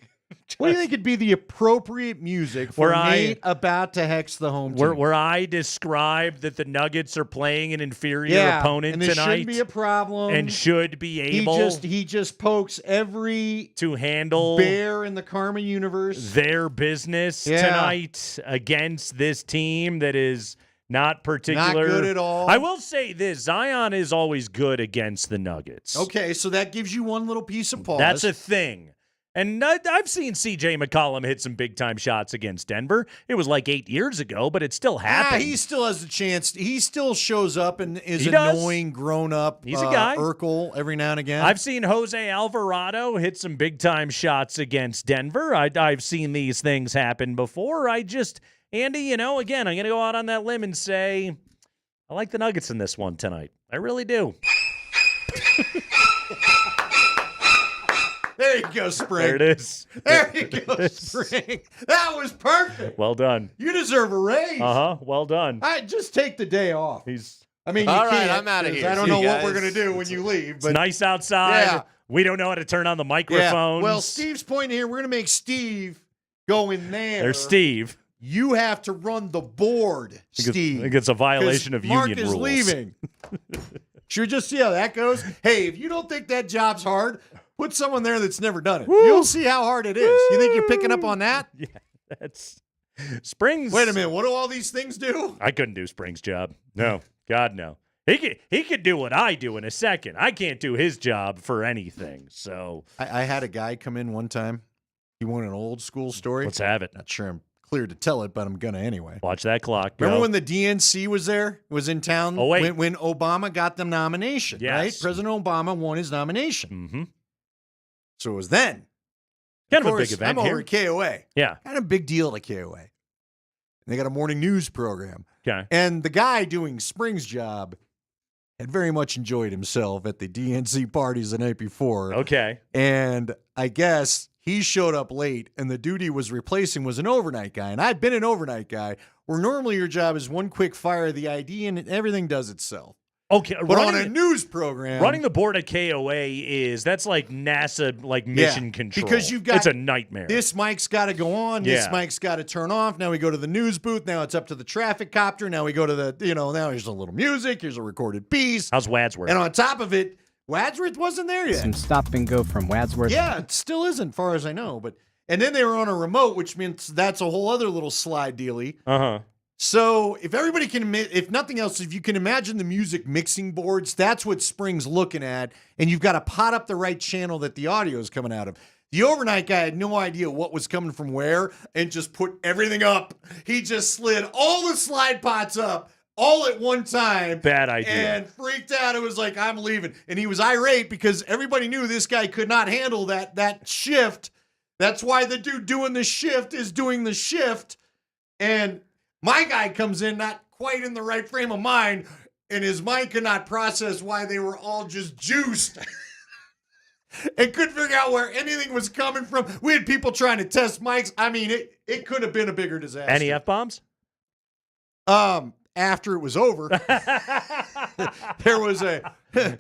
What do you think would be the appropriate music for Nate about to hex the home team? Where I describe that the Nuggets are playing an inferior opponent and this tonight, shouldn't be a problem, and should be able he just pokes every to handle bear in the Karma universe their business tonight against this team that is not particular. Not good at all. I will say this: Zion is always good against the Nuggets. Okay, so that gives you one little piece of pause. That's a thing. And I've seen C.J. McCollum hit some big-time shots against Denver. It was like 8 years ago, but it still happened. He still has a chance. He still shows up and is annoying, grown-up He's a guy. Urkel every now and again. I've seen Jose Alvarado hit some big-time shots against Denver. I've seen these things happen before. Andy, again, I'm going to go out on that limb and say I like the Nuggets in this one tonight. I really do. There you go, Spring. There it is. There you go, Spring. That was perfect. Well done. You deserve a raise. Well done. All right, just take the day off. You All right, can't, I'm outta 'cause here. I don't See know you what we're guys. going to do when you leave. It's But nice outside. Yeah. We don't know how to turn on the yeah. microphones. Well, Steve's point here, we're going to make Steve go in there. There's Steve. You have to run the board, Steve. I think it's a violation of Mark union is rules. leaving. Should we just see how that goes? Hey, if you don't think that job's hard, put someone there that's never done it. You'll see how hard it is. You think you're picking up on that? Yeah, that's Springs. Wait a minute. What do all these things do? I couldn't do Springs' job. No, God, no. He could do what I do in a second. I can't do his job for anything. So I had a guy come in one time. He wanted an old school story. Let's have it. Not sure I'm clear to tell it, but I'm going to anyway. Watch that clock. Remember Go. when the DNC was in town? Oh, wait. When Obama got the nomination, Yes. right? President Obama won his nomination. Mm-hmm. So it was then. Kind of a course, big event I'm here. over at KOA. Yeah. Kind of a big deal at KOA. And they got a morning news program. Okay. And the guy doing Spring's job had very much enjoyed himself at the DNC parties the night before. Okay. And I guess he showed up late, and the dude he was replacing was an overnight guy. And I've been an overnight guy, where normally your job is one quick fire of the ID, and everything does itself. Okay, But on a news program, running the board at KOA that's like NASA, like mission control. because you've got it's a nightmare. This mic's got to go on. This Yeah. mic's got to turn off. Now we go to the news booth. Now it's up to the traffic copter. Now we go to the, now here's a little music. Here's a recorded piece. How's Wadsworth? And on top of it, Wadsworth wasn't there yet. Some stop and go from Wadsworth. Yeah, it still isn't, far as I know. And then they were on a remote, which means that's a whole other little slide dealy. Uh-huh. So if everybody can, if nothing else, if you can imagine the music mixing boards, that's what Spring's looking at. And you've got to pot up the right channel that the audio is coming out of. The overnight guy had no idea what was coming from where and just put everything up. He just slid all the slide pots up all at one time. Bad idea. And freaked out. It was like, I'm leaving. And he was irate because everybody knew this guy could not handle that shift. That's why the dude doing the shift is doing the shift. And my guy comes in not quite in the right frame of mind, and his mind could not process why they were all just juiced. And couldn't figure out where anything was coming from. We had people trying to test mics. I mean, it could have been a bigger disaster. Any F-bombs? After it was over, there was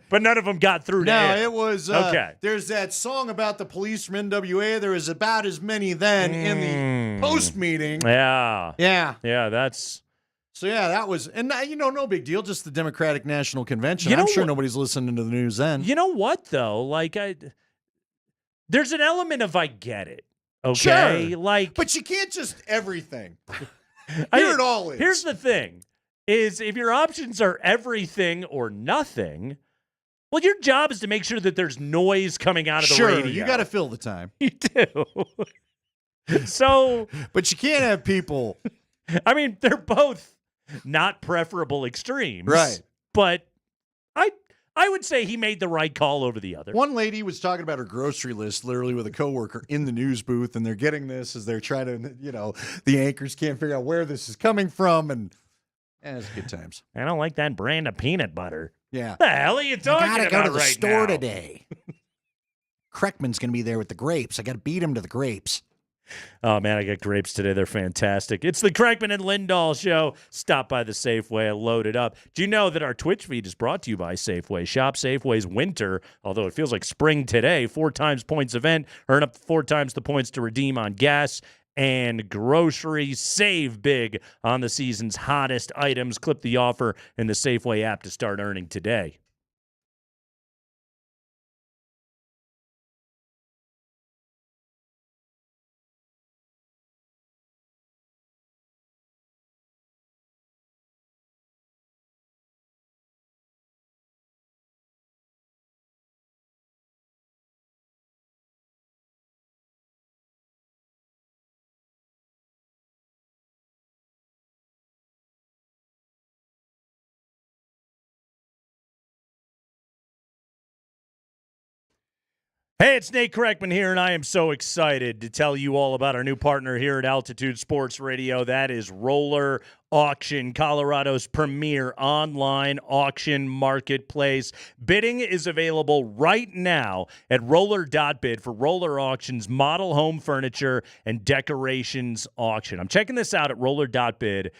but none of them got through. No, it was okay. There's that song about the police from NWA. There was about as many then in the post meeting. Yeah, that's. So yeah, that was, and no big deal. Just the Democratic National Convention. You know I'm sure what? nobody's listening to the news then. You know what though? Like there's an element of I get it. Okay, Sure. like, but you can't just everything. Here it all is. Here's the thing: is if your options are everything or nothing, well, your job is to make sure that there's noise coming out of the radio. You got to fill the time. You do. So, but you can't have people. I mean, they're both not preferable extremes, right? But I would say he made the right call over the other. One lady was talking about her grocery list literally with a coworker in the news booth, and they're getting this as they're trying to, the anchors can't figure out where this is coming from, and it's good times. I don't like that brand of peanut butter. Yeah. What the hell are you talking about I gotta go to the right store now? today. Kreckman's going to be there with the grapes. I got to beat him to the grapes. Oh, man, I got grapes today. They're fantastic. It's the Kreckman and Lindahl show. Stop by the Safeway. Load it up. Do you know that our Twitch feed is brought to you by Safeway? Shop Safeway's winter, although it feels like spring today. 4 times points event. Earn up 4 times the points to redeem on gas and groceries. Save big on the season's hottest items. Clip the offer in the Safeway app to start earning today. Hey, it's Nate Kreckman here, and I am so excited to tell you all about our new partner here at Altitude Sports Radio. That is Roller Auction, Colorado's premier online auction marketplace. Bidding is available right now at roller.bid for Roller Auction's model home furniture and decorations auction. I'm checking this out at roller.bid.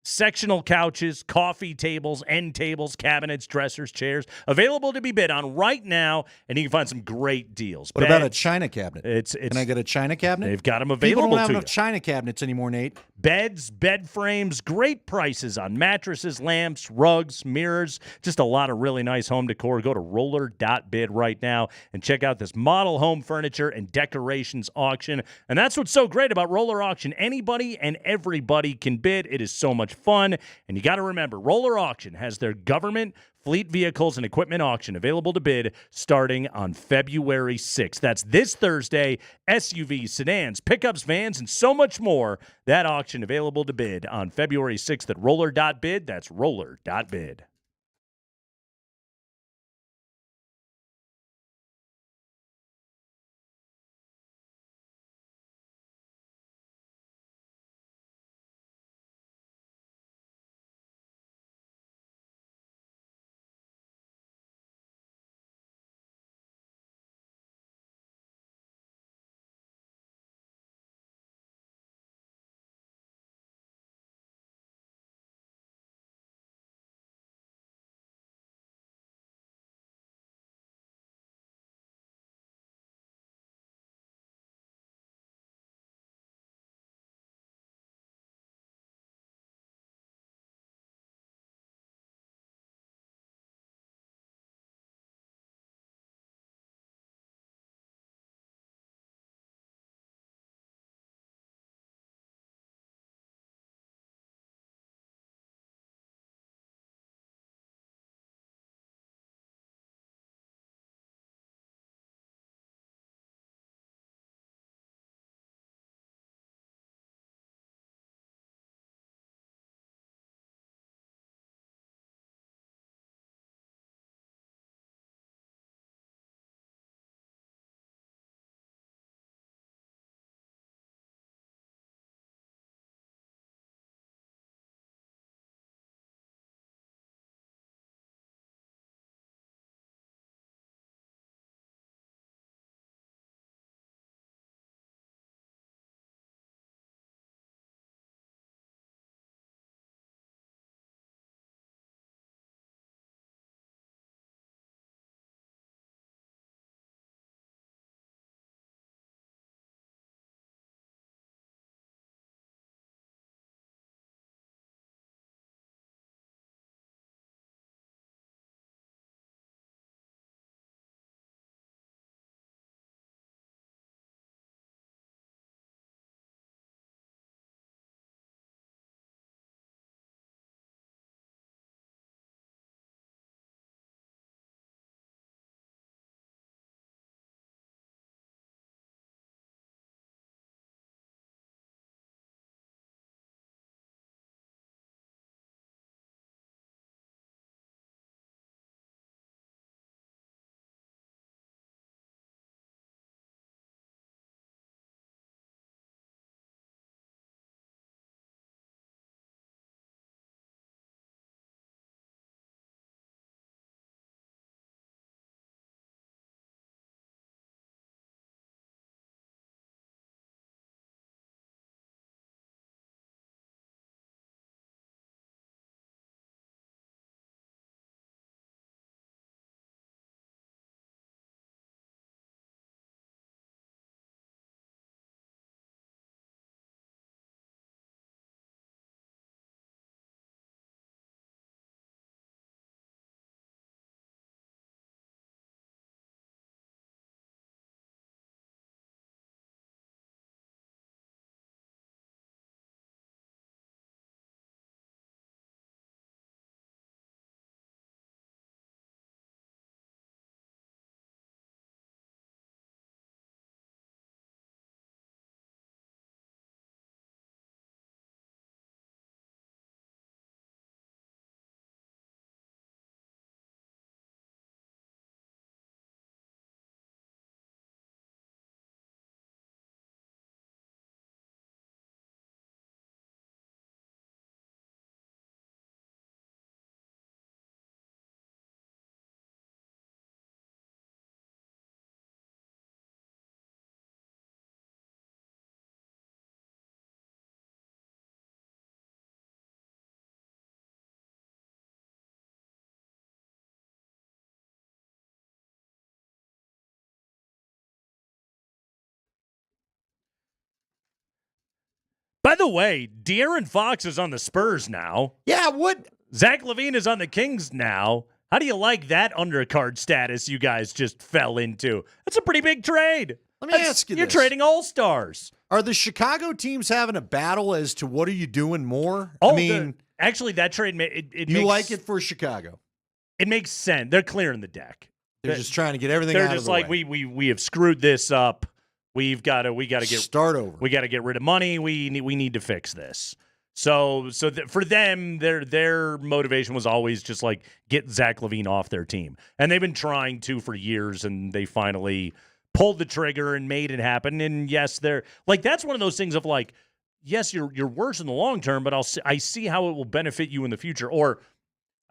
Sectional couches, coffee tables, end tables, cabinets, dressers, chairs, available to be bid on right now, and you can find some great deals. What about a china cabinet? Can I get a china cabinet? They've got them People available don't have to enough you. china cabinets anymore, Nate. Beds, bed frames, great prices on mattresses, lamps, rugs, mirrors, just a lot of really nice home decor. Go to roller.bid right now and check out this model home furniture and decorations auction. And that's what's so great about Roller Auction. Anybody and everybody can bid. It is so much fun. And you got to remember, Roller Auction has their government, fleet vehicles, and equipment auction available to bid starting on February 6th. That's this Thursday. SUVs, sedans, pickups, vans, and so much more. That auction available to bid on February 6th at roller.bid. That's roller.bid. By the way, De'Aaron Fox is on the Spurs now. Yeah, what? Zach LaVine is on the Kings now. How do you like that undercard status you guys just fell into? That's a pretty big trade. Let me ask you You're this. trading all-stars. Are the Chicago teams having a battle as to what are you doing more? Oh, I mean, actually, that trade, you like it for Chicago. It makes sense. They're clearing the deck. They're just trying to get everything They're out just of the like, way. we have screwed this up. We got to get start over. We got to get rid of money. We need to fix this. So for them, their motivation was always just like get Zach LaVine off their team, and they've been trying to for years, and they finally pulled the trigger and made it happen. And yes, they're like that's one of those things of like, yes, you're worse in the long term, but I see how it will benefit you in the future, or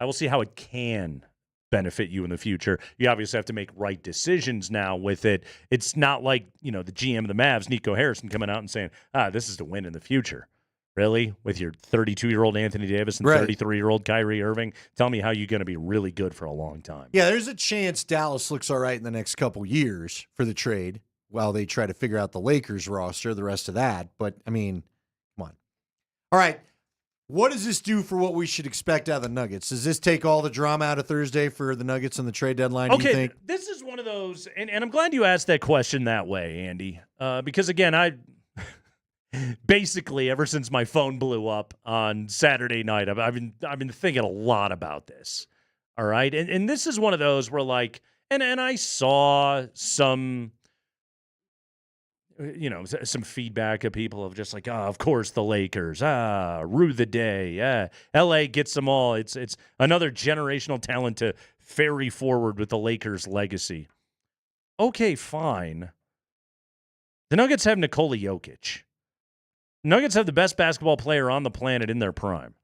I will see how it can benefit you in the future. You obviously have to make right decisions now with it. It's not like, the GM of the Mavs, Nico Harrison, coming out and saying, this is to win in the future. Really? With your 32-year-old Anthony Davis and 33-year-old Kyrie Irving? Tell me how you're going to be really good for a long time. Yeah, there's a chance Dallas looks all right in the next couple years for the trade while they try to figure out the Lakers roster, the rest of that. But, I mean, come on. All right. What does this do for what we should expect out of the Nuggets? Does this take all the drama out of Thursday for the Nuggets and the trade deadline, do you think? This is one of those, and I'm glad you asked that question that way, Andy, because, again, I basically, ever since my phone blew up on Saturday night, I've been thinking a lot about this, all right? And this is one of those where, like, and I saw some some feedback of people of just like, of course the Lakers, rue the day, LA gets them all. It's another generational talent to ferry forward with the Lakers legacy. Okay, fine. The Nuggets have Nikola Jokic. Nuggets have the best basketball player on the planet in their prime.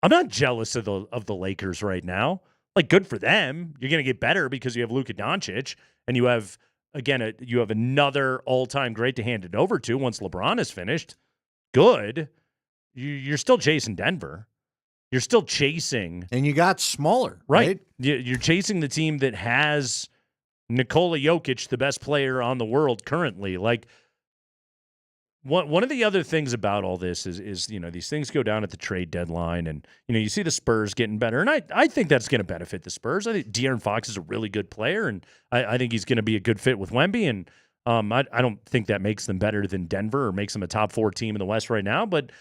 I'm not jealous of the Lakers right now. Like, good for them. You're going to get better because you have Luca Donic and you have, again, you have another all-time great to hand it over to once LeBron is finished. Good. You're still chasing Denver. You're still chasing. And you got smaller, right? You're chasing the team that has Nikola Jokic, the best player on the world currently. Like, one of the other things about all this is these things go down at the trade deadline, and you see the Spurs getting better, and I think that's going to benefit the Spurs. I think De'Aaron Fox is a really good player, and I think he's going to be a good fit with Wemby, and I don't think that makes them better than Denver or makes them a top 4 team in the West right now, but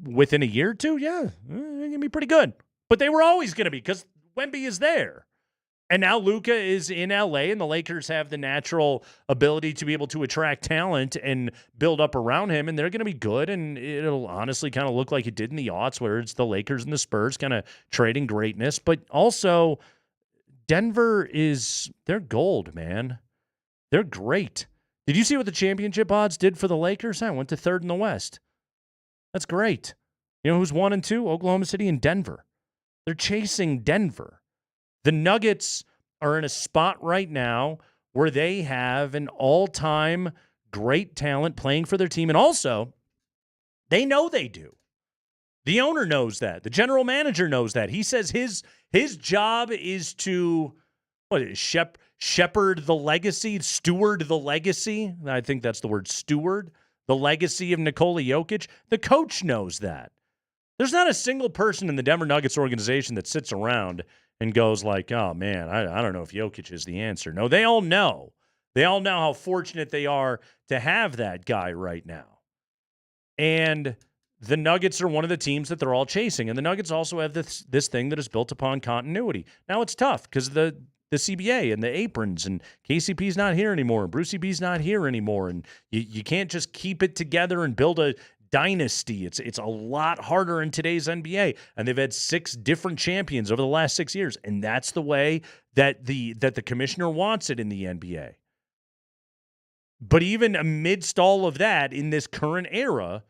within a year or two, yeah, they're going to be pretty good. But they were always going to be because Wemby is there. And now Luka is in LA, and the Lakers have the natural ability to be able to attract talent and build up around him, and they're going to be good. And it'll honestly kind of look like it did in the aughts, where it's the Lakers and the Spurs kind of trading greatness. But also, Denver they're gold, man. They're great. Did you see what the championship odds did for the Lakers? I went to 3rd in the West. That's great. You know who's 1 and 2? Oklahoma City and Denver. They're chasing Denver. The Nuggets are in a spot right now where they have an all-time great talent playing for their team. And also, they know they do. The owner knows that. The general manager knows that. He says his job is to shepherd the legacy, steward the legacy. I think that's the word, steward, the legacy of Nikola Jokic. The coach knows that. There's not a single person in the Denver Nuggets organization that sits around and goes like, oh, man, I don't know if Jokic is the answer. No, they all know. They all know how fortunate they are to have that guy right now. And the Nuggets are one of the teams that they're all chasing. And the Nuggets also have this thing that is built upon continuity. Now, it's tough because the CBA and the aprons, and KCP's not here anymore, and Brucey B's not here anymore. And you can't just keep it together and build a dynasty. It's a lot harder in today's NBA, and they've had 6 different champions over the last 6 years, and that's the way that the commissioner wants it in the NBA. But even amidst all of that, in this current era,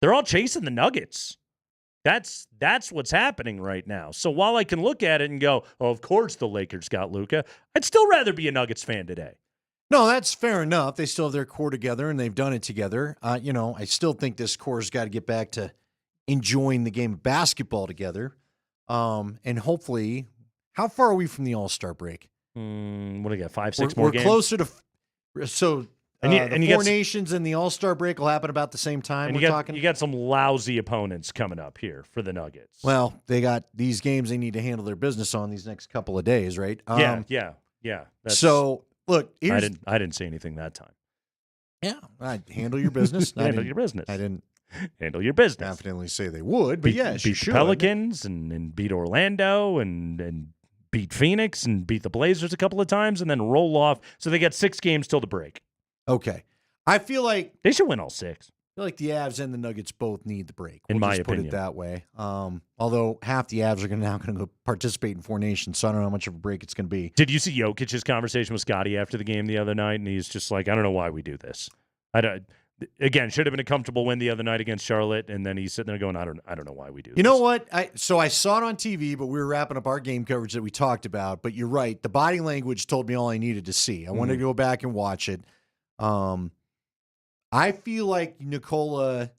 they're all chasing the Nuggets. That's what's happening right now. So while I can look at it and go, oh, of course the Lakers got Luka, I'd still rather be a Nuggets fan today. No, that's fair enough. They still have their core together, and they've done it together. I still think this core's got to get back to enjoying the game of basketball together. And hopefully, how far are we from the All-Star break? What do you got, 5, 6 more games? We're closer to – so the Four Nations and the All-Star break will happen about the same time. And you got some lousy opponents coming up here for the Nuggets. Well, they got these games they need to handle their business on these next couple of days, right? Yeah. So look, I didn't say anything that time. Yeah, I handle your business. Handle your business. I didn't handle your business. Definitely say they would, but yes, you beat should. the Pelicans and beat Orlando and beat Phoenix and beat the Blazers a couple of times and then roll off. So they got 6 games till the break. Okay. I feel like they should win all 6. I feel like the Avs and the Nuggets both need the break. In my just opinion. Put it that way. Although half the Avs are now going to go participate in Four Nations, so I don't know how much of a break it's going to be. Did you see Jokic's conversation with Scotty after the game the other night? And he's just like, I don't know why we do this. Again, should have been a comfortable win the other night against Charlotte, and then he's sitting there going, I don't know why we do this. You know what? So I saw it on TV, but we were wrapping up our game coverage that we talked about. But you're right. The body language told me all I needed to see. I wanted to go back and watch it. I feel like Nikola,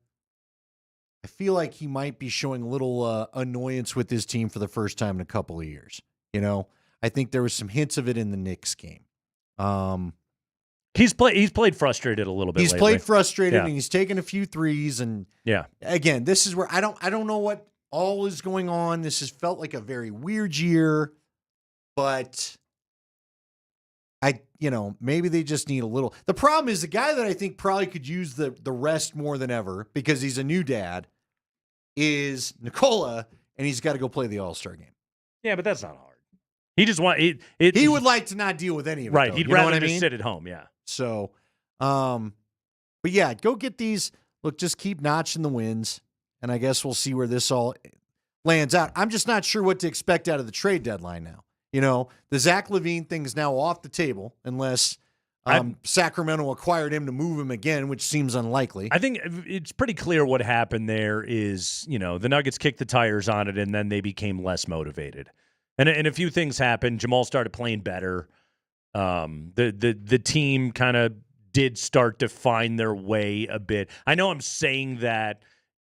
he might be showing a little annoyance with his team for the first time in a couple of years. You know, I think there was some hints of it in the Knicks game. He's played frustrated a little bit. He's lately. played frustrated, and he's taken a few threes. And again, this is where I don't know what all is going on. This has felt like a very weird year, but maybe they just need a little. The problem is the guy that I think probably could use the rest more than ever because he's a new dad is Nikola, and he's got to go play the All-Star game. Yeah, but that's not hard. He just want he would like to not deal with any of it. Right, though. he'd You know rather what I just mean? sit at home. Yeah. So, but yeah, go get these. Look, just keep notching the wins, and I guess we'll see where this all lands out. I'm just not sure what to expect out of the trade deadline now. You know, the Zach LaVine thing is now off the table unless Sacramento acquired him to move him again, which seems unlikely. I think it's pretty clear what happened there is, the Nuggets kicked the tires on it, and then they became less motivated. And a few things happened. Jamal started playing better. The team kind of did start to find their way a bit. I know I'm saying that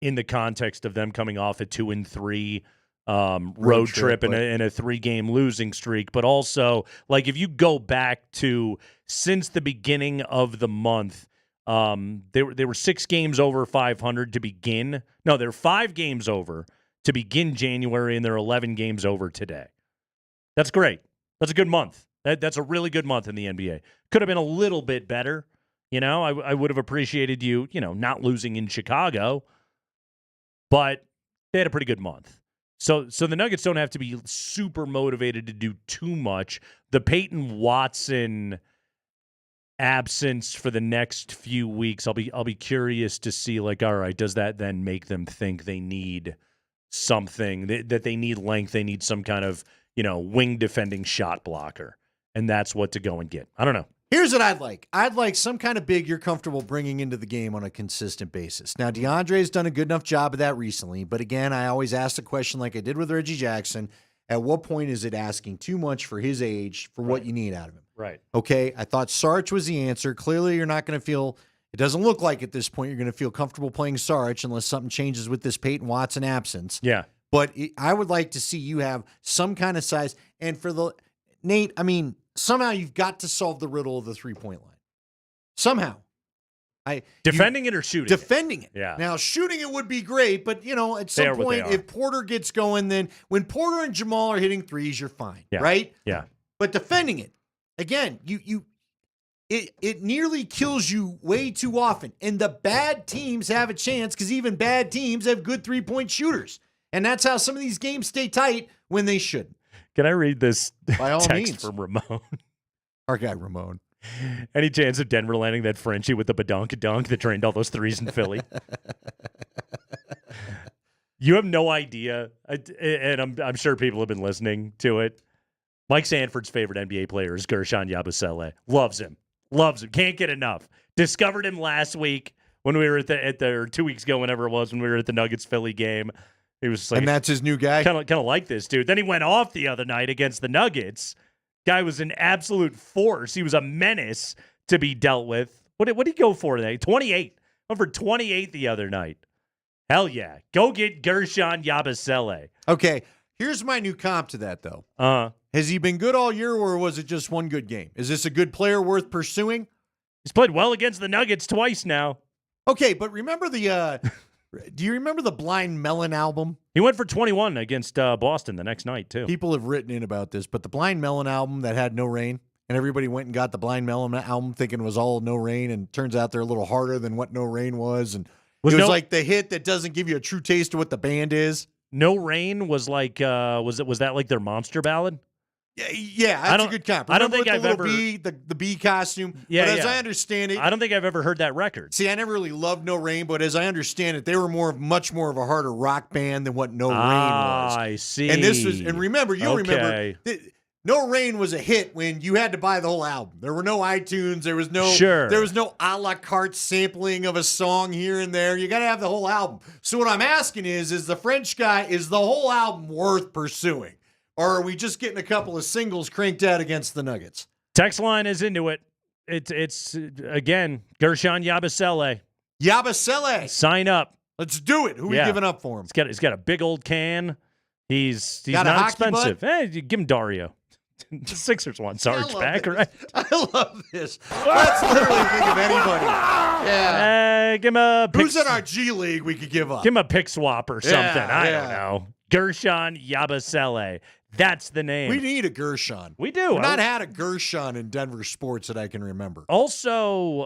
in the context of them coming off a 2-3 road trip and a 3-game losing streak, but also like if you go back to since the beginning of the month, they were 6 games over 500 to begin. No, they're 5 games over to begin January, and they're 11 games over today. That's great. That's a good month. That's a really good month in the NBA. Could have been a little bit better. I would have appreciated you, not losing in Chicago, but they had a pretty good month. So the Nuggets don't have to be super motivated to do too much. The Peyton Watson absence for the next few weeks, I'll be curious to see, like, all right, does that then make them think they need something, that they need length, they need some kind of, wing defending shot blocker, and that's what to go and get. I don't know. Here's what I'd like. I'd like some kind of big you're comfortable bringing into the game on a consistent basis. Now, DeAndre's done a good enough job of that recently, but again, I always ask the question like I did with Reggie Jackson, at what point is it asking too much for his age for what you need out of him? Right. Okay, I thought Sarge was the answer. Clearly, you're not going to feel, it doesn't look like at this point you're going to feel comfortable playing Sarge unless something changes with this Peyton Watson absence. Yeah. But I would like to see you have some kind of size. And for Nate, somehow you've got to solve the riddle of the 3-point line. Somehow. Defending it or shooting Defending it. Yeah. Now, shooting it would be great, but, at some point, if Porter gets going, then when Porter and Jamal are hitting threes, you're fine, right? Yeah. But defending it, again, it nearly kills you way too often. And the bad teams have a chance because even bad teams have good 3-point shooters. And that's how some of these games stay tight when they shouldn't. Can I read this By all text means. from Ramon? Our guy, Ramon. Any chance of Denver landing that Frenchie with the badonkadonk that drained all those threes in Philly? You have no idea, and I'm sure people have been listening to it. Mike Sanford's favorite NBA player is Gershon Yabusele. Loves him. Can't get enough. Discovered him last week when we were or 2 weeks ago, whenever it was, when we were at the Nuggets Philly game. He was like, and that's his new guy? Kind of like this dude. Then he went off the other night against the Nuggets. Guy was an absolute force. He was a menace to be dealt with. What did he go for today? 28. Went for 28 the other night. Hell yeah. Go get Gershon Yabusele. Okay, here's my new comp to that, though. Has he been good all year, or was it just one good game? Is this a good player worth pursuing? He's played well against the Nuggets twice now. Okay, but remember the do you remember the Blind Melon album? He went for 21 against Boston the next night, too. People have written in about this, but the Blind Melon album that had No Rain, and everybody went and got the Blind Melon album thinking it was all No Rain, and turns out they're a little harder than what No Rain was. And it was like the hit that doesn't give you a true taste of what the band is. No Rain was like, was that like their monster ballad? Yeah, that's a good comp. I don't think I've ever the bee costume. Yeah, but as I understand it, I don't think I've ever heard that record. See, I never really loved No Rain, but as I understand it, they were much more of a harder rock band than what No Rain was. I see. And remember, remember, No Rain was a hit when you had to buy the whole album. There were no iTunes. There was no a la carte sampling of a song here and there. You got to have the whole album. So what I'm asking is the French guy, is the whole album worth pursuing? Or are we just getting a couple of singles cranked out against the Nuggets? Text line is into it. It's again, Gershon Yabusele. Yabusele. Sign up. Let's do it. Who are we giving up for him? He's got a big old can. He's got not expensive. You give him Dario. The Sixers want Sarge back, right? I love this. Let's literally think of anybody. Yeah. Give him a Who's in our G League we could give up? Give him a pick swap or something. I don't know. Gershon Yabusele. That's the name. We need a Gershon. We do. We've not had a Gershon in Denver sports that I can remember. Also,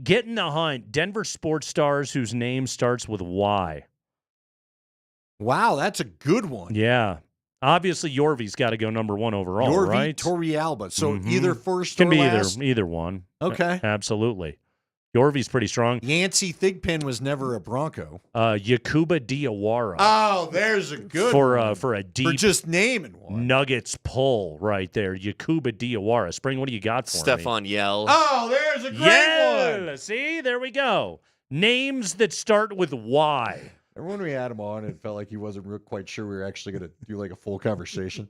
get in the hunt. Denver sports stars whose name starts with Y. Wow, that's a good one. Yeah. Obviously, Yorvi's got to go number one overall, Yorvi, right? Torrealba. So either first Can or be last? either one. Okay. Absolutely. Yorvi's pretty strong. Yancey Thigpen was never a Bronco. Yakuba Diawara. Oh, there's a good one. For a deep For just naming one. Nuggets pull right there. Yakuba Diawara. Spring, what do you got for me? Stefan Yell. Oh, there's a great one. See, there we go. Names that start with Y. Remember when we had him on, it felt like he wasn't quite sure we were actually going to do like a full conversation.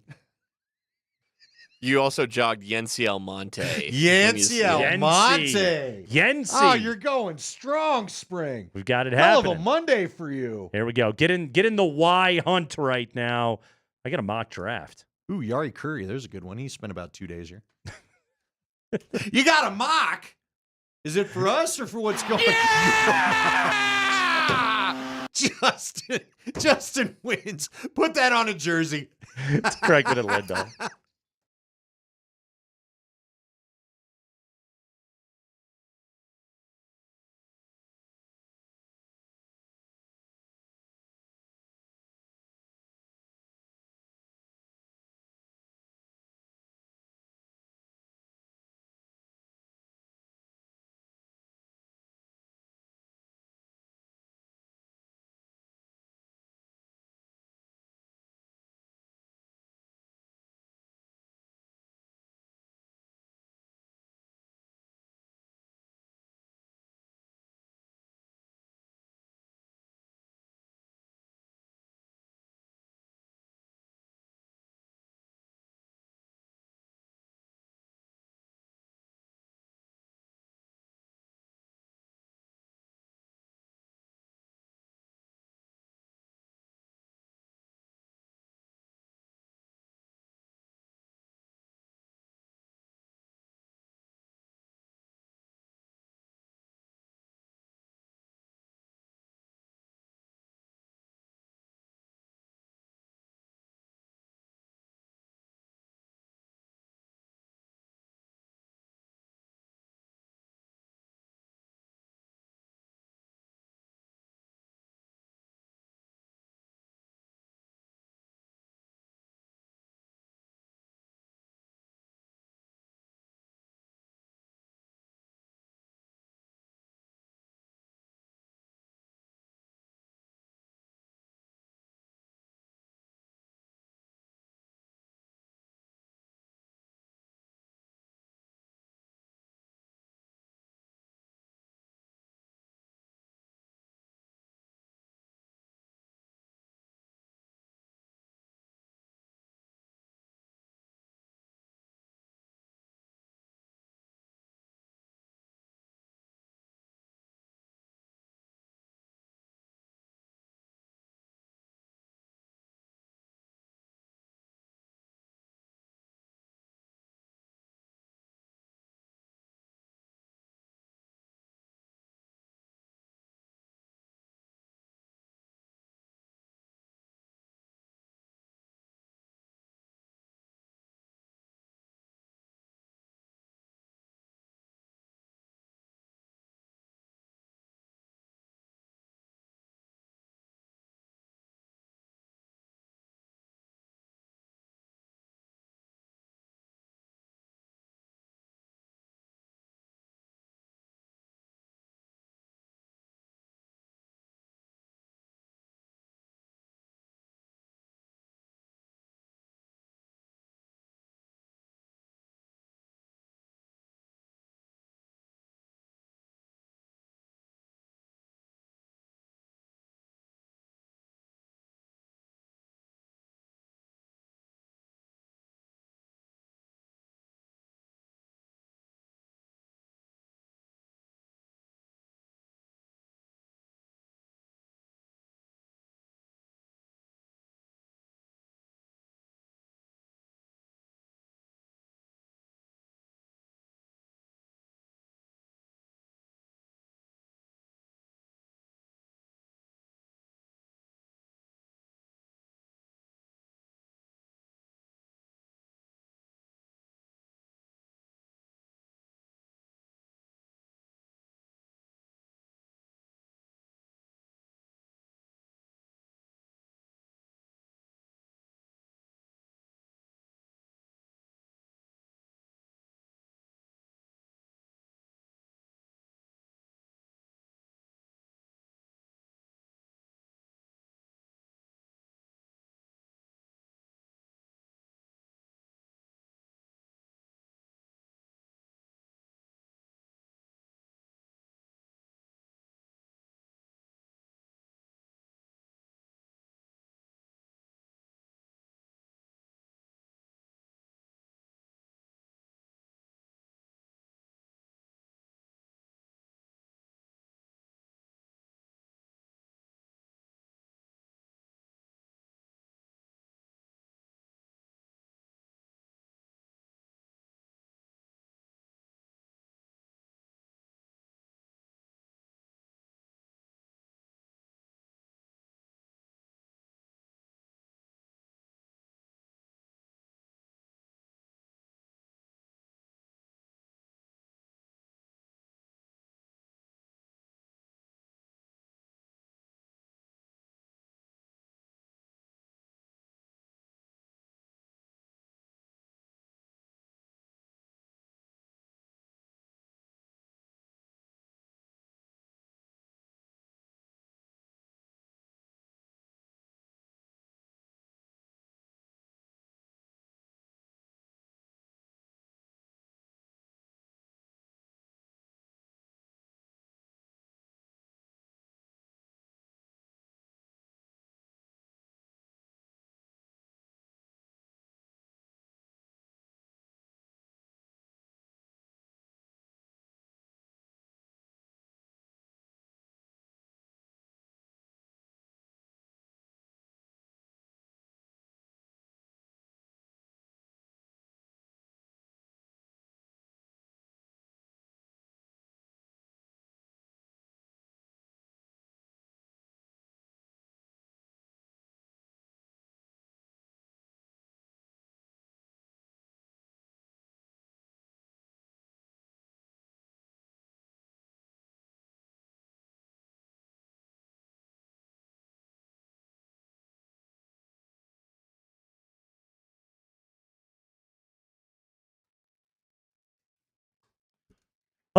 You also jogged Yency Almonte. Yency Almonte. Yency. Oh, you're going strong, Spring. We've got it Hell happening. of a Monday for you. Here we go. Get in the Y hunt right now. I got a mock draft. Ooh, Yari Curry. There's a good one. He spent about 2 days here. You got a mock? Is it for us or for what's going on? Justin wins. Put that on a jersey. It's Kreckman and Lindahl.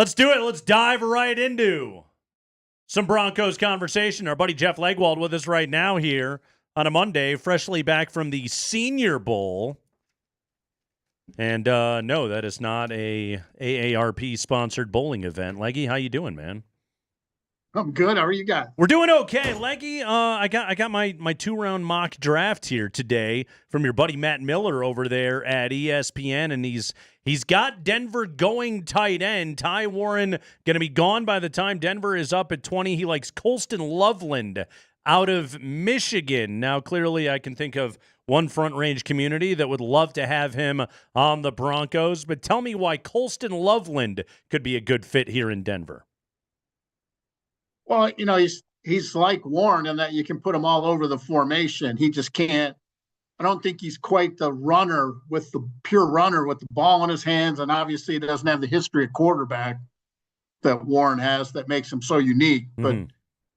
Let's do it. Let's dive right into some Broncos conversation. Our buddy Jeff Legwold with us right now here on a Monday, freshly back from the Senior Bowl. And no, that is not a AARP-sponsored bowling event. Leggy, how you doing, man? I'm good. How are you guys? We're doing okay, Leggy. I got my 2-round mock draft here today from your buddy Matt Miller over there at ESPN, and he's got Denver going tight end. Ty Warren going to be gone by the time Denver is up at 20. He likes Colston Loveland out of Michigan. Now, clearly, I can think of one Front Range community that would love to have him on the Broncos, but tell me why Colston Loveland could be a good fit here in Denver. Well, he's like Warren in that you can put him all over the formation. He just can't. I don't think he's quite the pure runner with the ball in his hands, and obviously he doesn't have the history of quarterback that Warren has that makes him so unique. Mm-hmm.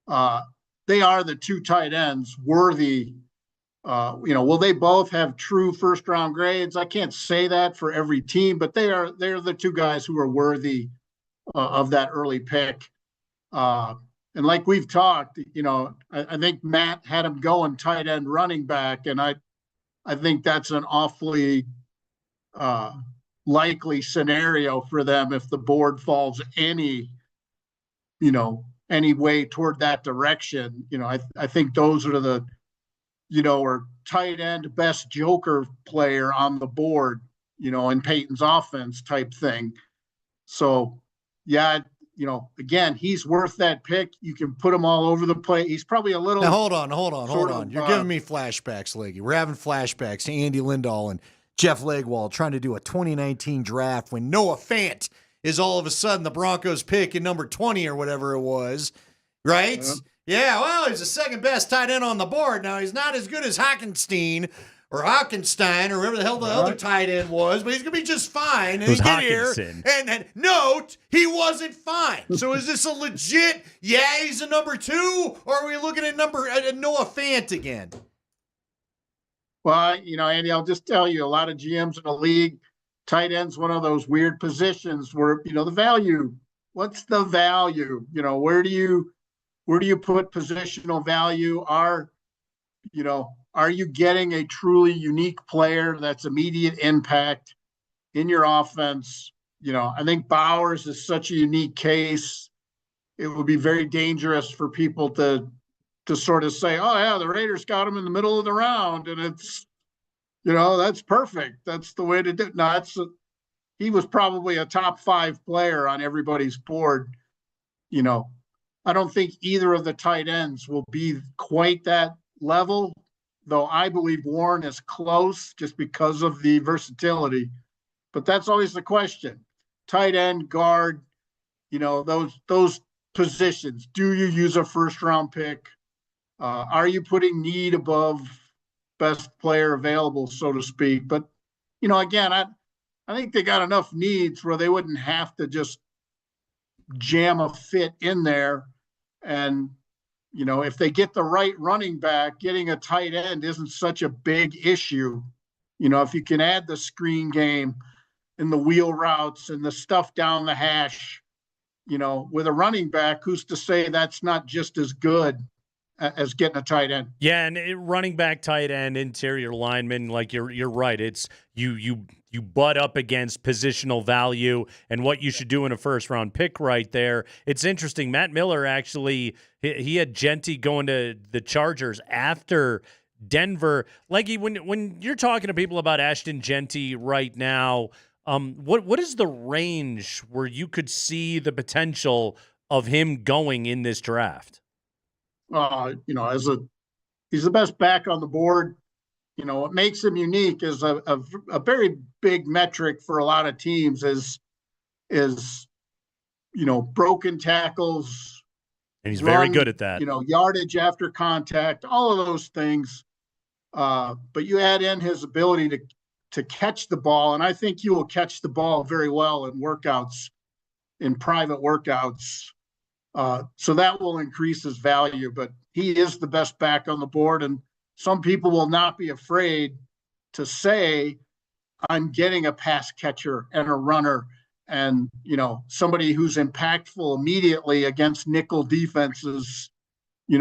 But they are the two tight ends worthy. Will they both have true first-round grades? I can't say that for every team, but they're the two guys who are worthy of that early pick. And like we've talked, I think Matt had him going tight end running back, and I think that's an awfully likely scenario for them if the board falls any way toward that direction. I think those are the, or tight end best joker player on the board, in Peyton's offense type thing. So, yeah, again, he's worth that pick. You can put him all over the place. He's probably a little. Now, hold on. You're giving me flashbacks, Leggy. We're having flashbacks to Andy Lindall and Jeff Legwold trying to do a 2019 draft when Noah Fant is all of a sudden the Broncos pick in number 20 or whatever it was, right? Yeah, well, he's the second best tight end on the board. Now, he's not as good as Hockenstein or Hockenstein or whoever the hell the other tight end was, but he's going to be just fine. And It was he get here, Hockenson. and note, he wasn't fine. So is this a legit, he's a number 2, or are we looking at Noah Fant again? Well, Andy, I'll just tell you, a lot of GMs in the league, tight end's one of those weird positions where, the value, what's the value? Where do you put positional value? Are you getting a truly unique player that's immediate impact in your offense? I think Bowers is such a unique case. It would be very dangerous for people to sort of say, oh, yeah, the Raiders got him in the middle of the round, and it's, that's perfect. That's the way to do it. No, he was probably a top 5 player on everybody's board. I don't think either of the tight ends will be quite that level, though I believe Warren is close just because of the versatility. But that's always the question. Tight end, guard, those positions. Do you use a first-round pick? Are you putting need above best player available, so to speak? But, again, I think they got enough needs where they wouldn't have to just jam a fit in there. And, if they get the right running back, getting a tight end isn't such a big issue. If you can add the screen game and the wheel routes and the stuff down the hash, with a running back, who's to say that's not just as good as getting a tight end? Yeah, and running back, tight end, interior lineman, like you're right. It's you butt up against positional value and what you should do in a first-round pick right there. It's interesting. Matt Miller actually, he had Genty going to the Chargers after Denver. Leggy, when you're talking to people about Ashton Genty right now, what is the range where you could see the potential of him going in this draft? He's the best back on the board. What makes him unique is a very big metric for a lot of teams is broken tackles. And he's very good at that. Yardage after contact, all of those things. But you add in his ability to catch the ball, and I think he will catch the ball very well in workouts, in private workouts. So that will increase his value, but he is the best back on the board. And some people will not be afraid to say, I'm getting a pass catcher and a runner and, somebody who's impactful immediately against nickel defenses,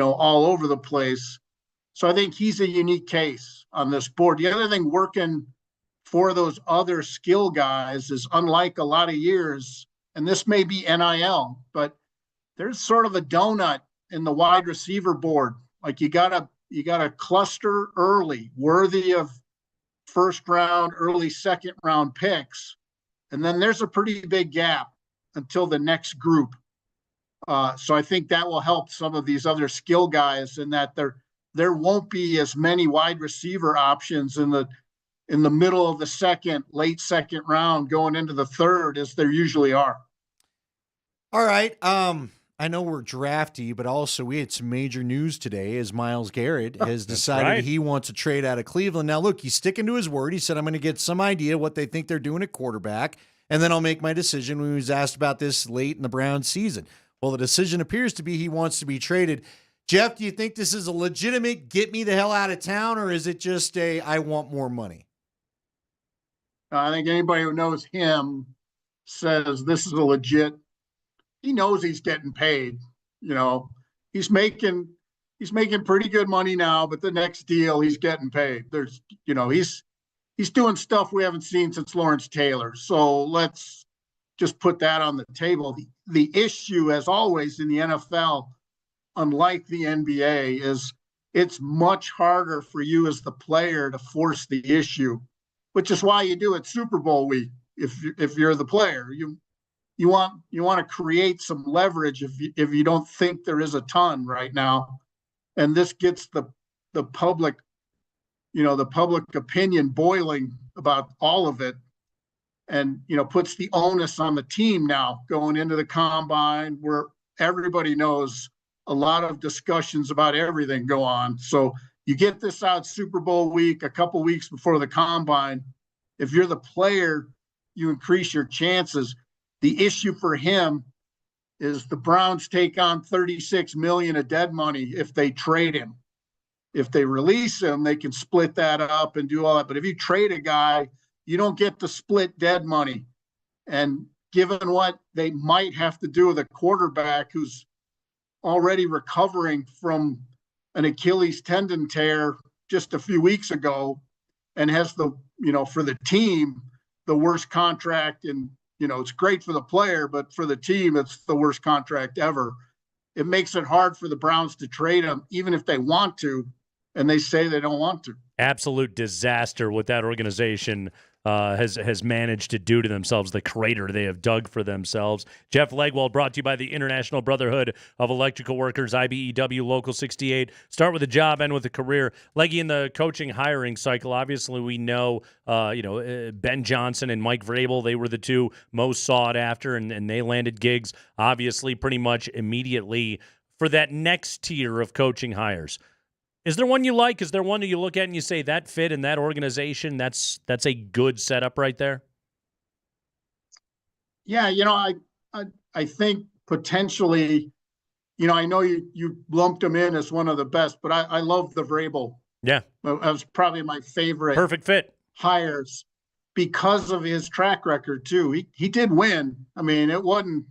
all over the place. So I think he's a unique case on this board. The other thing working for those other skill guys is, unlike a lot of years, and this may be NIL, but there's sort of a donut in the wide receiver board. Like you gotta cluster early, worthy of first round, early second round picks. And then there's a pretty big gap until the next group. So I think that will help some of these other skill guys, in that there won't be as many wide receiver options in the middle of the second, late second round going into the third as there usually are. All right. I know we're drafty, but also we had some major news today as Myles Garrett has decided he wants to trade out of Cleveland. Now, look, he's sticking to his word. He said, I'm going to get some idea what they think they're doing at quarterback, and then I'll make my decision. When he was asked about this late in the Browns season. Well, the decision appears to be he wants to be traded. Jeff, do you think this is a legitimate get me the hell out of town, or is it just a I want more money? I think anybody who knows him says this is a legit. He knows he's getting paid. He's making pretty good money now, but the next deal he's getting paid. There's, he's doing stuff we haven't seen since Lawrence Taylor. So let's just put that on the table. The issue, as always in the NFL, unlike the NBA, is it's much harder for you as the player to force the issue, which is why you do it Super Bowl week. If you're the player, you want to create some leverage if you don't think there is a ton right now, and this gets the public, the public opinion boiling about all of it, and puts the onus on the team now going into the combine, where everybody knows a lot of discussions about everything go on. So you get this out Super Bowl week, a couple weeks before the combine. If you're the player, you increase your chances. The issue for him is the Browns take on $36 million of dead money if they trade him. If they release him, they can split that up and do all that. But if you trade a guy, you don't get to split dead money. And given what they might have to do with a quarterback who's already recovering from an Achilles tendon tear just a few weeks ago, and has the, for the team, the worst contract, and, it's great for the player, but for the team, it's the worst contract ever. It makes it hard for the Browns to trade him, even if they want to, and they say they don't want to. Absolute disaster what that organization has managed to do to themselves, the crater they have dug for themselves. Jeff Legwold, brought to you by the International Brotherhood of Electrical Workers, IBEW Local 68. Start with a job, end with a career. Leggy, in the coaching hiring cycle, obviously we know, Ben Johnson and Mike Vrabel, they were the two most sought after, and they landed gigs, obviously, pretty much immediately for that next tier of coaching hires. Is there one you like? Is there one that you look at and you say that fit in that organization? That's a good setup right there. Yeah, I think potentially, I know you lumped him in as one of the best, but I love the Vrabel. Yeah, that was probably my favorite. Perfect fit hires because of his track record too. He did win. I mean, it wasn't.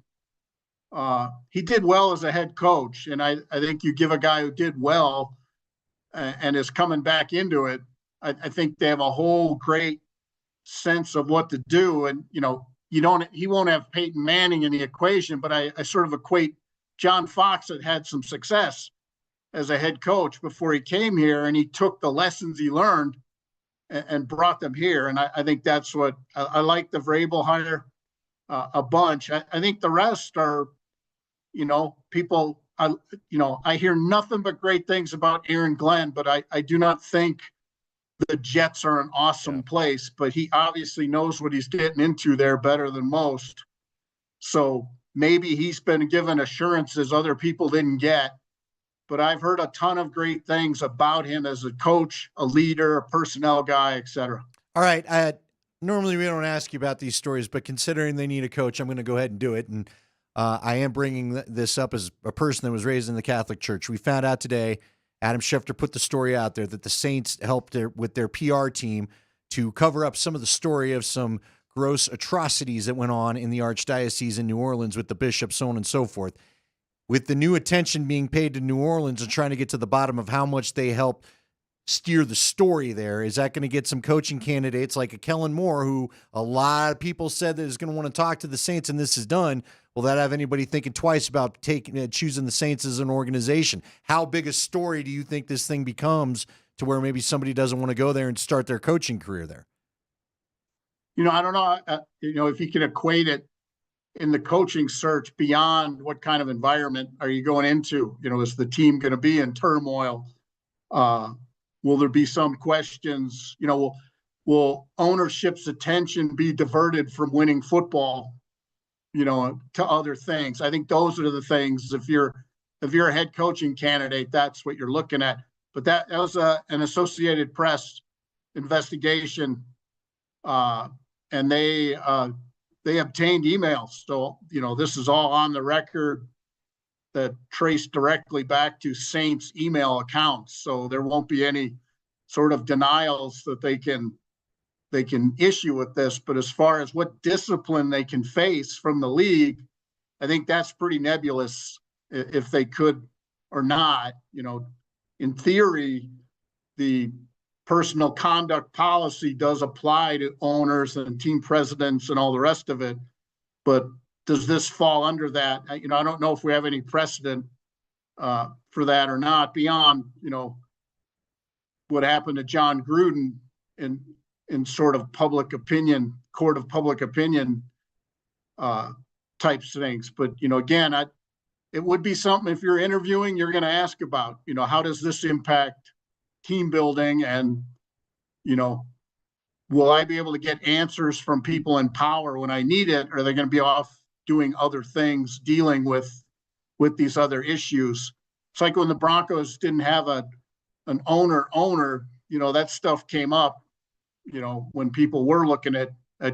He did well as a head coach, and I think you give a guy who did well and is coming back into it, I think they have a whole great sense of what to do. And, he won't have Peyton Manning in the equation, but I sort of equate John Fox had some success as a head coach before he came here, and he took the lessons he learned and brought them here. And I think that's what I like the Vrabel hire a bunch. I think the rest are, people, I hear nothing but great things about Aaron Glenn, but I do not think the Jets are an awesome place, but he obviously knows what he's getting into there better than most. So maybe he's been given assurances other people didn't get, but I've heard a ton of great things about him as a coach, a leader, a personnel guy, etc. All right. Normally we don't ask you about these stories, but considering they need a coach, I'm going to go ahead and do it. And I am bringing this up as a person that was raised in the Catholic Church. We found out today, Adam Schefter put the story out there that the Saints helped with their PR team to cover up some of the story of some gross atrocities that went on in the Archdiocese in New Orleans with the bishop, so on and so forth. With the new attention being paid to New Orleans and trying to get to the bottom of how much they helped steer the story there, is that going to get some coaching candidates like a Kellen Moore, who a lot of people said that is going to want to talk to the Saints, and this is done? Will that have anybody thinking twice about choosing the Saints as an organization? How big a story do you think this thing becomes to where maybe somebody doesn't want to go there and start their coaching career there? I don't know, if you can equate it in the coaching search beyond what kind of environment are you going into? Is the team going to be in turmoil? Will there be some questions? Will ownership's attention be diverted from winning football, to other things? I think those are the things. If you're a head coaching candidate, that's what you're looking at. But that was an Associated Press investigation, and they obtained emails. So, this is all on the record that trace directly back to Saints email accounts. So there won't be any sort of denials that they can issue with this. But as far as what discipline they can face from the league, I think that's pretty nebulous if they could or not. In theory, the personal conduct policy does apply to owners and team presidents and all the rest of it. But does this fall under that? I don't know if we have any precedent for that or not, beyond, what happened to John Gruden in sort of public opinion, court of public opinion types things. But, again, it would be something, if you're interviewing, you're going to ask about, how does this impact team building? And, will I be able to get answers from people in power when I need it? Or are they going to be off doing other things, dealing with these other issues? It's like when the Broncos didn't have an owner, that stuff came up, when people were looking at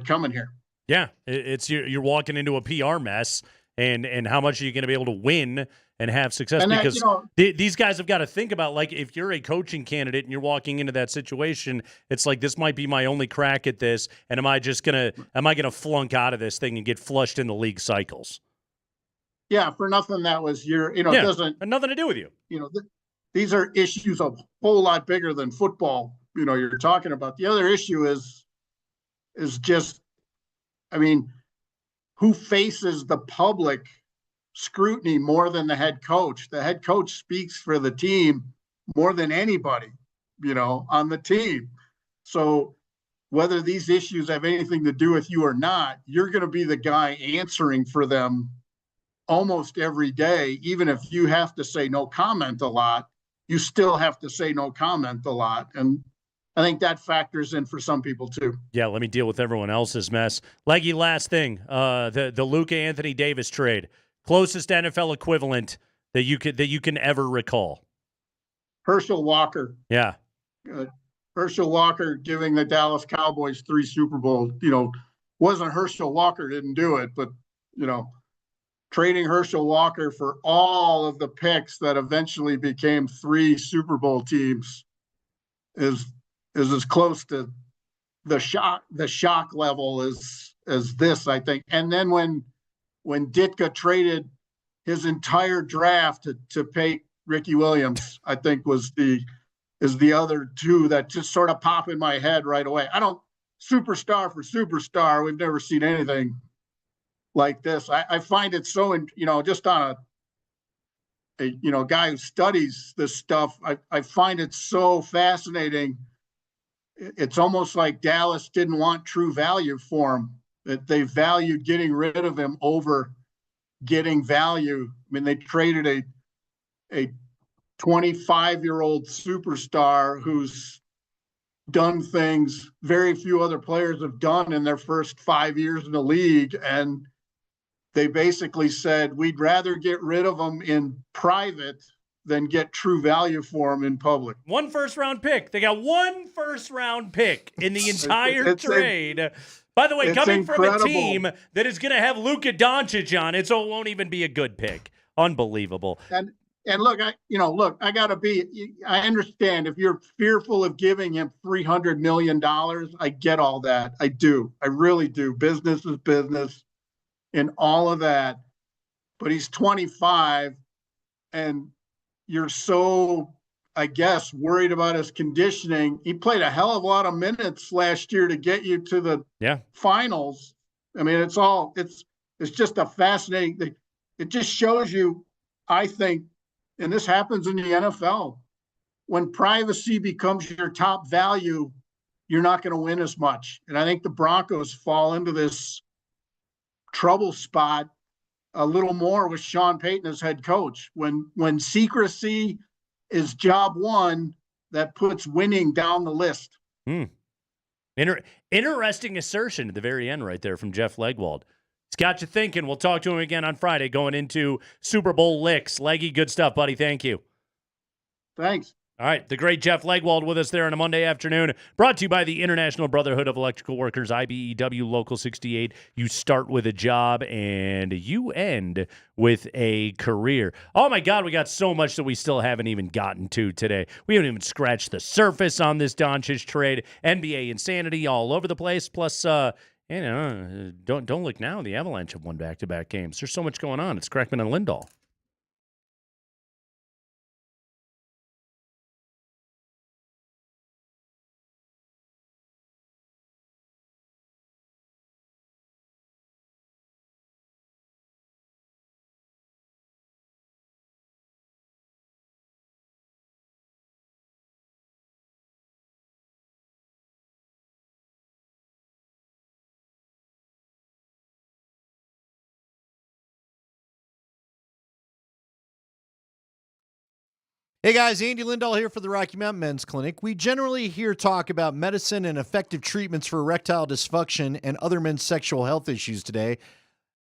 coming here. Yeah, it's you're walking into a PR mess, and how much are you going to be able to win and have success? And because these guys have got to think about, like, if you're a coaching candidate and you're walking into that situation, it's like, this might be my only crack at this, and am I gonna flunk out of this thing and get flushed in the league cycles? Yeah, for nothing, that was it doesn't had nothing to do with you. These are issues a whole lot bigger than football. You're talking about. The other issue is just, who faces the public scrutiny more than the head coach? The head coach speaks for the team more than anybody, on the team. So whether these issues have anything to do with you or not, you're going to be the guy answering for them almost every day. Even if you have to say no comment a lot, you still have to say no comment a lot. And I think that factors in for some people too. Yeah, let me deal with everyone else's mess. Leggy, last thing, the Luca Anthony Davis trade, closest NFL equivalent that you can ever recall. Herschel Walker. Yeah. Herschel Walker giving the Dallas Cowboys 3 Super Bowls. Wasn't Herschel Walker didn't do it, but trading Herschel Walker for all of the picks that eventually became 3 Super Bowl teams is as close to the shock level as this, I think. And then when Ditka traded his entire draft to pay Ricky Williams, I think is the other two that just sort of pop in my head right away. Superstar for superstar, we've never seen anything like this. I find it so, just on a guy who studies this stuff, I find it so fascinating. It's almost like Dallas didn't want true value for him, that they valued getting rid of him over getting value. They traded a 25-year-old superstar who's done things very few other players have done in their first 5 years in the league. And they basically said, we'd rather get rid of him in private than get true value for him in public. 1 first-round pick. They got 1 first-round pick in the entire trade. By the way, coming incredible. From a team that is going to have Luca Donic on it, so it won't even be a good pick. Unbelievable. And And look, I gotta be. I understand if you're fearful of giving him $300 million. I get all that. I do. I really do. Business is business, and all of that. But he's 25, and you're so, I guess, worried about his conditioning. He played a hell of a lot of minutes last year to get you to the finals. I mean, it's just a fascinating thing. It just shows you, I think, and this happens in the NFL, when privacy becomes your top value, you're not going to win as much. And I think the Broncos fall into this trouble spot a little more with Sean Payton as head coach. When secrecy is job one, that puts winning down the list. Interesting assertion at the very end right there from Jeff Legwold. It's got you thinking. We'll talk to him again on Friday going into Super Bowl licks. Leggy, good stuff, buddy. Thank you. Thanks. All right, the great Jeff Legwold with us there on a Monday afternoon. Brought to you by the International Brotherhood of Electrical Workers, IBEW Local 68. You start with a job and you end with a career. Oh, my God, we got so much that we still haven't even gotten to today. We haven't even scratched the surface on this Doncic trade. NBA insanity all over the place. Plus, don't look now. The Avalanche have won back-to-back games. There's so much going on. It's Kreckman and Lindahl. Hey guys, Andy Lindall here for the Rocky Mountain Men's Clinic. We generally hear talk about medicine and effective treatments for erectile dysfunction and other men's sexual health issues today.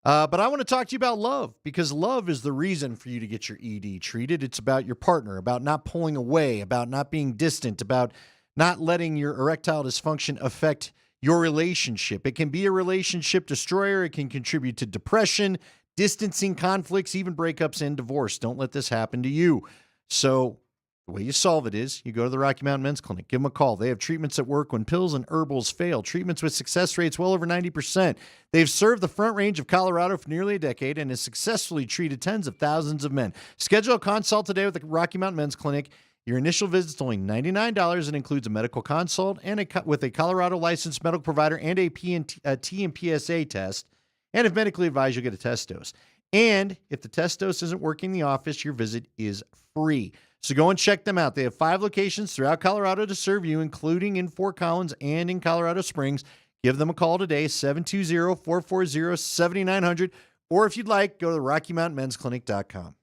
But I want to talk to you about love, because love is the reason for you to get your ED treated. It's about your partner, about not pulling away, about not being distant, about not letting your erectile dysfunction affect your relationship. It can be a relationship destroyer. It can contribute to depression, distancing, conflicts, even breakups and divorce. Don't let this happen to you. So the way you solve it is you go to the Rocky Mountain Men's Clinic. Give them a call. They have treatments that work when pills and herbals fail. Treatments with success rates well over 90%. They've served the Front Range of Colorado for nearly a decade and has successfully treated tens of thousands of men. Schedule a consult today with the Rocky Mountain Men's Clinic. Your initial visit is only $99 and includes a medical consult and with a Colorado licensed medical provider and a T and PSA test. And if medically advised, you'll get a test dose. And if the test dose isn't working in the office, your visit is free. So go and check them out. They have 5 locations throughout Colorado to serve you, including in Fort Collins and in Colorado Springs. Give them a call today, 720-440-7900. Or if you'd like, go to the RockyMountainMen'sClinic.com.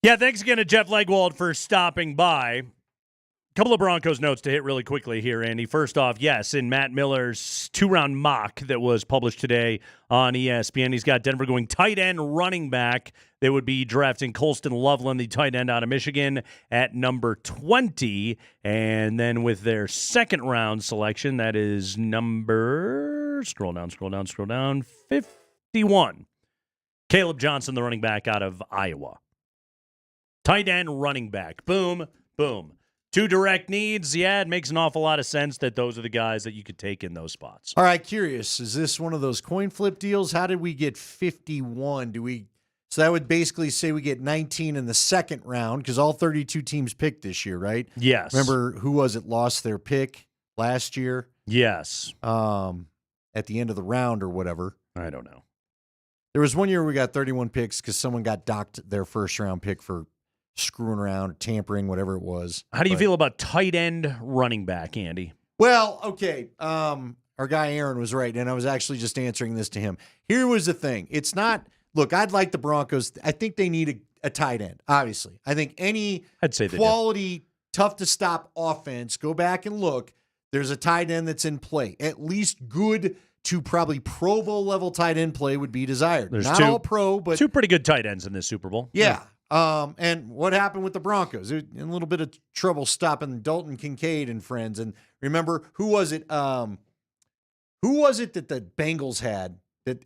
Yeah, thanks again to Jeff Legwold for stopping by. Couple of Broncos notes to hit really quickly here, Andy. First off, yes, in Matt Miller's 2-round mock that was published today on ESPN, he's got Denver going tight end, running back. They would be drafting Colston Loveland, the tight end out of Michigan, at number 20. And then with their second-round selection, that is number, scroll down, 51. Caleb Johnson, the running back out of Iowa. Tight end, running back. Boom, boom. 2 direct needs. Yeah, it makes an awful lot of sense that those are the guys that you could take in those spots. All right, curious. Is this one of those coin flip deals? How did we get 51? So that would basically say we get 19 in the second round because all 32 teams picked this year, right? Yes. Remember, who was it lost their pick last year? Yes. At the end of the round or whatever. I don't know. There was one year we got 31 picks because someone got docked their first round pick for screwing around, or tampering, whatever it was. How do you feel about tight end running back, Andy? Well, okay. Our guy Aaron was right, and I was actually just answering this to him. Here was the thing. It's not, look, I'd like the Broncos. I think they need a tight end, obviously. I think any quality, tough-to-stop offense, go back and look, there's a tight end that's in play. At least good to probably Pro Bowl level tight end play would be desired. There's not all pro, but 2 pretty good tight ends in this Super Bowl. Yeah. And what happened with the Broncos? They're in a little bit of trouble stopping Dalton Kincaid and friends. And remember, who was it? Who was it that the Bengals had? That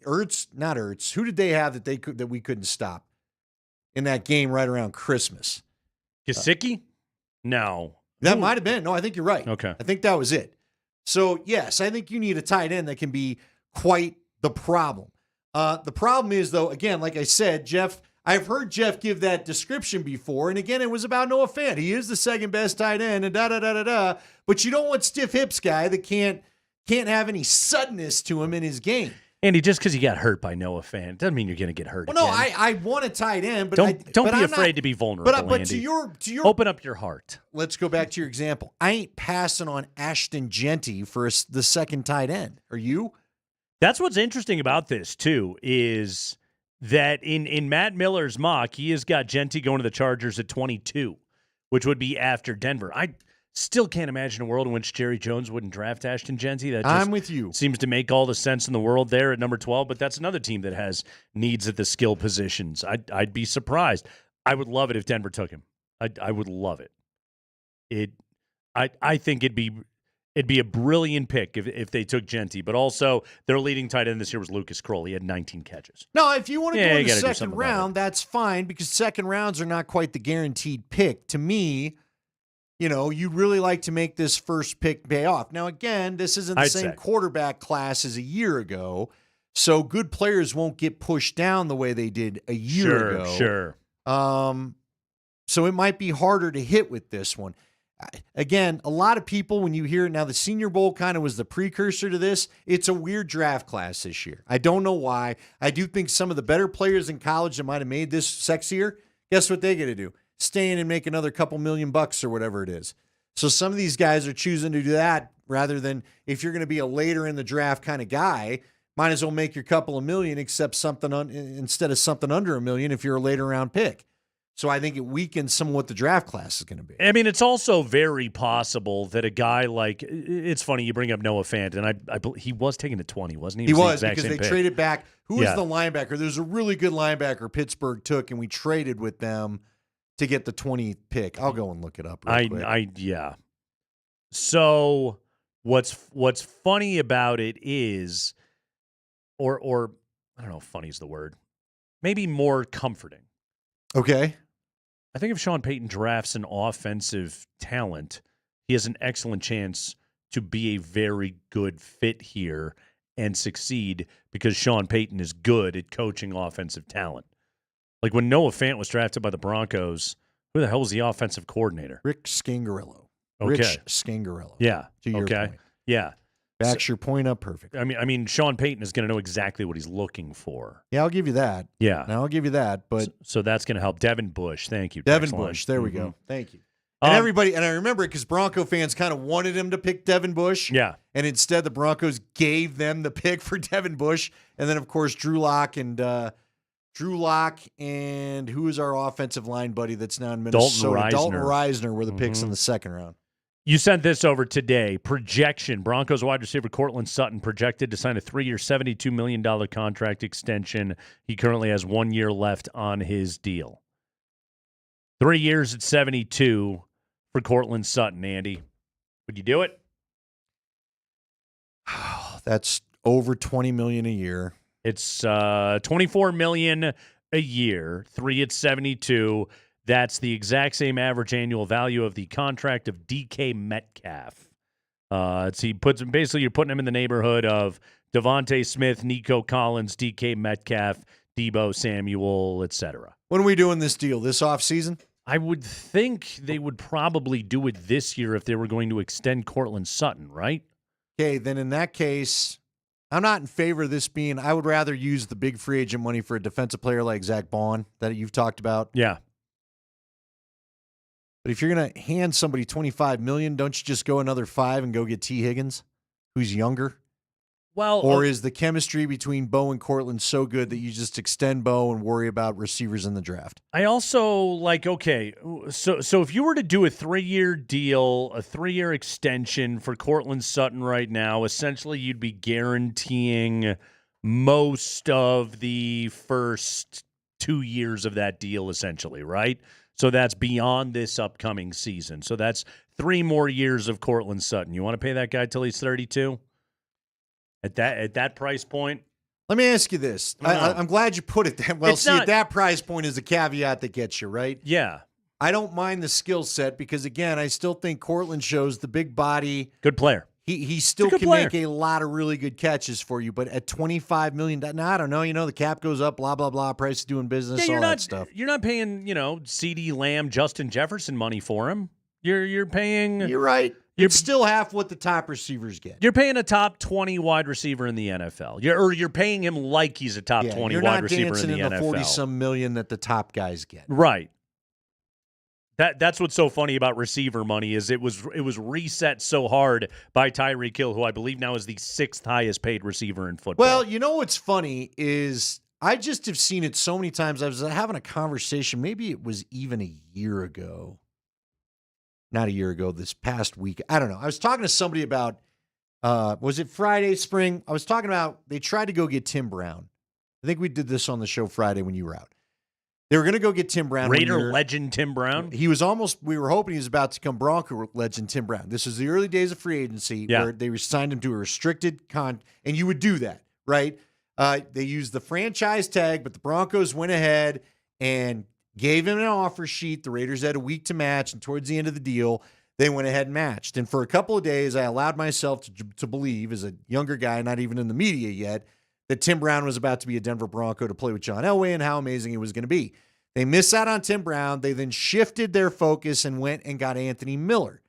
not Ertz. Who did they have that we couldn't stop in that game right around Christmas? Gesicki? No. That might have been. No, I think you're right. Okay. I think that was it. So, yes, I think you need a tight end that can be quite the problem. The problem is, though, again, like I said, I've heard Jeff give that description before, and again, it was about Noah Fant. He is the second best tight end, and da-da-da-da-da, but you don't want stiff hips guy that can't have any suddenness to him in his game. Andy, just because you got hurt by Noah Fant doesn't mean you're going to get hurt Well, again. No, I want a tight end, but don't be I'm afraid to be vulnerable, But Andy. to your open up your heart. Let's go back to your example. I ain't passing on Ashton Genty for the second tight end. Are you? That's what's interesting about this, too, is that in Matt Miller's mock, he has got Genty going to the Chargers at 22, which would be after Denver. I still can't imagine a world in which Jerry Jones wouldn't draft Ashton Genty. That just I'm with you. Seems to make all the sense in the world there at number 12, but that's another team that has needs at the skill positions. I'd be surprised. I would love it if Denver took him. I would love it. I think it'd be a brilliant pick if they took Genty, but also their leading tight end this year was Lucas Kroll. He had 19 catches. No, if you want to go in the second something round, that's fine because second rounds are not quite the guaranteed pick. To me, you'd really like to make this first pick pay off. Now, again, this isn't the same quarterback class as a year ago, so good players won't get pushed down the way they did a year ago. Sure. So it might be harder to hit with this one. Again, a lot of people, when you hear it now, the Senior Bowl kind of was the precursor to this. It's a weird draft class this year. I don't know why. I do think some of the better players in college that might have made this sexier, guess what they get to do? Stay in and make another couple $1,000,000 or whatever it is. So some of these guys are choosing to do that rather than if you're going to be a later in the draft kind of guy, might as well make your couple of million instead of something under $1 million if you're a later round pick. So I think it weakens some of what the draft class is going to be. I mean, it's also very possible that a guy like, it's funny you bring up Noah Fant, and he was taken to 20, wasn't he? He was the because they traded back. Who was the linebacker? There's a really good linebacker Pittsburgh took, and we traded with them to get the 20th pick. I'll go and look it up real quick. Yeah. So what's funny about it is, or I don't know if funny is the word, maybe more comforting. Okay. I think if Sean Payton drafts an offensive talent, he has an excellent chance to be a very good fit here and succeed because Sean Payton is good at coaching offensive talent. Like when Noah Fant was drafted by the Broncos, who the hell was the offensive coordinator? Rick Scangarello. Okay. Rich Scangarello. Yeah. To your point. Yeah. Backs your point up perfect. I mean, Sean Payton is going to know exactly what he's looking for. Yeah, I'll give you that. Yeah. I'll give you that. But so that's going to help. Devin Bush. Thank you. Devin Bush. There we go. Thank you. And everybody, and I remember it because Bronco fans kind of wanted him to pick Devin Bush. Yeah. And instead, the Broncos gave them the pick for Devin Bush. And then, of course, Drew Lock and Drew Lock, and who is our offensive line buddy that's now in Minnesota? Dalton Reisner were the picks in the second round. You sent this over today. Projection. Broncos wide receiver Courtland Sutton projected to sign a 3-year, $72 million contract extension. He currently has 1 year left on his deal. 3 years at 72 for Courtland Sutton, Andy. Would you do it? That's over $20 million a year. It's $24 million a year, 3 at 72. That's the exact same average annual value of the contract of DK Metcalf. Basically you're putting him in the neighborhood of Devontae Smith, Nico Collins, DK Metcalf, Deebo Samuel, etc. When are we doing this deal? This offseason? I would think they would probably do it this year if they were going to extend Courtland Sutton, right? Okay, then in that case, I'm not in favor of this being. I would rather use the big free agent money for a defensive player like Zach Bond that you've talked about. Yeah. But if you're going to hand somebody $25 million, don't you just go another 5 and go get T. Higgins, who's younger? Well, or is the chemistry between Bo and Courtland so good that you just extend Bo and worry about receivers in the draft? I also so if you were to do a 3-year deal, a 3-year extension for Courtland Sutton right now, essentially you'd be guaranteeing most of the first 2 years of that deal, essentially, right? So that's beyond this upcoming season. So that's 3 more years of Courtland Sutton. You want to pay that guy till he's 32? At that price point? Let me ask you this. I'm glad you put it that well. At that price point is a caveat that gets you, right? Yeah. I don't mind the skill set because, again, I still think Courtland shows the big body. Good player. He still can make a lot of really good catches for you, but at $25 million, I don't know. The cap goes up, blah, blah, blah, price of doing business, all that stuff. You're not paying, CeeDee Lamb, Justin Jefferson money for him. You're paying. You're right. It's still half what the top receivers get. You're paying a top 20 wide receiver in the NFL. You're paying him like he's a top 20 wide receiver in the NFL. You're not dancing in the 40-some million that the top guys get. Right. That's what's so funny about receiver money is it was reset so hard by Tyreek Hill, who I believe now is the 6th highest paid receiver in football. Well, you know what's funny is I just have seen it so many times. I was having a conversation, maybe it was even a year ago. Not a year ago, this past week. I don't know. I was talking to somebody about, was it Friday, Spring? I was talking about, they tried to go get Tim Brown. I think we did this on the show Friday when you were out. They were going to go get Tim Brown. Raider legend Tim Brown? We were hoping he was about to become Bronco legend Tim Brown. This was the early days of free agency where they signed him to a restricted and you would do that, right? They used the franchise tag, but the Broncos went ahead and gave him an offer sheet. The Raiders had a week to match, and towards the end of the deal, they went ahead and matched. And for a couple of days, I allowed myself to believe, as a younger guy, not even in the media yet, that Tim Brown was about to be a Denver Bronco to play with John Elway and how amazing it was going to be. They missed out on Tim Brown. They then shifted their focus and went and got Anthony Miller.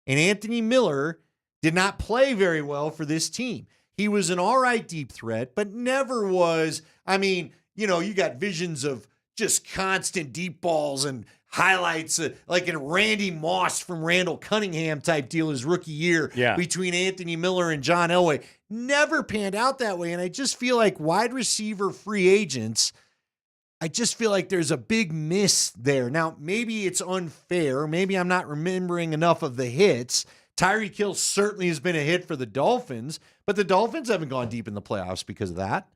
And Anthony Miller did not play very well for this team. He was an all right deep threat, but never was. I mean, you got visions of just constant deep balls and highlights like a Randy Moss from Randall Cunningham type deal his rookie year between Anthony Miller and John Elway. Never panned out that way. And I just feel like wide receiver free agents, I just feel like there's a big miss there. Now, maybe it's unfair. Maybe I'm not remembering enough of the hits. Tyreek Hill certainly has been a hit for the Dolphins, but the Dolphins haven't gone deep in the playoffs because of that.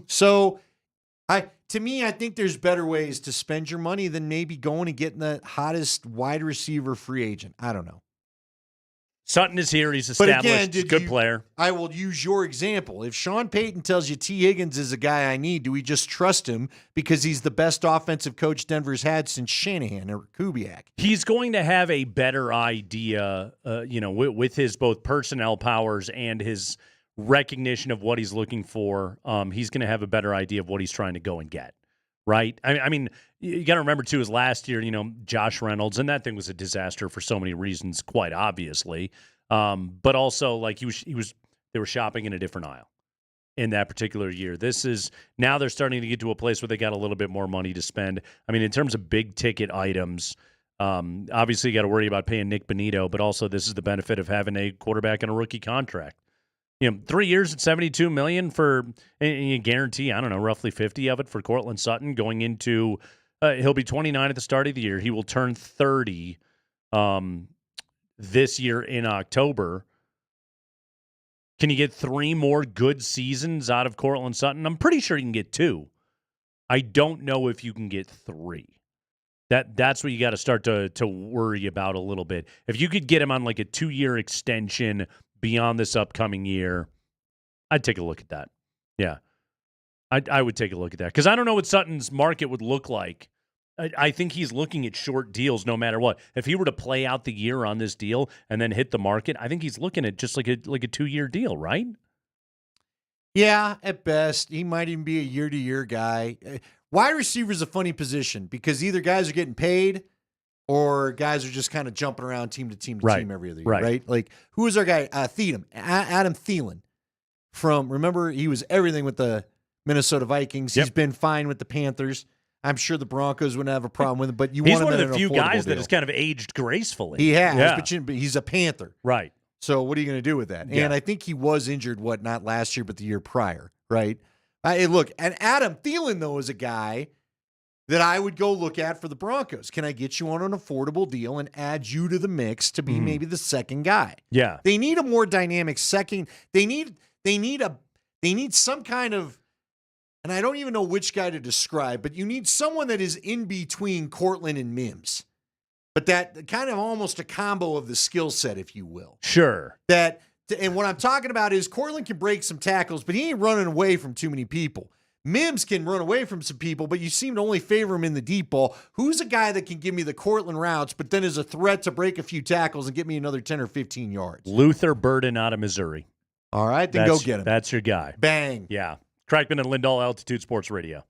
So to me, I think there's better ways to spend your money than maybe going and getting the hottest wide receiver free agent. I don't know. Sutton is here. He's established. But again, He's a good player. I will use your example. If Sean Payton tells you T. Higgins is a guy I need, do we just trust him because he's the best offensive coach Denver's had since Shanahan or Kubiak? He's going to have a better idea, with his both personnel powers and his recognition of what he's looking for. He's going to have a better idea of what he's trying to go and get, right? I mean, you got to remember, too, is last year, Josh Reynolds, and that thing was a disaster for so many reasons, quite obviously. But also, they were shopping in a different aisle in that particular year. Now they're starting to get to a place where they got a little bit more money to spend. I mean, in terms of big ticket items, obviously you got to worry about paying Nick Bonito, but also this is the benefit of having a quarterback in a rookie contract. 3 years at $72 million for, and you guarantee, I don't know, roughly 50 of it for Courtland Sutton going into, he'll be 29 at the start of the year. He will turn 30 this year in October. Can you get 3 more good seasons out of Courtland Sutton? I'm pretty sure you can get 2. I don't know if you can get 3. That's what you got to start to worry about a little bit. If you could get him on like a 2-year extension beyond this upcoming year, I'd take a look at that. Yeah, I would take a look at that because I don't know what Sutton's market would look like. I think he's looking at short deals no matter what. If he were to play out the year on this deal and then hit the market, I think he's looking at just like a 2-year deal, right? Yeah, at best. He might even be a year-to-year guy. Wide receiver is a funny position because either guys are getting paid or guys are just kind of jumping around team to team to team every other year, right? Like, who was our guy? Adam Thielen. Remember, he was everything with the Minnesota Vikings. He's been fine with the Panthers. I'm sure the Broncos wouldn't have a problem with it, but he's one of the few guys that has kind of aged gracefully. He has, but he's a Panther. Right. So what are you going to do with that? Yeah. And I think he was injured, not last year, but the year prior, right? Look, and Adam Thielen, though, is a guy that I would go look at for the Broncos. Can I get you on an affordable deal and add you to the mix to be maybe the second guy? Yeah. They need a more dynamic second. They need some kind of, and I don't even know which guy to describe, but you need someone that is in between Courtland and Mims. But that kind of almost a combo of the skill set, if you will. Sure. And what I'm talking about is Courtland can break some tackles, but he ain't running away from too many people. Mims can run away from some people, but you seem to only favor him in the deep ball. Who's a guy that can give me the Courtland routes, but then is a threat to break a few tackles and get me another 10 or 15 yards? Luther Burden out of Missouri. All right, then go get him. That's your guy. Bang. Yeah. Kreckman and Lindahl, Altitude Sports Radio.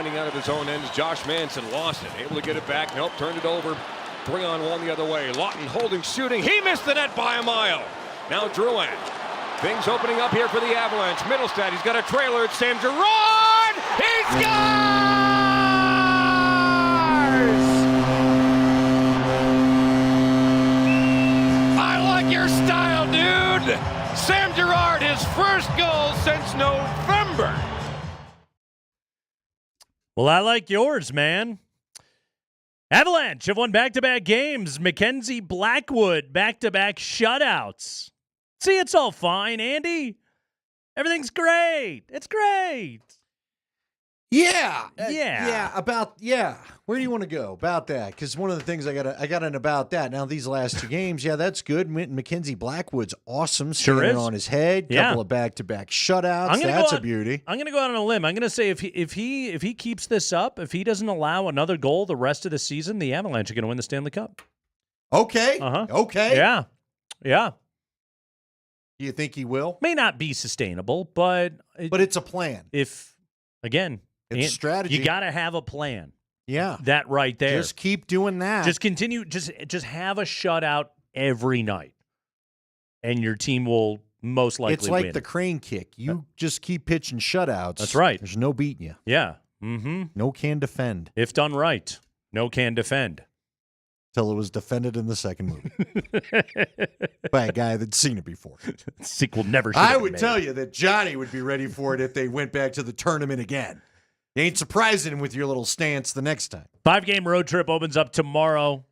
finding out of his own end as Josh Manson lost it. Able to get it back. Nope, turned it over. 3-on-1 the other way. Lawton holding, shooting. He missed the net by a mile. Now Drouin. Things opening up here for the Avalanche. Middlestad, he's got a trailer. It's Sam Girard. He scores! I like your style, dude. Sam Girard, his first goal since November. Well, I like yours, man. Avalanche have won back-to-back games. Mackenzie Blackwood, back-to-back shutouts. See, it's all fine, Andy. Everything's great. It's great. Yeah. Yeah. Where do you want to go about that? Because one of the things I got an about that. Now, these last two games, that's good. Mackenzie Blackwood's awesome. Sure Standing is. on his head. Couple of back-to-back shutouts. That's a beauty. I'm going to go out on a limb. I'm going to say if he keeps this up, if he doesn't allow another goal the rest of the season, the Avalanche are going to win the Stanley Cup. Okay. Okay. Yeah. Do you think he will? May not be sustainable, but it's a plan. If, again, it's a strategy. You got to have a plan. Yeah. That right there. Just keep doing that. Just continue. Just have a shutout every night, and your team will most likely It's like win. the crane kick. You just keep pitching shutouts. That's right. There's no beating you. Yeah. Mm-hmm. No can defend. If done right, no can defend. Till it was defended in the second movie by a guy that's seen it before. Sequel never should I have been would made. tell you that Johnny would be ready for it if they went back to the tournament again. You ain't surprising him with your little stance the next time. 5-game road trip opens up tomorrow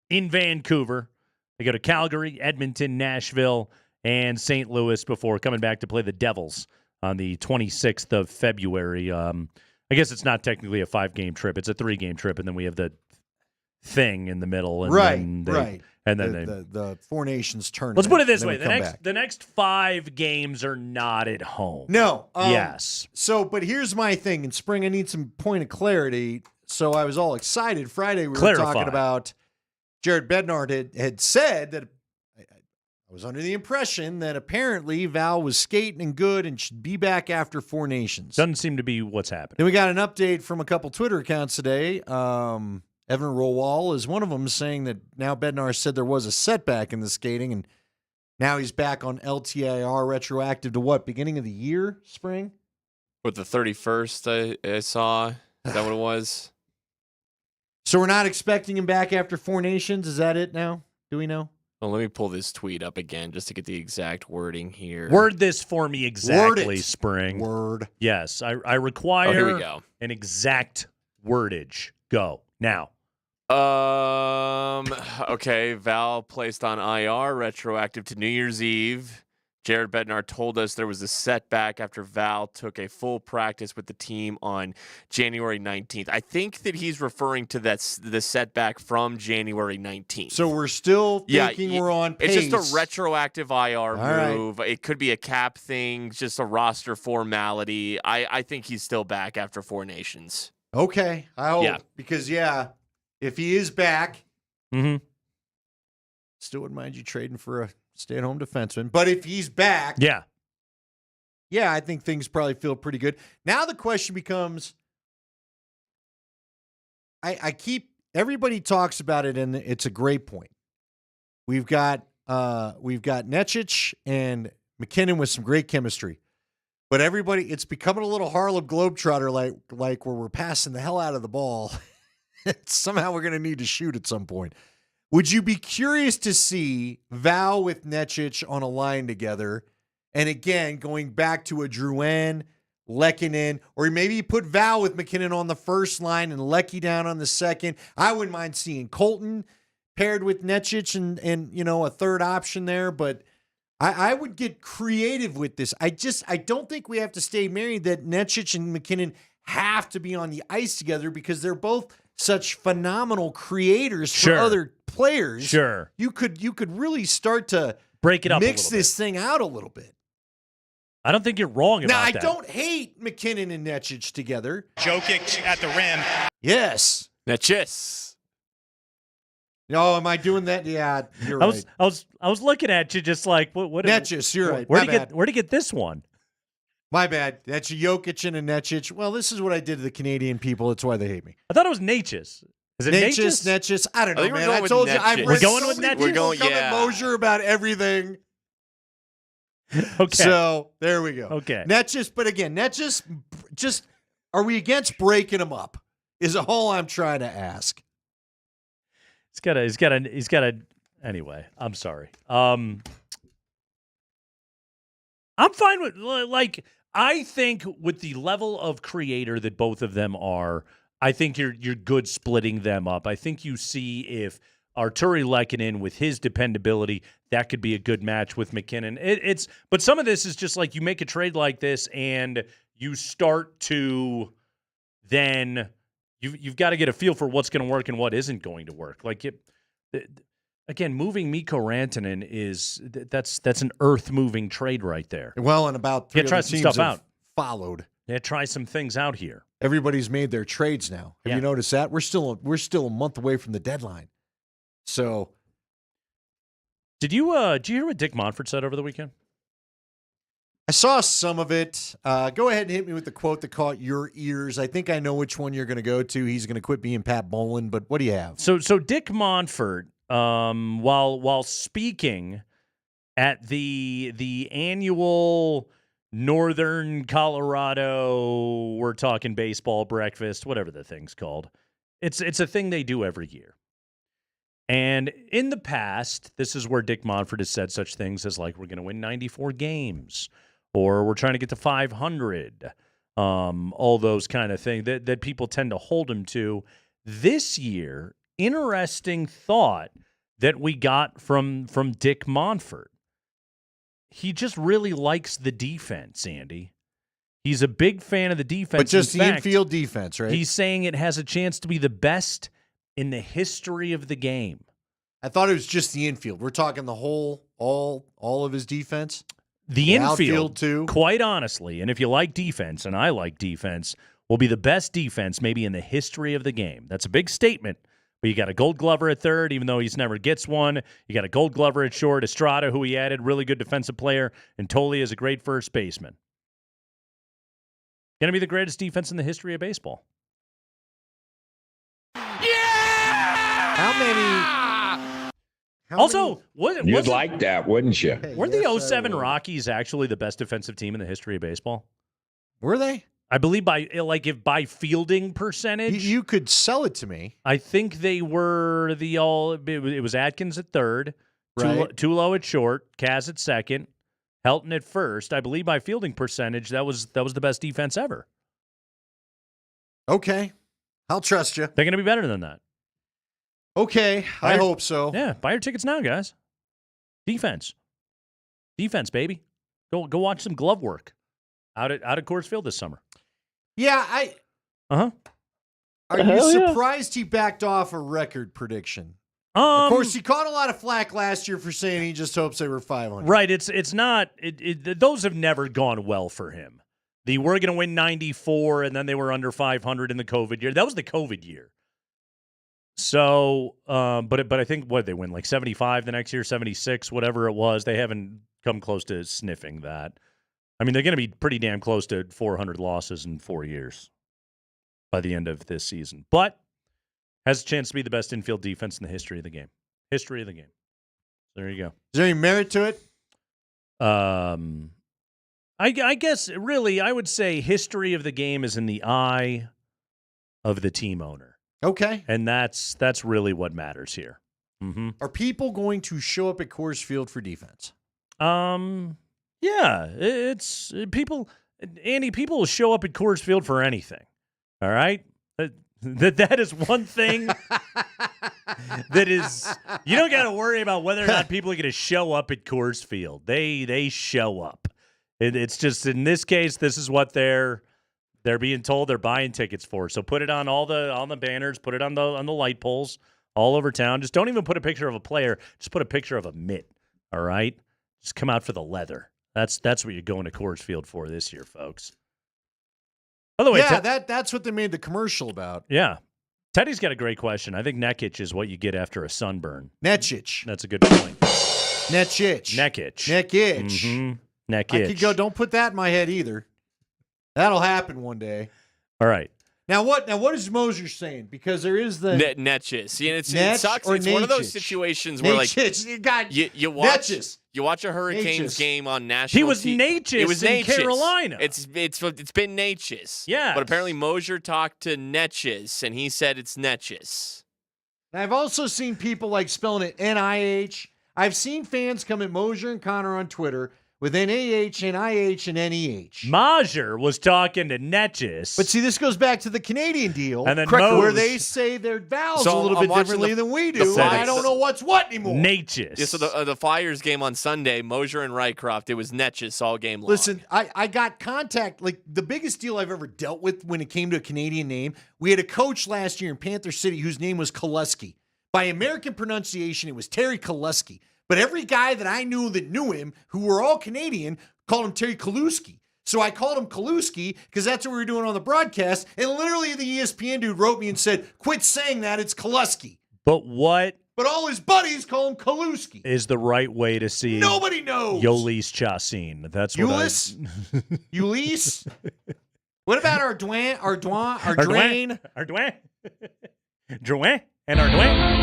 in Vancouver. They go to Calgary, Edmonton, Nashville, and St. Louis before coming back to play the Devils on the 26th of February. I guess it's not technically a 5-game trip. It's a 3-game trip, and then we have the thing in the middle. And Right. And then the Four Nations tournament. let's put it this and way. then we come back. The next 5 games are not at home. No. Yes. So, but here's my thing. In spring, I need some point of clarity. So I was all excited. Friday, we Clarify. were talking about Jared Bednar had said that I was under the impression that apparently Val was skating and good and should be back after Four Nations. Doesn't seem to be what's happening. Then we got an update from a couple Twitter accounts today. Evan Rowall is one of them, saying that now Bednar said there was a setback in the skating, and now he's back on LTIR retroactive to what? Beginning of the year, spring? With the 31st, I saw. Is that what it was? So we're not expecting him back after Four Nations? Is that it now? Do we know? Well, let me pull this tweet up again just to get the exact wording here. Word this for me exactly, Word it. Spring. Word. Yes, I require Oh, here we go. an exact wordage. Go now. Okay, Val placed on IR, retroactive to New Year's Eve. Jared Bednar told us there was a setback after Val took a full practice with the team on January 19th. I think that he's referring to the setback from January 19th. So we're still thinking we're on pace. It's just a retroactive IR right. move. It could be a cap thing, just a roster formality. I think he's still back after Four Nations. Okay. I hope. Yeah. Because, if he is back, Mm-hmm. still wouldn't mind you trading for a stay-at-home defenseman. But if he's back, Yeah. I think things probably feel pretty good. Now the question becomes, everybody talks about it, and it's a great point. We've got Necic and McKinnon with some great chemistry. But it's becoming a little Harlem Globetrotter like where we're passing the hell out of the ball. Somehow we're going to need to shoot at some point. Would you be curious to see Val with Necic on a line together? And again, going back to a Drouin, Lehkonen, or maybe you put Val with McKinnon on the first line and Lecky down on the second. I wouldn't mind seeing Colton paired with Necic and a third option there, but I would get creative with this. I don't think we have to stay married that Necic and McKinnon have to be on the ice together because they're both such phenomenal creators for other players. Sure. You could really start to break it up, mix this thing out a little bit. I don't think you're wrong about that. Now, I don't hate McKinnon and Necic together. Jokic at the rim. Yes. Necic. No, am I doing that? Yeah, you're right. I was looking at you just like what? Necic, you're right. Where'd you get this one? My bad. That's Jokic and a Necic. Well, this is what I did to the Canadian people. That's why they hate me. I thought it was Natchez. Is it Natchez? Natchez. I don't know, think we're man. going I with told you. Natchez. I've We're read going so with many Natchez. people We're going- come at Moser about everything. Okay. So there we go. Okay. Natchez, but again, Natchez, just are we against breaking them up? Is all I'm trying to ask. He's got a. Anyway, I'm sorry. I'm fine with like. I think with the level of creator that both of them are, I think you're good splitting them up. I think you see if Arturi Lehkonen with his dependability, that could be a good match with McKinnon. But some of this is just like you make a trade like this and you start to then you've got to get a feel for what's going to work and what isn't going to work. Like again, moving Mikko Rantanen that's an earth-moving trade right there. Well, and about three try other some teams stuff have out. followed. Yeah, try some things out here. Everybody's made their trades now. Have Yeah. you noticed that? We're still a month away from the deadline. So, did you hear what Dick Monfort said over the weekend? I saw some of it. Go ahead and hit me with the quote that caught your ears. I think I know which one you're going to go to. He's going to quit being Pat Bowlen, but what do you have? So Dick Monfort, while speaking at the annual Northern Colorado, we're talking baseball breakfast, whatever the thing's called. It's a thing they do every year. And in the past, this is where Dick Monfort has said such things as like, we're going to win 94 games, or we're trying to get to 500, all those kind of things that people tend to hold him to. This year, interesting thought that we got from Dick Monfort. He just really likes the defense, Andy. He's a big fan of the defense. But just in the fact, infield defense, right? He's saying it has a chance to be the best in the history of the game. I thought it was just the infield. We're talking the whole, all of his defense. The infield, outfield too. Quite honestly, and if you like defense, and I like defense, will be the best defense maybe in the history of the game. That's a big statement, but you got a Gold Glover at third, even though he's never gets one. You got a Gold Glover at short, Estrada, who he added, really good defensive player, and Tolley is a great first baseman. Going to be the greatest defense in the history of baseball. How many? You'd like that, wouldn't you? Weren't the 07 Rockies actually the best defensive team in the history of baseball? Were they? I believe by fielding percentage. You could sell it to me. I think they were it was Atkins at third, Right. Tulo at short, Kaz at second, Helton at first. I believe by fielding percentage, that was the best defense ever. Okay. I'll trust you. They're going to be better than that. Okay. I hope so. Yeah, buy your tickets now, guys. Defense, baby. Go watch some glove work out at Coors Field this summer. Yeah, Are you surprised he backed off a record prediction? Of course, he caught a lot of flack last year for saying he just hopes they were 500. Right. It's not. Those have never gone well for him. We're going to win 94, and then they were under 500 in the COVID year. That was the COVID year. So, but I think what they win like 75 the next year, 76, whatever it was. They haven't come close to sniffing that. I mean, they're going to be pretty damn close to 400 losses in 4 years by the end of this season. But has a chance to be the best infield defense in the history of the game. History of the game. There you go. Is there any merit to it? I guess really I would say history of the game is in the eye of the team owner. Okay. And that's really what matters here. Mm-hmm. Are people going to show up at Coors Field for defense? Yeah, it's people. Andy, people will show up at Coors Field for anything. All right, that is one thing that is. You don't got to worry about whether or not people are going to show up at Coors Field. They show up. It's just in this case, this is what they're being told they're buying tickets for. So put it on on the banners, put it on the light poles all over town. Just don't even put a picture of a player. Just put a picture of a mitt. All right, just come out for the leather. That's what you're going to Coors Field for this year, folks. By the way, that's what they made the commercial about. Yeah, Teddy's got a great question. I think Nekic is what you get after a sunburn. Necic. That's a good point. Nekic. Nekic. Nekic. Mm-hmm. Nekic. I could go. Don't put that in my head either. That'll happen one day. All right. Now what is Moser saying? Because there is the Netches. Yeah, it Netch sucks. or It's one of those Natchich? situations where Natchich. you watch Natchez. you watch a Hurricanes Natchez. game on national. He was Natchez. It was in Natchez. Carolina. It's been Natchez. Yeah. But apparently Moser talked to Netches and he said it's Netches. I've also seen people like spelling it NIH. I've seen fans come at Moser and Connor on Twitter with NAH, NIH, and NEH. Moser was talking to Netches. But see, this goes back to the Canadian deal, And then where Mose- they say their vowels So a little I'm bit watching differently than we the do. Flyers. I don't know what's what anymore. Natchez. Yeah, so the Flyers game on Sunday, Moser and Rycroft, it was Netches all game long. Listen, I got contact, like the biggest deal I've ever dealt with when it came to a Canadian name. We had a coach last year in Panther City whose name was Koleski. By American pronunciation, it was Terry Koleski. But every guy that I knew that knew him, who were all Canadian, called him Terry Kaluski. So I called him Kaluski because that's what we were doing on the broadcast. And literally the ESPN dude wrote me and said, quit saying that, it's Koleski. But what But all his buddies call him Kaluski. is the right way to see Nobody knows. Yolis Chassin? That's what Ulyss? Ulysse? What about our Dwayne? Our Dwayne? Ardouin? Drouin and Ardouin?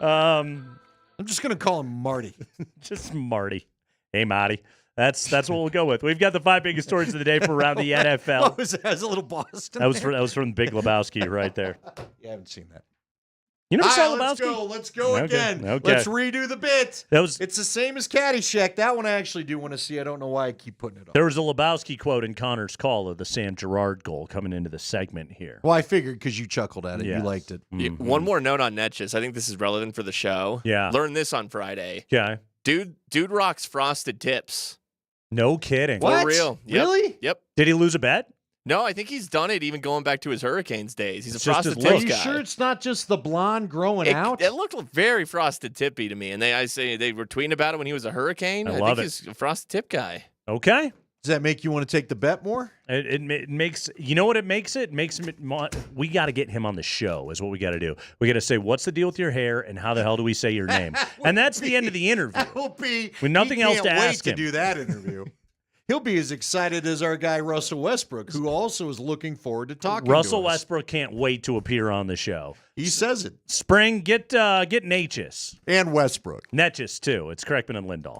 I'm just going to call him Marty. Just Marty. Hey, Marty. That's what we'll go with. We've got the 5 biggest stories of the day for around the NFL. What was that? That was a little Boston. That was from Big Lebowski right there. Yeah, I haven't seen that. You never saw All right, Lebowski? Let's go Okay, again. okay. Let's redo the bit. It's the same as Caddyshack. That one I actually do want to see. I don't know why I keep putting it off. There was a Lebowski quote in Connor's call of the Sam Girard goal coming into the segment here. Well, I figured because you chuckled at it. Yes. You liked it. Yeah, one more note on Netches. I think this is relevant for the show. Yeah. Learned this on Friday. Okay. Dude rocks frosted tips. No kidding. For real. Yep. Really? Yep. Did he lose a bet? No, I think he's done it even going back to his Hurricanes days. He's a It's just frosted his tips Are you guy. sure it's not just the blonde growing out? It looked very frosted tippy to me, and they were tweeting about it when he was a Hurricane. I love think it. he's a frosted tip guy. Okay. Does that make you want to take the bet more? It makes, you know what it makes it? It makes him, we got to get him on the show is what we got to do. We got to say, what's the deal with your hair and how the hell do we say your name? And that's the end of the interview. That will be. With nothing else to Can't wait ask to him. do that interview. He'll be as excited as our guy Russell Westbrook, who also is looking forward to talking Russell to us. Westbrook can't wait to appear on the show. He says it. Spring, get Natchez. And Westbrook. Netches, too. It's Kreckman and Lindahl.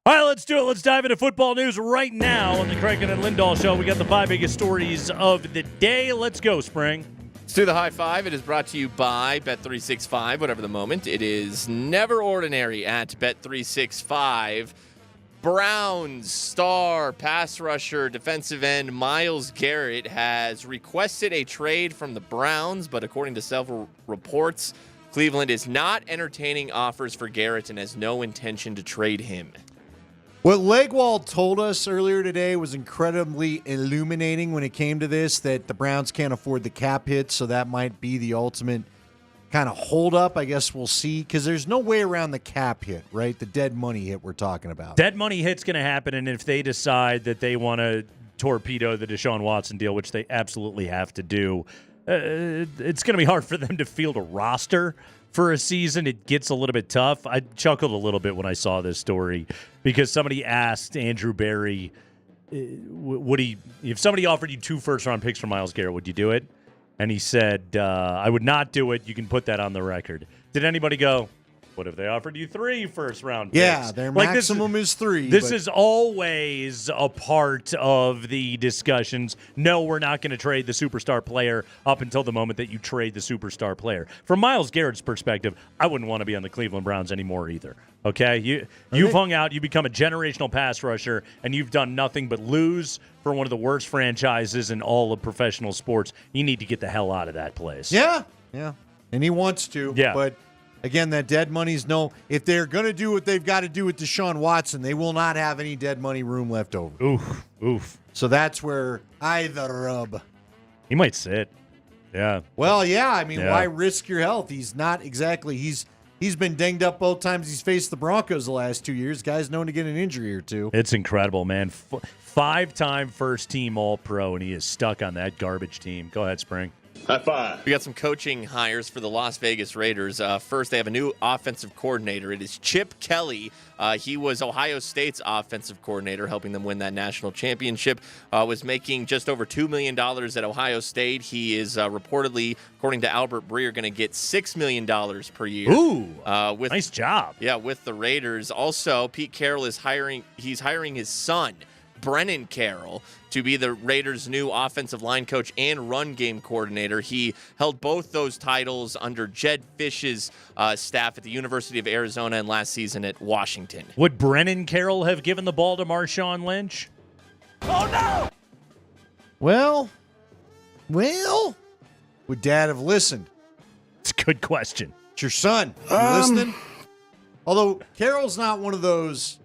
All right, let's do it. Let's dive into football news right now on the Kreckman and Lindahl Show. We got the 5 biggest stories of the day. Let's go, Spring. Let's do the high five. It is brought to you by Bet365. Whatever the moment, it is never ordinary at Bet365. Browns star pass rusher defensive end Myles Garrett has requested a trade from the Browns, but according to several reports, Cleveland is not entertaining offers for Garrett and has no intention to trade him. What Legwald told us earlier today was incredibly illuminating when it came to this, that the Browns can't afford the cap hit, so that might be the ultimate kind of holdup. I guess we'll see, because there's no way around the cap hit, right? The dead money hit we're talking about. Dead money hit's going to happen, and if they decide that they want to torpedo the Deshaun Watson deal, which they absolutely have to do, it's going to be hard for them to field a roster for a season. It gets a little bit tough. I chuckled a little bit when I saw this story because somebody asked Andrew Berry, if somebody offered you 2 first-round picks for Myles Garrett, would you do it? And he said, I would not do it. You can put that on the record. Did anybody go, what if they offered you 3 first-round picks? Yeah, their maximum is 3. This is always a part of the discussions. No, we're not going to trade the superstar player up until the moment that you trade the superstar player. From Myles Garrett's perspective, I wouldn't want to be on the Cleveland Browns anymore either. Okay? You've hung out, you become a generational pass rusher, and you've done nothing but lose for one of the worst franchises in all of professional sports. You need to get the hell out of that place. Yeah. And he wants to. Yeah. But again, that dead money's no. If they're going to do what they've got to do with Deshaun Watson, they will not have any dead money room left over. Oof. So that's where the rub. He might sit. Yeah. Well, yeah. I mean, why risk your health? He's not exactly. He's been dinged up both times he's faced the Broncos the last 2 years. Guy's known to get an injury or two. It's incredible, man. 5-time first-team All-Pro, and he is stuck on that garbage team. Go ahead, Spring. High five. We got some coaching hires for the Las Vegas Raiders. First, they have a new offensive coordinator. It is Chip Kelly. He was Ohio State's offensive coordinator, helping them win that national championship. Was making just over $2 million at Ohio State. He is reportedly, according to Albert Breer, going to get $6 million per year. Ooh, nice job. Yeah, with the Raiders. Also, Pete Carroll is hiring his son, Brennan Carroll, to be the Raiders' new offensive line coach and run game coordinator. He held both those titles under Jed Fish's staff at the University of Arizona and last season at Washington. Would Brennan Carroll have given the ball to Marshawn Lynch? Oh, no! Well, would Dad have listened? It's a good question. It's your son. You listening? Although Carroll's not one of those.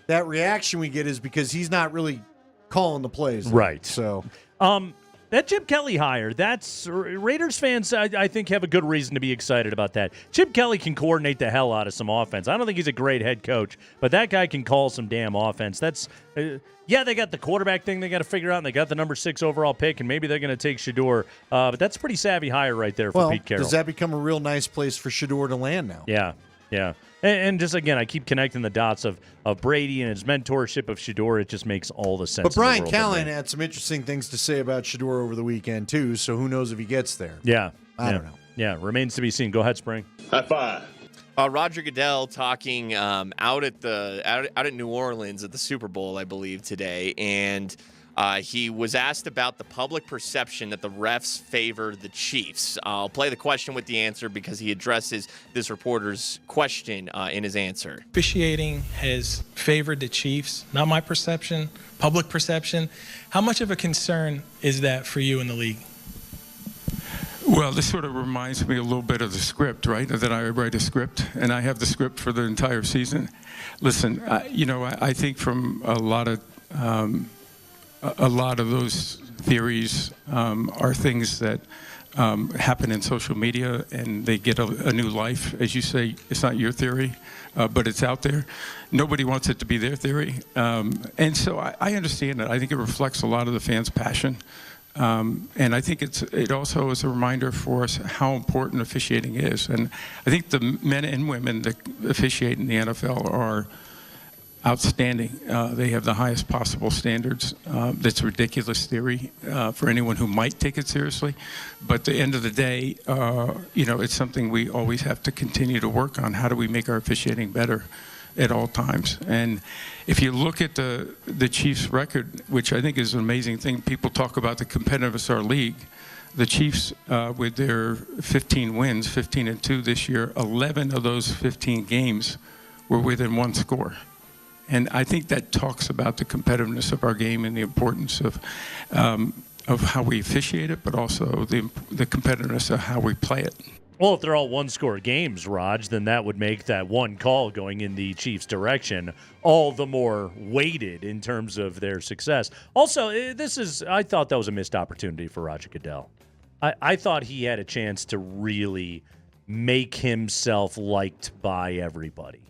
That reaction we get is because he's not really calling the plays. Right. So, that Chip Kelly hire, that's Raiders fans, I think, have a good reason to be excited about that. Chip Kelly can coordinate the hell out of some offense. I don't think he's a great head coach, but that guy can call some damn offense. That's, they got the quarterback thing they got to figure out, and they got the number 6 overall pick, and maybe they're going to take Shedeur. But that's a pretty savvy hire right there for Pete Carroll. Does that become a real nice place for Shedeur to land now? Yeah. And just, again, I keep connecting the dots of Brady and his mentorship of Shedeur. It just makes all the sense. But Brian Callahan had some interesting things to say about Shedeur over the weekend, too, so who knows if he gets there. Yeah. I don't know. Yeah, remains to be seen. Go ahead, Spring. High five. Roger Goodell talking out at New Orleans at the Super Bowl, I believe, today, and he was asked about the public perception that the refs favor the Chiefs. I'll play the question with the answer because he addresses this reporter's question in his answer. Officiating has favored the Chiefs, not my perception, public perception. How much of a concern is that for you in the league? Well, this sort of reminds me a little bit of the script, right? That I write a script, and I have the script for the entire season. Listen, I think from a lot of those theories are things that happen in social media, and they get a new life. As you say, it's not your theory, but it's out there. Nobody wants it to be their theory. And so I understand it. I think it reflects a lot of the fans' passion. And I think it also is a reminder for us how important officiating is. And I think the men and women that officiate in the NFL are outstanding. They have the highest possible standards. That's ridiculous theory for anyone who might take it seriously. But at the end of the day, it's something we always have to continue to work on. How do we make our officiating better? at all times. And if you look at the Chiefs' record, which I think is an amazing thing, people talk about the competitiveness of our league. The Chiefs, with their 15 wins, 15-2 this year, 11 of those 15 games were within one score. And I think that talks about the competitiveness of our game and the importance of how we officiate it, but also the competitiveness of how we play it. Well, if they're all one-score games, Raj, then that would make that one call going in the Chiefs' direction all the more weighted in terms of their success. Also, I thought that was a missed opportunity for Roger Goodell. I thought he had a chance to really make himself liked by everybody.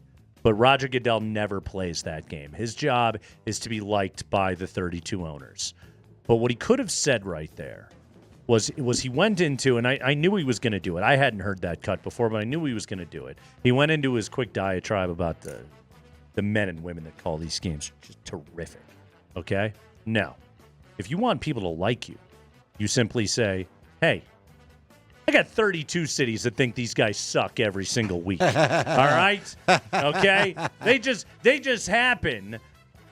But Roger Goodell never plays that game. His job is to be liked by the 32 owners. But what he could have said right there was he went into, and I knew he was going to do it. I hadn't heard that cut before, but I knew he was going to do it. He went into his quick diatribe about the men and women that call these games just terrific. Okay? No. If you want people to like you, you simply say, hey, I got 32 cities that think these guys suck every single week. All right? Okay? They just happen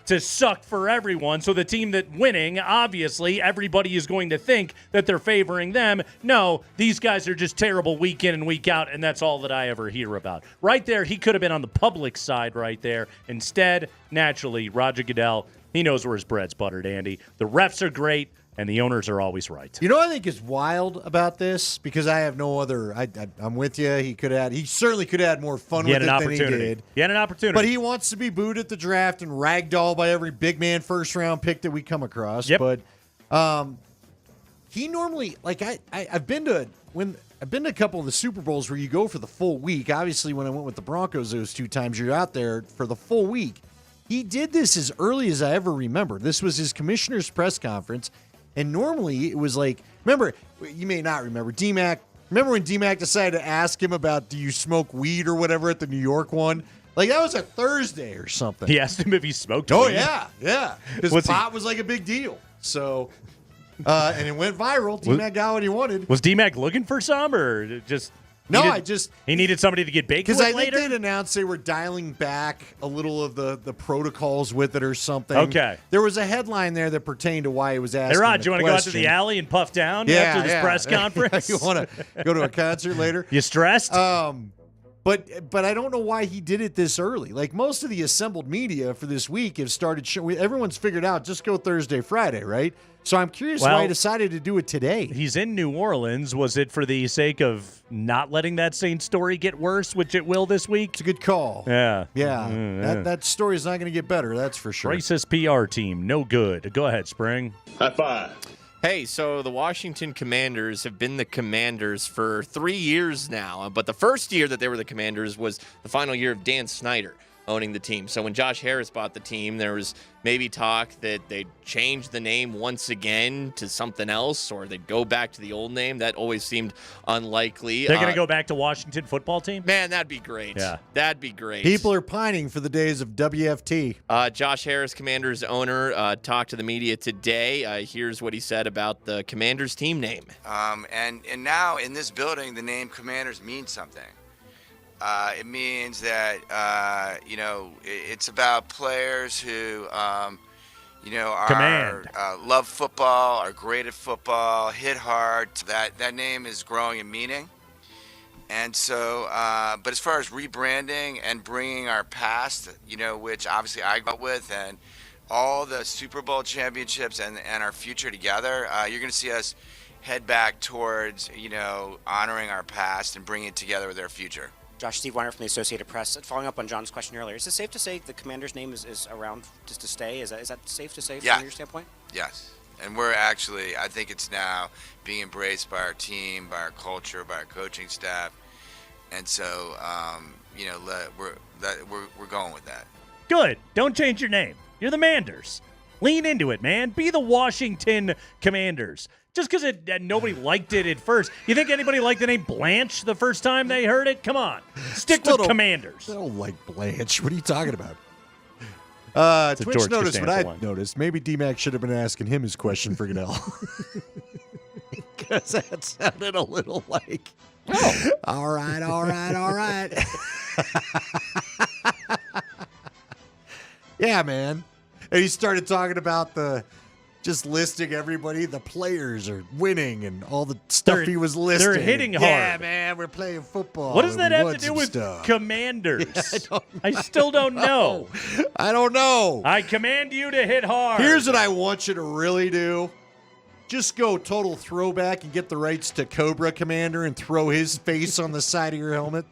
to suck for everyone. So the team that winning, obviously, everybody is going to think that they're favoring them. No, these guys are just terrible week in and week out, and that's all that I ever hear about. Right there, he could have been on the public side right there. Instead, naturally, Roger Goodell, he knows where his bread's buttered, Andy. The refs are great, and the owners are always right. You know what I think is wild about this? Because I have no other. I'm with you. He certainly could have had more fun with it than he did. He had an opportunity. But he wants to be booed at the draft and ragdolled by every big man first-round pick that we come across. Yep. But he normally, like, I've been to a couple of the Super Bowls where you go for the full week. Obviously, when I went with the Broncos those 2 times, you're out there for the full week. He did this as early as I ever remember. This was his commissioner's press conference. And normally it was like, remember, you may not remember, DMac. Remember when DMac decided to ask him about, do you smoke weed or whatever at the New York one? Like, that was a Thursday or something. He asked him if he smoked weed. Oh, yeah. Because pot was like a big deal. So, and it went viral. DMac got what he wanted. Was DMac looking for some or just... No, he needed somebody to get baked with later? Because I think they'd announced they were dialing back a little of the protocols with it or something. Okay. There was a headline there that pertained to why he was asking. Hey, Rod, do you want to go out to the alley and puff down after this press conference? You want to go to a concert later? You stressed? But I don't know why he did it this early. Like, most of the assembled media for this week have started showing. Everyone's figured out, just go Thursday, Friday, right? So I'm curious why he decided to do it today. He's in New Orleans. Was it for the sake of not letting that Saints story get worse, which it will this week? It's a good call. Yeah. That story is not going to get better, that's for sure. Racist PR team, no good. Go ahead, Spring. High five. Hey, so the Washington Commanders have been the Commanders for 3 years now, but the first year that they were the Commanders was the final year of Dan Snyder owning the team. So when Josh Harris bought the team, there was maybe talk that they'd change the name once again to something else, or they'd go back to the old name. That always seemed unlikely. They're going to go back to Washington football team? Man, that'd be great. Yeah. That'd be great. People are pining for the days of WFT. Josh Harris, Commanders owner, talked to the media today. Here's what he said about the Commanders team name. And now in this building, the name Commanders means something. It means that, it's about players who, are love football, are great at football, hit hard. That name is growing in meaning. And so, but as far as rebranding and bringing our past, which obviously I grew up with, and all the Super Bowl championships and our future together, you're going to see us head back towards, honoring our past and bringing it together with our future. Josh, Steve Weiner from the Associated Press. Following up on John's question earlier, is it safe to say the Commander's name is around just to stay? Is that safe to say from your standpoint? Yes. And we're actually, I think it's now being embraced by our team, by our culture, by our coaching staff. And so, we're going with that. Good. Don't change your name. You're the Manders. Lean into it, man. Be the Washington Commanders. Just because nobody liked it at first. You think anybody liked the name Blanche the first time they heard it? Come on. Stick with Commanders. I don't like Blanche. What are you talking about? Twitch noticed what I noticed. Maybe DMac should have been asking him his question for Goodell. Because that sounded a little like, all right. Yeah, man. And he started talking about just listing everybody. The players are winning and all the stuff he was listing. They're hitting hard. Yeah, man, we're playing football. What does that We have won to do some with stuff. Commanders? I still don't know. I don't know. I command you to hit hard. Here's what I want you to really do. Just go total throwback and get the rights to Cobra Commander and throw his face on the side of your helmet.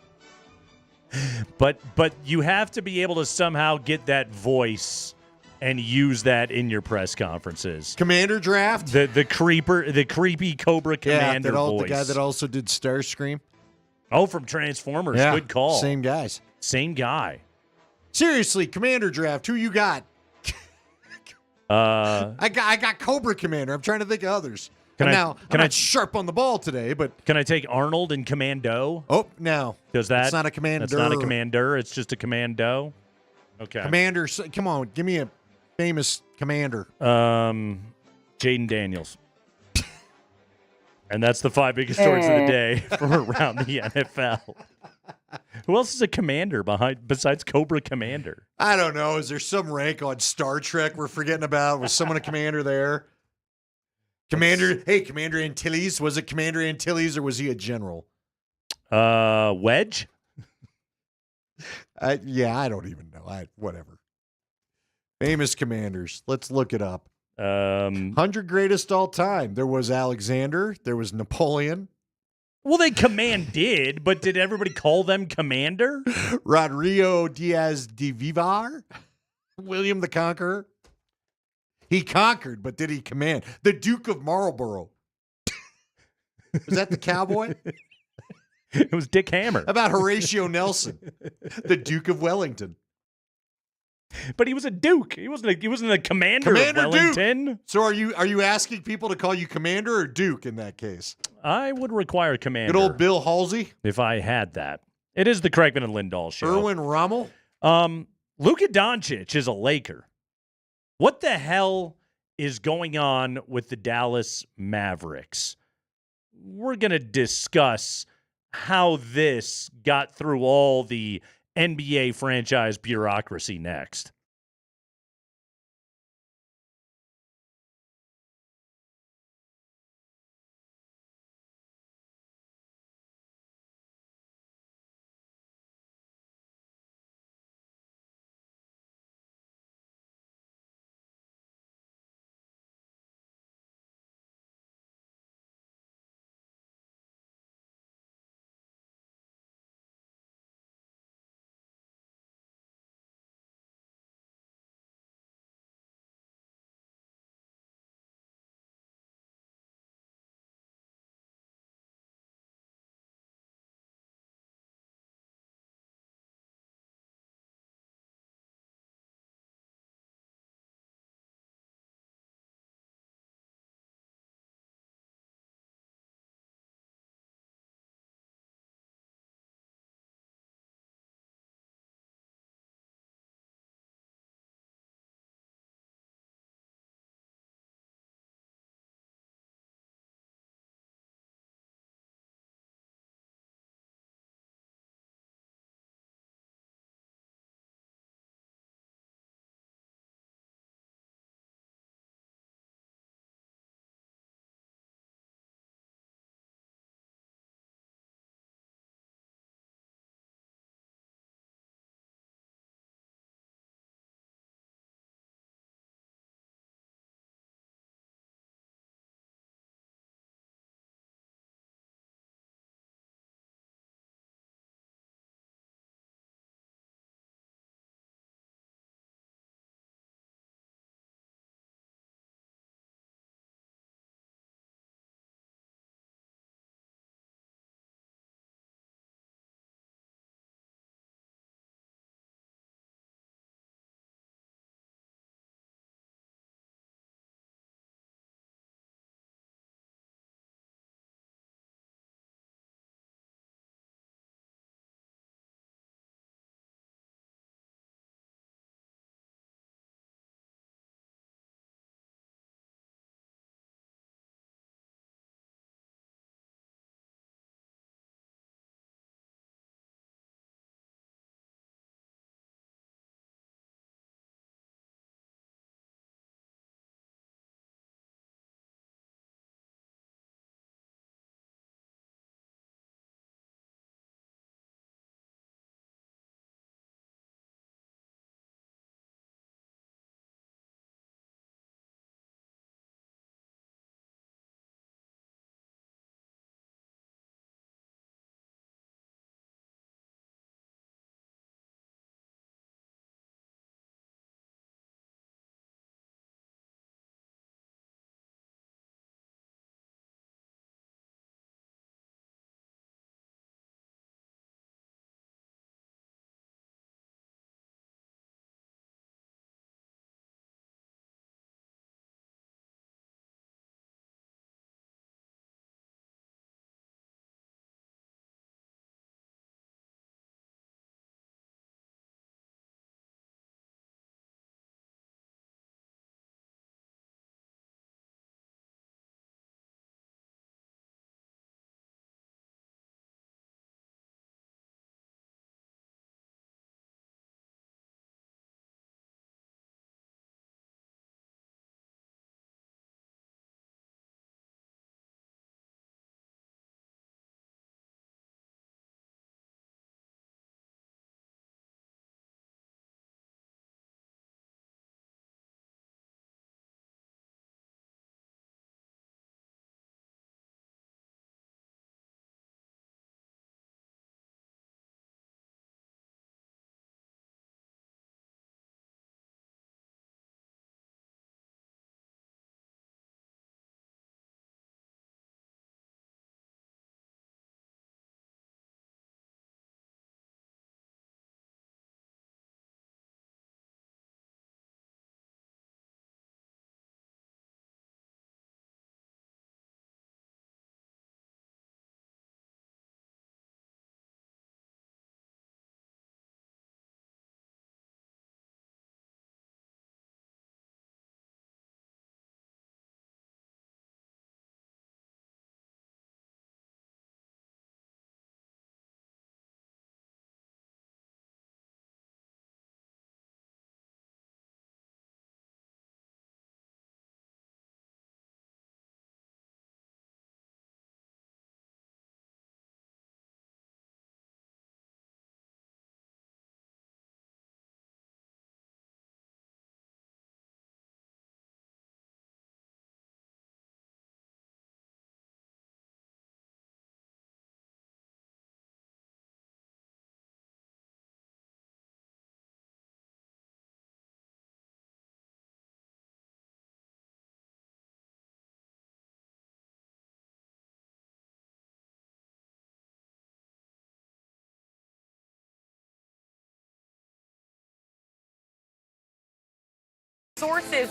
But you have to be able to somehow get that voice and use that in your press conferences. Commander draft? The creepy Cobra Commander voice. The guy that also did Starscream. Oh, from Transformers. Yeah, Good call. Same guys. Same guy. Seriously, Commander draft. Who you got? I got Cobra Commander. I'm trying to think of others. I'm not sharp on the ball today, but can I take Arnold and Commando? Oh, no. Does that? It's not a commander. That's not a commander. It's just a commando. Okay. Commander. Come on, give me a famous commander. Jaden Daniels. And that's the 5 biggest stories of the day from around the NFL. Who else is a commander besides Cobra Commander? I don't know. Is there some rank on Star Trek we're forgetting about? Was someone a commander there? Commander Antilles. Was it Commander Antilles or was he a general? Wedge? I don't even know. Whatever. Famous commanders. Let's look it up. 100 greatest all time. There was Alexander. There was Napoleon. Well, they commanded, but did everybody call them commander? Rodrigo Diaz de Vivar. William the Conqueror. He conquered, but did he command? The Duke of Marlborough. Was that the cowboy? It was Dick Hammer. How about Horatio Nelson, the Duke of Wellington? But he was a duke. He wasn't a commander of Wellington. Duke. So are you asking people to call you commander or duke in that case? I would require commander. Good old Bill Halsey. If I had that. It is the Kreckman and Lindahl show. Erwin Rommel. Luca Donic is a Laker. What the hell is going on with the Dallas Mavericks? We're going to discuss how this got through all the NBA franchise bureaucracy next.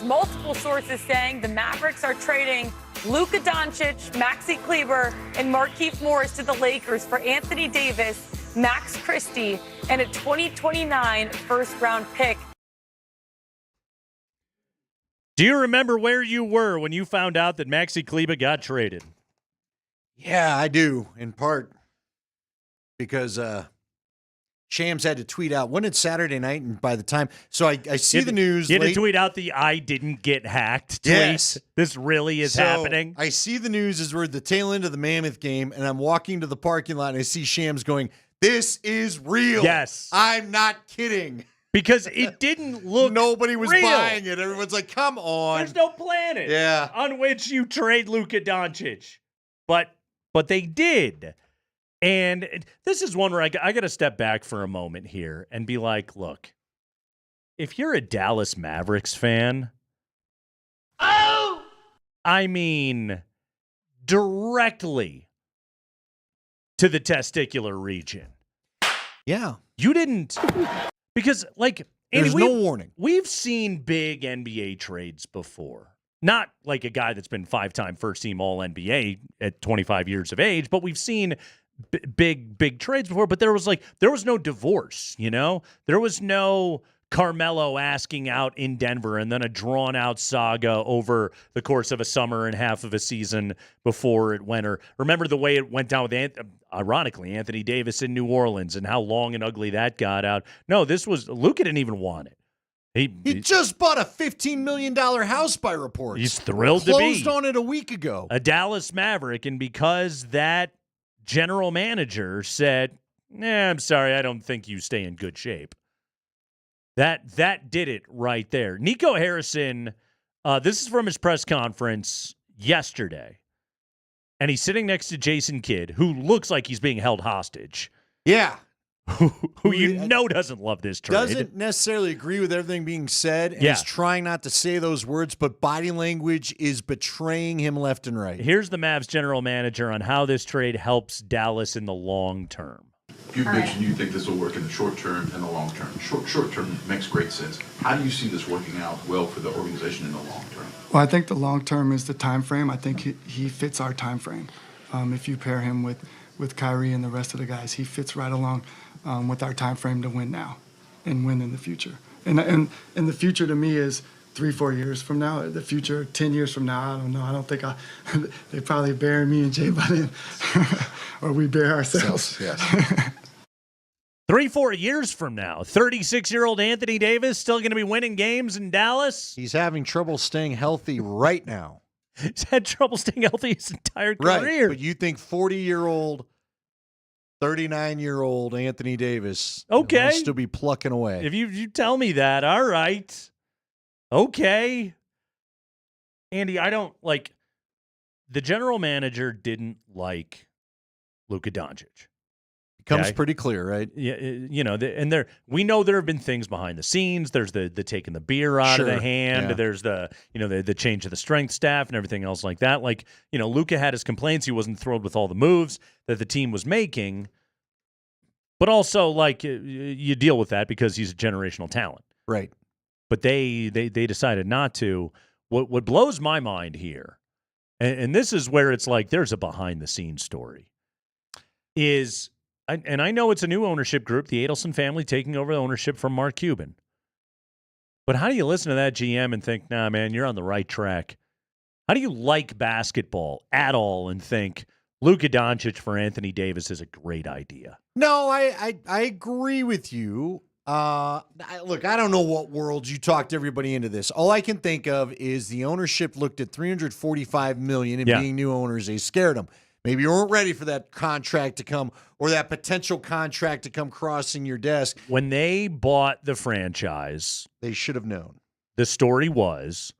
multiple sources saying the Mavericks are trading Luca Donic, Maxi Kleber, and Markieff Morris to the Lakers for Anthony Davis, Max Christie, and a 2029 first-round pick. Do you remember where you were when you found out that Maxi Kleber got traded? Yeah, I do, in part because Shams had to tweet out, when it's Saturday night, and by the time, so I see the news. You had to tweet out the "I didn't get hacked" tweet. Yes. This really is happening. I see the news as we're at the tail end of the Mammoth game, and I'm walking to the parking lot, and I see Shams going, "This is real." Yes. I'm not kidding. Because it didn't look Nobody was real. buying it. Everyone's like, come on. There's no planet on which you trade Luca Doncic. But they did. And this is one where I got to step back for a moment here and be like, look, if you're a Dallas Mavericks fan, I mean, directly to the testicular region. Yeah. You didn't, because like, Andy, there's no warning. We've seen big NBA trades before. Not like a guy that's been 5-time first-team All-NBA at 25 years of age, but we've seen big trades before. But there was no divorce, you know? There was no Carmelo asking out in Denver and then a drawn-out saga over the course of a summer and half of a season before it went. Or remember the way it went down with, ironically, Anthony Davis in New Orleans and how long and ugly that got out. No, this was – Luka didn't even want it. He just bought a $15 million house by reports. He's thrilled to be. Closed on it a week ago. A Dallas Maverick, and because that general manager said, I'm sorry, I don't think you stay in good shape. That did it right there. Nico Harrison, this is from his press conference yesterday, and he's sitting next to Jason Kidd, who looks like he's being held hostage. Yeah. Who you know doesn't love this trade. Doesn't necessarily agree with everything being said and is trying not to say those words, but body language is betraying him left and right. Here's the Mavs general manager on how this trade helps Dallas in the long term. You mentioned you think this will work in the short term and the long term. Short term makes great sense. How do you see this working out well for the organization in the long term? Well, I think the long term is the time frame. I think he fits our time frame. If you pair him with Kyrie and the rest of the guys, he fits right along with our time frame to win now and win in the future. And the future to me is 3-4 years from now. The future 10 years from now, I don't know. I don't think they probably bury me and Jay by then, or we bury ourselves. Yes. 3-4 years from now, 36-year-old Anthony Davis still going to be winning games in Dallas. He's having trouble staying healthy right now. He's had trouble staying healthy his entire career. Right, but you think 40-year-old, 39-year-old Anthony Davis will still be plucking away. If you tell me that, all right. Okay. Andy, I don't like the general manager didn't like Luka Doncic. Becomes pretty clear, right? Yeah, you know, we know there have been things behind the scenes. There's the taking the beer out of the hand. Yeah. There's the change of the strength staff and everything else like that. Like, you know, Luka had his complaints. He wasn't thrilled with all the moves that the team was making. But also, like, you deal with that because he's a generational talent. Right. But they decided not to. What blows my mind here, and this is where it's like there's a behind-the-scenes story, is – and I know it's a new ownership group, the Adelson family taking over the ownership from Mark Cuban. But how do you listen to that GM and think, nah, man, you're on the right track? How do you like basketball at all and think Luka Doncic for Anthony Davis is a great idea? No, I agree with you. Look, I don't know what world you talked everybody into this. All I can think of is the ownership looked at $345 million and being new owners, they scared them. Maybe you weren't ready for that contract to come or that potential contract to come crossing your desk. When they bought the franchise, they should have known. The story was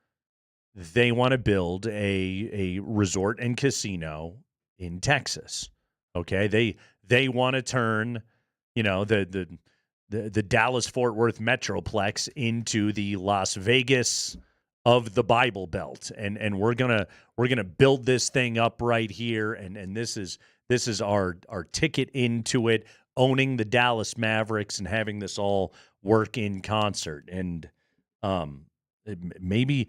they want to build a resort and casino in Texas. Okay, they want to turn, you know, the Dallas-Fort Worth Metroplex into the Las Vegas of the Bible Belt, and we're gonna build this thing up right here, and this is our ticket into it, owning the Dallas Mavericks and having this all work in concert. And Maybe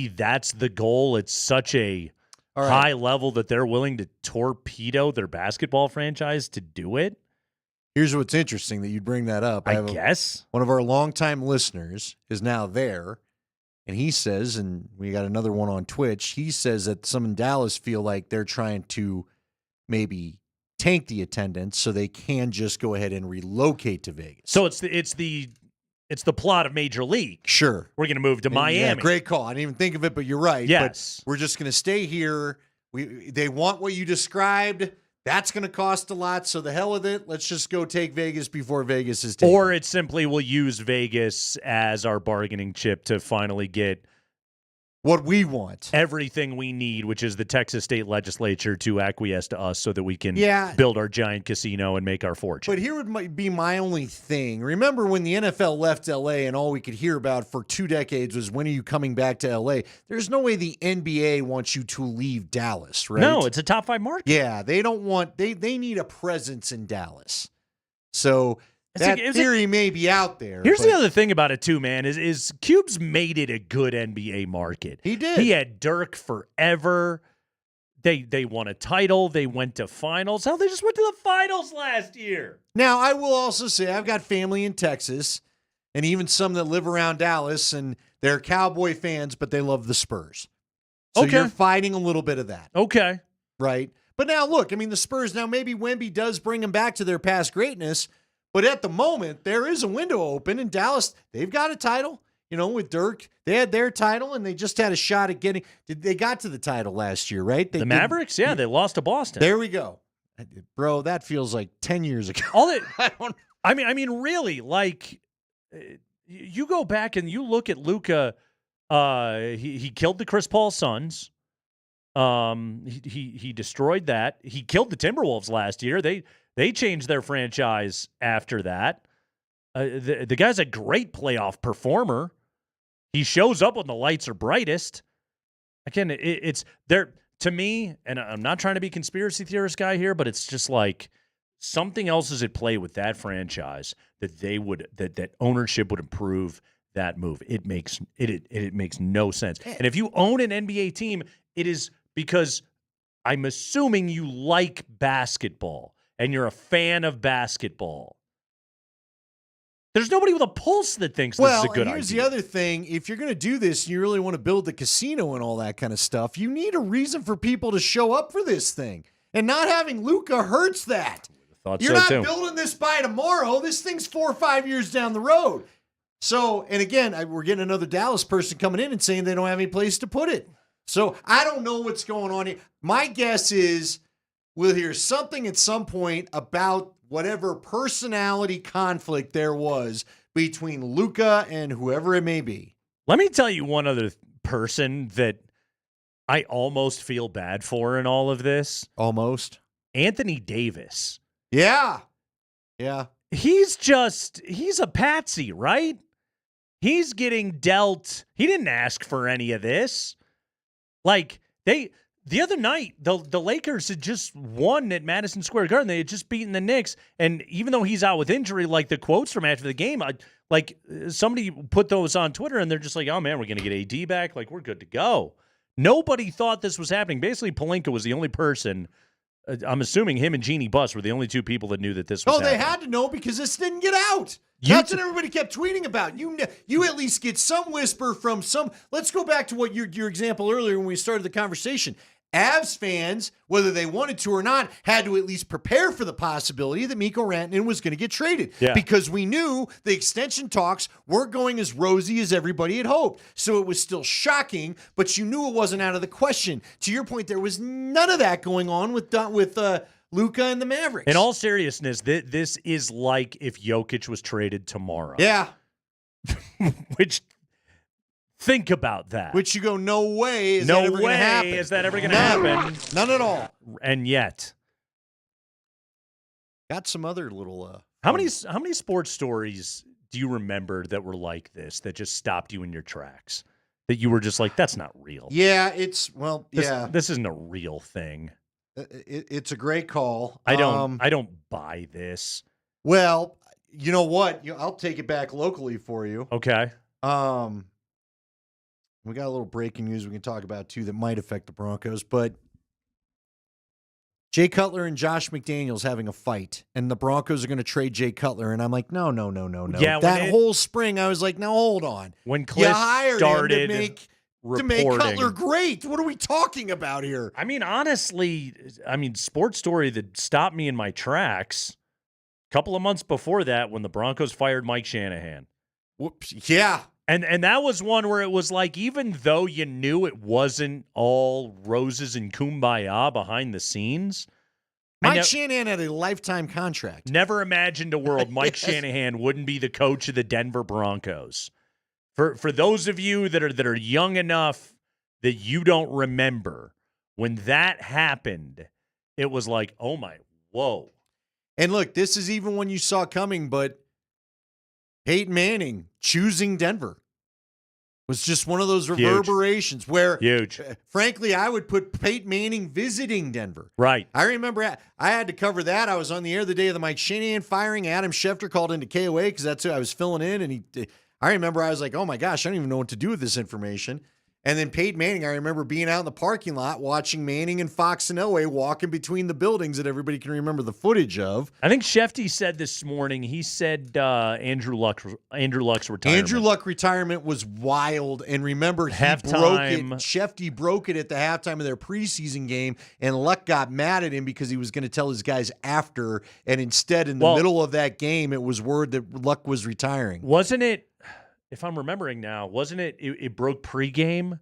that's the goal. It's such a high level that they're willing to torpedo their basketball franchise to do it. Here's what's interesting that you'd bring that up. I guess one of our longtime listeners is now there, and he says, and we got another one on Twitch, he says that some in Dallas feel like they're trying to maybe tank the attendance so they can just go ahead and relocate to Vegas. So it's the plot of Major League. Sure. We're going to move to Miami. Yeah, great call. I didn't even think of it, but you're right. Yes. But we're just going to stay here. They want what you described. That's going to cost a lot, so the hell with it. Let's just go take Vegas before Vegas is taken. Or it simply will use Vegas as our bargaining chip to finally get what we want. Everything we need, which is the Texas state legislature to acquiesce to us so that we can build our giant casino and make our fortune. But here would be my only thing. Remember when the NFL left L.A. and all we could hear about for 2 decades was, when are you coming back to L.A.? There's no way the NBA wants you to leave Dallas, right? No, it's a top 5 market. Yeah, they don't want – they need a presence in Dallas. So – that theory may be out there. Here's the other thing about it, too, man, is Cube's made it a good NBA market. He did. He had Dirk forever. They won a title. They went to finals. Hell, they just went to the finals last year. Now, I will also say I've got family in Texas and even some that live around Dallas, and they're Cowboy fans, but they love the Spurs. So you're fighting a little bit of that. Okay. Right? But now, look, I mean, the Spurs, now maybe Wemby does bring them back to their past greatness, but at the moment, there is a window open in Dallas. They've got a title, with Dirk. They had their title, and they just had a shot at getting – they got to the title last year, right? The Mavericks? Yeah, they lost to Boston. There we go. Bro, that feels like 10 years ago. I mean, really, like, you go back and you look at Luca. He killed the Chris Paul Suns. He destroyed that. He killed the Timberwolves last year. They changed their franchise after that. The guy's a great playoff performer. He shows up when the lights are brightest. Again, it's there to me, and I'm not trying to be conspiracy theorist guy here, but it's just like something else is at play with that franchise that ownership would approve that move. It makes no sense. And if you own an NBA team, it is because I'm assuming you like basketball and you're a fan of basketball. There's nobody with a pulse that thinks this is a good idea. Well, here's the other thing. If you're going to do this and you really want to build the casino and all that kind of stuff, you need a reason for people to show up for this thing. And not having Luka hurts that. You're not building this by tomorrow. This thing's 4 or 5 years down the road. So, and again, we're getting another Dallas person coming in and saying they don't have any place to put it. So I don't know what's going on here. My guess is we'll hear something at some point about whatever personality conflict there was between Luka and whoever it may be. Let me tell you one other person that I almost feel bad for in all of this. Almost? Anthony Davis. Yeah. Yeah. He's a patsy, right? He's getting dealt. He didn't ask for any of this. Like, the other night, the Lakers had just won at Madison Square Garden. They had just beaten the Knicks. And even though he's out with injury, like the quotes from after the game, somebody put those on Twitter and they're just like, oh man, we're going to get AD back. Like, we're good to go. Nobody thought this was happening. Basically, Pelinka was the only person. I'm assuming him and Jeannie Buss were the only 2 people that knew that this was happening. They had to know because this didn't get out. That's what everybody kept tweeting about. You at least get some whisper from some. Let's go back to what your example earlier when we started the conversation. Avs fans, whether they wanted to or not, had to at least prepare for the possibility that Mikko Rantanen was going to get traded because we knew the extension talks weren't going as rosy as everybody had hoped. So it was still shocking, but you knew it wasn't out of the question. To your point, there was none of that going on with Luka and the Mavericks. In all seriousness, this is like if Jokic was traded tomorrow. Yeah. Think about that. Which you go, no way is that ever going to happen. Is that ever going to happen? None at all. And yet. Got some other little... How many sports stories do you remember that were like this, that just stopped you in your tracks? That you were just like, that's not real. Yeah, This isn't a real thing. It's a great call. I don't buy this. Well, you know what? I'll take it back locally for you. Okay. We got a little breaking news we can talk about, too, that might affect the Broncos. But Jay Cutler and Josh McDaniels having a fight, and the Broncos are going to trade Jay Cutler. And I'm like, no. Yeah, that whole spring, I was like, now hold on. When Cliff started to make Cutler great. What are we talking about here? I mean, honestly, sports story that stopped me in my tracks. A couple of months before that, when the Broncos fired Mike Shanahan. Whoops. Yeah. And that was one where it was like, even though you knew it wasn't all roses and kumbaya behind the scenes. Mike Shanahan had a lifetime contract. Never imagined a world Mike Shanahan wouldn't be the coach of the Denver Broncos. For those of you that are young enough that you don't remember, when that happened, it was like, oh my, whoa. And look, this is even when you saw coming, but Peyton Manning choosing Denver was just one of those reverberations where, frankly, I would put Peyton Manning visiting Denver. Right. I remember I had to cover that. I was on the air the day of the Mike Shanahan firing. Adam Schefter called into KOA because that's who I was filling in, and I remember I was like, oh my gosh, I don't even know what to do with this information. And then Peyton Manning, I remember being out in the parking lot watching Manning and Fox and Elway walking between the buildings that everybody can remember the footage of. I think Schefter said this morning, he said Andrew Luck's retirement. Andrew Luck retirement was wild. And remember, Schefter broke it at the halftime of their preseason game, and Luck got mad at him because he was going to tell his guys after. And instead, in the middle of that game, it was word that Luck was retiring. Wasn't it? If I'm remembering now, wasn't it broke pregame?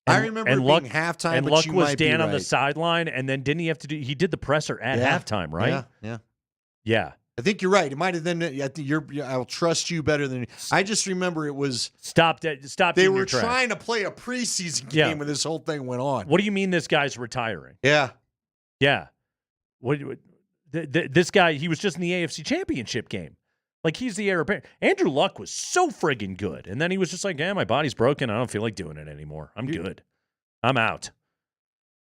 I remember it being halftime, and but Luck you was might be down on the right. sideline, and then didn't he have to do? He did the presser at halftime, right? Yeah. I think you're right. It might have been. I think I'll trust you better than. I just remember it was stopped. They were trying to play a preseason game when this whole thing went on. What do you mean this guy's retiring? Yeah. This guy, he was just in the AFC Championship game. Like, he's the heir apparent. Andrew Luck was so friggin' good. And then he was just like, my body's broken. I don't feel like doing it anymore. I'm good. I'm out.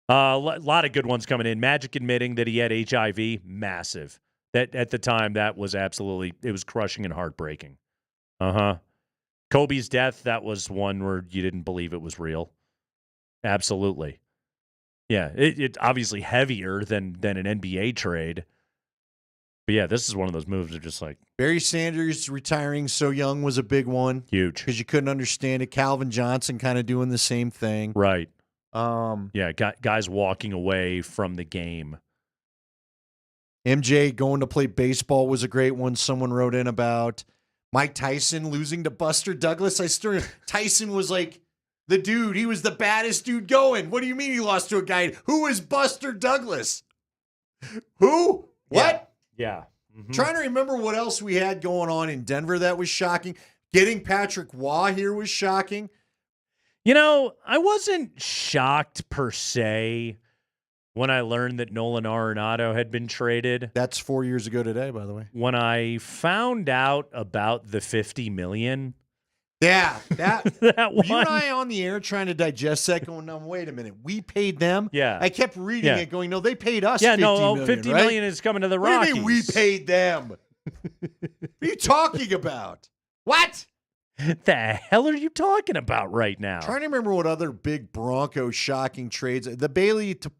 A lot of good ones coming in. Magic admitting that he had HIV. Massive. That at the time, that was absolutely, it was crushing and heartbreaking. Kobe's death, that was one where you didn't believe it was real. Absolutely. Yeah, it obviously heavier than an NBA trade. But yeah, this is one of those moves that just like Barry Sanders retiring so young was a big one. Huge. Because you couldn't understand it. Calvin Johnson kind of doing the same thing. Right. Guys walking away from the game. MJ going to play baseball was a great one someone wrote in about. Mike Tyson losing to Buster Douglas. Tyson was like the dude. He was the baddest dude going. What do you mean he lost to a guy? Who is Buster Douglas? Who? What? Yeah. Trying to remember what else we had going on in Denver that was shocking. Getting Patrick Waugh here was shocking. You know, I wasn't shocked per se when I learned that Nolan Arenado had been traded. That's 4 years ago today, by the way. When I found out about the $50 million. Yeah, that one. You and I on the air trying to digest that going, no, wait a minute. We paid them? Yeah. I kept reading it going, no, they paid us $50 million, $50 million is coming to the Rockies. What do you mean we paid them? What are you talking about? What? The hell are you talking about right now? Trying to remember what other big Bronco shocking trades. The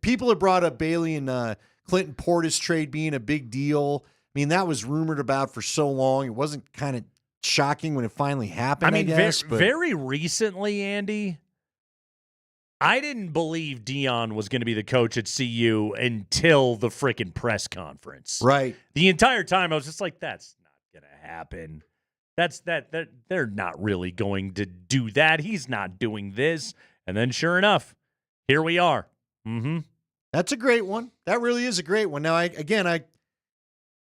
people have brought up Bailey and Clinton Portis trade being a big deal. I mean, that was rumored about for so long. It wasn't kind of shocking when it finally happened, I guess. Very recently, Andy, I didn't believe Dion was going to be the coach at CU until the frickin' press conference. Right. The entire time I was just like, that's not going to happen. They're not really going to do that. He's not doing this. And then sure enough, here we are. That's a great one. That really is a great one. Now, I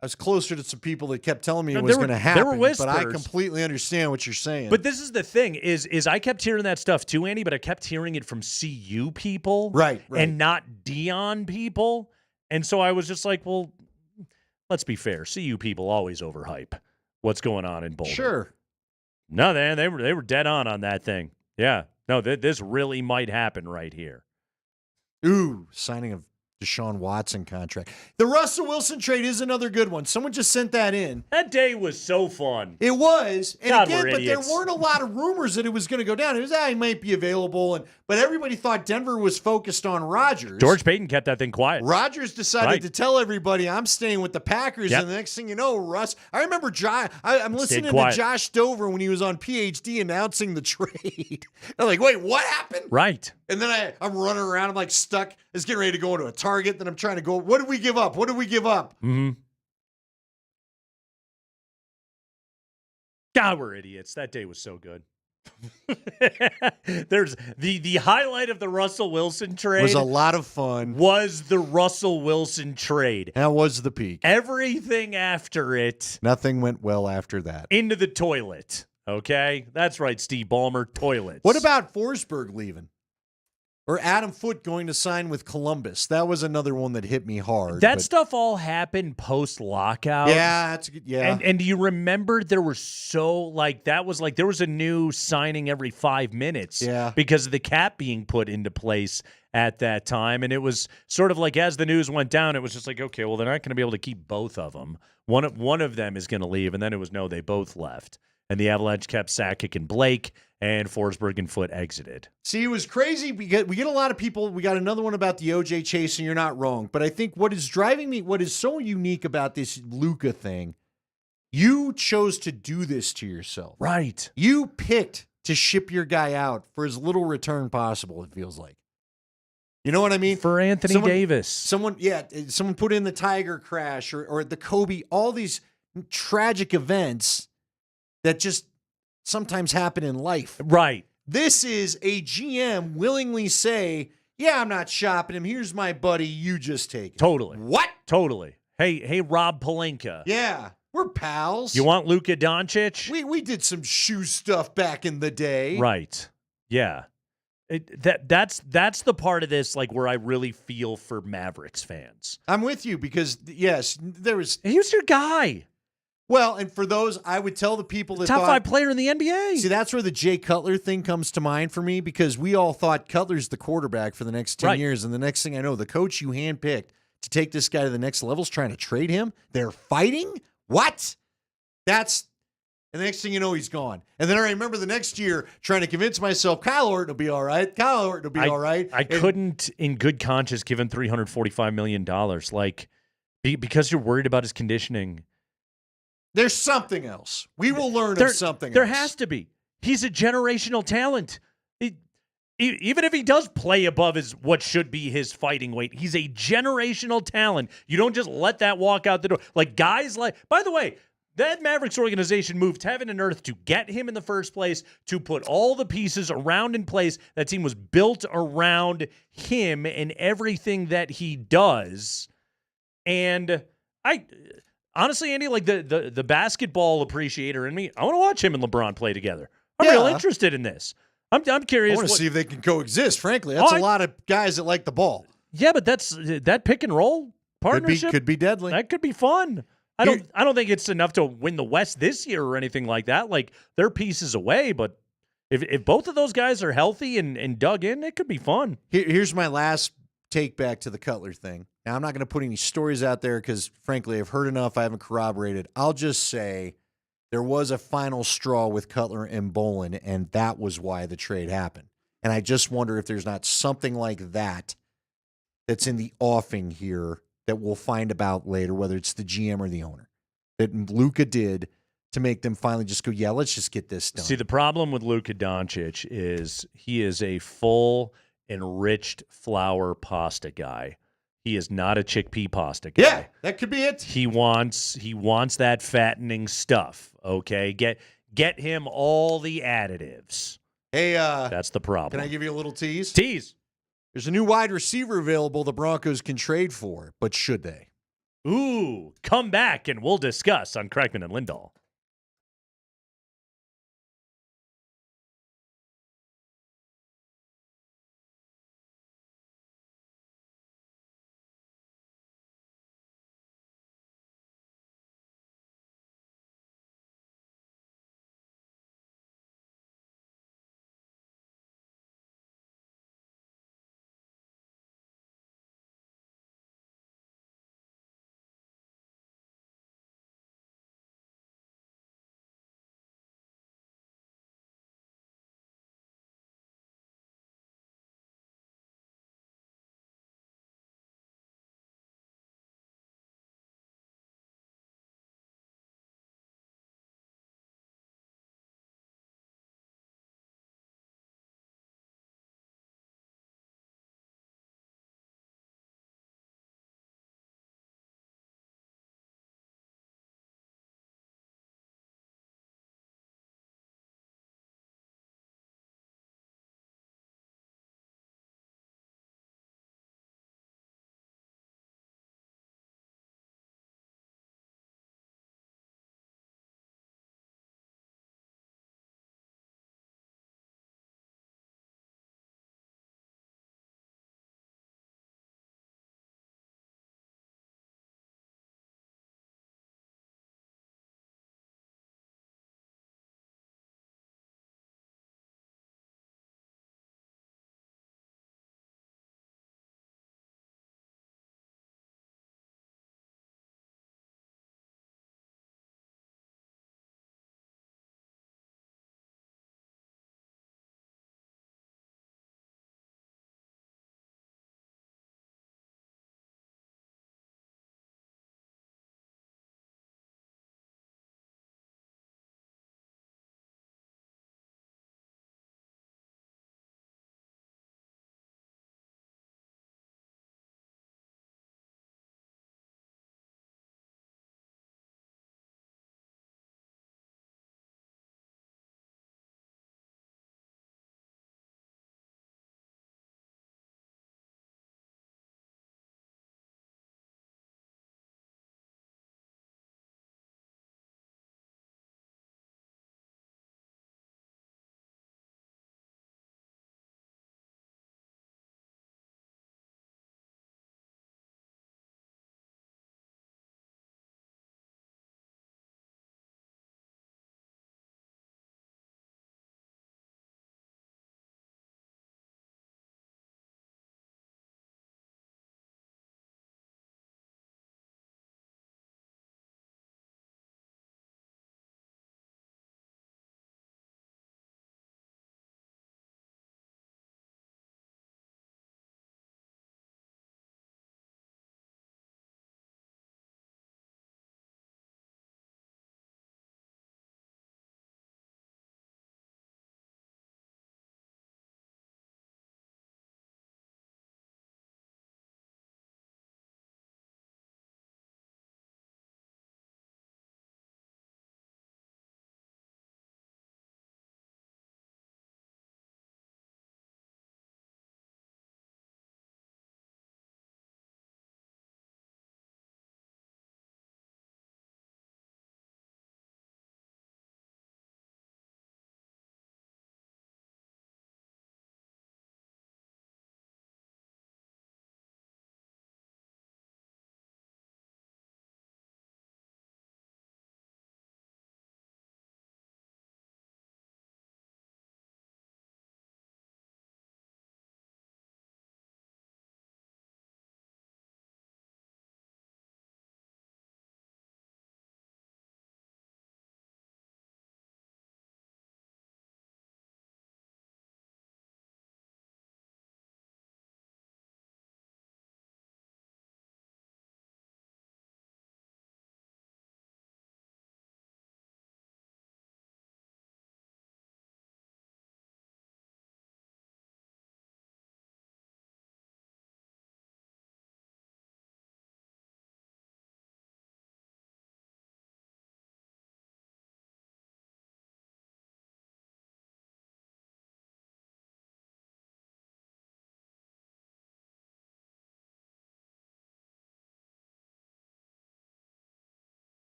was closer to some people that kept telling me it was going to happen. There were whispers. But I completely understand what you're saying. But this is the thing, is I kept hearing that stuff too, Andy, but I kept hearing it from CU people. Right. And not Dion people. And so I was just like, well, let's be fair. CU people always overhype what's going on in Boulder. Sure. No, they were dead on that thing. Yeah. No, this really might happen right here. Ooh, signing of Deshaun Watson contract. The Russell Wilson trade is another good one. Someone just sent that in. That day was so fun. It was. And God, again, we're but idiots. there weren't a lot of rumors that it was going to go down. It was, he might be available. But everybody thought Denver was focused on Rodgers. George Payton kept that thing quiet. Rodgers decided to tell everybody, I'm staying with the Packers. Yep. And the next thing you know, Russ, I remember I'm listening to Josh Dover when he was on PhD announcing the trade. I'm like, wait, what happened? Right. And then I'm running around. I'm like stuck. I was getting ready to go into a Target. Then I'm trying to go, what did we give up? What did we give up? Mm-hmm. God, we're idiots. That day was so good. There's the highlight of the Russell Wilson trade. Was a lot of fun. Was the Russell Wilson trade. That was the peak. Everything after it. Nothing went well after that. Into the toilet. Okay? That's right, Steve Ballmer. Toilets. What about Forsberg leaving? Or Adam Foote going to sign with Columbus? That was another one that hit me hard. That stuff all happened post-lockout. Yeah, that's good. Yeah. And do you remember there was there was a new signing every 5 minutes because of the cap being put into place at that time. And it was sort of like as the news went down, it was just like, okay, well, they're not going to be able to keep both of them. One of them is going to leave, and then it was no, they both left. And the Avalanche kept Sakic and Blake, and Forsberg and Foote exited. See, it was crazy. We get a lot of people. We got another one about the OJ chase, and you're not wrong. But I think what is driving me, what is so unique about this Luka thing, you chose to do this to yourself. Right. You picked to ship your guy out for as little return possible, it feels like. You know what I mean? For Anthony Davis. Someone put in the Tiger crash or the Kobe, all these tragic events that just sometimes happen in life. Right. This is a GM willingly say, yeah, I'm not shopping him. Here's my buddy. You just take it. Totally. What? Totally. Hey, Rob Pelinka. Yeah, we're pals. You want Luca Doncic? We did some shoe stuff back in the day. Right. Yeah. That's the part of this like where I really feel for Mavericks fans. I'm with you because, yes, there was... He was your guy. Well, and for those, I would tell the people that top 5 player in the NBA. See, that's where the Jay Cutler thing comes to mind for me because we all thought Cutler's the quarterback for the next 10 years. And the next thing I know, the coach you handpicked to take this guy to the next level is trying to trade him. They're fighting? What? And the next thing you know, he's gone. And then I remember the next year trying to convince myself, Kyle Orton will be all right. All right. I couldn't, in good conscience, give him $345 million. Like, because you're worried about his conditioning. There's something else. We will learn of something else. There has to be. He's a generational talent. Even if he does play above what should be his fighting weight, he's a generational talent. You don't just let that walk out the door. Like guys like, by the way, that Mavericks organization moved heaven and earth to get him in the first place, to put all the pieces around in place. That team was built around him and everything that he does. And honestly, Andy, like the basketball appreciator in me, I want to watch him and LeBron play together. I'm real interested in this. I'm curious. I want to see if they can coexist, frankly. That's a lot of guys that like the ball. Yeah, but that pick and roll partnership could be deadly. That could be fun. I don't think it's enough to win the West this year or anything like that. Like, they're pieces away, but if both of those guys are healthy and dug in, it could be fun. Here's my last take back to the Cutler thing. Now, I'm not going to put any stories out there because, frankly, I've heard enough. I haven't corroborated. I'll just say there was a final straw with Cutler and Bolin, and that was why the trade happened. And I just wonder if there's not something like that that's in the offing here that we'll find about later, whether it's the GM or the owner, that Luka did to make them finally just go, yeah, let's just get this done. See, the problem with Luka Doncic is he is a full enriched flour pasta guy. He is not a chickpea pasta guy. Yeah, that could be it. He wants that fattening stuff. Okay, get him all the additives. Hey, that's the problem. Can I give you a little tease? Tease. There's a new wide receiver available the Broncos can trade for, but should they? Ooh, come back and we'll discuss on Kreckman and Lindahl.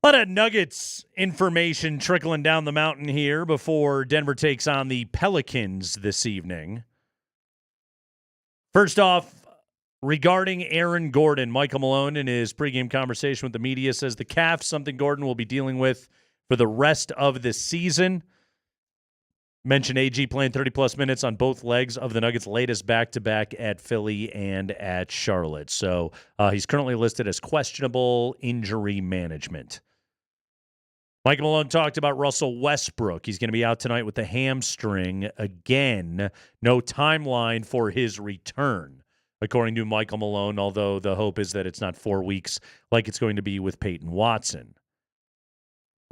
A lot of Nuggets information trickling down the mountain here before Denver takes on the Pelicans this evening. First off, regarding Aaron Gordon, Michael Malone in his pregame conversation with the media says the calf, something Gordon will be dealing with for the rest of the season. Mentioned AG playing 30-plus minutes on both legs of the Nuggets' latest back-to-back at Philly and at Charlotte. So he's currently listed as questionable injury management. Michael Malone talked about Russell Westbrook. He's going to be out tonight with a hamstring again. No timeline for his return, according to Michael Malone, although the hope is that it's not 4 weeks like it's going to be with Peyton Watson.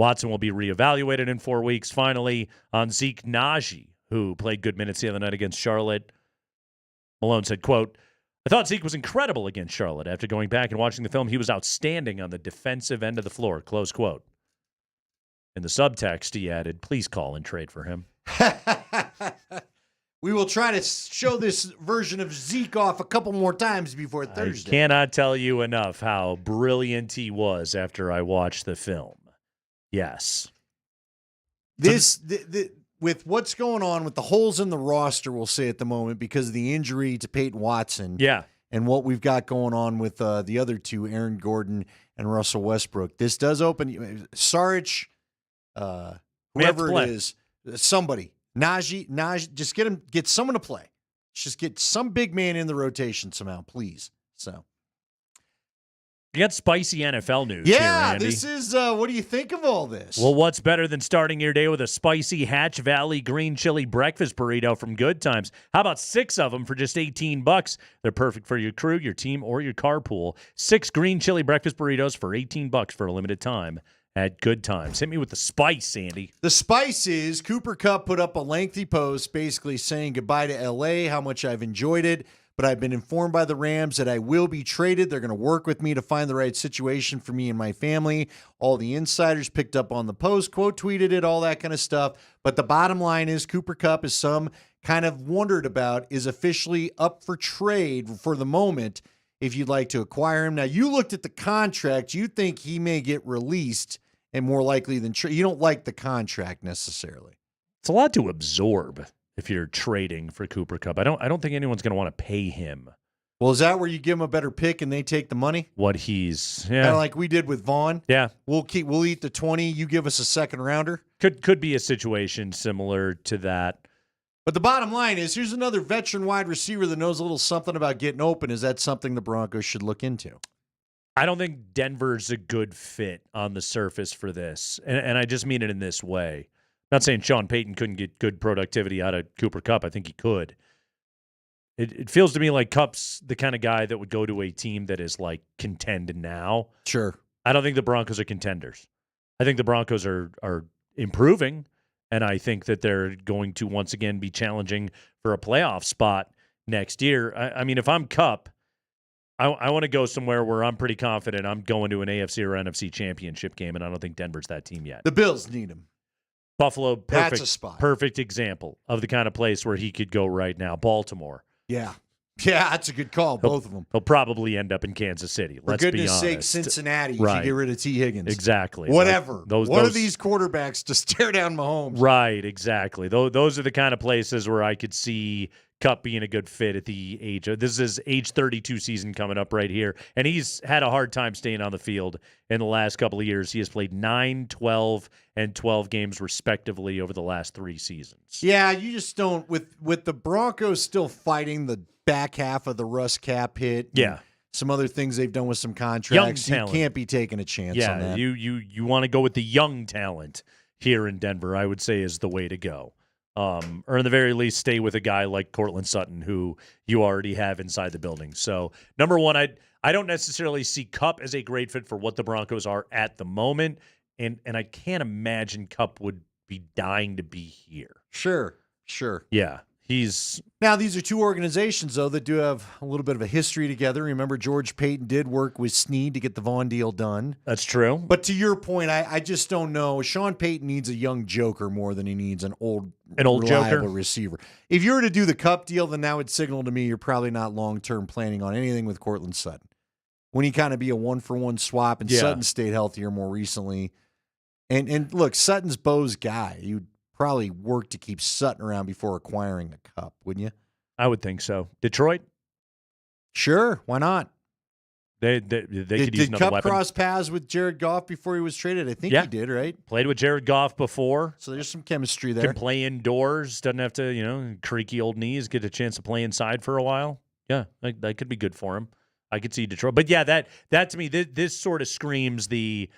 Watson will be reevaluated in 4 weeks. Finally, on Zeke Naji, who played good minutes the other night against Charlotte, Malone said, quote, I thought Zeke was incredible against Charlotte. After going back and watching the film, he was outstanding on the defensive end of the floor, close quote. In the subtext, he added, please call and trade for him. We will try to show this version of Zeke off a couple more times before Thursday. I cannot tell you enough how brilliant he was after I watched the film. Yes. With what's going on with the holes in the roster, we'll say at the moment, because of the injury to Peyton Watson. Yeah. And what we've got going on with the other two, Aaron Gordon and Russell Westbrook. This does open Saric, whoever it is, somebody. Najee, just get someone to play. Just get some big man in the rotation somehow, please. So. You got spicy NFL news here, Andy. This is, what do you think of all this? Well, what's better than starting your day with a spicy Hatch Valley green chili breakfast burrito from Good Times? How about 6 of them for just $18? They're perfect for your crew, your team, or your carpool. 6 green chili breakfast burritos for $18 for a limited time at Good Times. Hit me with the spice, Andy. The spice is Cooper Kupp put up a lengthy post basically saying goodbye to L.A., how much I've enjoyed it. But I've been informed by the Rams that I will be traded. They're going to work with me to find the right situation for me and my family. All the insiders picked up on the post, quote tweeted it, all that kind of stuff. But the bottom line is Cooper Kupp, as some kind of wondered about, is officially up for trade for the moment if you'd like to acquire him. Now, you looked at the contract. You think he may get released and more likely than trade. You don't like the contract necessarily. It's a lot to absorb. If you're trading for Cooper Kupp, I don't think anyone's going to want to pay him. Well, is that where you give him a better pick and they take the money? What he's kind of like we did with Vaughn. Yeah, we'll eat the 20. You give us a second rounder. Could be a situation similar to that. But the bottom line is, here's another veteran wide receiver that knows a little something about getting open. Is that something the Broncos should look into? I don't think Denver's a good fit on the surface for this, and I just mean it in this way. Not saying Sean Payton couldn't get good productivity out of Cooper Kupp. I think he could. It feels to me like Kupp's the kind of guy that would go to a team that is like contend now. Sure. I don't think the Broncos are contenders. I think the Broncos are improving, and I think that they're going to once again be challenging for a playoff spot next year. I mean, if I'm Kupp, I want to go somewhere where I'm pretty confident I'm going to an AFC or NFC championship game, and I don't think Denver's that team yet. The Bills need him. Buffalo, That's a spot. Perfect example of the kind of place where he could go right now. Baltimore. Yeah, that's a good call, both of them. He'll probably end up in Kansas City. For goodness sake, Cincinnati, right. If you get rid of T. Higgins. Exactly. Whatever. Like One of these quarterbacks to stare down Mahomes. Right, exactly. Those are the kind of places where I could see Kupp being a good fit at the age of, this is his age 32 season coming up right here. And he's had a hard time staying on the field in the last couple of years. He has played 9, 12, and 12 games respectively over the last 3 seasons. Yeah, you just don't, with the Broncos still fighting the back half of the Russ cap hit. Yeah. Some other things they've done with some contracts. Young you talent. can't be taking a chance on that. You want to go with the young talent here in Denver, I would say is the way to go. Or in the very least, stay with a guy like Cortland Sutton, who you already have inside the building. So, number one, I don't necessarily see Kupp as a great fit for what the Broncos are at the moment, and I can't imagine Kupp would be dying to be here. Sure. Yeah, Now, these are two organizations, though, that do have a little bit of a history together. Remember, George Payton did work with Snead to get the Vaughn deal done. That's true. But to your point, I just don't know. Sean Payton needs a young joker more than he needs an old reliable joker receiver. If you were to do the Kupp deal, then that would signal to me you're probably not long-term planning on anything with Cortland Sutton. Wouldn't he kind of be a 1-for-1 swap? And Sutton stayed healthier more recently. And look, Sutton's Bo's guy. You'd probably work to keep Sutton around before acquiring the cup, wouldn't you? I would think so. Detroit? Sure, why not? They could use another Cup weapon. cross paths with Jared Goff before he was traded? I think he did, right? Played with Jared Goff before. So there's some chemistry there. Can play indoors. Doesn't have to, creaky old knees. Get a chance to play inside for a while. Yeah, that could be good for him. I could see Detroit. But yeah, that to me, this sort of screams the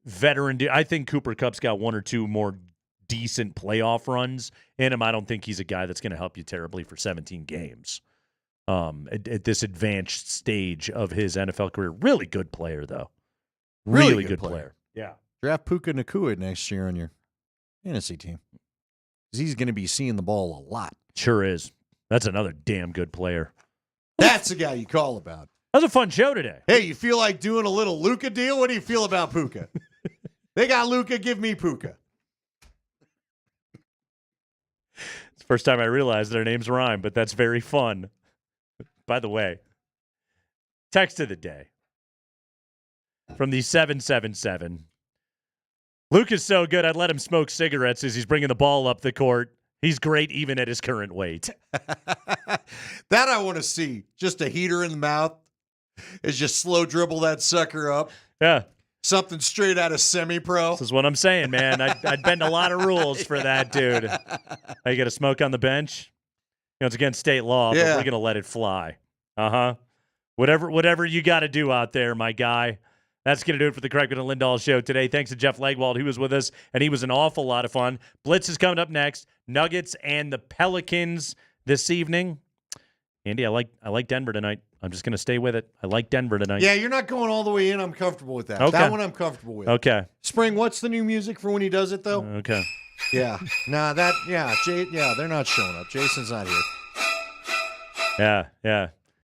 veteran. I think Cooper Kupp's got one or two more decent playoff runs in him. I don't think he's a guy that's going to help you terribly for 17 games at this advanced stage of his NFL career. Really good player, though. Really good player. Yeah. Draft Puka Nacua next year on your fantasy team. Because he's going to be seeing the ball a lot. Sure is. That's another damn good player. That's the guy you call about. That was a fun show today. Hey, you feel like doing a little Luca deal? What do you feel about Puka? They got Luca, give me Puka. It's the first time I realized their names rhyme, but that's very fun. By the way, text of the day from the 777. Luka's so good, I'd let him smoke cigarettes as he's bringing the ball up the court. He's great even at his current weight. That I want to see. Just a heater in the mouth. Is just slow dribble that sucker up. Yeah. Something straight out of semi-pro. This is what I'm saying, man. I'd bend a lot of rules for that, dude. You got to smoke on the bench? It's against state law, but we're going to let it fly. Uh-huh. Whatever you got to do out there, my guy. That's going to do it for the Kreckman and Lindahl show today. Thanks to Jeff Legwald, who was with us, and he was an awful lot of fun. Blitz is coming up next. Nuggets and the Pelicans this evening. Andy, I like Denver tonight. I'm just going to stay with it. I like Denver tonight. Yeah, you're not going all the way in. I'm comfortable with that. Okay. That one I'm comfortable with. Okay. Spring, what's the new music for when he does it, though? Okay. Yeah. They're not showing up. Jason's not here. Yeah.